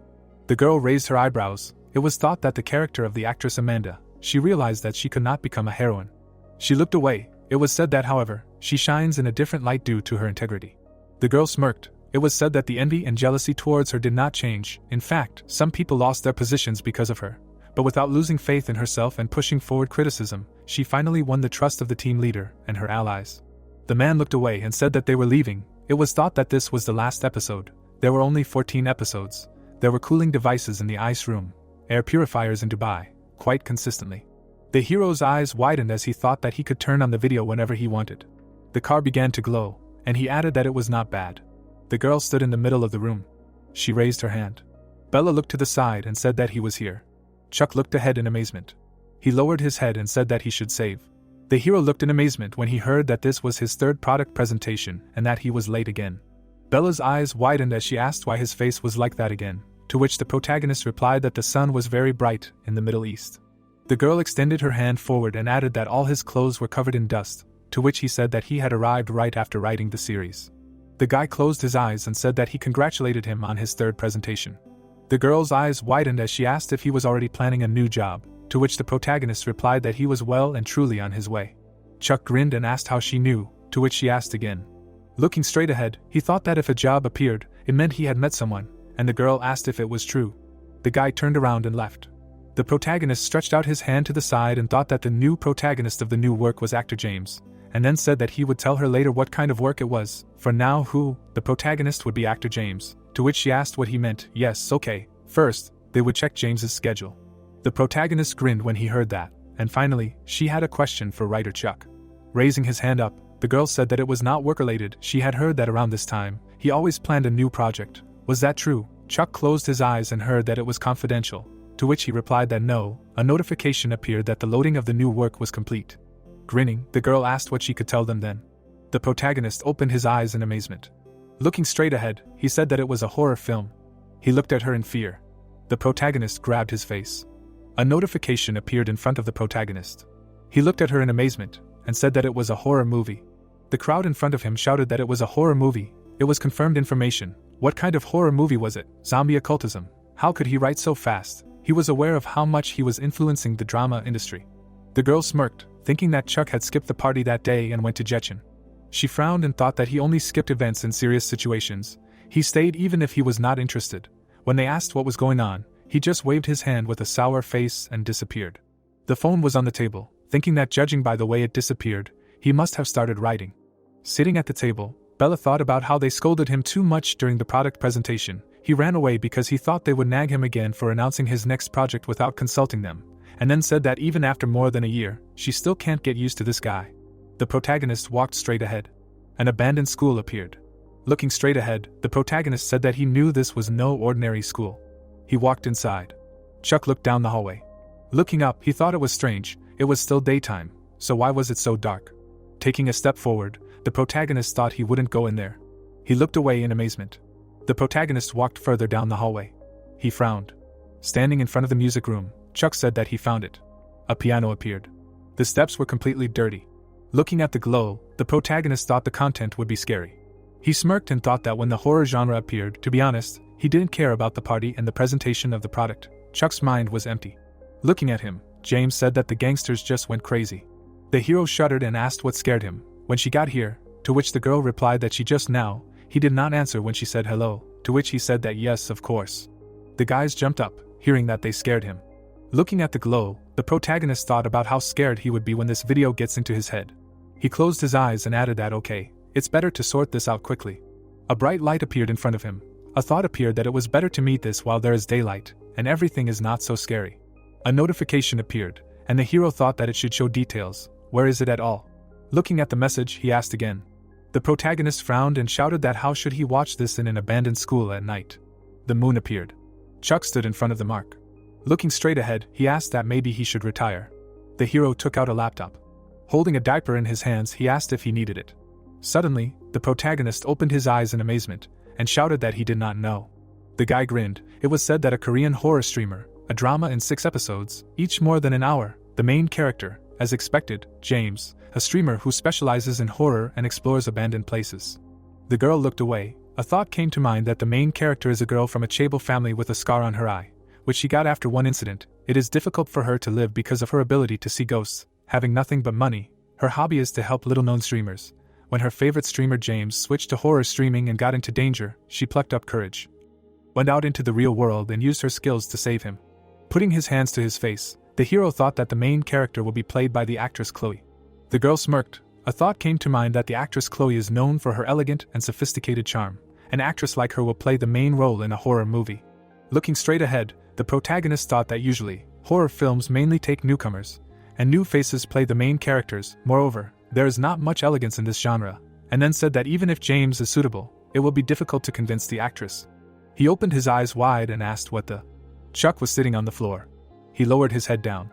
The girl raised her eyebrows. It was thought that the character of the actress Amanda, she realized that she could not become a heroine. She looked away. It was said that, however, she shines in a different light due to her integrity. The girl smirked. It was said that the envy and jealousy towards her did not change. In fact, some people lost their positions because of her. but without losing faith in herself and pushing forward criticism, she finally won the trust of the team leader and her allies. The man looked away and said that they were leaving. It was thought that this was the last episode. There were only 14 episodes. There were cooling devices in the ice room, air purifiers in Dubai, quite consistently. The hero's eyes widened as he thought that he could turn on the video whenever he wanted. The car began to glow, and he added that it was not bad. The girl stood in the middle of the room. She raised her hand. Bella looked to the side and said that he was here. Chuck looked ahead in amazement. He lowered his head and said that he should save. The hero looked in amazement when he heard that this was his third product presentation and that he was late again. Bella's eyes widened as she asked why his face was like that again, to which the protagonist replied that the sun was very bright in the Middle East. The girl extended her hand forward and added that all his clothes were covered in dust, to which he said that he had arrived right after writing the series. The guy closed his eyes and said that he congratulated him on his third presentation. The girl's eyes widened as she asked if he was already planning a new job, to which the protagonist replied that he was well and truly on his way. Chuck grinned and asked how she knew, to which she asked again. Looking straight ahead, he thought that if a job appeared, it meant he had met someone, and the girl asked if it was true. The guy turned around and left. The protagonist stretched out his hand to the side and thought that the new protagonist of the new work was actor James, and then said that he would tell her later what kind of work it was. For now, the protagonist would be actor James, to which she asked what he meant. Yes, okay. First, they would check James's schedule. The protagonist grinned when he heard that, and finally, she had a question for writer Chuck. Raising his hand up, the girl said that it was not work-related. She had heard that around this time, he always planned a new project. Was that true? Chuck closed his eyes and heard that it was confidential, to which he replied that no. A notification appeared that the loading of the new work was complete. Grinning, the girl asked what she could tell them then. The protagonist opened his eyes in amazement. Looking straight ahead, he said that it was a horror film. He looked at her in fear. The protagonist grabbed his face. A notification appeared in front of the protagonist. He looked at her in amazement and said that it was a horror movie. The crowd in front of him shouted that it was a horror movie. It was confirmed information. What kind of horror movie was it? Zombie occultism. How could he write so fast? He was aware of how much he was influencing the drama industry. The girl smirked, thinking that Chuck had skipped the party that day and went to Jetchen. She frowned and thought that he only skipped events in serious situations. He stayed even if he was not interested. When they asked what was going on, he just waved his hand with a sour face and disappeared. The phone was on the table, thinking that judging by the way it disappeared, he must have started writing. Sitting at the table, Bella thought about how they scolded him too much during the product presentation. He ran away because he thought they would nag him again for announcing his next project without consulting them, and then said that even after more than a year, she still can't get used to this guy. The protagonist walked straight ahead. An abandoned school appeared. Looking straight ahead, the protagonist said that he knew this was no ordinary school. He walked inside. Chuck looked down the hallway. Looking up, he thought it was strange. It was still daytime, so why was it so dark? Taking a step forward, the protagonist thought he wouldn't go in there. He looked away in amazement. The protagonist walked further down the hallway. He frowned. Standing in front of the music room, Chuck said that he found it. A piano appeared. The steps were completely dirty. Looking at the glow, the protagonist thought the content would be scary. He smirked and thought that when the horror genre appeared, to be honest, he didn't care about the party and the presentation of the product. Chuck's mind was empty. Looking at him, James said that the gangsters just went crazy. The hero shuddered and asked what scared him. When she got here, to which the girl replied that she just now. He did not answer when she said hello, to which he said that yes, of course. The guys jumped up, hearing that they scared him. Looking at the glow, the protagonist thought about how scared he would be when this video gets into his head. He closed his eyes and added that okay, it's better to sort this out quickly. A bright light appeared in front of him. A thought appeared that it was better to meet this while there is daylight, and everything is not so scary. A notification appeared, and the hero thought that it should show details. Where is it at all? Looking at the message, he asked again. The protagonist frowned and shouted that how should he watch this in an abandoned school at night? The moon appeared. Chuck stood in front of the mark. Looking straight ahead, he asked that maybe he should retire. The hero took out a laptop. Holding a diaper in his hands, he asked if he needed it. Suddenly, the protagonist opened his eyes in amazement, and shouted that he did not know. The guy grinned. It was said that a Korean horror streamer, a drama in 6 episodes, each more than an hour, the main character, as expected, James, a streamer who specializes in horror and explores abandoned places. The girl looked away. A thought came to mind that the main character is a girl from a Chable family with a scar on her eye, which she got after one incident. It is difficult for her to live because of her ability to see ghosts, having nothing but money. Her hobby is to help little-known streamers. When her favorite streamer James switched to horror streaming and got into danger, she plucked up courage, went out into the real world and used her skills to save him. Putting his hands to his face, the hero thought that the main character will be played by the actress Chloe. The girl smirked. A thought came to mind that the actress Chloe is known for her elegant and sophisticated charm. An actress like her will play the main role in a horror movie. Looking straight ahead, the protagonist thought that usually, horror films mainly take newcomers, and new faces play the main characters. Moreover, there is not much elegance in this genre, and then said that even if James is suitable, it will be difficult to convince the actress. He opened his eyes wide and asked what the... Chuck was sitting on the floor. He lowered his head down.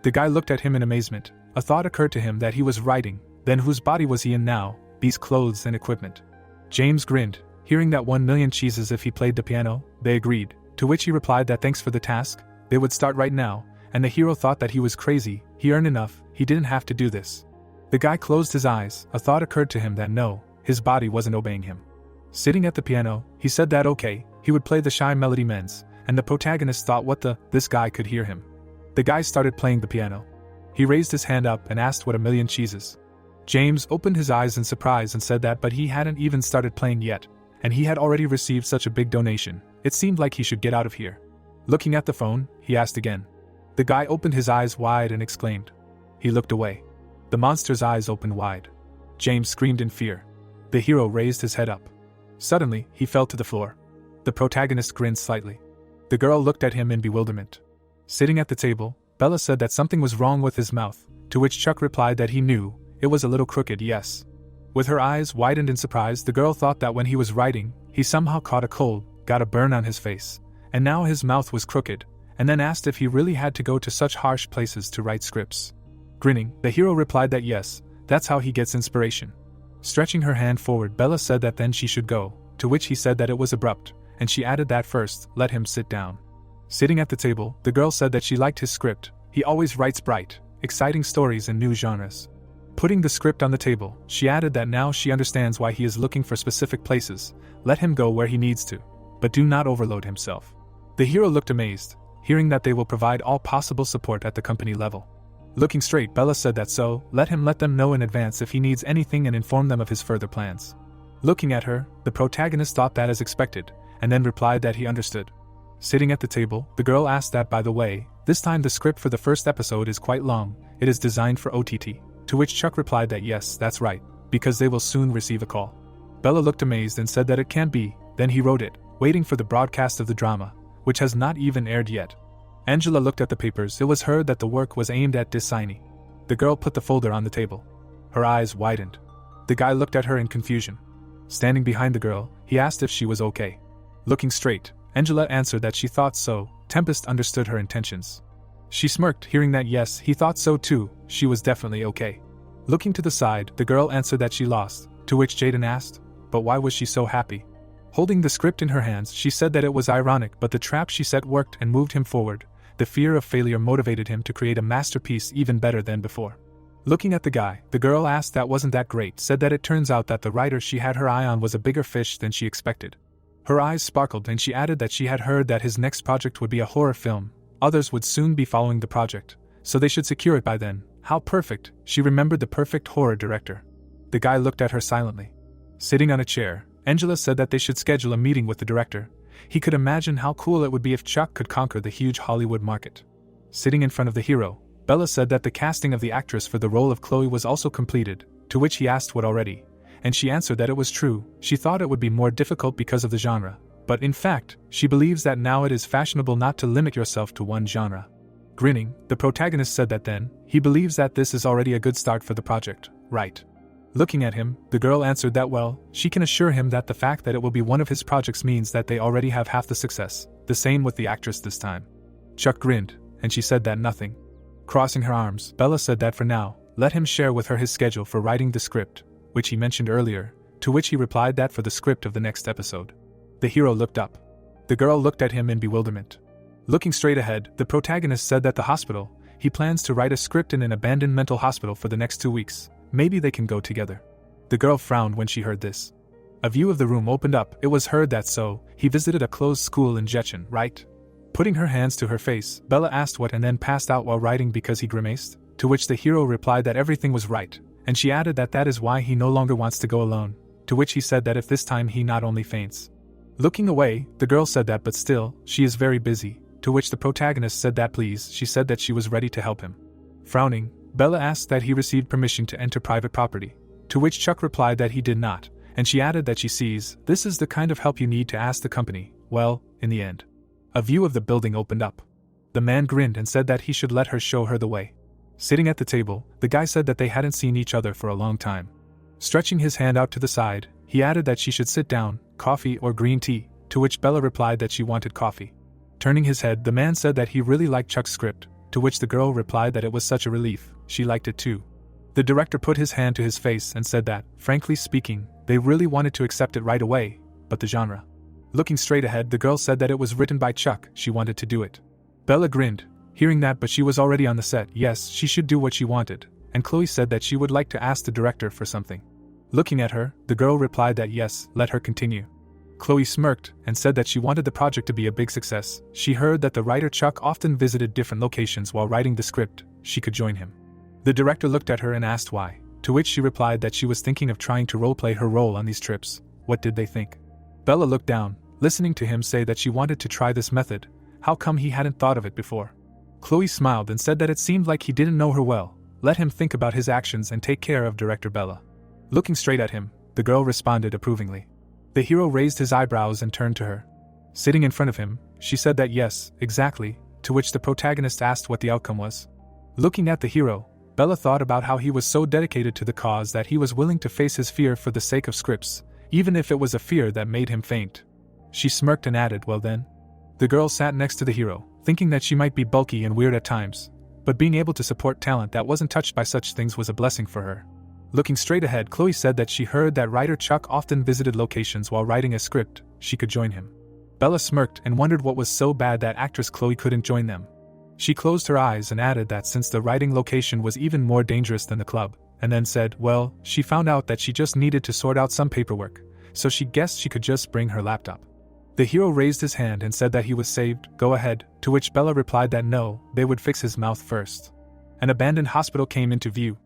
The guy looked at him in amazement. A thought occurred to him that he was writing. Then whose body was he in now, these clothes and equipment? James grinned, hearing that 1,000,000 cheeses if he played the piano. They agreed, to which he replied that thanks for the task, they would start right now, and the hero thought that he was crazy. He earned enough, he didn't have to do this. The guy closed his eyes. A thought occurred to him that no, his body wasn't obeying him. Sitting at the piano, he said that okay, he would play the shy melody mends, and the protagonist thought this guy could hear him. The guy started playing the piano. He raised his hand up and asked what 1,000,000 cheeses. James opened his eyes in surprise and said that but he hadn't even started playing yet, and he had already received such a big donation. It seemed like he should get out of here. Looking at the phone, he asked again. The guy opened his eyes wide and exclaimed. He looked away. The monster's eyes opened wide. James screamed in fear. The hero raised his head up. Suddenly, he fell to the floor. The protagonist grinned slightly. The girl looked at him in bewilderment. Sitting at the table, Bella said that something was wrong with his mouth, to which Chuck replied that he knew, it was a little crooked, yes. With her eyes widened in surprise, the girl thought that when he was writing, he somehow caught a cold, got a burn on his face, and now his mouth was crooked, and then asked if he really had to go to such harsh places to write scripts. Grinning, the hero replied that yes, that's how he gets inspiration. Stretching her hand forward, Bella said that then she should go, to which he said that it was abrupt, and she added that first, let him sit down. Sitting at the table, the girl said that she liked his script. He always writes bright, exciting stories in new genres. Putting the script on the table, she added that now she understands why he is looking for specific places. Let him go where he needs to, but do not overload himself. The hero looked amazed, hearing that they will provide all possible support at the company level. Looking straight, Bella said that so, let them know in advance if he needs anything and inform them of his further plans. Looking at her, the protagonist thought that as expected, and then replied that he understood. Sitting at the table, the girl asked that by the way, this time the script for the first episode is quite long, it is designed for OTT, to which Chuck replied that yes, that's right, because they will soon receive a call. Bella looked amazed and said that it can't be, then he wrote it, waiting for the broadcast of the drama, which has not even aired yet. Angela looked at the papers. It was heard that the work was aimed at Disney. The girl put the folder on the table. Her eyes widened. The guy looked at her in confusion. Standing behind the girl, he asked if she was okay. Looking straight, Angela answered that she thought so. Tempest understood her intentions. She smirked, hearing that yes, he thought so too, she was definitely okay. Looking to the side, the girl answered that she lost, to which Jaden asked, but why was she so happy? Holding the script in her hands, she said that it was ironic, but the trap she set worked and moved him forward. The fear of failure motivated him to create a masterpiece even better than before. Looking at the guy, the girl asked that wasn't that great, said that it turns out that the writer she had her eye on was a bigger fish than she expected. Her eyes sparkled and she added that she had heard that his next project would be a horror film. Others would soon be following the project, so they should secure it by then. How perfect, she remembered the perfect horror director. The guy looked at her silently. Sitting on a chair, Angela said that they should schedule a meeting with the director. He could imagine how cool it would be if Chuck could conquer the huge Hollywood market. Sitting in front of the hero, Bella said that the casting of the actress for the role of Chloe was also completed, to which he asked what already, and she answered that it was true. She thought it would be more difficult because of the genre, but in fact, she believes that now it is fashionable not to limit yourself to one genre. Grinning, the protagonist said that then, he believes that this is already a good start for the project, right? Looking at him, the girl answered that well, she can assure him that the fact that it will be one of his projects means that they already have half the success, the same with the actress this time. Chuck grinned, and she said that nothing. Crossing her arms, Bella said that for now, let him share with her his schedule for writing the script, which he mentioned earlier, to which he replied that for the script of the next episode. The hero looked up. The girl looked at him in bewilderment. Looking straight ahead, the protagonist said that the hospital, he plans to write a script in an abandoned mental hospital for the next 2 weeks. Maybe they can go together. The girl frowned when she heard this. A view of the room opened up. It was heard that so, he visited a closed school in Jetchen, right? Putting her hands to her face, Bella asked what and then passed out while writing because he grimaced, to which the hero replied that everything was right, and she added that that is why he no longer wants to go alone, to which he said that if this time he not only faints. Looking away, the girl said that but still, she is very busy, to which the protagonist said that please, she said that she was ready to help him. Frowning, Bella asked that he received permission to enter private property, to which Chuck replied that he did not, and she added that she sees, this is the kind of help you need to ask the company. Well, in the end, a view of the building opened up. The man grinned and said that he should let her show her the way. Sitting at the table, the guy said that they hadn't seen each other for a long time. Stretching his hand out to the side, he added that she should sit down, coffee or green tea, to which Bella replied that she wanted coffee. Turning his head, the man said that he really liked Chuck's script, to which the girl replied that it was such a relief, she liked it too. The director put his hand to his face and said that, frankly speaking, they really wanted to accept it right away, but the genre. Looking straight ahead, the girl said that it was written by Chuck, she wanted to do it. Bella grinned, hearing that, but she was already on the set. Yes, she should do what she wanted, and Chloe said that she would like to ask the director for something. Looking at her, the girl replied that yes, let her continue. Chloe smirked and said that she wanted the project to be a big success. She heard that the writer Chuck often visited different locations while writing the script, she could join him. The director looked at her and asked why, to which she replied that she was thinking of trying to roleplay her role on these trips. What did they think? Bella looked down, listening to him say that she wanted to try this method. How come he hadn't thought of it before? Chloe smiled and said that it seemed like he didn't know her well. Let him think about his actions and take care of director Bella. Looking straight at him, the girl responded approvingly. The hero raised his eyebrows and turned to her. Sitting in front of him, she said that yes, exactly, to which the protagonist asked what the outcome was. Looking at the hero, Bella thought about how he was so dedicated to the cause that he was willing to face his fear for the sake of scripts, even if it was a fear that made him faint. She smirked and added, well then. The girl sat next to the hero, thinking that she might be bulky and weird at times, but being able to support talent that wasn't touched by such things was a blessing for her. Looking straight ahead, Chloe said that she heard that writer Chuck often visited locations while writing a script, she could join him. Bella smirked and wondered what was so bad that actress Chloe couldn't join them. She closed her eyes and added that since the writing location was even more dangerous than the club, and then said, well, she found out that she just needed to sort out some paperwork, so she guessed she could just bring her laptop. The hero raised his hand and said that he was saved, go ahead, to which Bella replied that no, they would fix his mouth first. An abandoned hospital came into view.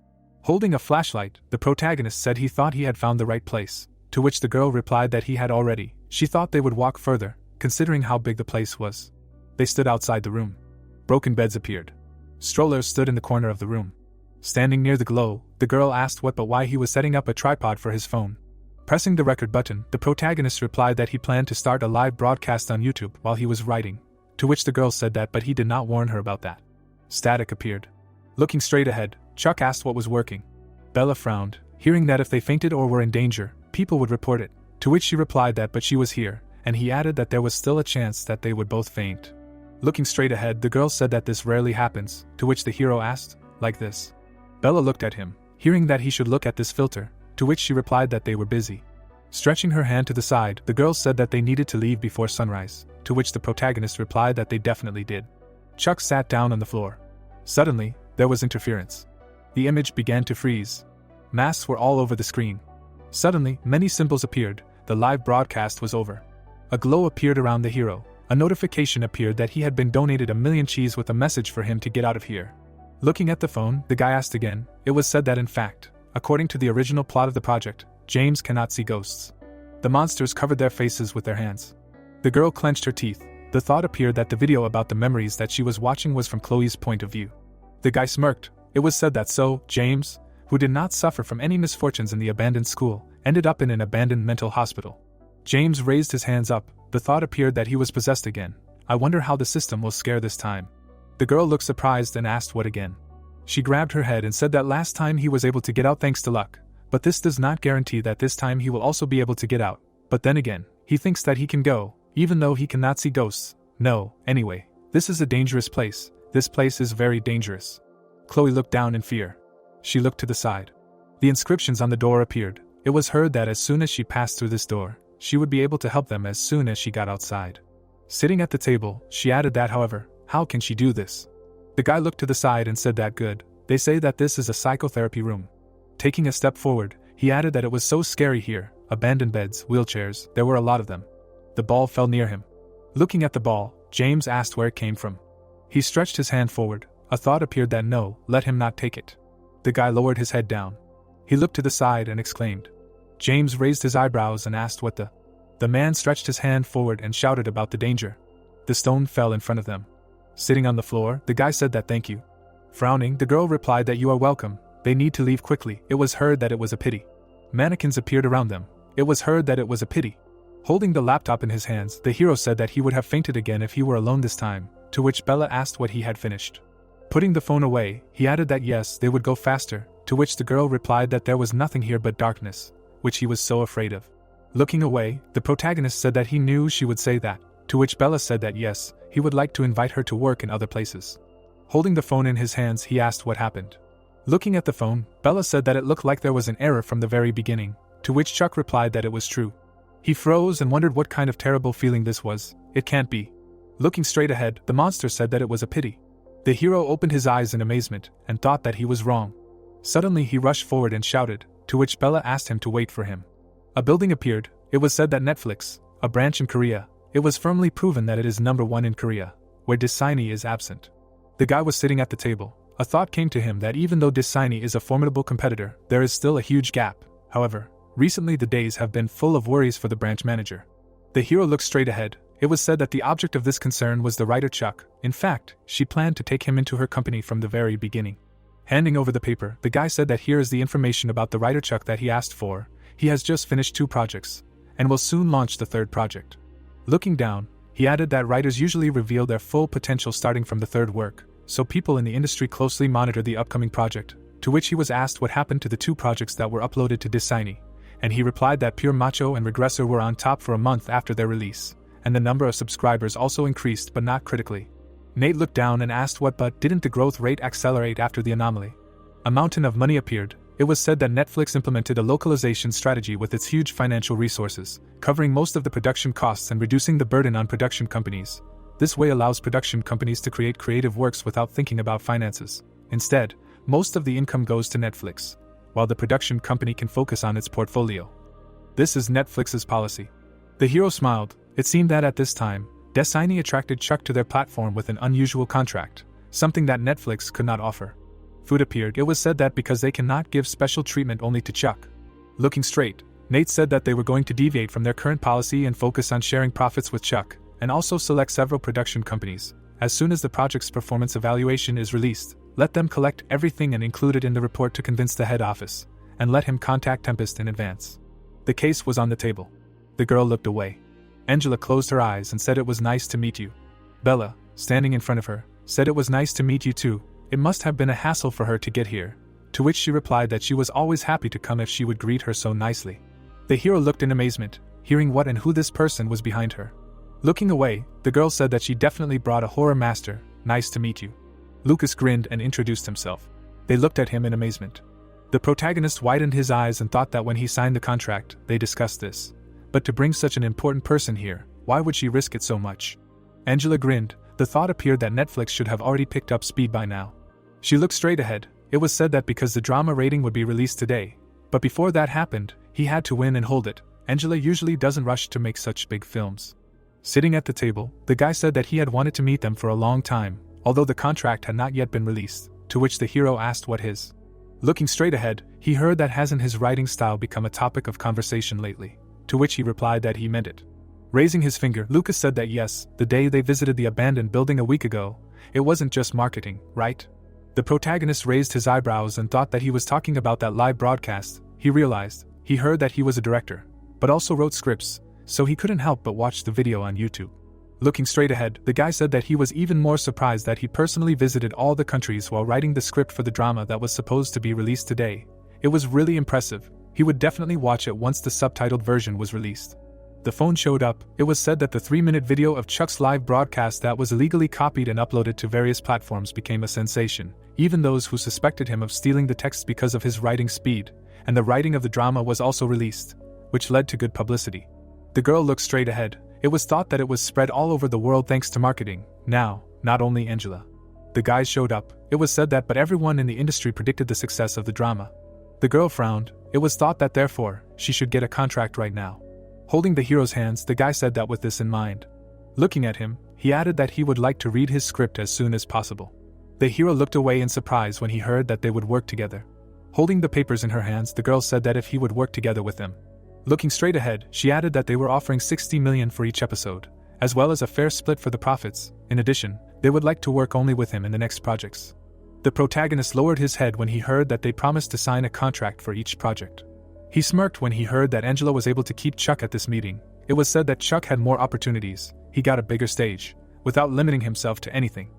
Holding a flashlight, the protagonist said he thought he had found the right place, to which the girl replied that he had already. She thought they would walk further, considering how big the place was. They stood outside the room. Broken beds appeared. Strollers stood in the corner of the room. Standing near the glow, the girl asked what but why he was setting up a tripod for his phone. Pressing the record button, the protagonist replied that he planned to start a live broadcast on YouTube while he was writing, to which the girl said that but he did not warn her about that. Static appeared. Looking straight ahead, Chuck asked what was working. Bella frowned, hearing that if they fainted or were in danger, people would report it, to which she replied that but she was here, and he added that there was still a chance that they would both faint. Looking straight ahead, the girl said that this rarely happens, to which the hero asked, like this. Bella looked at him, hearing that he should look at this filter, to which she replied that they were busy. Stretching her hand to the side, the girl said that they needed to leave before sunrise, to which the protagonist replied that they definitely did. Chuck sat down on the floor. Suddenly, there was interference. The image began to freeze. Masks were all over the screen. Suddenly, many symbols appeared. The live broadcast was over. A glow appeared around the hero. A notification appeared that he had been donated 1,000,000 cheese with a message for him to get out of here. Looking at the phone, the guy asked again. It was said that in fact, according to the original plot of the project, James cannot see ghosts. The monsters covered their faces with their hands. The girl clenched her teeth. The thought appeared that the video about the memories that she was watching was from Chloe's point of view. The guy smirked. It was said that so, James, who did not suffer from any misfortunes in the abandoned school, ended up in an abandoned mental hospital. James raised his hands up. The thought appeared that he was possessed again. I wonder how the system will scare this time. The girl looked surprised and asked what again. She grabbed her head and said that last time he was able to get out thanks to luck, but this does not guarantee that this time he will also be able to get out. But then again, he thinks that he can go, even though he cannot see ghosts. No, anyway, this is a dangerous place. This place is very dangerous. Chloe looked down in fear. She looked to the side. The inscriptions on the door appeared. It was heard that as soon as she passed through this door, she would be able to help them as soon as she got outside. Sitting at the table, she added that however, how can she do this? The guy looked to the side and said that good. They say that this is a psychotherapy room. Taking a step forward, he added that it was so scary here. Abandoned beds, wheelchairs, there were a lot of them. The ball fell near him. Looking at the ball, James asked where it came from. He stretched his hand forward. A thought appeared that no, let him not take it. The guy lowered his head down. He looked to the side and exclaimed. James raised his eyebrows and asked what the man stretched his hand forward and shouted about the danger. The stone fell in front of them. Sitting on the floor, the guy said that thank you. Frowning, the girl replied that you are welcome. They need to leave quickly. It was heard that it was a pity. Mannequins appeared around them. It was heard that it was a pity. Holding the laptop in his hands, the hero said that he would have fainted again if he were alone this time, to which Bella asked what he had finished. Putting the phone away, he added that yes, they would go faster, to which the girl replied that there was nothing here but darkness, which he was so afraid of. Looking away, the protagonist said that he knew she would say that, to which Bella said that yes, he would like to invite her to work in other places. Holding the phone in his hands, he asked what happened. Looking at the phone, Bella said that it looked like there was an error from the very beginning, to which Chuck replied that it was true. He froze and wondered what kind of terrible feeling this was. It can't be. Looking straight ahead, the monster said that it was a pity. The hero opened his eyes in amazement and thought that he was wrong. Suddenly he rushed forward and shouted, to which Bella asked him to wait for him. A building appeared. It was said that Netflix, a branch in Korea, it was firmly proven that it is #1 in Korea, where Disney is absent. The guy was sitting at the table. A thought came to him that even though Disney is a formidable competitor, there is still a huge gap. However, recently the days have been full of worries for the branch manager. The hero looked straight ahead. It was said that the object of this concern was the writer Chuck. In fact, she planned to take him into her company from the very beginning. Handing over the paper, the guy said that here is the information about the writer Chuck that he asked for. He has just finished 2 projects, and will soon launch the 3rd project. Looking down, he added that writers usually reveal their full potential starting from the 3rd work, so people in the industry closely monitor the upcoming project, to which he was asked what happened to the 2 projects that were uploaded to Disney, and he replied that Pure Macho and Regressor were on top for a month after their release, and the number of subscribers also increased but not critically. Nate looked down and asked what but didn't the growth rate accelerate after the anomaly? A mountain of money appeared. It was said that Netflix implemented a localization strategy with its huge financial resources, covering most of the production costs and reducing the burden on production companies. This way allows production companies to create creative works without thinking about finances. Instead, most of the income goes to Netflix, while the production company can focus on its portfolio. This is Netflix's policy. The hero smiled. It seemed that at this time, Disney attracted Chuck to their platform with an unusual contract, something that Netflix could not offer. Food appeared. It was said that because they cannot give special treatment only to Chuck. Looking straight, Nate said that they were going to deviate from their current policy and focus on sharing profits with Chuck, and also select several production companies. As soon as the project's performance evaluation is released, let them collect everything and include it in the report to convince the head office, and let him contact Tempest in advance. The case was on the table. The girl looked away. Angela closed her eyes and said it was nice to meet you. Bella, standing in front of her, said it was nice to meet you too. It must have been a hassle for her to get here, to which she replied that she was always happy to come if she would greet her so nicely. The hero looked in amazement, hearing what and who this person was behind her. Looking away, the girl said that she definitely brought a horror master. Nice to meet you. Lucas grinned and introduced himself. They looked at him in amazement. The protagonist widened his eyes and thought that when he signed the contract, they discussed this. But to bring such an important person here, why would she risk it so much? Angela grinned. The thought appeared that Netflix should have already picked up speed by now. She looked straight ahead. It was said that because the drama rating would be released today, but before that happened, he had to win and hold it. Angela usually doesn't rush to make such big films. Sitting at the table, the guy said that he had wanted to meet them for a long time, although the contract had not yet been released, to which the hero asked what his. Looking straight ahead, he heard that hasn't his writing style become a topic of conversation lately, to which he replied that he meant it. Raising his finger, Lucas said that yes, the day they visited the abandoned building a week ago, it wasn't just marketing, right? The protagonist raised his eyebrows and thought that he was talking about that live broadcast. He realized, he heard that he was a director, but also wrote scripts, so he couldn't help but watch the video on YouTube. Looking straight ahead, the guy said that he was even more surprised that he personally visited all the countries while writing the script for the drama that was supposed to be released today. It was really impressive. He would definitely watch it once the subtitled version was released. The phone showed up. It was said that the 3-minute video of Chuck's live broadcast that was illegally copied and uploaded to various platforms became a sensation. Even those who suspected him of stealing the text because of his writing speed, and the writing of the drama was also released, which led to good publicity. The girl looked straight ahead. It was thought that it was spread all over the world thanks to marketing. Now, not only Angela. The guys showed up. It was said that but everyone in the industry predicted the success of the drama. The girl frowned. It was thought that therefore, she should get a contract right now. Holding the hero's hands, the guy said that with this in mind. Looking at him, he added that he would like to read his script as soon as possible. The hero looked away in surprise when he heard that they would work together. Holding the papers in her hands, the girl said that if he would work together with them. Looking straight ahead, she added that they were offering $60 million for each episode, as well as a fair split for the profits. In addition, they would like to work only with him in the next projects. The protagonist lowered his head when he heard that they promised to sign a contract for each project. He smirked when he heard that Angela was able to keep Chuck at this meeting. It was said that Chuck had more opportunities, he got a bigger stage, without limiting himself to anything.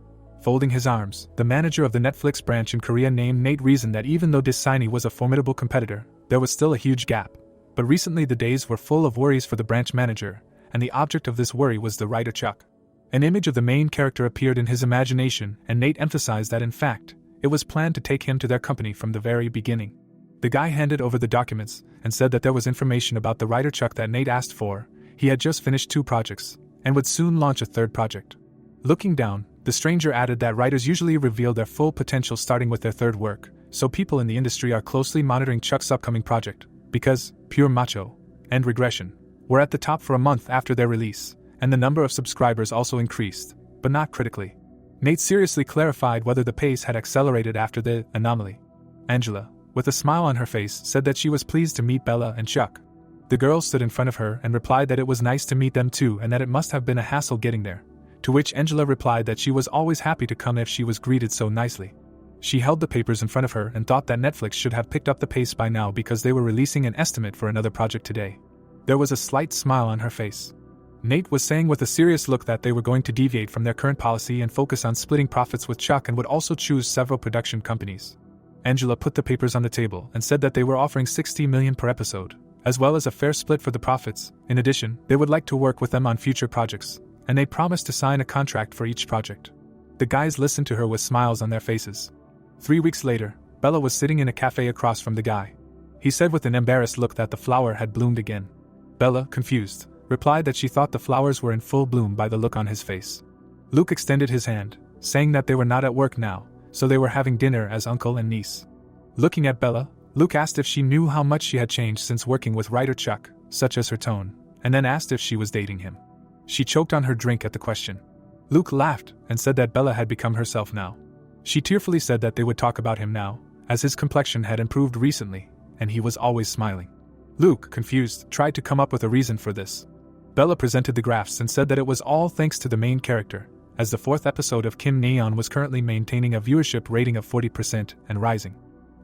Folding his arms, the manager of the Netflix branch in Korea named Nate reasoned that even though Disney was a formidable competitor, there was still a huge gap. But recently the days were full of worries for the branch manager, and the object of this worry was the writer Chuck. An image of the main character appeared in his imagination, and Nate emphasized that in fact, it was planned to take him to their company from the very beginning. The guy handed over the documents, and said that there was information about the writer Chuck that Nate asked for. He had just finished 2 projects, and would soon launch a 3rd project. Looking down, the stranger added that writers usually reveal their full potential starting with their 3rd work, so people in the industry are closely monitoring Chuck's upcoming project, because Pure Macho and Regression were at the top for a month after their release, and the number of subscribers also increased, but not critically. Nate seriously clarified whether the pace had accelerated after the anomaly. Angela, with a smile on her face, said that she was pleased to meet Bella and Chuck. The girl stood in front of her and replied that it was nice to meet them too and that it must have been a hassle getting there, to which Angela replied that she was always happy to come if she was greeted so nicely. She held the papers in front of her and thought that Netflix should have picked up the pace by now because they were releasing an estimate for another project today. There was a slight smile on her face. Nate was saying with a serious look that they were going to deviate from their current policy and focus on splitting profits with Chuck and would also choose several production companies. Angela put the papers on the table and said that they were offering $60 million per episode, as well as a fair split for the profits. In addition, they would like to work with them on future projects, and they promised to sign a contract for each project. The guys listened to her with smiles on their faces. 3 weeks later, Bella was sitting in a cafe across from the guy. He said with an embarrassed look that the flower had bloomed again. Bella, confused, replied that she thought the flowers were in full bloom by the look on his face. Luke extended his hand, saying that they were not at work now, so they were having dinner as uncle and niece. Looking at Bella, Luke asked if she knew how much she had changed since working with writer Chuck, such as her tone, and then asked if she was dating him. She choked on her drink at the question. Luke laughed and said that Bella had become herself now. She tearfully said that they would talk about him now, as his complexion had improved recently, and he was always smiling. Luke, confused, tried to come up with a reason for this. Bella presented the graphs and said that it was all thanks to the main character, as the 4th episode of Kim Neon was currently maintaining a viewership rating of 40% and rising.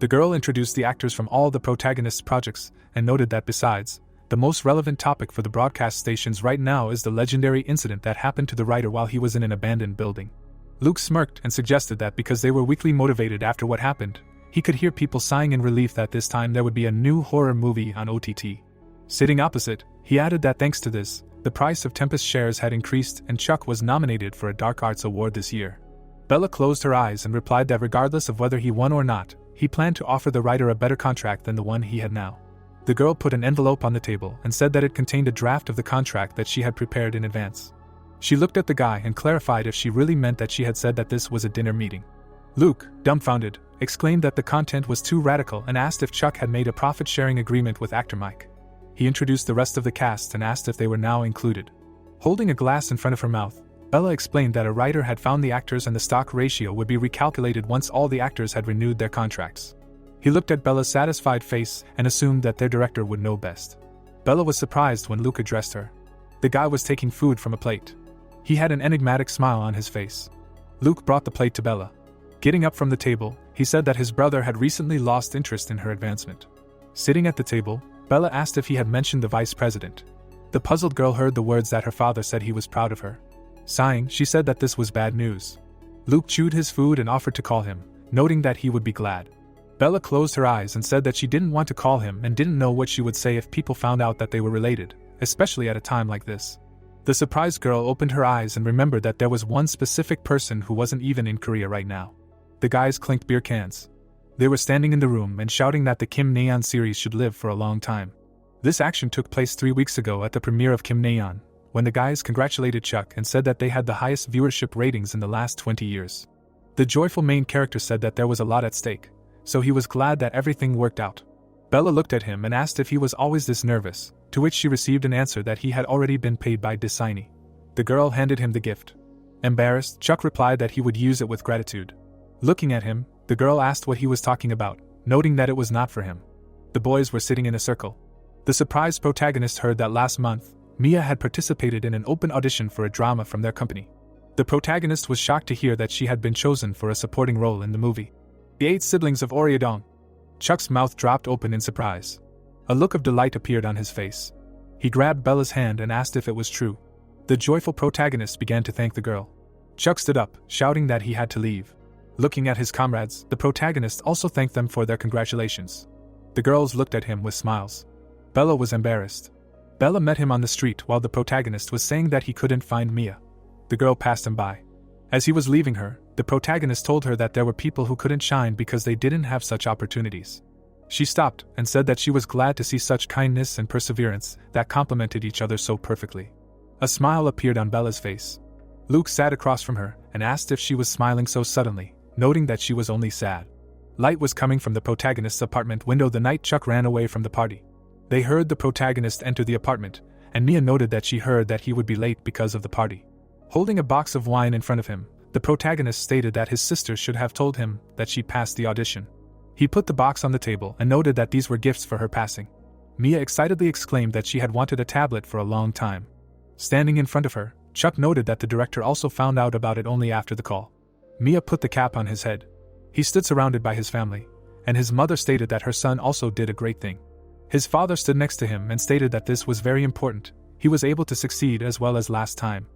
The girl introduced the actors from all the protagonist's projects and noted that besides, the most relevant topic for the broadcast stations right now is the legendary incident that happened to the writer while he was in an abandoned building. Luke smirked and suggested that because they were weakly motivated after what happened, he could hear people sighing in relief that this time there would be a new horror movie on OTT. Sitting opposite, he added that thanks to this, the price of Tempest shares had increased and Chuck was nominated for a Dark Arts Award this year. Bella closed her eyes and replied that regardless of whether he won or not, he planned to offer the writer a better contract than the one he had now. The girl put an envelope on the table and said that it contained a draft of the contract that she had prepared in advance. She looked at the guy and clarified if she really meant that she had said that this was a dinner meeting. Luke, dumbfounded, exclaimed that the content was too radical and asked if Chuck had made a profit-sharing agreement with actor Mike. He introduced the rest of the cast and asked if they were now included. Holding a glass in front of her mouth, Bella explained that a writer had found the actors and the stock ratio would be recalculated once all the actors had renewed their contracts. He looked at Bella's satisfied face and assumed that their director would know best. Bella was surprised when Luke addressed her. The guy was taking food from a plate. He had an enigmatic smile on his face. Luke brought the plate to Bella. Getting up from the table, he said that his brother had recently lost interest in her advancement. Sitting at the table, Bella asked if he had mentioned the vice president. The puzzled girl heard the words that her father said he was proud of her. Sighing, she said that this was bad news. Luke chewed his food and offered to call him, noting that he would be glad. Bella closed her eyes and said that she didn't want to call him and didn't know what she would say if people found out that they were related, especially at a time like this. The surprised girl opened her eyes and remembered that there was one specific person who wasn't even in Korea right now. The guys clinked beer cans. They were standing in the room and shouting that the Kim Neon series should live for a long time. This action took place 3 weeks ago at the premiere of Kim Neon, when the guys congratulated Chuck and said that they had the highest viewership ratings in the last 20 years. The joyful main character said that there was a lot at stake, so he was glad that everything worked out. Bella looked at him and asked if he was always this nervous, to which she received an answer that he had already been paid by Disney. The girl handed him the gift. Embarrassed, Chuck replied that he would use it with gratitude. Looking at him, the girl asked what he was talking about, noting that it was not for him. The boys were sitting in a circle. The surprised protagonist heard that last month, Mia had participated in an open audition for a drama from their company. The protagonist was shocked to hear that she had been chosen for a supporting role in the movie. The 8 siblings of Oryodong. Chuck's mouth dropped open in surprise. A look of delight appeared on his face. He grabbed Bella's hand and asked if it was true. The joyful protagonist began to thank the girl. Chuck stood up, shouting that he had to leave. Looking at his comrades, the protagonist also thanked them for their congratulations. The girls looked at him with smiles. Bella was embarrassed. Bella met him on the street while the protagonist was saying that he couldn't find Mia. The girl passed him by. As he was leaving her, the protagonist told her that there were people who couldn't shine because they didn't have such opportunities. She stopped and said that she was glad to see such kindness and perseverance that complemented each other so perfectly. A smile appeared on Bella's face. Luke sat across from her and asked if she was smiling so suddenly, noting that she was only sad. Light was coming from the protagonist's apartment window the night Chuck ran away from the party. They heard the protagonist enter the apartment, and Mia noted that she heard that he would be late because of the party. Holding a box of wine in front of him, the protagonist stated that his sister should have told him that she passed the audition. He put the box on the table and noted that these were gifts for her passing. Mia excitedly exclaimed that she had wanted a tablet for a long time. Standing in front of her, Chuck noted that the director also found out about it only after the call. Mia put the cap on his head. He stood surrounded by his family, and his mother stated that her son also did a great thing. His father stood next to him and stated that this was very important. He was able to succeed as well as last time.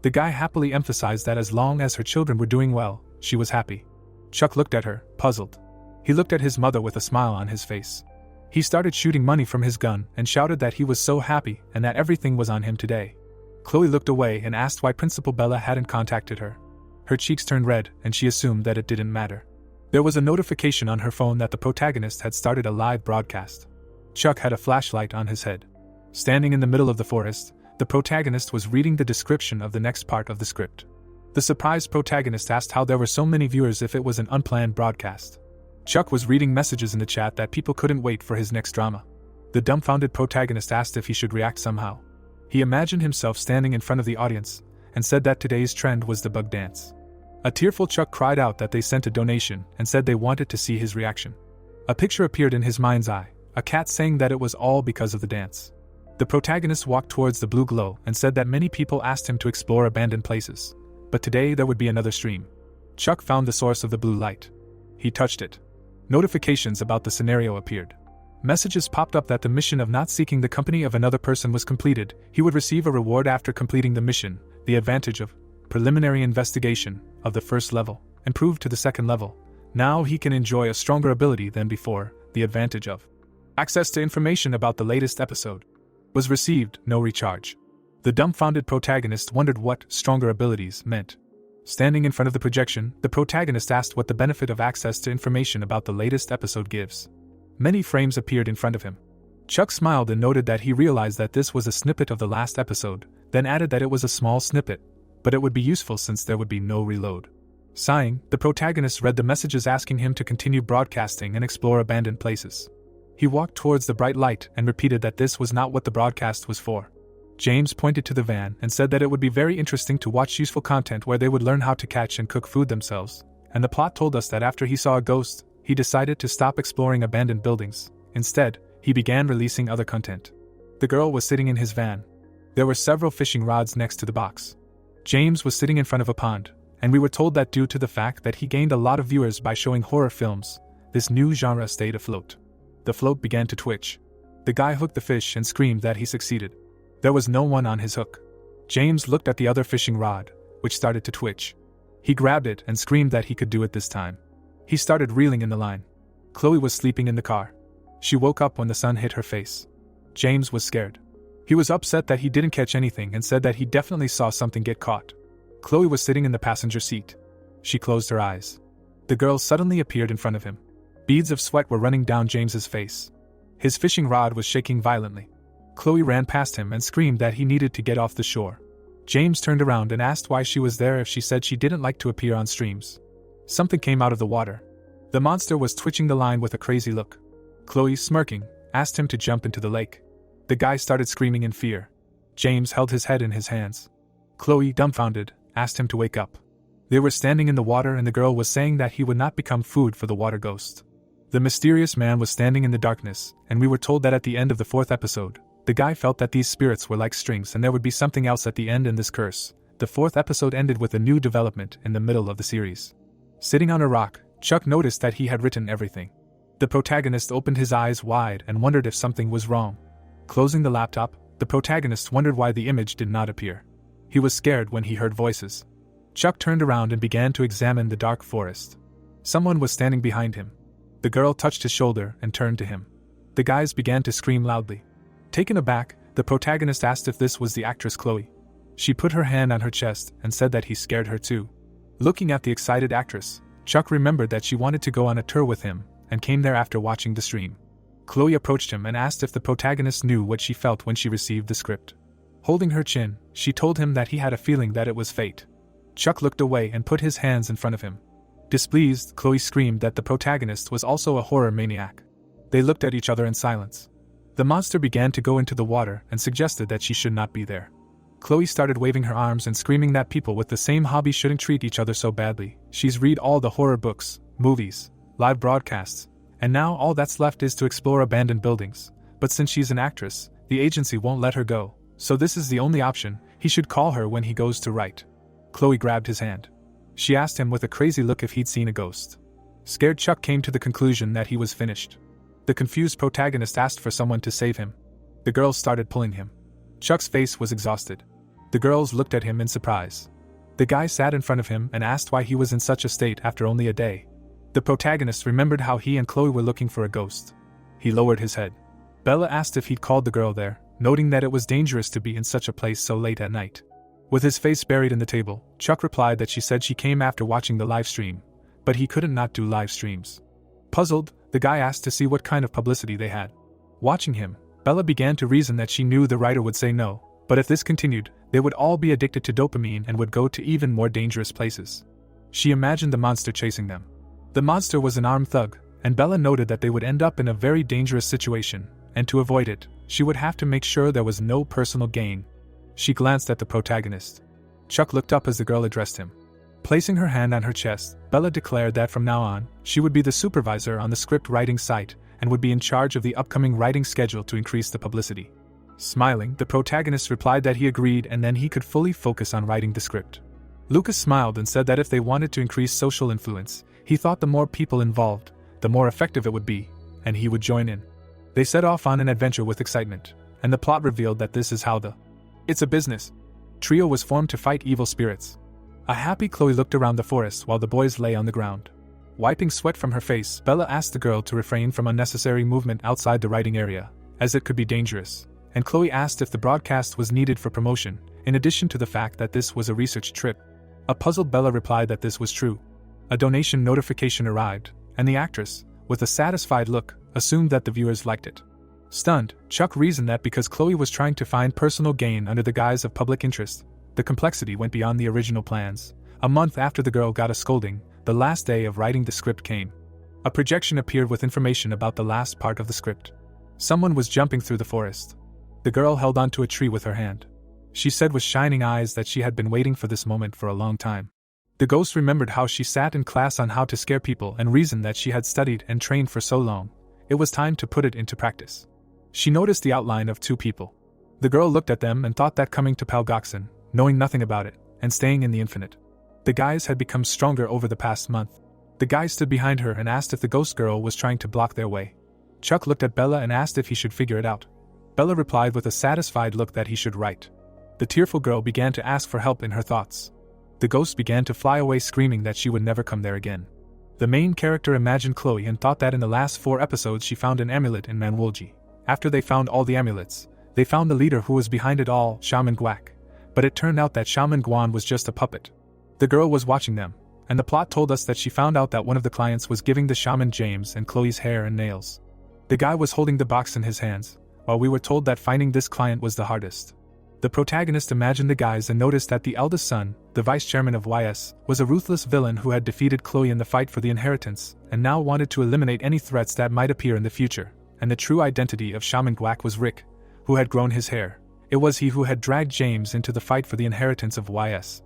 The guy happily emphasized that as long as her children were doing well, she was happy. Chuck looked at her, puzzled. He looked at his mother with a smile on his face. He started shooting money from his gun and shouted that he was so happy and that everything was on him today. Chloe looked away and asked why Principal Bella hadn't contacted her. Her cheeks turned red and she assumed that it didn't matter. There was a notification on her phone that the protagonist had started a live broadcast. Chuck had a flashlight on his head. Standing in the middle of the forest, the protagonist was reading the description of the next part of the script. The surprised protagonist asked how there were so many viewers if it was an unplanned broadcast. Chuck was reading messages in the chat that people couldn't wait for his next drama. The dumbfounded protagonist asked if he should react somehow. He imagined himself standing in front of the audience and said that today's trend was the bug dance. A tearful Chuck cried out that they sent a donation and said they wanted to see his reaction. A picture appeared in his mind's eye, a cat saying that it was all because of the dance. The protagonist walked towards the blue glow and said that many people asked him to explore abandoned places, but today there would be another stream. Chuck found the source of the blue light. He touched it. Notifications about the scenario appeared. Messages popped up that the mission of not seeking the company of another person was completed. He would receive a reward after completing the mission, the advantage of preliminary investigation of the first level, improved to the second level. Now he can enjoy a stronger ability than before, the advantage of access to information about the latest episode. Was received, no recharge. The dumbfounded protagonist wondered what stronger abilities meant. Standing in front of the projection, the protagonist asked what the benefit of access to information about the latest episode gives. Many frames appeared in front of him. Chuck smiled and noted that he realized that this was a snippet of the last episode, then added that it was a small snippet, but it would be useful since there would be no reload. Sighing, the protagonist read the messages asking him to continue broadcasting and explore abandoned places. He walked towards the bright light and repeated that this was not what the broadcast was for. James pointed to the van and said that it would be very interesting to watch useful content where they would learn how to catch and cook food themselves, and the plot told us that after he saw a ghost, he decided to stop exploring abandoned buildings. Instead, he began releasing other content. The girl was sitting in his van. There were several fishing rods next to the box. James was sitting in front of a pond, and we were told that due to the fact that he gained a lot of viewers by showing horror films, this new genre stayed afloat. The float began to twitch. The guy hooked the fish and screamed that he succeeded. There was no one on his hook. James looked at the other fishing rod, which started to twitch. He grabbed it and screamed that he could do it this time. He started reeling in the line. Chloe was sleeping in the car. She woke up when the sun hit her face. James was scared. He was upset that he didn't catch anything and said that he definitely saw something get caught. Chloe was sitting in the passenger seat. She closed her eyes. The girl suddenly appeared in front of him. Beads of sweat were running down James's face. His fishing rod was shaking violently. Chloe ran past him and screamed that he needed to get off the shore. James turned around and asked why she was there if she said she didn't like to appear on streams. Something came out of the water. The monster was twitching the line with a crazy look. Chloe, smirking, asked him to jump into the lake. The guy started screaming in fear. James held his head in his hands. Chloe, dumbfounded, asked him to wake up. They were standing in the water and the girl was saying that he would not become food for the water ghost. The mysterious man was standing in the darkness, and we were told that at the end of the 4th episode, The guy felt that these spirits were like strings and there would be something else at the end in this curse. The 4th episode ended with a new development in the middle of the series. Sitting on a rock, Chuck noticed that he had written everything. The protagonist opened his eyes wide and wondered if something was wrong. Closing the laptop, the protagonist wondered why the image did not appear. He was scared when he heard voices. Chuck turned around and began to examine the dark forest. Someone was standing behind him. The girl touched his shoulder and turned to him. The guys began to scream loudly. Taken aback, the protagonist asked if this was the actress Chloe. She put her hand on her chest and said that he scared her too. Looking at the excited actress, Chuck remembered that she wanted to go on a tour with him and came there after watching the stream. Chloe approached him and asked if the protagonist knew what she felt when she received the script. Holding her chin, she told him that he had a feeling that it was fate. Chuck looked away and put his hands in front of him. Displeased, Chloe screamed that the protagonist was also a horror maniac. They looked at each other in silence. The monster began to go into the water and suggested that she should not be there. Chloe started waving her arms and screaming that people with the same hobby shouldn't treat each other so badly. She's read all the horror books, movies, live broadcasts, and now all that's left is to explore abandoned buildings. But since she's an actress, the agency won't let her go, so this is the only option. He should call her when he goes to write. Chloe grabbed his hand. She asked him with a crazy look if he'd seen a ghost. Scared, Chuck came to the conclusion that he was finished. The confused protagonist asked for someone to save him. The girls started pulling him. Chuck's face was exhausted. The girls looked at him in surprise. The guy sat in front of him and asked why he was in such a state after only a day. The protagonist remembered how he and Chloe were looking for a ghost. He lowered his head. Bella asked if he'd called the girl there, noting that it was dangerous to be in such a place so late at night. With his face buried in the table, Chuck replied that she said she came after watching the live stream, but he couldn't not do live streams. Puzzled, the guy asked to see what kind of publicity they had. Watching him, Bella began to reason that she knew the writer would say no, but if this continued, they would all be addicted to dopamine and would go to even more dangerous places. She imagined the monster chasing them. The monster was an armed thug, and Bella noted that they would end up in a very dangerous situation, and to avoid it, she would have to make sure there was no personal gain. She glanced at the protagonist. Chuck looked up as the girl addressed him. Placing her hand on her chest, Bella declared that from now on, she would be the supervisor on the script writing site and would be in charge of the upcoming writing schedule to increase the publicity. Smiling, the protagonist replied that he agreed and then he could fully focus on writing the script. Lucas smiled and said that if they wanted to increase social influence, he thought the more people involved, the more effective it would be, and he would join in. They set off on an adventure with excitement, and the plot revealed that this is how the "It's a business" trio was formed to fight evil spirits. A happy Chloe looked around the forest while the boys lay on the ground. Wiping sweat from her face, Bella asked the girl to refrain from unnecessary movement outside the writing area, as it could be dangerous, and Chloe asked if the broadcast was needed for promotion, in addition to the fact that this was a research trip. A puzzled Bella replied that this was true. A donation notification arrived, and the actress, with a satisfied look, assumed that the viewers liked it. Stunned, Chuck reasoned that because Chloe was trying to find personal gain under the guise of public interest, the complexity went beyond the original plans. A month after the girl got a scolding, the last day of writing the script came. A projection appeared with information about the last part of the script. Someone was jumping through the forest. The girl held onto a tree with her hand. She said with shining eyes that she had been waiting for this moment for a long time. The ghost remembered how she sat in class on how to scare people and reasoned that she had studied and trained for so long. It was time to put it into practice. She noticed the outline of two people. The girl looked at them and thought that coming to Palgoxin, knowing nothing about it, and staying in the infinite. The guys had become stronger over the past month. The guy stood behind her and asked if the ghost girl was trying to block their way. Chuck looked at Bella and asked if he should figure it out. Bella replied with a satisfied look that he should write. The tearful girl began to ask for help in her thoughts. The ghost began to fly away screaming that she would never come there again. The main character imagined Chloe and thought that in the last 4 episodes she found an amulet in Manwolji. After they found all the amulets, they found the leader who was behind it all, Shaman Guak. But it turned out that Shaman Guan was just a puppet. The girl was watching them, and the plot told us that she found out that one of the clients was giving the shaman James and Chloe's hair and nails. The guy was holding the box in his hands, while we were told that finding this client was the hardest. The protagonist imagined the guys and noticed that the eldest son, the vice chairman of YS, was a ruthless villain who had defeated Chloe in the fight for the inheritance, and now wanted to eliminate any threats that might appear in the future. And the true identity of Shaman Guak was Rick, who had grown his hair. It was he who had dragged James into the fight for the inheritance of YS.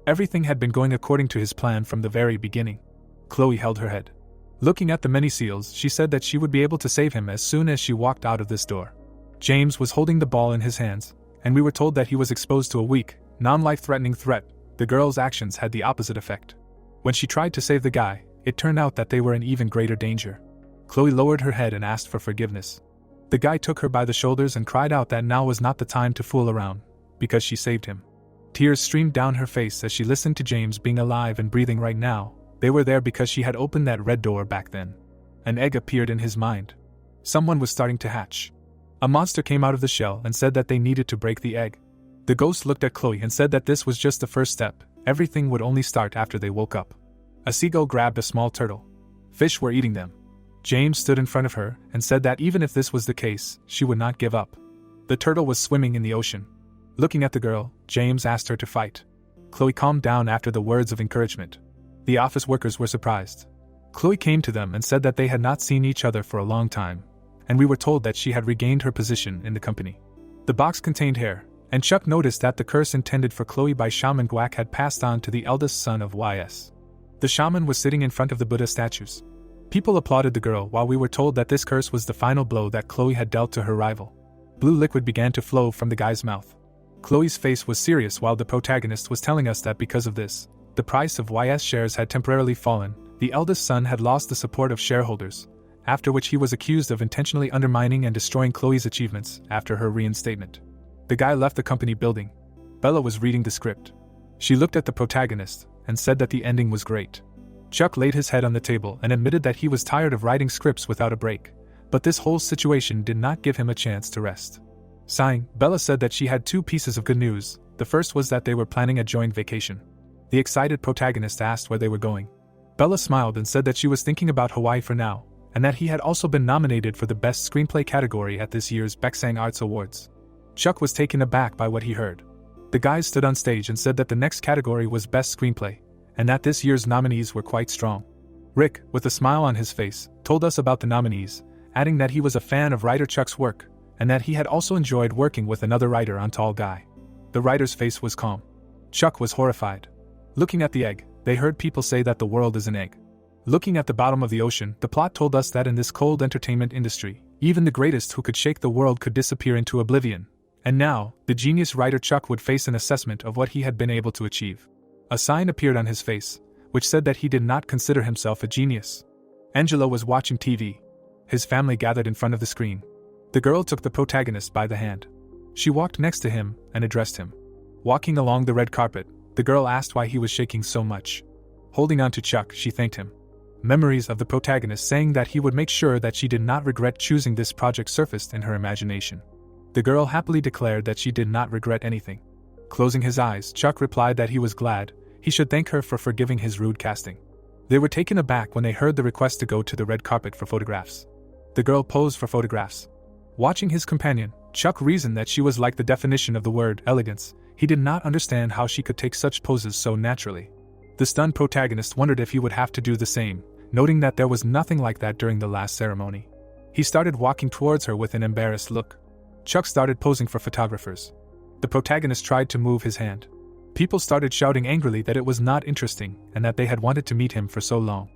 Everything had been going according to his plan from the very beginning. Chloe held her head. Looking at the many seals, she said that she would be able to save him as soon as she walked out of this door. James was holding the ball in his hands, and we were told that he was exposed to a weak, non-life-threatening threat. The girl's actions had the opposite effect. When she tried to save the guy, it turned out that they were in even greater danger. Chloe lowered her head and asked for forgiveness. The guy took her by the shoulders and cried out that now was not the time to fool around, because she saved him. Tears streamed down her face as she listened to James being alive and breathing right now. They were there because she had opened that red door back then. An egg appeared in his mind. Someone was starting to hatch. A monster came out of the shell and said that they needed to break the egg. The ghost looked at Chloe and said that this was just the first step. Everything would only start after they woke up. A seagull grabbed a small turtle. Fish were eating them. James stood in front of her and said that even if this was the case, she would not give up. The turtle was swimming in the ocean. Looking at the girl, James asked her to fight. Chloe calmed down after the words of encouragement. The office workers were surprised. Chloe came to them and said that they had not seen each other for a long time, and we were told that she had regained her position in the company. The box contained hair, and Chuck noticed that the curse intended for Chloe by Shaman Guak had passed on to the eldest son of YS. The shaman was sitting in front of the Buddha statues. People applauded the girl while we were told that this curse was the final blow that Chloe had dealt to her rival. Blue liquid began to flow from the guy's mouth. Chloe's face was serious while the protagonist was telling us that because of this, the price of YS shares had temporarily fallen. The eldest son had lost the support of shareholders, after which he was accused of intentionally undermining and destroying Chloe's achievements after her reinstatement. The guy left the company building. Bella was reading the script. She looked at the protagonist and said that the ending was great. Chuck laid his head on the table and admitted that he was tired of writing scripts without a break, but this whole situation did not give him a chance to rest. Sighing, Bella said that she had two pieces of good news. The first was that they were planning a joint vacation. The excited protagonist asked where they were going. Bella smiled and said that she was thinking about Hawaii for now, and that he had also been nominated for the Best Screenplay category at this year's Baeksang Arts Awards. Chuck was taken aback by what he heard. The guys stood on stage and said that the next category was Best Screenplay, and that this year's nominees were quite strong. Rick, with a smile on his face, told us about the nominees, adding that he was a fan of writer Chuck's work, and that he had also enjoyed working with another writer on Tall Guy. The writer's face was calm. Chuck was horrified. Looking at the egg, they heard people say that the world is an egg. Looking at the bottom of the ocean, the plot told us that in this cold entertainment industry, even the greatest who could shake the world could disappear into oblivion. And now, the genius writer Chuck would face an assessment of what he had been able to achieve. A sign appeared on his face, which said that he did not consider himself a genius. Angelo was watching TV. His family gathered in front of the screen. The girl took the protagonist by the hand. She walked next to him and addressed him. Walking along the red carpet, the girl asked why he was shaking so much. Holding on to Chuck, she thanked him. Memories of the protagonist saying that he would make sure that she did not regret choosing this project surfaced in her imagination. The girl happily declared that she did not regret anything. Closing his eyes, Chuck replied that he was glad. He should thank her for forgiving his rude casting. They were taken aback when they heard the request to go to the red carpet for photographs. The girl posed for photographs. Watching his companion, Chuck reasoned that she was like the definition of the word elegance. He did not understand how she could take such poses so naturally. The stunned protagonist wondered if he would have to do the same, noting that there was nothing like that during the last ceremony. He started walking towards her with an embarrassed look. Chuck started posing for photographers. The protagonist tried to move his hand. People started shouting angrily that it was not interesting and that they had wanted to meet him for so long.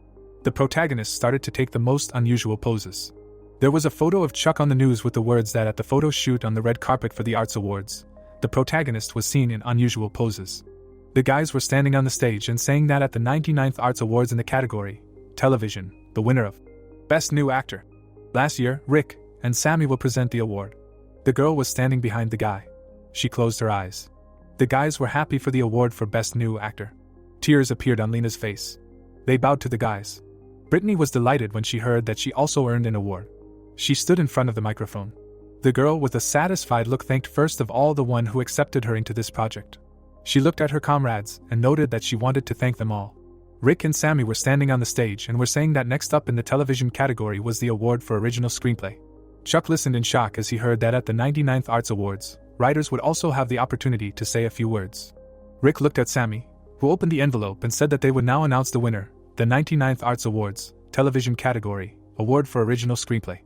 The protagonist started to take the most unusual poses. There was a photo of Chuck on the news with the words that at the photo shoot on the red carpet for the Arts Awards, the protagonist was seen in unusual poses. The guys were standing on the stage and saying that at the 99th Arts Awards in the category, Television, the winner of Best New Actor. Last year, Rick and Sammy will present the award. The girl was standing behind the guy. She closed her eyes. The guys were happy for the award for Best New Actor. Tears appeared on Lena's face. They bowed to the guys. Brittany was delighted when she heard that she also earned an award. She stood in front of the microphone. The girl with a satisfied look thanked first of all the one who accepted her into this project. She looked at her comrades and noted that she wanted to thank them all. Rick and Sammy were standing on the stage and were saying that next up in the television category was the award for original screenplay. Chuck listened in shock as he heard that at the 99th Arts Awards, writers would also have the opportunity to say a few words. Rick looked at Sammy, who opened the envelope and said that they would now announce the winner, the 99th Arts Awards, television category, award for original screenplay.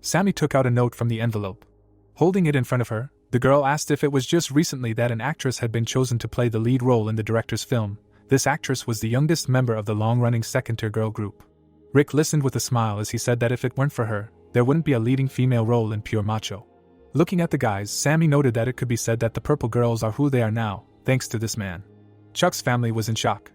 Sammy took out a note from the envelope. Holding it in front of her, the girl asked if it was just recently that an actress had been chosen to play the lead role in the director's film. This actress was the youngest member of the long-running second-tier girl group. Rick listened with a smile as he said that if it weren't for her, there wouldn't be a leading female role in Pure Macho. Looking at the guys, Sammy noted that it could be said that the purple girls are who they are now, thanks to this man. Chuck's family was in shock.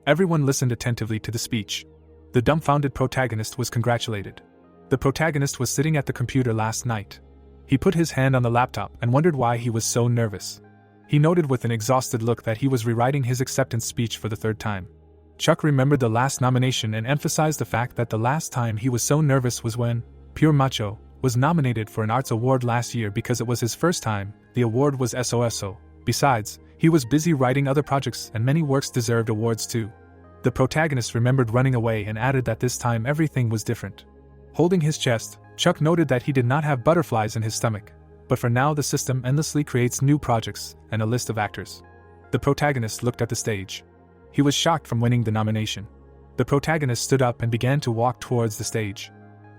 Everyone listened attentively to the speech. The dumbfounded protagonist was congratulated. The protagonist was sitting at the computer last night. He put his hand on the laptop and wondered why he was so nervous. He noted with an exhausted look that he was rewriting his acceptance speech for the third time. Chuck remembered the last nomination and emphasized the fact that the last time he was so nervous was when Pure Macho was nominated for an arts award last year because it was his first time. The award was SOSO. Besides, he was busy writing other projects and many works deserved awards too. The protagonist remembered running away and added that this time everything was different. Holding his chest, Chuck noted that he did not have butterflies in his stomach, but for now the system endlessly creates new projects and a list of actors. The protagonist looked at the stage. He was shocked from winning the nomination. The protagonist stood up and began to walk towards the stage.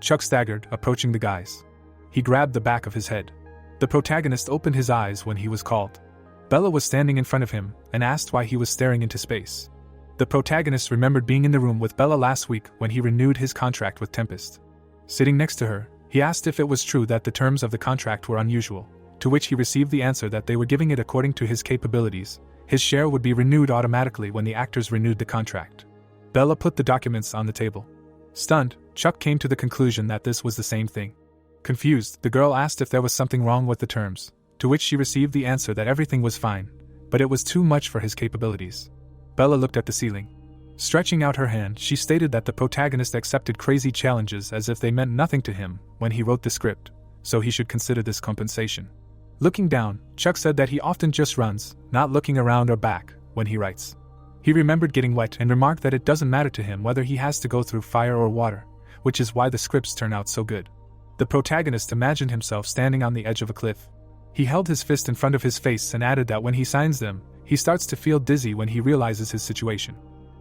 Chuck staggered, approaching the guys. He grabbed the back of his head. The protagonist opened his eyes when he was called. Bella was standing in front of him and asked why he was staring into space. The protagonist remembered being in the room with Bella last week when he renewed his contract with Tempest. Sitting next to her, he asked if it was true that the terms of the contract were unusual, to which he received the answer that they were giving it according to his capabilities. His share would be renewed automatically when the actors renewed the contract. Bella put the documents on the table. Stunned, Chuck came to the conclusion that this was the same thing. Confused, the girl asked if there was something wrong with the terms, to which she received the answer that everything was fine, but it was too much for his capabilities. Bella looked at the ceiling. Stretching out her hand, she stated that the protagonist accepted crazy challenges as if they meant nothing to him when he wrote the script, so he should consider this compensation. Looking down, Chuck said that he often just runs, not looking around or back, when he writes. He remembered getting wet and remarked that it doesn't matter to him whether he has to go through fire or water, which is why the scripts turn out so good. The protagonist imagined himself standing on the edge of a cliff. He held his fist in front of his face and added that when he signs them, he starts to feel dizzy when he realizes his situation.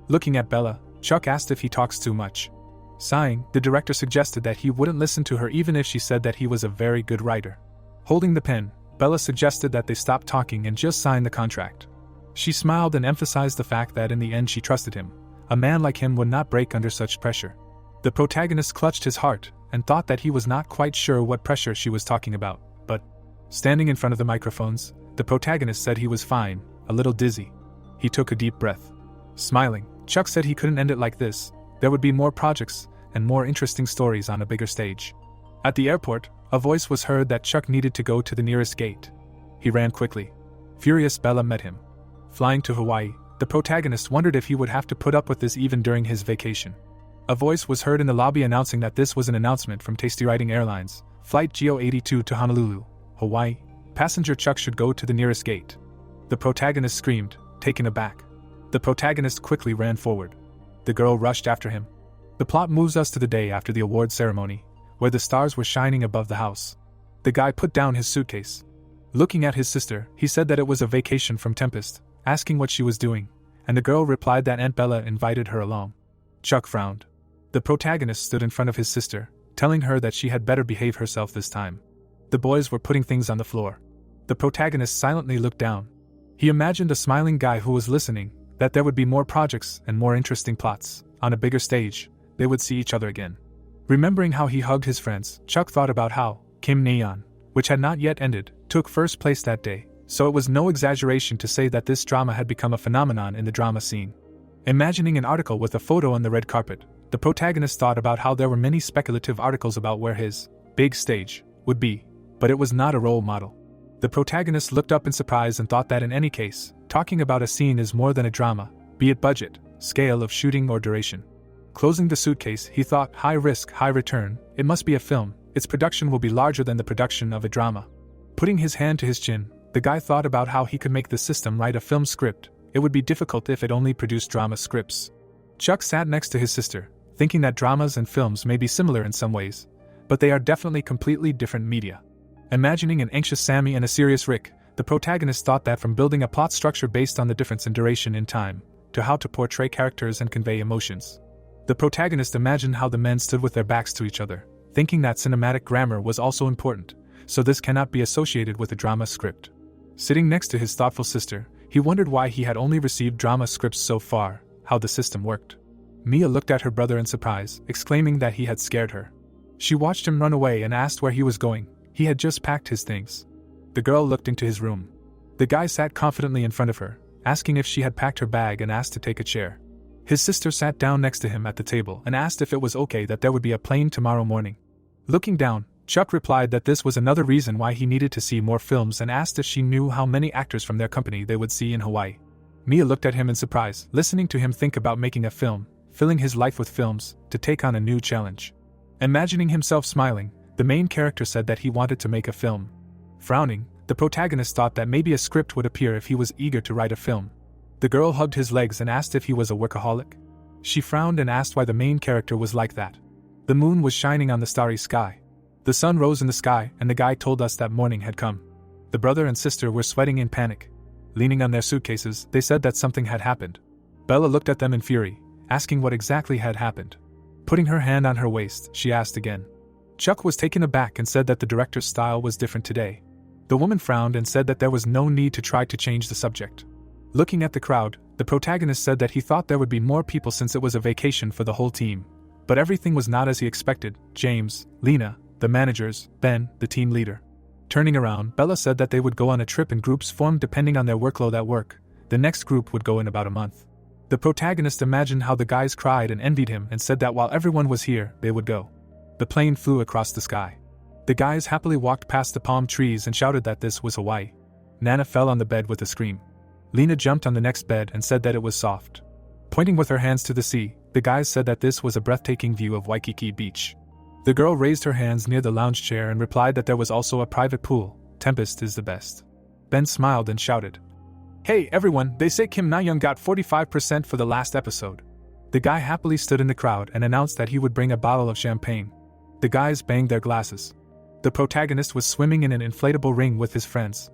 Looking at Bella, Chuck asked if he talks too much. Sighing, the director suggested that he wouldn't listen to her even if she said that he was a very good writer. Holding the pen, Bella suggested that they stop talking and just sign the contract. She smiled and emphasized the fact that in the end she trusted him. A man like him would not break under such pressure. The protagonist clutched his heart and thought that he was not quite sure what pressure she was talking about, but standing in front of the microphones, the protagonist said he was fine, a little dizzy. He took a deep breath. Smiling, Chuck said he couldn't end it like this. There would be more projects and more interesting stories on a bigger stage. At the airport, a voice was heard that Chuck needed to go to the nearest gate. He ran quickly. Furious Bella met him. Flying to Hawaii, the protagonist wondered if he would have to put up with this even during his vacation. A voice was heard in the lobby announcing that this was an announcement from Tasty Writing Airlines, Flight GO82 to Honolulu, Hawaii. Passenger Chuck should go to the nearest gate. The protagonist screamed, taken aback. The protagonist quickly ran forward. The girl rushed after him. The plot moves us to the day after the award ceremony, where the stars were shining above the house. The guy put down his suitcase. Looking at his sister, he said that it was a vacation from Tempest, asking what she was doing, and the girl replied that Aunt Bella invited her along. Chuck frowned. The protagonist stood in front of his sister, telling her that she had better behave herself this time. The boys were putting things on the floor. The protagonist silently looked down. He imagined a smiling guy who was listening, that there would be more projects and more interesting plots. On a bigger stage, they would see each other again. Remembering how he hugged his friends, Chuck thought about how Kim Neon, which had not yet ended, took first place that day, so it was no exaggeration to say that this drama had become a phenomenon in the drama scene. Imagining an article with a photo on the red carpet, the protagonist thought about how there were many speculative articles about where his big stage would be, but it was not a role model. The protagonist looked up in surprise and thought that in any case, talking about a scene is more than a drama, be it budget, scale of shooting or duration. Closing the suitcase, he thought, high risk, high return, it must be a film, its production will be larger than the production of a drama. Putting his hand to his chin, the guy thought about how he could make the system write a film script. It would be difficult if it only produced drama scripts. Chuck sat next to his sister, thinking that dramas and films may be similar in some ways, but they are definitely completely different media. Imagining an anxious Sammy and a serious Rick, the protagonist thought that from building a plot structure based on the difference in duration in time, to how to portray characters and convey emotions. The protagonist imagined how the men stood with their backs to each other, thinking that cinematic grammar was also important, so this cannot be associated with a drama script. Sitting next to his thoughtful sister, he wondered why he had only received drama scripts so far, how the system worked. Mia looked at her brother in surprise, exclaiming that he had scared her. She watched him run away and asked where he was going, He had just packed his things. The girl looked into his room. The guy sat confidently in front of her, asking if she had packed her bag and asked to take a chair. His sister sat down next to him at the table and asked if it was okay that there would be a plane tomorrow morning. Looking down, Chuck replied that this was another reason why he needed to see more films and asked if she knew how many actors from their company they would see in Hawaii. Mia looked at him in surprise, listening to him think about making a film, filling his life with films, to take on a new challenge. Imagining himself smiling, the main character said that he wanted to make a film. Frowning, the protagonist thought that maybe a script would appear if he was eager to write a film. The girl hugged his legs and asked if he was a workaholic. She frowned and asked why the main character was like that. The moon was shining on the starry sky. The sun rose in the sky, and the guy told us that morning had come. The brother and sister were sweating in panic. Leaning on their suitcases, they said that something had happened. Bella looked at them in fury, asking what exactly had happened. Putting her hand on her waist, she asked again. Chuck was taken aback and said that the director's style was different today. The woman frowned and said that there was no need to try to change the subject. Looking at the crowd, the protagonist said that he thought there would be more people since it was a vacation for the whole team. But everything was not as he expected. James, Lena, the managers, Ben, the team leader. Turning around, Bella said that they would go on a trip in groups formed depending on their workload at work. The next group would go in about a month. The protagonist imagined how the guys cried and envied him and said that while everyone was here, they would go. The plane flew across the sky. The guys happily walked past the palm trees and shouted that this was Hawaii. Nana fell on the bed with a scream. Lena jumped on the next bed and said that it was soft. Pointing with her hands to the sea, the guys said that this was a breathtaking view of Waikiki Beach. The girl raised her hands near the lounge chair and replied that there was also a private pool. Tempest is the best. Ben smiled and shouted, "Hey everyone, they say Kim Na-young got 45% for the last episode." The guy happily stood in the crowd and announced that he would bring a bottle of champagne. The guys banged their glasses. The protagonist was swimming in an inflatable ring with his friends.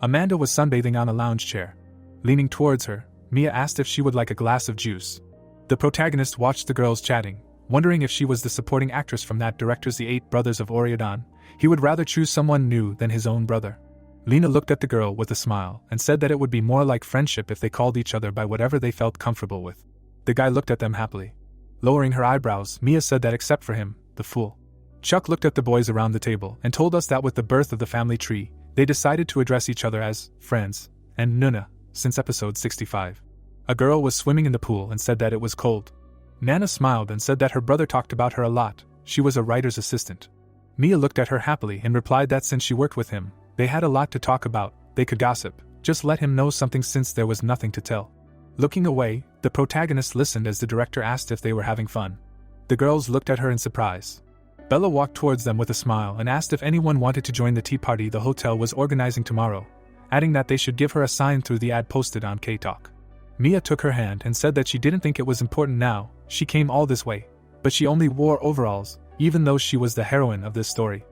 Amanda was sunbathing on a lounge chair. Leaning towards her, Mia asked if she would like a glass of juice. The protagonist watched the girls chatting, wondering if she was the supporting actress from that director's The Eight Brothers of Oriodon. He would rather choose someone new than his own brother. Lena looked at the girl with a smile and said that it would be more like friendship if they called each other by whatever they felt comfortable with. The guy looked at them happily. Lowering her eyebrows, Mia said that except for him, the fool. Chuck looked at the boys around the table and told us that with the birth of the family tree, they decided to address each other as friends and Nuna since episode 65. A girl was swimming in the pool and said that it was cold. Nana smiled and said that her brother talked about her a lot. She was a writer's assistant. Mia looked at her happily and replied that since she worked with him, they had a lot to talk about. They could gossip, just let him know something since there was nothing to tell. Looking away, the protagonist listened as the director asked if they were having fun. The girls looked at her in surprise. Bella walked towards them with a smile and asked if anyone wanted to join the tea party the hotel was organizing tomorrow, adding that they should give her a sign through the ad posted on K-Talk. Mia took her hand and said that she didn't think it was important now. She came all this way, but she only wore overalls, even though she was the heroine of this story.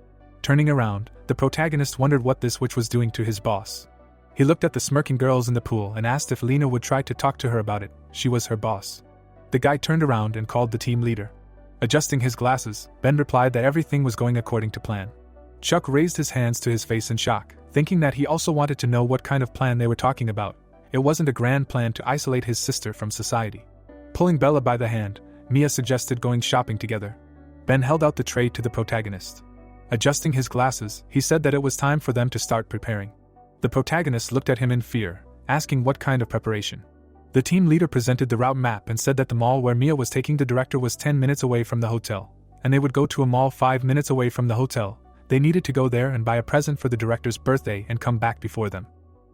Turning around, the protagonist wondered what this witch was doing to his boss. He looked at the smirking girls in the pool and asked if Lena would try to talk to her about it. She was her boss. The guy turned around and called the team leader. Adjusting his glasses, Ben replied that everything was going according to plan. Chuck raised his hands to his face in shock, thinking that he also wanted to know what kind of plan they were talking about. It wasn't a grand plan to isolate his sister from society. Pulling Bella by the hand, Mia suggested going shopping together. Ben held out the tray to the protagonist. Adjusting his glasses, he said that it was time for them to start preparing. The protagonist looked at him in fear, asking what kind of preparation. The team leader presented the route map and said that the mall where Mia was taking the director was 10 minutes away from the hotel, and they would go to a mall 5 minutes away from the hotel. They needed to go there and buy a present for the director's birthday and come back before them.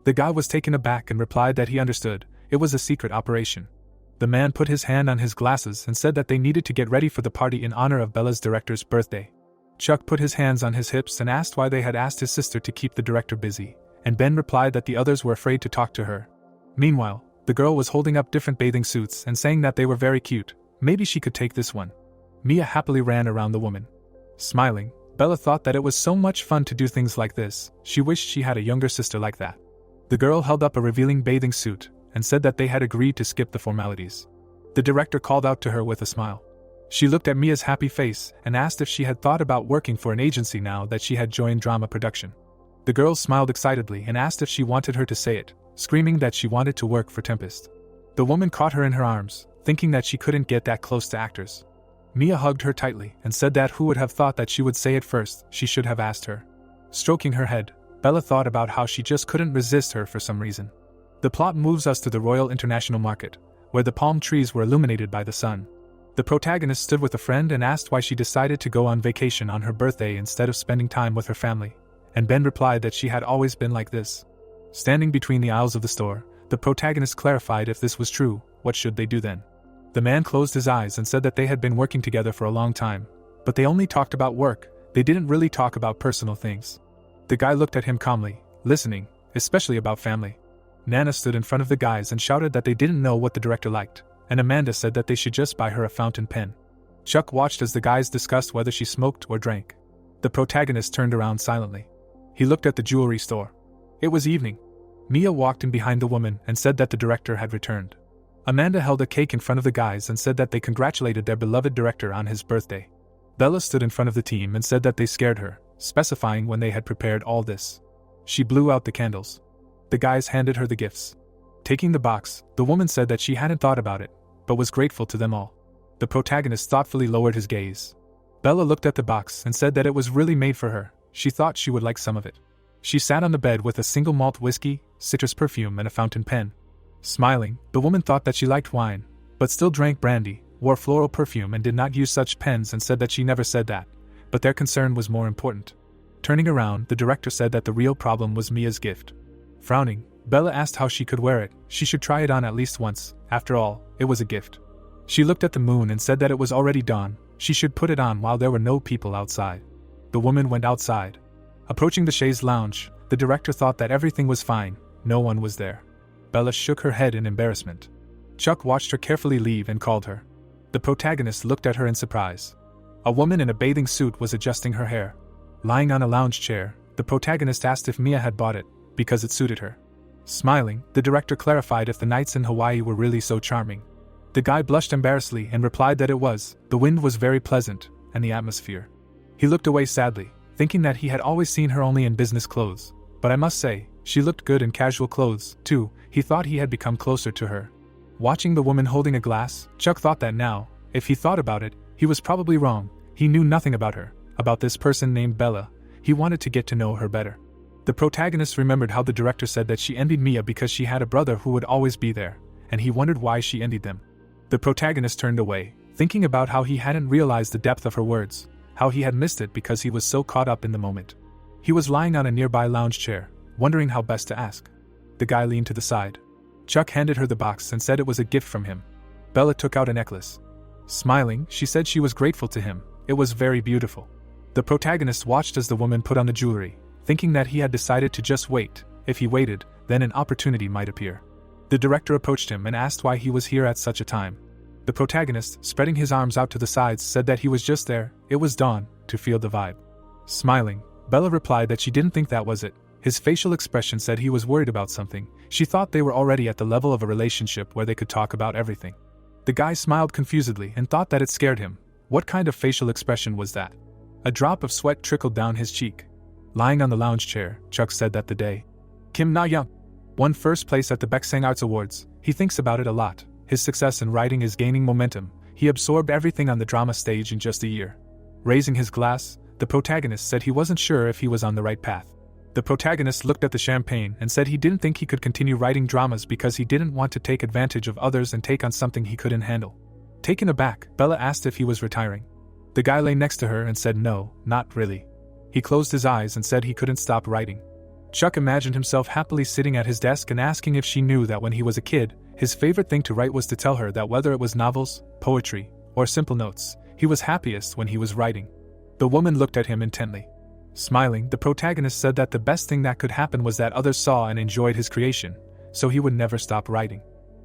The guy was taken aback and replied that he understood. It was a secret operation. The man put his hand on his glasses and said that they needed to get ready for the party in honor of Bella's director's birthday. Chuck put his hands on his hips and asked why they had asked his sister to keep the director busy, and Ben replied that the others were afraid to talk to her. Meanwhile, the girl was holding up different bathing suits and saying that they were very cute. Maybe she could take this one. Mia happily ran around the woman. Smiling, Bella thought that it was so much fun to do things like this. She wished she had a younger sister like that. The girl held up a revealing bathing suit and said that they had agreed to skip the formalities. The director called out to her with a smile. She looked at Mia's happy face and asked if she had thought about working for an agency now that she had joined drama production. The girl smiled excitedly and asked if she wanted her to say it, screaming that she wanted to work for Tempest. The woman caught her in her arms, thinking that she couldn't get that close to actors. Mia hugged her tightly and said that who would have thought that she would say it first. She should have asked her. Stroking her head, Bella thought about how she just couldn't resist her for some reason. The plot moves us to the Royal International Market, where the palm trees were illuminated by the sun. The protagonist stood with a friend and asked why she decided to go on vacation on her birthday instead of spending time with her family, and Ben replied that she had always been like this. Standing between the aisles of the store, the protagonist clarified if this was true, what should they do then? The man closed his eyes and said that they had been working together for a long time, but they only talked about work, they didn't really talk about personal things. The guy looked at him calmly, listening, especially about family. Nana stood in front of the guys and shouted that they didn't know what the director liked, and Amanda said that they should just buy her a fountain pen. Chuck watched as the guys discussed whether she smoked or drank. The protagonist turned around silently. He looked at the jewelry store. It was evening. Mia walked in behind the woman and said that the director had returned. Amanda held a cake in front of the guys and said that they congratulated their beloved director on his birthday. Bella stood in front of the team and said that they scared her, specifying when they had prepared all this. She blew out the candles. The guys handed her the gifts. Taking the box, the woman said that she hadn't thought about it, but was grateful to them all. The protagonist thoughtfully lowered his gaze. Bella looked at the box and said that it was really made for her. She thought she would like some of it. She sat on the bed with a single malt whiskey, citrus perfume and a fountain pen. Smiling, the woman thought that she liked wine, but still drank brandy, wore floral perfume and did not use such pens and said that she never said that, but their concern was more important. Turning around, the director said that the real problem was Mia's gift. Frowning, Bella asked how she could wear it. She should try it on at least once, after all, it was a gift. She looked at the moon and said that it was already dawn, she should put it on while there were no people outside. The woman went outside. Approaching the chaise lounge, the director thought that everything was fine, no one was there. Bella shook her head in embarrassment. Chuck watched her carefully leave and called her. The protagonist looked at her in surprise. A woman in a bathing suit was adjusting her hair. Lying on a lounge chair, the protagonist asked if Mia had bought it, because it suited her. Smiling, the director clarified if the nights in Hawaii were really so charming. The guy blushed embarrassedly and replied that it was. The wind was very pleasant, and the atmosphere. He looked away sadly, thinking that he had always seen her only in business clothes, but I must say, she looked good in casual clothes, too. He thought he had become closer to her. Watching the woman holding a glass, Chuck thought that now, if he thought about it, he was probably wrong. He knew nothing about her, about this person named Bella. He wanted to get to know her better. The protagonist remembered how the director said that she envied Mia because she had a brother who would always be there, and he wondered why she envied them. The protagonist turned away, thinking about how he hadn't realized the depth of her words, how he had missed it because he was so caught up in the moment. He was lying on a nearby lounge chair, wondering how best to ask. The guy leaned to the side. Chuck handed her the box and said it was a gift from him. Bella took out a necklace. Smiling, she said she was grateful to him. It was very beautiful. The protagonist watched as the woman put on the jewelry, thinking that he had decided to just wait. If he waited, then an opportunity might appear. The director approached him and asked why he was here at such a time. The protagonist, spreading his arms out to the sides, said that he was just there, it was dawn, to feel the vibe. Smiling, Bella replied that she didn't think that was it. His facial expression said he was worried about something. She thought they were already at the level of a relationship where they could talk about everything. The guy smiled confusedly and thought that it scared him. What kind of facial expression was that? A drop of sweat trickled down his cheek. Lying on the lounge chair, Chuck said that the day Kim Na-young won first place at the Baeksang Arts Awards. He thinks about it a lot. His success in writing is gaining momentum. He absorbed everything on the drama stage in just a year. Raising his glass, the protagonist said he wasn't sure if he was on the right path. The protagonist looked at the champagne and said he didn't think he could continue writing dramas because he didn't want to take advantage of others and take on something he couldn't handle. Taken aback, Bella asked if he was retiring. The guy lay next to her and said no, not really. He closed his eyes and said he couldn't stop writing. Chuck imagined himself happily sitting at his desk and asking if she knew that when he was a kid, his favorite thing to write was to tell her that whether it was novels, poetry, or simple notes, he was happiest when he was writing. The woman looked at him intently. Smiling, the protagonist said that the best thing that could happen was that others saw and enjoyed his creation, so he would never stop writing.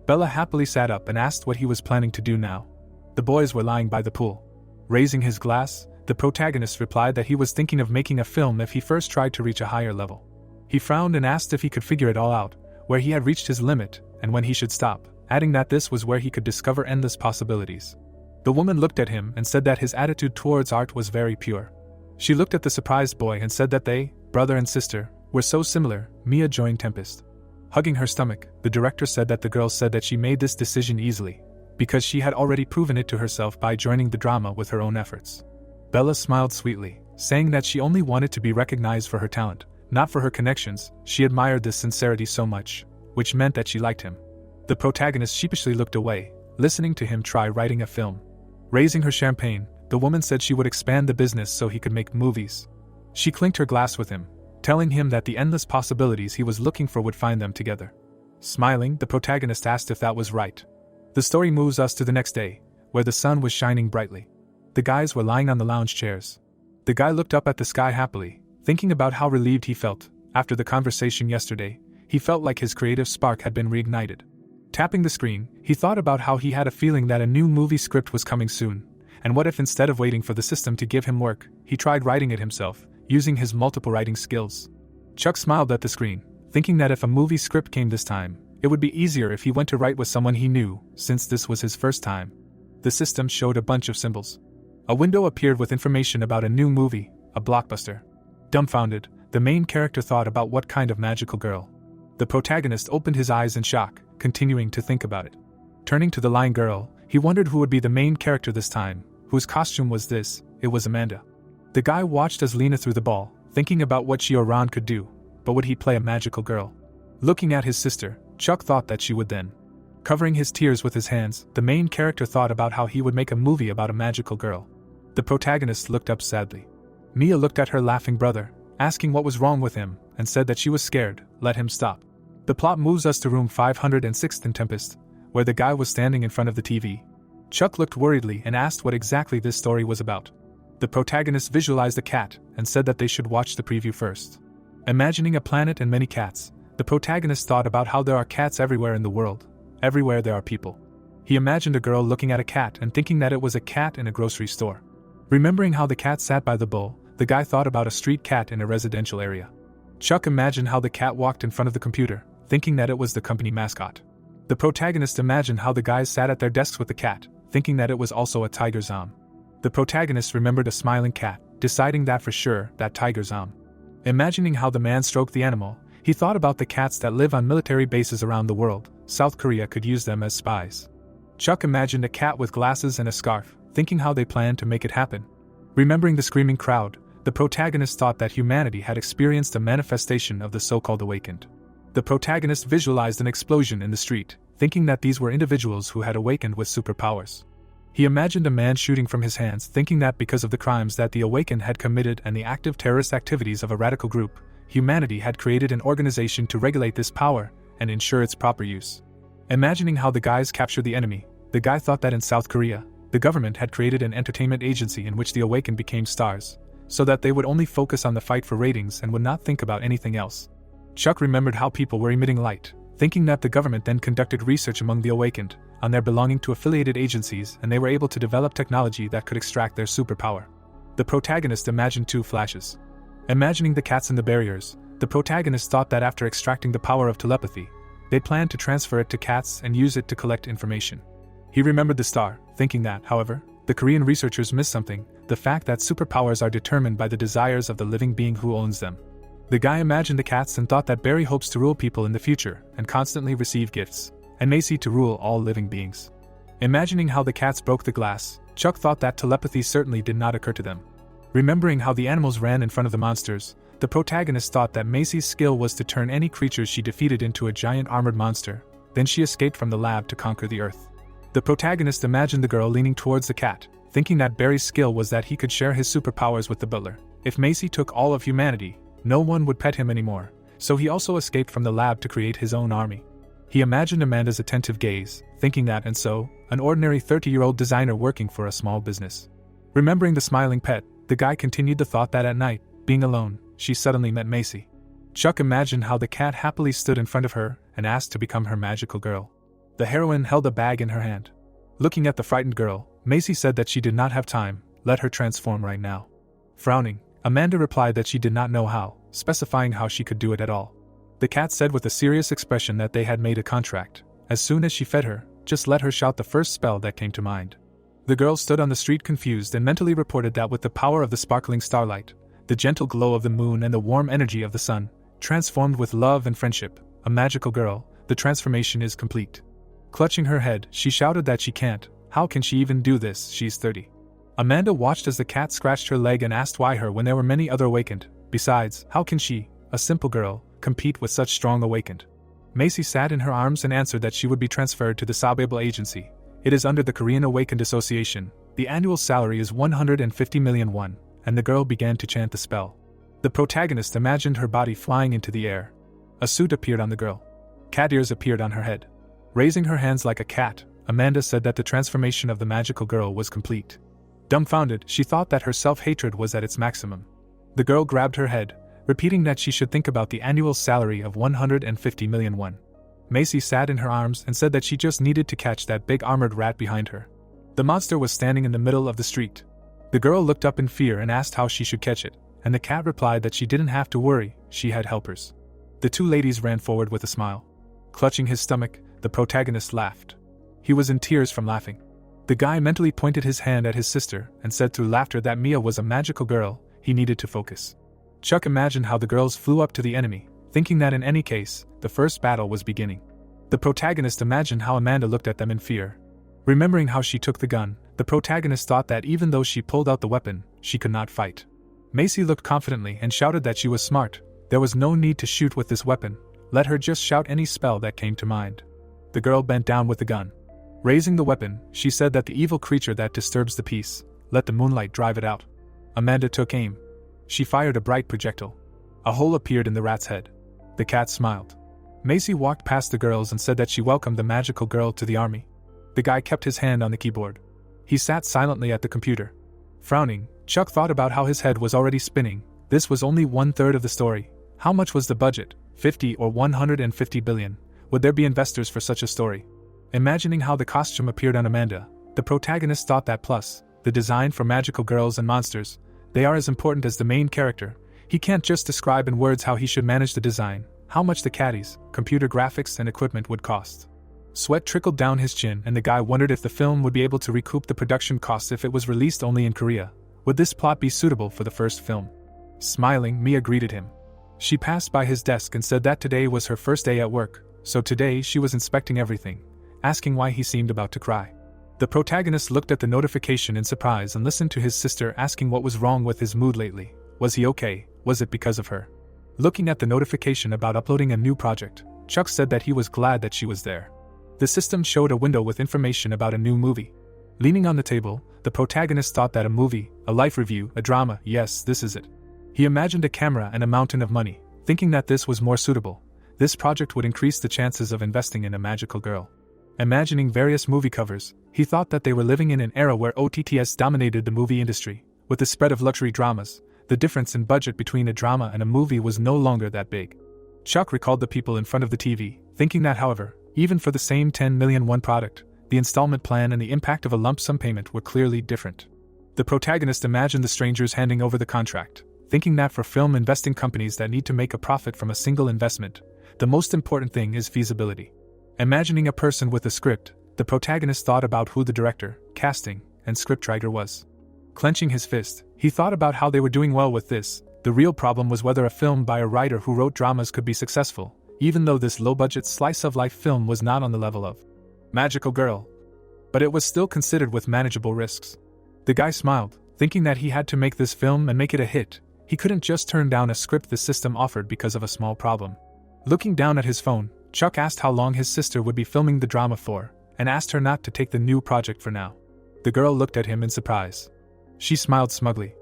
Bella happily sat up and asked what he was planning to do now. The boys were lying by the pool. Raising his glass, the protagonist replied that he was thinking of making a film if he first tried to reach a higher level. He frowned and asked if he could figure it all out, where he had reached his limit, and when he should stop, adding that this was where he could discover endless possibilities. The woman looked at him and said that his attitude towards art was very pure. She looked at the surprised boy and said that they, brother and sister, were so similar. Mia joined Tempest. Hugging her stomach, the director said that the girl said that she made this decision easily, because she had already proven it to herself by joining the drama with her own efforts. Bella smiled sweetly, saying that she only wanted to be recognized for her talent, not for her connections. She admired this sincerity so much, which meant that she liked him. The protagonist sheepishly looked away, listening to him try writing a film. Raising her champagne, the woman said she would expand the business so he could make movies. She clinked her glass with him, telling him that the endless possibilities he was looking for would find them together. Smiling, the protagonist asked if that was right. The story moves us to the next day, where the sun was shining brightly. The guys were lying on the lounge chairs. The guy looked up at the sky happily, thinking about how relieved he felt. After the conversation yesterday, he felt like his creative spark had been reignited. Tapping the screen, he thought about how he had a feeling that a new movie script was coming soon, and what if instead of waiting for the system to give him work, he tried writing it himself, using his multiple writing skills. Chuck smiled at the screen, thinking that if a movie script came this time, it would be easier if he went to write with someone he knew, since this was his first time. The system showed a bunch of symbols. A window appeared with information about a new movie, a blockbuster. Dumbfounded, the main character thought about what kind of magical girl. The protagonist opened his eyes in shock, continuing to think about it. Turning to the lying girl, he wondered who would be the main character this time. Whose costume was this? It was Amanda. The guy watched as Lena threw the ball, thinking about what she or Ron could do, but would he play a magical girl? Looking at his sister, Chuck thought that she would then. Covering his tears with his hands, the main character thought about how he would make a movie about a magical girl. The protagonist looked up sadly. Mia looked at her laughing brother, asking what was wrong with him, and said that she was scared. Let him stop. The plot moves us to room 506 in Tempest, where the guy was standing in front of the TV. Chuck looked worriedly and asked what exactly this story was about. The protagonist visualized a cat and said that they should watch the preview first. Imagining a planet and many cats, the protagonist thought about how there are cats everywhere in the world. Everywhere there are people. He imagined a girl looking at a cat and thinking that it was a cat in a grocery store. Remembering how the cat sat by the bowl, the guy thought about a street cat in a residential area. Chuck imagined how the cat walked in front of the computer, thinking that it was the company mascot. The protagonist imagined how the guys sat at their desks with the cat, thinking that it was also a Tiger Zom. The protagonist remembered a smiling cat, deciding that for sure, that Tiger Zom. Imagining how the man stroked the animal, he thought about the cats that live on military bases around the world. South Korea could use them as spies. Chuck imagined a cat with glasses and a scarf, thinking how they planned to make it happen. Remembering the screaming crowd, the protagonist thought that humanity had experienced a manifestation of the so-called awakened. The protagonist visualized an explosion in the street, thinking that these were individuals who had awakened with superpowers. He imagined a man shooting from his hands, thinking that because of the crimes that the awakened had committed and the active terrorist activities of a radical group, humanity had created an organization to regulate this power and ensure its proper use. Imagining how the guys captured the enemy, the guy thought that in South Korea, the government had created an entertainment agency in which the awakened became stars, so that they would only focus on the fight for ratings and would not think about anything else. Chuck remembered how people were emitting light, thinking that the government then conducted research among the awakened, on their belonging to affiliated agencies, and they were able to develop technology that could extract their superpower. The protagonist imagined two flashes. Imagining the cats in the barriers, the protagonist thought that after extracting the power of telepathy, they planned to transfer it to cats and use it to collect information. He remembered the star, thinking that, however, the Korean researchers missed something, the fact that superpowers are determined by the desires of the living being who owns them. The guy imagined the cats and thought that Barry hopes to rule people in the future and constantly receive gifts, and Macy to rule all living beings. Imagining how the cats broke the glass, Chuck thought that telepathy certainly did not occur to them. Remembering how the animals ran in front of the monsters, the protagonist thought that Macy's skill was to turn any creatures she defeated into a giant armored monster, then she escaped from the lab to conquer the earth. The protagonist imagined the girl leaning towards the cat, thinking that Barry's skill was that he could share his superpowers with the butler. If Macy took all of humanity, no one would pet him anymore, so he also escaped from the lab to create his own army. He imagined Amanda's attentive gaze, thinking that, and so, an ordinary 30-year-old designer working for a small business. Remembering the smiling pet, the guy continued the thought that at night, being alone, she suddenly met Macy. Chuck imagined how the cat happily stood in front of her and asked to become her magical girl. The heroine held a bag in her hand. Looking at the frightened girl, Macy said that she did not have time, let her transform right now. Frowning, Amanda replied that she did not know how, specifying how she could do it at all. The cat said with a serious expression that they had made a contract. As soon as she fed her, just let her shout the first spell that came to mind. The girl stood on the street confused and mentally reported that with the power of the sparkling starlight, the gentle glow of the moon and the warm energy of the sun, transformed with love and friendship, a magical girl, the transformation is complete. Clutching her head, she shouted that she can't. How can she even do this? She's 30. Amanda watched as the cat scratched her leg and asked why her when there were many other awakened. Besides, how can she, a simple girl, compete with such strong awakened? Macy sat in her arms and answered that she would be transferred to the Sabable agency. It is under the Korean Awakened Association. The annual salary is 150 million won, and the girl began to chant the spell. The protagonist imagined her body flying into the air. A suit appeared on the girl. Cat ears appeared on her head. Raising her hands like a cat, Amanda said that the transformation of the magical girl was complete. Dumbfounded, she thought that her self-hatred was at its maximum. The girl grabbed her head, repeating that she should think about the annual salary of 150 million won. Macy sat in her arms and said that she just needed to catch that big armored rat behind her. The monster was standing in the middle of the street. The girl looked up in fear and asked how she should catch it, and the cat replied that she didn't have to worry, she had helpers. The two ladies ran forward with a smile. Clutching his stomach, the protagonist laughed. He was in tears from laughing. The guy mentally pointed his hand at his sister and said through laughter that Mia was a magical girl. He needed to focus. Chuck imagined how the girls flew up to the enemy, thinking that in any case, the first battle was beginning. The protagonist imagined how Amanda looked at them in fear. Remembering how she took the gun, the protagonist thought that even though she pulled out the weapon, she could not fight. Macy looked confidently and shouted that she was smart. There was no need to shoot with this weapon. Let her just shout any spell that came to mind. The girl bent down with the gun. Raising the weapon, she said that the evil creature that disturbs the peace, let the moonlight drive it out. Amanda took aim. She fired a bright projectile. A hole appeared in the rat's head. The cat smiled. Macy walked past the girls and said that she welcomed the magical girl to the army. The guy kept his hand on the keyboard. He sat silently at the computer. Frowning, Chuck thought about how his head was already spinning. This was only 1/3 of the story. How much was the budget? 50 or 150 billion? Would there be investors for such a story? Imagining how the costume appeared on Amanda, the protagonist thought that plus, the design for magical girls and monsters, they are as important as the main character. He can't just describe in words how he should manage the design, how much the caddies, computer graphics and equipment would cost. Sweat trickled down his chin and the guy wondered if the film would be able to recoup the production costs if it was released only in Korea. Would this plot be suitable for the first film? Smiling, Mia greeted him. She passed by his desk and said that today was her first day at work, so today she was inspecting everything, asking why he seemed about to cry. The protagonist looked at the notification in surprise and listened to his sister asking what was wrong with his mood lately. Was he okay? Was it because of her? Looking at the notification about uploading a new project, Chuck said that he was glad that she was there. The system showed a window with information about a new movie. Leaning on the table, the protagonist thought that a movie, a life review, a drama, yes, this is it. He imagined a camera and a mountain of money, thinking that this was more suitable. This project would increase the chances of investing in a magical girl. Imagining various movie covers, he thought that they were living in an era where OTTs dominated the movie industry. With the spread of luxury dramas, the difference in budget between a drama and a movie was no longer that big. Chuck recalled the people in front of the TV, thinking that however, even for the same 10 million won product, the installment plan and the impact of a lump sum payment were clearly different. The protagonist imagined the strangers handing over the contract, thinking that for film investing companies that need to make a profit from a single investment, the most important thing is feasibility. Imagining a person with a script, the protagonist thought about who the director, casting, and scriptwriter was. Clenching his fist, he thought about how they were doing well with this. The real problem was whether a film by a writer who wrote dramas could be successful, even though this low-budget slice-of-life film was not on the level of Magical Girl. But it was still considered with manageable risks. The guy smiled, thinking that he had to make this film and make it a hit. He couldn't just turn down a script the system offered because of a small problem. Looking down at his phone, Chuck asked how long his sister would be filming the drama for, and asked her not to take the new project for now. The girl looked at him in surprise. She smiled smugly.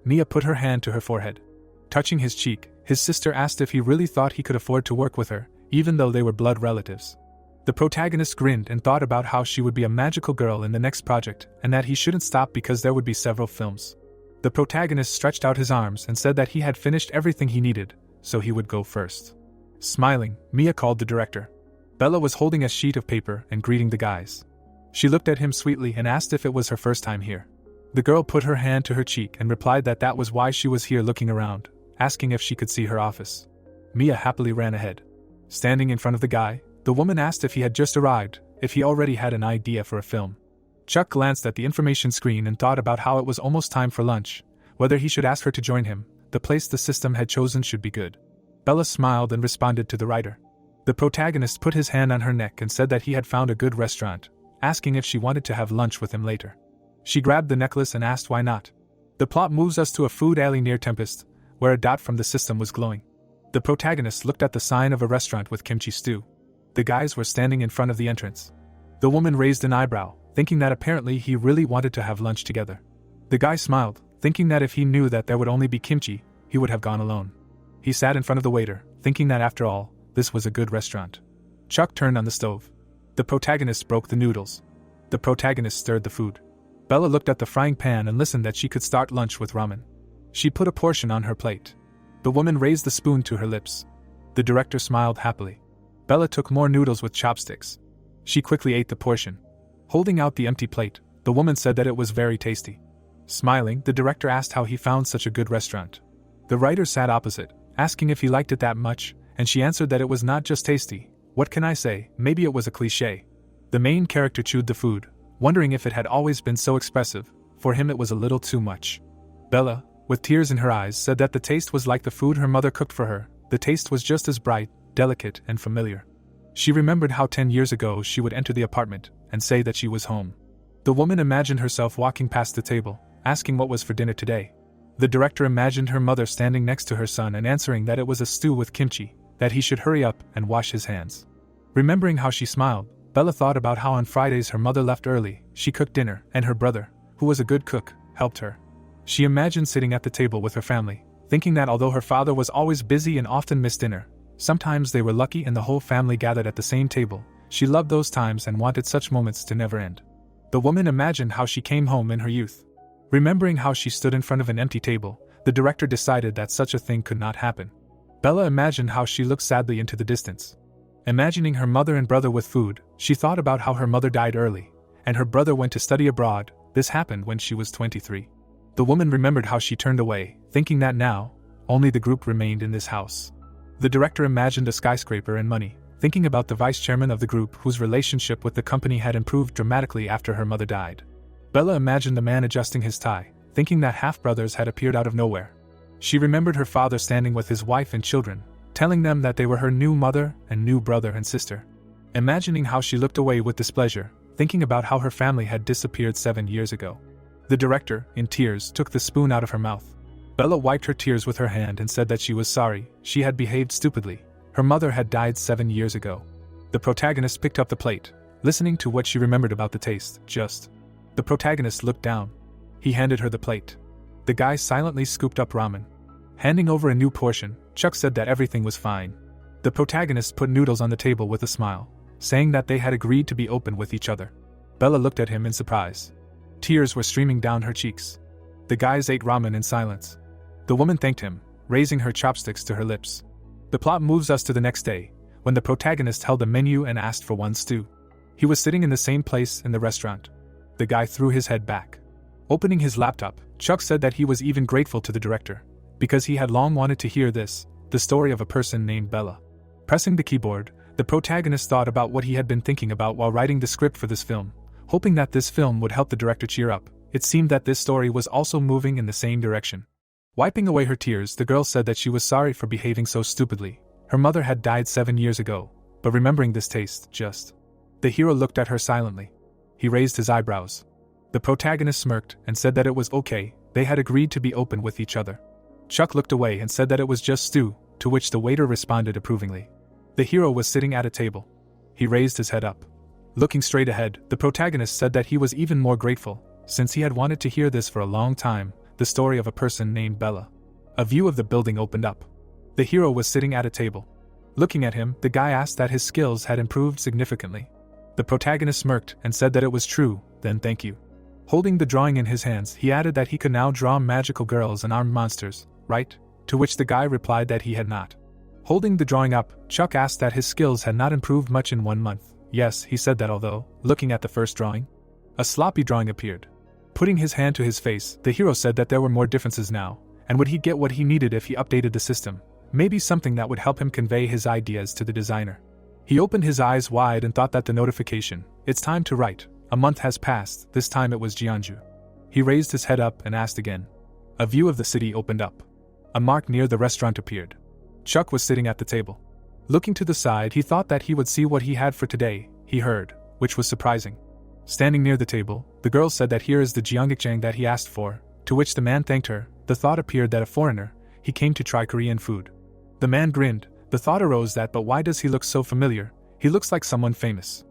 Mia put her hand to her forehead. Touching his cheek, his sister asked if he really thought he could afford to work with her, even though they were blood relatives. The protagonist grinned and thought about how she would be a magical girl in the next project, and that he shouldn't stop because there would be several films. The protagonist stretched out his arms and said that he had finished everything he needed, so he would go first. Smiling, Mia called the director. Bella was holding a sheet of paper and greeting the guys. She looked at him sweetly and asked if it was her first time here. The girl put her hand to her cheek and replied that that was why she was here looking around, asking if she could see her office. Mia happily ran ahead. Standing in front of the guy, the woman asked if he had just arrived, if he already had an idea for a film. Chuck glanced at the information screen and thought about how it was almost time for lunch, whether he should ask her to join him. The place the system had chosen should be good. Bella smiled and responded to the writer. The protagonist put his hand on her neck and said that he had found a good restaurant, asking if she wanted to have lunch with him later. She grabbed the necklace and asked why not. The plot moves us to a food alley near Tempest, where a dot from the system was glowing. The protagonist looked at the sign of a restaurant with kimchi stew. The guys were standing in front of the entrance. The woman raised an eyebrow, thinking that apparently he really wanted to have lunch together. The guy smiled, thinking that if he knew that there would only be kimchi, he would have gone alone. He sat in front of the waiter, thinking that after all, this was a good restaurant. Chuck turned on the stove. The protagonist broke the noodles. The protagonist stirred the food. Bella looked at the frying pan and listened that she could start lunch with ramen. She put a portion on her plate. The woman raised the spoon to her lips. The director smiled happily. Bella took more noodles with chopsticks. She quickly ate the portion. Holding out the empty plate, the woman said that it was very tasty. Smiling, the director asked how he found such a good restaurant. The writer sat opposite, asking if he liked it that much, and she answered that it was not just tasty. What can I say, maybe it was a cliché. The main character chewed the food, wondering if it had always been so expressive. For him it was a little too much. Bella, with tears in her eyes, said that the taste was like the food her mother cooked for her. The taste was just as bright, delicate, and familiar. She remembered how 10 years ago she would enter the apartment and say that she was home. The woman imagined herself walking past the table, asking what was for dinner today. The director imagined her mother standing next to her son and answering that it was a stew with kimchi, that he should hurry up and wash his hands. Remembering how she smiled, Bella thought about how on Fridays her mother left early, she cooked dinner, and her brother, who was a good cook, helped her. She imagined sitting at the table with her family, thinking that although her father was always busy and often missed dinner, sometimes they were lucky and the whole family gathered at the same table. She loved those times and wanted such moments to never end. The woman imagined how she came home in her youth. Remembering how she stood in front of an empty table, the director decided that such a thing could not happen. Bella imagined how she looked sadly into the distance. Imagining her mother and brother with food, she thought about how her mother died early, and her brother went to study abroad. This happened when she was 23. The woman remembered how she turned away, thinking that now, only the group remained in this house. The director imagined a skyscraper and money, thinking about the vice chairman of the group whose relationship with the company had improved dramatically after her mother died. Bella imagined the man adjusting his tie, thinking that half-brothers had appeared out of nowhere. She remembered her father standing with his wife and children, telling them that they were her new mother and new brother and sister. Imagining how she looked away with displeasure, thinking about how her family had disappeared 7 years ago. The director, in tears, took the spoon out of her mouth. Bella wiped her tears with her hand and said that she was sorry, she had behaved stupidly. Her mother had died 7 years ago. The protagonist picked up the plate, listening to what she remembered about the taste. The protagonist looked down. He handed her the plate. The guy silently scooped up ramen. Handing over a new portion, Chuck said that everything was fine. The protagonist put noodles on the table with a smile, saying that they had agreed to be open with each other. Bella looked at him in surprise. Tears were streaming down her cheeks. The guys ate ramen in silence. The woman thanked him, raising her chopsticks to her lips. The plot moves us to the next day, when the protagonist held a menu and asked for one stew. He was sitting in the same place in the restaurant. The guy threw his head back. Opening his laptop, Chuck said that he was even grateful to the director, because he had long wanted to hear this, the story of a person named Bella. Pressing the keyboard, the protagonist thought about what he had been thinking about while writing the script for this film, hoping that this film would help the director cheer up. It seemed that this story was also moving in the same direction. Wiping away her tears, the girl said that she was sorry for behaving so stupidly. Her mother had died 7 years ago, but remembering this taste, The hero looked at her silently. He raised his eyebrows. The protagonist smirked and said that it was okay, they had agreed to be open with each other. Chuck looked away and said that it was just stew, to which the waiter responded approvingly. The hero was sitting at a table. He raised his head up. Looking straight ahead, the protagonist said that he was even more grateful, since he had wanted to hear this for a long time, the story of a person named Bella. A view of the building opened up. The hero was sitting at a table. Looking at him, the guy asked that his skills had improved significantly. The protagonist smirked and said that it was true, then thank you. Holding the drawing in his hands, he added that he could now draw magical girls and armed monsters, right? To which the guy replied that he had not. Holding the drawing up, Chuck asked that his skills had not improved much in 1 month. Yes, he said that, although, looking at the first drawing, a sloppy drawing appeared. Putting his hand to his face, the hero said that there were more differences now, and would he get what he needed if he updated the system? Maybe something that would help him convey his ideas to the designer. He opened his eyes wide and thought that the notification, "It's time to write." A month has passed, this time it was Jeonju. He raised his head up and asked again. A view of the city opened up. A mark near the restaurant appeared. Chuck was sitting at the table. Looking to the side, he thought that he would see what he had for today, he heard, which was surprising. Standing near the table, the girl said that here is the jeonggukjang that he asked for, to which the man thanked her. The thought appeared that a foreigner, he came to try Korean food. The man grinned. The thought arose that, but why does he look so familiar? He looks like someone famous.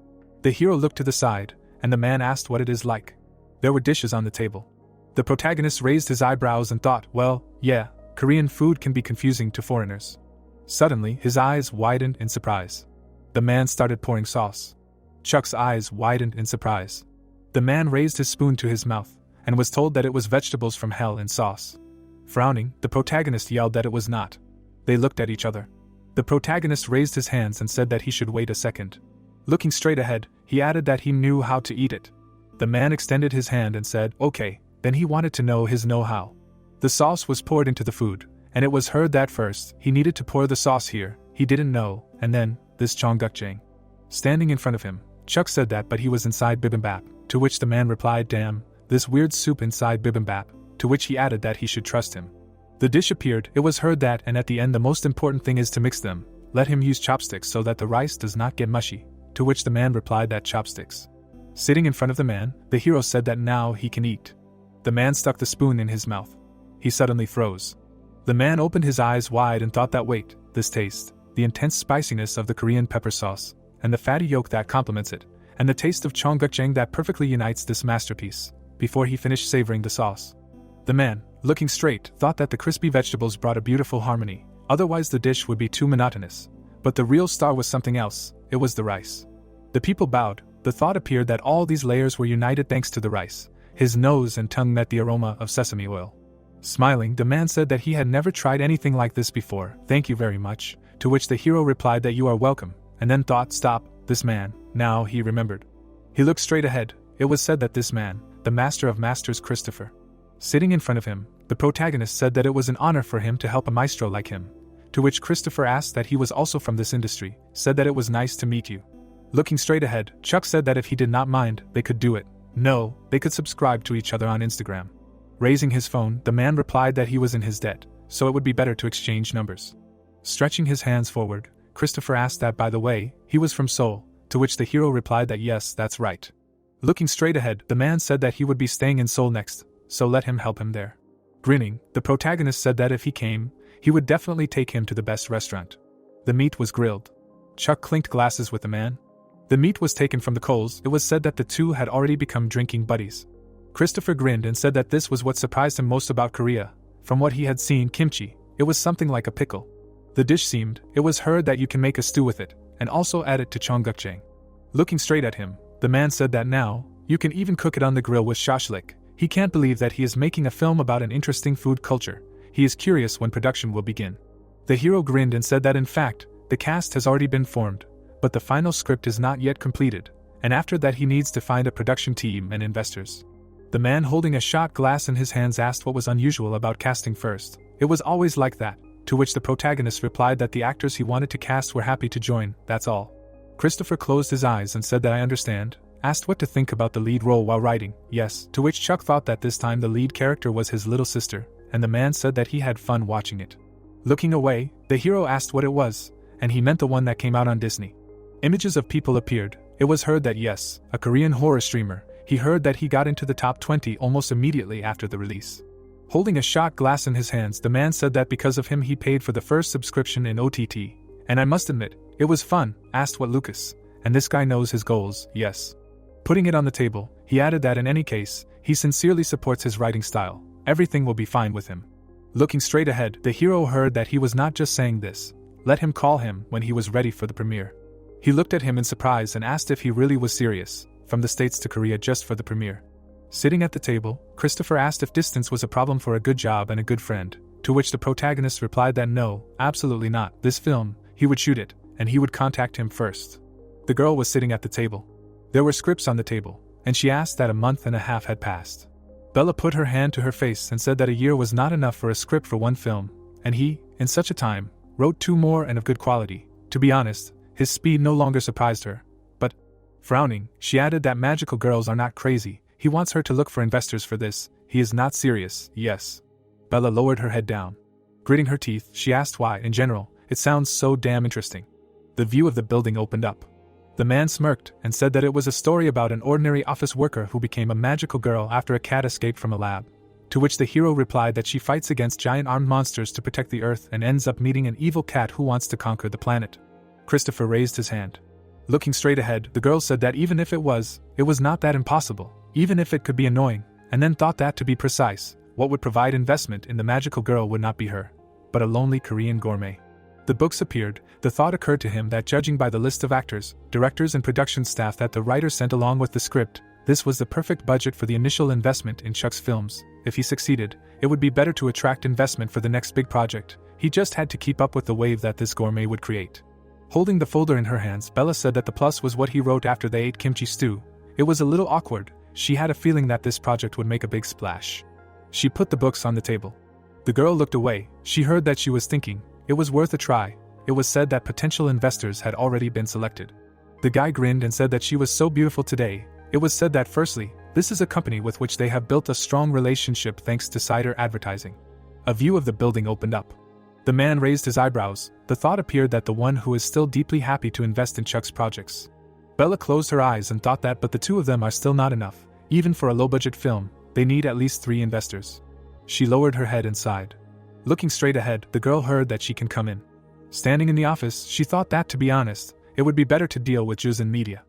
The hero looked to the side, and the man asked what it is like. There were dishes on the table. The protagonist raised his eyebrows and thought, well, yeah, Korean food can be confusing to foreigners. Suddenly, his eyes widened in surprise. The man started pouring sauce. Chuck's eyes widened in surprise. The man raised his spoon to his mouth, and was told that it was vegetables from hell in sauce. Frowning, the protagonist yelled that it was not. They looked at each other. The protagonist raised his hands and said that he should wait a second. Looking straight ahead, he added that he knew how to eat it. The man extended his hand and said, okay, then he wanted to know his know-how. The sauce was poured into the food, and it was heard that first, he needed to pour the sauce here, he didn't know, and then, this jeonggukjang. Standing in front of him, Chuck said that but he was inside bibimbap, to which the man replied, damn, this weird soup inside bibimbap, to which he added that he should trust him. The dish appeared, it was heard that, and at the end the most important thing is to mix them, let him use chopsticks so that the rice does not get mushy, to which the man replied that chopsticks. Sitting in front of the man, the hero said that now he can eat. The man stuck the spoon in his mouth. He suddenly froze. The man opened his eyes wide and thought that wait, this taste, the intense spiciness of the Korean pepper sauce, and the fatty yolk that complements it, and the taste of jeonggukjang that perfectly unites this masterpiece, before he finished savoring the sauce. The man, looking straight, thought that the crispy vegetables brought a beautiful harmony, otherwise the dish would be too monotonous. But the real star was something else, it was the rice. The people bowed, the thought appeared that all these layers were united thanks to the rice. His nose and tongue met the aroma of sesame oil. Smiling, the man said that he had never tried anything like this before, thank you very much, to which the hero replied that you are welcome, and then thought, stop, this man, now he remembered. He looked straight ahead, it was said that this man, the master of masters Christopher. Sitting in front of him, the protagonist said that it was an honor for him to help a maestro like him, to which Christopher asked that he was also from this industry, said that it was nice to meet you. Looking straight ahead, Chuck said that if he did not mind, they could do it. No, they could subscribe to each other on Instagram. Raising his phone, the man replied that he was in his debt, so it would be better to exchange numbers. Stretching his hands forward, Christopher asked that by the way, he was from Seoul, to which the hero replied that yes, that's right. Looking straight ahead, the man said that he would be staying in Seoul next, so let him help him there. Grinning, the protagonist said that if he came, he would definitely take him to the best restaurant. The meat was grilled. Chuck clinked glasses with the man. The meat was taken from the coals, it was said that the two had already become drinking buddies. Christopher grinned and said that this was what surprised him most about Korea. From what he had seen, kimchi, it was something like a pickle. The dish seemed, it was heard that you can make a stew with it, and also add it to jeonggukjang. Looking straight at him, the man said that now, you can even cook it on the grill with shashlik. He can't believe that he is making a film about an interesting food culture. He is curious when production will begin. The hero grinned and said that in fact, the cast has already been formed, but the final script is not yet completed, and after that he needs to find a production team and investors. The man holding a shot glass in his hands asked what was unusual about casting first. It was always like that, to which the protagonist replied that the actors he wanted to cast were happy to join, that's all. Christopher closed his eyes and said that I understand, asked what to think about the lead role while writing, yes, to which Chuck thought that this time the lead character was his little sister, and the man said that he had fun watching it. Looking away, the hero asked what it was, and he meant the one that came out on Disney. Images of people appeared, it was heard that yes, a Korean horror streamer, he heard that he got into the top 20 almost immediately after the release. Holding a shot glass in his hands, the man said that because of him he paid for the first subscription in OTT, and I must admit, it was fun, asked what Lucas, and this guy knows his goals, yes. Putting it on the table, he added that in any case, he sincerely supports his writing style, everything will be fine with him. Looking straight ahead, the hero heard that he was not just saying this, let him call him when he was ready for the premiere. He looked at him in surprise and asked if he really was serious, from the States to Korea just for the premiere. Sitting at the table, Christopher asked if distance was a problem for a good job and a good friend, to which the protagonist replied that no, absolutely not, this film, he would shoot it, and he would contact him first. The girl was sitting at the table. There were scripts on the table, and she asked that a month and a half had passed. Bella put her hand to her face and said that a year was not enough for a script for one film, and he, in such a time, wrote 2 more and of good quality. To be honest, his speed no longer surprised her. But, frowning, she added that magical girls are not crazy, he wants her to look for investors for this, he is not serious, yes. Bella lowered her head down. Gritting her teeth, she asked why, in general, it sounds so damn interesting. The view of the building opened up. The man smirked and said that it was a story about an ordinary office worker who became a magical girl after a cat escaped from a lab. To which the hero replied that she fights against giant armed monsters to protect the Earth and ends up meeting an evil cat who wants to conquer the planet. Christopher raised his hand. Looking straight ahead, the girl said that even if it was not that impossible, even if it could be annoying, and then thought that to be precise, what would provide investment in the magical girl would not be her, but a lonely Korean gourmet. The books appeared. The thought occurred to him that judging by the list of actors, directors and production staff that the writer sent along with the script, this was the perfect budget for the initial investment in Chuck's films. If he succeeded, it would be better to attract investment for the next big project. He just had to keep up with the wave that this gourmet would create. Holding the folder in her hands, Bella said that the plus was what he wrote after they ate kimchi stew. It was a little awkward. She had a feeling that this project would make a big splash. She put the books on the table. The girl looked away. She heard that she was thinking it was worth a try. It was said that potential investors had already been selected. The guy grinned and said that she was so beautiful today. It was said that firstly, this is a company with which they have built a strong relationship thanks to cider advertising. A view of the building opened up. The man raised his eyebrows. The thought appeared that the one who is still deeply happy to invest in Chuck's projects. Bella closed her eyes and thought that but the two of them are still not enough. Even for a low-budget film, they need at least 3 investors. She lowered her head and sighed. Looking straight ahead, the girl heard that she can come in. Standing in the office, she thought that, to be honest, it would be better to deal with Jews in media.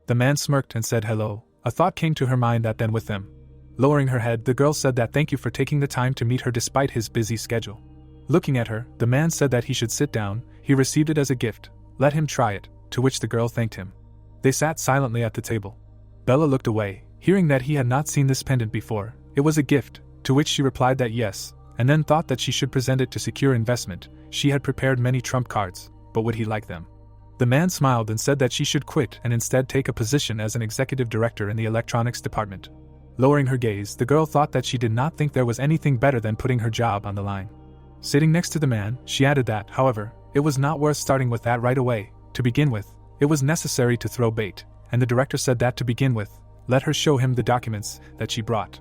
The man smirked and said hello. A thought came to her mind that then with them. Lowering her head, the girl said that thank you for taking the time to meet her despite his busy schedule. Looking at her, the man said that he should sit down. He received it as a gift. Let him try it, to which the girl thanked him. They sat silently at the table. Bella looked away, hearing that he had not seen this pendant before. It was a gift, to which she replied that yes, and then thought that she should present it to secure investment. She had prepared many trump cards, but would he like them? The man smiled and said that she should quit and instead take a position as an executive director in the electronics department. Lowering her gaze, the girl thought that she did not think there was anything better than putting her job on the line. Sitting next to the man, she added that, however, it was not worth starting with that right away. To begin with, it was necessary to throw bait, and the director said that to begin with, let her show him the documents that she brought.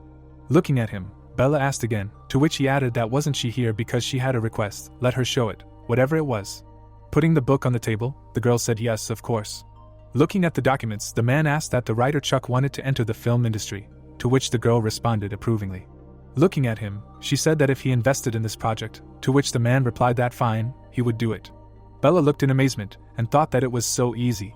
Looking at him, Bella asked again, to which he added that wasn't she here because she had a request, let her show it, whatever it was. Putting the book on the table, the girl said yes, of course. Looking at the documents, the man asked that the writer Chuck wanted to enter the film industry, to which the girl responded approvingly. Looking at him, she said that if he invested in this project, to which the man replied that fine, he would do it. Bella looked in amazement, and thought that it was so easy.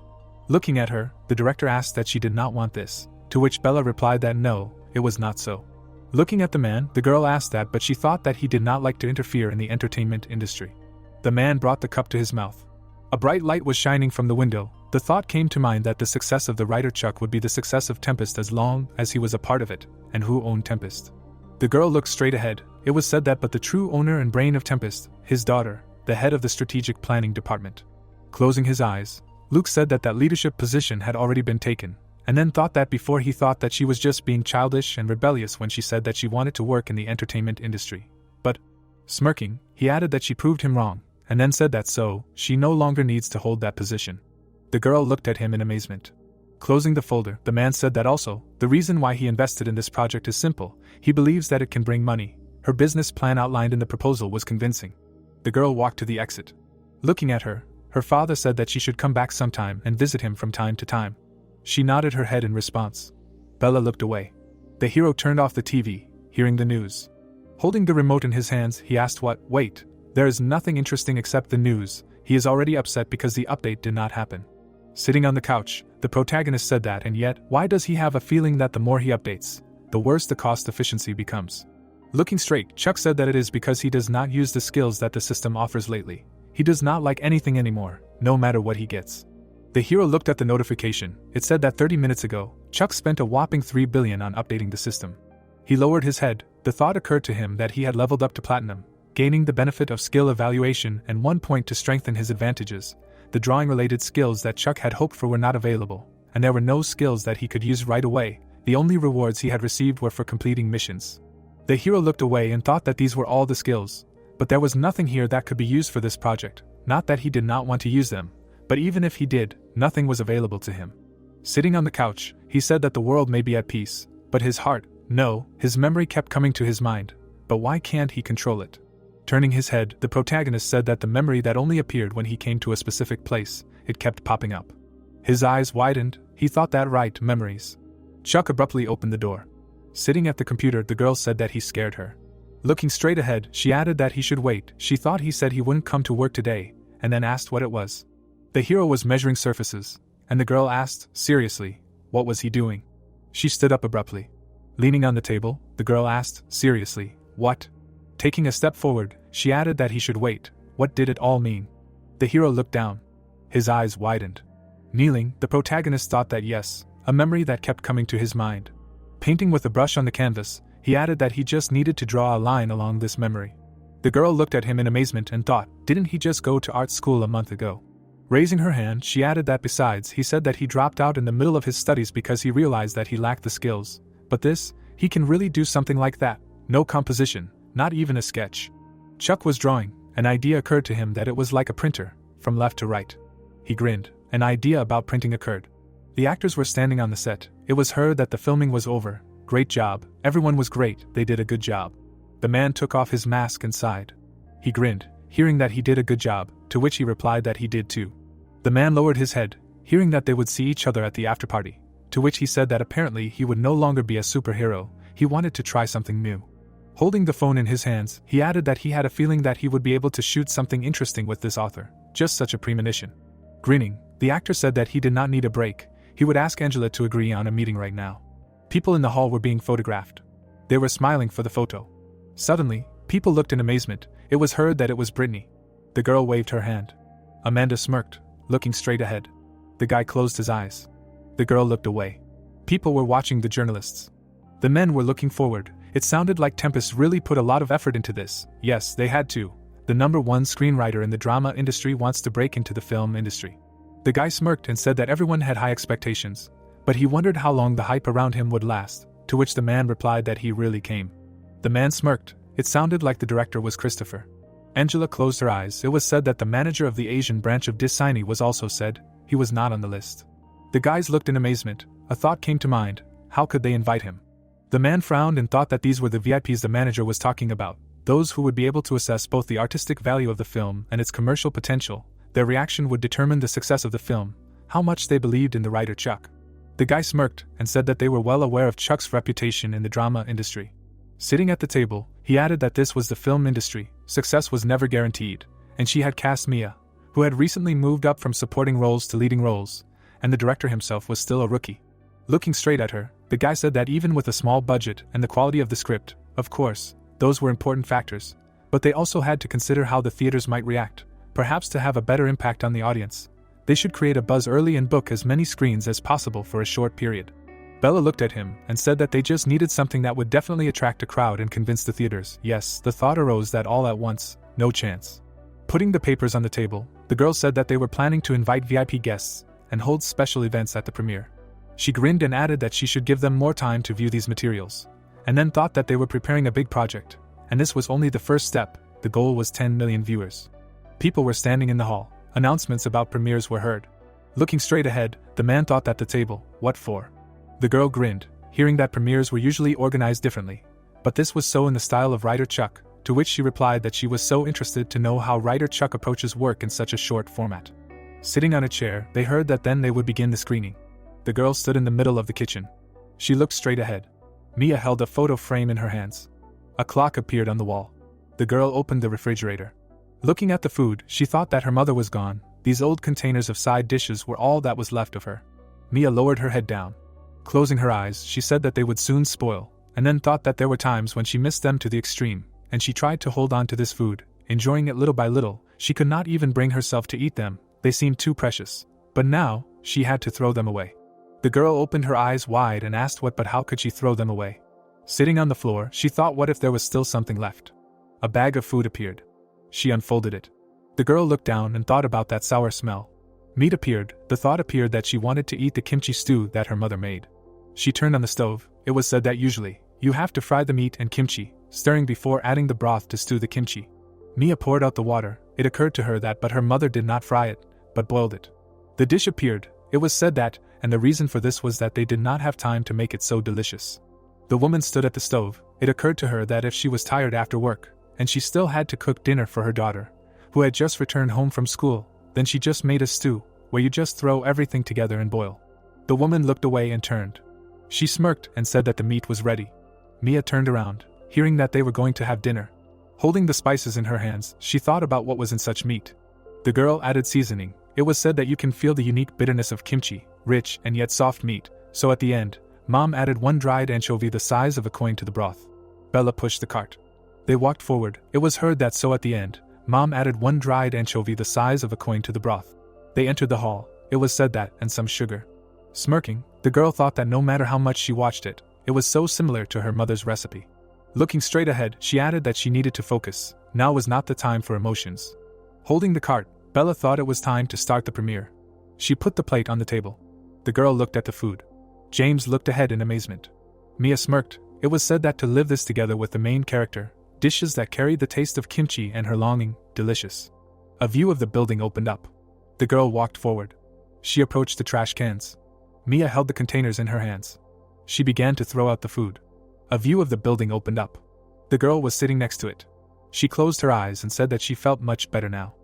Looking at her, the director asked that she did not want this, to which Bella replied that no, it was not so. Looking at the man, the girl asked that but she thought that he did not like to interfere in the entertainment industry. The man brought the cup to his mouth. A bright light was shining from the window. The thought came to mind that the success of the writer Chuck would be the success of Tempest as long as he was a part of it, and who owned Tempest. The girl looked straight ahead. It was said that but the true owner and brain of Tempest, his daughter, the head of the strategic planning department. Closing his eyes, Luke said that leadership position had already been taken, and then thought that before he thought that she was just being childish and rebellious when she said that she wanted to work in the entertainment industry. But, smirking, he added that she proved him wrong, and then said that so, she no longer needs to hold that position. The girl looked at him in amazement. Closing the folder, the man said that also, the reason why he invested in this project is simple, he believes that it can bring money. Her business plan outlined in the proposal was convincing. The girl walked to the exit. Looking at her, her father said that she should come back sometime and visit him from time to time. She nodded her head in response. Bella looked away. The hero turned off the TV, hearing the news. Holding the remote in his hands, he asked wait, there is nothing interesting except the news. He is already upset because the update did not happen. Sitting on the couch, the protagonist said that, and yet, why does he have a feeling that the more he updates, the worse the cost efficiency becomes? Looking straight, Chuck said that it is because he does not use the skills that the system offers lately. He does not like anything anymore, no matter what he gets. The hero looked at the notification. It said that 30 minutes ago, Chuck spent a whopping $3 billion on updating the system. He lowered his head. The thought occurred to him that he had leveled up to platinum, gaining the benefit of skill evaluation and 1 point to strengthen his advantages. The drawing-related skills that Chuck had hoped for were not available, and there were no skills that he could use right away. The only rewards he had received were for completing missions. The hero looked away and thought that these were all the skills, but there was nothing here that could be used for this project. Not that he did not want to use them, but even if he did, nothing was available to him. Sitting on the couch, he said that the world may be at peace, but his heart, no, his memory kept coming to his mind. But why can't he control it? Turning his head, the protagonist said that the memory that only appeared when he came to a specific place, it kept popping up. His eyes widened, he thought that right, memories. Chuck abruptly opened the door. Sitting at the computer, the girl said that he scared her. Looking straight ahead, she added that he should wait. She thought he said he wouldn't come to work today, and then asked what it was. The hero was measuring surfaces, and the girl asked, seriously, what was he doing? She stood up abruptly. Leaning on the table, the girl asked, seriously, what? Taking a step forward, she added that he should wait. What did it all mean? The hero looked down. His eyes widened. Kneeling, the protagonist thought that yes, a memory that kept coming to his mind. Painting with a brush on the canvas, he added that he just needed to draw a line along this memory. The girl looked at him in amazement and thought, didn't he just go to art school a month ago? Raising her hand, she added that besides, he said that he dropped out in the middle of his studies because he realized that he lacked the skills. But this, he can really do something like that. No composition, not even a sketch. Chuck was drawing. An idea occurred to him that it was like a printer, from left to right. He grinned. An idea about printing occurred. The actors were standing on the set. It was heard that the filming was over. Great job. Everyone was great. They did a good job. The man took off his mask and sighed. He grinned, hearing that he did a good job, to which he replied that he did too. The man lowered his head, hearing that they would see each other at the afterparty, to which he said that apparently he would no longer be a superhero, he wanted to try something new. Holding the phone in his hands, he added that he had a feeling that he would be able to shoot something interesting with this author, just such a premonition. Grinning, the actor said that he did not need a break, he would ask Angela to agree on a meeting right now. People in the hall were being photographed. They were smiling for the photo. Suddenly, people looked in amazement. It was heard that it was Brittany. The girl waved her hand. Amanda smirked, looking straight ahead. The guy closed his eyes. The girl looked away. People were watching the journalists. The men were looking forward. It sounded like Tempest really put a lot of effort into this. Yes, they had to. The #1 screenwriter in the drama industry wants to break into the film industry. The guy smirked and said that everyone had high expectations, but he wondered how long the hype around him would last, to which the man replied that he really came. The man smirked. It sounded like the director was Christopher. Angela closed her eyes. It was said that the manager of the Asian branch of Disney was also said. He was not on the list. The guys looked in amazement. A thought came to mind. How could they invite him? The man frowned and thought that these were the VIPs the manager was talking about, those who would be able to assess both the artistic value of the film and its commercial potential. Their reaction would determine the success of the film, how much they believed in the writer Chuck. The guy smirked and said that they were well aware of Chuck's reputation in the drama industry. Sitting at the table, he added that this was the film industry, success was never guaranteed, and she had cast Mia, who had recently moved up from supporting roles to leading roles, and the director himself was still a rookie. Looking straight at her, the guy said that even with a small budget and the quality of the script, of course, those were important factors, but they also had to consider how the theaters might react, perhaps to have a better impact on the audience. They should create a buzz early and book as many screens as possible for a short period. Bella looked at him and said that they just needed something that would definitely attract a crowd and convince the theaters. Yes, the thought arose that all at once, no chance. Putting the papers on the table, the girl said that they were planning to invite VIP guests and hold special events at the premiere. She grinned and added that she should give them more time to view these materials, and then thought that they were preparing a big project, and this was only the first step. The goal was 10 million viewers. People were standing in the hall. Announcements about premieres were heard. Looking straight ahead, the man thought at the table, what for? The girl grinned, hearing that premieres were usually organized differently, but this was so in the style of writer Chuck, to which she replied that she was so interested to know how writer Chuck approaches work in such a short format. Sitting on a chair, they heard that then they would begin the screening. The girl stood in the middle of the kitchen. She looked straight ahead. Mia held a photo frame in her hands. A clock appeared on the wall. The girl opened the refrigerator. Looking at the food, she thought that her mother was gone. These old containers of side dishes were all that was left of her. Mia lowered her head down. Closing her eyes, she said that they would soon spoil, and then thought that there were times when she missed them to the extreme, and she tried to hold on to this food, enjoying it little by little. She could not even bring herself to eat them, they seemed too precious. But now, she had to throw them away. The girl opened her eyes wide and asked what, but how could she throw them away? Sitting on the floor, she thought what if there was still something left? A bag of food appeared. She unfolded it. The girl looked down and thought about that sour smell. Meat appeared. The thought appeared that she wanted to eat the kimchi stew that her mother made. She turned on the stove. It was said that usually, you have to fry the meat and kimchi, stirring before adding the broth to stew the kimchi. Mia poured out the water. It occurred to her that but her mother did not fry it, but boiled it. The dish appeared. It was said that, and the reason for this was that they did not have time to make it so delicious. The woman stood at the stove. It occurred to her that if she was tired after work, and she still had to cook dinner for her daughter, who had just returned home from school, then she just made a stew, where you just throw everything together and boil. The woman looked away and turned. She smirked and said that the meat was ready. Mia turned around, hearing that they were going to have dinner. Holding the spices in her hands, she thought about what was in such meat. The girl added seasoning. It was said that you can feel the unique bitterness of kimchi, rich and yet soft meat, so at the end, Mom added 1 dried anchovy the size of a coin to the broth. Bella pushed the cart. They walked forward. It was heard that so at the end, Mom added 1 dried anchovy the size of a coin to the broth. They entered the hall. It was said that, and some sugar. Smirking, the girl thought that no matter how much she watched it, it was so similar to her mother's recipe. Looking straight ahead, she added that she needed to focus. Now was not the time for emotions. Holding the cart, Bella thought it was time to start the premiere. She put the plate on the table. The girl looked at the food. James looked ahead in amazement. Mia smirked. It was said that to live this together with the main character, dishes that carried the taste of kimchi and her longing, delicious. A view of the building opened up. The girl walked forward. She approached the trash cans. Mia held the containers in her hands. She began to throw out the food. A view of the building opened up. The girl was sitting next to it. She closed her eyes and said that she felt much better now.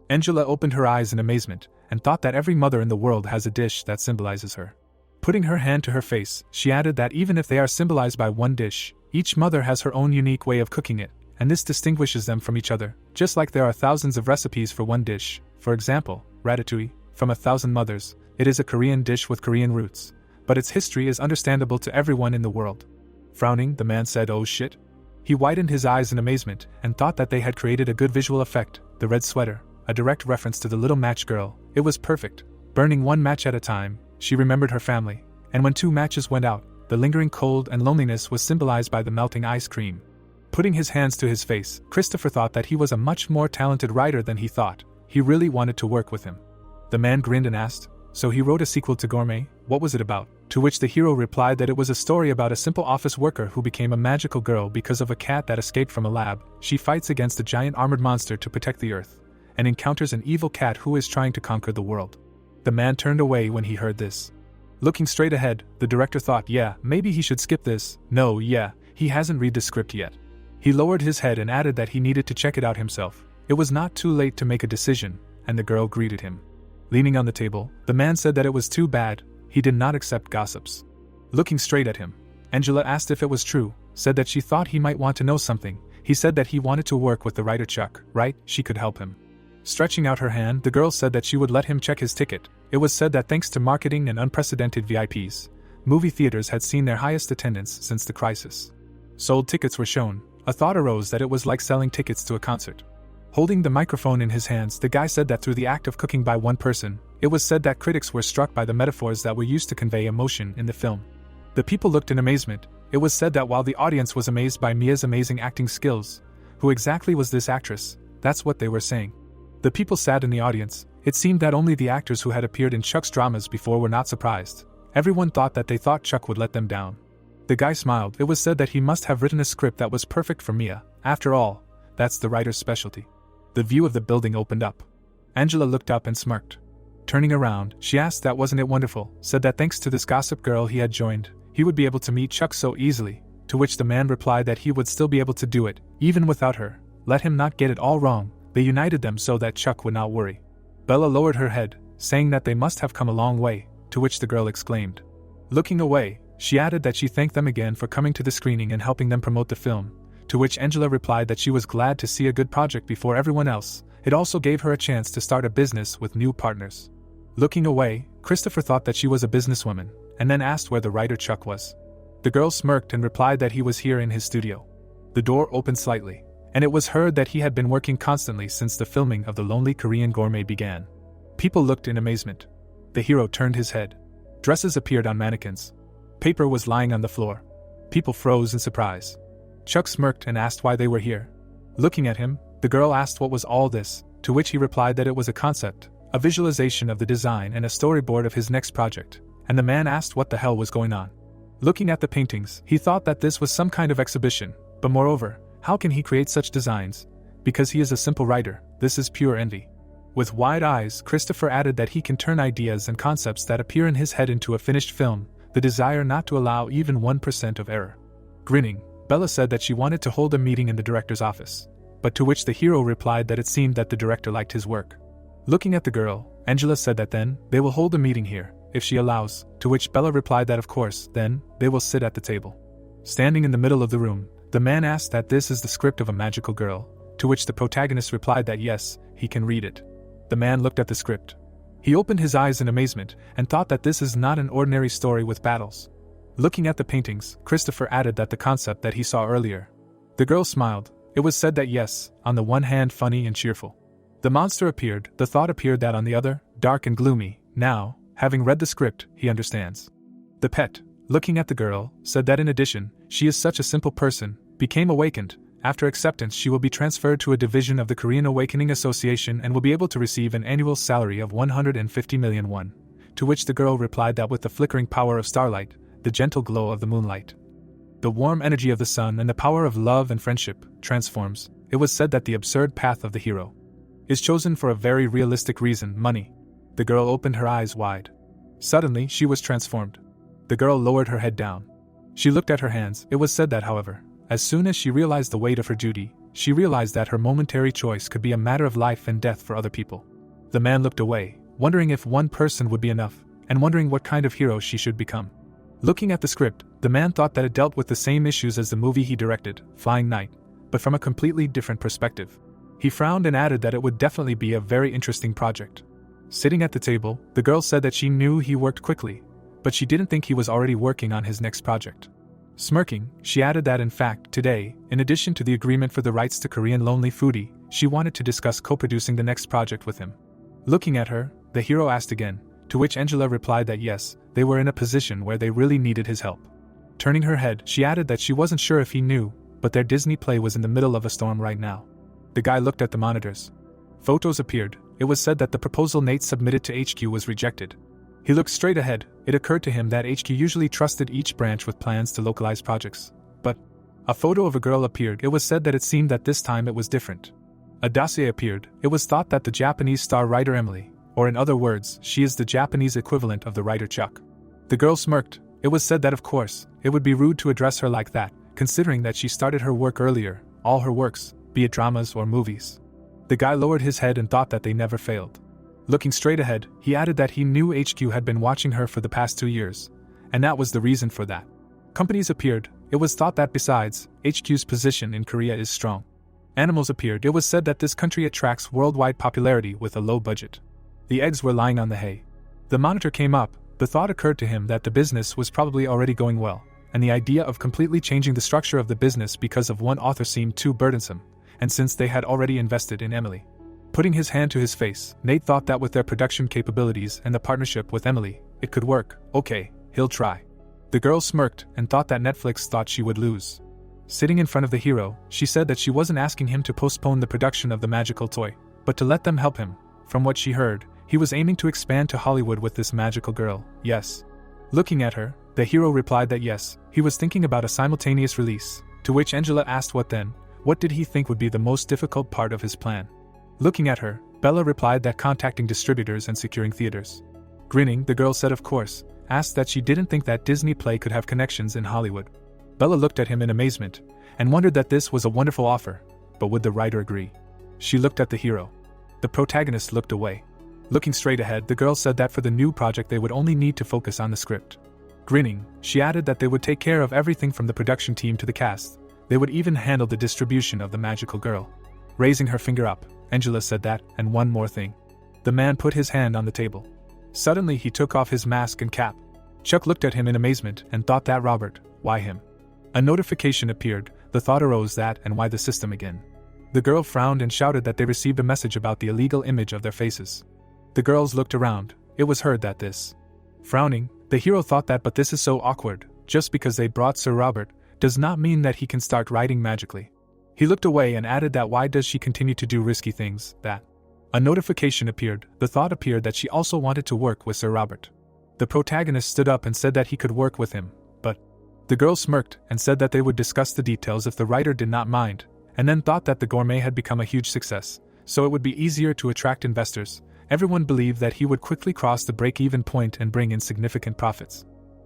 Angela opened her eyes in amazement and thought that every mother in the world has a dish that symbolizes her. Putting her hand to her face, she added that even if they are symbolized by one dish, each mother has her own unique way of cooking it, and this distinguishes them from each other, just like there are thousands of recipes for one dish. For example, ratatouille, from 1,000 mothers, it is a Korean dish with Korean roots, but its history is understandable to everyone in the world. Frowning, the man said, "Oh shit." He widened his eyes in amazement and thought that they had created a good visual effect. The red sweater, a direct reference to the little match girl. It was perfect. Burning 1 match at a time, she remembered her family, and when 2 matches went out, the lingering cold and loneliness was symbolized by the melting ice cream. Putting his hands to his face, Christopher thought that he was a much more talented writer than he thought. He really wanted to work with him. The man grinned and asked, "So he wrote a sequel to Gourmet? What was it about?" To which the hero replied that it was a story about a simple office worker who became a magical girl because of a cat that escaped from a lab. She fights against a giant armored monster to protect the earth, and encounters an evil cat who is trying to conquer the world. The man turned away when he heard this. Looking straight ahead, the director thought, yeah, maybe he should skip this. No, yeah, he hasn't read the script yet. He lowered his head and added that he needed to check it out himself. It was not too late to make a decision, and the girl greeted him. Leaning on the table, the man said that it was too bad, he did not accept gossips. Looking straight at him, Angela asked if it was true, said that she thought he might want to know something. He said that he wanted to work with the writer Chuck, right? She could help him. Stretching out her hand, the girl said that she would let him check his ticket. It was said that thanks to marketing and unprecedented VIPs, movie theaters had seen their highest attendance since the crisis. Sold tickets were shown. A thought arose that it was like selling tickets to a concert. Holding the microphone in his hands, the guy said that through the act of cooking by one person, it was said that critics were struck by the metaphors that were used to convey emotion in the film. The people looked in amazement. It was said that while the audience was amazed by Mia's amazing acting skills, who exactly was this actress? That's what they were saying. The people sat in the audience. It seemed that only the actors who had appeared in Chuck's dramas before were not surprised. Everyone thought that they thought Chuck would let them down. The guy smiled. It was said that he must have written a script that was perfect for Mia. After all, that's the writer's specialty. The view of the building opened up. Angela looked up and smirked. Turning around, she asked that wasn't it wonderful, said that thanks to this gossip girl he had joined, he would be able to meet Chuck so easily, to which the man replied that he would still be able to do it, even without her. Let him not get it all wrong. They united them so that Chuck would not worry. Bella lowered her head, saying that they must have come a long way, to which the girl exclaimed. Looking away, she added that she thanked them again for coming to the screening and helping them promote the film, to which Angela replied that she was glad to see a good project before everyone else. It also gave her a chance to start a business with new partners. Looking away, Christopher thought that she was a businesswoman, and then asked where the writer Chuck was. The girl smirked and replied that he was here in his studio. The door opened slightly, and it was heard that he had been working constantly since the filming of The Lonely Korean Gourmet began. People looked in amazement. The hero turned his head. Dresses appeared on mannequins. Paper was lying on the floor. People froze in surprise. Chuck smirked and asked why they were here. Looking at him, the girl asked what was all this, to which he replied that it was a concept, a visualization of the design and a storyboard of his next project, and the man asked what the hell was going on. Looking at the paintings, he thought that this was some kind of exhibition, but moreover, how can he create such designs? Because he is a simple writer, this is pure envy. With wide eyes, Christopher added that he can turn ideas and concepts that appear in his head into a finished film, the desire not to allow even 1% of error. Grinning, Bella said that she wanted to hold a meeting in the director's office, but to which the hero replied that it seemed that the director liked his work. Looking at the girl, Angela said that then, they will hold a meeting here, if she allows, to which Bella replied that of course, then, they will sit at the table. Standing in the middle of the room, the man asked that this is the script of a magical girl, to which the protagonist replied that yes, he can read it. The man looked at the script. He opened his eyes in amazement, and thought that this is not an ordinary story with battles. Looking at the paintings, Christopher added that the concept that he saw earlier. The girl smiled. It was said that yes, on the one hand funny and cheerful. The monster appeared, the thought appeared that on the other, dark and gloomy. Now, having read the script, he understands. The pet, looking at the girl, said that in addition, she is such a simple person, became awakened. After acceptance she will be transferred to a division of the Korean Awakening Association and will be able to receive an annual salary of 150 million won. To which the girl replied that with the flickering power of starlight, the gentle glow of the moonlight, the warm energy of the sun and the power of love and friendship, transforms, it was said that the absurd path of the hero is chosen for a very realistic reason, money. The girl opened her eyes wide. Suddenly she was transformed. The girl lowered her head down. She looked at her hands. It was said that, however, as soon as she realized the weight of her duty, she realized that her momentary choice could be a matter of life and death for other people. The man looked away, wondering if one person would be enough, and wondering what kind of hero she should become. Looking at the script, the man thought that it dealt with the same issues as the movie he directed, Flying Night, but from a completely different perspective. He frowned and added that it would definitely be a very interesting project. Sitting at the table, the girl said that she knew he worked quickly, but she didn't think he was already working on his next project. Smirking, she added that in fact, today, in addition to the agreement for the rights to Korean Lonely Foodie, she wanted to discuss co-producing the next project with him. Looking at her, the hero asked again, to which Angela replied that yes, they were in a position where they really needed his help. Turning her head, she added that she wasn't sure if he knew, but their Disney play was in the middle of a storm right now. The guy looked at the monitors. Photos appeared. It was said that the proposal Nate submitted to HQ was rejected. He looked straight ahead. It occurred to him that HQ usually trusted each branch with plans to localize projects. But a photo of a girl appeared. It was said that it seemed that this time it was different. A dossier appeared. It was thought that the Japanese star writer Emily, or in other words, she is the Japanese equivalent of the writer Chuck. The girl smirked. It was said that of course, it would be rude to address her like that, considering that she started her work earlier, all her works, be it dramas or movies. The guy lowered his head and thought that they never failed. Looking straight ahead, he added that he knew HQ had been watching her for the past 2 years, and that was the reason for that. Companies appeared. It was thought that besides, HQ's position in Korea is strong. Animals appeared. It was said that this country attracts worldwide popularity with a low budget. The eggs were lying on the hay. The monitor came up. The thought occurred to him that the business was probably already going well, and the idea of completely changing the structure of the business because of one author seemed too burdensome, and since they had already invested in Emily. Putting his hand to his face, Nate thought that with their production capabilities and the partnership with Emily, it could work. Okay, he'll try. The girl smirked and thought that Netflix thought she would lose. Sitting in front of the hero, she said that she wasn't asking him to postpone the production of the magical toy, but to let them help him. From what she heard, he was aiming to expand to Hollywood with this magical girl, yes. Looking at her, the hero replied that yes, he was thinking about a simultaneous release, to which Angela asked what then. What did he think would be the most difficult part of his plan? Looking at her, Bella replied that contacting distributors and securing theaters. Grinning, the girl said of course, asked that she didn't think that Disney play could have connections in Hollywood. Bella looked at him in amazement, and wondered that this was a wonderful offer, but would the writer agree? She looked at the hero. The protagonist looked away. Looking straight ahead, the girl said that for the new project they would only need to focus on the script. Grinning, she added that they would take care of everything from the production team to the cast. They would even handle the distribution of the magical girl. Raising her finger up, Angela said that, and one more thing. The man put his hand on the table. Suddenly he took off his mask and cap. Chuck looked at him in amazement and thought that Robert, why him? A notification appeared. The thought arose that, and why the system again? The girl frowned and shouted that they received a message about the illegal image of their faces. The girls looked around. It was heard that this. Frowning, the hero thought that, but this is so awkward. Just because they brought Sir Robert does not mean that he can start writing magically. He looked away and added that why does she continue to do risky things, that. A notification appeared. The thought appeared that she also wanted to work with Sir Robert. The protagonist stood up and said that he could work with him, but. The girl smirked and said that they would discuss the details if the writer did not mind, and then thought that the gourmet had become a huge success, so it would be easier to attract investors. Everyone believed that he would quickly cross the break-even point and bring in significant profits.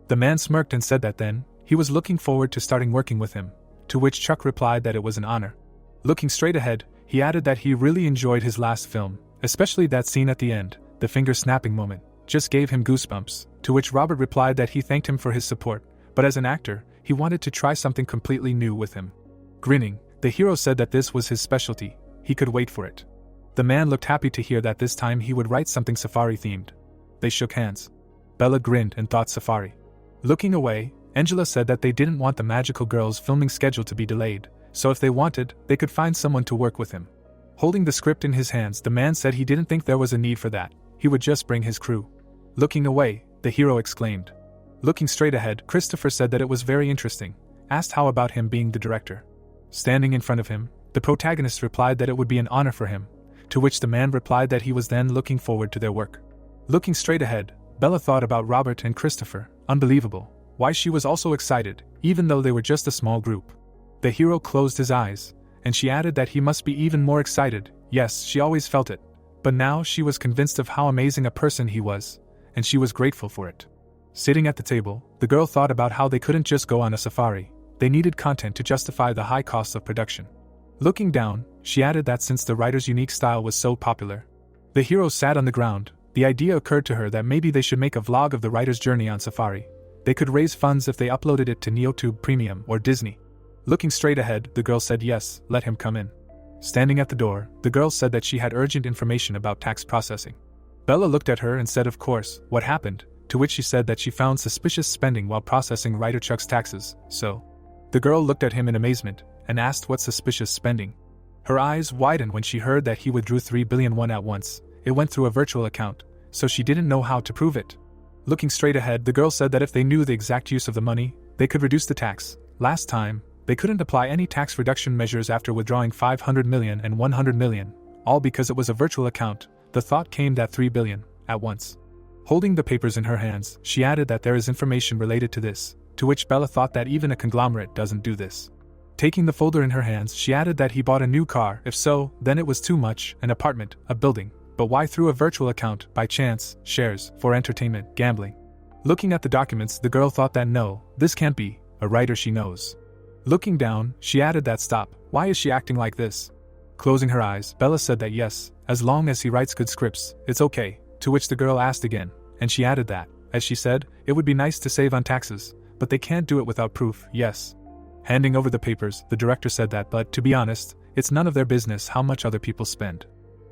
The man smirked and said that then, he was looking forward to starting working with him, to which Chuck replied that it was an honor. Looking straight ahead, he added that he really enjoyed his last film, Especially that scene at the end, the finger-snapping moment, just gave him goosebumps, to which Robert replied that he thanked him for his support, but as an actor, he wanted to try something completely new with him. Grinning, the hero said that this was his specialty, he could wait for it. The man looked happy to hear that this time he would write something safari-themed. They shook hands. Bella grinned and thought safari. Looking away, Angela said that they didn't want the magical girl's filming schedule to be delayed, so if they wanted, they could find someone to work with him. Holding the script in his hands, the man said he didn't think there was a need for that, he would just bring his crew. Looking away, the hero exclaimed. Looking straight ahead, Christopher said that it was very interesting, asked how about him being the director. Standing in front of him, the protagonist replied that it would be an honor for him, to which the man replied that he was then looking forward to their work. Looking straight ahead, Bella thought about Robert and Christopher, unbelievable, why she was also excited, even though they were just a small group. The hero closed his eyes, and she added that he must be even more excited. Yes, she always felt it, but now she was convinced of how amazing a person he was, and she was grateful for it. Sitting at the table, the girl thought about how they couldn't just go on a safari, they needed content to justify the high costs of production. Looking down, she added that since the writer's unique style was so popular. The hero sat on the ground. The idea occurred to her that maybe they should make a vlog of the writer's journey on safari. They could raise funds if they uploaded it to NeoTube Premium or Disney. Looking straight ahead, the girl said yes, let him come in. Standing at the door, the girl said that she had urgent information about tax processing. Bella looked at her and said of course, what happened, to which she said that she found suspicious spending while processing writer Chuck's taxes, so. The girl looked at him in amazement, and asked what suspicious spending. Her eyes widened when she heard that he withdrew 3 billion won at once. It went through a virtual account, so she didn't know how to prove it. Looking straight ahead, the girl said that if they knew the exact use of the money, they could reduce the tax. Last time, they couldn't apply any tax reduction measures after withdrawing 500 million and 100 million, all because it was a virtual account. The thought came that 3 billion, at once. Holding the papers in her hands, she added that there is information related to this, to which Bella thought that even a conglomerate doesn't do this. Taking the folder in her hands, she added that he bought a new car. If so, then it was too much, an apartment, a building. But why through a virtual account, by chance, shares, for entertainment, gambling? Looking at the documents, the girl thought that no, this can't be, a writer she knows. Looking down, she added that stop, why is she acting like this? Closing her eyes, Bella said that yes, as long as he writes good scripts, it's okay, to which the girl asked again, and she added that, as she said, it would be nice to save on taxes, but they can't do it without proof, yes. Handing over the papers, the director said that, but to be honest, it's none of their business how much other people spend.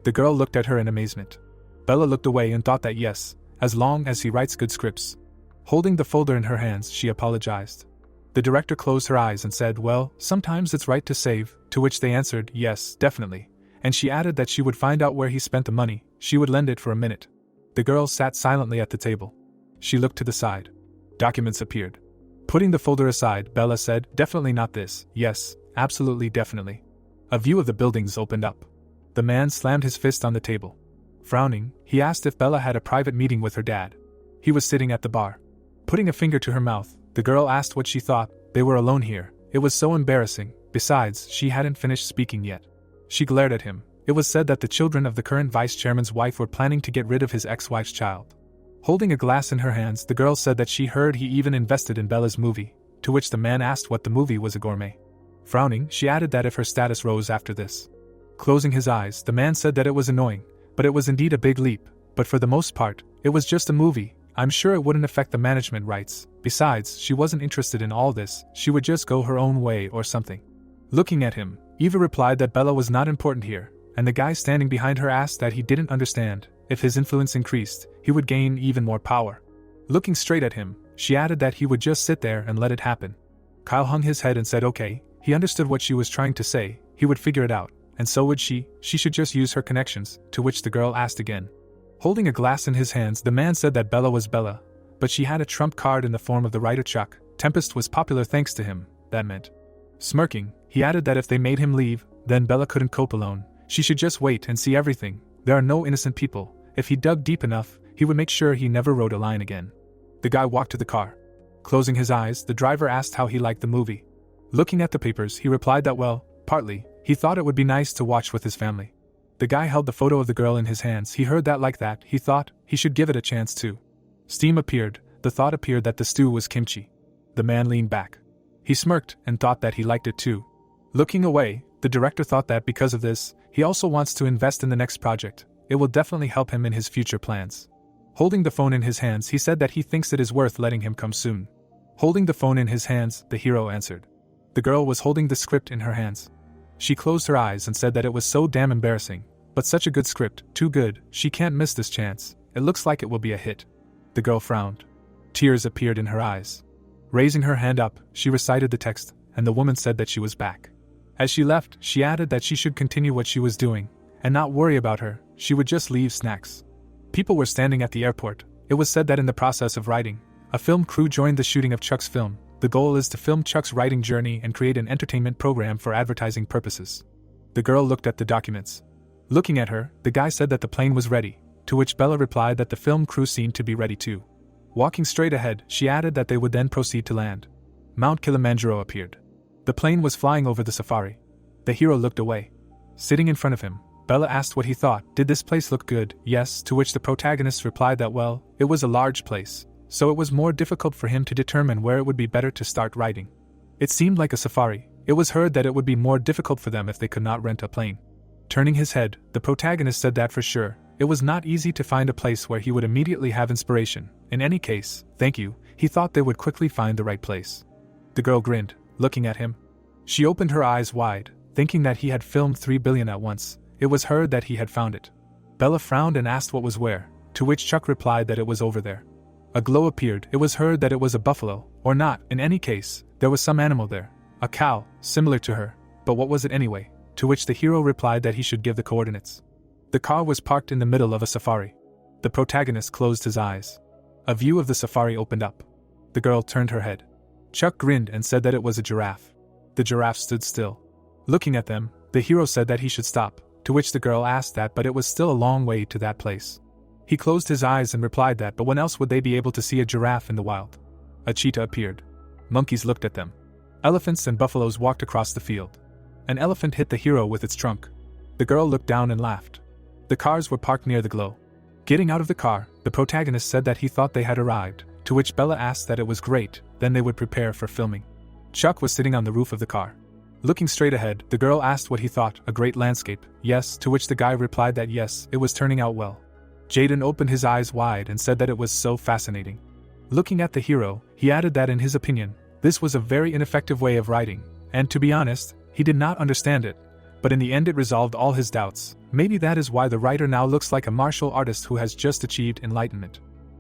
The girl looked at her in amazement. Bella looked away and thought that yes, as long as he writes good scripts. Holding the folder in her hands, she apologized. The director closed her eyes and said, well, sometimes it's right to save, to which they answered, yes, definitely. And she added that she would find out where he spent the money, she would lend it for a minute. The girl sat silently at the table. She looked to the side. Documents appeared. Putting the folder aside, Bella said, definitely not this, yes, absolutely definitely. A view of the buildings opened up. The man slammed his fist on the table. Frowning, he asked if Bella had a private meeting with her dad. He was sitting at the bar. Putting a finger to her mouth, the girl asked what she thought. They were alone here. It was so embarrassing. Besides, she hadn't finished speaking yet. She glared at him. It was said that the children of the current vice chairman's wife were planning to get rid of his ex-wife's child. Holding a glass in her hands, the girl said that she heard he even invested in Bella's movie, to which the man asked what the movie was. A gourmet. Frowning, she added that if her status rose after this. Closing his eyes, the man said that it was annoying, but it was indeed a big leap, but for the most part, it was just a movie. I'm sure it wouldn't affect the management rights. Besides, she wasn't interested in all this, she would just go her own way or something. Looking at him, Eva replied that Bella was not important here, and the guy standing behind her asked that he didn't understand. If his influence increased, he would gain even more power. Looking straight at him, she added that he would just sit there and let it happen. Kyle hung his head and said okay, he understood what she was trying to say, he would figure it out, and so would she should just use her connections, to which the girl asked again. Holding a glass in his hands, the man said that Bella was Bella, but she had a trump card in the form of the writer Chuck. Tempest was popular thanks to him, that meant. Smirking, he added that if they made him leave, then Bella couldn't cope alone. She should just wait and see everything. There are no innocent people. If he dug deep enough, he would make sure he never wrote a line again. The guy walked to the car. Closing his eyes, the driver asked how he liked the movie. Looking at the papers, he replied that well, partly, he thought it would be nice to watch with his family. The guy held the photo of the girl in his hands. He heard that like that, he thought, he should give it a chance too. Steam appeared, the thought appeared that the stew was kimchi. The man leaned back. He smirked and thought that he liked it too. Looking away, the director thought that because of this, he also wants to invest in the next project. it will definitely help him in his future plans. Holding the phone in his hands, he said that he thinks it is worth letting him come soon. Holding the phone in his hands, the hero answered. The girl was holding the script in her hands. She closed her eyes and said that it was so damn embarrassing, but such a good script, too good, she can't miss this chance, it looks like it will be a hit. The girl frowned. Tears appeared in her eyes. Raising her hand up, she recited the text, and the woman said that she was back. As she left, she added that she should continue what she was doing, and not worry about her, she would just leave snacks. People were standing at the airport. It was said that in the process of writing, a film crew joined the shooting of Chuck's film. The goal is to film Chuck's writing journey and create an entertainment program for advertising purposes. The girl looked at the documents. Looking at her, the guy said that the plane was ready, to which Bella replied that the film crew seemed to be ready too. Walking straight ahead, she added that they would then proceed to land. Mount Kilimanjaro appeared. The plane was flying over the safari. The hero looked away. Sitting in front of him, Bella asked what he thought. Did this place look good? Yes, to which the protagonist replied that well, it was a large place, so it was more difficult for him to determine where it would be better to start writing. It seemed like a safari. It was heard that it would be more difficult for them if they could not rent a plane. Turning his head, the protagonist said that for sure, it was not easy to find a place where he would immediately have inspiration. In any case, thank you, he thought they would quickly find the right place. The girl grinned, looking at him. She opened her eyes wide, thinking that he had filmed 3 billion at once. It was heard that he had found it. Bella frowned and asked what was where, to which Chuck replied that it was over there. A glow appeared. It was heard that it was a buffalo, or not, in any case, there was some animal there. A cow, similar to her, but what was it anyway? To which the hero replied that he should give the coordinates. The car was parked in the middle of a safari. The protagonist closed his eyes. A view of the safari opened up. The girl turned her head. Chuck grinned and said that it was a giraffe. The giraffe stood still. Looking at them, the hero said that he should stop, to which the girl asked that but it was still a long way to that place. He closed his eyes and replied that but when else would they be able to see a giraffe in the wild? A cheetah appeared. Monkeys looked at them. Elephants and buffaloes walked across the field. An elephant hit the hero with its trunk. The girl looked down and laughed. The cars were parked near the glow. Getting out of the car, the protagonist said that he thought they had arrived, to which Bella asked that it was great, then they would prepare for filming. Chuck was sitting on the roof of the car. Looking straight ahead, the girl asked what he thought, a great landscape, yes, to which the guy replied that yes, it was turning out well. Jaden opened his eyes wide and said that it was so fascinating. Looking at the hero, he added that in his opinion, this was a very ineffective way of writing, and to be honest, he did not understand it, but in the end it resolved all his doubts. Maybe that is why the writer now looks like a martial artist who has just achieved enlightenment.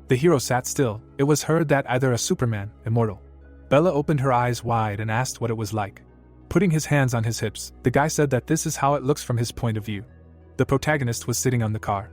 The hero sat still. It was heard that either a Superman, immortal. Bella opened her eyes wide and asked what it was like. Putting his hands on his hips, the guy said that this is how it looks from his point of view. The protagonist was sitting on the car.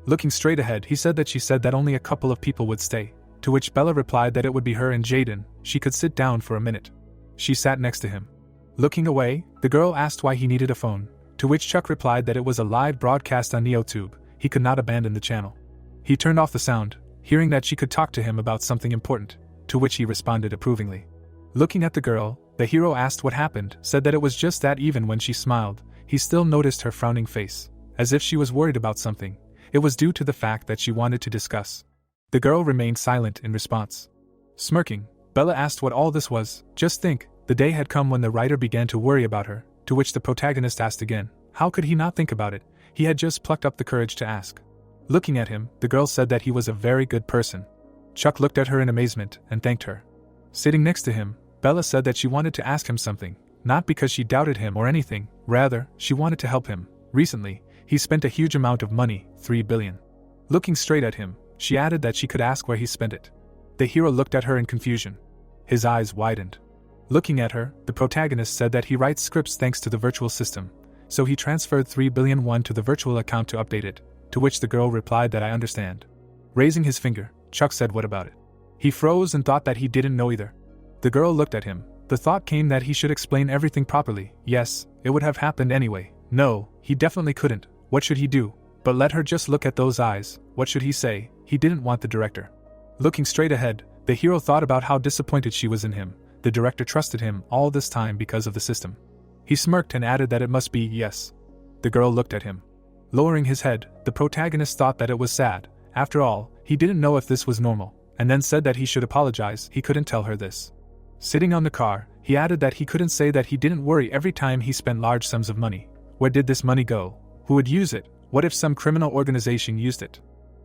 Looking straight ahead, he said that she said that only a couple of people would stay, to which Bella replied that it would be her and Jaden. She could sit down for a minute. She sat next to him. Looking away, the girl asked why he needed a phone, to which Chuck replied that it was a live broadcast on NeoTube, he could not abandon the channel. He turned off the sound, hearing that she could talk to him about something important, to which he responded approvingly. Looking at the girl, the hero asked what happened, said that it was just that even when she smiled, he still noticed her frowning face, as if she was worried about something. It was due to the fact that she wanted to discuss. The girl remained silent in response. Smirking, Bella asked what all this was. Just think, the day had come when the writer began to worry about her, to which the protagonist asked again. How could he not think about it? He had just plucked up the courage to ask. Looking at him, the girl said that he was a very good person. Chuck looked at her in amazement and thanked her. Sitting next to him, Bella said that she wanted to ask him something, not because she doubted him or anything, rather, she wanted to help him. Recently, he spent a huge amount of money, 3 billion. Looking straight at him, she added that she could ask where he spent it. The hero looked at her in confusion. His eyes widened. Looking at her, the protagonist said that he writes scripts thanks to the virtual system, so he transferred 3 billion won to the virtual account to update it, to which the girl replied that I understand. Raising his finger, Chuck said what about it? He froze and thought that he didn't know either. The girl looked at him. The thought came that he should explain everything properly. Yes, it would have happened anyway. No, he definitely couldn't. What should he do? But let her just look at those eyes. What should he say? He didn't want the director. Looking straight ahead, the hero thought about how disappointed she was in him. The director trusted him all this time because of the system. He smirked and added that it must be yes. The girl looked at him. Lowering his head, the protagonist thought that it was sad. After all, he didn't know if this was normal, and then said that he should apologize. He couldn't tell her this. Sitting on the car, he added that he couldn't say that he didn't worry every time he spent large sums of money. Where did this money go? Who would use it? What if some criminal organization used it?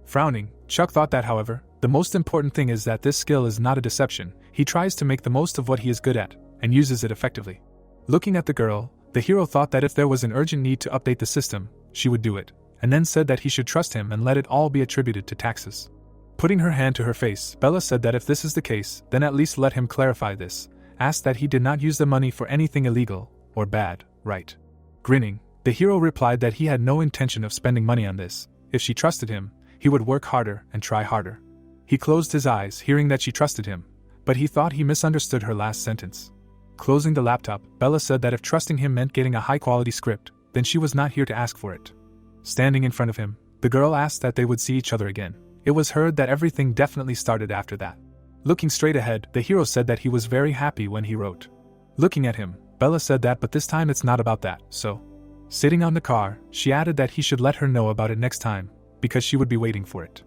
Frowning, Chuck thought that, however, the most important thing is that this skill is not a deception. He tries to make the most of what he is good at, and uses it effectively. Looking at the girl, the hero thought that if there was an urgent need to update the system, she would do it, and then said that he should trust him and let it all be attributed to taxes. Putting her hand to her face, Bella said that if this is the case, then at least let him clarify this, asked that he did not use the money for anything illegal or bad, right? Grinning, the hero replied that he had no intention of spending money on this. If she trusted him, he would work harder and try harder. He closed his eyes, hearing that she trusted him, but he thought he misunderstood her last sentence. Closing the laptop, Bella said that if trusting him meant getting a high-quality script, then she was not here to ask for it. Standing in front of him, the girl asked that they would see each other again. It was heard that everything definitely started after that. Looking straight ahead, the hero said that he was very happy when he wrote. Looking at him, Bella said that, but this time it's not about that, so. Sitting on the car, she added that he should let her know about it next time, because she would be waiting for it.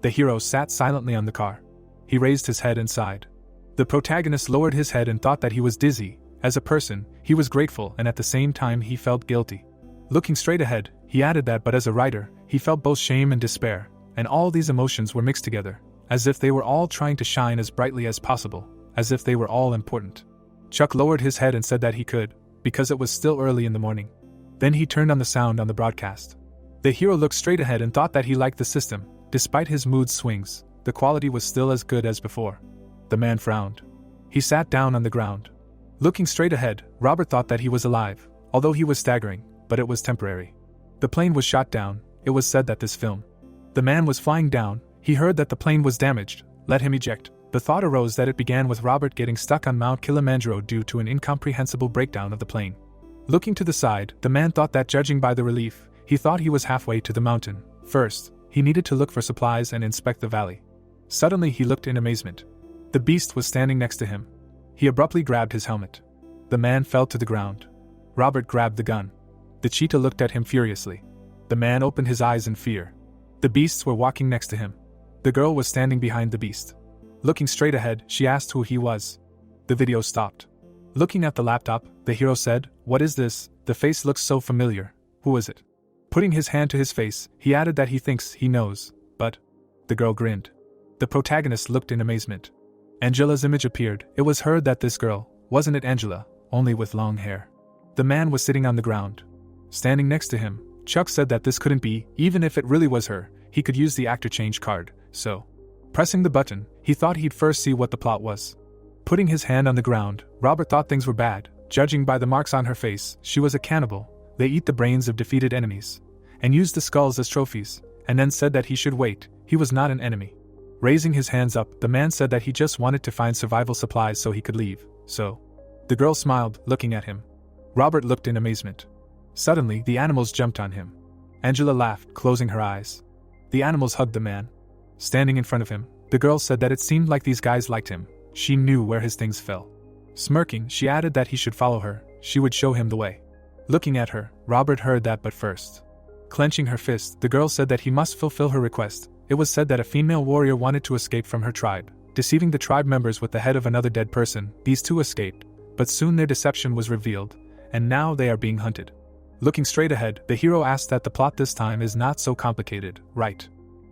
The hero sat silently on the car. He raised his head and sighed. The protagonist lowered his head and thought that he was dizzy. As a person, he was grateful and at the same time he felt guilty. Looking straight ahead, he added that, but as a writer, he felt both shame and despair, and all these emotions were mixed together, as if they were all trying to shine as brightly as possible, as if they were all important. Chuck lowered his head and said that he could, because it was still early in the morning. Then he turned on the sound on the broadcast. The hero looked straight ahead and thought that he liked the system. Despite his mood swings, the quality was still as good as before. The man frowned. He sat down on the ground. Looking straight ahead, Robert thought that he was alive, although he was staggering, but it was temporary. The plane was shot down. It was said that this film. The man was flying down. He heard that the plane was damaged. Let him eject. The thought arose that it began with Robert getting stuck on Mount Kilimanjaro due to an incomprehensible breakdown of the plane. Looking to the side, the man thought that, judging by the relief, he thought he was halfway to the mountain. First, he needed to look for supplies and inspect the valley. Suddenly he looked in amazement. The beast was standing next to him. He abruptly grabbed his helmet. The man fell to the ground. Robert grabbed the gun. The cheetah looked at him furiously. The man opened his eyes in fear. The beasts were walking next to him. The girl was standing behind the beast. Looking straight ahead, she asked who he was. The video stopped. Looking at the laptop, the hero said, "What is this? The face looks so familiar. Who is it?" Putting his hand to his face, he added that he thinks he knows, but... The girl grinned. The protagonist looked in amazement. Angela's image appeared. It was heard that this girl, wasn't it Angela, only with long hair. The man was sitting on the ground. Standing next to him, Chuck said that this couldn't be, even if it really was her, he could use the actor change card, so... Pressing the button, he thought he'd first see what the plot was. Putting his hand on the ground, Robert thought things were bad. Judging by the marks on her face, she was a cannibal. They eat the brains of defeated enemies, and use the skulls as trophies, and then said that he should wait. He was not an enemy. Raising his hands up, the man said that he just wanted to find survival supplies so he could leave, so... The girl smiled, looking at him. Robert looked in amazement. Suddenly, the animals jumped on him. Angela laughed, closing her eyes. The animals hugged the man. Standing in front of him, the girl said that it seemed like these guys liked him. She knew where his things fell. Smirking, she added that he should follow her. She would show him the way. Looking at her, Robert heard that, but first. Clenching her fist, the girl said that he must fulfill her request. It was said that a female warrior wanted to escape from her tribe, deceiving the tribe members with the head of another dead person. These two escaped, but soon their deception was revealed, and now they are being hunted. Looking straight ahead, the hero asked that the plot this time is not so complicated, right?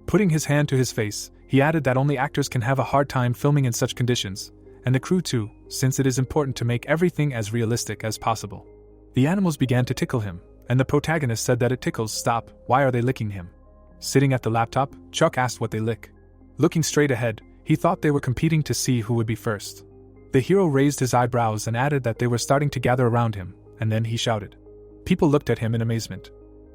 Putting his hand to his face, he added that only actors can have a hard time filming in such conditions, and the crew too, since it is important to make everything as realistic as possible. The animals began to tickle him, and the protagonist said that it tickles. Stop, why are they licking him? Sitting at the laptop, Chuck asked what they lick. Looking straight ahead, he thought they were competing to see who would be first. The hero raised his eyebrows and added that they were starting to gather around him, and then he shouted. People looked at him in amazement.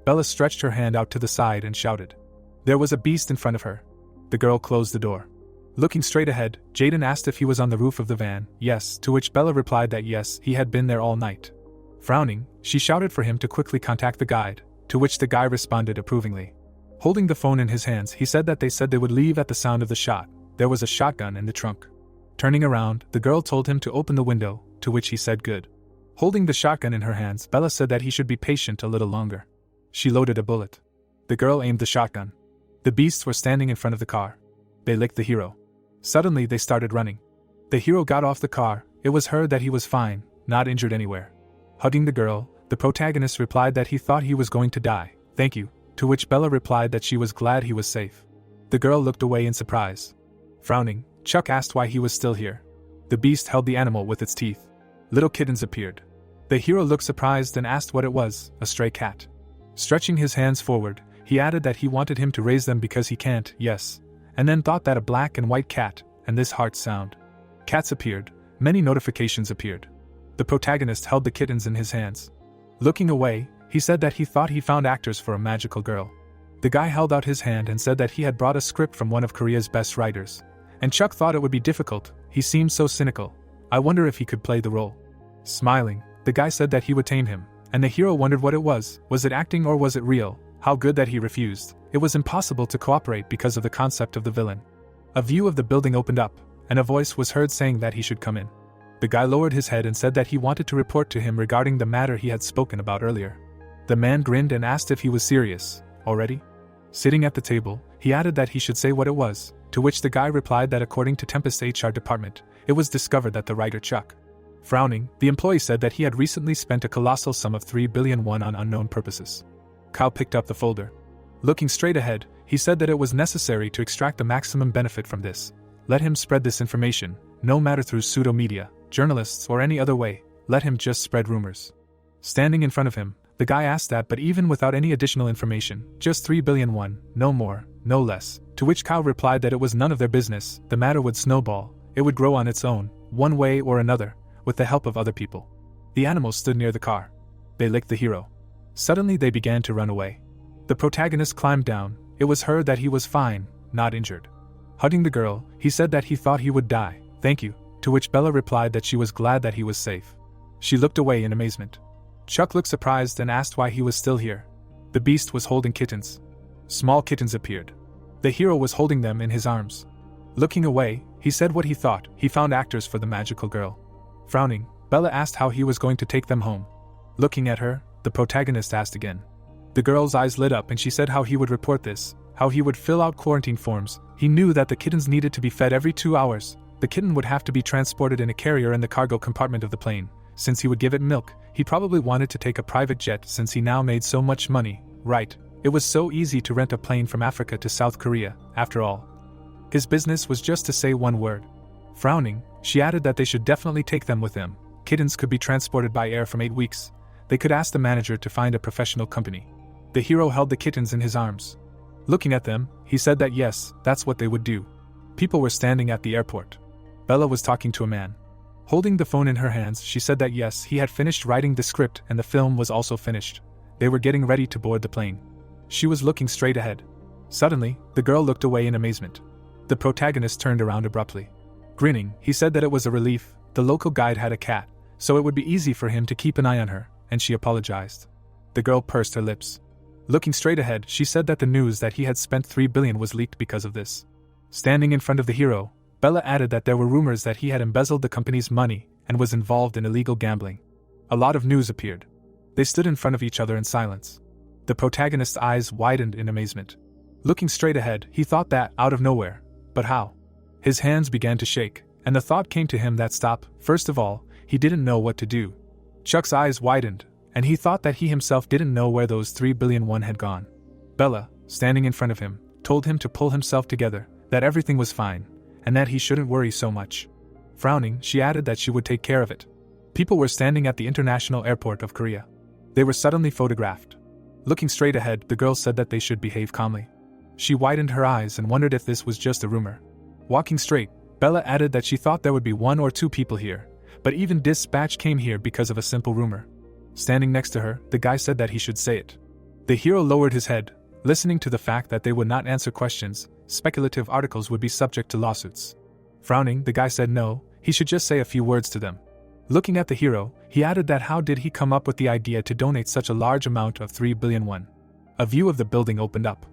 Bella stretched her hand out to the side and shouted. There was a beast in front of her. The girl closed the door. Looking straight ahead, Jaden asked if he was on the roof of the van. Yes, to which Bella replied that yes, he had been there all night. Frowning, she shouted for him to quickly contact the guide, to which the guy responded approvingly. Holding the phone in his hands, he said they would leave at the sound of the shot. There was a shotgun in the trunk. Turning around, the girl told him to open the window, to which he said good. Holding the shotgun in her hands, Bella said that he should be patient a little longer. She loaded a bullet. The girl aimed the shotgun. The beasts were standing in front of the car. They licked the hero. Suddenly they started running. The hero got off the car. It was heard that he was fine, not injured anywhere. Hugging the girl, the protagonist replied that he thought he was going to die. Thank you, to which Bella replied that she was glad he was safe. The girl looked away in surprise. Frowning, Chuck asked why he was still here. The beast held the animal with its teeth. Little kittens appeared. The hero looked surprised and asked what it was, a stray cat. Stretching his hands forward, he added that he wanted him to raise them because he can't, yes, and then thought that a black and white cat, and this heart sound. Cats appeared, many notifications appeared. The protagonist held the kittens in his hands. Looking away, he said that he thought he found actors for a magical girl. The guy held out his hand and said that he had brought a script from one of Korea's best writers. And Chuck thought it would be difficult, he seemed so cynical. I wonder if he could play the role. Smiling, the guy said that he would tame him, and the hero wondered what it was it acting or was it real? How good that he refused. It was impossible to cooperate because of the concept of the villain. A view of the building opened up, and a voice was heard saying that he should come in. The guy lowered his head and said that he wanted to report to him regarding the matter he had spoken about earlier. The man grinned and asked if he was serious. Already? Sitting at the table, he added that he should say what it was, to which the guy replied that according to Tempest's HR department, it was discovered that the writer Chuck. Frowning, the employee said that he had recently spent a colossal sum of 3 billion won on unknown purposes. Kyle picked up the folder. Looking straight ahead, he said that it was necessary to extract the maximum benefit from this. Let him spread this information, no matter through pseudo-media, journalists or any other way, let him just spread rumors. Standing in front of him, the guy asked that but even without any additional information, just 3 billion won, no more, no less, to which Kyle replied that it was none of their business, the matter would snowball, it would grow on its own, one way or another, with the help of other people. The animals stood near the car. They licked the hero. Suddenly they began to run away. The protagonist climbed down, it was heard that he was fine, not injured. Hugging the girl, he said that he thought he would die, thank you, to which Bella replied that she was glad that he was safe. She looked away in amazement. Chuck looked surprised and asked why he was still here. The beast was holding kittens. Small kittens appeared. The hero was holding them in his arms. Looking away, he said what he thought, he found actors for the magical girl. Frowning, Bella asked how he was going to take them home. Looking at her, the protagonist asked again. The girl's eyes lit up and she said how he would report this, how he would fill out quarantine forms. He knew that the kittens needed to be fed every 2 hours. The kitten would have to be transported in a carrier in the cargo compartment of the plane. Since he would give it milk, he probably wanted to take a private jet since he now made so much money, right? It was so easy to rent a plane from Africa to South Korea, after all. His business was just to say one word. Frowning, she added that they should definitely take them with them. Kittens could be transported by air from 8 weeks. They could ask the manager to find a professional company. The hero held the kittens in his arms. Looking at them, he said that yes, that's what they would do. People were standing at the airport. Bella was talking to a man. Holding the phone in her hands, she said that yes, he had finished writing the script and the film was also finished. They were getting ready to board the plane. She was looking straight ahead. Suddenly, the girl looked away in amazement. The protagonist turned around abruptly. Grinning, he said that it was a relief, the local guide had a cat, so it would be easy for him to keep an eye on her, and she apologized. The girl pursed her lips. Looking straight ahead, she said that the news that he had spent 3 billion was leaked because of this. Standing in front of the hero, Bella added that there were rumors that he had embezzled the company's money and was involved in illegal gambling. A lot of news appeared. They stood in front of each other in silence. The protagonist's eyes widened in amazement. Looking straight ahead, he thought that, out of nowhere. But how? His hands began to shake, and the thought came to him that stop, first of all, he didn't know what to do. Chuck's eyes widened, and he thought that he himself didn't know where those 3 billion won had gone. Bella, standing in front of him, told him to pull himself together, that everything was fine, and that he shouldn't worry so much. Frowning, she added that she would take care of it. People were standing at the international airport of Korea. They were suddenly photographed. Looking straight ahead, the girl said that they should behave calmly. She widened her eyes and wondered if this was just a rumor. Walking straight, Bella added that she thought there would be 1 or 2 people here, but even Dispatch came here because of a simple rumor. Standing next to her, the guy said that he should say it. The hero lowered his head, listening to the fact that they would not answer questions. Speculative articles would be subject to lawsuits. Frowning, the guy said no, he should just say a few words to them. Looking at the hero, he added that how did he come up with the idea to donate such a large amount of 3 billion won. A view of the building opened up.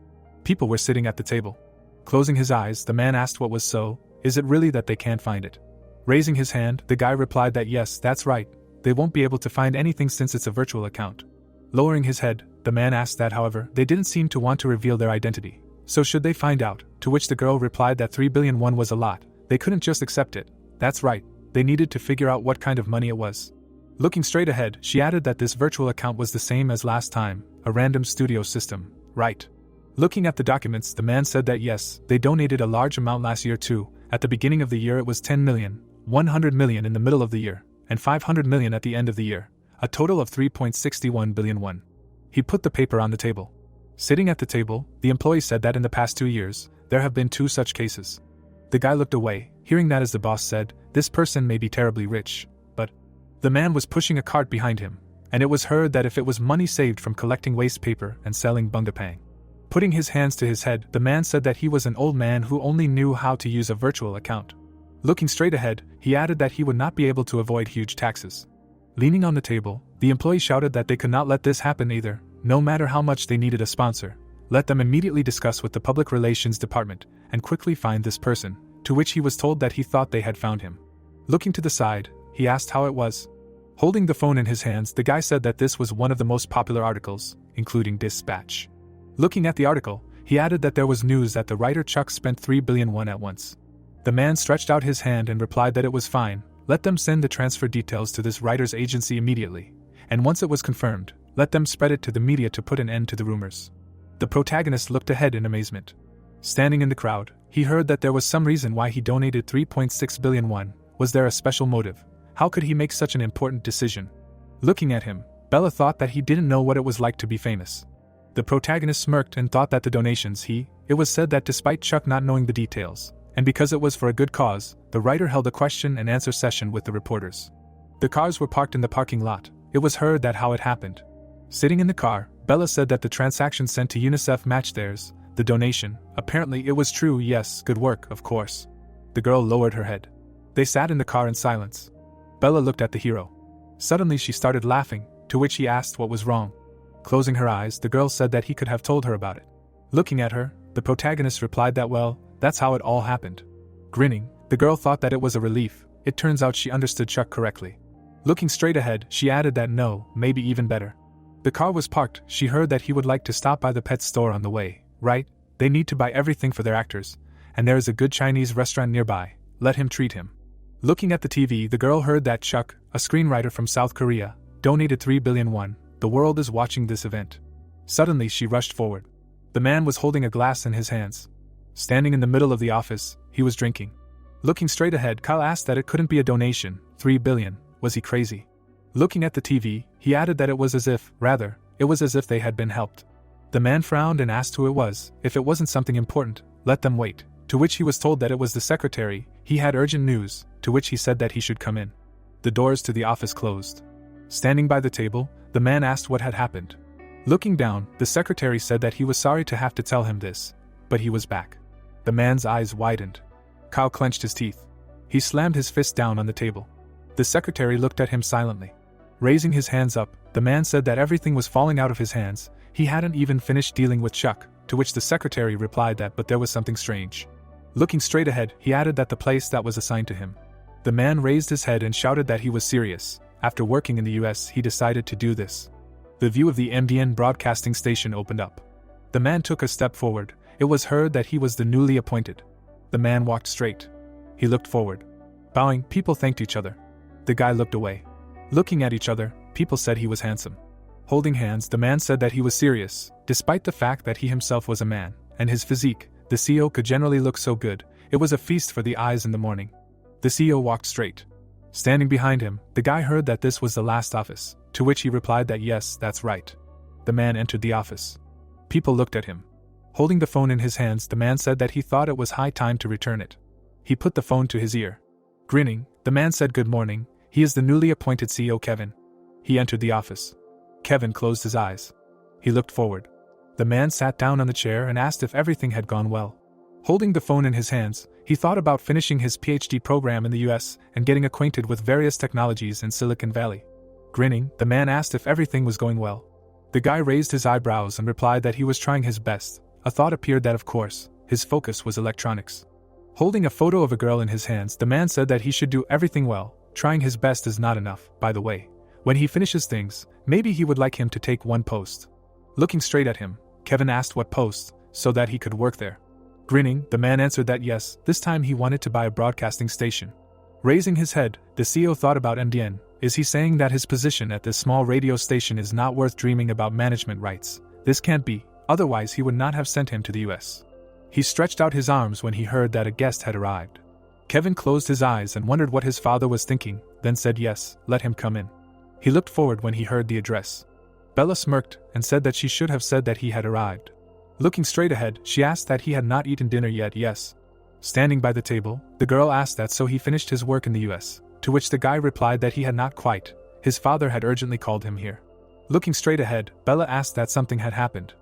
People were sitting at the table. Closing his eyes, the man asked what was so, is it really that they can't find it? Raising his hand, the guy replied that yes, that's right, they won't be able to find anything since it's a virtual account. Lowering his head, the man asked that however, they didn't seem to want to reveal their identity. So should they find out? To which the girl replied that 3 billion won was a lot, they couldn't just accept it. That's right, they needed to figure out what kind of money it was. Looking straight ahead, she added that this virtual account was the same as last time, a random studio system, right? Looking at the documents, the man said that yes, they donated a large amount last year too. At the beginning of the year it was 10 million, 100 million in the middle of the year, and 500 million at the end of the year, a total of 3.61 billion won. He put the paper on the table. Sitting at the table, the employee said that in the past 2 years, there have been 2 such cases. The guy looked away, hearing that as the boss said, this person may be terribly rich, but the man was pushing a cart behind him, and it was heard that if it was money saved from collecting waste paper and selling bungapang. Putting his hands to his head, the man said that he was an old man who only knew how to use a virtual account. Looking straight ahead, he added that he would not be able to avoid huge taxes. Leaning on the table, the employee shouted that they could not let this happen either, no matter how much they needed a sponsor. Let them immediately discuss with the public relations department and quickly find this person, to which he was told that he thought they had found him. Looking to the side, he asked how it was. Holding the phone in his hands, the guy said that this was one of the most popular articles, including Dispatch. Looking at the article, he added that there was news that the writer Chuck spent 3 billion won at once. The man stretched out his hand and replied that it was fine, let them send the transfer details to this writer's agency immediately, and once it was confirmed, let them spread it to the media to put an end to the rumors. The protagonist looked ahead in amazement. Standing in the crowd, he heard that there was some reason why he donated 3.6 billion won. Was there a special motive? How could he make such an important decision? Looking at him, Bella thought that he didn't know what it was like to be famous. The protagonist smirked and thought that the donations it was said that despite Chuck not knowing the details, and because it was for a good cause, the writer held a question and answer session with the reporters. The cars were parked in the parking lot. It was heard that how it happened. Sitting in the car, Bella said that the transaction sent to UNICEF matched theirs, the donation. Apparently it was true, yes, good work, of course. The girl lowered her head. They sat in the car in silence. Bella looked at the hero. Suddenly she started laughing, to which he asked what was wrong. Closing her eyes, the girl said that he could have told her about it. Looking at her, the protagonist replied that well, that's how it all happened. Grinning, the girl thought that it was a relief. It turns out she understood Chuck correctly. Looking straight ahead, she added that no, maybe even better. The car was parked. She heard that he would like to stop by the pet store on the way, right? They need to buy everything for their actors, and there is a good Chinese restaurant nearby. Let him treat him. Looking at the TV, the girl heard that Chuck, a screenwriter from South Korea, donated 3 billion won. The world is watching this event. Suddenly she rushed forward. The man was holding a glass in his hands. Standing in the middle of the office, he was drinking. Looking straight ahead, Kyle asked that it couldn't be a donation. 3 billion. Was he crazy? Looking at the TV, he added that it was as if they had been helped. The man frowned and asked who it was. If it wasn't something important, let them wait. To which he was told that it was the secretary. He had urgent news, to which he said that he should come in. The doors to the office closed. Standing by the table, the man asked what had happened. Looking down, the secretary said that he was sorry to have to tell him this, but he was back. The man's eyes widened. Kyle clenched his teeth. He slammed his fist down on the table. The secretary looked at him silently. Raising his hands up, the man said that everything was falling out of his hands. He hadn't even finished dealing with Chuck, to which the secretary replied that but there was something strange. Looking straight ahead, he added that the place that was assigned to him. The man raised his head and shouted that he was serious. After working in the US, he decided to do this. The view of the MDN broadcasting station opened up. The man took a step forward. It was heard that he was the newly appointed. The man walked straight. He looked forward. Bowing, people thanked each other. The guy looked away. Looking at each other, people said he was handsome. Holding hands, the man said that he was serious, despite the fact that he himself was a man, and his physique, the CEO could generally look so good. It was a feast for the eyes in the morning. The CEO walked straight. Standing behind him, the guy heard that this was the last office, to which he replied that yes, that's right. The man entered the office. People looked at him. Holding the phone in his hands, the man said that he thought it was high time to return it. He put the phone to his ear. Grinning, the man said good morning. He is the newly appointed CEO Kevin. He entered the office. Kevin closed his eyes. He looked forward. The man sat down on the chair and asked if everything had gone well. Holding the phone in his hands, he thought about finishing his PhD program in the US and getting acquainted with various technologies in Silicon Valley. Grinning, the man asked if everything was going well. The guy raised his eyebrows and replied that he was trying his best. A thought appeared that of course, his focus was electronics. Holding a photo of a girl in his hands, the man said that he should do everything well. Trying his best is not enough, by the way. When he finishes things, maybe he would like him to take one post. Looking straight at him, Kevin asked what post, so that he could work there. Grinning, the man answered that yes, this time he wanted to buy a broadcasting station. Raising his head, the CEO thought about MDN. Is he saying that his position at this small radio station is not worth dreaming about management rights? This can't be. Otherwise he would not have sent him to the US. He stretched out his arms when he heard that a guest had arrived. Kevin closed his eyes and wondered what his father was thinking, then said yes, let him come in. He looked forward when he heard the address. Bella smirked and said that she should have said that he had arrived. Looking straight ahead, she asked that he had not eaten dinner yet. Yes. Standing by the table, the girl asked that so he finished his work in the US, to which the guy replied that he had not quite. His father had urgently called him here. Looking straight ahead, Bella asked that something had happened.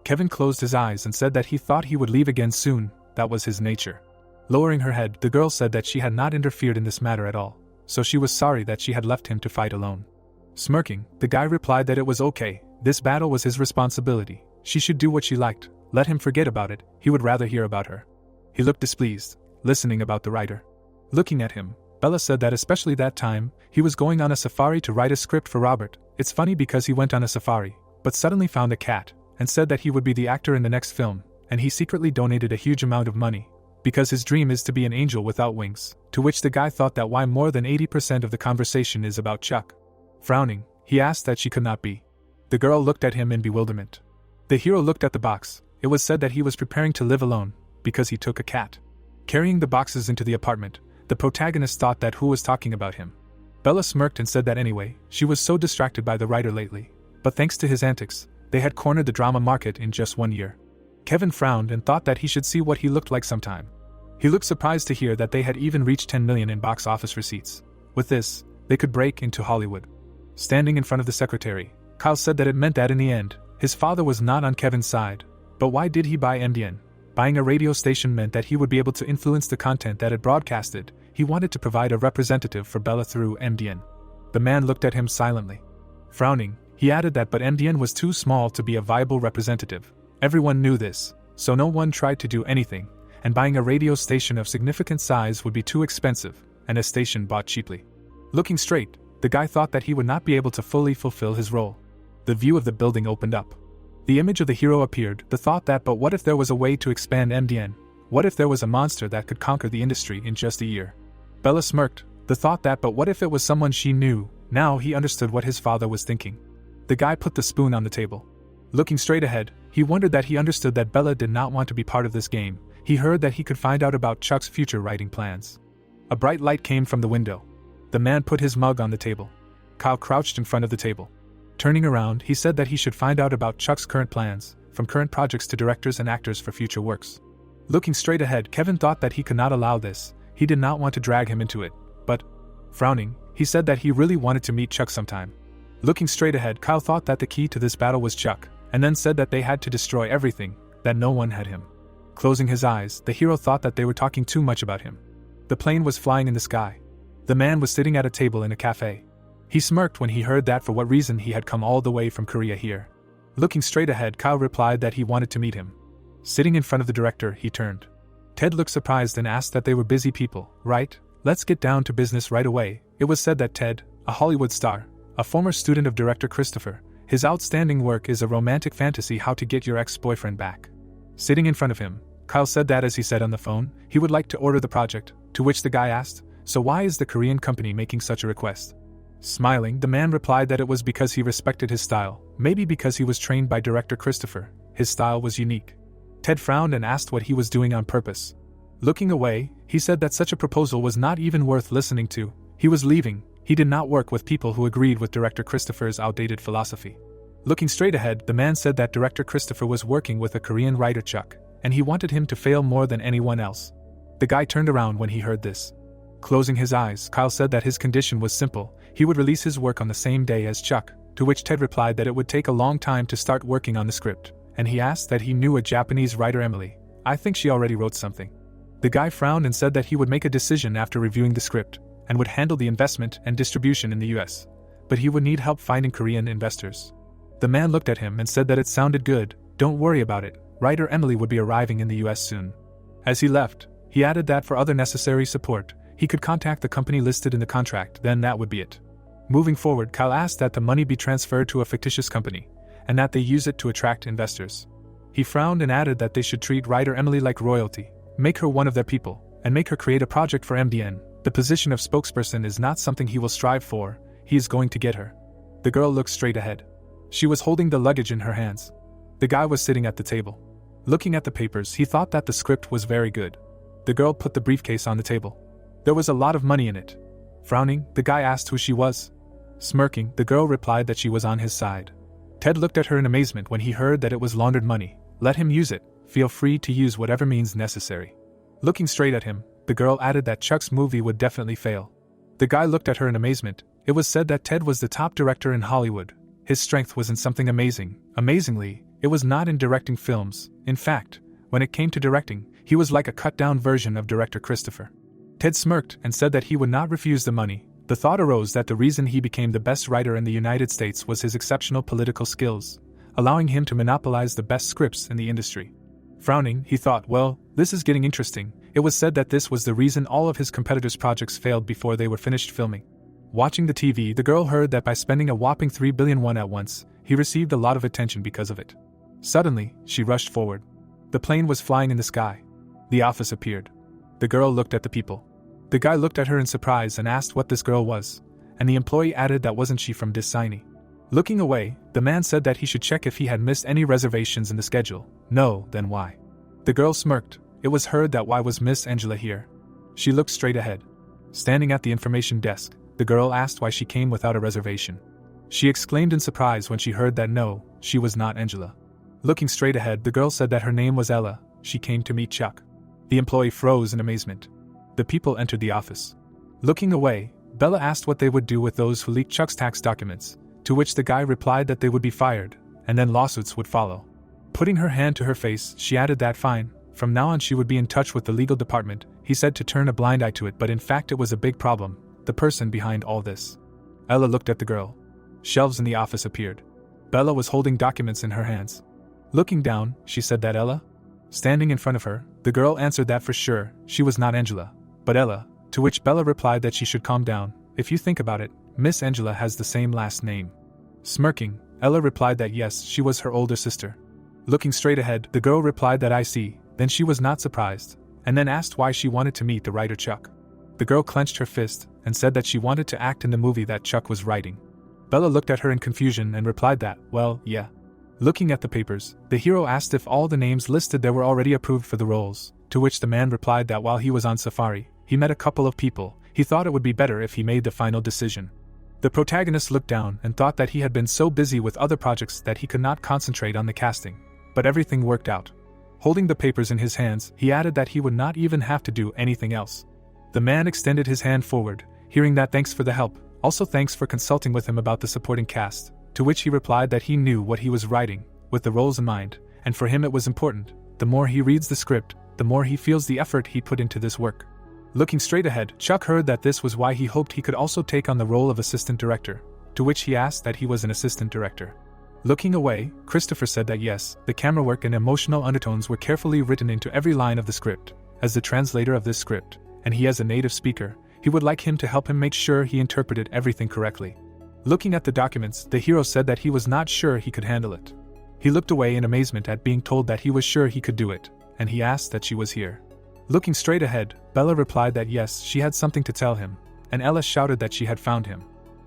Kevin closed his eyes and said that he thought he would leave again soon, that was his nature. Lowering her head, the girl said that she had not interfered in this matter at all, so she was sorry that she had left him to fight alone. Smirking, the guy replied that it was okay, this battle was his responsibility, she should do what she liked, let him forget about it, he would rather hear about her. He looked displeased, listening about the writer. Looking at him, Bella said that especially that time, he was going on a safari to write a script for Robert. It's funny because he went on a safari, but suddenly found a cat, and said that he would be the actor in the next film, and he secretly donated a huge amount of money, because his dream is to be an angel without wings, to which the guy thought that why more than 80% of the conversation is about Chuck. Frowning, he asked that she could not be. The girl looked at him in bewilderment. The hero looked at the box. It was said that he was preparing to live alone, because he took a cat. Carrying the boxes into the apartment, the protagonist thought that who was talking about him. Bella smirked and said that anyway, she was so distracted by the writer lately, but thanks to his antics, they had cornered the drama market in just 1 year. Kevin frowned and thought that he should see what he looked like sometime. He looked surprised to hear that they had even reached 10 million in box office receipts. With this, they could break into Hollywood. Standing in front of the secretary, Kyle said that it meant that in the end, his father was not on Kevin's side. But why did he buy MDN? Buying a radio station meant that he would be able to influence the content that it broadcasted. He wanted to provide a representative for Bella through MDN. The man looked at him silently. Frowning, he added that but MDN was too small to be a viable representative. Everyone knew this, so no one tried to do anything, and buying a radio station of significant size would be too expensive, and a station bought cheaply. Looking straight, the guy thought that he would not be able to fully fulfill his role. The view of the building opened up. The image of the hero appeared, the thought that but what if there was a way to expand MDN? What if there was a monster that could conquer the industry in just a year? Bella smirked, the thought that but what if it was someone she knew? Now he understood what his father was thinking. The guy put the spoon on the table. Looking straight ahead, he wondered that he understood that Bella did not want to be part of this game. He heard that he could find out about Chuck's future writing plans. A bright light came from the window. The man put his mug on the table. Kyle crouched in front of the table. Turning around, he said that he should find out about Chuck's current plans, from current projects to directors and actors for future works. Looking straight ahead, Kevin thought that he could not allow this. He did not want to drag him into it, but, frowning, he said that he really wanted to meet Chuck sometime. Looking straight ahead, Kyle thought that the key to this battle was Chuck, and then said that they had to destroy everything, that no one had him. Closing his eyes, the hero thought that they were talking too much about him. The plane was flying in the sky. The man was sitting at a table in a cafe. He smirked when he heard that for what reason he had come all the way from Korea here. Looking straight ahead, Kyle replied that he wanted to meet him. Sitting in front of the director, he turned. Ted looked surprised and asked that they were busy people, right? Let's get down to business right away. It was said that Ted, a Hollywood star, a former student of director Christopher, his outstanding work is a romantic fantasy how to get your ex-boyfriend back. Sitting in front of him, Kyle said that as he said on the phone, he would like to order the project, to which the guy asked, so why is the Korean company making such a request? Smiling, the man replied that it was because he respected his style, maybe because he was trained by director Christopher, his style was unique. Ted frowned and asked what he was doing on purpose. Looking away, he said that such a proposal was not even worth listening to. He was leaving. He did not work with people who agreed with director Christopher's outdated philosophy. Looking straight ahead, the man said that director Christopher was working with a Korean writer Chuck, and he wanted him to fail more than anyone else. The guy turned around when he heard this. Closing his eyes, Kyle said that his condition was simple. He would release his work on the same day as Chuck, to which Ted replied that it would take a long time to start working on the script, and he asked that he knew a Japanese writer Emily. I think she already wrote something. The guy frowned and said that he would make a decision after reviewing the script, and would handle the investment and distribution in the US, but he would need help finding Korean investors. The man looked at him and said that it sounded good, don't worry about it, writer Emily would be arriving in the US soon. As he left, he added that for other necessary support, he could contact the company listed in the contract, then that would be it. Moving forward, Kyle asked that the money be transferred to a fictitious company, and that they use it to attract investors. He frowned and added that they should treat writer Emily like royalty, make her one of their people, and make her create a project for MDN. The position of spokesperson is not something he will strive for, he is going to get her. The girl looked straight ahead. She was holding the luggage in her hands. The guy was sitting at the table. Looking at the papers, he thought that the script was very good. The girl put the briefcase on the table. There was a lot of money in it. Frowning, the guy asked who she was. Smirking, the girl replied that she was on his side. Ted looked at her in amazement when he heard that it was laundered money. Let him use it. Feel free to use whatever means necessary. Looking straight at him, the girl added that Chuck's movie would definitely fail. The guy looked at her in amazement. It was said that Ted was the top director in Hollywood. His strength was in something amazing. Amazingly, it was not in directing films. In fact, when it came to directing, he was like a cut-down version of director Christopher. Ted smirked and said that he would not refuse the money. The thought arose that the reason he became the best writer in the United States was his exceptional political skills, allowing him to monopolize the best scripts in the industry. Frowning, he thought, well, this is getting interesting. It was said that this was the reason all of his competitors' projects failed before they were finished filming. Watching the TV, the girl heard that by spending a whopping 3 billion won at once, he received a lot of attention because of it. Suddenly, she rushed forward. The plane was flying in the sky. The office appeared. The girl looked at the people. The guy looked at her in surprise and asked what this girl was, and the employee added that wasn't she from Disney. Looking away, the man said that he should check if he had missed any reservations in the schedule. No, then why? The girl smirked. It was heard that why was Miss Angela here? She looked straight ahead. Standing at the information desk, the girl asked why she came without a reservation. She exclaimed in surprise when she heard that no, she was not Angela. Looking straight ahead, the girl said that her name was Ella. She came to meet Chuck. The employee froze in amazement. The people entered the office. Looking away, Bella asked what they would do with those who leaked Chuck's tax documents, to which the guy replied that they would be fired, and then lawsuits would follow. Putting her hand to her face, she added that fine, from now on she would be in touch with the legal department. He said to turn a blind eye to it, but in fact it was a big problem, the person behind all this. Ella looked at the girl. Shelves in the office appeared. Bella was holding documents in her hands. Looking down, she said that Ella? Standing in front of her, the girl answered that for sure, she was not Angela, but Ella, to which Bella replied that she should calm down. If you think about it, Miss Angela has the same last name. Smirking, Ella replied that yes, she was her older sister. Looking straight ahead, the girl replied that I see, then she was not surprised, and then asked why she wanted to meet the writer Chuck. The girl clenched her fist and said that she wanted to act in the movie that Chuck was writing. Bella looked at her in confusion and replied that, well, yeah. Looking at the papers, the hero asked if all the names listed there were already approved for the roles, to which the man replied that while he was on safari, he met a couple of people. He thought it would be better if he made the final decision. The protagonist looked down and thought that he had been so busy with other projects that he could not concentrate on the casting. But everything worked out. Holding the papers in his hands, he added that he would not even have to do anything else. The man extended his hand forward, hearing that thanks for the help, also thanks for consulting with him about the supporting cast, to which he replied that he knew what he was writing, with the roles in mind, and for him it was important. The more he reads the script, the more he feels the effort he put into this work. Looking straight ahead, Chuck heard that this was why he hoped he could also take on the role of assistant director, to which he asked that he was an assistant director. Looking away, Christopher said that yes, the camera work and emotional undertones were carefully written into every line of the script. As the translator of this script, and he as a native speaker, he would like him to help him make sure he interpreted everything correctly. Looking at the documents, the hero said that he was not sure he could handle it. He looked away in amazement at being told that he was sure he could do it, and he asked that she was here. Looking straight ahead, Bella replied that yes, she had something to tell him, and Ella shouted that she had found him.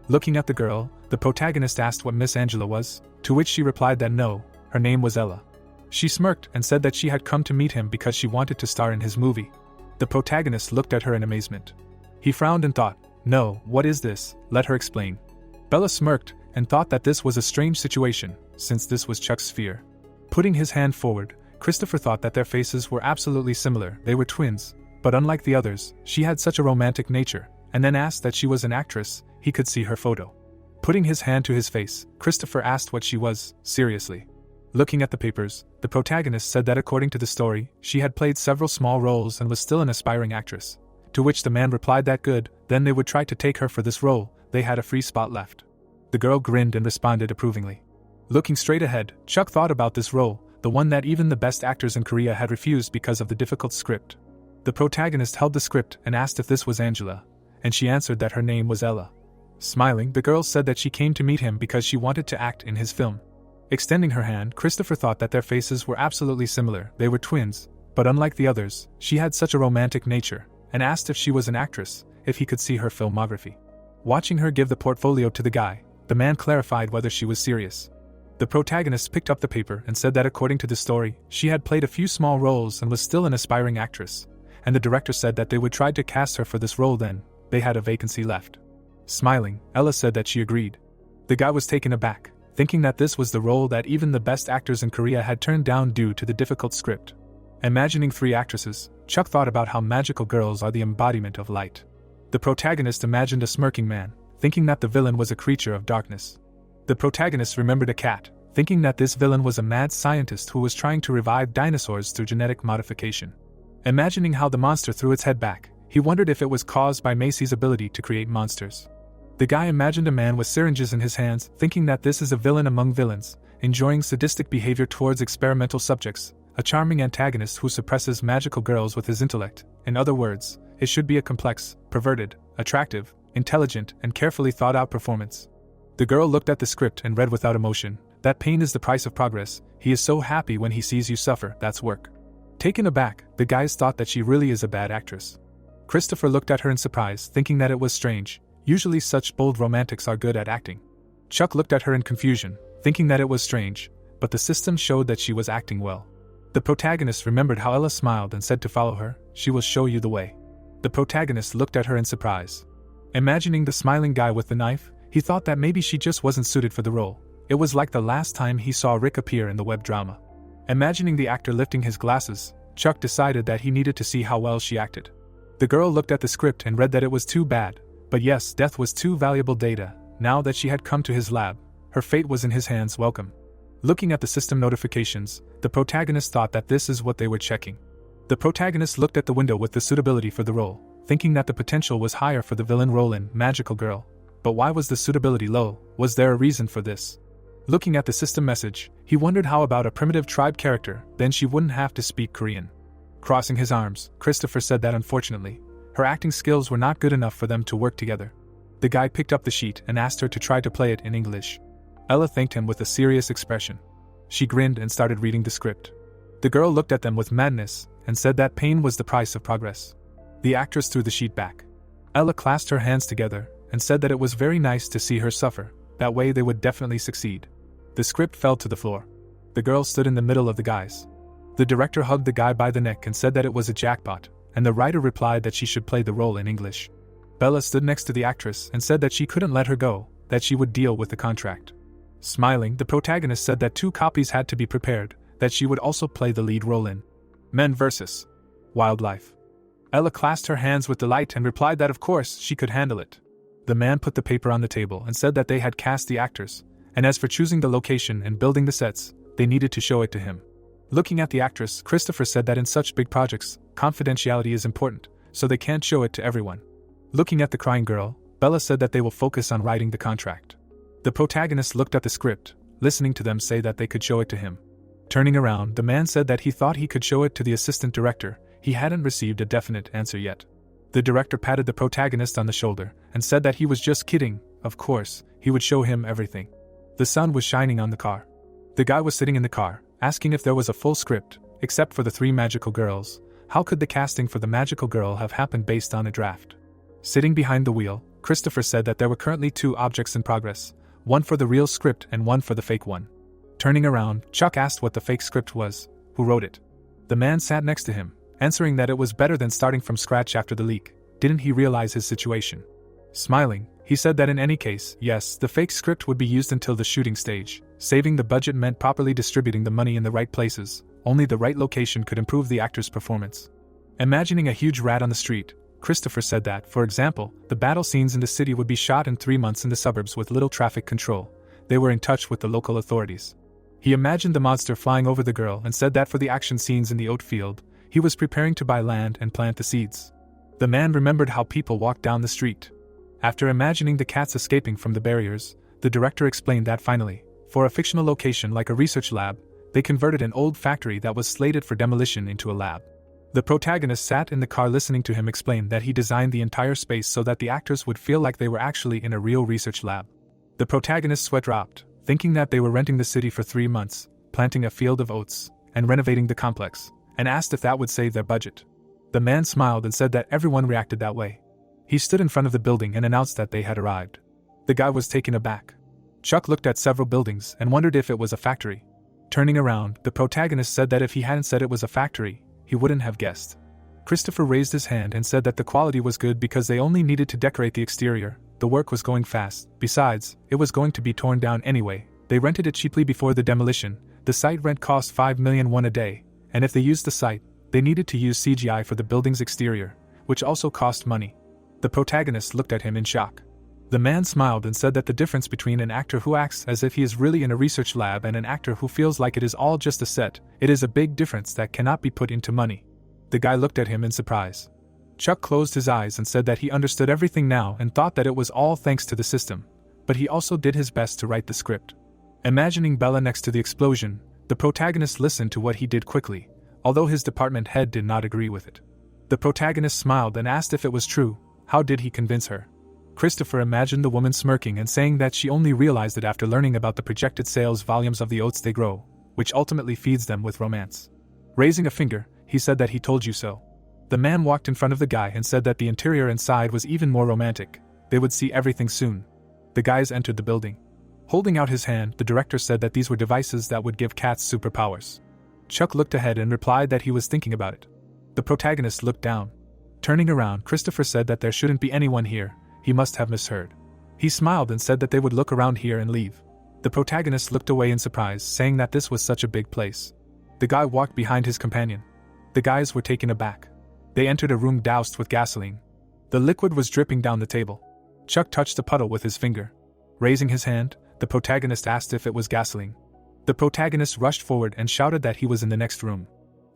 Looking at the girl, the protagonist asked what Miss Angela was, to which she replied that no, her name was Ella. She smirked and said that she had come to meet him because she wanted to star in his movie. The protagonist looked at her in amazement. He frowned and thought, no, what is this? Let her explain. Bella smirked and thought that this was a strange situation, since this was Chuck's sphere. Putting his hand forward, Christopher thought that their faces were absolutely similar. They were twins, but unlike the others, she had such a romantic nature, and then asked that she was an actress. He could see her photo. Putting his hand to his face, Christopher asked what she was, seriously. Looking at the papers, the protagonist said that according to the story, she had played several small roles and was still an aspiring actress. To which the man replied that good, then they would try to take her for this role, they had a free spot left. The girl grinned and responded approvingly. Looking straight ahead, Chuck thought about this role, the one that even the best actors in Korea had refused because of the difficult script. The protagonist held the script and asked if this was Angela, and she answered that her name was Ella. Smiling, the girl said that she came to meet him because she wanted to act in his film. Extending her hand, Christopher thought that their faces were absolutely similar. They were twins, but unlike the others, she had such a romantic nature, and asked if she was an actress, if he could see her filmography. Watching her give the portfolio to the guy, the man clarified whether she was serious. The protagonist picked up the paper and said that according to the story, she had played a few small roles and was still an aspiring actress, and the director said that they would try to cast her for this role then, they had a vacancy left. Smiling, Ella said that she agreed. The guy was taken aback, thinking that this was the role that even the best actors in Korea had turned down due to the difficult script. Imagining 3 actresses, Chuck thought about how magical girls are the embodiment of light. The protagonist imagined a smirking man, thinking that the villain was a creature of darkness. The protagonist remembered a cat, thinking that this villain was a mad scientist who was trying to revive dinosaurs through genetic modification. Imagining how the monster threw its head back, he wondered if it was caused by Macy's ability to create monsters. The guy imagined a man with syringes in his hands, thinking that this is a villain among villains, enjoying sadistic behavior towards experimental subjects, a charming antagonist who suppresses magical girls with his intellect. In other words, it should be a complex, perverted, attractive, intelligent, and carefully thought-out performance. The girl looked at the script and read without emotion, "That pain is the price of progress. He is so happy when he sees you suffer, that's work." Taken aback, the guys thought that she really is a bad actress. Christopher looked at her in surprise, thinking that it was strange. Usually such bold romantics are good at acting. Chuck looked at her in confusion, thinking that it was strange, but the system showed that she was acting well. The protagonist remembered how Ella smiled and said to follow her, "She will show you the way." The protagonist looked at her in surprise. Imagining the smiling guy with the knife, he thought that maybe she just wasn't suited for the role. It was like the last time he saw Rick appear in the web drama. Imagining the actor lifting his glasses, Chuck decided that he needed to see how well she acted. The girl looked at the script and read that it was too bad, but yes, death was too valuable data. Now that she had come to his lab, her fate was in his hands. Welcome. Looking at the system notifications, the protagonist thought that this is what they were checking. The protagonist looked at the window with the suitability for the role, thinking that the potential was higher for the villain role in Magical Girl. But why was the suitability low? Was there a reason for this? Looking at the system message, he wondered how about a primitive tribe character, then she wouldn't have to speak Korean. Crossing his arms, Christopher said that unfortunately, her acting skills were not good enough for them to work together. The guy picked up the sheet and asked her to try to play it in English. Ella thanked him with a serious expression. She grinned and started reading the script. The girl looked at them with madness and said that pain was the price of progress. The actress threw the sheet back. Ella clasped her hands together and said that it was very nice to see her suffer, that way they would definitely succeed. The script fell to the floor. The girl stood in the middle of the guys. The director hugged the guy by the neck and said that it was a jackpot, and the writer replied that she should play the role in English. Bella stood next to the actress and said that she couldn't let her go, that she would deal with the contract. Smiling, the protagonist said that 2 copies had to be prepared, that she would also play the lead role in Men vs. Wildlife. Ella clasped her hands with delight and replied that of course she could handle it. The man put the paper on the table and said that they had cast the actors, and as for choosing the location and building the sets, they needed to show it to him. Looking at the actress, Christopher said that in such big projects, confidentiality is important, so they can't show it to everyone. Looking at the crying girl, Bella said that they will focus on writing the contract. The protagonist looked at the script, listening to them say that they could show it to him. Turning around, the man said that he thought he could show it to the assistant director. He hadn't received a definite answer yet. The director patted the protagonist on the shoulder and said that he was just kidding. Of course, he would show him everything. The sun was shining on the car. The guy was sitting in the car, asking if there was a full script, except for the 3 magical girls. How could the casting for the magical girl have happened based on a draft? Sitting behind the wheel, Christopher said that there were currently 2 objects in progress, one for the real script and one for the fake one. Turning around, Chuck asked what the fake script was, who wrote it. The man sat next to him, answering that it was better than starting from scratch after the leak. Didn't he realize his situation? Smiling, he said that in any case, yes, the fake script would be used until the shooting stage. Saving the budget meant properly distributing the money in the right places. Only the right location could improve the actor's performance. Imagining a huge rat on the street, Christopher said that, for example, the battle scenes in the city would be shot in 3 months in the suburbs with little traffic control. They were in touch with the local authorities. He imagined the monster flying over the girl and said that for the action scenes in the oat field, he was preparing to buy land and plant the seeds. The man remembered how people walked down the street. After imagining the cats escaping from the barriers, the director explained that finally, for a fictional location like a research lab, they converted an old factory that was slated for demolition into a lab. The protagonist sat in the car listening to him explain that he designed the entire space so that the actors would feel like they were actually in a real research lab. The protagonist's sweat dropped, thinking that they were renting the city for 3 months, planting a field of oats, and renovating the complex, and asked if that would save their budget. The man smiled and said that everyone reacted that way. He stood in front of the building and announced that they had arrived. The guy was taken aback. Chuck looked at several buildings and wondered if it was a factory. Turning around, the protagonist said that if he hadn't said it was a factory, he wouldn't have guessed. Christopher raised his hand and said that the quality was good because they only needed to decorate the exterior. The work was going fast. Besides, it was going to be torn down anyway. They rented it cheaply before the demolition. The site rent cost 5 million won a day, and if they used the site, they needed to use CGI for the building's exterior, which also cost money. The protagonist looked at him in shock. The man smiled and said that the difference between an actor who acts as if he is really in a research lab and an actor who feels like it is all just a set, it is a big difference that cannot be put into money. The guy looked at him in surprise. Chuck closed his eyes and said that he understood everything now and thought that it was all thanks to the system, but he also did his best to write the script. Imagining Bella next to the explosion, the protagonist listened to what he did quickly, although his department head did not agree with it. The protagonist smiled and asked if it was true. How did he convince her? Christopher imagined the woman smirking and saying that she only realized it after learning about the projected sales volumes of the oats they grow, which ultimately feeds them with romance. Raising a finger, he said that he told you so. The man walked in front of the guy and said that the interior inside was even more romantic. They would see everything soon. The guys entered the building. Holding out his hand, the director said that these were devices that would give cats superpowers. Chuck looked ahead and replied that he was thinking about it. The protagonist looked down. Turning around, Christopher said that there shouldn't be anyone here. He must have misheard. He smiled and said that they would look around here and leave. The protagonist looked away in surprise, saying that this was such a big place. The guy walked behind his companion. The guys were taken aback. They entered a room doused with gasoline. The liquid was dripping down the table. Chuck touched the puddle with his finger. Raising his hand, the protagonist asked if it was gasoline. The protagonist rushed forward and shouted that he was in the next room.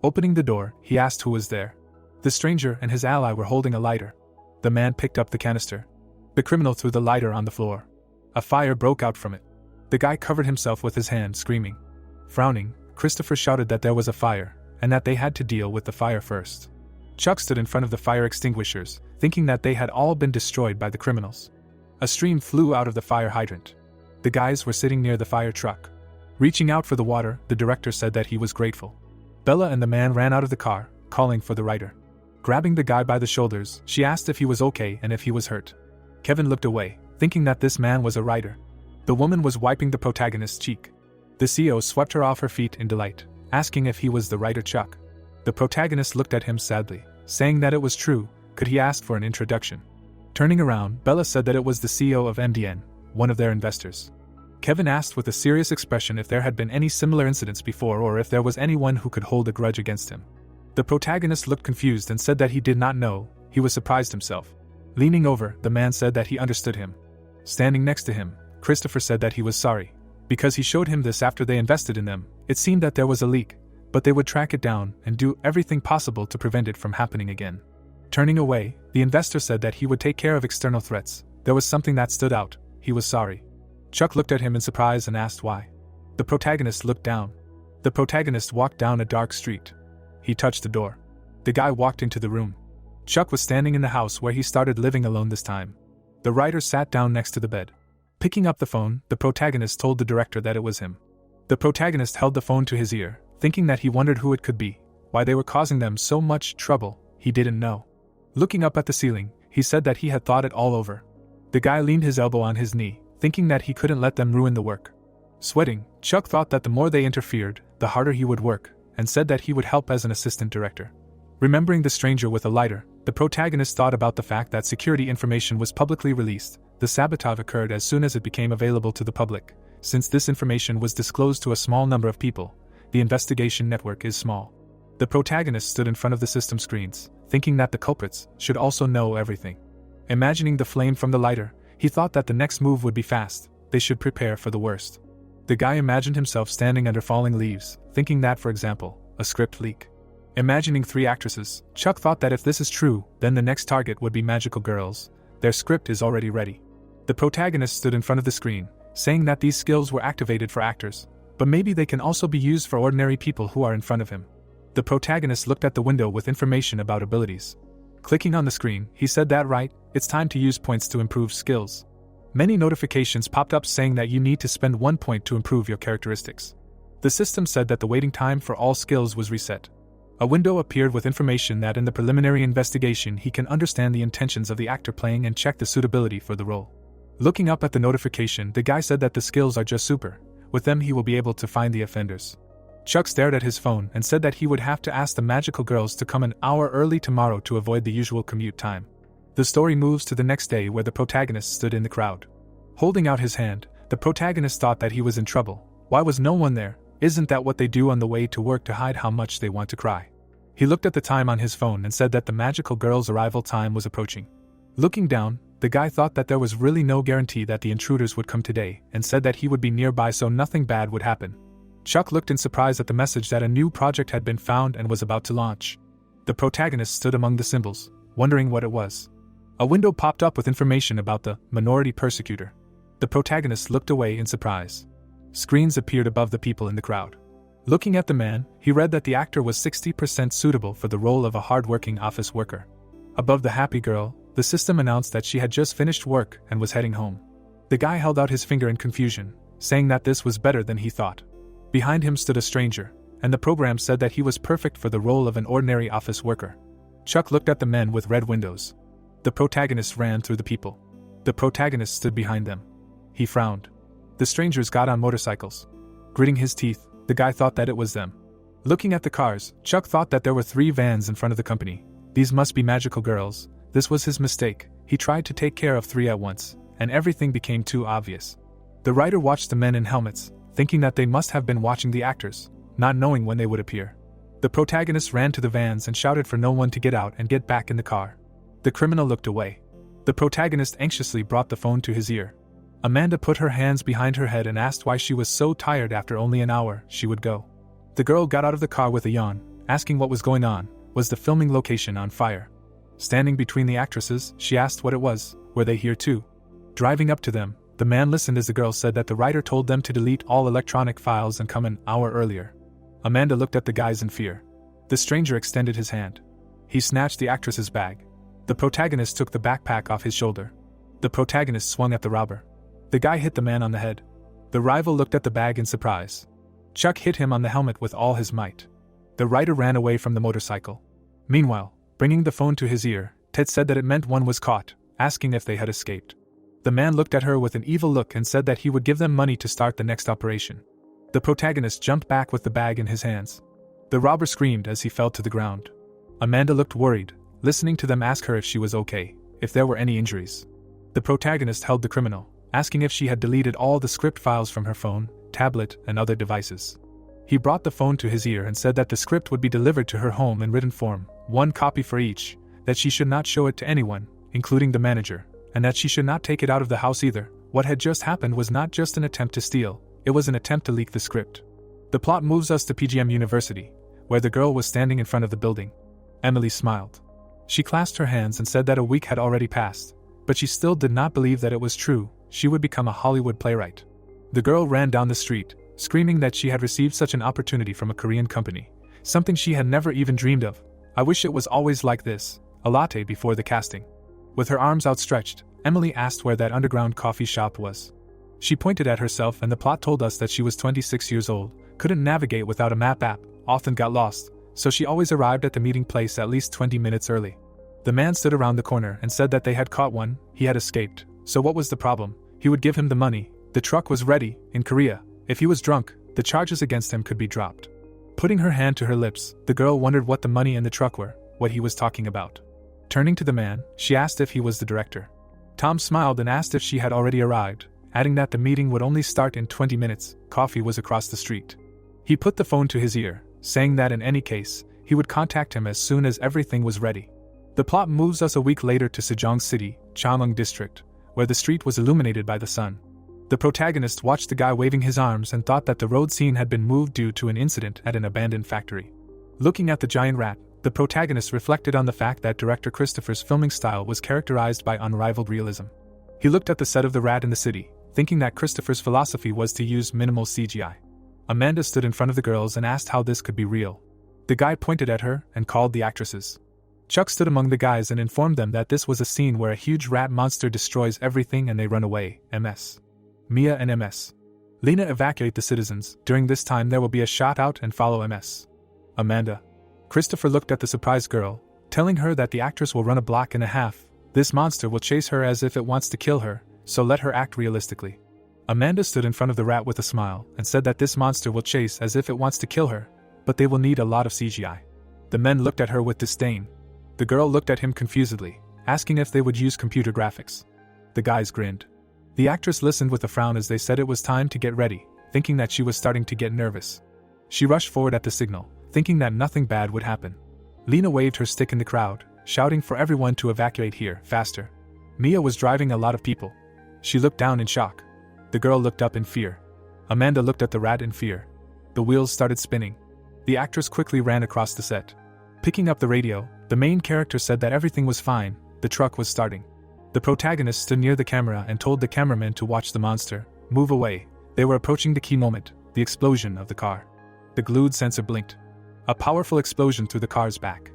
Opening the door, he asked who was there. The stranger and his ally were holding a lighter. The man picked up the canister. The criminal threw the lighter on the floor. A fire broke out from it. The guy covered himself with his hand, screaming. Frowning, Christopher shouted that there was a fire, and that they had to deal with the fire first. Chuck stood in front of the fire extinguishers, thinking that they had all been destroyed by the criminals. A stream flew out of the fire hydrant. The guys were sitting near the fire truck. Reaching out for the water, the director said that he was grateful. Bella and the man ran out of the car, calling for the writer. Grabbing the guy by the shoulders, she asked if he was okay and if he was hurt. Kevin looked away, thinking that this man was a writer. The woman was wiping the protagonist's cheek. The CEO swept her off her feet in delight, asking if he was the writer Chuck. The protagonist looked at him sadly, saying that it was true. Could he ask for an introduction? Turning around, Bella said that it was the CEO of MDN, one of their investors. Kevin asked with a serious expression if there had been any similar incidents before or if there was anyone who could hold a grudge against him. The protagonist looked confused and said that he did not know. He was surprised himself. Leaning over, the man said that he understood him. Standing next to him, Christopher said that he was sorry. Because he showed him this after they invested in them, it seemed that there was a leak, but they would track it down and do everything possible to prevent it from happening again. Turning away, the investor said that he would take care of external threats. There was something that stood out. He was sorry. Chuck looked at him in surprise and asked why. The protagonist looked down. The protagonist walked down a dark street. He touched the door. The guy walked into the room. Chuck was standing in the house where he started living alone this time. The writer sat down next to the bed. Picking up the phone, the protagonist told the director that it was him. The protagonist held the phone to his ear, thinking that he wondered who it could be, why they were causing them so much trouble. He didn't know. Looking up at the ceiling, he said that he had thought it all over. The guy leaned his elbow on his knee, thinking that he couldn't let them ruin the work. Sweating, Chuck thought that the more they interfered, the harder he would work, and said that he would help as an assistant director. Remembering the stranger with a lighter, the protagonist thought about the fact that security information was publicly released. The sabotage occurred as soon as it became available to the public. Since this information was disclosed to a small number of people, the investigation network is small. The protagonist stood in front of the system screens, thinking that the culprits should also know everything. Imagining the flame from the lighter, he thought that the next move would be fast. They should prepare for the worst. The guy imagined himself standing under falling leaves, thinking that, for example, a script leak. Imagining 3 actresses, Chuck thought that if this is true, then the next target would be magical girls. Their script is already ready. The protagonist stood in front of the screen, saying that these skills were activated for actors, but maybe they can also be used for ordinary people who are in front of him. The protagonist looked at the window with information about abilities. Clicking on the screen, he said that right, it's time to use points to improve skills. Many notifications popped up saying that you need to spend 1 point to improve your characteristics. The system said that the waiting time for all skills was reset. A window appeared with information that in the preliminary investigation he can understand the intentions of the actor playing and check the suitability for the role. Looking up at the notification, the guy said that the skills are just super. With them he will be able to find the offenders. Chuck stared at his phone and said that he would have to ask the magical girls to come an hour early tomorrow to avoid the usual commute time. The story moves to the next day where the protagonist stood in the crowd. Holding out his hand, the protagonist thought that he was in trouble. Why was no one there? Isn't that what they do on the way to work to hide how much they want to cry? He looked at the time on his phone and said that the magical girl's arrival time was approaching. Looking down, the guy thought that there was really no guarantee that the intruders would come today and said that he would be nearby so nothing bad would happen. Chuck looked in surprise at the message that a new project had been found and was about to launch. The protagonist stood among the symbols, wondering what it was. A window popped up with information about the minority persecutor. The protagonist looked away in surprise. Screens appeared above the people in the crowd. Looking at the man, he read that the actor was 60% suitable for the role of a hard-working office worker. Above the happy girl, the system announced that she had just finished work and was heading home. The guy held out his finger in confusion, saying that this was better than he thought. Behind him stood a stranger, and the program said that he was perfect for the role of an ordinary office worker. Chuck looked at the men with red windows. The protagonist ran through the people. The protagonist stood behind them. He frowned. The strangers got on motorcycles. Gritting his teeth, the guy thought that it was them. Looking at the cars, Chuck thought that there were 3 vans in front of the company. These must be magical girls. This was his mistake. He tried to take care of 3 at once, and everything became too obvious. The writer watched the men in helmets, thinking that they must have been watching the actors, not knowing when they would appear. The protagonist ran to the vans and shouted for no one to get out and get back in the car. The criminal looked away. The protagonist anxiously brought the phone to his ear. Amanda put her hands behind her head and asked why she was so tired after only an hour she would go. The girl got out of the car with a yawn, asking what was going on. Was the filming location on fire? Standing between the actresses, she asked what it was. Were they here too? Driving up to them, the man listened as the girl said that the writer told them to delete all electronic files and come an hour earlier. Amanda looked at the guys in fear. The stranger extended his hand. He snatched the actress's bag. The protagonist took the backpack off his shoulder. The protagonist swung at the robber. The guy hit the man on the head. The rival looked at the bag in surprise. Chuck hit him on the helmet with all his might. The writer ran away from the motorcycle. Meanwhile, bringing the phone to his ear, Ted said that it meant one was caught, asking if they had escaped. The man looked at her with an evil look and said that he would give them money to start the next operation. The protagonist jumped back with the bag in his hands. The robber screamed as he fell to the ground. Amanda looked worried, listening to them ask her if she was okay, if there were any injuries. The protagonist held the criminal, asking if she had deleted all the script files from her phone, tablet, and other devices. He brought the phone to his ear and said that the script would be delivered to her home in written form, 1 copy for each, that she should not show it to anyone, including the manager, and that she should not take it out of the house either. What had just happened was not just an attempt to steal, it was an attempt to leak the script. The plot moves us to PGM University, where the girl was standing in front of the building. Emily smiled. She clasped her hands and said that a week had already passed, but she still did not believe that it was true. She would become a Hollywood playwright. The girl ran down the street, screaming that she had received such an opportunity from a Korean company, something she had never even dreamed of. I wish it was always like this. A latte before the casting. With her arms outstretched, Emily asked where that underground coffee shop was. She pointed at herself, and the plot told us that she was 26 years old, couldn't navigate without a map app, often got lost, so she always arrived at the meeting place at least 20 minutes early. The man stood around the corner and said that they had caught one. He had escaped. So what was the problem? He would give him the money. The truck was ready. In Korea, if he was drunk, the charges against him could be dropped. Putting her hand to her lips, the girl wondered what the money and the truck were, what he was talking about. Turning to the man, she asked if he was the director. Tom smiled and asked if she had already arrived, adding that the meeting would only start in 20 minutes. Coffee was across the street. He put the phone to his ear, saying that in any case, he would contact him as soon as everything was ready. The plot moves us a week later to Sejong City, Chamung District, where the street was illuminated by the sun. The protagonist watched the guy waving his arms and thought that the road scene had been moved due to an incident at an abandoned factory. Looking at the giant rat, the protagonist reflected on the fact that director Christopher's filming style was characterized by unrivaled realism. He looked at the set of The Rat in the City, thinking that Christopher's philosophy was to use minimal CGI. Amanda stood in front of the girls and asked how this could be real. The guy pointed at her and called the actresses. Chuck stood among the guys and informed them that this was a scene where a huge rat monster destroys everything and they run away. MS. Mia and MS. Lena evacuate the citizens. During this time there will be a shot out and follow MS. Amanda. Christopher looked at the surprised girl, telling her that the actress will run a block and a half. This monster will chase her as if it wants to kill her, so let her act realistically. Amanda stood in front of the rat with a smile and said that this monster will chase as if it wants to kill her, but they will need a lot of CGI. The men looked at her with disdain. The girl looked at him confusedly, asking if they would use computer graphics. The guys grinned. The actress listened with a frown as they said it was time to get ready, thinking that she was starting to get nervous. She rushed forward at the signal, thinking that nothing bad would happen. Lena waved her stick in the crowd, shouting for everyone to evacuate here, faster. Mia was driving a lot of people. She looked down in shock. The girl looked up in fear. Amanda looked at the rat in fear. The wheels started spinning. The actress quickly ran across the set. Picking up the radio, the main character said that everything was fine, the truck was starting. The protagonist stood near the camera and told the cameraman to watch the monster move away. They were approaching the key moment, the explosion of the car. The glued sensor blinked. A powerful explosion through the car's back.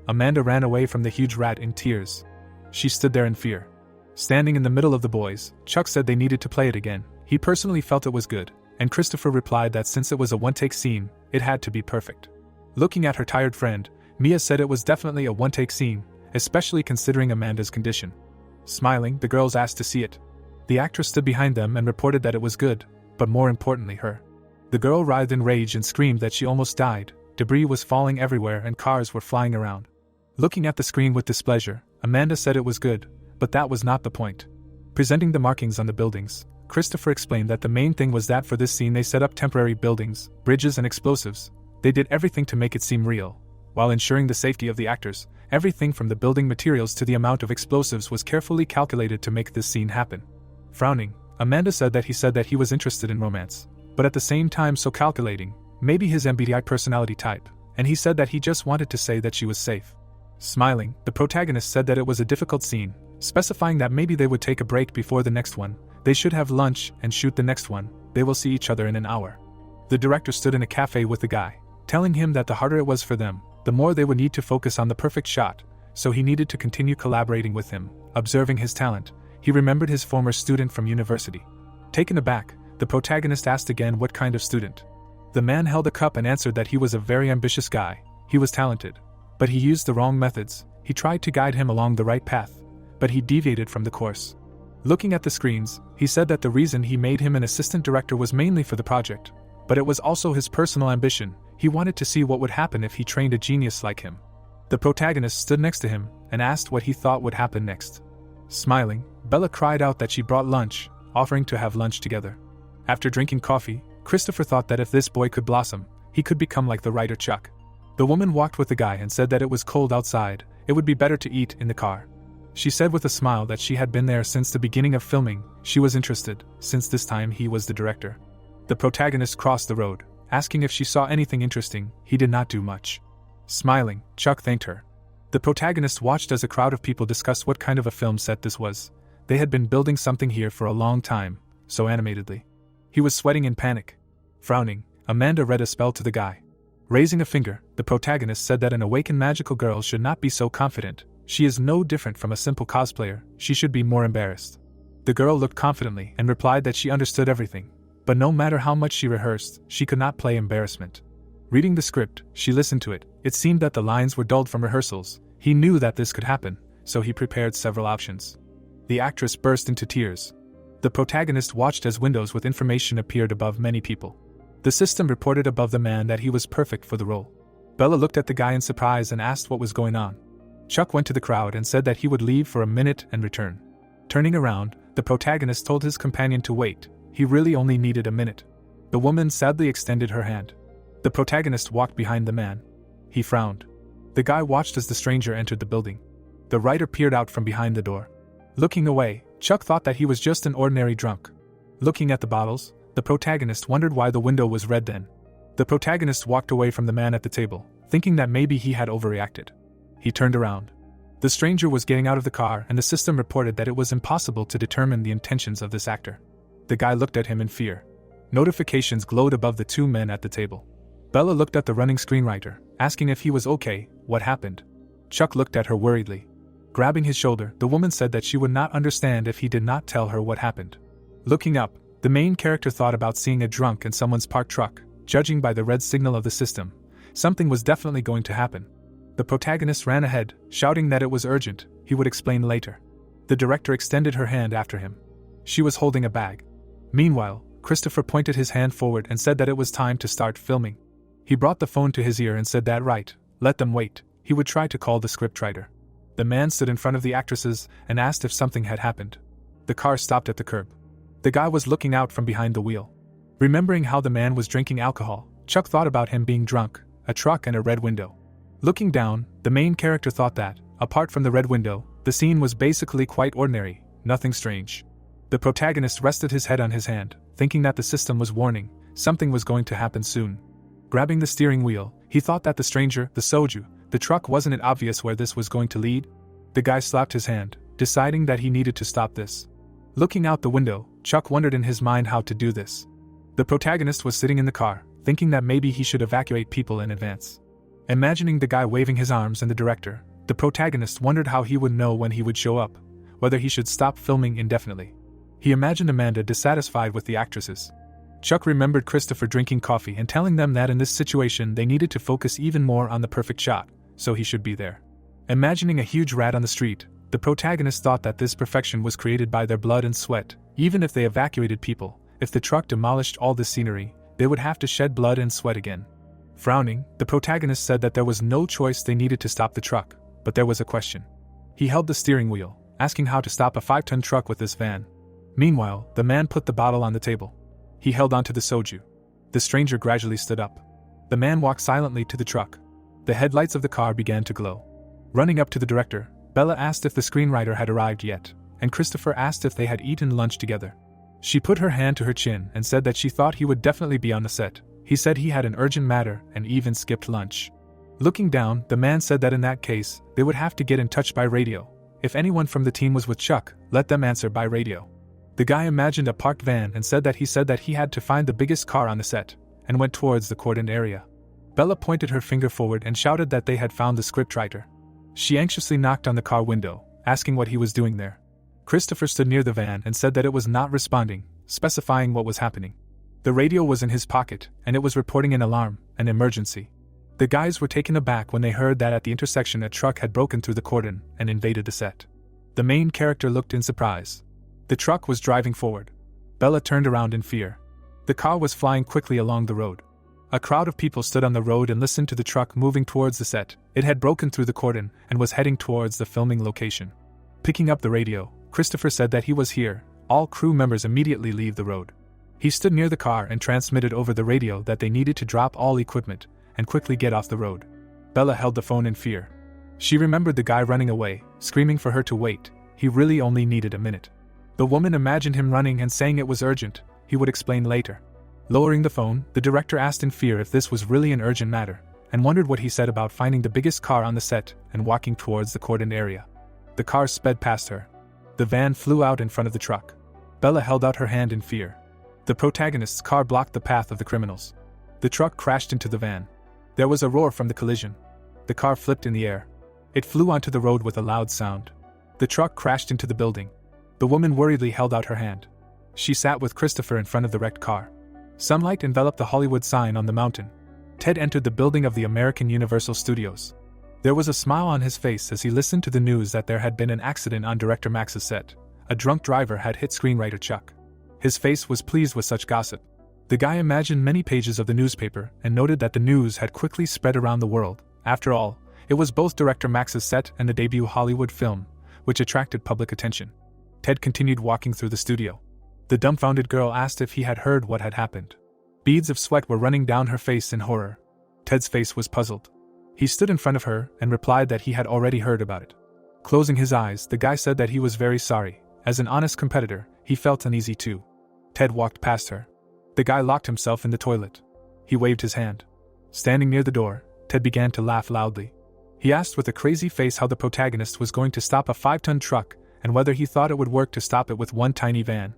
Amanda ran away from the huge rat in tears. She stood there in fear. Standing in the middle of the boys, Chuck said they needed to play it again. He personally felt it was good, and Christopher replied that since it was a one-take scene, it had to be perfect. Looking at her tired friend, Mia said it was definitely a one-take scene, especially considering Amanda's condition. Smiling, the girls asked to see it. The actress stood behind them and reported that it was good, but more importantly her. The girl writhed in rage and screamed that she almost died. Debris was falling everywhere and cars were flying around. Looking at the screen with displeasure, Amanda said it was good, but that was not the point. Presenting the markings on the buildings, Christopher explained that the main thing was that for this scene they set up temporary buildings, bridges and explosives. They did everything to make it seem real, while ensuring the safety of the actors. Everything from the building materials to the amount of explosives was carefully calculated to make this scene happen. Frowning, Amanda said that he was interested in romance, but at the same time so calculating, maybe his MBTI personality type, and he said that he just wanted to say that she was safe. Smiling, the protagonist said that it was a difficult scene, specifying that maybe they would take a break before the next one, they should have lunch and shoot the next one, they will see each other in an hour. The director stood in a cafe with the guy, telling him that the harder it was for them, the more they would need to focus on the perfect shot, so he needed to continue collaborating with him. Observing his talent, he remembered his former student from university. Taken aback, the protagonist asked again what kind of student. The man held a cup and answered that he was a very ambitious guy, he was talented, but he used the wrong methods. He tried to guide him along the right path, but he deviated from the course. Looking at the screens, he said that the reason he made him an assistant director was mainly for the project, but it was also his personal ambition. He wanted to see what would happen if he trained a genius like him. The protagonist stood next to him and asked what he thought would happen next. Smiling, Bella cried out that she brought lunch, offering to have lunch together. After drinking coffee, Christopher thought that if this boy could blossom, he could become like the writer Chuck. The woman walked with the guy and said that it was cold outside, it would be better to eat in the car. She said with a smile that she had been there since the beginning of filming. She was interested, since this time he was the director. The protagonist crossed the road, asking if she saw anything interesting. He did not do much. Smiling, Chuck thanked her. The protagonist watched as a crowd of people discussed what kind of a film set this was. They had been building something here for a long time, so animatedly. He was sweating in panic. Frowning, Amanda read a spell to the guy. Raising a finger, the protagonist said that an awakened magical girl should not be so confident. She is no different from a simple cosplayer, she should be more embarrassed. The girl looked confidently and replied that she understood everything, but no matter how much she rehearsed, she could not play embarrassment. Reading the script, she listened to it. It seemed that the lines were dulled from rehearsals. He knew that this could happen, so he prepared several options. The actress burst into tears. The protagonist watched as windows with information appeared above many people. The system reported above the man that he was perfect for the role. Bella looked at the guy in surprise and asked what was going on. Chuck went to the crowd and said that he would leave for a minute and return. Turning around, the protagonist told his companion to wait. He really only needed a minute. The woman sadly extended her hand. The protagonist walked behind the man. He frowned. The guy watched as the stranger entered the building. The writer peered out from behind the door. Looking away, Chuck thought that he was just an ordinary drunk. Looking at the bottles, the protagonist wondered why the window was red then. The protagonist walked away from the man at the table, thinking that maybe he had overreacted. He turned around. The stranger was getting out of the car and the system reported that it was impossible to determine the intentions of this actor. The guy looked at him in fear. Notifications glowed above the two men at the table. Bella looked at the running screenwriter, asking if he was okay. What happened? Chuck looked at her worriedly. Grabbing his shoulder, the woman said that she would not understand if he did not tell her what happened. Looking up, the main character thought about seeing a drunk in someone's parked truck. Judging by the red signal of the system, something was definitely going to happen. The protagonist ran ahead, shouting that it was urgent, he would explain later. The director extended her hand after him. She was holding a bag. Meanwhile, Christopher pointed his hand forward and said that it was time to start filming. He brought the phone to his ear and said that right, let them wait, he would try to call the scriptwriter. The man stood in front of the actresses and asked if something had happened. The car stopped at the curb. The guy was looking out from behind the wheel. Remembering how the man was drinking alcohol, Chuck thought about him being drunk, a truck and a red window. Looking down, the main character thought that, apart from the red window, the scene was basically quite ordinary, nothing strange. The protagonist rested his head on his hand, thinking that the system was warning, something was going to happen soon. Grabbing the steering wheel, he thought that the stranger, the soju, the truck, wasn't it obvious where this was going to lead? The guy slapped his hand, deciding that he needed to stop this. Looking out the window, Chuck wondered in his mind how to do this. The protagonist was sitting in the car, thinking that maybe he should evacuate people in advance. Imagining the guy waving his arms and the director, the protagonist wondered how he would know when he would show up, whether he should stop filming indefinitely. He imagined Amanda dissatisfied with the actresses. Chuck remembered Christopher drinking coffee and telling them that in this situation they needed to focus even more on the perfect shot, so he should be there. Imagining a huge rat on the street, the protagonist thought that this perfection was created by their blood and sweat. Even if they evacuated people, if the truck demolished all this scenery, they would have to shed blood and sweat again. Frowning, the protagonist said that there was no choice, they needed to stop the truck, but there was a question. He held the steering wheel, asking how to stop a 5-ton truck with this van. Meanwhile, the man put the bottle on the table. He held onto the soju. The stranger gradually stood up. The man walked silently to the truck. The headlights of the car began to glow. Running up to the director, Bella asked if the screenwriter had arrived yet, and Christopher asked if they had eaten lunch together. She put her hand to her chin and said that she thought he would definitely be on the set. He said he had an urgent matter and even skipped lunch. Looking down, the man said that in that case, they would have to get in touch by radio. If anyone from the team was with Chuck, let them answer by radio. The guy imagined a parked van and said that he had to find the biggest car on the set, and went towards the cordoned area. Bella pointed her finger forward and shouted that they had found the scriptwriter. She anxiously knocked on the car window, asking what he was doing there. Christopher stood near the van and said that it was not responding, specifying what was happening. The radio was in his pocket, and it was reporting an alarm, an emergency. The guys were taken aback when they heard that at the intersection a truck had broken through the cordon and invaded the set. The main character looked in surprise. The truck was driving forward. Bella turned around in fear. The car was flying quickly along the road. A crowd of people stood on the road and listened to the truck moving towards the set. It had broken through the cordon and was heading towards the filming location. Picking up the radio, Christopher said that he was here. All crew members immediately leave the road. He stood near the car and transmitted over the radio that they needed to drop all equipment and quickly get off the road. Bella held the phone in fear. She remembered the guy running away, screaming for her to wait. He really only needed a minute. The woman imagined him running and saying it was urgent. He would explain later. Lowering the phone, the director asked in fear if this was really an urgent matter, and wondered what he said about finding the biggest car on the set and walking towards the cordoned area. The car sped past her. The van flew out in front of the truck. Bella held out her hand in fear. The protagonist's car blocked the path of the criminals. The truck crashed into the van. There was a roar from the collision. The car flipped in the air. It flew onto the road with a loud sound. The truck crashed into the building. The woman worriedly held out her hand. She sat with Christopher in front of the wrecked car. Sunlight enveloped the Hollywood sign on the mountain. Ted entered the building of the American Universal Studios. There was a smile on his face as he listened to the news that there had been an accident on Director Max's set. A drunk driver had hit screenwriter Chuck. His face was pleased with such gossip. The guy imagined many pages of the newspaper and noted that the news had quickly spread around the world. After all, it was both Director Max's set and the debut Hollywood film, which attracted public attention. Ted continued walking through the studio. The dumbfounded girl asked if he had heard what had happened. Beads of sweat were running down her face in horror. Ted's face was puzzled. He stood in front of her and replied that he had already heard about it. Closing his eyes, the guy said that he was very sorry. As an honest competitor, he felt uneasy too. Ted walked past her. The guy locked himself in the toilet. He waved his hand. Standing near the door, Ted began to laugh loudly. He asked with a crazy face how the protagonist was going to stop a 5-ton truck and whether he thought it would work to stop it with one tiny van.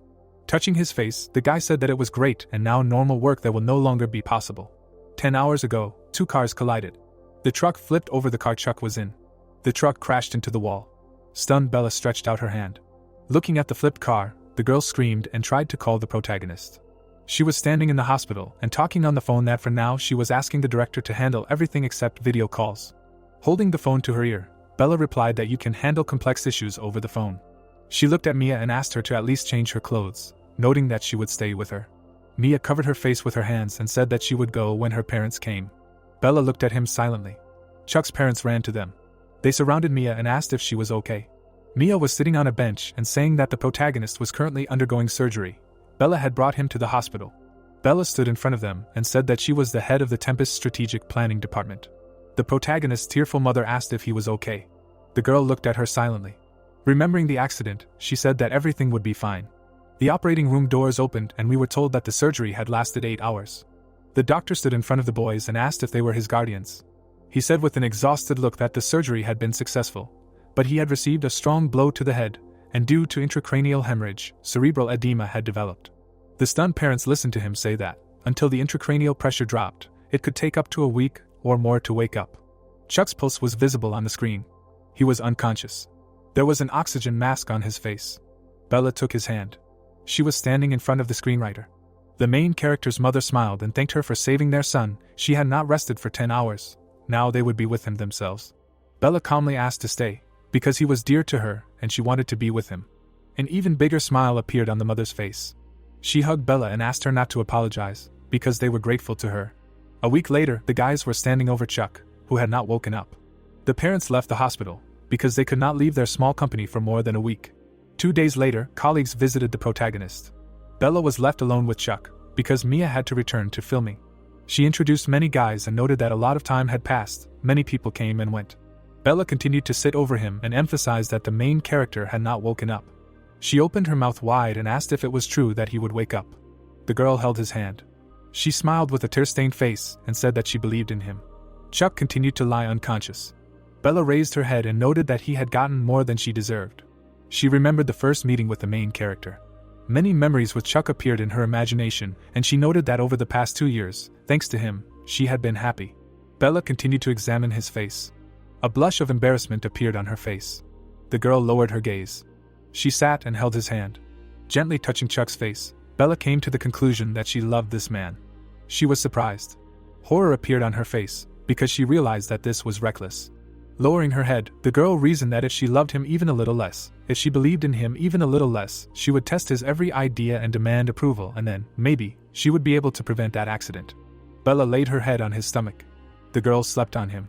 Touching his face, the guy said that it was great and now normal work that will no longer be possible. 10 hours ago, 2 cars collided. The truck flipped over the car Chuck was in. The truck crashed into the wall. Stunned, Bella stretched out her hand. Looking at the flipped car, the girl screamed and tried to call the protagonist. She was standing in the hospital and talking on the phone that for now she was asking the director to handle everything except video calls. Holding the phone to her ear, Bella replied that you can handle complex issues over the phone. She looked at Mia and asked her to at least change her clothes, noting that she would stay with her. Mia covered her face with her hands and said that she would go when her parents came. Bella looked at him silently. Chuck's parents ran to them. They surrounded Mia and asked if she was okay. Mia was sitting on a bench and saying that the protagonist was currently undergoing surgery. Bella had brought him to the hospital. Bella stood in front of them and said that she was the head of the Tempest Strategic Planning Department. The protagonist's tearful mother asked if he was okay. The girl looked at her silently. Remembering the accident, she said that everything would be fine. The operating room doors opened and we were told that the surgery had lasted 8 hours. The doctor stood in front of the boys and asked if they were his guardians. He said with an exhausted look that the surgery had been successful, but he had received a strong blow to the head, and due to intracranial hemorrhage, cerebral edema had developed. The stunned parents listened to him say that, until the intracranial pressure dropped, it could take up to a week or more to wake up. Chuck's pulse was visible on the screen. He was unconscious. There was an oxygen mask on his face. Bella took his hand. She was standing in front of the screenwriter. The main character's mother smiled and thanked her for saving their son. She had not rested for 10 hours. Now they would be with him themselves. Bella calmly asked to stay, because he was dear to her and she wanted to be with him. An even bigger smile appeared on the mother's face. She hugged Bella and asked her not to apologize, because they were grateful to her. A week later, the guys were standing over Chuck, who had not woken up. The parents left the hospital, because they could not leave their small company for more than a week. 2 days later, colleagues visited the protagonist. Bella was left alone with Chuck, because Mia had to return to filming. She introduced many guys and noted that a lot of time had passed. Many people came and went. Bella continued to sit over him and emphasized that the main character had not woken up. She opened her mouth wide and asked if it was true that he would wake up. The girl held his hand. She smiled with a tear-stained face and said that she believed in him. Chuck continued to lie unconscious. Bella raised her head and noted that he had gotten more than she deserved. She remembered the first meeting with the main character. Many memories with Chuck appeared in her imagination, and she noted that over the past 2 years, thanks to him, she had been happy. Bella continued to examine his face. A blush of embarrassment appeared on her face. The girl lowered her gaze. She sat and held his hand. Gently touching Chuck's face, Bella came to the conclusion that she loved this man. She was surprised. Horror appeared on her face, because she realized that this was reckless. Lowering her head, the girl reasoned that if she loved him even a little less, if she believed in him even a little less, she would test his every idea and demand approval, and then, maybe, she would be able to prevent that accident. Bella laid her head on his stomach. The girl slept on him.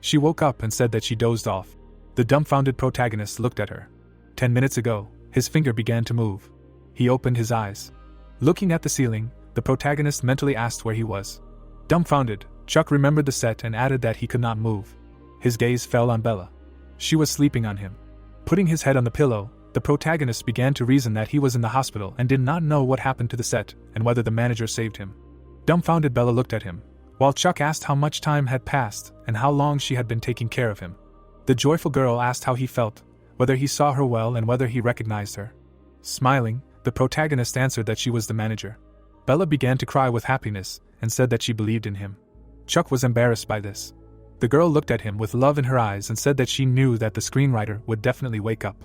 She woke up and said that she dozed off. The dumbfounded protagonist looked at her. 10 minutes ago, his finger began to move. He opened his eyes. Looking at the ceiling, the protagonist mentally asked where he was. Dumbfounded, Chuck remembered the set and added that he could not move. His gaze fell on Bella. She was sleeping on him. Putting his head on the pillow, the protagonist began to reason that he was in the hospital and did not know what happened to the set and whether the manager saved him. Dumbfounded, Bella looked at him, while Chuck asked how much time had passed and how long she had been taking care of him. The joyful girl asked how he felt, whether he saw her well and whether he recognized her. Smiling, the protagonist answered that she was the manager. Bella began to cry with happiness and said that she believed in him. Chuck was embarrassed by this. The girl looked at him with love in her eyes and said that she knew that the screenwriter would definitely wake up.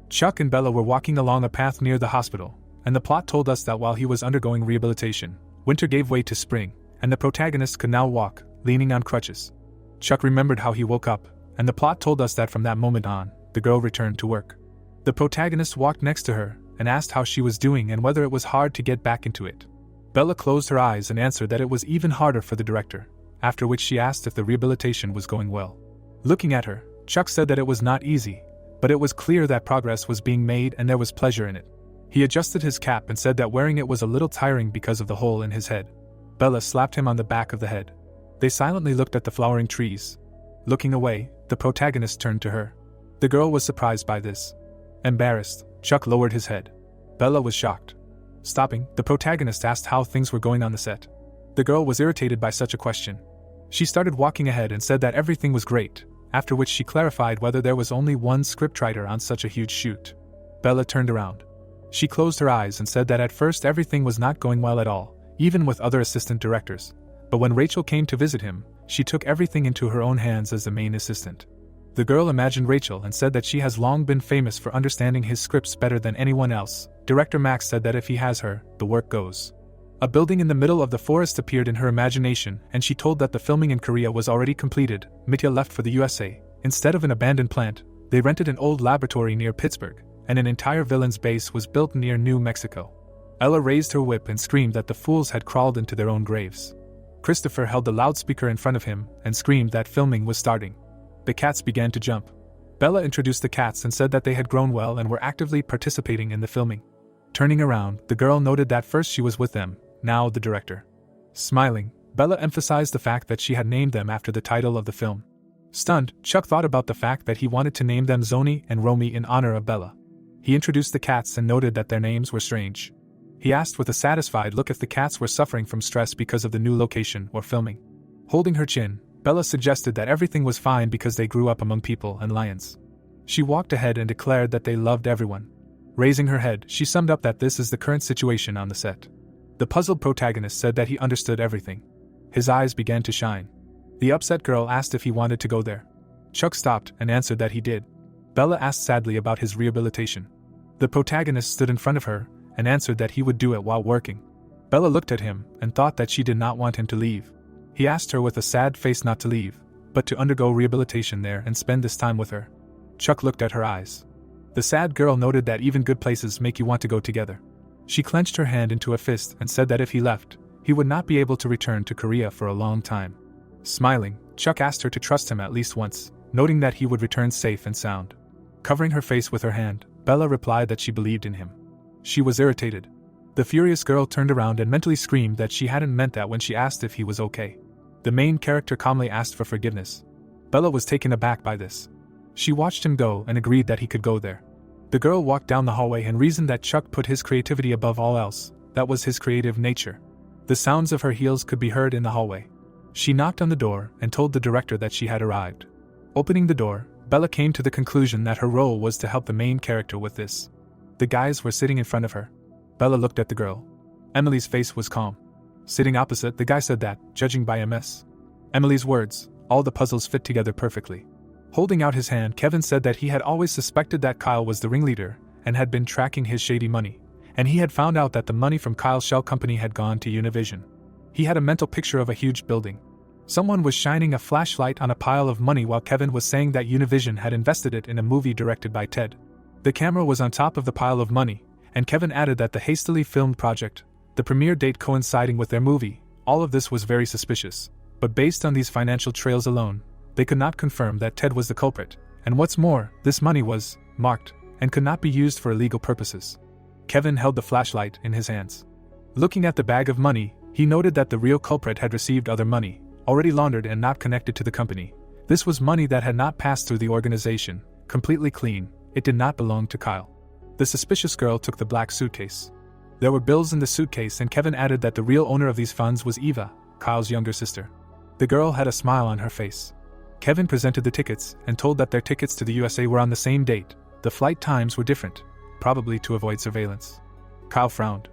Chuck and Bella were walking along a path near the hospital, and the plot told us that while he was undergoing rehabilitation, winter gave way to spring, and the protagonist could now walk, leaning on crutches. Chuck remembered how he woke up, and the plot told us that from that moment on, the girl returned to work. The protagonist walked next to her and asked how she was doing and whether it was hard to get back into it. Bella closed her eyes and answered that it was even harder for the director, after which she asked if the rehabilitation was going well. Looking at her, Chuck said that it was not easy, but it was clear that progress was being made and there was pleasure in it. He adjusted his cap and said that wearing it was a little tiring because of the hole in his head. Bella slapped him on the back of the head. They silently looked at the flowering trees. Looking away, the protagonist turned to her. The girl was surprised by this. Embarrassed, Chuck lowered his head. Bella was shocked. Stopping, the protagonist asked how things were going on the set. The girl was irritated by such a question. She started walking ahead and said that everything was great, after which she clarified whether there was only one scriptwriter on such a huge shoot. Bella turned around. She closed her eyes and said that at first everything was not going well at all, even with other assistant directors. But when Rachel came to visit him, she took everything into her own hands as the main assistant. The girl imagined Rachel and said that she has long been famous for understanding his scripts better than anyone else. Director Max said that if he has her, the work goes. A building in the middle of the forest appeared in her imagination, and she told that the filming in Korea was already completed. Mitya left for the USA. Instead of an abandoned plant, they rented an old laboratory near Pittsburgh, and an entire villain's base was built near New Mexico. Ella raised her whip and screamed that the fools had crawled into their own graves. Christopher held the loudspeaker in front of him and screamed that filming was starting. The cats began to jump. Bella introduced the cats and said that they had grown well and were actively participating in the filming. Turning around, the girl noted that first she was with them, now the director. Smiling, Bella emphasized the fact that she had named them after the title of the film. Stunned, Chuck thought about the fact that he wanted to name them Zoni and Romy in honor of Bella. He introduced the cats and noted that their names were strange. He asked with a satisfied look if the cats were suffering from stress because of the new location or filming. Holding her chin, Bella suggested that everything was fine because they grew up among people and lions. She walked ahead and declared that they loved everyone. Raising her head, she summed up that this is the current situation on the set. The puzzled protagonist said that he understood everything. His eyes began to shine. The upset girl asked if he wanted to go there. Chuck stopped and answered that he did. Bella asked sadly about his rehabilitation. The protagonist stood in front of her and answered that he would do it while working. Bella looked at him and thought that she did not want him to leave. He asked her with a sad face not to leave, but to undergo rehabilitation there and spend this time with her. Chuck looked at her eyes. The sad girl noted that even good places make you want to go together. She clenched her hand into a fist and said that if he left, he would not be able to return to Korea for a long time. Smiling, Chuck asked her to trust him at least once, noting that he would return safe and sound. Covering her face with her hand, Bella replied that she believed in him. She was irritated. The furious girl turned around and mentally screamed that she hadn't meant that when she asked if he was okay. The main character calmly asked for forgiveness. Bella was taken aback by this. She watched him go and agreed that he could go there. The girl walked down the hallway and reasoned that Chuck put his creativity above all else. That was his creative nature. The sounds of her heels could be heard in the hallway. She knocked on the door and told the director that she had arrived. Opening the door, Bella came to the conclusion that her role was to help the main character with this. The guys were sitting in front of her. Bella looked at the girl. Emily's face was calm. Sitting opposite, the guy said that, judging by MS. Emily's words, all the puzzles fit together perfectly. Holding out his hand, Kevin said that he had always suspected that Kyle was the ringleader and had been tracking his shady money, and he had found out that the money from Kyle's shell company had gone to Univision. He had a mental picture of a huge building. Someone was shining a flashlight on a pile of money while Kevin was saying that Univision had invested it in a movie directed by Ted. The camera was on top of the pile of money, and Kevin added that the hastily filmed project, the premiere date coinciding with their movie, all of this was very suspicious. But based on these financial trails alone, they could not confirm that Ted was the culprit, and what's more, this money was marked and could not be used for illegal purposes. Kevin held the flashlight in his hands. Looking at the bag of money, he noted that the real culprit had received other money, already laundered and not connected to the company. This was money that had not passed through the organization, completely clean. It did not belong to Kyle. The suspicious girl took the black suitcase. There were bills in the suitcase, and Kevin added that the real owner of these funds was Eva, Kyle's younger sister. The girl had a smile on her face. Kevin presented the tickets and told that their tickets to the USA were on the same date. The flight times were different, probably to avoid surveillance. Kyle frowned.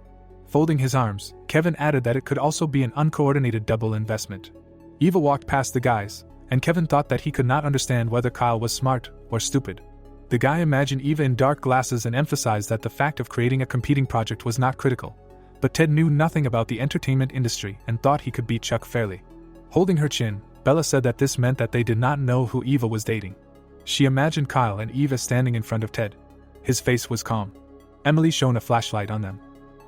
Folding his arms, Kevin added that it could also be an uncoordinated double investment. Eva walked past the guys, and Kevin thought that he could not understand whether Kyle was smart or stupid. The guy imagined Eva in dark glasses and emphasized that the fact of creating a competing project was not critical. But Ted knew nothing about the entertainment industry and thought he could beat Chuck fairly. Holding her chin, Bella said that this meant that they did not know who Eva was dating. She imagined Kyle and Eva standing in front of Ted. His face was calm. Emily shone a flashlight on them.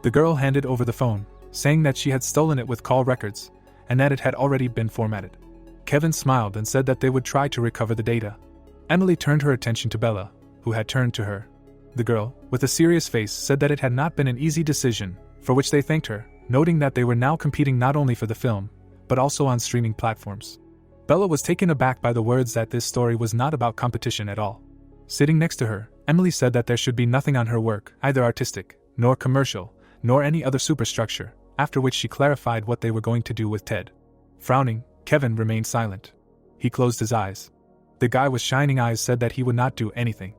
The girl handed over the phone, saying that she had stolen it with call records, and that it had already been formatted. Kevin smiled and said that they would try to recover the data. Emily turned her attention to Bella, who had turned to her. The girl, with a serious face, said that it had not been an easy decision, for which they thanked her, noting that they were now competing not only for the film, but also on streaming platforms. Bella was taken aback by the words that this story was not about competition at all. Sitting next to her, Emily said that there should be nothing on her work, either artistic, nor commercial, nor any other superstructure, after which she clarified what they were going to do with Ted. Frowning, Kevin remained silent. He closed his eyes. The guy with shining eyes said that he would not do anything.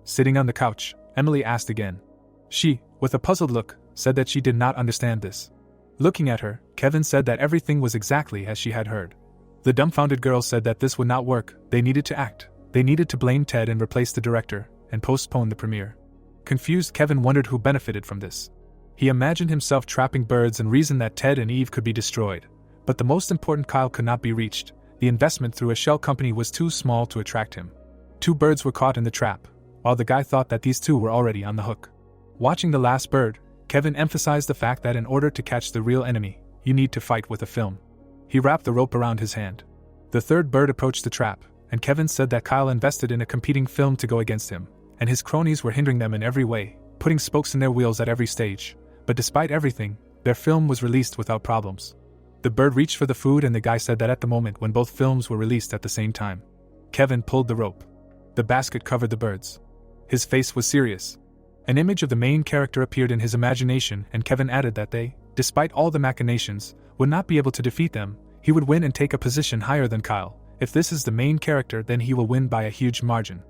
Sitting on the couch, Emily asked again. She, with a puzzled look, said that she did not understand this. Looking at her, Kevin said that everything was exactly as she had heard. The dumbfounded girl said that this would not work. They needed to act. They needed to blame Ted and replace the director, and postpone the premiere. Confused, Kevin wondered who benefited from this. He imagined himself trapping birds and reasoned that Ted and Eve could be destroyed. But the most important Kyle could not be reached. The investment through a shell company was too small to attract him. Two birds were caught in the trap. while the guy thought that these two were already on the hook. Watching The Last Bird, Kevin emphasized the fact that in order to catch the real enemy, you need to fight with a film. He wrapped the rope around his hand. The third bird approached the trap, and Kevin said that Kyle invested in a competing film to go against him, and his cronies were hindering them in every way, putting spokes in their wheels at every stage. But despite everything, their film was released without problems. The bird reached for the food, and the guy said that at the moment when both films were released at the same time. Kevin pulled the rope. The basket covered the birds. His face was serious. An image of the main character appeared in his imagination, and Kevin added that they, despite all the machinations, would not be able to defeat them. He would win and take a position higher than Kyle. If this is the main character, then he will win by a huge margin.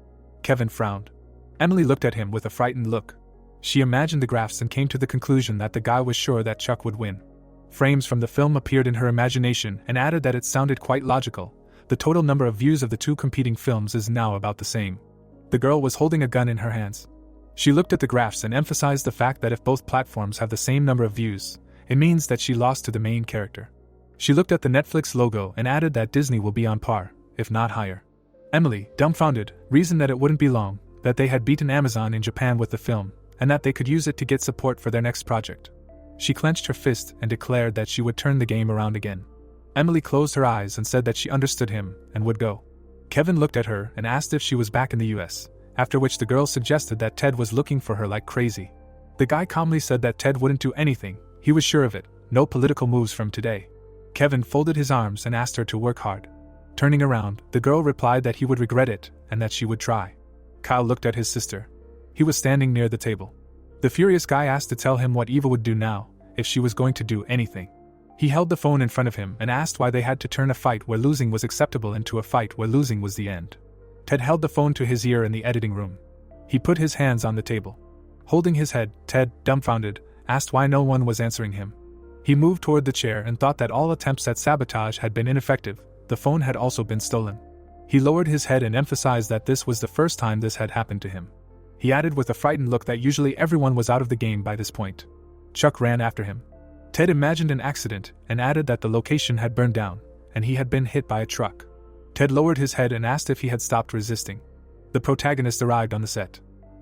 Kevin frowned. Emily looked at him with a frightened look. She imagined the graphs and came to the conclusion that the guy was sure that Chuck would win. Frames from the film appeared in her imagination and added that it sounded quite logical. The total number of views of the two competing films is now about the same. The girl was holding a gun in her hands. She looked at the graphs and emphasized the fact that if both platforms have the same number of views, it means that she lost to the main character. She looked at the Netflix logo and added that Disney will be on par, if not higher. Emily, dumbfounded, reasoned that it wouldn't be long, that they had beaten Amazon in Japan with the film, and that they could use it to get support for their next project. She clenched her fist and declared that she would turn the game around again. Emily closed her eyes and said that she understood him and would go. Kevin looked at her and asked if she was back in the US, after which the girl suggested that Ted was looking for her like crazy. The guy calmly said that Ted wouldn't do anything, he was sure of it, no political moves from today. Kevin folded his arms and asked her to work hard. Turning around, the girl replied that he would regret it and that she would try. Kyle looked at his sister. He was standing near the table. The furious guy asked to tell him what Eva would do now, if she was going to do anything. He held the phone in front of him and asked why they had to turn a fight where losing was acceptable into a fight where losing was the end. Ted held the phone to his ear in the editing room. He put his hands on the table. Holding his head, Ted, dumbfounded, asked why no one was answering him. He moved toward the chair and thought that all attempts at sabotage had been ineffective. The phone had also been stolen. He lowered his head and emphasized that this was the first time this had happened to him. He added with a frightened look that usually everyone was out of the game by this point. Chuck ran after him. Ted imagined an accident and added that the location had burned down, and he had been hit by a truck. Ted lowered his head and asked if he had stopped resisting. The protagonist arrived on the set.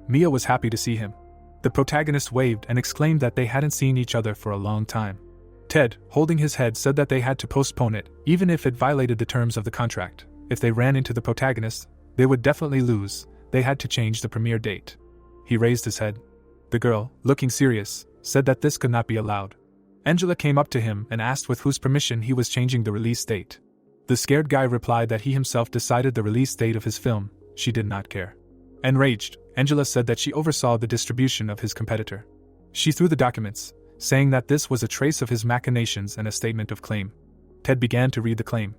Mia was happy to see him. The protagonist waved and exclaimed that they hadn't seen each other for a long time. Ted, holding his head, said that they had to postpone it, even if it violated the terms of the contract. If they ran into the protagonist, they would definitely lose. They had to change the premiere date. He raised his head. The girl, looking serious, said that this could not be allowed. Angela came up to him and asked with whose permission he was changing the release date. The scared guy replied that he himself decided the release date of his film. She did not care. Enraged, Angela said that she oversaw the distribution of his competitor. She threw the documents, saying that this was a trace of his machinations and a statement of claim. Ted began to read the claim.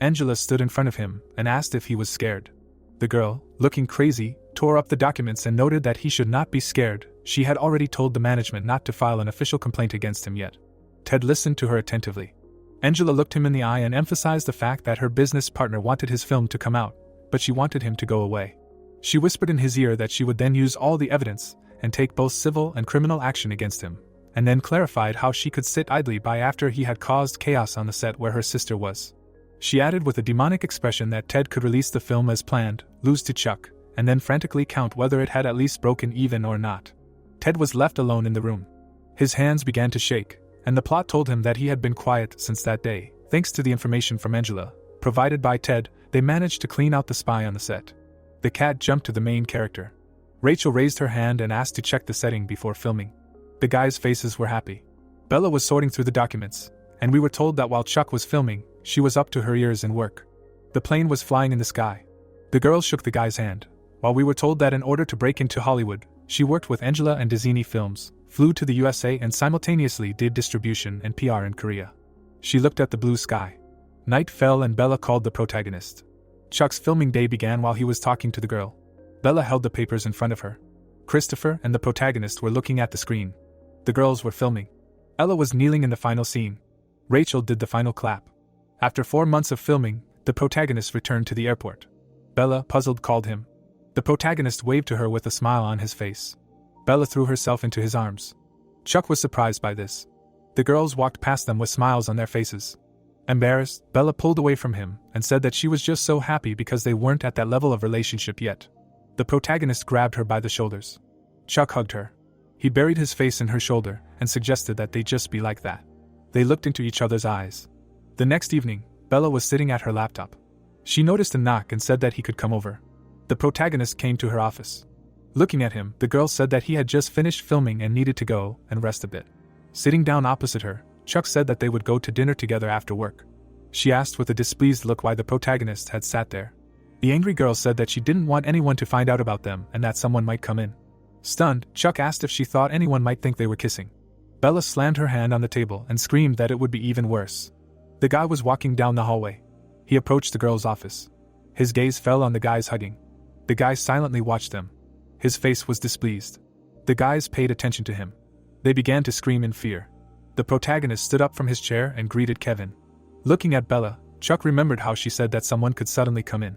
Angela stood in front of him and asked if he was scared. The girl, looking crazy, tore up the documents and noted that he should not be scared. She had already told the management not to file an official complaint against him yet. Ted listened to her attentively. Angela looked him in the eye and emphasized the fact that her business partner wanted his film to come out, but she wanted him to go away. She whispered in his ear that she would then use all the evidence and take both civil and criminal action against him, and then clarified how she could sit idly by after he had caused chaos on the set where her sister was. She added with a demonic expression that Ted could release the film as planned, lose to Chuck, and then frantically count whether it had at least broken even or not. Ted was left alone in the room. His hands began to shake, and the plot told him that he had been quiet since that day. Thanks to the information from Angela, provided by Ted, they managed to clean out the spy on the set. The cat jumped to the main character. Rachel raised her hand and asked to check the setting before filming. The guys' faces were happy. Bella was sorting through the documents, and we were told that while Chuck was filming, she was up to her ears in work. The plane was flying in the sky. The girl shook the guy's hand, while we were told that in order to break into Hollywood, she worked with Angela and Disney Films, flew to the USA and simultaneously did distribution and PR in Korea. She looked at the blue sky. Night fell and Bella called the protagonist. Chuck's filming day began while he was talking to the girl. Bella held the papers in front of her. Christopher and the protagonist were looking at the screen. The girls were filming. Ella was kneeling in the final scene. Rachel did the final clap. After 4 months of filming, the protagonist returned to the airport. Bella, puzzled, called him. The protagonist waved to her with a smile on his face. Bella threw herself into his arms. Chuck was surprised by this. The girls walked past them with smiles on their faces. Embarrassed, Bella pulled away from him and said that she was just so happy because they weren't at that level of relationship yet. The protagonist grabbed her by the shoulders. Chuck hugged her. He buried his face in her shoulder and suggested that they just be like that. They looked into each other's eyes. The next evening, Bella was sitting at her laptop. She noticed a knock and said that he could come over. The protagonist came to her office. Looking at him, the girl said that he had just finished filming and needed to go and rest a bit. Sitting down opposite her, Chuck said that they would go to dinner together after work. She asked with a displeased look why the protagonist had sat there. The angry girl said that she didn't want anyone to find out about them and that someone might come in. Stunned, Chuck asked if she thought anyone might think they were kissing. Bella slammed her hand on the table and screamed that it would be even worse. The guy was walking down the hallway. He approached the girl's office. His gaze fell on the guys hugging. The guy silently watched them. His face was displeased. The guys paid attention to him. They began to scream in fear. The protagonist stood up from his chair and greeted Kevin. Looking at Bella, Chuck remembered how she said that someone could suddenly come in.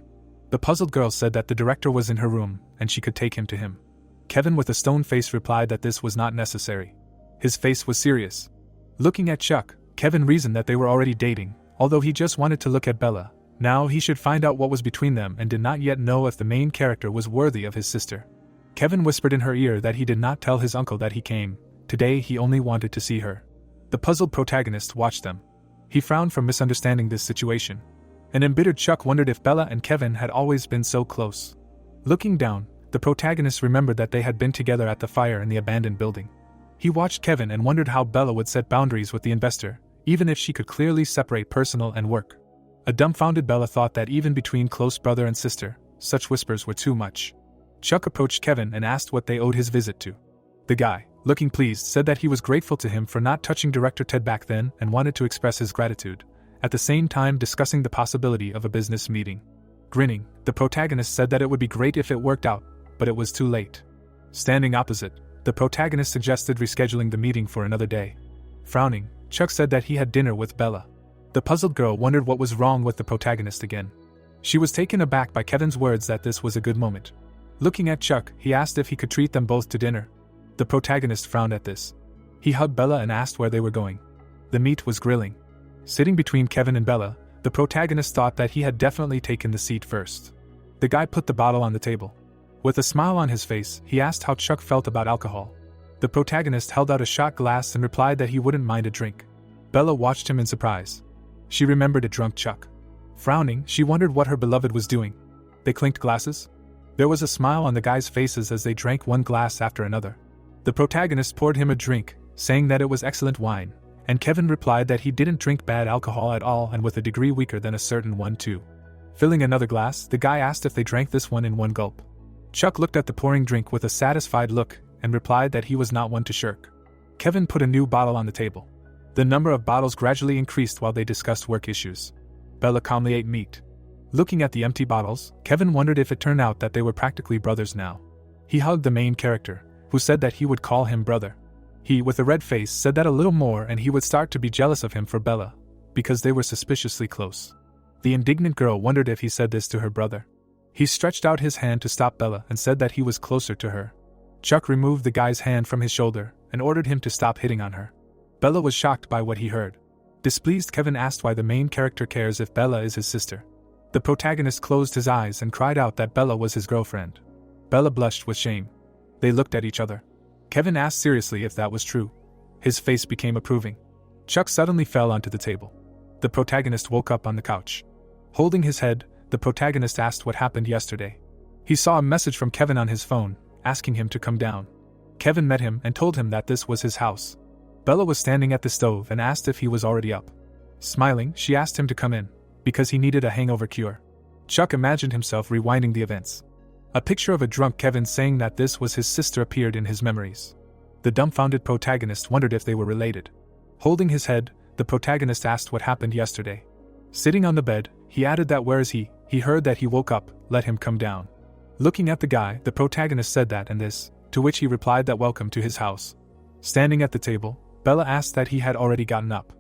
The puzzled girl said that the director was in her room and she could take him to him. Kevin with a stone face replied that this was not necessary. His face was serious. Looking at Chuck, Kevin reasoned that they were already dating, although he just wanted to look at Bella. Now he should find out what was between them and did not yet know if the main character was worthy of his sister. Kevin whispered in her ear that he did not tell his uncle that he came. Today he only wanted to see her. The puzzled protagonist watched them. He frowned from misunderstanding this situation. An embittered Chuck wondered if Bella and Kevin had always been so close. Looking down, the protagonist remembered that they had been together at the fire in the abandoned building. He watched Kevin and wondered how Bella would set boundaries with the investor, even if she could clearly separate personal and work. A dumbfounded Bella thought that even between close brother and sister, such whispers were too much. Chuck approached Kevin and asked what they owed his visit to. The guy, looking pleased, said that he was grateful to him for not touching director Ted back then and wanted to express his gratitude, at the same time discussing the possibility of a business meeting. Grinning, the protagonist said that it would be great if it worked out, but it was too late. Standing opposite, the protagonist suggested rescheduling the meeting for another day. Frowning, Chuck said that he had dinner with Bella. The puzzled girl wondered what was wrong with the protagonist again. She was taken aback by Kevin's words that this was a good moment. Looking at Chuck, he asked if he could treat them both to dinner. The protagonist frowned at this. He hugged Bella and asked where they were going. The meat was grilling. Sitting between Kevin and Bella, the protagonist thought that he had definitely taken the seat first. The guy put the bottle on the table. With a smile on his face, he asked how Chuck felt about alcohol. The protagonist held out a shot glass and replied that he wouldn't mind a drink. Bella watched him in surprise. She remembered a drunk Chuck. Frowning, she wondered what her beloved was doing. They clinked glasses. There was a smile on the guys' faces as they drank one glass after another. The protagonist poured him a drink, saying that it was excellent wine, and Kevin replied that he didn't drink bad alcohol at all and with a degree weaker than a certain one too. Filling another glass, the guy asked if they drank this one in one gulp. Chuck looked at the pouring drink with a satisfied look and replied that he was not one to shirk. Kevin put a new bottle on the table. The number of bottles gradually increased while they discussed work issues. Bella calmly ate meat. Looking at the empty bottles, Kevin wondered if it turned out that they were practically brothers now. He hugged the main character, who said that he would call him brother. He, with a red face, said that a little more and he would start to be jealous of him for Bella, because they were suspiciously close. The indignant girl wondered if he said this to her brother. He stretched out his hand to stop Bella and said that he was closer to her. Chuck removed the guy's hand from his shoulder and ordered him to stop hitting on her. Bella was shocked by what he heard. Displeased, Kevin asked why the main character cares if Bella is his sister. The protagonist closed his eyes and cried out that Bella was his girlfriend. Bella blushed with shame. They looked at each other. Kevin asked seriously if that was true. His face became approving. Chuck suddenly fell onto the table. The protagonist woke up on the couch. Holding his head, the protagonist asked what happened yesterday. He saw a message from Kevin on his phone, asking him to come down. Kevin met him and told him that this was his house. Bella was standing at the stove and asked if he was already up. Smiling, she asked him to come in, because he needed a hangover cure. Chuck imagined himself rewinding the events. A picture of a drunk Kevin saying that this was his sister appeared in his memories. The dumbfounded protagonist wondered if they were related. Holding his head, the protagonist asked what happened yesterday. Sitting on the bed, he added that where is he heard that he woke up, let him come down. Looking at the guy, the protagonist said that and this, to which he replied that welcome to his house. Standing at the table, Bella asked that he had already gotten up.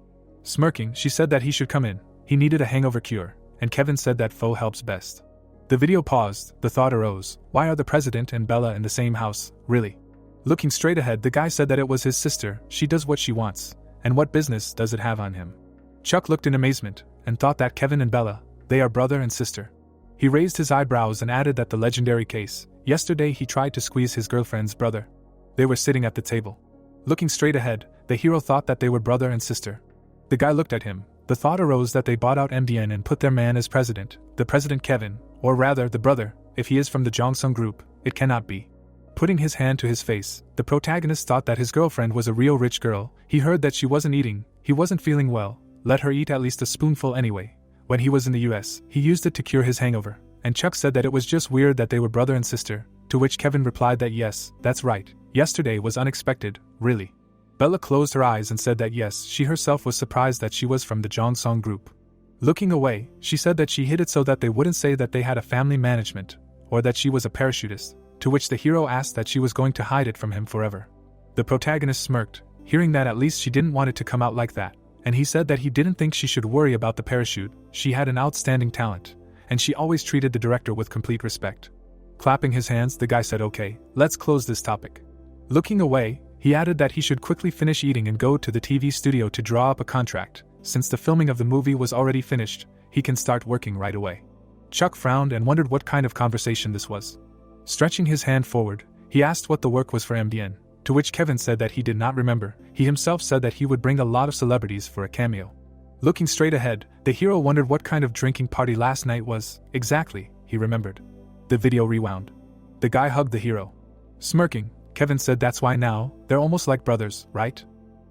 Smirking, she said that he should come in, he needed a hangover cure, and Kevin said that foe helps best. The video paused, the thought arose, why are the president and Bella in the same house, really? Looking straight ahead, the guy said that it was his sister, she does what she wants, and what business does it have on him? Chuck looked in amazement, and thought that Kevin and Bella, they are brother and sister. He raised his eyebrows and added that the legendary case, Yesterday he tried to squeeze his girlfriend's brother. They were sitting at the table. Looking straight ahead, the hero thought that they were brother and sister. The guy looked at him. The thought arose that they bought out MDN and put their man as president, the president Kevin, or rather the brother, if he is from the Jongsung group, it cannot be. Putting his hand to his face, the protagonist thought that his girlfriend was a real rich girl. He heard that she wasn't eating, he wasn't feeling well, let her eat at least a spoonful anyway. When he was in the US, he used it to cure his hangover, and Chuck said that it was just weird that they were brother and sister, to which Kevin replied that yes, that's right, yesterday was unexpected, really. Bella closed her eyes and said that yes, she herself was surprised that she was from the Jongsung group. Looking away, she said that she hid it so that they wouldn't say that they had a family management, or that she was a parachutist, to which the hero asked that she was going to hide it from him forever. The protagonist smirked, hearing that at least she didn't want it to come out like that, and he said that he didn't think she should worry about the parachute, she had an outstanding talent, and she always treated the director with complete respect. Clapping his hands, the guy said okay, let's close this topic. Looking away, he added that he should quickly finish eating and go to the TV studio to draw up a contract. Since the filming of the movie was already finished, he can start working right away. Chuck frowned and wondered what kind of conversation this was. Stretching his hand forward, he asked what the work was for MDN, to which Kevin said that he did not remember. He himself said that he would bring a lot of celebrities for a cameo. Looking straight ahead, the hero wondered what kind of drinking party last night was. Exactly, he remembered. The video rewound. The guy hugged the hero. Smirking, Kevin said that's why now, they're almost like brothers, right?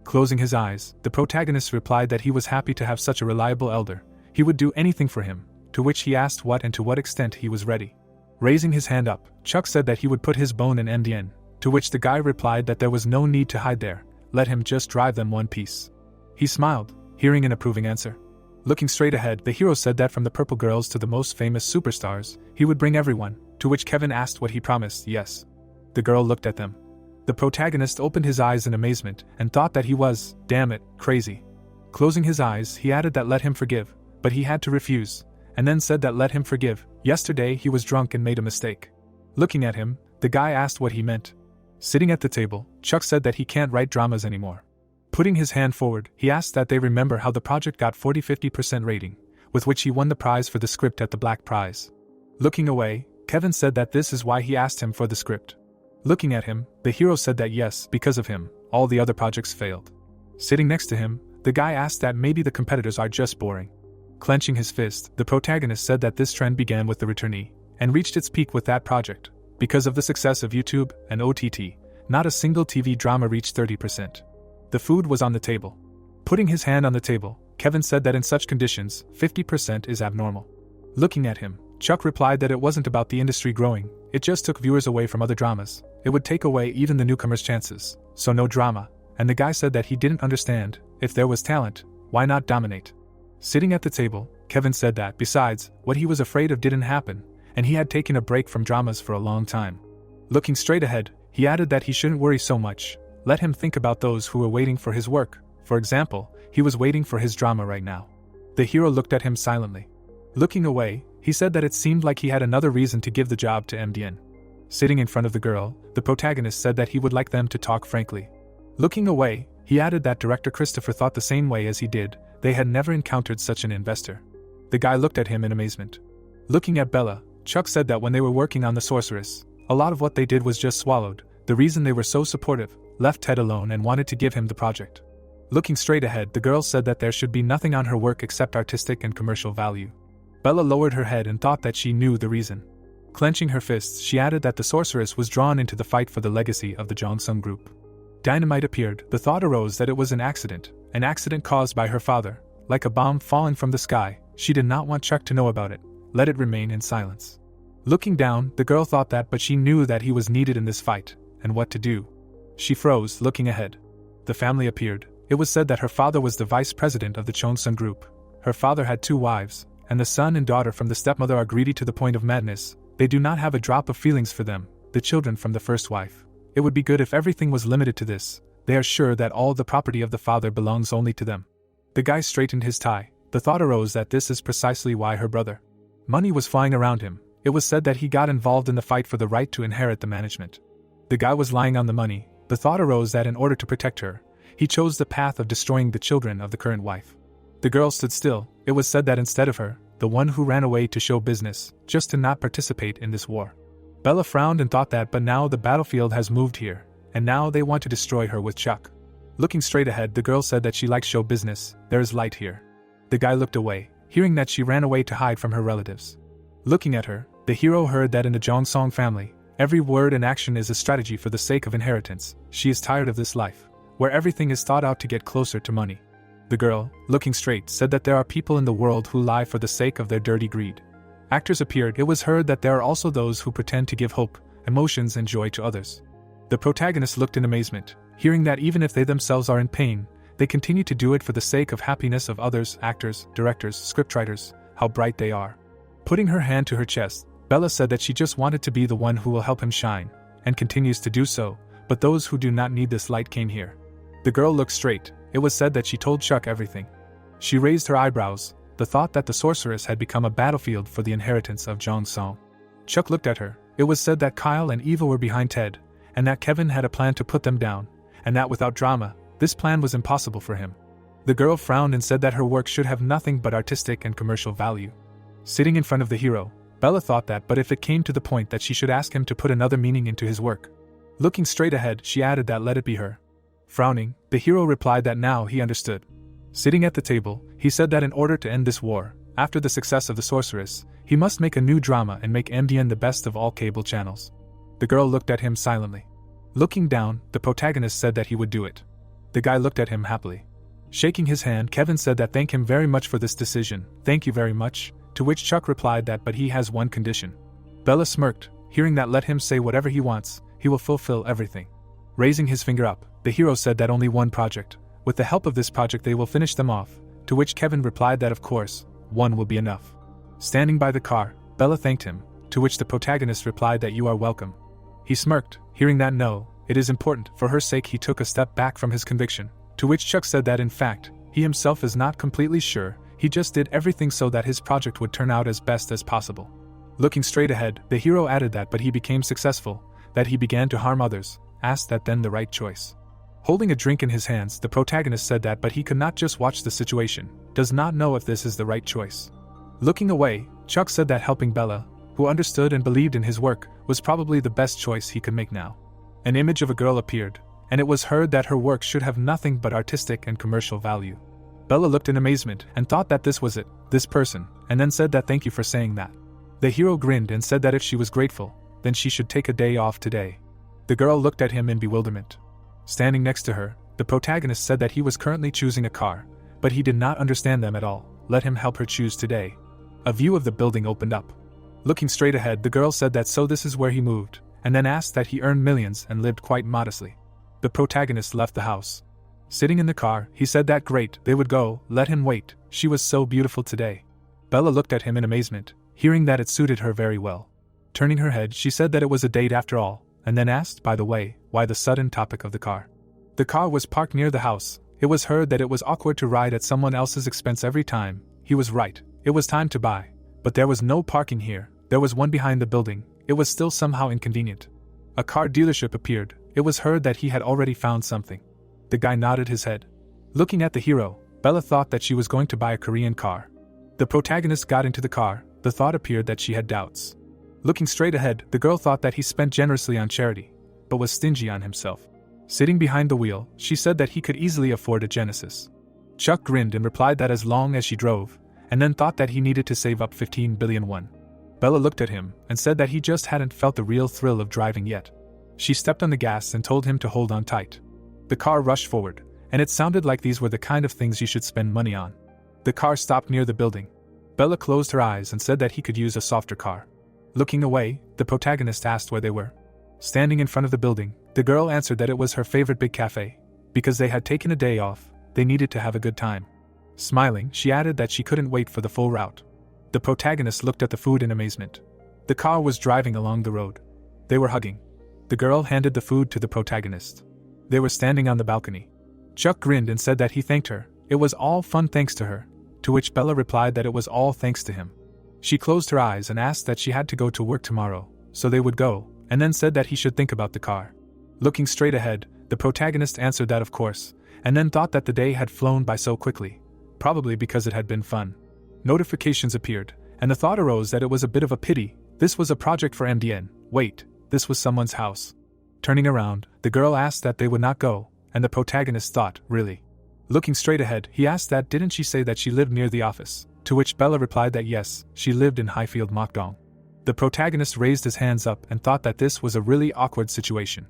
Closing his eyes, the protagonist replied that he was happy to have such a reliable elder. He would do anything for him, to which he asked what and to what extent he was ready. Raising his hand up, Chuck said that he would put his bone in MDN, to which the guy replied that there was no need to hide there, let him just drive them one piece. He smiled, hearing an approving answer. Looking straight ahead, the hero said that from the purple girls to the most famous superstars, he would bring everyone, to which Kevin asked what he promised. Yes. The girl looked at them. The protagonist opened his eyes in amazement and thought that he was, damn it, crazy. Closing his eyes, he added that let him forgive, but he had to refuse, and then said that let him forgive. Yesterday he was drunk and made a mistake. Looking at him, the guy asked what he meant. Sitting at the table, Chuck said that he can't write dramas anymore. Putting his hand forward, he asked that they remember how the project got 40-50% rating, with which he won the prize for the script at the Black Prize. Looking away, Kevin said that this is why he asked him for the script. Looking at him, the hero said that yes, because of him, all the other projects failed. Sitting next to him, the guy asked that maybe the competitors are just boring. Clenching his fist, the protagonist said that this trend began with the returnee, and reached its peak with that project. Because of the success of YouTube and OTT, not a single TV drama reached 30%. The food was on the table. Putting his hand on the table, Kevin said that in such conditions, 50% is abnormal. Looking at him, Chuck replied that it wasn't about the industry growing, it just took viewers away from other dramas. It would take away even the newcomers' chances, so no drama, and the guy said that he didn't understand, if there was talent, why not dominate? Sitting at the table, Kevin said that, besides, what he was afraid of didn't happen, and he had taken a break from dramas for a long time. Looking straight ahead, he added that he shouldn't worry so much, let him think about those who were waiting for his work. For example, he was waiting for his drama right now. The hero looked at him silently. Looking away, he said that it seemed like he had another reason to give the job to MDN. Sitting in front of the girl, the protagonist said that he would like them to talk frankly. Looking away, he added that director Christopher thought the same way as he did, they had never encountered such an investor. The guy looked at him in amazement. Looking at Bella, Chuck said that when they were working on The Sorceress, a lot of what they did was just swallowed. The reason they were so supportive, left Ted alone and wanted to give him the project. Looking straight ahead, the girl said that there should be nothing on her work except artistic and commercial value. Bella lowered her head and thought that she knew the reason. Clenching her fists, she added that the sorceress was drawn into the fight for the legacy of the Jongsung group. Dynamite appeared. The thought arose that it was an accident caused by her father, like a bomb falling from the sky. She did not want Chuck to know about it, let it remain in silence. Looking down, the girl thought that, but she knew that he was needed in this fight, and what to do. She froze, looking ahead. The family appeared. It was said that her father was the vice president of the Jongsung group. Her father had 2 wives, and the son and daughter from the stepmother are greedy to the point of madness. They do not have a drop of feelings for them, the children from the first wife. It would be good if everything was limited to this. They are sure that all the property of the father belongs only to them. The guy straightened his tie. The thought arose that this is precisely why her brother. Money was flying around him. It was said that he got involved in the fight for the right to inherit the management. The guy was lying on the money. The thought arose that in order to protect her, he chose the path of destroying the children of the current wife. The girl stood still. It was said that instead of her, the one who ran away to show business, just to not participate in this war. Bella frowned and thought that, but now the battlefield has moved here, and now they want to destroy her with Chuck. Looking straight ahead, the girl said that she likes show business. There is light here. The guy looked away, hearing that she ran away to hide from her relatives. Looking at her, the hero heard that in the Jongsong family, every word and action is a strategy for the sake of inheritance. She is tired of this life, where everything is thought out to get closer to money. The girl, looking straight, said that there are people in the world who lie for the sake of their dirty greed. Actors appeared. It was heard that there are also those who pretend to give hope, emotions and joy to others. The protagonist looked in amazement, hearing that even if they themselves are in pain, they continue to do it for the sake of happiness of others, actors, directors, scriptwriters. How bright they are. Putting her hand to her chest, Bella said that she just wanted to be the one who will help him shine, and continues to do so, but those who do not need this light came here. The girl looked straight. It was said that she told Chuck everything. She raised her eyebrows, the thought that the sorceress had become a battlefield for the inheritance of Jongsong. Chuck looked at her. It was said that Kyle and Eva were behind Ted, and that Kevin had a plan to put them down, and that without drama, this plan was impossible for him. The girl frowned and said that her work should have nothing but artistic and commercial value. Sitting in front of the hero, Bella thought that, but if it came to the point that she should ask him to put another meaning into his work. Looking straight ahead, she added that let it be her. Frowning, the hero replied that now he understood. Sitting at the table, he said that in order to end this war, after the success of the sorceress, he must make a new drama and make MDN the best of all cable channels. The girl looked at him silently. Looking down, the protagonist said that he would do it. The guy looked at him happily. Shaking his hand, Kevin said that thank him very much for this decision. Thank you very much, to which Chuck replied that but he has one condition. Bella smirked, hearing that let him say whatever he wants, he will fulfill everything. Raising his finger up, the hero said that only one project. With the help of this project they will finish them off, to which Kevin replied that of course, one will be enough. Standing by the car, Bella thanked him, to which the protagonist replied that you are welcome. He smirked, hearing that no, it is important, for her sake he took a step back from his conviction, to which Chuck said that in fact, he himself is not completely sure, he just did everything so that his project would turn out as best as possible. Looking straight ahead, the hero added that but he became successful, that he began to harm others, asked that then the right choice. Holding a drink in his hands, the protagonist said that but he could not just watch the situation, does not know if this is the right choice. Looking away, Chuck said that helping Bella, who understood and believed in his work, was probably the best choice he could make now. An image of a girl appeared, and it was heard that her work should have nothing but artistic and commercial value. Bella looked in amazement and thought that this was it, this person, and then said that thank you for saying that. The hero grinned and said that if she was grateful, then she should take a day off today. The girl looked at him in bewilderment. Standing next to her, the protagonist said that he was currently choosing a car, but he did not understand them at all. Let him help her choose today. A view of the building opened up. Looking straight ahead, the girl said that so this is where he moved, and then asked that he earned millions and lived quite modestly. The protagonist left the house. Sitting in the car, he said that great, they would go, let him wait, she was so beautiful today. Bella looked at him in amazement, hearing that it suited her very well. Turning her head, she said that it was a date after all, and then asked, by the way, why the sudden topic of the car. The car was parked near the house. It was heard that it was awkward to ride at someone else's expense every time. He was right. It was time to buy. But there was no parking here. There was one behind the building. It was still somehow inconvenient. A car dealership appeared. It was heard that he had already found something. The guy nodded his head. Looking at the hero, Bella thought that she was going to buy a Korean car. The protagonist got into the car. The thought appeared that she had doubts. Looking straight ahead, the girl thought that he spent generously on charity, but was stingy on himself. Sitting behind the wheel, she said that he could easily afford a Genesis. Chuck grinned and replied that as long as she drove, and then thought that he needed to save up 15 billion won. Bella looked at him and said that he just hadn't felt the real thrill of driving yet. She stepped on the gas and told him to hold on tight. The car rushed forward, and it sounded like these were the kind of things you should spend money on. The car stopped near the building. Bella closed her eyes and said that he could use a softer car. Looking away, the protagonist asked where they were. Standing in front of the building, the girl answered that it was her favorite big cafe. Because they had taken a day off, they needed to have a good time. Smiling, she added that she couldn't wait for the full route. The protagonist looked at the food in amazement. The car was driving along the road. They were hugging. The girl handed the food to the protagonist. They were standing on the balcony. Chuck grinned and said that he thanked her. It was all fun thanks to her, to which Bella replied that it was all thanks to him. She closed her eyes and asked that she had to go to work tomorrow, so they would go, and then said that he should think about the car. Looking straight ahead, the protagonist answered that of course, and then thought that the day had flown by so quickly, probably because it had been fun. Notifications appeared, and the thought arose that it was a bit of a pity This was a project for MDN. Wait, this was someone's house. Turning around, the girl asked that they would not go, and the protagonist thought, really? Looking straight ahead, he asked that didn't she say that she lived near the office, to which Bella replied that yes, she lived in Highfield Mokdong. The protagonist raised his hands up and thought that this was a really awkward situation.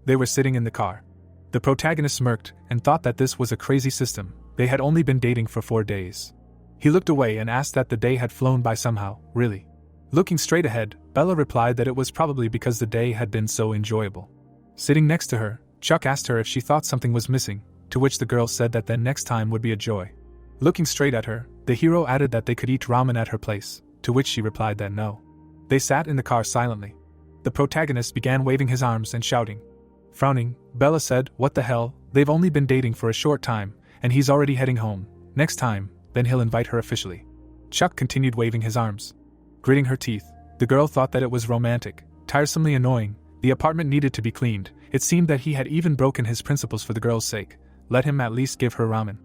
They were sitting in the car. The protagonist smirked and thought that this was a crazy system. They had only been dating for 4 days. He looked away and asked that the day had flown by somehow, really? Looking straight ahead, Bella replied that it was probably because the day had been so enjoyable. Sitting next to her, Chuck asked her if she thought something was missing, to which the girl said that then next time would be a joy. Looking straight at her, the hero added that they could eat ramen at her place, to which she replied that no. They sat in the car silently. The protagonist began waving his arms and shouting. Frowning, Bella said, "What the hell, they've only been dating for a short time, and he's already heading home. Next time, then he'll invite her officially." Chuck continued waving his arms. Gritting her teeth, the girl thought that it was romantic, tiresomely annoying. The apartment needed to be cleaned. It seemed that he had even broken his principles for the girl's sake. Let him at least give her ramen.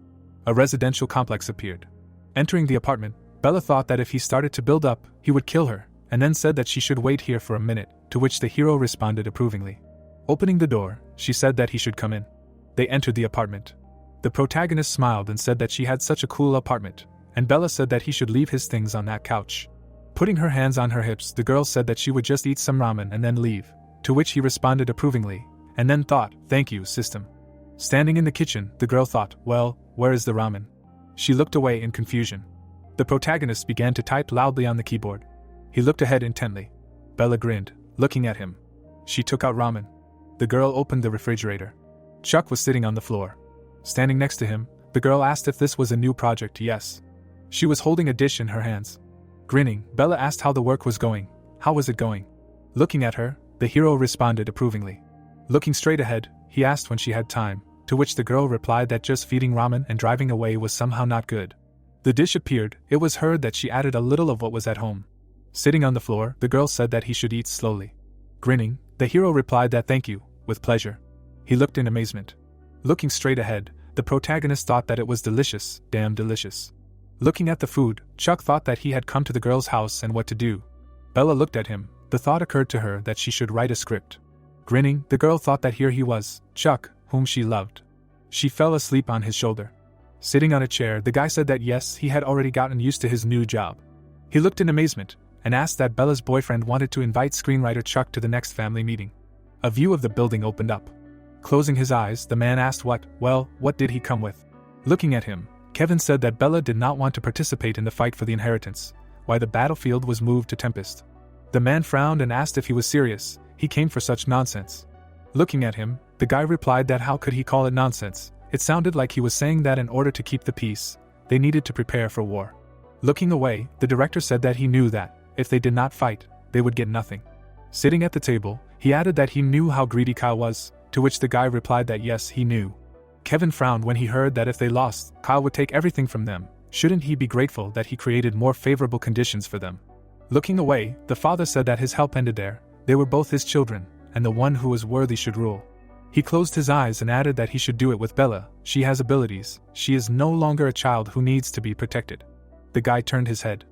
A residential complex appeared. Entering the apartment, Bella thought that if he started to build up, he would kill her, and then said that she should wait here for a minute, to which the hero responded approvingly. Opening the door, she said that he should come in. They entered the apartment. The protagonist smiled and said that she had such a cool apartment, and Bella said that he should leave his things on that couch. Putting her hands on her hips, the girl said that she would just eat some ramen and then leave, to which he responded approvingly, and then thought, "Thank you, system." Standing in the kitchen, the girl thought, "Well, where is the ramen?" She looked away in confusion. The protagonist began to type loudly on the keyboard. He looked ahead intently. Bella grinned, looking at him. She took out ramen. The girl opened the refrigerator. Chuck was sitting on the floor. Standing next to him, the girl asked if this was a new project. Yes. She was holding a dish in her hands. Grinning, Bella asked how the work was going. How was it going? Looking at her, the hero responded approvingly. Looking straight ahead, he asked when she had time, to which the girl replied that just feeding ramen and driving away was somehow not good. The dish appeared. It was heard that she added a little of what was at home. Sitting on the floor, the girl said that he should eat slowly. Grinning, the hero replied that thank you, with pleasure. He looked in amazement. Looking straight ahead, the protagonist thought that it was delicious, damn delicious. Looking at the food, Chuck thought that he had come to the girl's house and what to do. Bella looked at him. The thought occurred to her that she should write a script. Grinning, the girl thought that here he was, Chuck, whom she loved. She fell asleep on his shoulder. Sitting on a chair, the guy said that yes, he had already gotten used to his new job. He looked in amazement, and asked that Bella's boyfriend wanted to invite screenwriter Chuck to the next family meeting. A view of the building opened up. Closing his eyes, the man asked what did he come with? Looking at him, Kevin said that Bella did not want to participate in the fight for the inheritance, why the battlefield was moved to Tempest. The man frowned and asked if he was serious. He came for such nonsense. Looking at him, the guy replied that how could he call it nonsense? It sounded like he was saying that in order to keep the peace, they needed to prepare for war. Looking away, the director said that he knew that, if they did not fight, they would get nothing. Sitting at the table, he added that he knew how greedy Kyle was, to which the guy replied that yes, he knew. Kevin frowned when he heard that if they lost, Kyle would take everything from them. Shouldn't he be grateful that he created more favorable conditions for them? Looking away, the father said that his help ended there. They were both his children, and the one who was worthy should rule. He closed his eyes and added that he should do it with Bella. She has abilities. She is no longer a child who needs to be protected. The guy turned his head.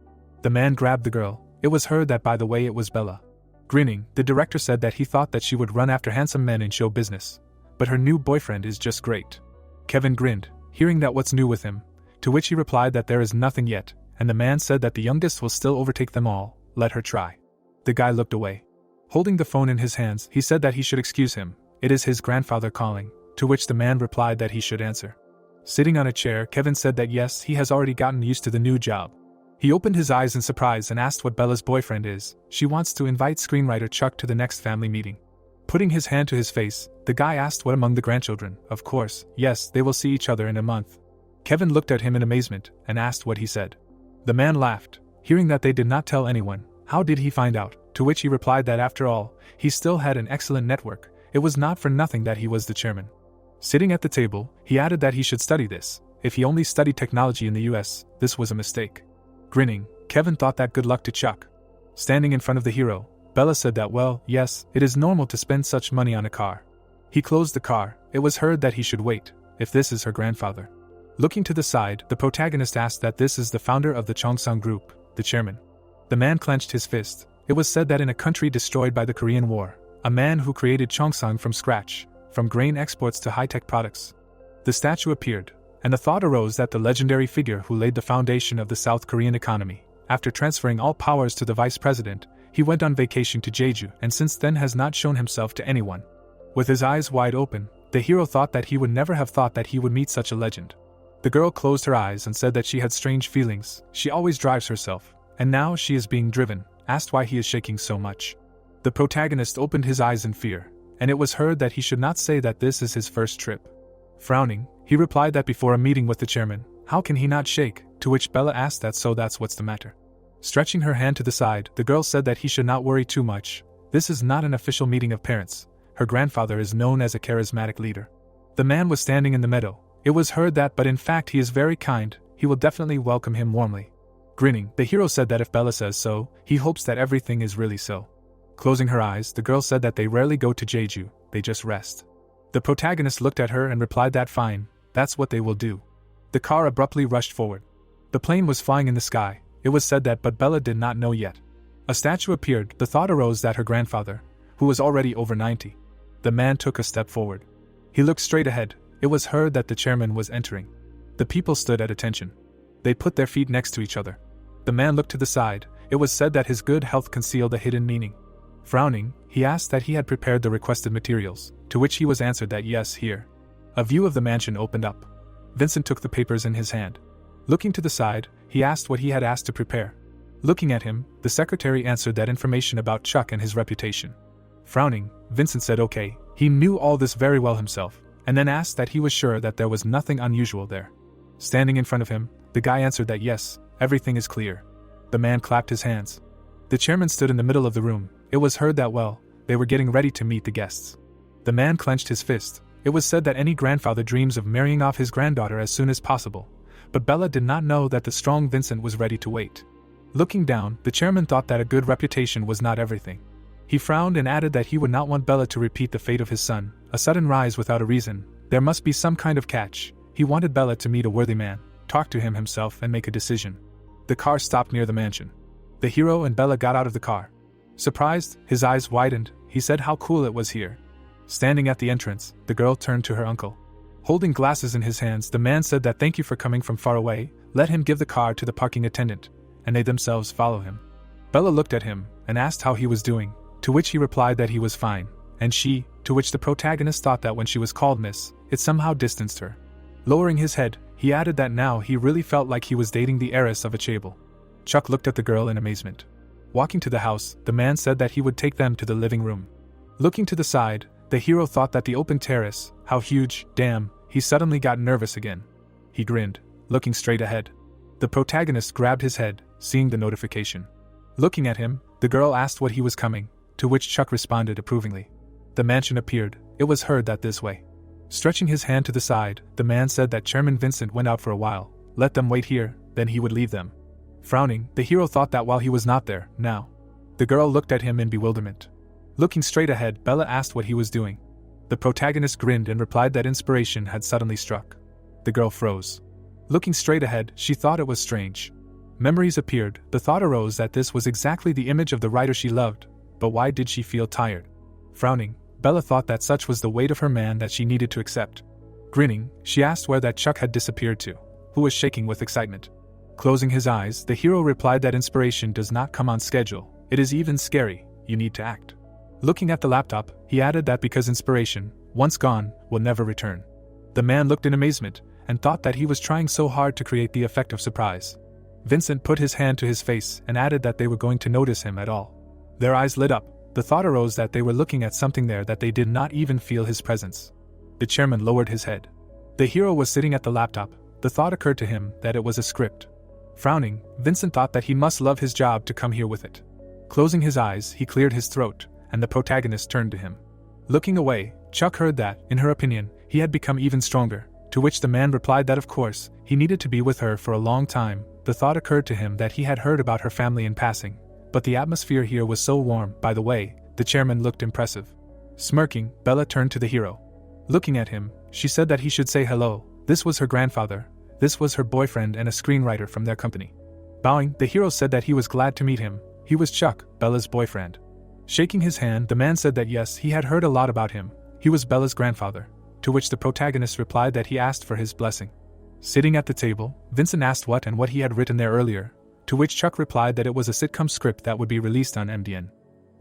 The man grabbed the girl. It was her that, by the way, it was Bella. Grinning, the director said that he thought that she would run after handsome men in show business. But her new boyfriend is just great. Kevin grinned, hearing that what's new with him, to which he replied that there is nothing yet, and the man said that the youngest will still overtake them all. Let her try. The guy looked away. Holding the phone in his hands, he said that he should excuse him. It is his grandfather calling, to which the man replied that he should answer. Sitting on a chair, Kevin said that yes, he has already gotten used to the new job. He opened his eyes in surprise and asked what Bella's boyfriend is. She wants to invite screenwriter Chuck to the next family meeting. Putting his hand to his face, the guy asked what among the grandchildren. Of course, yes, they will see each other in a month. Kevin looked at him in amazement and asked what he said. The man laughed, hearing that they did not tell anyone. How did he find out? To which he replied that after all, he still had an excellent network. It was not for nothing that he was the chairman. Sitting at the table, he added that he should study this. If he only studied technology in the US, this was a mistake. Grinning, Kevin thought that good luck to Chuck. Standing in front of the hero, Bella said that well, yes, it is normal to spend such money on a car. He closed the car. It was heard that he should wait, if this is her grandfather. Looking to the side, the protagonist asked that this is the founder of the Chongsung Group, the chairman. The man clenched his fist. It was said that in a country destroyed by the Korean War, a man who created Chongsang from scratch, from grain exports to high-tech products. The statue appeared, and the thought arose that the legendary figure who laid the foundation of the South Korean economy, after transferring all powers to the vice president, he went on vacation to Jeju and since then has not shown himself to anyone. With his eyes wide open, the hero thought that he would never have thought that he would meet such a legend. The girl closed her eyes and said that she had strange feelings. She always drives herself, and now she is being driven, asked why he is shaking so much. The protagonist opened his eyes in fear, and it was heard that he should not say that this is his first trip. Frowning, he replied that before a meeting with the chairman, how can he not shake, to which Bella asked that so that's what's the matter. Stretching her hand to the side, the girl said that he should not worry too much. This is not an official meeting of parents. Her grandfather is known as a charismatic leader. The man was standing in the meadow. It was heard that but in fact he is very kind, he will definitely welcome him warmly. Grinning, the hero said that if Bella says so, he hopes that everything is really so. Closing her eyes, the girl said that they rarely go to Jeju, they just rest. The protagonist looked at her and replied that fine, that's what they will do. The car abruptly rushed forward. The plane was flying in the sky. It was said that but Bella did not know yet. A statue appeared. The thought arose that her grandfather, who was already over 90. The man took a step forward. He looked straight ahead. It was heard that the chairman was entering. The people stood at attention. They put their feet next to each other. The man looked to the side. It was said that his good health concealed a hidden meaning. Frowning, he asked that he had prepared the requested materials, to which he was answered that yes, here. A view of the mansion opened up. Vincent took the papers in his hand. Looking to the side, he asked what he had asked to prepare. Looking at him, the secretary answered that information about Chuck and his reputation. Frowning, Vincent said okay, he knew all this very well himself, and then asked that he was sure that there was nothing unusual there. Standing in front of him, the guy answered that yes, everything is clear. The man clapped his hands. The chairman stood in the middle of the room. It was heard that they were getting ready to meet the guests. The man clenched his fist. It was said that any grandfather dreams of marrying off his granddaughter as soon as possible. But Bella did not know that the strong Vincent was ready to wait. Looking down, the chairman thought that a good reputation was not everything. He frowned and added that he would not want Bella to repeat the fate of his son, a sudden rise without a reason. There must be some kind of catch. He wanted Bella to meet a worthy man, talk to him himself and make a decision. The car stopped near the mansion. The hero and Bella got out of the car. Surprised, his eyes widened, he said how cool it was here. Standing at the entrance, the girl turned to her uncle. Holding glasses in his hands, the man said that thank you for coming from far away, let him give the car to the parking attendant, and they themselves follow him. Bella looked at him, and asked how he was doing, to which he replied that he was fine, and she, to which the protagonist thought that when she was called miss, it somehow distanced her. Lowering his head, he added that now he really felt like he was dating the heiress of a chable. Chuck looked at the girl in amazement. Walking to the house, the man said that he would take them to the living room. Looking to the side, the hero thought that the open terrace, how huge, damn, he suddenly got nervous again. He grinned, looking straight ahead. The protagonist grabbed his head, seeing the notification. Looking at him, the girl asked what he was coming, to which Chuck responded approvingly. The mansion appeared. It was heard that this way. Stretching his hand to the side, the man said that Chairman Vincent went out for a while, let them wait here, then he would leave them. Frowning, the hero thought that while he was not there, now. The girl looked at him in bewilderment. Looking straight ahead, Bella asked what he was doing. The protagonist grinned and replied that inspiration had suddenly struck. The girl froze. Looking straight ahead, she thought it was strange. Memories appeared. The thought arose that this was exactly the image of the writer she loved, but why did she feel tired? Frowning, Bella thought that such was the weight of her man that she needed to accept. Grinning, she asked where that Chuck had disappeared to, who was shaking with excitement. Closing his eyes, the hero replied that inspiration does not come on schedule. It is even scary, you need to act. Looking at the laptop, he added that because inspiration, once gone, will never return. The man looked in amazement, and thought that he was trying so hard to create the effect of surprise. Vincent put his hand to his face and added that they were going to notice him at all. Their eyes lit up. The thought arose that they were looking at something there that they did not even feel his presence. The chairman lowered his head. The hero was sitting at the laptop. The thought occurred to him that it was a script. Frowning, Vincent thought that he must love his job to come here with it. Closing his eyes, he cleared his throat, and the protagonist turned to him. Looking away, Chuck heard that, in her opinion, he had become even stronger, to which the man replied that of course, he needed to be with her for a long time. The thought occurred to him that he had heard about her family in passing, but the atmosphere here was so warm. By the way, the chairman looked impressive. Smirking, Bella turned to the hero. Looking at him, she said that he should say hello. This was her grandfather. This was her boyfriend and a screenwriter from their company. Bowing, the hero said that he was glad to meet him. He was Chuck, Bella's boyfriend. Shaking his hand, the man said that yes, he had heard a lot about him. He was Bella's grandfather, to which the protagonist replied that he asked for his blessing. Sitting at the table, Vincent asked what he had written there earlier, to which Chuck replied that it was a sitcom script that would be released on MDN.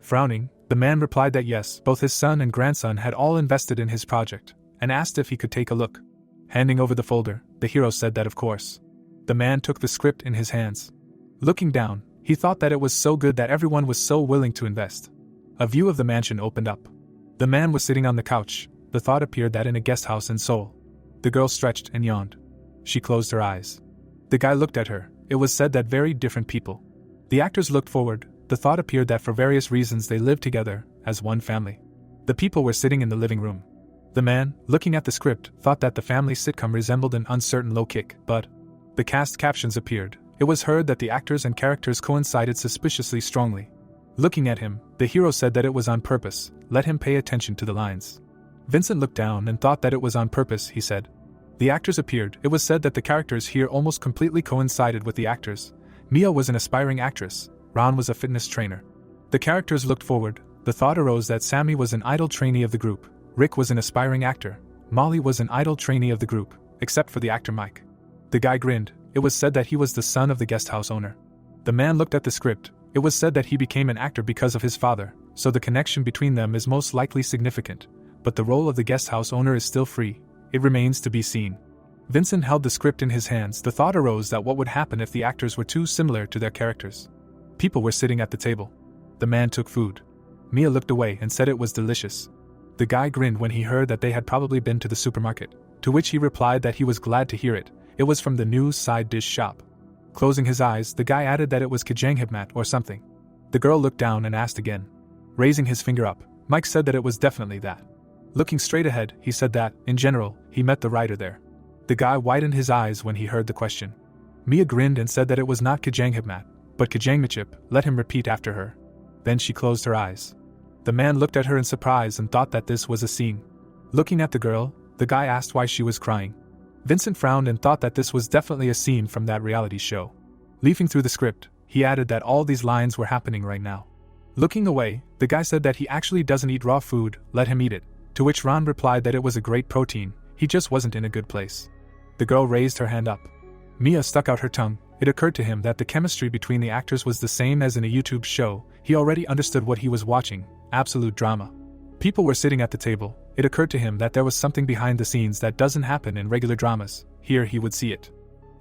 Frowning, the man replied that yes, both his son and grandson had all invested in his project, and asked if he could take a look. Handing over the folder, the hero said that of course. The man took the script in his hands. Looking down, he thought that it was so good that everyone was so willing to invest. A view of the mansion opened up. The man was sitting on the couch. The thought appeared that in a guest house in Seoul. The girl stretched and yawned. She closed her eyes. The guy looked at her. It was said that very different people. The actors looked forward. The thought appeared that for various reasons they lived together, as one family. The people were sitting in the living room. The man, looking at the script, thought that the family sitcom resembled an uncertain low kick, but the cast captions appeared. It was heard that the actors and characters coincided suspiciously strongly. Looking at him, the hero said that it was on purpose. Let him pay attention to the lines. Vincent looked down and thought that it was on purpose, he said. The actors appeared. It was said that the characters here almost completely coincided with the actors. Mia was an aspiring actress. Ron was a fitness trainer. The characters looked forward. The thought arose that Sammy was an idol trainee of the group. Rick was an aspiring actor. Molly was an idol trainee of the group, except for the actor Mike. The guy grinned. It was said that he was the son of the guest house owner. The man looked at the script. It was said that he became an actor because of his father, so the connection between them is most likely significant. But the role of the guest house owner is still free. It remains to be seen. Vincent held the script in his hands. The thought arose that what would happen if the actors were too similar to their characters. People were sitting at the table. The man took food. Mia looked away and said it was delicious. The guy grinned when he heard that they had probably been to the supermarket, to which he replied that he was glad to hear it. It was from the new side dish shop. Closing his eyes, the guy added that it was kajanghibmat or something. The girl looked down and asked again. Raising his finger up, Mike said that it was definitely that. Looking straight ahead, he said that, in general, he met the writer there. The guy widened his eyes when he heard the question. Mia grinned and said that it was not kajanghibmat, but kajanghmachip. Let him repeat after her. Then she closed her eyes. The man looked at her in surprise and thought that this was a scene. Looking at the girl, the guy asked why she was crying. Vincent frowned and thought that this was definitely a scene from that reality show. Leafing through the script, he added that all these lines were happening right now. Looking away, the guy said that he actually doesn't eat raw food, let him eat it, to which Ron replied that it was a great protein, he just wasn't in a good place. The girl raised her hand up. Mia stuck out her tongue. It occurred to him that the chemistry between the actors was the same as in a YouTube show. He already understood what he was watching, absolute drama. People were sitting at the table. It occurred to him that there was something behind the scenes that doesn't happen in regular dramas. Here he would see it.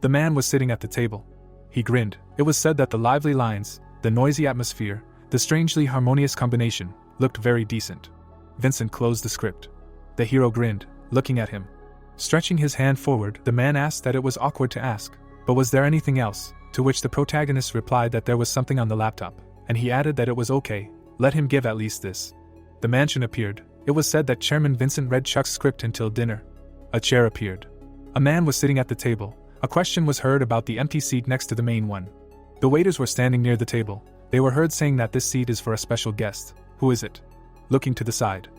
The man was sitting at the table. He grinned. It was said that the lively lines, the noisy atmosphere, the strangely harmonious combination, looked very decent. Vincent closed the script. The hero grinned, looking at him. Stretching his hand forward, the man asked that it was awkward to ask, but was there anything else, to which the protagonist replied that there was something on the laptop, and he added that it was okay, let him give at least this. The mansion appeared. It was said that Chairman Vincent read Chuck's script until dinner. A chair appeared. A man was sitting at the table. A question was heard about the empty seat next to the main one. The waiters were standing near the table. They were heard saying that this seat is for a special guest. Who is it? Looking to the side.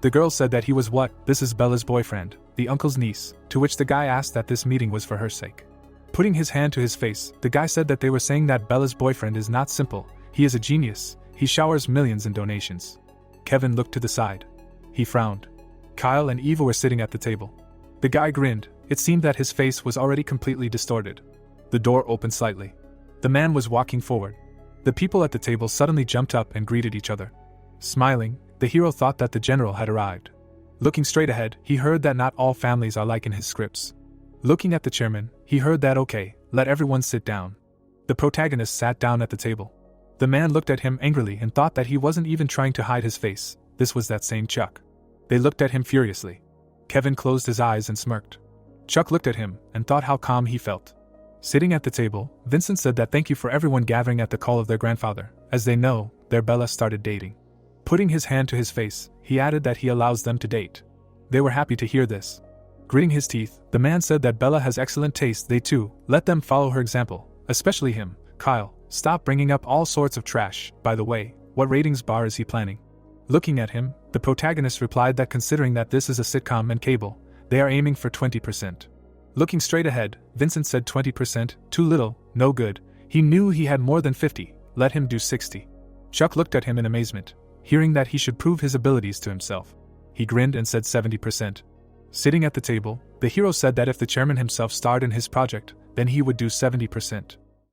The girl said that he was what? This is Bella's boyfriend, the uncle's niece, to which the guy asked that this meeting was for her sake. Putting his hand to his face, the guy said that they were saying that Bella's boyfriend is not simple, he is a genius, he showers millions in donations. Kevin looked to the side. He frowned. Kyle and Eva were sitting at the table. The guy grinned. It seemed that his face was already completely distorted. The door opened slightly. The man was walking forward. The people at the table suddenly jumped up and greeted each other. Smiling, the hero thought that the general had arrived. Looking straight ahead, he heard that not all families are like in his scripts. Looking at the chairman, he heard that okay, let everyone sit down. The protagonist sat down at the table. The man looked at him angrily and thought that he wasn't even trying to hide his face. This was that same Chuck. They looked at him furiously. Kevin closed his eyes and smirked. Chuck looked at him and thought how calm he felt. Sitting at the table, Vincent said that thank you for everyone gathering at the call of their grandfather. As they know, their Bella started dating. Putting his hand to his face, he added that he allows them to date. They were happy to hear this. Gritting his teeth, the man said that Bella has excellent taste. They too, let them follow her example, especially him. Kyle, stop bringing up all sorts of trash. By the way, what ratings bar is he planning? Looking at him, the protagonist replied that considering that this is a sitcom and cable, they are aiming for 20%. Looking straight ahead, Vincent said 20%, too little, no good. He knew he had more than 50. let him do 60. Chuck looked at him in amazement, hearing that he should prove his abilities to himself. He grinned and said 70%. Sitting at the table, the hero said that if the chairman himself starred in his project, then he would do 70%.